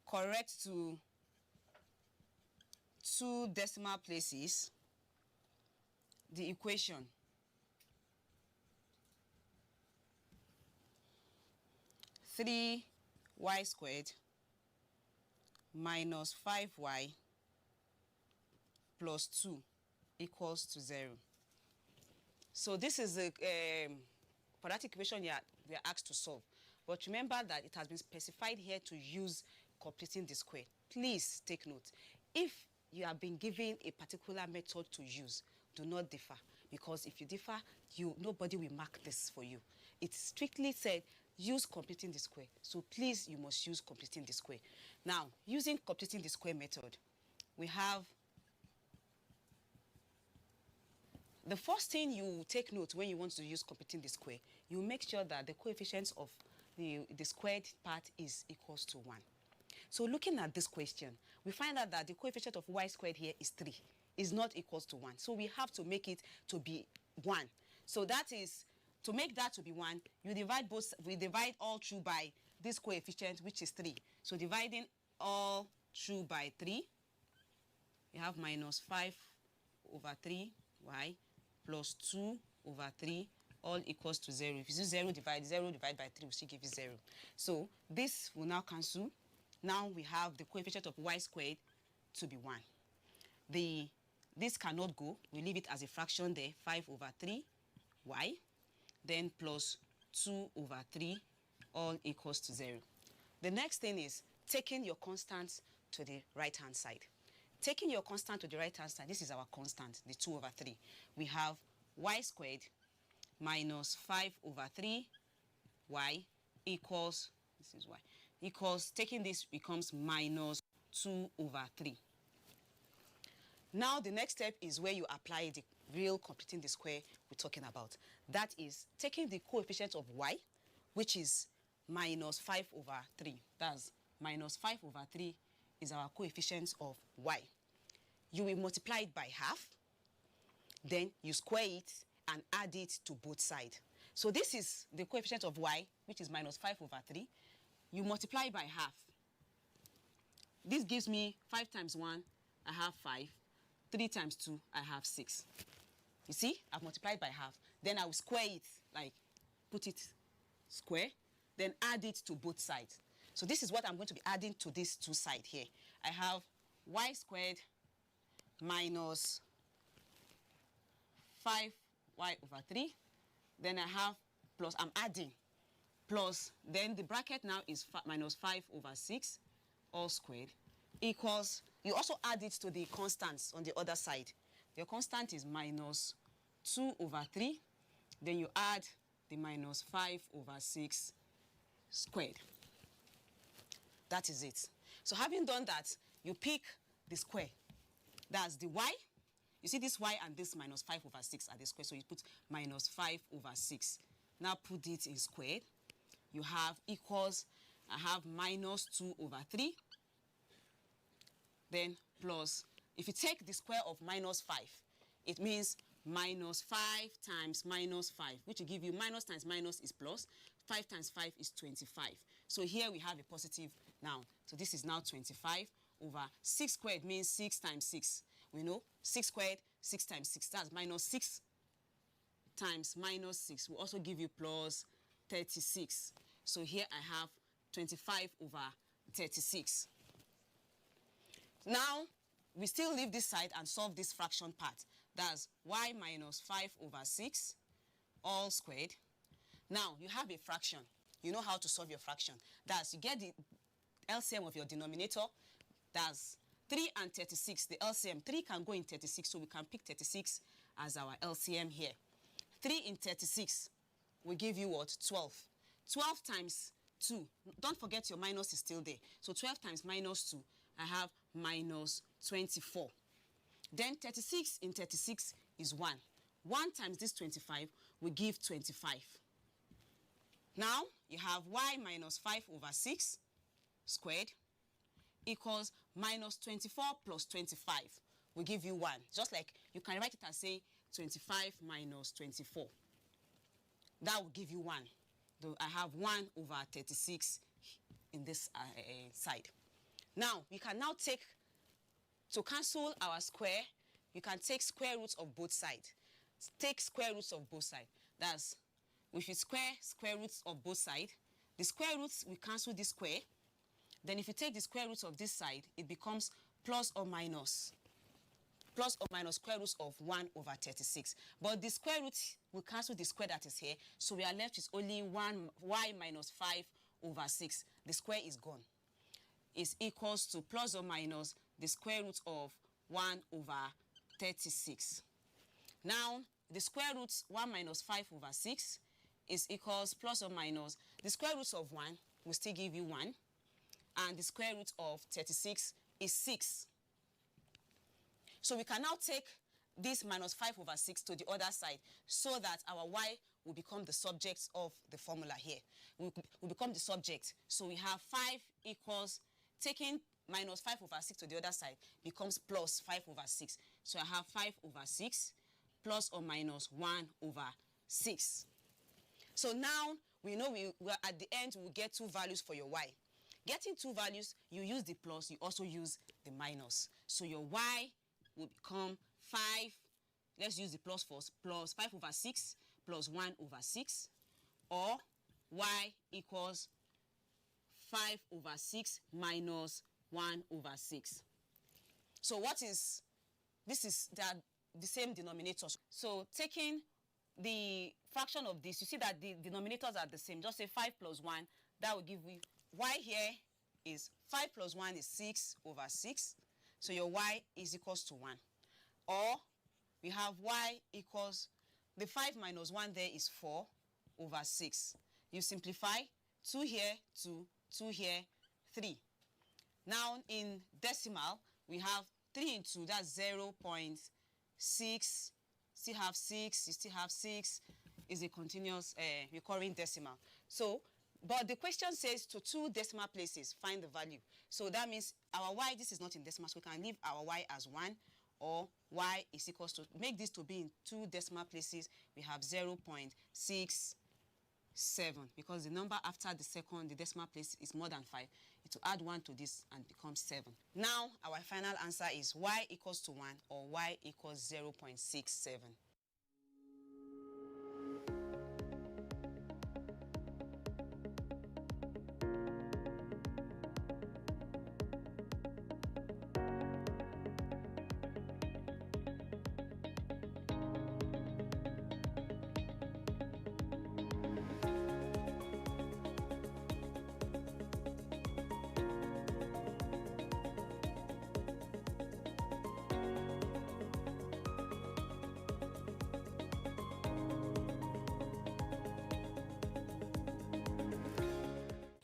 correct to 2 decimal places the equation 3y squared minus 5y plus 2 equals to 0. So this is a quadratic equation we are asked to solve. But remember that it has been specified here to use completing the square. Please take note. If you have been given a particular method to use, do not differ, because if you differ, nobody will mark this for you. It strictly said use completing the square. So please, you must use completing the square. Now, using completing the square method, we have the first thing you take note when you want to use completing the square, you make sure that the coefficients of the squared part is equals to 1. So looking at this question, we find out that the coefficient of y squared here is 3. Is not equals to 1. So we have to make it to be 1. So that is, to make that to be 1, we divide all through by this coefficient, which is 3. So dividing all through by 3, we have minus 5 over 3y plus 2 over 3, all equals to 0. If you do 0 divide by 3, will still give you 0. So this will now cancel. Now we have the coefficient of y squared to be 1. This cannot go. We leave it as a fraction there, 5 over 3y, then plus 2 over 3, all equals to 0. The next thing is taking your constants to the right-hand side. Taking your constant to the right-hand side, this is our constant, the 2 over 3. We have y squared minus 5 over 3y equals, this is y, equals, taking this becomes minus 2 over 3. Now the next step is where you apply the real completing the square we're talking about. That is taking the coefficient of y, which is minus 5 over 3. That's minus 5 over 3 is our coefficient of y. You will multiply it by half, then you square it and add it to both sides. So this is the coefficient of y, which is minus 5 over 3. You multiply by half. This gives me 5 times 1, I have 5. 3 times 2, I have 6. You see, I've multiplied by half. Then I will square it, like put it square, then add it to both sides. So this is what I'm going to be adding to these two sides here. I have y squared minus 5y over 3. Then I have plus, I'm adding, plus, then the bracket now is minus 5 over 6, all squared, equals, you also add it to the constants on the other side. Your constant is minus 2 over 3. Then you add the minus 5 over 6 squared. That is it. So having done that, you pick the square. That's the y. You see this y and this minus 5 over 6 are the square. So you put minus 5 over 6. Now put it in squared. You have equals, I have minus 2 over 3. then plus. If you take the square of minus 5, it means minus 5 times minus 5, which will give you minus times minus is plus. 5 times 5 is 25. So here we have a positive now. So this is now 25 over 6 squared means 6 times 6. We know 6 squared, 6 times 6. That's minus 6 times minus 6 will also give you plus 36. So here I have 25 over 36. Now, we still leave this side and solve this fraction part. That's y minus 5 over 6 all squared. Now, you have a fraction. You know how to solve your fraction. That's, you get the LCM of your denominator. That's 3 and 36. The LCM, 3 can go in 36, so we can pick 36 as our LCM here. 3 in 36 will give you what? 12. 12 times 2. Don't forget your minus is still there. So 12 times minus 2, I have minus 24. Then 36 in 36 is 1. 1 times this 25 will give 25. Now, you have y minus 5 over 6 squared equals minus 24 plus 25 will give you 1. Just like you can write it as say 25 minus 24. That will give you 1. Though I have 1 over 36 in this side. Now, we can now take, to cancel our square, you can take square roots of both sides. Take square roots of both sides. That's, if you square roots of both sides, the square roots will cancel this square. Then if you take the square roots of this side, it becomes plus or minus square roots of 1 over 36. But the square root will cancel the square that is here, so we are left with only y minus 5 over 6. The square is gone. Is equals to plus or minus the square root of 1 over 36. Now, the square root 1 minus 5 over 6 is equals plus or minus the square root of 1 will still give you 1, and the square root of 36 is 6. So we can now take this minus 5 over 6 to the other side so that our y will become the subject of the formula here. Will become the subject. So we have 5 equals, taking minus 5 over 6 to the other side becomes plus 5 over 6. So I have 5 over 6 plus or minus 1 over 6. So now we know we are at the end we will get 2 values for your y. Getting 2 values, you use the plus, you also use the minus. So your y will become 5, let's use the plus first, plus 5 over 6 plus 1 over 6, or y equals 5 over 6 minus 1 over 6. So what is, this is the same denominator. So taking the fraction of this, you see that the denominators are the same. Just say 5 plus 1, that will give you, y here is 5 plus 1 is 6 over 6. So your y is equals to 1. Or we have y equals, the 5 minus 1 there is 4 over 6. You simplify, 2 here, 2, 2 here, 3. Now in decimal, we have 3 into, that's 0.6, still have 6, you still have 6, is a continuous recurring decimal. So, but the question says to 2 decimal places, find the value. So that means our y, this is not in decimal, so we can leave our y as 1, or y is equals to, make this to be in 2 decimal places, we have 0.67, because the number after the second, the decimal place is more than 5. It will add 1 to this and becomes 7. Now, our final answer is y equals to 1 or y equals 0.67.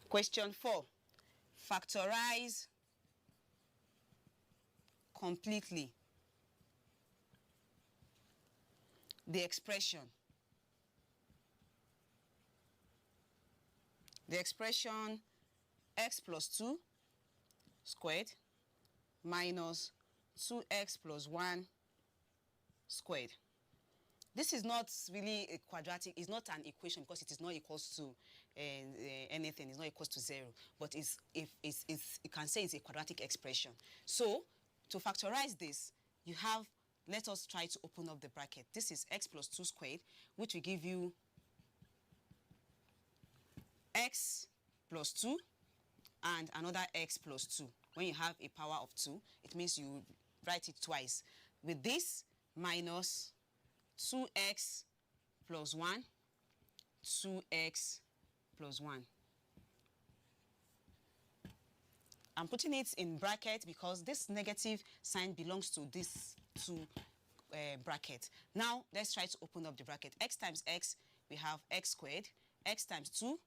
Question 4. Factorize completely the expression. The expression x plus 2 squared minus 2x plus 1 squared. This is not really a quadratic, it's not an equation because it is not equals to anything, it's not equals to 0, but you can say it's a quadratic expression. So, to factorize this, let us try to open up the bracket. This is x plus 2 squared, which will give you x plus 2 and another x plus 2. When you have a power of 2, it means you write it twice. With this, minus 2x plus 1, 2x plus 1. I'm putting it in bracket because this negative sign belongs to this 2 bracket. Now, let's try to open up the bracket. X times x, we have x squared. X times 2,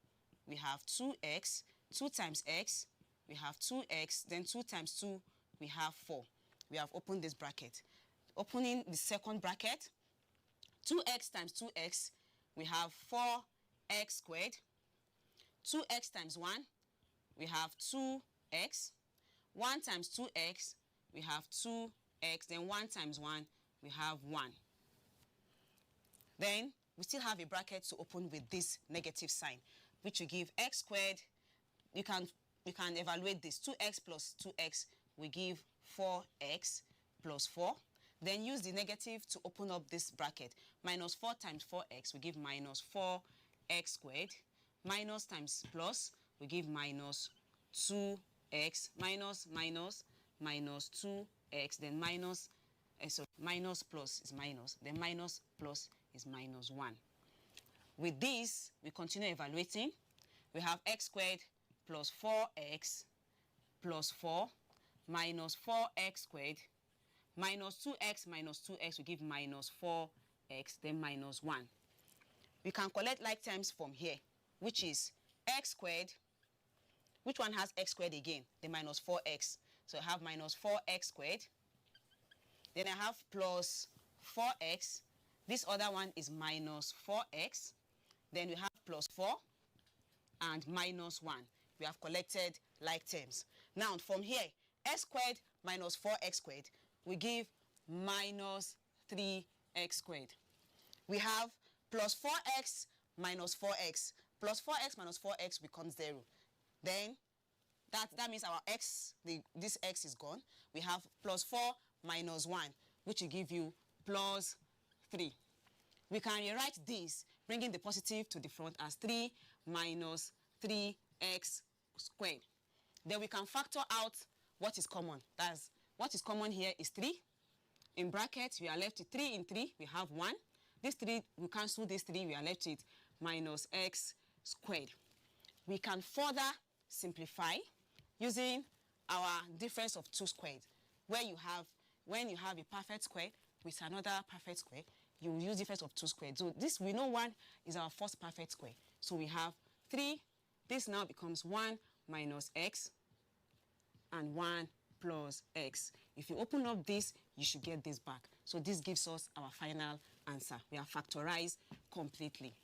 we have 2x. 2 times x, we have 2x. Then 2 times 2, we have 4. We have opened this bracket. Opening the second bracket, 2x times 2x, we have 4x squared. 2x times 1, we have 2x. 1 times 2x, we have 2x. Then 1 times 1, we have 1. Then we still have a bracket to open with this negative sign, which will give x squared. You can evaluate this. 2x plus 2x will give 4x plus 4. Then use the negative to open up this bracket. Minus 4 times 4x will give minus 4x squared. Minus times plus will give minus 2x. Minus, minus 2x. Then minus plus is minus. Then minus plus is minus 1. With this, we continue evaluating. We have x squared plus 4x plus 4 minus 4x squared minus 2x will give minus 4x, then minus 1. We can collect like terms from here, which is x squared. Which one has x squared again? The minus 4x. So I have minus 4x squared. Then I have plus 4x. This other one is minus 4x. Then we have plus 4 and minus 1. We have collected like terms. Now from here, x squared minus 4x squared we give minus 3x squared. We have plus 4x minus 4x. Plus 4x minus 4x becomes 0. Then that means our x, this x is gone. We have plus 4 minus 1, which will give you plus 3. We can rewrite this, bringing the positive to the front as 3 minus 3x squared. Then we can factor out what is common. That's what is common here is 3. In brackets, we are left with 3 in 3. We have 1. This 3, we cancel this 3. We are left with minus x squared. We can further simplify using our difference of 2 squared. When you have a perfect square with another perfect square, you will use difference of 2 squared. So this, we know 1 is our first perfect square. So we have 3. This now becomes 1 minus x and 1 plus x. If you open up this, you should get this back. So this gives us our final answer. We have factorized completely.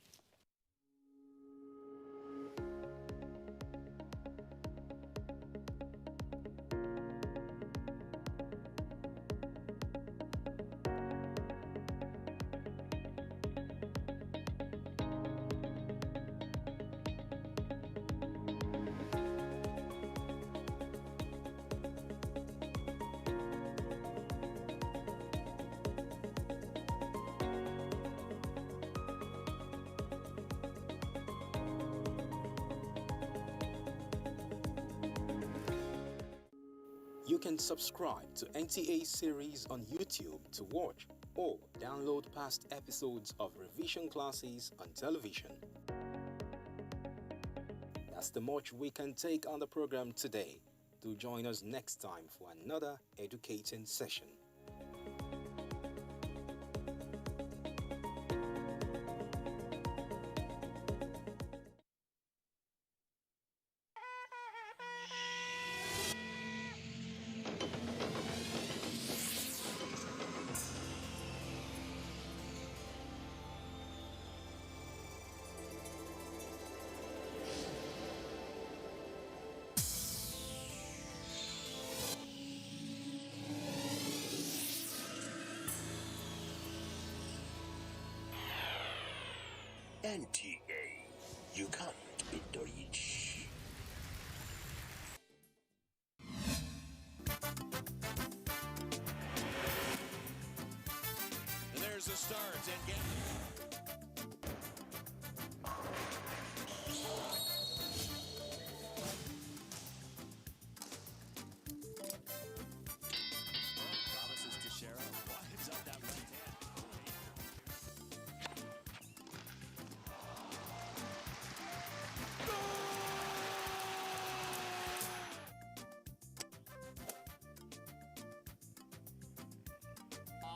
You can subscribe to NTA series on YouTube to watch or download past episodes of revision classes on television. That's the much we can take on the program today. Do join us next time for another educating session. NTA, you can't beat the rich. And there's the start and get. Promises to Shara. Winds up that right hand.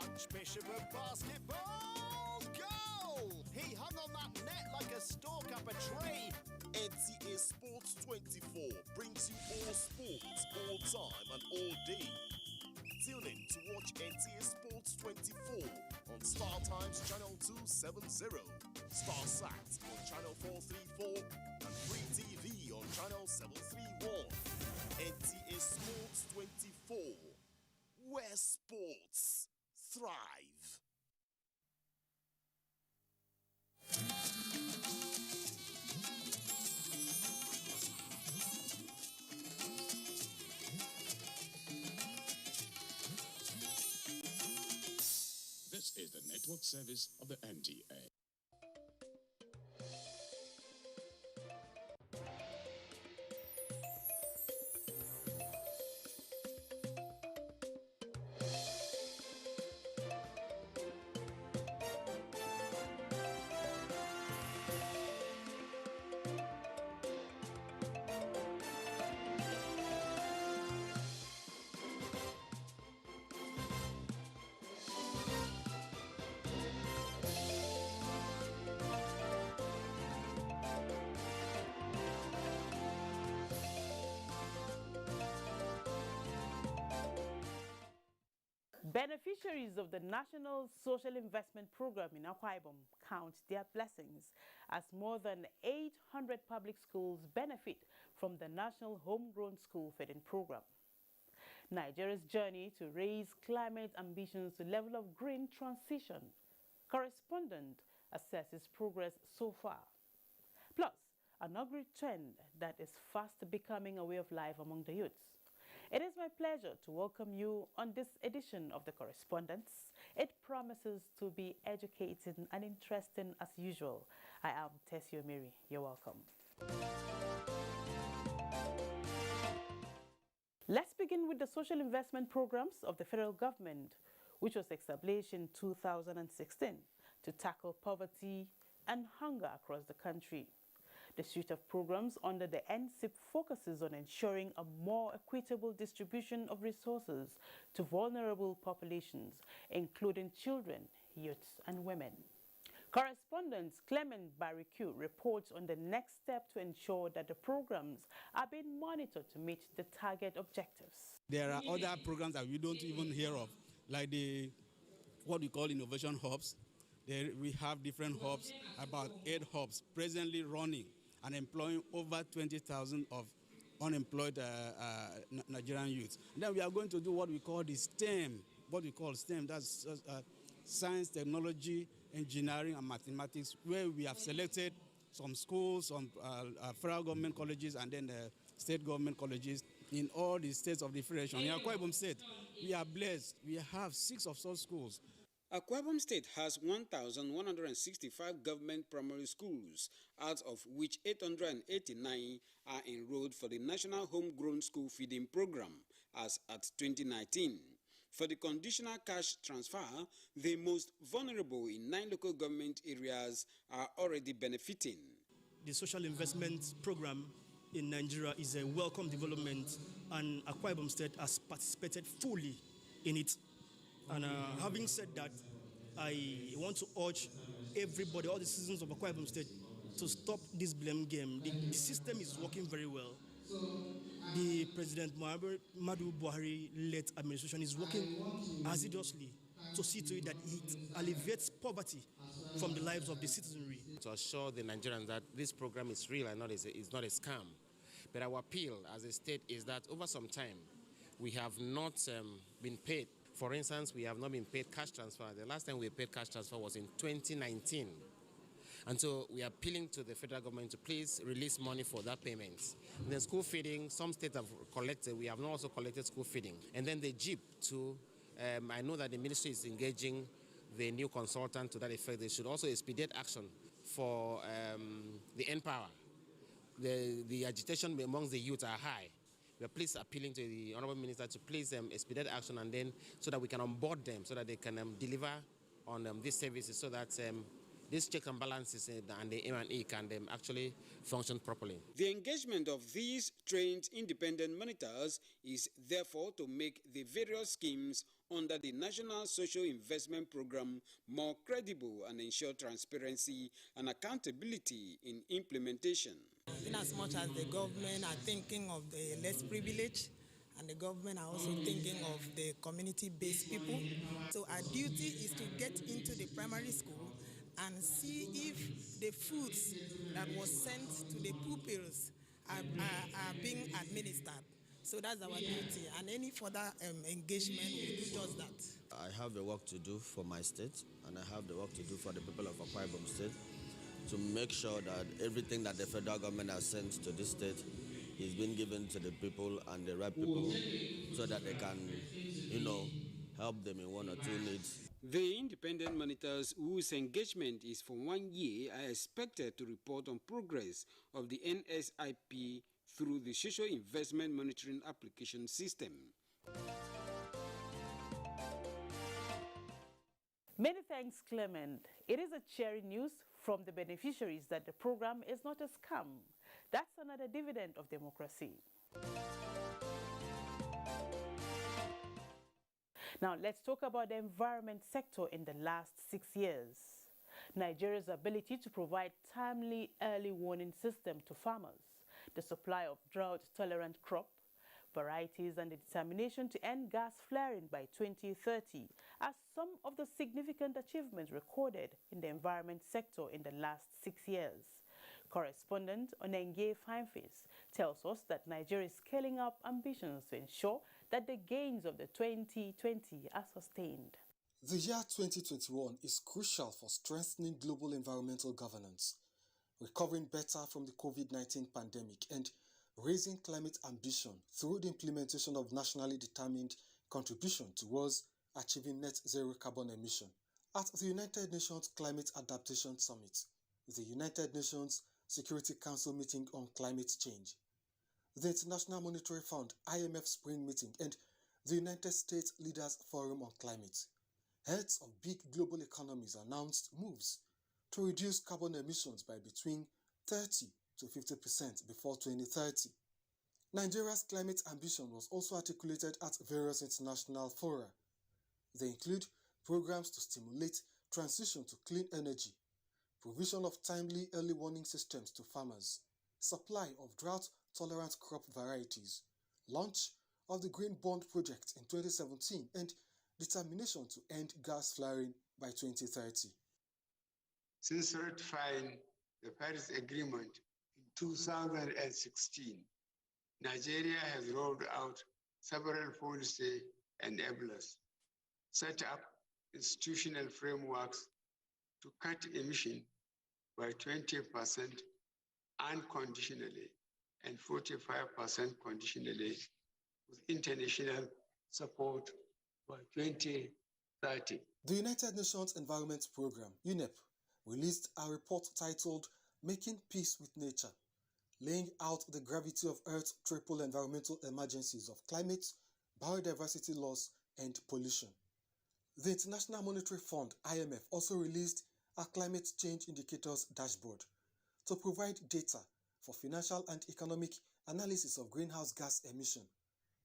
Archbishop of basketball, goal! He hung on that net like a stalk up a tree. NTA Sports 24 brings you all sports, all time and all day. Tune in to watch NTA Sports 24 on Star Times Channel 270, Star Sat on Channel 434 and Free TV on Channel 731. NTA Sports 24, where sports thrive. This is the network service of the NTA. Beneficiaries of the National Social Investment Program in Akwa Ibom count their blessings as more than 800 public schools benefit from the National Homegrown School Feeding Program. Nigeria's journey to raise climate ambitions to level of green transition. Correspondent assesses progress so far. Plus, an ugly trend that is fast becoming a way of life among the youths. It is my pleasure to welcome you on this edition of The Correspondence. It promises to be educating and interesting as usual. I am Tessio Miri. You're welcome. Let's begin with the social investment programs of the federal government, which was established in 2016 to tackle poverty and hunger across the country. The suite of programs under the NCIP focuses on ensuring a more equitable distribution of resources to vulnerable populations, including children, youths, and women. Correspondent Clement Barrique reports on the next step to ensure that the programs are being monitored to meet the target objectives. There are other programs that we don't even hear of, like what we call innovation hubs. We have different hubs, about 8 hubs presently running and employing over 20,000 of unemployed Nigerian youths. And then we are going to do what we call the STEM, that's science, technology, engineering, and mathematics, where we have selected some schools, some federal government colleges, and then state government colleges in all the states of the Federation. In Akwa Ibom State, we are blessed. We have 6 of such schools. Akwa Ibom State has 1,165 government primary schools, out of which 889 are enrolled for the National Homegrown School Feeding Program as at 2019. For the conditional cash transfer, the most vulnerable in 9 local government areas are already benefiting. The social investment program in Nigeria is a welcome development, and Akwa Ibom State has participated fully in it. And having said that, I want to urge everybody, all the citizens of Akwa Ibom State, to stop this blame game. The system is working very well. The President Muhammadu Buhari-led administration is working assiduously to see to it that it alleviates poverty from the lives of the citizenry. To assure the Nigerians that this program is real and it's not a scam. But our appeal as a state is that over some time, we have not been paid. For instance, we have not been paid cash transfer. The last time we paid cash transfer was in 2019. And so we are appealing to the federal government to please release money for that payment. And then school feeding, some states have collected. We have not also collected school feeding. And then the Jeep too. I know that the ministry is engaging the new consultant to that effect. They should also expedite action for the N-Power. The agitation amongst the youth are high. We are please appealing to the Honorable Minister to please expedite action, and then so that we can onboard them, so that they can deliver on these services, so that these checks and balances and the M&E can actually function properly. The engagement of these trained independent monitors is therefore to make the various schemes under the National Social Investment Program more credible and ensure transparency and accountability in implementation. In as much as the government are thinking of the less privileged, and the government are also thinking of the community-based people. So our duty is to get into the primary school and see if the foods that was sent to the pupils are being administered. So that's our duty, and any further engagement will do just that. I have the work to do for my state, and I have the work to do for the people of Akwa Ibom State, to make sure that everything that the federal government has sent to this state is being given to the people and the right people, so that they can, help them in one or two needs. The independent monitors, whose engagement is for 1 year, are expected to report on progress of the NSIP through the Social Investment Monitoring Application System. Many thanks, Clement. It is a cheering news from the beneficiaries that the program is not a scam. That's another dividend of democracy. Now, let's talk about the environment sector in the last 6 years. Nigeria's ability to provide timely early warning system to farmers, the supply of drought-tolerant crop varieties, and the determination to end gas flaring by 2030 are some of the significant achievements recorded in the environment sector in the last 6 years. Correspondent Onenge Fineface tells us that Nigeria is scaling up ambitions to ensure that the gains of the 2020 are sustained. The year 2021 is crucial for strengthening global environmental governance, recovering better from the COVID-19 pandemic, and raising climate ambition through the implementation of nationally determined contribution towards achieving net zero carbon emission. At the United Nations Climate Adaptation Summit, the United Nations Security Council meeting on climate change, the International Monetary Fund IMF Spring Meeting, and the United States Leaders Forum on Climate, heads of big global economies announced moves to reduce carbon emissions by between 30 to 50% before 2030. Nigeria's climate ambition was also articulated at various international fora. They include programs to stimulate transition to clean energy, provision of timely early warning systems to farmers, supply of drought-tolerant crop varieties, launch of the Green Bond project in 2017, and determination to end gas flaring by 2030. Since ratifying the Paris Agreement in 2016, Nigeria has rolled out several policy enablers, set up institutional frameworks to cut emission by 20% unconditionally and 45% conditionally, with international support by 2030. The United Nations Environment Programme, UNEP, released a report titled Making Peace with Nature, laying out the gravity of Earth's triple environmental emergencies of climate, biodiversity loss, and pollution. The International Monetary Fund, IMF, also released a climate change indicators dashboard to provide data for financial and economic analysis of greenhouse gas emission,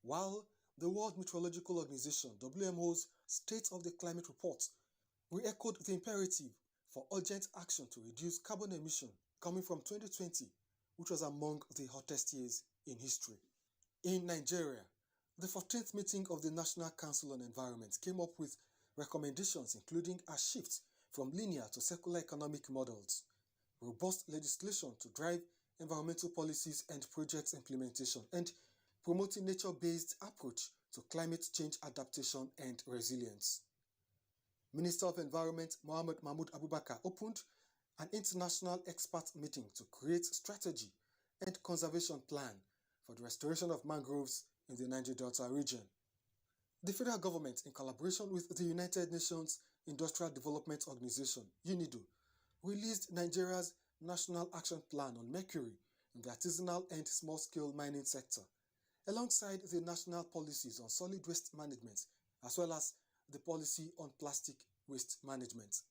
while the World Meteorological Organization, WMO's State of the Climate Report re-echoed the imperative for urgent action to reduce carbon emission coming from 2020, which was among the hottest years in history. In Nigeria, the 14th meeting of the National Council on Environment came up with recommendations including a shift from linear to circular economic models, robust legislation to drive environmental policies and projects implementation, and promoting nature-based approach to climate change adaptation and resilience. Minister of Environment Mohammed Mahmoud Abubakar opened an international expert meeting to create strategy and conservation plan for the restoration of mangroves in the Niger Delta region. The federal government, in collaboration with the United Nations Industrial Development Organization, UNIDO, released Nigeria's National Action Plan on Mercury in the artisanal and small-scale mining sector, alongside the national policies on solid waste management, as well as the policy on plastic waste management.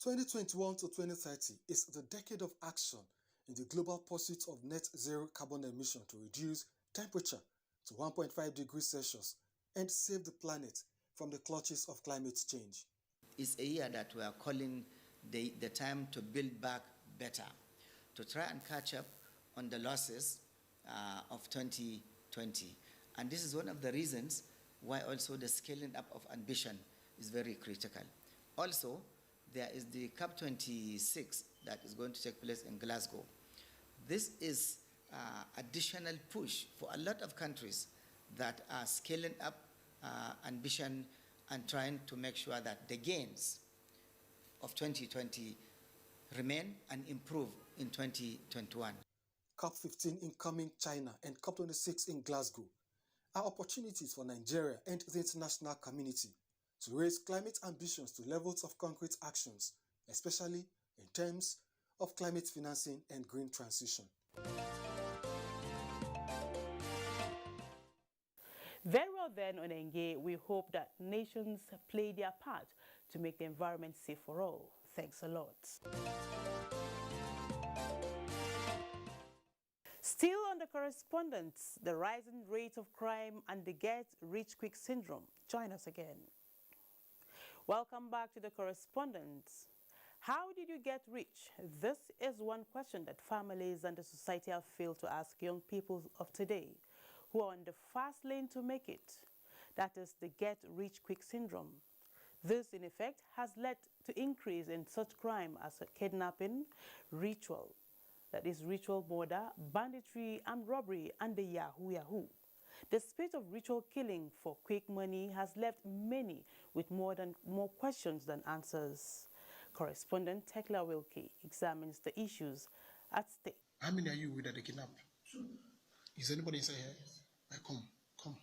2021 to 2030 is the decade of action in the global pursuit of net zero carbon emission to reduce temperature to 1.5 degrees Celsius and save the planet from the clutches of climate change. It's a year that we are calling the time to build back better, to try and catch up on the losses of 2020. And this is one of the reasons why also the scaling up of ambition is very critical. Also, there is the COP26 that is going to take place in Glasgow. This is additional push for a lot of countries that are scaling up ambition and trying to make sure that the gains of 2020 remain and improve in 2021. COP15 in coming China and COP26 in Glasgow are opportunities for Nigeria and the international community to raise climate ambitions to levels of concrete actions, especially in terms of climate financing and green transition. Very well then, Onenge, we hope that nations play their part to make the environment safe for all. Thanks a lot. Still on the correspondence, the rising rate of crime and the get-rich-quick syndrome. Join us again. Welcome back to the correspondence. How did you get rich? This is one question that families and the society have failed to ask young people of today who are on the fast lane to make it. That is the get-rich-quick syndrome. This, in effect, has led to increase in such crime as kidnapping, ritual murder, banditry, and robbery, and the yahoo. The spirit of ritual killing for quick money has left many with more questions than answers. Correspondent Tekla Wilkie examines the issues at stake. How many are you with that they kidnap? Is anybody inside here? Come.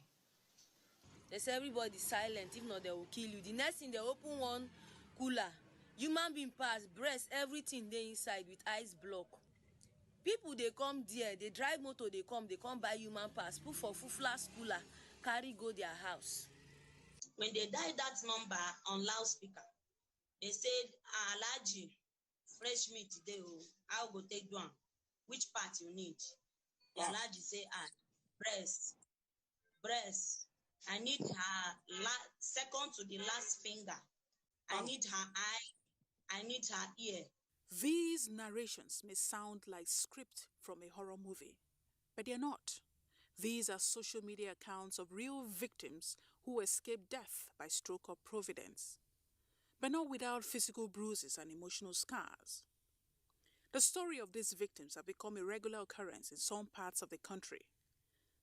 They say everybody silent, if not they will kill you. The next thing they open one cooler, human being pass, breast, everything they inside with ice block. People they come there, they drive motor, they come buy human pass, put for fufla cooler, carry go their house. When they dial that number on loudspeaker, they said, Alaji, fresh meat today, I'll go take one. Which part you need? The Alaji say, breast. I need her second to the last finger. I need her eye. I need her ear. These narrations may sound like script from a horror movie, but they're not. These are social media accounts of real victims who escaped death by stroke of providence, but not without physical bruises and emotional scars. The story of these victims have become a regular occurrence in some parts of the country.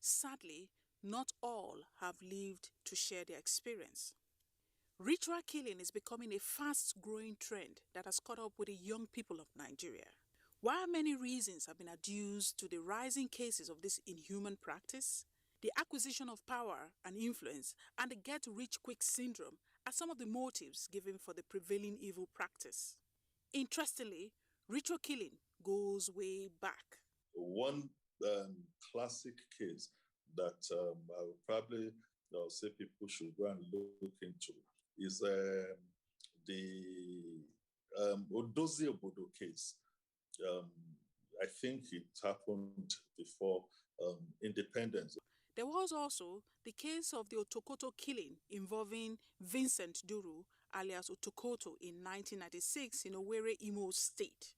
Sadly, not all have lived to share their experience. Ritual killing is becoming a fast-growing trend that has caught up with the young people of Nigeria. While many reasons have been adduced to the rising cases of this inhuman practice, the acquisition of power and influence and the get-rich-quick syndrome are some of the motives given for the prevailing evil practice. Interestingly, ritual killing goes way back. One classic case that I would probably say people should go and look into is the Odozi Obodo case. I think it happened before independence. There was also the case of the Otokoto killing involving Vincent Duru, alias Otokoto, in 1996 in Owerri, Imo State.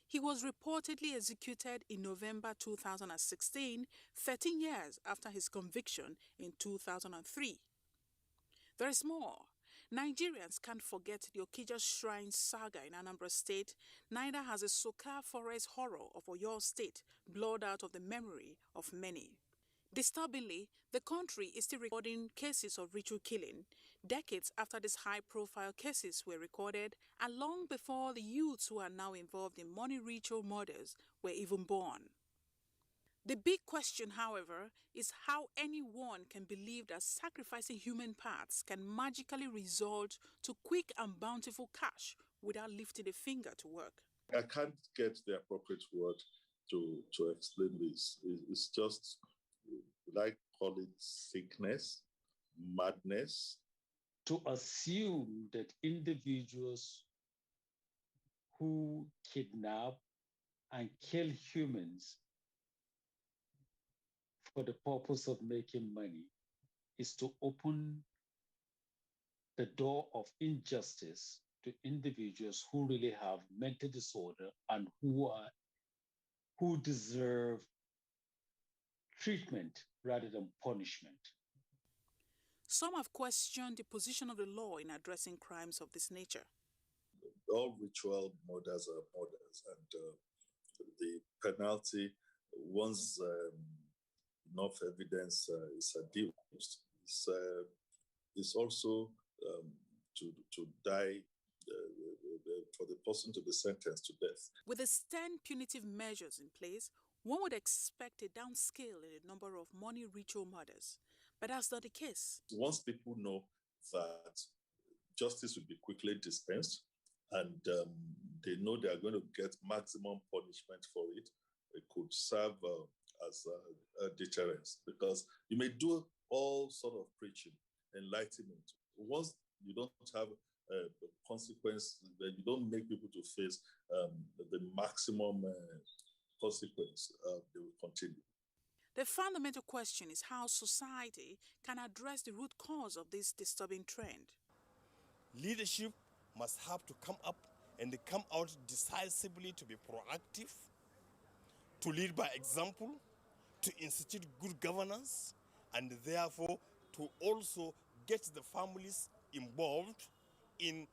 He was reportedly executed in November 2016, 13 years after his conviction in 2003. There is more. Nigerians can't forget the Okija Shrine saga in Anambra State, neither has the Soka Forest horror of Oyo State blurred out of the memory of many. Disturbingly, the country is still recording cases of ritual killing, Decades after these high-profile cases were recorded, and long before the youths who are now involved in money ritual murders were even born. The big question, however, is how anyone can believe that sacrificing human parts can magically result to quick and bountiful cash without lifting a finger to work. I can't get the appropriate word to explain this. It's just, like, call it sickness, madness. To assume that individuals who kidnap and kill humans for the purpose of making money is to open the door of injustice to individuals who really have mental disorder and who deserve treatment rather than punishment. Some have questioned the position of the law in addressing crimes of this nature. All ritual murders are murders, and the penalty, once enough evidence is adduced, is also to die, for the person to be sentenced to death. With the stern punitive measures in place, one would expect a downscale in the number of money ritual murders. But that's not the case. Once people know that justice will be quickly dispensed, and they know they are going to get maximum punishment for it, it could serve as a deterrence, because you may do all sort of preaching, enlightenment. Once you don't have consequence, then you don't make people to face the maximum consequence, they will continue. The fundamental question is how society can address the root cause of this disturbing trend. Leadership must have to come up and come out decisively to be proactive, to lead by example, to institute good governance, and therefore to also get the families involved in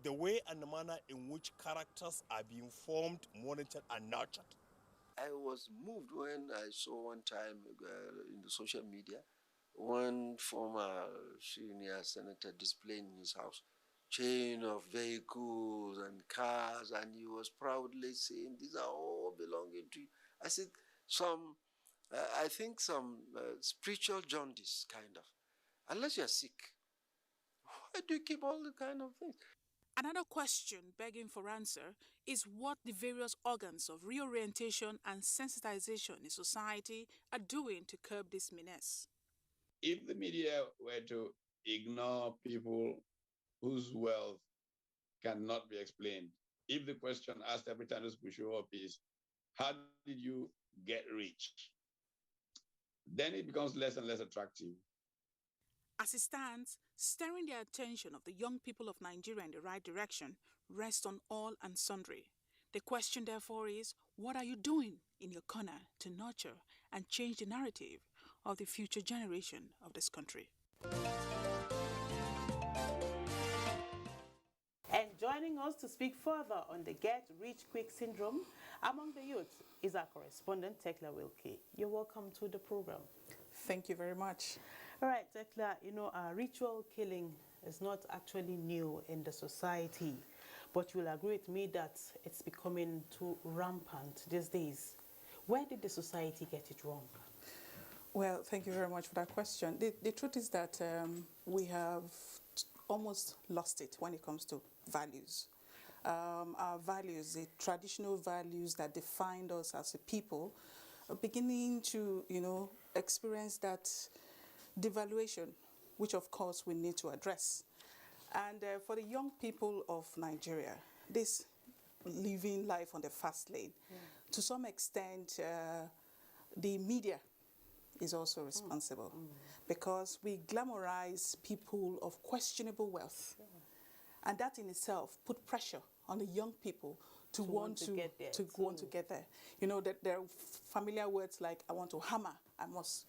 the way and the manner in which characters are being formed, monitored, and nurtured. I was moved when I saw one time in the social media one former senior senator displaying in his house chain of vehicles and cars, and he was proudly saying, "These are all belonging to you." I said, I think some spiritual jaundice, kind of. Unless you're sick, why do you keep all the kind of things? Another question begging for answer is what the various organs of reorientation and sensitization in society are doing to curb this menace. If the media were to ignore people whose wealth cannot be explained, if the question asked every time this will show up is, how did you get rich? Then it becomes less and less attractive. As it stands, steering the attention of the young people of Nigeria in the right direction rests on all and sundry. The question, therefore, is, what are you doing in your corner to nurture and change the narrative of the future generation of this country? And joining us to speak further on the get-rich-quick syndrome among the youth is our correspondent, Tekla Wilkie. You're welcome to the program. Thank you very much. All right, Tekla, ritual killing is not actually new in the society, but you'll agree with me that it's becoming too rampant these days. Where did the society get it wrong? Well, thank you very much for that question. The truth is that we have almost lost it when it comes to values. Our values, the traditional values that defined us as a people, are beginning to, experience that devaluation, which of course we need to address. And for the young people of Nigeria, this living life on the fast lane, to some extent, the media is also responsible because we glamorize people of questionable wealth. And that in itself put pressure on the young people to want to get there. That there are familiar words like, I want to hammer, I must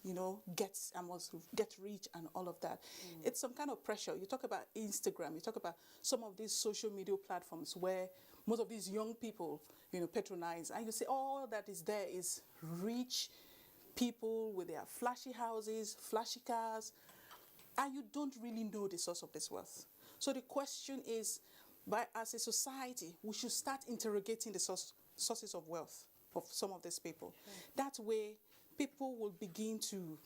get rich and all of that. It's some kind of pressure. You talk about Instagram, you talk about some of these social media platforms where most of these young people, patronize, and you say all that is there is rich people with their flashy houses, flashy cars, and you don't really know the source of this wealth. So the question is, as a society, we should start interrogating the sources of wealth of some of these people. Sure. That way, people will begin to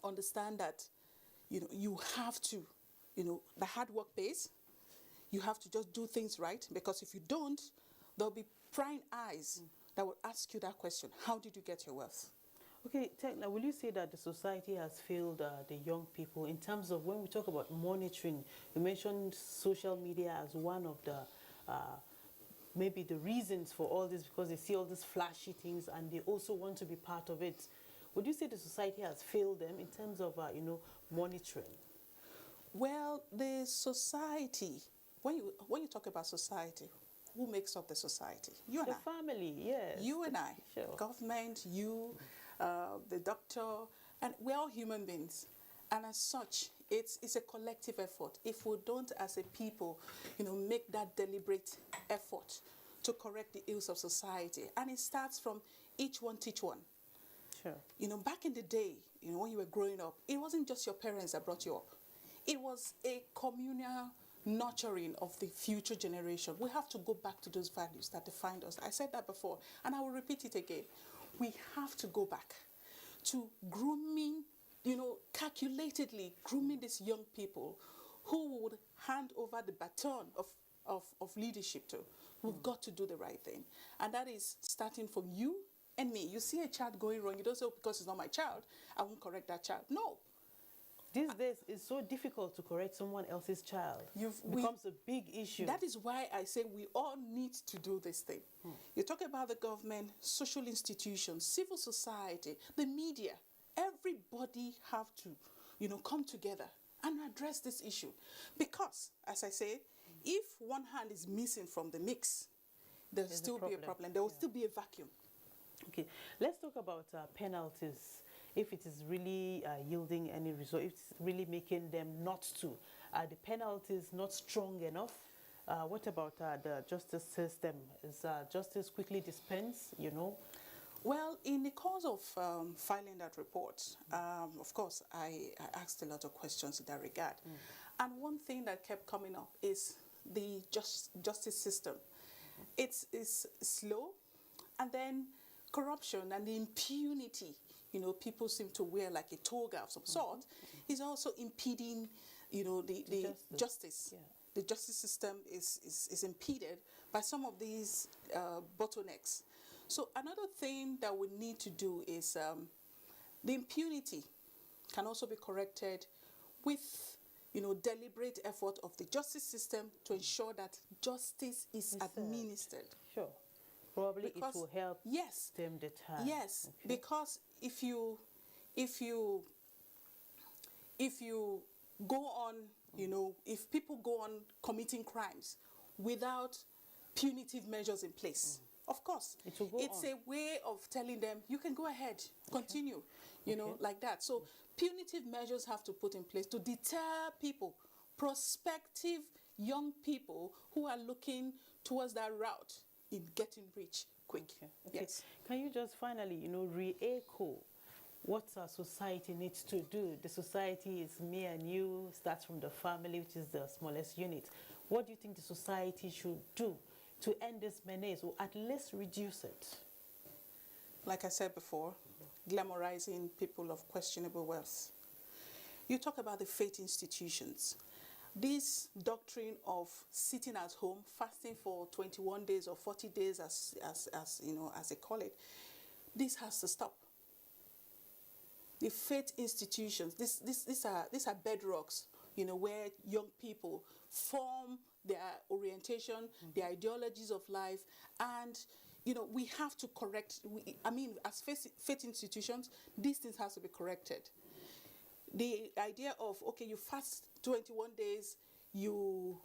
understand that, you have to, the hard work pays. You have to just do things right, because if you don't, there'll be prying eyes that will ask you that question: how did you get your wealth? Okay, Tekla, will you say that the society has failed the young people in terms of, when we talk about monitoring, you mentioned social media as one of the maybe the reasons for all this, because they see all these flashy things and they also want to be part of it. Would you say the society has failed them in terms of monitoring? Well, the society, when you talk about society, who makes up the society? You and I. The family, yes. You and I. Sure. Government, you, the doctor, and we're all human beings. And as such, it's a collective effort. If we don't, as a people, make that deliberate effort to correct the ills of society, and it starts from each one teach one. Sure. Back in the day, when you were growing up, it wasn't just your parents that brought you up. It was a communal nurturing of the future generation. We have to go back to those values that defined us. I said that before, and I will repeat it again. We have to go back to grooming, calculatedly grooming these young people who would hand over the baton of leadership to. We've got to do the right thing. And that is starting from you and me. You see a child going wrong, you don't say, oh, because it's not my child, I won't correct that child. No. These days, it's so difficult to correct someone else's child. It becomes a big issue. That is why I say we all need to do this thing. You talk about the government, social institutions, civil society, the media. Everybody have to, come together and address this issue. Because, as I say, if one hand is missing from the mix, there'll still be a problem. There will still be a vacuum. Okay, let's talk about penalties. If it is really yielding any result, if it's really making them not to. The penalties not strong enough. What about the justice system? Is justice quickly dispensed, Well, in the course of filing that report, of course, I asked a lot of questions in that regard. And one thing that kept coming up is the justice system. It's slow, and then corruption and the impunity, people seem to wear like a toga of some sort, is also impeding, the justice. Yeah. The justice system is impeded by some of these bottlenecks. So another thing that we need to do is the impunity can also be corrected with, deliberate effort of the justice system to ensure that justice is administered. Sure. Probably because it will help stem the tide. Yes, okay. Because if you go on, if people go on committing crimes without punitive measures in place, of course, it's a way of telling them, you can go ahead, continue, like that. So punitive measures have to put in place to deter people, prospective young people who are looking towards that route in getting rich quick. Okay. Yes. Can you just finally, re-echo what our society needs to do? The society is me and you, starts from the family, which is the smallest unit. What do you think the society should do to end this menace, or at least reduce it? Like I said before, glamorizing people of questionable wealth. You talk about the faith institutions. This doctrine of sitting at home, fasting for 21 days or 40 days, as they call it, this has to stop. The faith institutions, these are bedrocks, where young people form their orientation, their ideologies of life, and we have to correct. As faith institutions, these things have to be corrected. The idea of, okay, you fast 21 days, you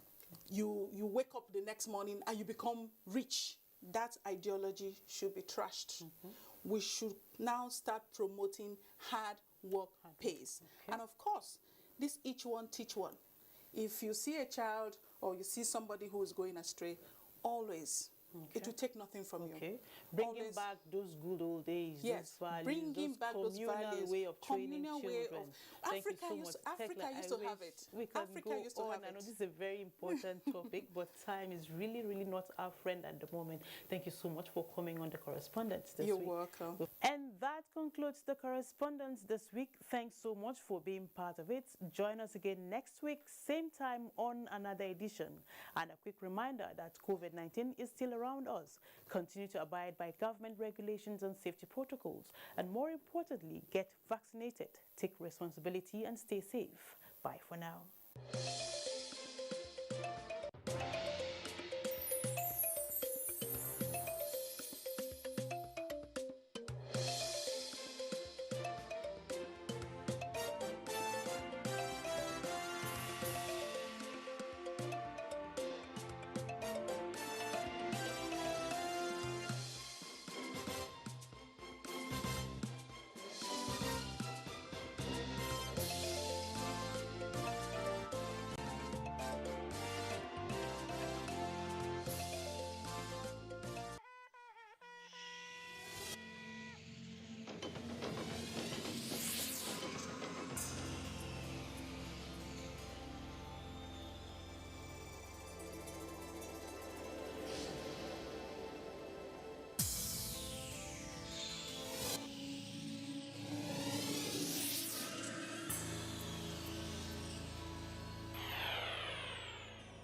wake up the next morning and you become rich. That ideology should be trashed. We should now start promoting hard work pays. Okay. And of course, this each one teach one. If you see a child or you see somebody who is going astray, always It will take nothing from you. Bringing back those good old days, yes, those values, bringing back those values, way of training communal children. way of Africa used to have it. We can Africa go used to on. have I know it. this is a very important topic, but time is really, really not our friend at the moment. Thank you so much for coming on The Correspondence this week. You're welcome. And that concludes The Correspondence this week. Thanks so much for being part of it. Join us again next week, same time on another edition. And a quick reminder that COVID-19 is still around us. Continue to abide by government regulations and safety protocols. And more importantly, get vaccinated. Take responsibility and stay safe. Bye for now.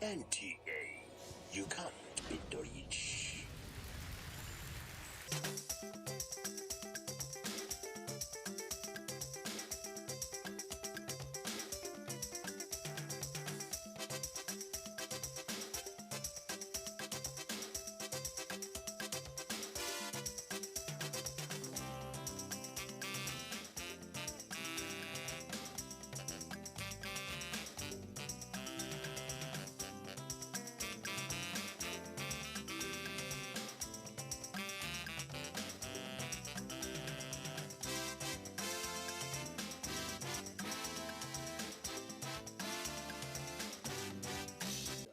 NTA, you can't beat the rich.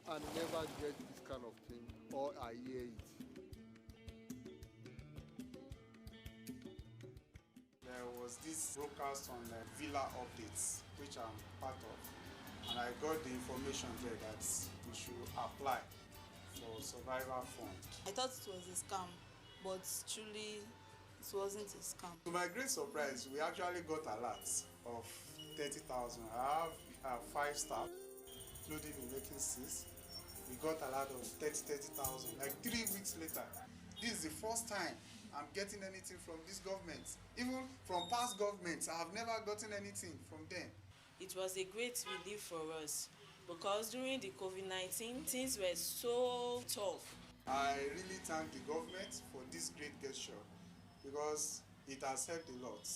And never get this kind of thing, or I hear it. There was this broadcast on Villa Updates, which I'm part of, and I got the information there that we should apply for survivor fund. I thought it was a scam, but truly it wasn't a scam. To my great surprise, we actually got alerts of 30,000. I have 5 staff, including the making 6. We got a lot of 30,000. Like 3 weeks later, this is the first time I'm getting anything from this government. Even from past governments, I have never gotten anything from them. It was a great relief for us because during the COVID-19, things were so tough. I really thank the government for this great gesture because it has helped a lot.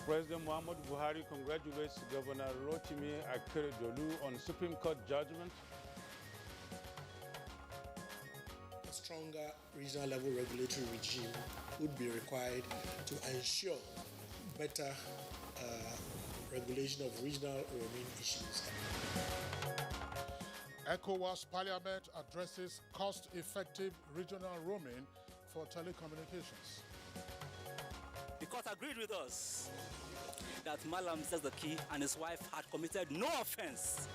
President Muhammadu Buhari congratulates Governor Rotimi Akeredolu on Supreme Court judgment. A stronger regional level regulatory regime would be required to ensure better regulation of regional roaming issues. ECOWAS Parliament addresses cost-effective regional roaming for telecommunications. The court agreed with us that Malam Zaki and his wife had committed no offense.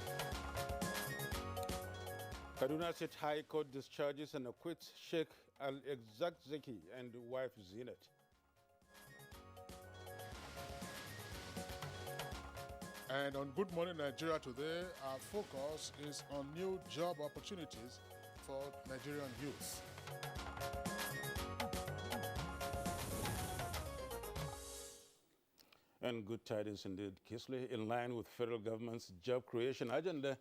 Kaduna State High Court discharges and acquits Sheikh Al-Zakzaki and wife Zinat. And on Good Morning Nigeria today, our focus is on new job opportunities for Nigerian youth. And good tidings indeed, Kisley. In line with federal government's job creation agenda,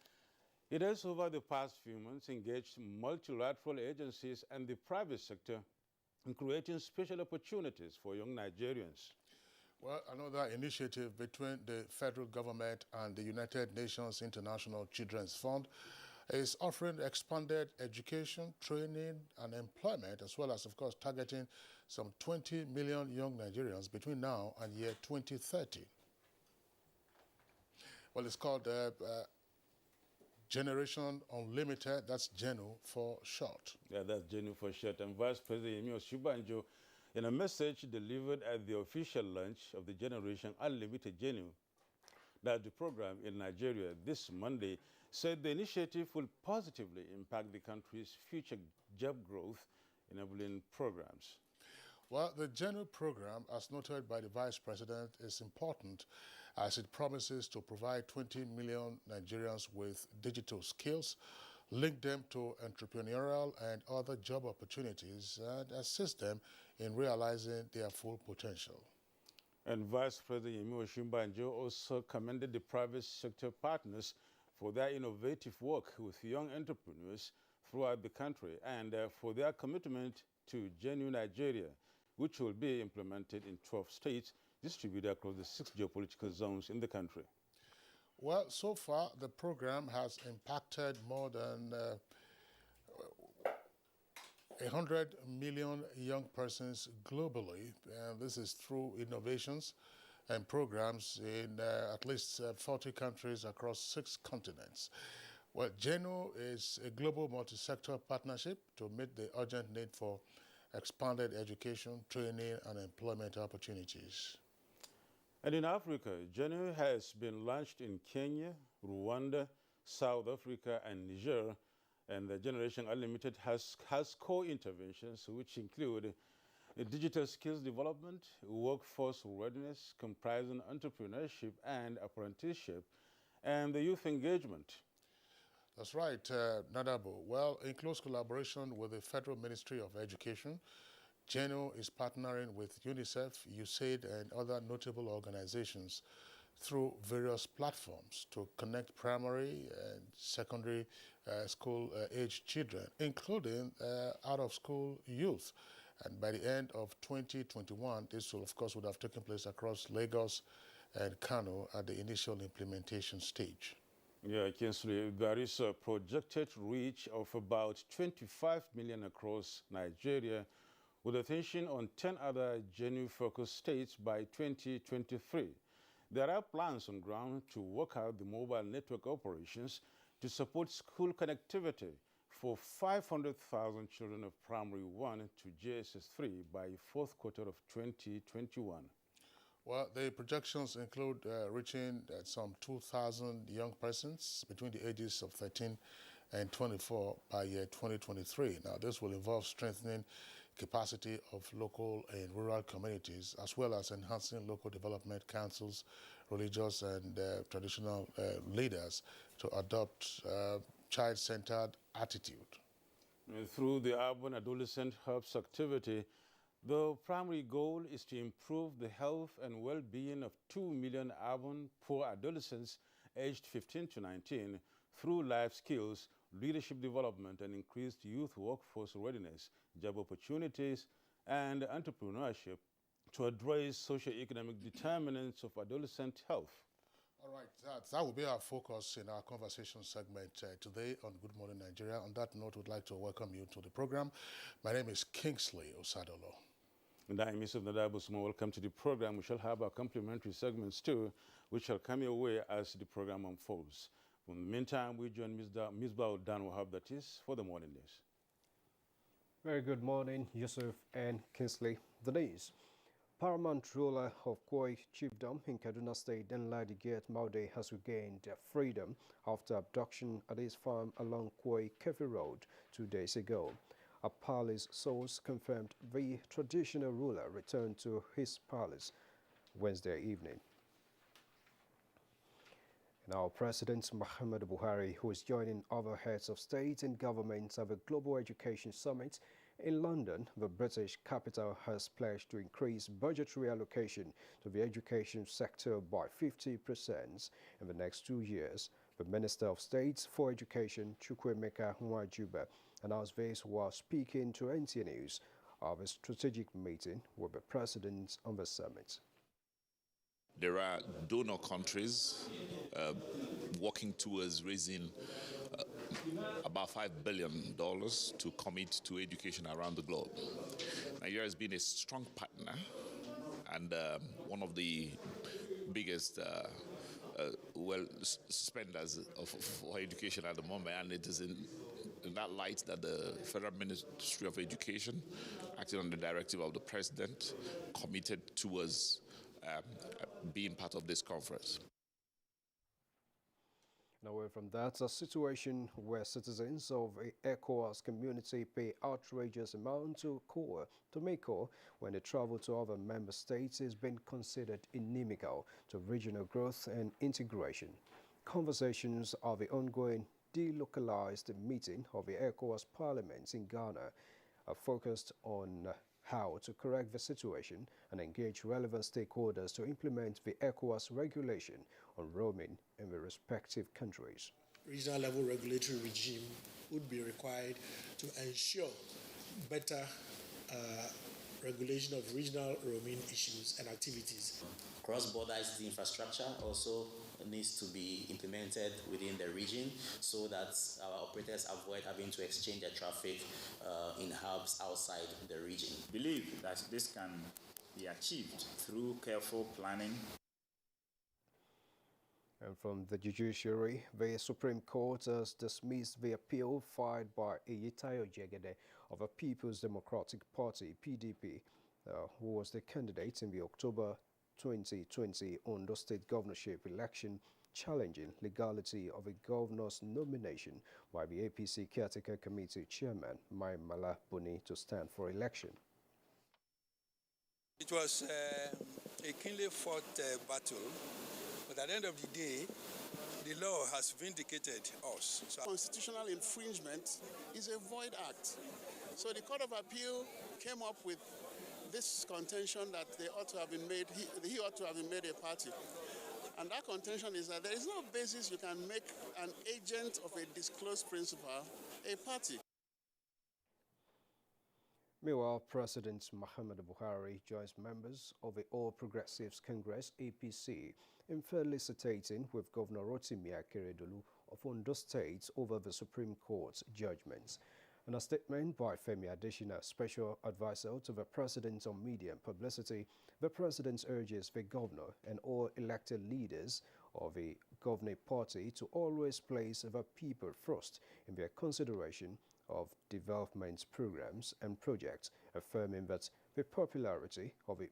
it has over the past few months engaged multilateral agencies and the private sector in creating special opportunities for young Nigerians. Well, another initiative between the federal government and the United Nations International Children's Fund is offering expanded education, training, and employment, as well as, of course, targeting some 20 million young Nigerians between now and year 2030. Well, it's called Generation Unlimited. That's GENU for short. Yeah, that's GENU for short. And Vice President Yemi Osinbajo, in a message delivered at the official launch of the Generation Unlimited GENU, that the program in Nigeria this Monday, said the initiative will positively impact the country's future job growth enabling programs. Well, the GENU program, as noted by the Vice President, is important as it promises to provide 20 million Nigerians with digital skills, link them to entrepreneurial and other job opportunities, and assist them in realizing their full potential. And Vice President Yemi Osinbajo also commended the private sector partners for their innovative work with young entrepreneurs throughout the country and for their commitment to GENU Nigeria, which will be implemented in 12 states distributed across the 6 geopolitical zones in the country. Well, so far, the program has impacted more than 100 million young persons globally. And this is through innovations and programs in at least 40 countries across 6 continents. Well, GENU is a global multi-sector partnership to meet the urgent need for expanded education, training, and employment opportunities. And in Africa, GENU has been launched in Kenya, Rwanda, South Africa, and Niger. And the Generation Unlimited has core interventions which include digital skills development, workforce readiness, comprising entrepreneurship and apprenticeship, and the youth engagement. That's right, Nadabo. Well, in close collaboration with the Federal Ministry of Education, GENU is partnering with UNICEF, USAID, and other notable organizations through various platforms to connect primary and secondary school-age children, including out-of-school youth. And by the end of 2021, this will, of course, would have taken place across Lagos and Kano at the initial implementation stage. Yeah, Kinsley, there is a projected reach of about 25 million across Nigeria, with attention on 10 other GENU-focused states by 2023. There are plans on ground to work out the mobile network operations to support school connectivity for 500,000 children of Primary 1 to JSS 3 by fourth quarter of 2021. Well, the projections include reaching some 2,000 young persons between the ages of 13 and 24 by year 2023. Now, this will involve strengthening capacity of local and rural communities, as well as enhancing local development councils, religious and traditional leaders to adopt child-centered attitude. Through the Urban Adolescent Hubs activity, the primary goal is to improve the health and well-being of 2 million urban poor adolescents aged 15 to 19 through life skills, leadership development, and increased youth workforce readiness, job opportunities, and entrepreneurship to address socio-economic determinants of adolescent health. All right, that will be our focus in our conversation segment today on Good Morning Nigeria. On that note, we'd like to welcome you to the program. My name is Kingsley Osadolo. And I'm Mr. Nadabusmo. Welcome to the program. We shall have our complimentary segments too, which shall come your way as the program unfolds. In the meantime, we join Ms. Dan Wahab, that is, for the morning news. Very good morning, Yusuf and Kingsley. The news. Paramount ruler of Kwai Chiefdom in Kaduna State, Danladi Gate Maude, has regained their freedom after abduction at his farm along Kwai Kefi Road 2 days ago. A palace source confirmed the traditional ruler returned to his palace Wednesday evening. Now, President Muhammadu Buhari, who is joining other heads of state and government at the Global Education Summit in London, the British capital, has pledged to increase budgetary allocation to the education sector by 50% in the next 2 years. The Minister of State for Education, Chukwuemeka Nwajuba, announced this while speaking to NTA News of a strategic meeting with the President on the summit. There are donor countries working towards raising about $5 billion to commit to education around the globe. Nigeria has been a strong partner and one of the biggest spenders for education at the moment, and it is in that light that the Federal Ministry of Education, acting on the directive of the President, committed towards being part of this conference. And away from that, a situation where citizens of ECOWAS community pay outrageous amount to MECO when they travel to other member states is being considered inimical to regional growth and integration. Conversations of the ongoing delocalized meeting of the ECOWAS Parliament in Ghana are focused on how to correct the situation and engage relevant stakeholders to implement the ECOWAS regulation on roaming in the respective countries. Regional level regulatory regime would be required to ensure better regulation of regional roaming issues and activities. Cross-border ICT infrastructure also needs to be implemented within the region so that our operators avoid having to exchange their traffic in hubs outside the region. I believe that this can be achieved through careful planning. And from the judiciary, the Supreme Court has dismissed the appeal filed by Eyitayo Jegede of the People's Democratic Party, PDP, who was the candidate in the October 2020 Ondo State governorship election, challenging legality of a governor's nomination by the APC Caretaker Committee Chairman, Mai Mala Buni, to stand for election. It was a keenly fought battle, but at the end of the day, the law has vindicated us. So constitutional infringement is a void act. So the Court of Appeal came up with this contention that they ought to have been made, he ought to have been made a party. And that contention is that there is no basis you can make an agent of a disclosed principal a party. Meanwhile, President Muhammadu Buhari joins members of the All Progressives Congress, APC, in felicitating with Governor Rotimi Akeredolu of Ondo State over the Supreme Court's judgments. In a statement by Femi Adesina, Special Advisor to the President on Media and Publicity, the President urges the Governor and all elected leaders of the governing party to always place the people first in their consideration of development programs and projects, affirming that the popularity of the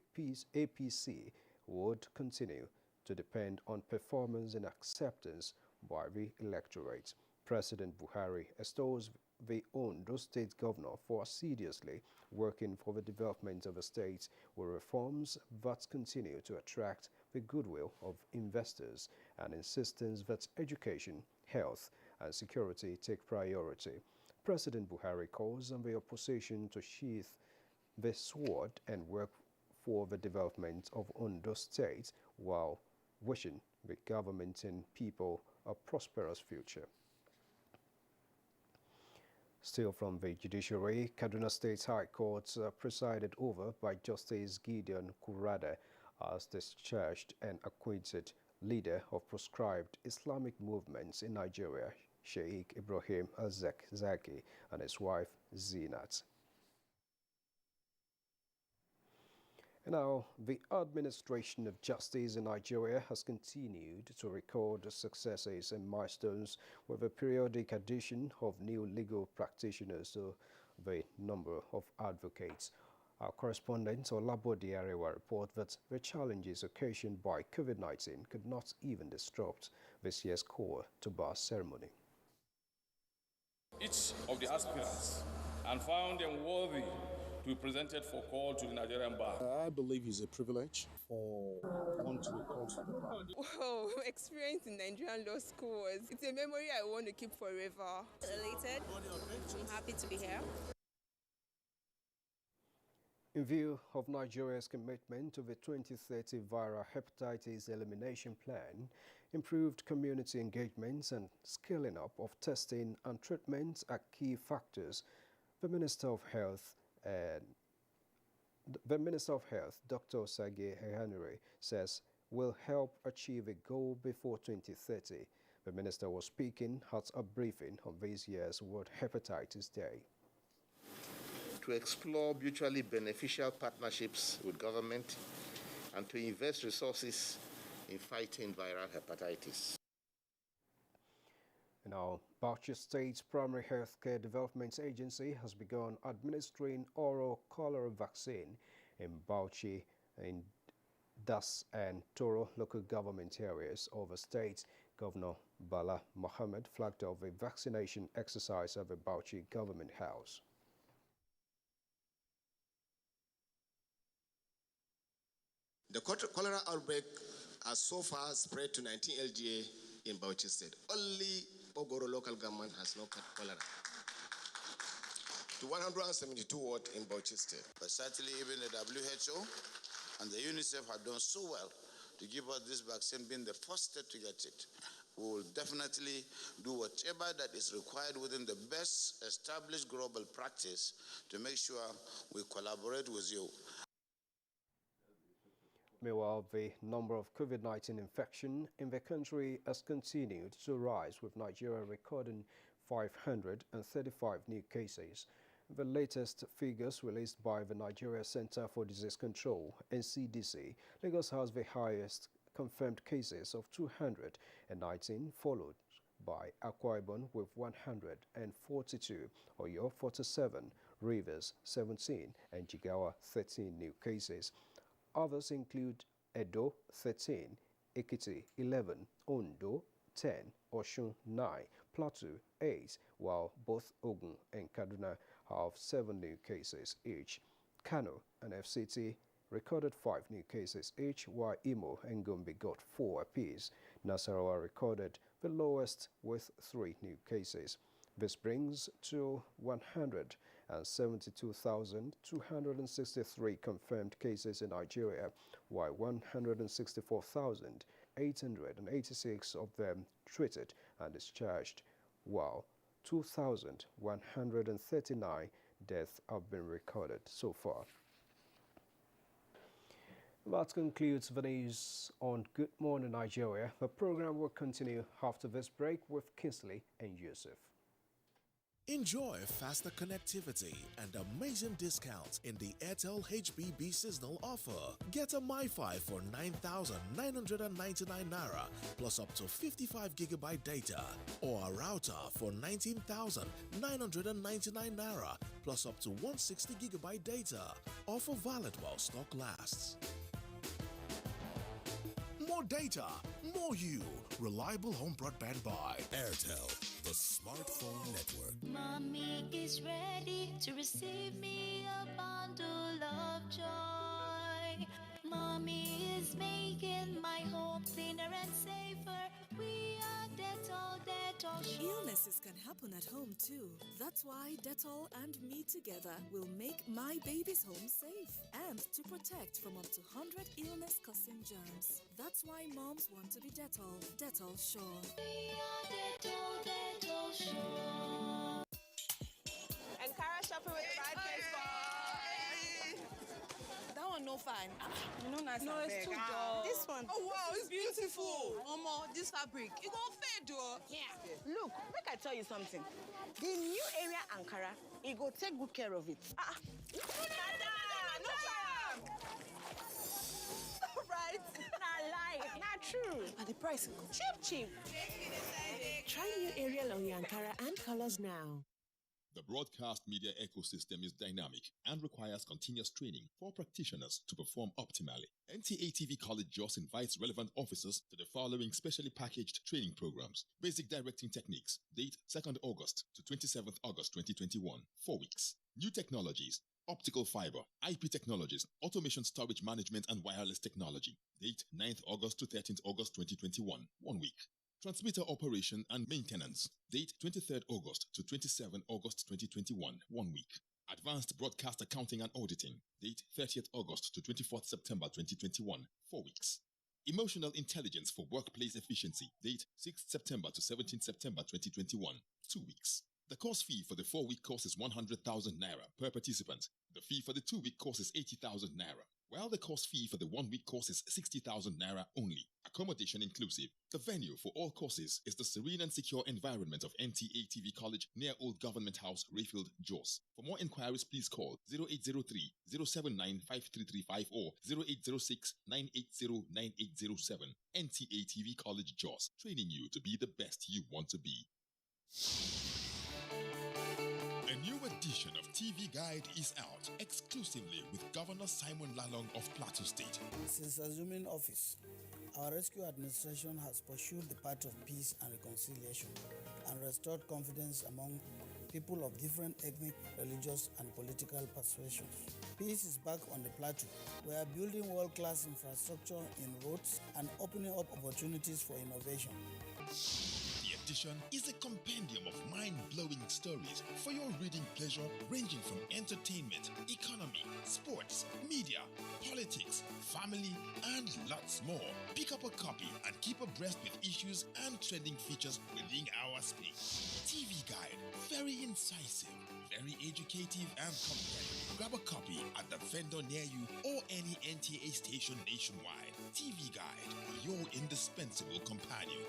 APC would continue to depend on performance and acceptance by the electorate. President Buhari extols the Ondo State Governor for assiduously working for the development of the state with reforms that continue to attract the goodwill of investors and insistence that education, health and security take priority. President Buhari calls on the opposition to sheath the sword and work for the development of Ondo State while wishing the government and people a prosperous future. Still from the judiciary, Kaduna State High Court, presided over by Justice Gideon Kurada, has discharged and acquitted leader of proscribed Islamic movements in Nigeria, Sheikh Ibrahim Al-Zakzaki, and his wife Zinat. Now, the administration of justice in Nigeria has continued to record successes and milestones with a periodic addition of new legal practitioners to the number of advocates. Our correspondent Olabode Arewa report that the challenges occasioned by COVID-19 could not even disrupt this year's core to bar ceremony. Each of the aspirants and found them worthy to be presented for call to the Nigerian bar. I believe it's a privilege for one to be called to the bar. Wow, experience in Nigerian law school it's a memory I want to keep forever. Elated. I'm happy to be here. In view of Nigeria's commitment to the 2030 viral hepatitis elimination plan, improved community engagements and scaling up of testing and treatment are key factors. The Minister of Health, Dr. Sage Ehanire, says will help achieve a goal before 2030. The minister was speaking at a briefing on this year's World Hepatitis Day. To explore mutually beneficial partnerships with government and to invest resources in fighting viral hepatitis. Now, Bauchi State's Primary Healthcare Development Agency has begun administering oral cholera vaccine in Bauchi, in Das and Toro local government areas of the state. Governor Bala Mohammed flagged off a vaccination exercise at the Bauchi Government House. The cholera outbreak has so far spread to 19 LGA in Bauchi State. Only Ogoro local government has no cholera. To 172 wards in Bauchi State. But certainly even the WHO and the UNICEF have done so well to give us this vaccine, being the first state to get it. We will definitely do whatever that is required within the best established global practice to make sure we collaborate with you. Meanwhile, the number of COVID-19 infection in the country has continued to rise, with Nigeria recording 535 new cases. The latest figures released by the Nigeria Center for Disease Control, NCDC, Lagos has the highest confirmed cases of 219, followed by Akwa Ibom with 142, Oyo 47, Rivers 17, and Jigawa 13 new cases. Others include Edo 13, Ekiti 11, Ondo 10, Osun 9, Plateau 8, while both Ogun and Kaduna have 7 new cases each. Kano and FCT recorded 5 new cases each, while Imo and Gombe got 4 apiece. Nasarawa recorded the lowest with 3 new cases. This brings to 172,263 confirmed cases in Nigeria, while 164,886 of them treated and discharged, while 2,139 deaths have been recorded so far. That concludes the news on Good Morning Nigeria. The program will continue after this break with Kinsley and Yusuf. Enjoy faster connectivity and amazing discounts in the Airtel HBB seasonal offer. Get a MiFi for 9,999 Naira plus up to 55 GB data, or a router for 19,999 Naira plus up to 160 GB data. Offer valid while stock lasts. More data, more you. Reliable home broadband by Airtel, the smartphone network. Mommy is ready to receive me a bundle of joy. Mommy is making my home cleaner and safer. We are Dettol, Dettol Sure. Illnesses can happen at home too. That's why Dettol and me together will make my baby's home safe and to protect from up to 100 illness-causing germs. That's why moms want to be Dettol, Dettol Sure. We are Dettol, Dettol Sure. Ankara shopping with the right place, boy. That one no fine. Nice. No, it's too dull. This one. Oh wow, it's beautiful. Omo, this fabric, it gon' fade though. Yeah. Look, make I tell you something. The new area Ankara, it go take good care of it. No time. price. Cheap. Try new Ariel on your Ankara and colors now. The broadcast media ecosystem is dynamic and requires continuous training for practitioners to perform optimally. NTA TV College Jos invites relevant officers to the following specially packaged training programs. Basic Directing Techniques, date 2nd August to 27th August 2021, 4 weeks. New Technologies, Optical Fiber, IP Technologies, Automation Storage Management and Wireless Technology, date 9th August to 13th August 2021, 1 week. Transmitter Operation and Maintenance, date 23rd August to 27th August 2021, 1 week. Advanced Broadcast Accounting and Auditing, date 30th August to 24th September 2021, 4 weeks. Emotional Intelligence for Workplace Efficiency, date 6th September to 17th September 2021, 2 weeks. The course fee for the 4-week course is 100,000 naira per participant. The fee for the 2-week course is 80,000 naira, while the course fee for the 1-week course is 60,000 naira only, accommodation inclusive. The venue for all courses is the serene and secure environment of NTA TV College near Old Government House, Rayfield, Jos. For more inquiries, please call 0803-079-53335 or 0806-980-9807. NTA TV College, Jos, training you to be the best you want to be. A new edition of TV Guide is out, exclusively with Governor Simon Lalong of Plateau State. Since assuming office, our rescue administration has pursued the path of peace and reconciliation and restored confidence among people of different ethnic, religious, and political persuasions. Peace is back on the plateau. We are building world-class infrastructure in roads and opening up opportunities for innovation. The edition is a compendium of mind-blowing stories for your reading pleasure, ranging from entertainment, economy, sports, media, politics, family, and lots more. Pick up a copy and keep abreast with issues and trending features within our space. TV Guide, very incisive, very educative and compelling. Grab a copy at the vendor near you or any NTA station nationwide. TV Guide, your indispensable companion.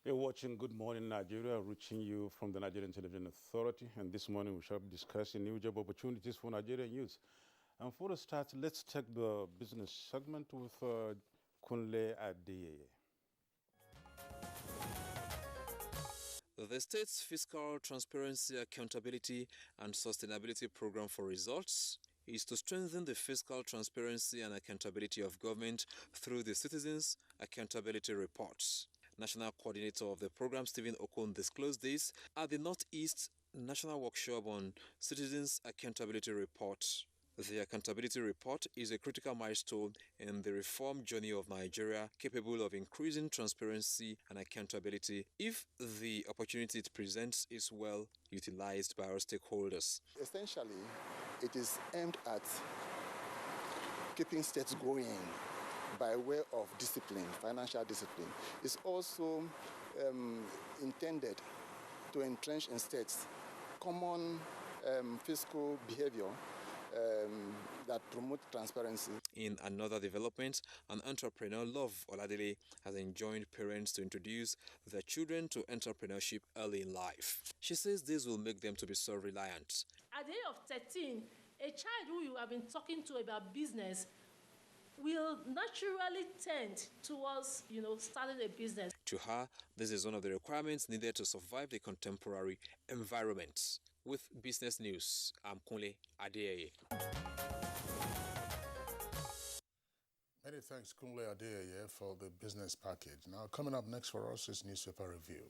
You're watching Good Morning Nigeria, reaching you from the Nigerian Television Authority. And this morning we shall be discussing new job opportunities for Nigerian youth. And for the start, let's take the business segment with Kunle Adeyeye. The state's Fiscal Transparency, Accountability and Sustainability Program for Results is to strengthen the fiscal transparency and accountability of government through the Citizens Accountability Reports. National coordinator of the program, Stephen Okon, disclosed this at the Northeast National Workshop on Citizens Accountability Report. The Accountability Report is a critical milestone in the reform journey of Nigeria, capable of increasing transparency and accountability if the opportunity it presents is well utilized by our stakeholders. Essentially, it is aimed at keeping states going by way of discipline, financial discipline. It's also intended to entrench in states common fiscal behavior that promote transparency. In another development, an entrepreneur, Love Oladele, has enjoined parents to introduce their children to entrepreneurship early in life. She says this will make them to be self-reliant. At the age of 13, a child who you have been talking to about business will naturally tend towards, starting a business. To her, this is one of the requirements needed to survive the contemporary environment. With Business News, I'm Kunle Adeyeye. Many thanks, Kunle Adeyeye, for the business package. Now, coming up next for us is Newspaper Review.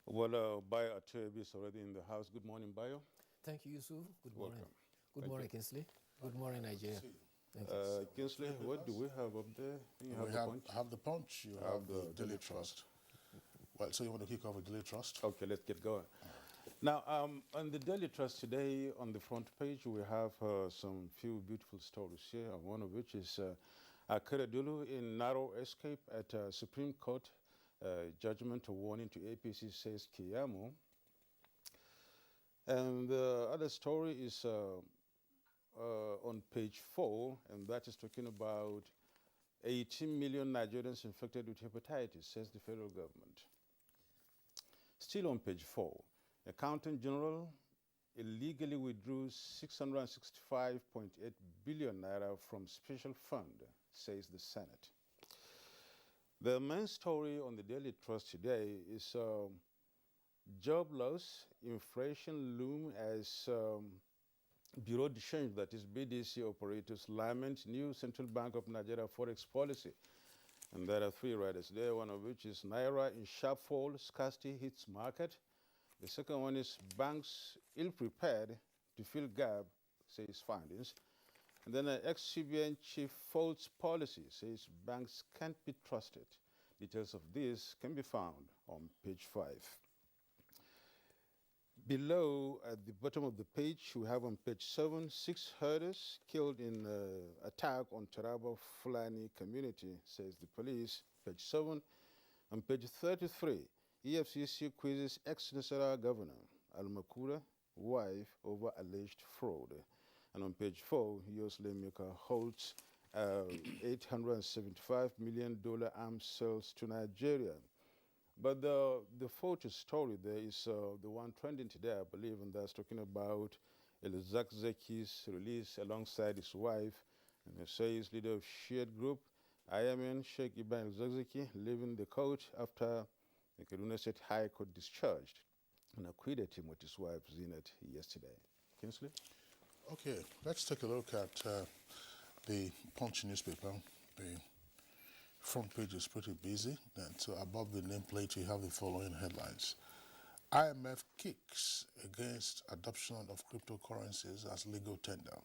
Well, Bayo Atuebi is already in the house. Good morning, Bayo. Thank you, Yusuf. Good morning. Welcome. Good morning, Kingsley. Good morning, Nigeria. Thank you. Kingsley, what do we have up there? We have the Punch. You have the Daily Trust. Well, so you want to kick off with Daily Trust? Okay, let's get going. Now, on the Daily Trust today, on the front page, we have some few beautiful stories here, one of which is Keredulu in narrow escape at Supreme Court judgment warning to APC, says Kiyamo. And the other story is on page 4, and that is talking about 18 million Nigerians infected with hepatitis, says the federal government. Still on page 4, Accountant General illegally withdrew 665.8 billion naira from special fund, says the Senate. The main story on the Daily Trust today is job loss, inflation loom as Bureau de Change, that is BDC operators, lament new Central Bank of Nigeria forex policy. And there are 3 riders there, one of which is Naira in sharp fall, scarcity hits market. The second one is banks ill-prepared to fill gap, says findings. And then an ex-CBN chief faults policy, says banks can't be trusted. Details of this can be found on page 5. Below, at the bottom of the page, we have on page 7, 6 herders killed in attack on Taraba Fulani community, says the police, page 7. On page 33, EFCC quizzes ex-Nasarawa governor, Al-Makura, wife over alleged fraud. And on page 4, U.S. lawmaker holds $875 million arms sales to Nigeria. But the photo story there is the one trending today, I believe, and that's talking about El-Zakzaki's release alongside his wife. And it says leader of shared group, IMN Sheikh Ibn El-Zakzaki, leaving the court after the Kaduna State High Court discharged and acquitted him with his wife Zinat yesterday. Kingsley? Okay, let's take a look at the Punch newspaper. The front page is pretty busy, and so above the nameplate you have the following headlines. IMF kicks against adoption of cryptocurrencies as legal tender.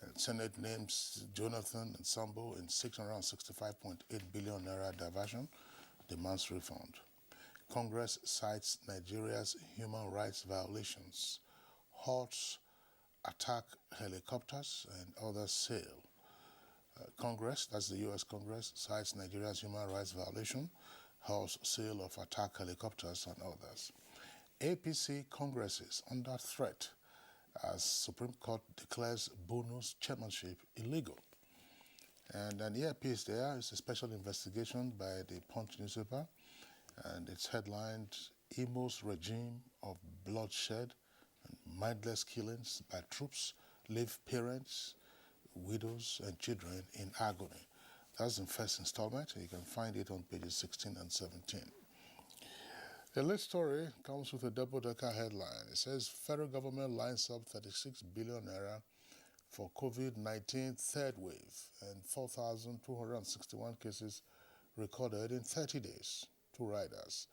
And Senate names Jonathan and Sambo in 665.8 billion naira diversion, demands refund. Congress cites Nigeria's human rights violations, halts attack helicopters and others sale. Congress, that's the U.S. Congress, cites Nigeria's human rights violation, halts sale of attack helicopters and others. APC Congresses under threat as Supreme Court declares bonus chairmanship illegal. And an earpiece there is a special investigation by the Punch newspaper, and it's headlined, Imo's regime of bloodshed and mindless killings by troops leave parents, widows and children in agony. That's the first installment. You can find it on pages 16 and 17. The lead story comes with a double-decker headline. It says, federal government lines up 36 billion naira for COVID-19 third wave and 4,261 cases recorded in 30 days. 2 riders.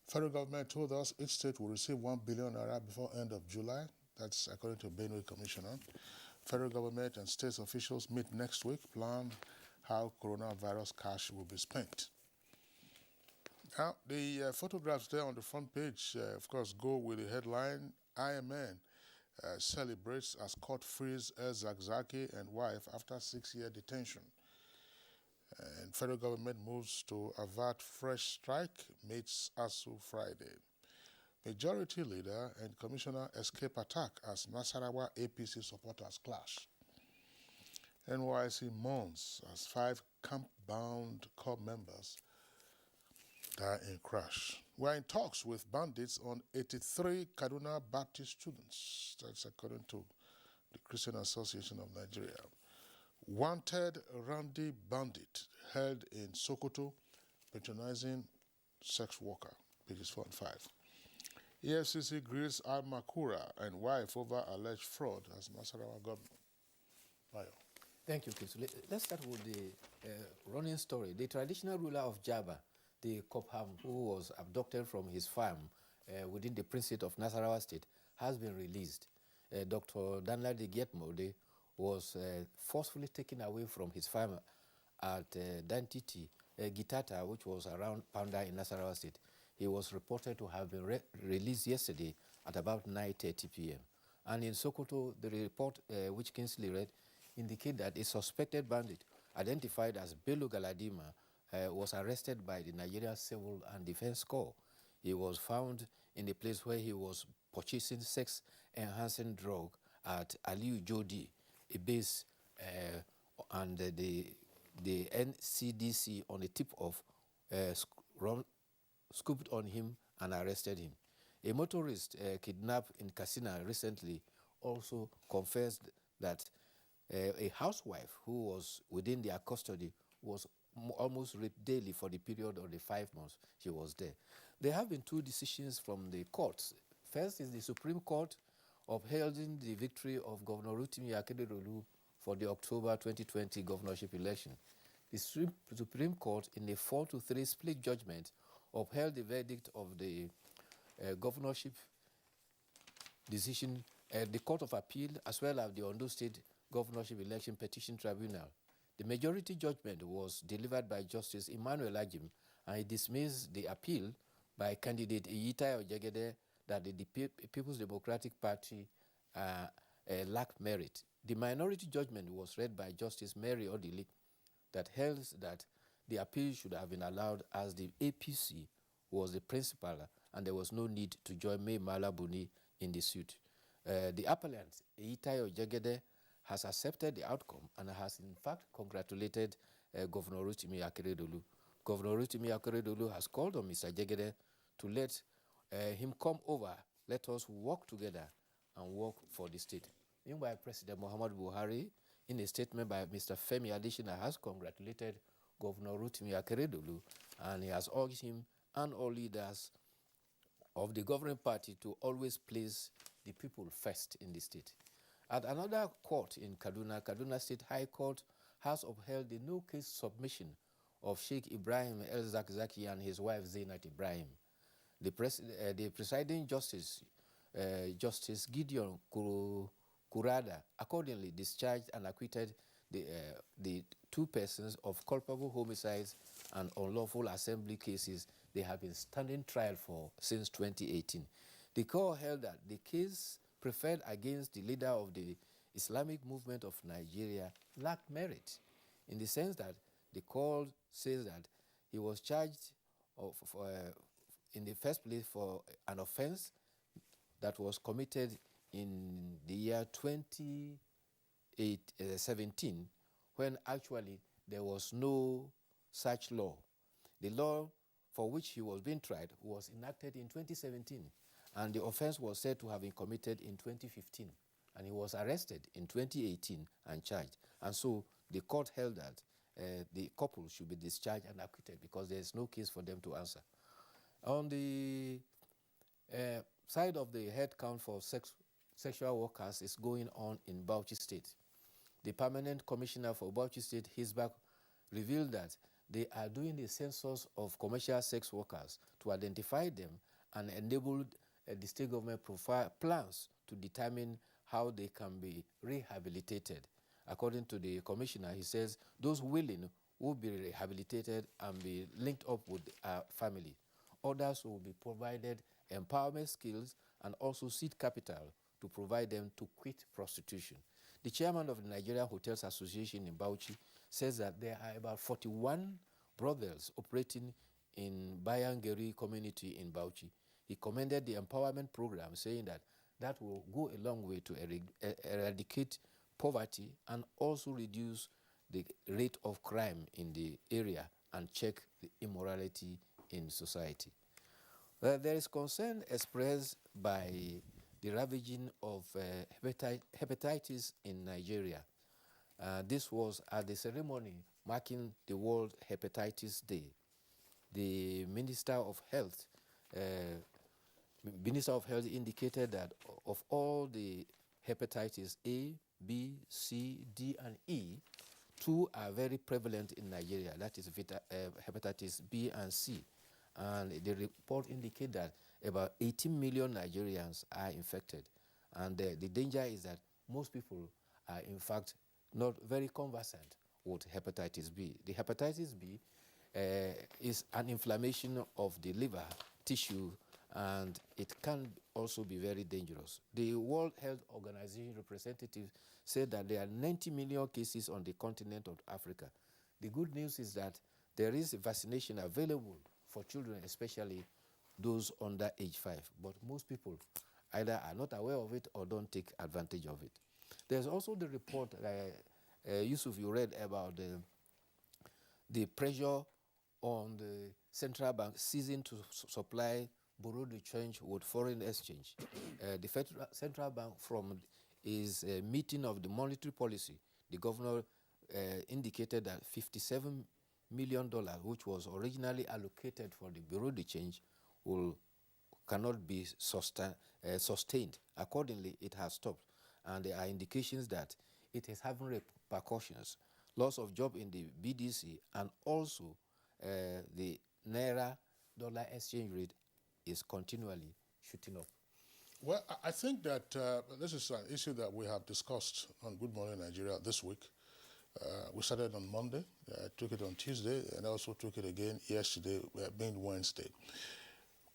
Federal government told us each state will receive 1 billion naira before end of July. That's according to Benue Commissioner. Federal government and state officials meet next week, plan how coronavirus cash will be spent. Now, the photographs there on the front page, of course, go with the headline, IMN celebrates as court frees El-Zakzaki and wife after 6-year detention. And federal government moves to avert fresh strike, meets ASU Friday. Majority leader and commissioner escape attack as Nasarawa APC supporters clash. NYC mourns as 5 camp-bound corps members die in crash. We're in talks with bandits on 83 Kaduna Baptist students. That's according to the Christian Association of Nigeria. Wanted Randy bandit held in Sokoto, patronizing sex worker. Pages 4 and 5. EFCC grills Al-Makura and wife over alleged fraud as Nasarawa governor. Bayo. Thank you, Chris. Let's start with the running story. The traditional ruler of Jaba, the Kopham, who was abducted from his farm within the Princet of Nasarawa State, has been released. Dr. Danladi Gietmode was forcefully taken away from his farm at Dantiti, Gitata, which was around Panda in Nasarawa State. He was reported to have been released yesterday at about 9:30 p.m. And in Sokoto, the report which Kingsley read indicate that a suspected bandit identified as Bello Galadima, was arrested by the Nigerian Civil and Defense Corps. He was found in the place where he was purchasing sex-enhancing drug at Aliu Jodi, a base, and the NCDC on the tip of scooped on him and arrested him. A motorist kidnapped in Katsina recently also confessed that a housewife who was within their custody was almost raped daily for the period of the 5 months she was there. There have been 2 decisions from the courts. First is the Supreme Court upholding the victory of Governor Rotimi Akeredolu for the October 2020 governorship election. The Supreme Court, in a 4-3 split judgment, upheld the verdict of the governorship decision at the Court of Appeal, as well as the Ondo State Governorship Election Petition Tribunal. The majority judgment was delivered by Justice Emmanuel Ajim, and he dismissed the appeal by candidate Iyitayo Jegede that the People's Democratic Party lacked merit. The minority judgment was read by Justice Mary Odili that held that the appeal should have been allowed as the APC was the principal and there was no need to join May Malabuni in the suit. The appellant, Iyitayo Jegede, has accepted the outcome and has in fact congratulated Governor Rotimi Akeredolu. Governor Rotimi Akeredolu has called on Mr. Jegede to let him come over, let us work together and work for the state. Meanwhile, President Muhammadu Buhari, in a statement by Mr. Femi Adesina, has congratulated Governor Rotimi Akeredolu, and he has urged him and all leaders of the governing party to always place the people first in the state. At another court in Kaduna, Kaduna State High Court has upheld the no-case submission of Sheikh Ibrahim El-Zakzaki and his wife Zainat Ibrahim. The presiding justice, Justice Gideon Kurada, accordingly discharged and acquitted the 2 persons of culpable homicides and unlawful assembly cases they have been standing trial for since 2018. The court held that the case preferred against the leader of the Islamic movement of Nigeria lacked merit, in the sense that the court says that he was charged in the first place for an offense that was committed in the year 2017, when actually there was no such law. The law for which he was being tried was enacted in 2017, and the offense was said to have been committed in 2015, and he was arrested in 2018 and charged. And so the court held that the couple should be discharged and acquitted because there is no case for them to answer. On the side of the head count for sexual workers is going on in Bauchi State. The permanent commissioner for Bauchi State, Hisbach, revealed that they are doing the census of commercial sex workers to identify them and enable the state government plans to determine how they can be rehabilitated. According to the commissioner, he says those willing will be rehabilitated and be linked up with a family. Others will be provided empowerment skills and also seed capital to provide them to quit prostitution. The chairman of the Nigerian Hotels Association in Bauchi says that there are about 41 brothels operating in Bayangeri community in Bauchi. He commended the empowerment program, saying that that will go a long way to eradicate poverty and also reduce the rate of crime in the area and check the immorality in society. There is concern expressed by the ravaging of hepatitis in Nigeria. This was at the ceremony marking the World Hepatitis Day. The Minister of Health indicated that of all the hepatitis A, B, C, D, and E, 2 are very prevalent in Nigeria. That is hepatitis B and C. And the report indicates that about 18 million Nigerians are infected. And the danger is that most people are in fact not very conversant with hepatitis B. The hepatitis B is an inflammation of the liver tissue and it can also be very dangerous. The World Health Organization representative said that there are 90 million cases on the continent of Africa. The good news is that there is vaccination available for children, especially those under age 5. But most people either are not aware of it or don't take advantage of it. There's also the report, Yusuf, you read about the pressure on the central bank ceasing to supply bureau de change with foreign exchange. The central bank, from his meeting of the monetary policy, the governor indicated that $57 million, which was originally allocated for the bureau de change, cannot be sustained. Accordingly, it has stopped. And there are indications that it is having repercussions, loss of job in the BDC, and also the Naira-dollar exchange rate is continually shooting up. Well, I think that this is an issue that we have discussed on Good Morning Nigeria this week. We started on Monday, took it on Tuesday, and also took it again yesterday, being Wednesday.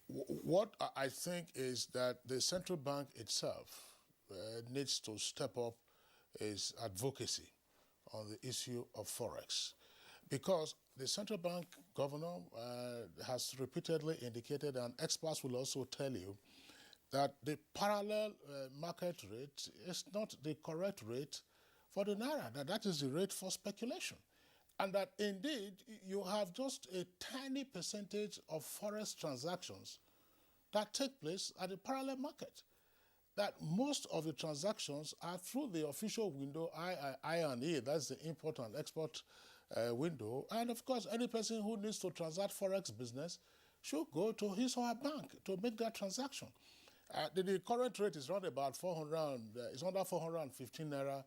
What I think is that the central bank itself needs to step up its advocacy on the issue of Forex, because the central bank governor has repeatedly indicated, and experts will also tell you, that the parallel market rate is not the correct rate for the Naira, that is the rate for speculation. And that indeed, you have just a tiny percentage of Forex transactions that take place at the parallel market. That most of the transactions are through the official window, I&E, that's the import and export window. And of course, any person who needs to transact Forex business should go to his or her bank to make that transaction. The current rate is around about 400, it's under 415 Naira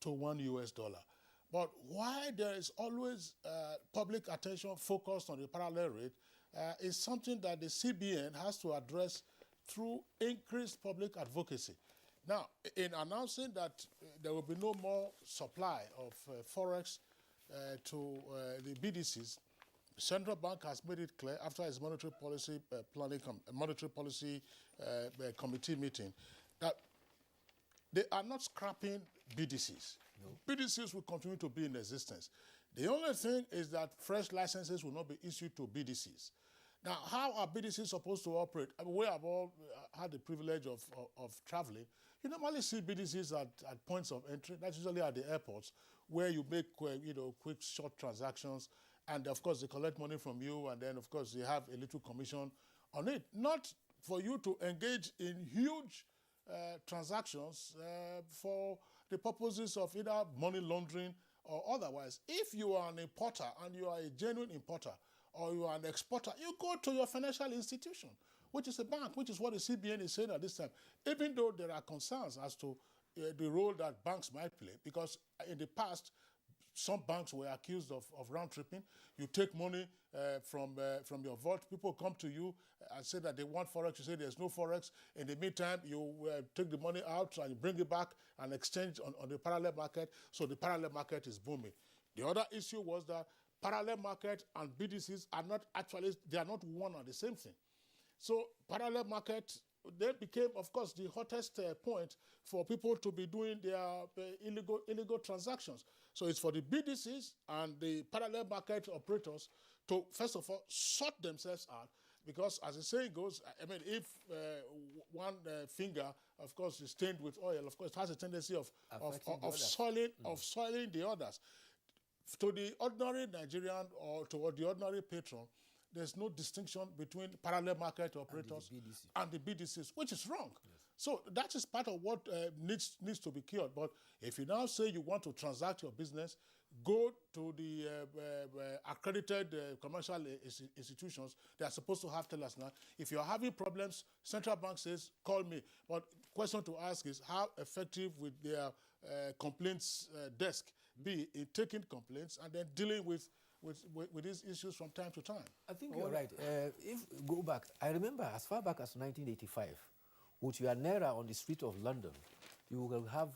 to $1 US. But why there is always public attention focused on the parallel rate is something that the CBN has to address through increased public advocacy. Now, in announcing that there will be no more supply of Forex to the BDCs, the Central Bank has made it clear after its monetary policy committee meeting that they are not scrapping BDCs. No. BDCs will continue to be in existence. The only thing is that fresh licenses will not be issued to BDCs. Now, how are BDCs supposed to operate? I mean, we have all had the privilege of traveling. You normally see BDCs at points of entry. That's usually at the airports, where you make quick, short transactions. And, of course, they collect money from you, and then, of course, they have a little commission on it. Not for you to engage in huge transactions for the purposes of either money laundering or otherwise. If you are an importer and you are a genuine importer, or you are an exporter, you go to your financial institution, which is a bank, which is what the CBN is saying at this time. Even though there are concerns as to the role that banks might play, because in the past, some banks were accused of round-tripping. You take money from your vault. People come to you and say that they want Forex. You say there's no Forex. In the meantime, you take the money out and you bring it back and exchange on the parallel market. So the parallel market is booming. The other issue was that parallel market and BDCs are not actually, they are not one and the same thing. So parallel market then became, of course, the hottest point for people to be doing their illegal transactions. So it's for the BDCs and the parallel market operators to, first of all, sort themselves out, because as the saying goes, I mean, if one finger, of course, is stained with oil, of course, it has a tendency of soiling the others. To the ordinary Nigerian or to the ordinary patron, there's no distinction between parallel market operators and the BDCs, which is wrong. Yes. So that is part of what needs to be cured. But if you now say you want to transact your business, go to the accredited commercial institutions. They are supposed to have tellers now. If you're having problems, Central Bank says, call me. But question to ask is, how effective will their complaints desk be in taking complaints and then dealing with these issues from time to time? I think you're right. If go back, I remember as far back as 1985, with your Naira on the street of London, you will have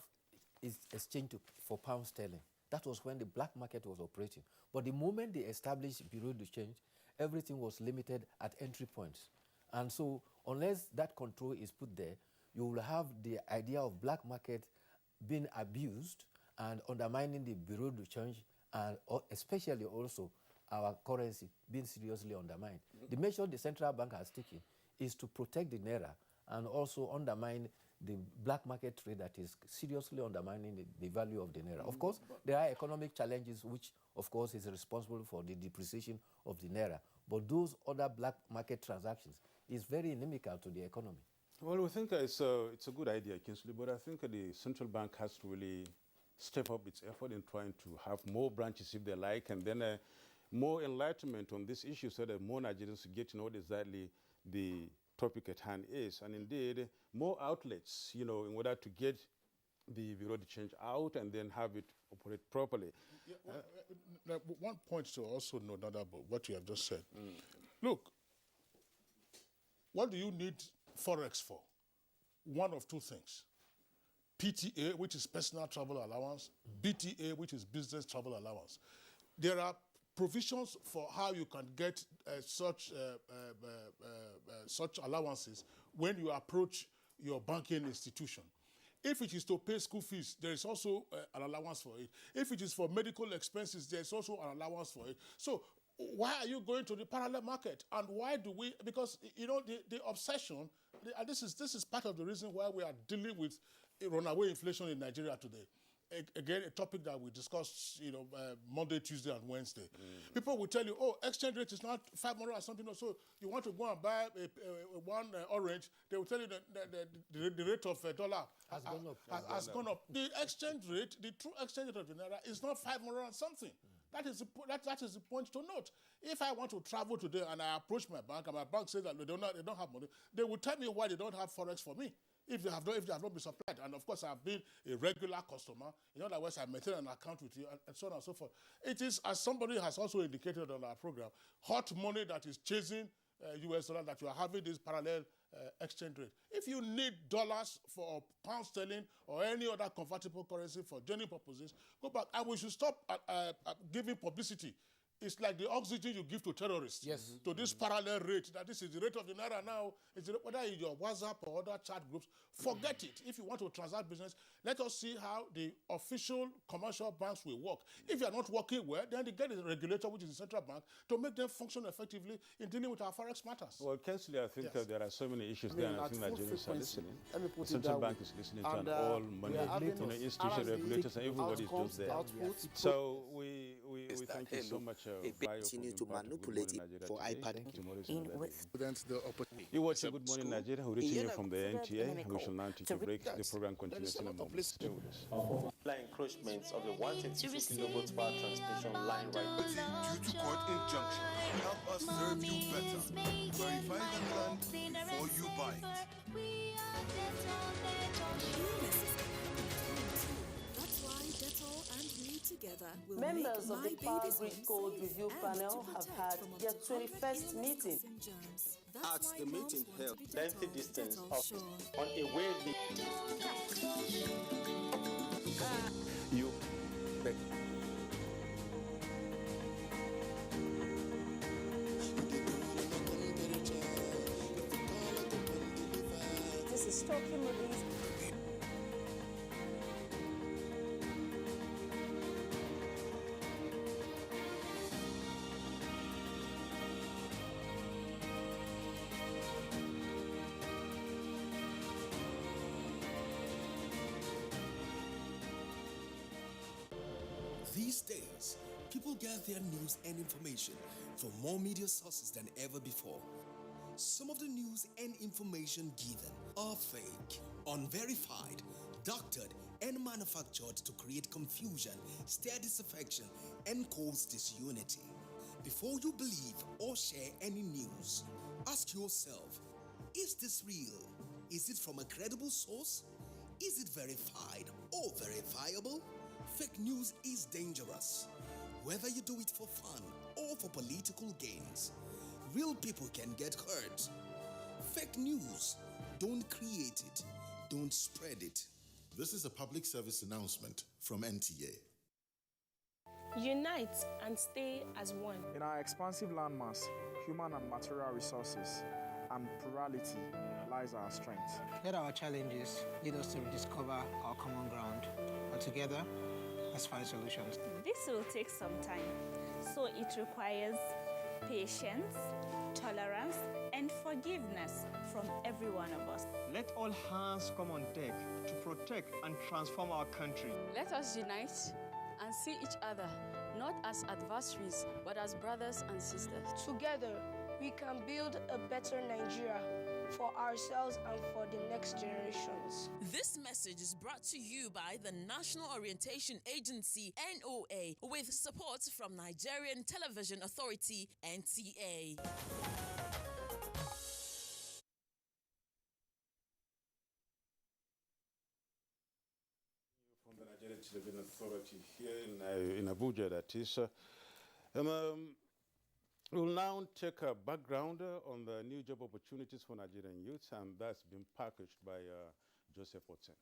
exchange for pound sterling. That was when the black market was operating. But the moment they established Bureau de Change, everything was limited at entry points. And so unless that control is put there, you will have the idea of black market being abused and undermining the bureau de change, and especially also our currency being seriously undermined. The measure the central bank has taken is to protect the naira and also undermine the black market trade that is seriously undermining the value of the naira. Of course, there are economic challenges which, of course, is responsible for the depreciation of the naira. But those other black market transactions is very inimical to the economy. Well, we think it's a good idea, Kingsley, but I think the central bank has to really step up its effort in trying to have more branches if they like, and then more enlightenment on this issue so that more Nigerians get to know what exactly the topic at hand is. And indeed, more outlets, you know, in order to get the bureau de change out and then have it operate properly. Yeah, one point to also note about what you have just said. Look, what do you need Forex for? One of two things. PTA, which is personal travel allowance, BTA, which is business travel allowance. There are provisions for how you can get such allowances when you approach your banking institution. If it is to pay school fees, there is also an allowance for it. If it is for medical expenses, there is also an allowance for it. So why are you going to the parallel market? And why do we, because, you know, the obsession, and this is part of the reason why we are dealing with runaway inflation in Nigeria today. Again, a topic that we discussed, you know, Monday, Tuesday, and Wednesday. People will tell you, oh, exchange rate is not 500 or something. So you want to go and buy one orange, they will tell you that the rate of dollar has gone up. The exchange rate, the true exchange rate of the naira is not 500 and something. That is the point to note. If I want to travel today and I approach my bank and my bank says that they don't have money, they will tell me why they don't have Forex for me. If they have not been supplied. And of course, I've been a regular customer. In other words, I maintain an account with you, and so on and so forth. It is, as somebody has also indicated on our program, hot money that is chasing US dollar, that you are having this parallel exchange rate. If you need dollars for pound sterling or any other convertible currency for journey purposes, go back. And we should stop giving publicity. It's like the oxygen you give to terrorists. Yes. To this parallel rate, that this is the rate of the naira now, whether in your WhatsApp or other chat groups, forget it. If you want to transact business, let us see how the official commercial banks will work. If they are not working well, then they get a regulator, which is the central bank, to make them function effectively in dealing with our Forex matters. Well, Kingsley, I think there are so many issues there, and I think Nigerians are listening. The central bank is listening to all money, institutional regulators, and everybody is just there. So we thank you so much. Continue to manipulate it for iPad. You're watching Good Morning Nigeria. We're reaching you from the NTA. We shall now take a break. The program continues in a moment. Stay with us. Encroachments of the 122 kilovolts power transmission line right due to court injunction. Help us serve you better. Verify the land before you buy it. That's why Dettol and Me Together will Members make of the my Power baby's Grid home Code safe Review and Panel to have protect had from up their to 21st 100 meeting. illness-causing germs. At That's the why meeting moms held want to be lengthy Dettol. distance Dettol of Sure. on a wave. You. This is Talking Movies. These days, people get their news and information from more media sources than ever before. Some of the news and information given are fake, unverified, doctored, and manufactured to create confusion, stir disaffection, and cause disunity. Before you believe or share any news, ask yourself, is this real? Is it from a credible source? Is it verified or verifiable? Fake news is dangerous. Whether you do it for fun or for political gains, real people can get hurt. Fake news, don't create it, don't spread it. This is a public service announcement from NTA. Unite and stay as one. In our expansive landmass, human and material resources, and plurality lies our strength. Let our challenges lead us to rediscover our common ground, and together, let's find solutions. This will take some time, so it requires patience, tolerance, and forgiveness from every one of us. Let all hands come on deck to protect and transform our country. Let us unite and see each other not as adversaries, but as brothers and sisters. Together, we can build a better Nigeria for ourselves and for the next generations. This message is brought to you by the National Orientation Agency, NOA, with support from Nigerian Television Authority, NTA. From the Nigerian Television Authority here in Abuja, that is. We'll now take a background on the new job opportunities for Nigerian youths, and that's been packaged by Joseph Watson.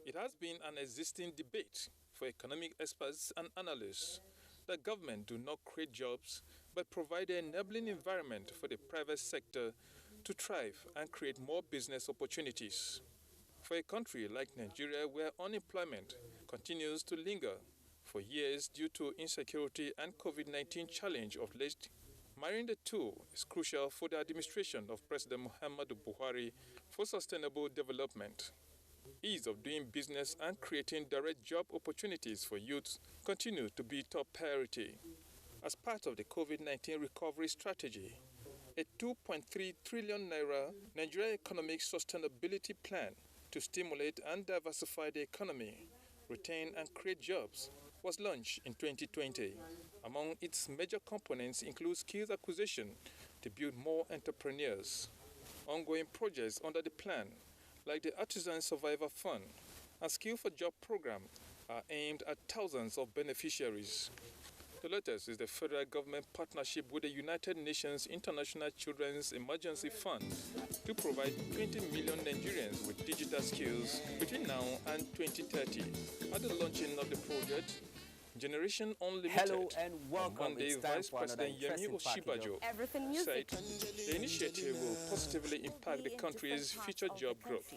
It has been an existing debate for economic experts and analysts that government do not create jobs but provide an enabling environment for the private sector to thrive and create more business opportunities. For a country like Nigeria, where unemployment continues to linger for years due to insecurity and COVID-19 challenge of late, marrying the two is crucial for the administration of President Muhammadu Buhari for sustainable development. Ease of doing business and creating direct job opportunities for youths continue to be top priority. As part of the COVID-19 recovery strategy, a 2.3 trillion naira Nigeria Economic Sustainability Plan to stimulate and diversify the economy, retain and create jobs was launched in 2020. Among its major components include skills acquisition to build more entrepreneurs. Ongoing projects under the plan, like the Artisan Survivor Fund and Skill for Job program, are aimed at thousands of beneficiaries. The latest is the federal government partnership with the United Nations International Children's Emergency Fund to provide 20 million Nigerians with digital skills between now and 2030. At the launching of the project, Generation Unlimited, hello and welcome. On Monday, Vice President Yemi Oshibajo said the initiative will positively impact the country's future job growth.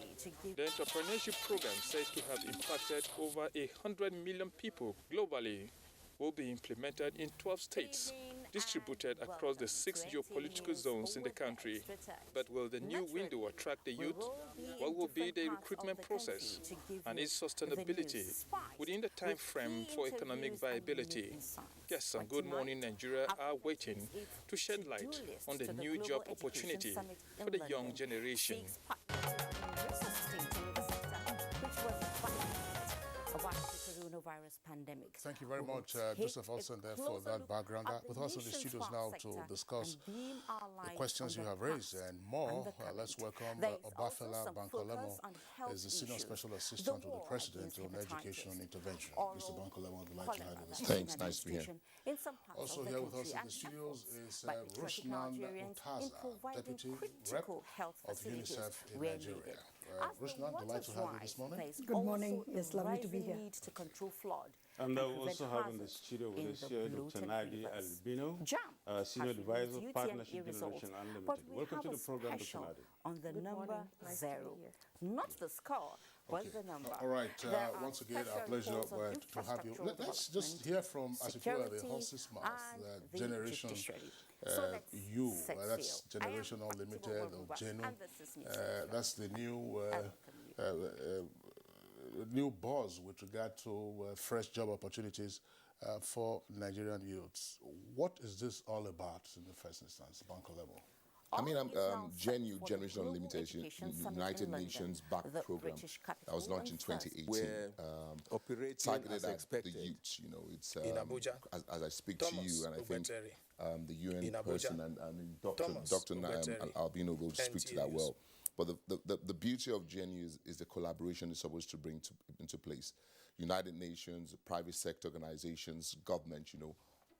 The entrepreneurship program, said to have impacted over 100 million people globally, will be implemented in 12 states, distributed across the 6 geopolitical zones in the country. But will the new window attract the youth? What will be the recruitment process and its sustainability within the time frame for economic viability? Yes, and Good Morning Nigeria are waiting to shed light on the new job opportunity for the young generation. Coronavirus pandemic. Thank you very much, Joseph Olsen, there for that background. With us in the studios now to discuss the questions you have raised and more, let's welcome Obafela Bankolemo, as the Senior Special Assistant to the President on Education Intervention. Mr. Bankolemo, I'd like to have you. Thanks, nice to be here. Also here with us in the studios is Rushnan Utaza, Deputy Rep of UNICEF in Nigeria. Rushnan, delighted to have you this morning. Good morning. It's lovely to be here. And I also have in the studio with us here Dr. Nagi Albino, Senior Advisor, Partnership Generation Unlimited. Welcome to the program, Dr. Nagi. On the number 0, not the score, but the number. All right, once again, our pleasure to have you. Let's just hear from, as it were, the horse's mouth, the generation U, that's Generation Unlimited or GENU. That's the new buzz with regard to fresh job opportunities for Nigerian youths. What is this all about in the first instance, Bankolemo? I mean, GENU, Generation Unlimited, United Nations backed program that was launched in 2018, targeted at the youth. You know, it's in Abuja. As I speak to you, and I think the UN person and Dr. Albino will speak to that well. But the beauty of GENU is the collaboration it's supposed to bring into place. United Nations, private sector organizations, government, you know,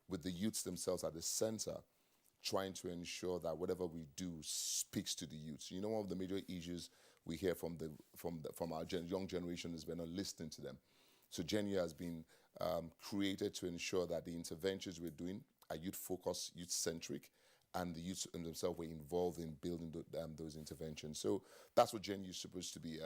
with the youths themselves at the center, trying to ensure that whatever we do speaks to the youths. You know, one of the major issues we hear from our young generation is we're not listening to them. So GenU has been created to ensure that the interventions we're doing are youth-focused, youth-centric, and the youth themselves were involved in building those interventions. So that's what GenU is supposed to be.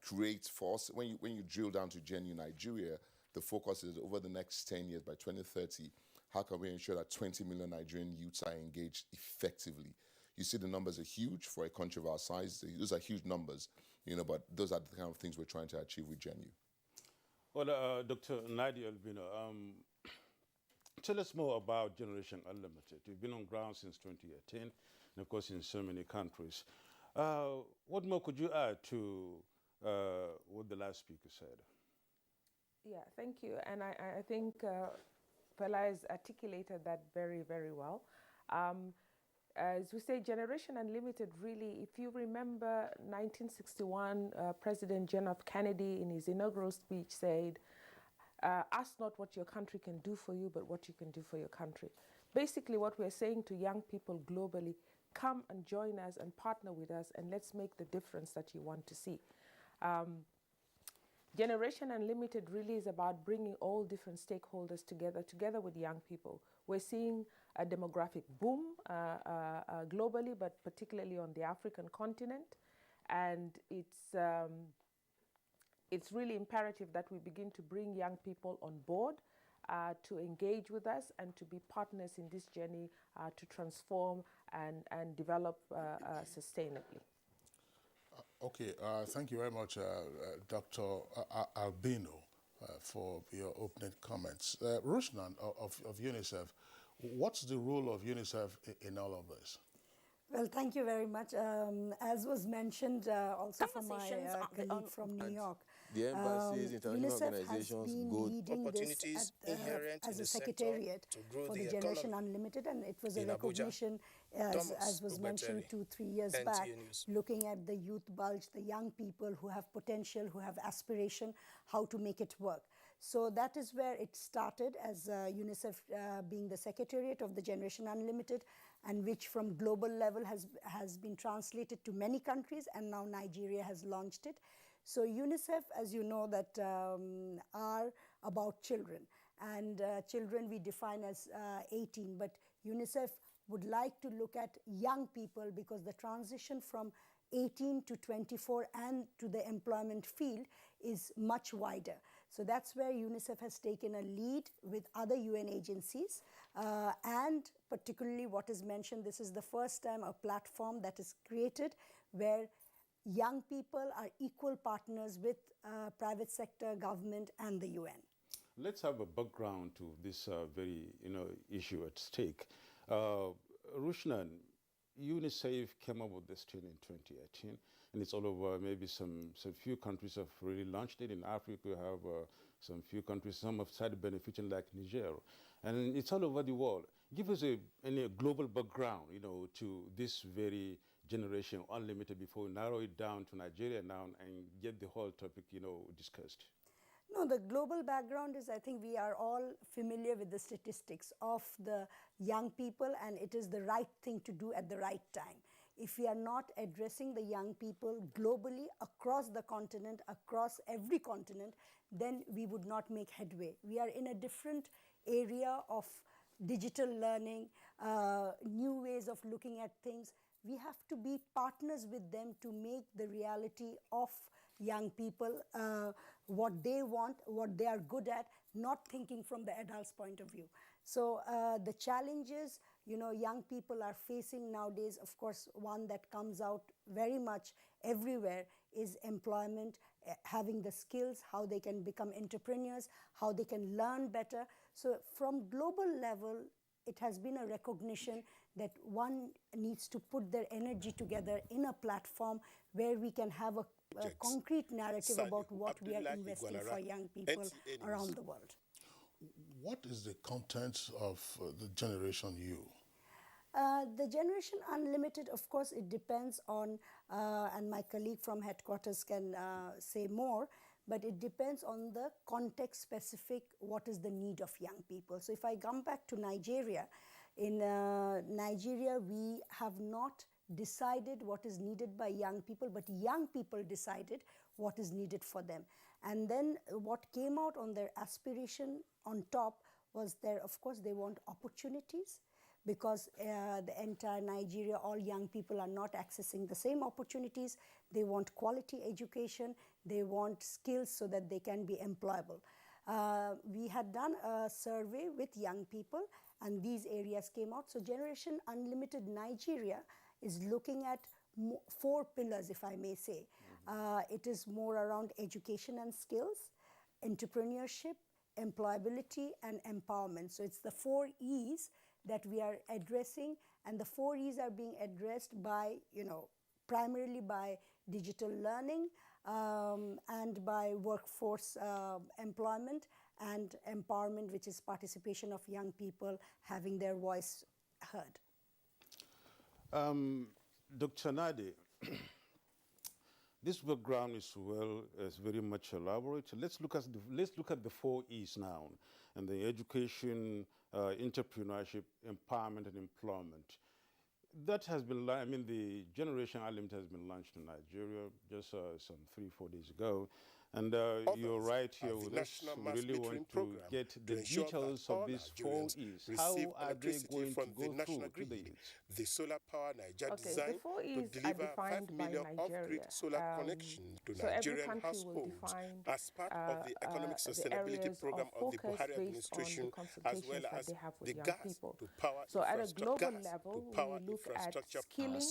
Create for us. When you drill down to GenU Nigeria, the focus is over the next 10 years, by 2030, how can we ensure that 20 million Nigerian youths are engaged effectively? You see the numbers are huge for a country of our size. Those are huge numbers, but those are the kind of things we're trying to achieve with GenU. Well, Dr. Nadia Albino, tell us more about Generation Unlimited. You've been on ground since 2018, and of course in so many countries. What more could you add to what the last speaker said? Yeah, thank you. And I think Fela has articulated that very, very well. As we say, Generation Unlimited, really, if you remember 1961, President John F. Kennedy in his inaugural speech said, ask not what your country can do for you, but what you can do for your country. Basically, what we're saying to young people globally, come and join us and partner with us, and let's make the difference that you want to see. Generation Unlimited really is about bringing all different stakeholders together with young people. We're seeing a demographic boom globally, but particularly on the African continent. And it's really imperative that we begin to bring young people on board to engage with us and to be partners in this journey to transform and develop sustainably. Okay, thank you very much, Dr. Albino, for your opening comments. Rushnan of UNICEF, what's the role of UNICEF in all of this? Well, thank you very much. As was mentioned also from my colleague from New York, the embassies, international organizations, opportunities inherent as in a the secretariat for the Generation Unlimited, and it was a recognition, as was mentioned 2-3 years back, looking at the youth bulge, the young people who have potential, who have aspiration, how to make it work. So that is where it started, as UNICEF being the secretariat of the Generation Unlimited, and which from global level has been translated to many countries, and now Nigeria has launched it. So UNICEF, as you know, that are about children, and children we define as 18, but UNICEF would like to look at young people, because the transition from 18 to 24 and to the employment field is much wider. So that's where UNICEF has taken a lead with other UN agencies, and particularly what is mentioned, this is the first time a platform that is created where young people are equal partners with private sector, government, and the UN. Let's have a background to this very issue at stake. Rushnan, UNICEF came up with this thing in 2018, and it's all over. Maybe some few countries have really launched it. In Africa, we have some few countries, some have started benefiting, like Niger, and it's all over the world. Give us a global background, to this very Generation Unlimited before we narrow it down to Nigeria now and get the whole topic, discussed. No, the global background is, I think we are all familiar with the statistics of the young people, and it is the right thing to do at the right time. If we are not addressing the young people globally across the continent, across every continent, then we would not make headway. We are in a different area of digital learning, new ways of looking at things. We have to be partners with them to make the reality of young people what they want, what they are good at, not thinking from the adult's point of view. So the challenges, young people are facing nowadays, of course, one that comes out very much everywhere is employment, having the skills, how they can become entrepreneurs, how they can learn better. So from global level, it has been a recognition that one needs to put their energy together in a platform where we can have a concrete narrative about what we are investing for young people around the world. What is the content of the Generation U? The Generation Unlimited, of course, it depends on, and my colleague from headquarters can say more, but it depends on the context specific, what is the need of young people. So if I come back to Nigeria, in Nigeria, we have not decided what is needed by young people, but young people decided what is needed for them. And then what came out on their aspiration on top was of course, they want opportunities, because the entire Nigeria, all young people are not accessing the same opportunities. They want quality education, they want skills so that they can be employable. We had done a survey with young people and these areas came out. So Generation Unlimited Nigeria is looking at 4 pillars, if I may say. It is more around education and skills, entrepreneurship, employability, and empowerment. So it's the 4 E's that we are addressing, and the 4 E's are being addressed by, primarily by digital learning and by workforce employment and empowerment, which is participation of young people having their voice heard. Dr. Nadi, this background is very much elaborate. Let's look at the 4 E's now, and the education, entrepreneurship, empowerment, and employment. That has been, the Generation Unlimited has been launched in Nigeria just some 3-4 days ago. And you're right here with us. We really want to get the details of these 4 E's. How are they going to go through to the youth? The Solar Power Nigeria design the 4 E's to deliver 5 million Nigeria. off-grid solar connection to Nigerian households as part of the Economic Sustainability Program of the Buhari administration, as well as the gas to power infrastructure, skilling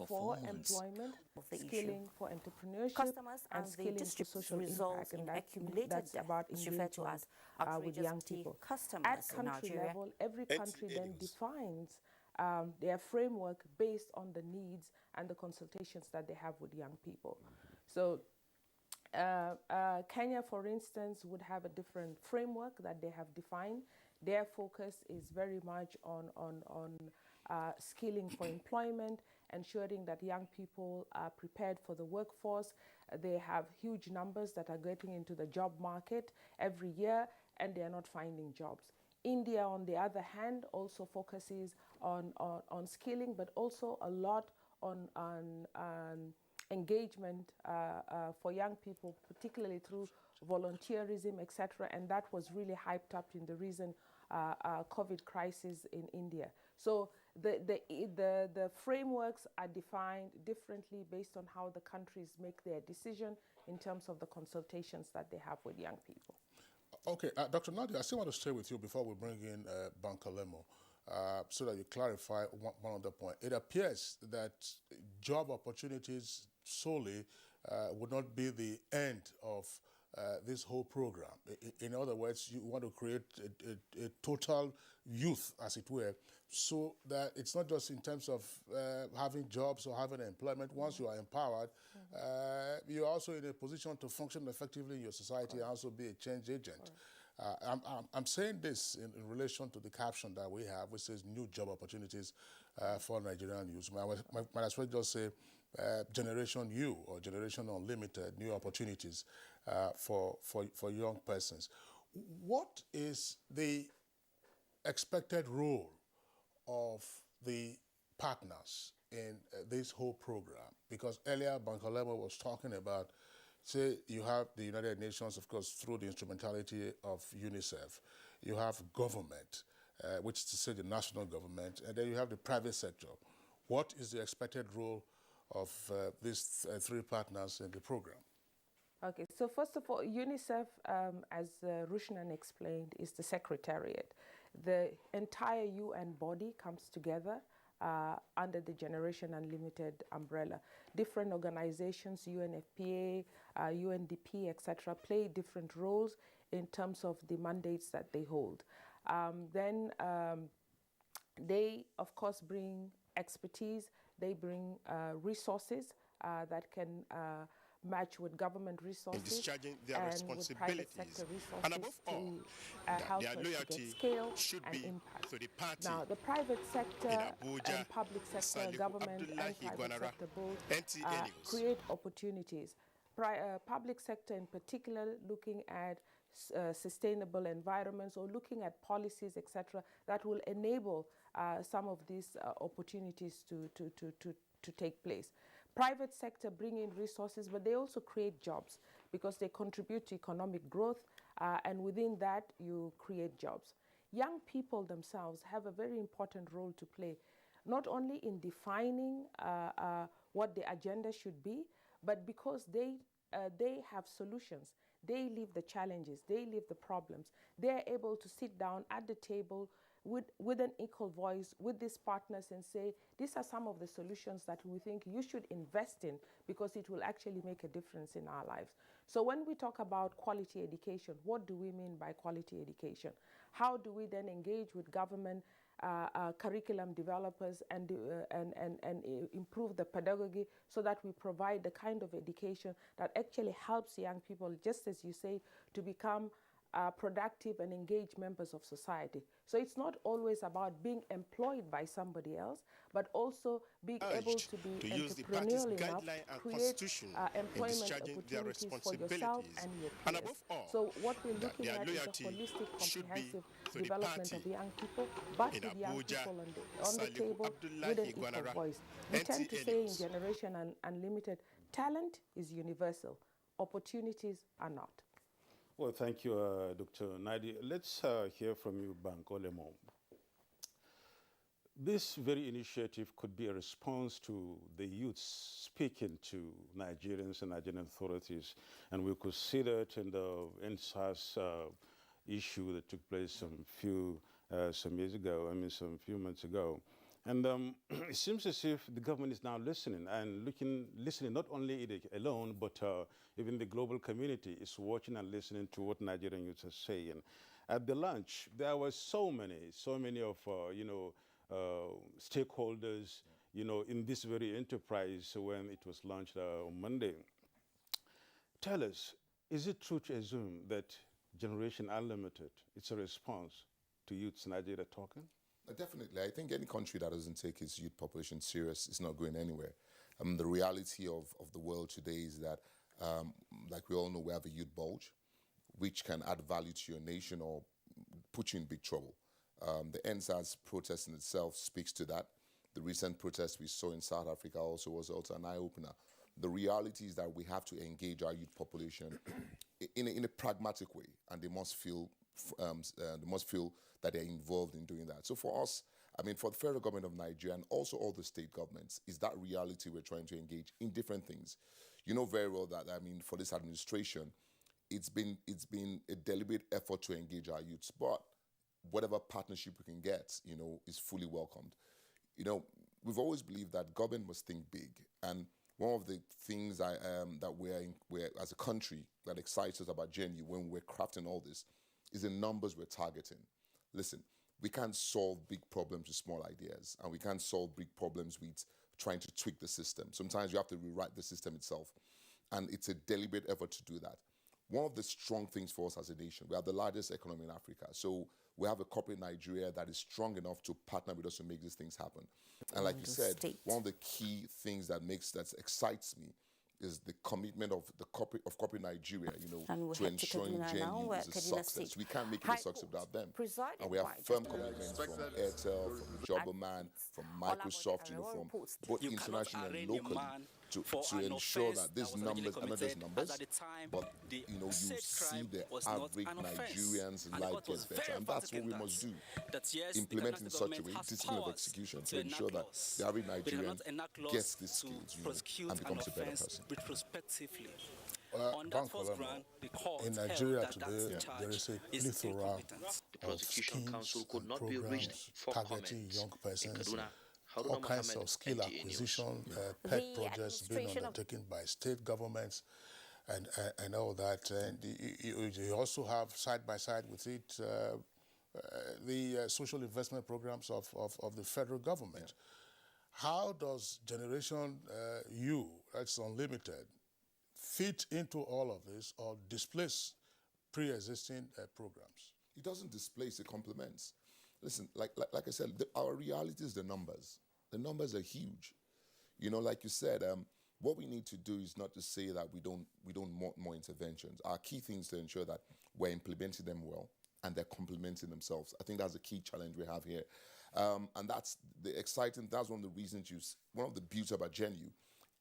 for employment, skilling for entrepreneurship, customers and skilling for social impact, and that's about engagement with young people. At country level, every country then defines their framework based on the needs and the consultations that they have with young people. So Kenya, for instance, would have a different framework that they have defined. Their focus is very much on skilling for employment, ensuring that young people are prepared for the workforce. They have huge numbers that are getting into the job market every year, and they are not finding jobs. India, on the other hand, also focuses on skilling, but also a lot on engagement for young people, particularly through volunteerism, etc. And that was really hyped up in the recent COVID crisis in India. So the frameworks are defined differently based on how the countries make their decision in terms of the consultations that they have with young people. Okay, Dr. Nadia, I still want to stay with you before we bring in Bankalemo, so that you clarify one other point. It appears that job opportunities solely would not be the end of this whole program. In other words, you want to create a total youth, as it were, so that it's not just in terms of having jobs or having employment. Once you are empowered, you're also in a position to function effectively in your society and also be a change agent. I'm saying this in relation to the caption that we have, which says new job opportunities for Nigerian youth. Might as well just say Generation U or Generation Unlimited, new opportunities for young persons. What is the expected role of the partners in this whole program? Because earlier Bankalemo was talking about, say, you have the United Nations, of course, through the instrumentality of UNICEF. You have government, which is to say the national government, and then you have the private sector. What is the expected role of these 3 partners in the program? Okay, so first of all, UNICEF, as Rushnan explained, is the secretariat. The entire UN body comes together under the Generation Unlimited umbrella. Different organizations, UNFPA, UNDP, etc., play different roles in terms of the mandates that they hold. They, of course, bring expertise. They bring resources that can match with government resources in discharging their and responsibilities. With private sector resources, and above all, help their us loyalty to get scale should and be impact. to the party. Now, the private sector Abuja, and public sector, government and private sector both NTA create opportunities. Public sector in particular, looking at sustainable environments or looking at policies, etc., that will enable some of these opportunities to take place. Private sector bring in resources, but they also create jobs because they contribute to economic growth, and within that, you create jobs. Young people themselves have a very important role to play, not only in defining what the agenda should be, but because they have solutions. They live the challenges, they live the problems. They're able to sit down at the table with an equal voice with these partners and say, these are some of the solutions that we think you should invest in because it will actually make a difference in our lives. So when we talk about quality education, what do we mean by quality education? How do we then engage with government curriculum developers and improve the pedagogy so that we provide the kind of education that actually helps young people, just as you say, to become productive and engaged members of society. So it's not always about being employed by somebody else, but also being able to be entrepreneurial enough to create employment opportunities for yourself and your peers. And above all, so what we're looking at is a holistic, comprehensive development of young people, but with young people on the table with an equal voice. We tend to say in Generation Unlimited, talent is universal, opportunities are not. Well, thank you, Dr. Naidi. Let's hear from you, Bankolemo. This very initiative could be a response to the youth speaking to Nigerians and Nigerian authorities, and we could see that in the NSAS issue that took place some few months ago. And it seems as if the government is now listening and listening not only it alone, but even the global community is watching and listening to what Nigerian youths are saying. At the launch, there were so many of stakeholders, in this very enterprise when it was launched on Monday. Tell us, is it true to assume that Generation Unlimited, it's a response to youths in Nigeria talking? Definitely. I think any country that doesn't take its youth population serious is not going anywhere. The reality of the world today is that, like we all know, we have a youth bulge, which can add value to your nation or put you in big trouble. The NSAS protest in itself speaks to that. The recent protest we saw in South Africa was also an eye-opener. The reality is that we have to engage our youth population in a pragmatic way, and they must feel that they're involved in doing that. So for us, for the federal government of Nigeria and also all the state governments, is that reality we're trying to engage in different things. You know very well that, for this administration, it's been a deliberate effort to engage our youths, but whatever partnership we can get, is fully welcomed. We've always believed that government must think big, and one of the things that we're as a country that excites us about GNU when we're crafting all this is the numbers we're targeting. Listen, we can't solve big problems with small ideas, and we can't solve big problems with trying to tweak the system. Sometimes you have to rewrite the system itself, and it's a deliberate effort to do that. One of the strong things for us as a nation, we have the largest economy in Africa, so we have a corporate Nigeria that is strong enough to partner with us to make these things happen. And like you said, one of the key things that excites me is the commitment of corporate Nigeria, to ensuring GNU is a success. We can't make it a success without them. And we have firm commitments from Airtel, from Jobberman, from Microsoft, from both international and locally, to ensure that these numbers are not just numbers, but you see the average Nigerian's life gets better, and that's what we must do. Implement in such a way, discipline of execution, to ensure that the average Nigerian gets these skills, and becomes a better person. In Nigeria today, there is a plethora of schemes and programs targeting young persons. All kinds of skill acquisition, pet projects being undertaken by state governments and all that. And you also have, side by side with it, the social investment programs of the federal government. How does Generation U, that's unlimited, fit into all of this or displace pre-existing programs? It doesn't displace, it complements. Listen, like I said, our reality is the numbers. The numbers are huge. Like you said, what we need to do is not to say that we don't want more interventions. Our key thing is to ensure that we're implementing them well and they're complementing themselves. I think that's the key challenge we have here. And that's one of the reasons one of the beauties about GNU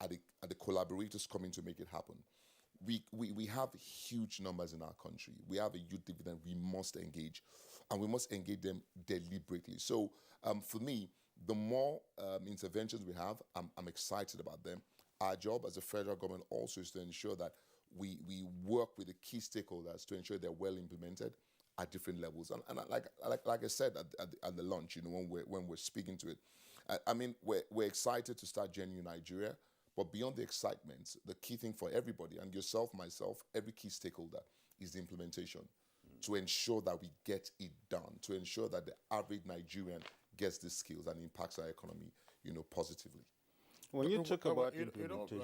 are the collaborators coming to make it happen. We have huge numbers in our country. We have a youth dividend we must engage, and we must engage them deliberately. So for me, the more interventions we have, I'm excited about them. Our job as a federal government also is to ensure that we work with the key stakeholders to ensure they're well implemented at different levels. And like I said at the launch, when we're speaking to it, I mean, we're excited to start Genuine Nigeria, but beyond the excitement, the key thing for everybody, and yourself, myself, every key stakeholder, is the implementation to ensure that we get it done, to ensure that the average Nigerian gets the skills and impacts our economy, positively. When you talk about implementation,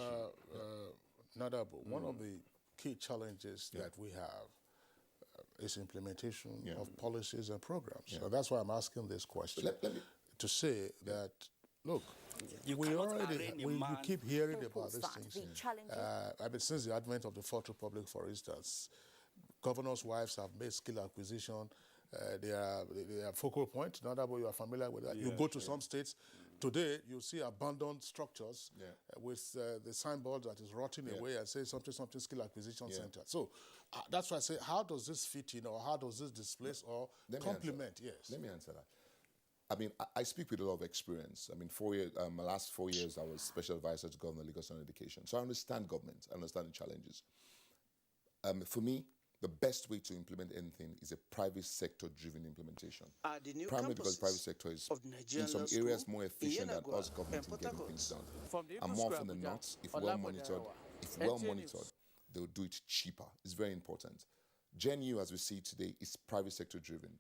Nadabo, one of the key challenges that we have is implementation of policies and programs. So that's why I'm asking this question, to say that, look, we keep hearing about these things. I mean, since the advent of the Fourth Republic, for instance, governors' wives have made skill acquisition. They are focal point. Nadabo, you are familiar with that. You go to some states. Today, you see abandoned structures with the signboard that is rotting away and say something skill acquisition center. So that's why I say, how does this fit in, or how does this displace or complement? Yes. Let me answer that. I mean, I speak with a lot of experience. I mean, my last 4 years, I was special advisor to Governor Lagos on education. So I understand government. I understand the challenges. For me, the best way to implement anything is a private sector-driven implementation. Primarily because the private sector is, in some areas, more efficient than us government in getting things done. And more often than not, if well monitored, they'll do it cheaper. It's very important. GenU, as we see today, is private sector-driven.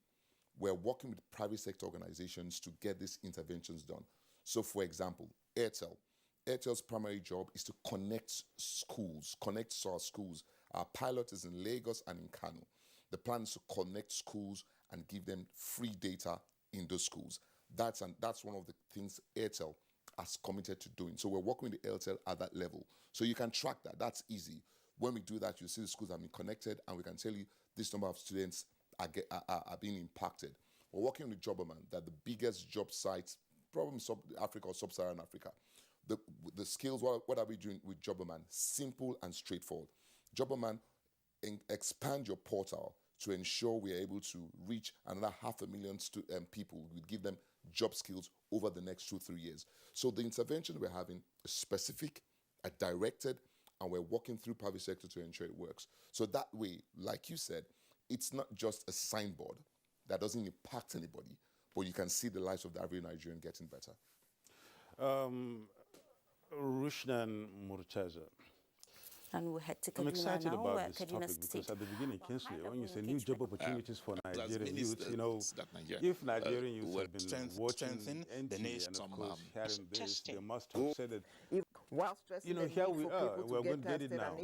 We're working with private sector organizations to get these interventions done. So, for example, Airtel's primary job is to connect to our schools. Our pilot is in Lagos and in Kano. The plan is to connect schools and give them free data in those schools. That's one of the things Airtel has committed to doing. So we're working with Airtel at that level. So you can track that. That's easy. When we do that, you see the schools have been connected, and we can tell you this number of students are being impacted. We're working with Jobberman, that the biggest job site, probably in Africa or sub-Saharan Africa. The skills, what are we doing with Jobberman? Simple and straightforward. Jobberman, expand your portal to ensure we are able to reach another 500,000 people. We give them job skills over the next 2-3 years. So the intervention we're having is specific, directed, and we're working through private sector to ensure it works. So that way, like you said, it's not just a signboard that doesn't impact anybody, but you can see the lives of the average Nigerian getting better. Rushdan Murtaza. And we had to I'm excited about this topic because at the beginning, Kinsley, when you say new job opportunities for Nigerian youth, if Nigerian youth have been watching NTA and of course hearing this, they must have said that, here we are, we're going to get it now.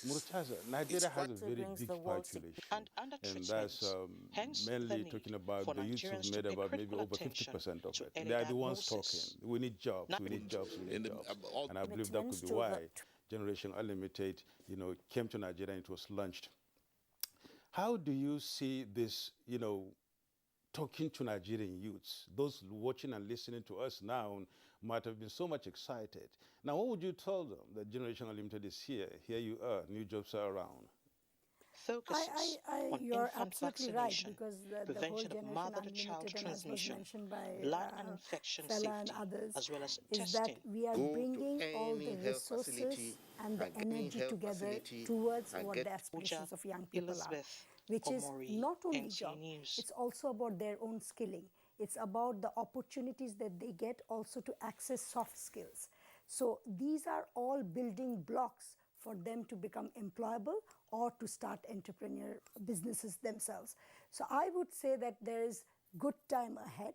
Murtaza, Nigeria has a very big population, and that's mainly talking about the youth who've made about maybe over 50% of it. They are the ones talking. We need jobs, we need jobs, we need jobs. And I believe that could be why Generation Unlimited, came to Nigeria and it was launched. How do you see this, talking to Nigerian youths? Those watching and listening to us now might have been so much excited. Now, what would you tell them that Generation Unlimited is here? Here you are, new jobs are around. You're absolutely right, because the whole Generation Unlimited, and as was mentioned by Fela and others, is that we are bringing all the resources and the energy together towards what the aspirations of young people are, which is not only job, it's also about their own skilling. It's about the opportunities that they get also to access soft skills. So these are all building blocks for them to become employable or to start entrepreneur businesses themselves. So I would say that there is good time ahead,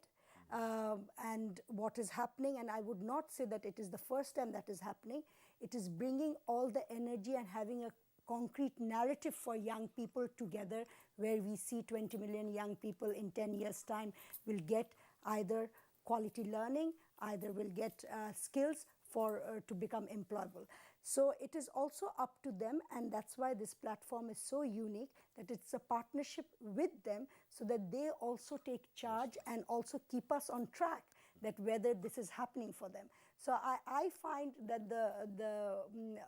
and what is happening, and I would not say that it is the first time that is happening. It is bringing all the energy and having a concrete narrative for young people together, where we see 20 million young people in 10 years' time will get either quality learning, either will get skills to become employable. So it is also up to them, and that's why this platform is so unique, that it's a partnership with them so that they also take charge and also keep us on track, that whether this is happening for them. So I find that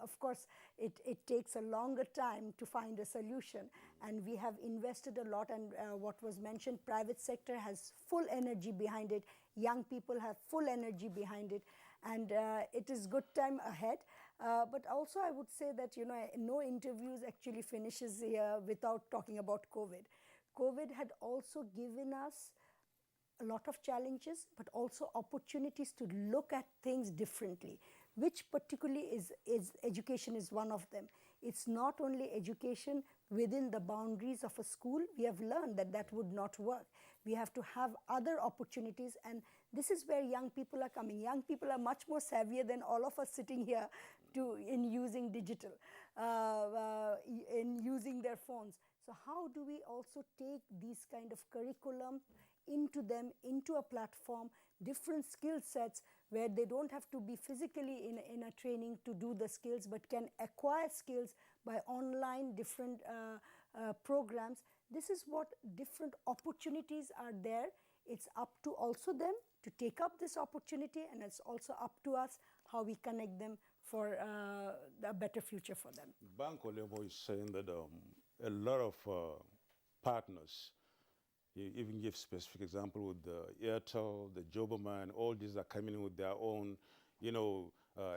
of course, it takes a longer time to find a solution, and we have invested a lot, and what was mentioned, private sector has full energy behind it, young people have full energy behind it, and it is good time ahead. But also I would say that, you know, no interviews actually finishes here without talking about COVID. COVID had also given us a lot of challenges, but also opportunities to look at things differently, which particularly is education is one of them. It's not only education within the boundaries of a school. We have learned that that would not work. We have to have other opportunities, and this is where young people are coming. Young people are much more savvier than all of us sitting here in using digital, in using their phones. So how do we also take these kind of curriculum into a platform, different skill sets where they don't have to be physically in a training to do the skills, but can acquire skills by online different programs. This is what different opportunities are there. It's up to also them to take up this opportunity, and it's also up to us how we connect them for a better future for them. Bank Olemo is saying that a lot of partners, you even give specific example with the Airtel, the Joberman, all these are coming in with their own, you know,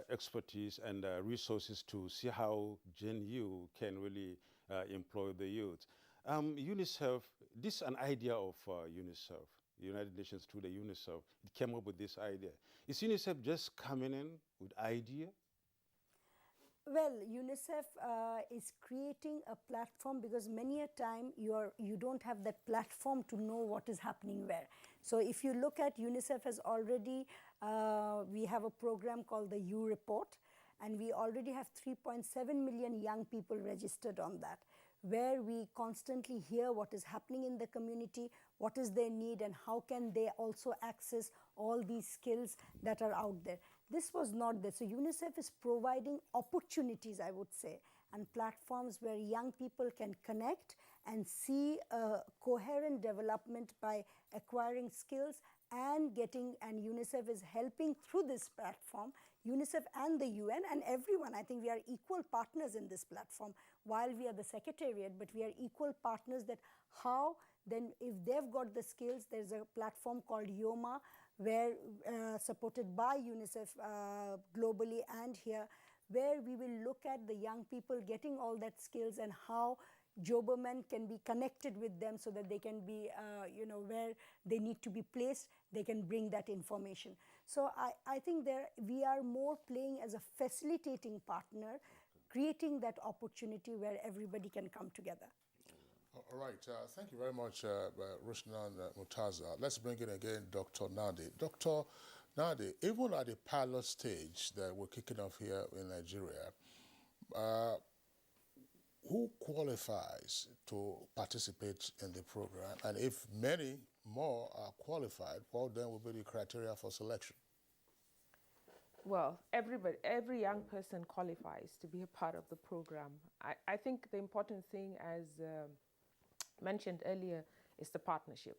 expertise and resources to see how Gen U can really employ the youth. UNICEF, this is an idea of UNICEF, United Nations through the UNICEF. It came up with this idea. Is UNICEF just coming in with idea? Well, UNICEF is creating a platform because many a time you don't have that platform to know what is happening where. So if you look at UNICEF has already, we have a program called the U Report, and we already have 3.7 million young people registered on that, where we constantly hear what is happening in the community, what is their need, and how can they also access all these skills that are out there. This was not there. So UNICEF is providing opportunities, I would say, and platforms where young people can connect and see a coherent development by acquiring skills and UNICEF is helping through this platform, UNICEF and the UN and everyone. I think we are equal partners in this platform. While we are the secretariat, but we are equal partners that how then if they've got the skills, there's a platform called YOMA, where supported by UNICEF globally and here, where we will look at the young people getting all that skills and how Joberman can be connected with them so that they can be, you know, where they need to be placed, they can bring that information. So I think we are more playing as a facilitating partner, creating that opportunity where everybody can come together. All right, thank you very much, Rushnan Mutaza. Let's bring in again Dr. Nadi. Dr. Nadi, even at the pilot stage that we're kicking off here in Nigeria, who qualifies to participate in the program? And if many more are qualified, what then will be the criteria for selection? Well, every young person qualifies to be a part of the program. I think the important thing, as mentioned earlier, is the partnership.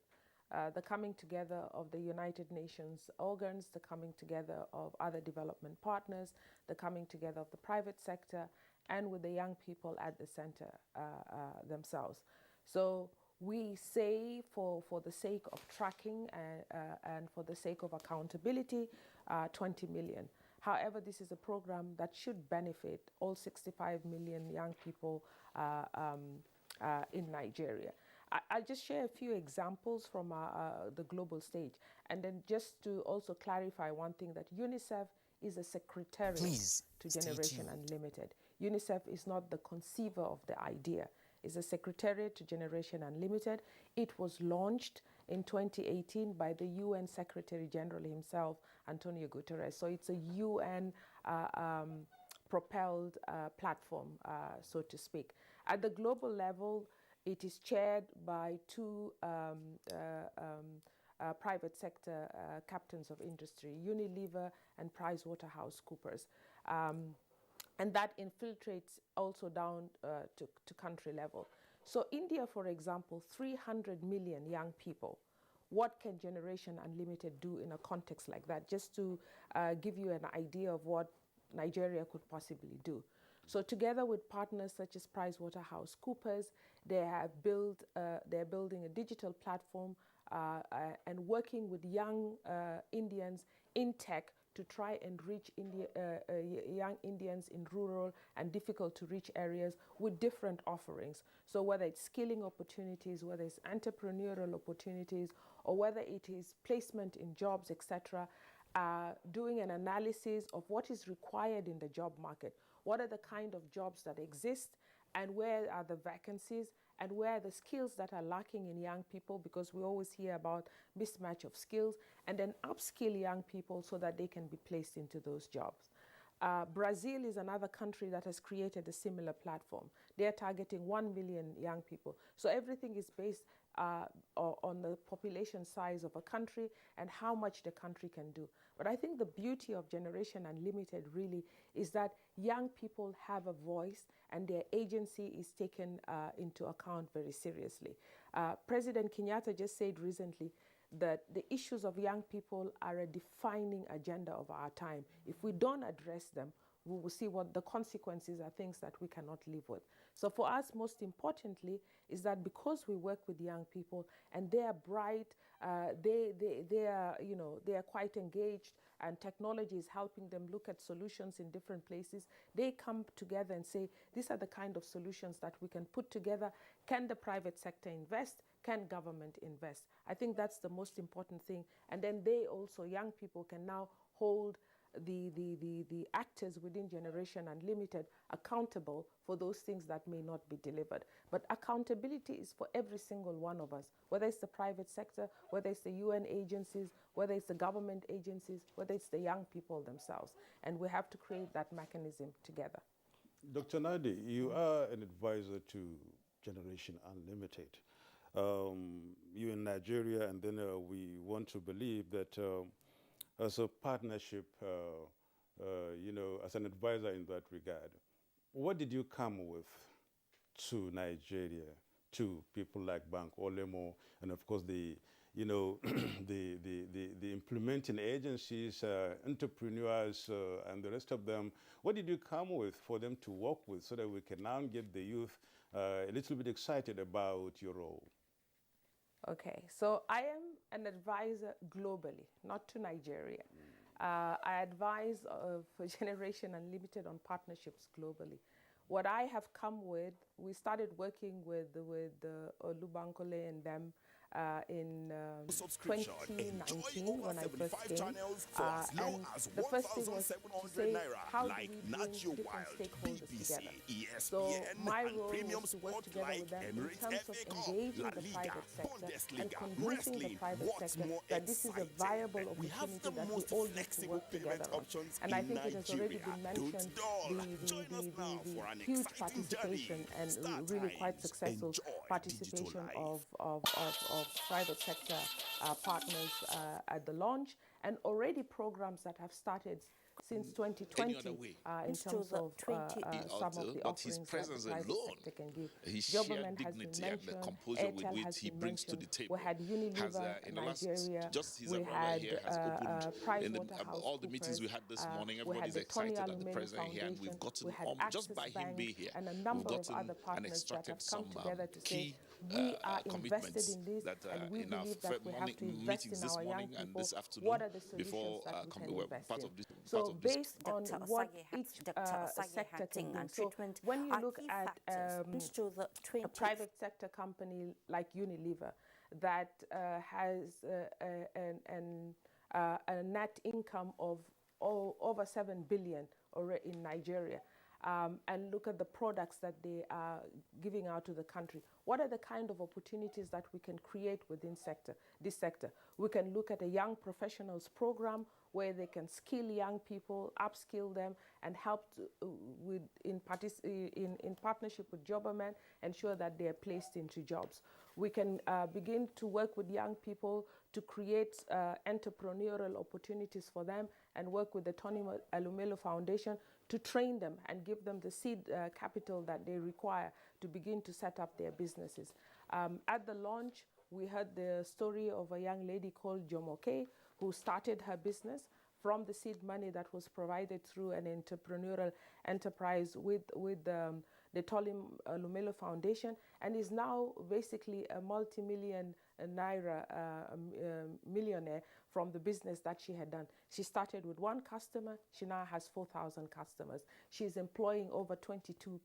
The coming together of the United Nations organs, the coming together of other development partners, the coming together of the private sector, and with the young people at the center themselves. So we say for the sake of tracking and for the sake of accountability, 20 million. However, this is a program that should benefit all 65 million young people in Nigeria. I'll just share a few examples from the global stage. And then just to also clarify one thing, that UNICEF is a secretariat to Generation Unlimited. UNICEF is not the conceiver of the idea. It's a secretariat to Generation Unlimited. It was launched in 2018 by the UN Secretary General himself, Antonio Guterres. So it's a UN propelled platform, so to speak. At the global level, it is chaired by two private sector captains of industry, Unilever and PricewaterhouseCoopers. And that infiltrates also down to country level. So India, for example, 300 million young people what can Generation Unlimited do in a context like that, just to give you an idea of what Nigeria could possibly do. So together with partners such as PricewaterhouseCoopers, they're building a digital platform and working with young Indians in tech to try and reach young Indians in rural and difficult to reach areas with different offerings. So whether it's skilling opportunities, whether it's entrepreneurial opportunities, or whether it is placement in jobs, etc., doing an analysis of what is required in the job market. What are the kind of jobs that exist, and where are the vacancies, and where are the skills that are lacking in young people, because we always hear about mismatch of skills, and then upskill young people so that they can be placed into those jobs. Brazil is another country that has created a similar platform. They are targeting 1 million young people. So everything is based on the population size of a country and how much the country can do. But I think the beauty of Generation Unlimited really is that young people have a voice and their agency is taken into account very seriously. President Kenyatta just said recently that the issues of young people are a defining agenda of our time. If we don't address them, we will see what the consequences are, things that we cannot live with. So for us, most importantly, is that because we work with young people and they are bright, they are quite engaged, and technology is helping them look at solutions in different places. They come together and say, these are the kind of solutions that we can put together. Can the private sector invest? Can government invest? I think that's the most important thing. And then they also, young people, can now hold the actors within Generation Unlimited accountable for those things that may not be delivered. But accountability is for every single one of us, whether it's the private sector, whether it's the UN agencies, whether it's the government agencies, whether it's the young people themselves. And we have to create that mechanism together. Dr. Nadi, you are an advisor to Generation Unlimited. You're in Nigeria, and then we want to believe that as a partnership, as an advisor in that regard, what did you come with to Nigeria, to people like Bank Olemo, and of course the implementing agencies, entrepreneurs, and the rest of them? What did you come with for them to work with, so that we can now get the youth a little bit excited about your role? Okay, so I am an advisor globally, not to Nigeria. I advise for Generation Unlimited on partnerships globally. What I have come with, we started working with Olubankole and them in 2019 when I first came. And the first thing was to say, how do we bring different stakeholders together? So my role was to work together with them in terms of engaging the private sector and convincing the private sector that this is a viable opportunity that we all need to work together on. And I think it has already been mentioned, the huge participation and really quite successful participation of private sector partners at the launch, and already programs that have started since 2020 in terms of some of the offerings that the private sector can give. Government has been mentioned, Airtel has been mentioned. We had Unilever in Nigeria. We had PricewaterhouseCoopers. All the meetings we had this morning, everybody's excited at the president here, and we've gotten just by him being here, and a number of other partners that have come together to say, we are invested in this, and we believe that we have to invest in our young people. What are the solutions that we can invest in? So based on what each sector can do. So when you look at a private sector company like Unilever that has a net income of over 7 billion already in Nigeria, and look at the products that they are giving out to the country. What are the kind of opportunities that we can create within this sector? We can look at a young professionals program where they can skill young people, upskill them, and help in partnership with government, ensure that they are placed into jobs. We can begin to work with young people to create entrepreneurial opportunities for them, and work with the Tony Elumelu Foundation to train them and give them the seed capital that they require to begin to set up their businesses. At the launch, we heard the story of a young lady called Jomoke who started her business from the seed money that was provided through an entrepreneurial enterprise with the Tolim Lumelo Foundation, and is now basically a multi-million naira millionaire from the business that she had done. She started with one customer. She now has 4,000 customers. She's employing over 22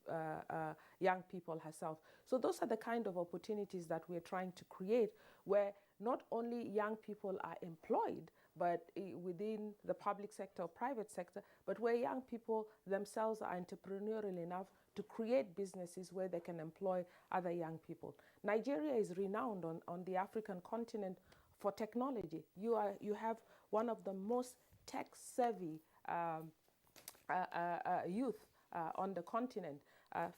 young people herself. So those are the kind of opportunities that we're trying to create, where not only young people are employed, but within the public sector or private sector, but where young people themselves are entrepreneurial enough to create businesses where they can employ other young people. Nigeria is renowned on the African continent for technology. You have one of the most tech-savvy youth on the continent.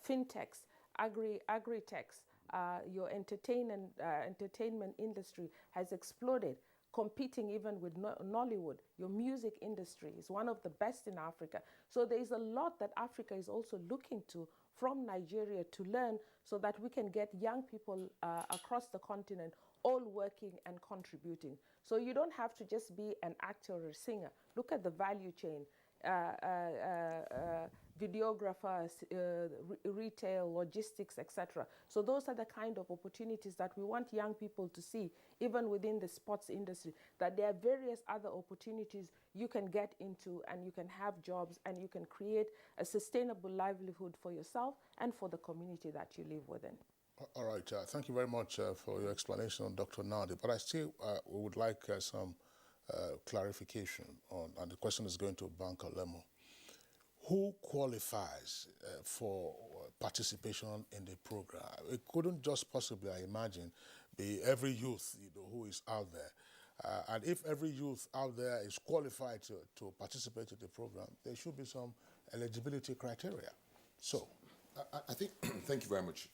Fintechs, agri-techs, your entertainment industry has exploded, competing even with Nollywood. Your music industry is one of the best in Africa. So there is a lot that Africa is also looking to from Nigeria to learn, so that we can get young people across the continent all working and contributing. So you don't have to just be an actor or a singer. Look at the value chain. Videographers, retail, logistics, etc. So those are the kind of opportunities that we want young people to see, even within the sports industry, that there are various other opportunities you can get into, and you can have jobs, and you can create a sustainable livelihood for yourself and for the community that you live within. All right, thank you very much for your explanation, Dr. Nadi. But I still would like some clarification on, and the question is going to Banker Lemo. Who qualifies for participation in the program? It couldn't just possibly, I imagine, be every youth who is out there. And if every youth out there is qualified to participate in the program, there should be some eligibility criteria. So, I think, thank you very much.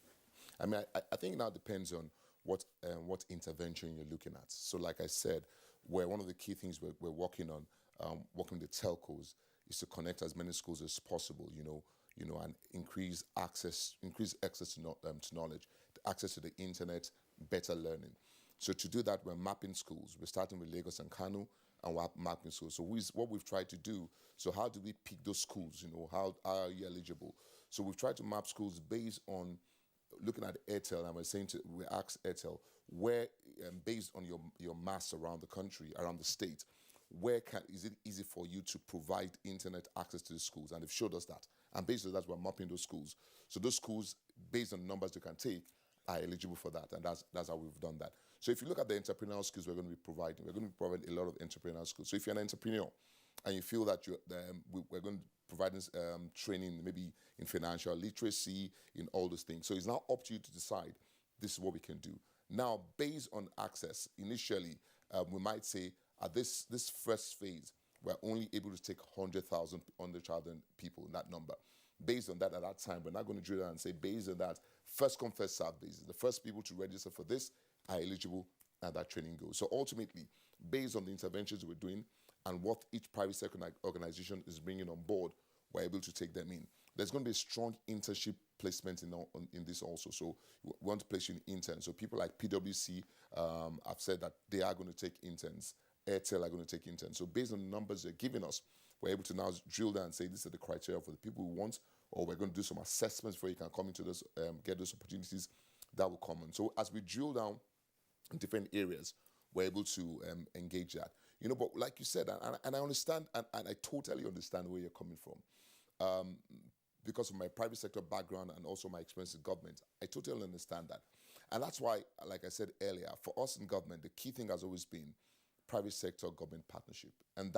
I mean, I think now depends on what intervention you're looking at. So like I said, one of the key things we're working on, working with the telcos, is to connect as many schools as possible, and increase access to knowledge, access to the internet, better learning. So to do that, we're mapping schools. We're starting with Lagos and Kano, and we're mapping schools. So what we've tried to do, so how do we pick those schools? How are you eligible? So we've tried to map schools based on looking at Airtel, and we asked Airtel, where, based on your mass around the country, around the state, where is it easy for you to provide internet access to the schools? And they've showed us that. And based on that, we're mapping those schools. So those schools, based on the numbers they can take, are eligible for that. And that's how we've done that. So if you look at the entrepreneurial skills we're going to be providing, we're going to be providing a lot of entrepreneurial skills. So if you're an entrepreneur and you feel that we're going to provide training maybe in financial literacy, in all those things. So it's now up to you to decide, this is what we can do. Now, based on access, initially, we might say, at this first phase, we're only able to take 100,000 people in that number. Based on that, at that time, we're not going to drill down and say, based on that, first come, first serve basis. The first people to register for this are eligible, and that training goes. So ultimately, based on the interventions we're doing and what each private sector organization is bringing on board, we're able to take them in. There's going to be a strong internship placement in this also. So we want to place you in interns. So people like PwC have said that they are going to take interns. Airtel are going to take interns. So based on the numbers they're giving us, we're able to now drill down and say these are the criteria for the people we want, or we're going to do some assessments before you can come into this, get those opportunities that will come on. So as we drill down in different areas, we're able to engage that. But like you said, and I understand, and I totally understand where you're coming from. Because of my private sector background and also my experience in government, I totally understand that. And that's why, like I said earlier, for us in government, the key thing has always been private sector government partnership. And that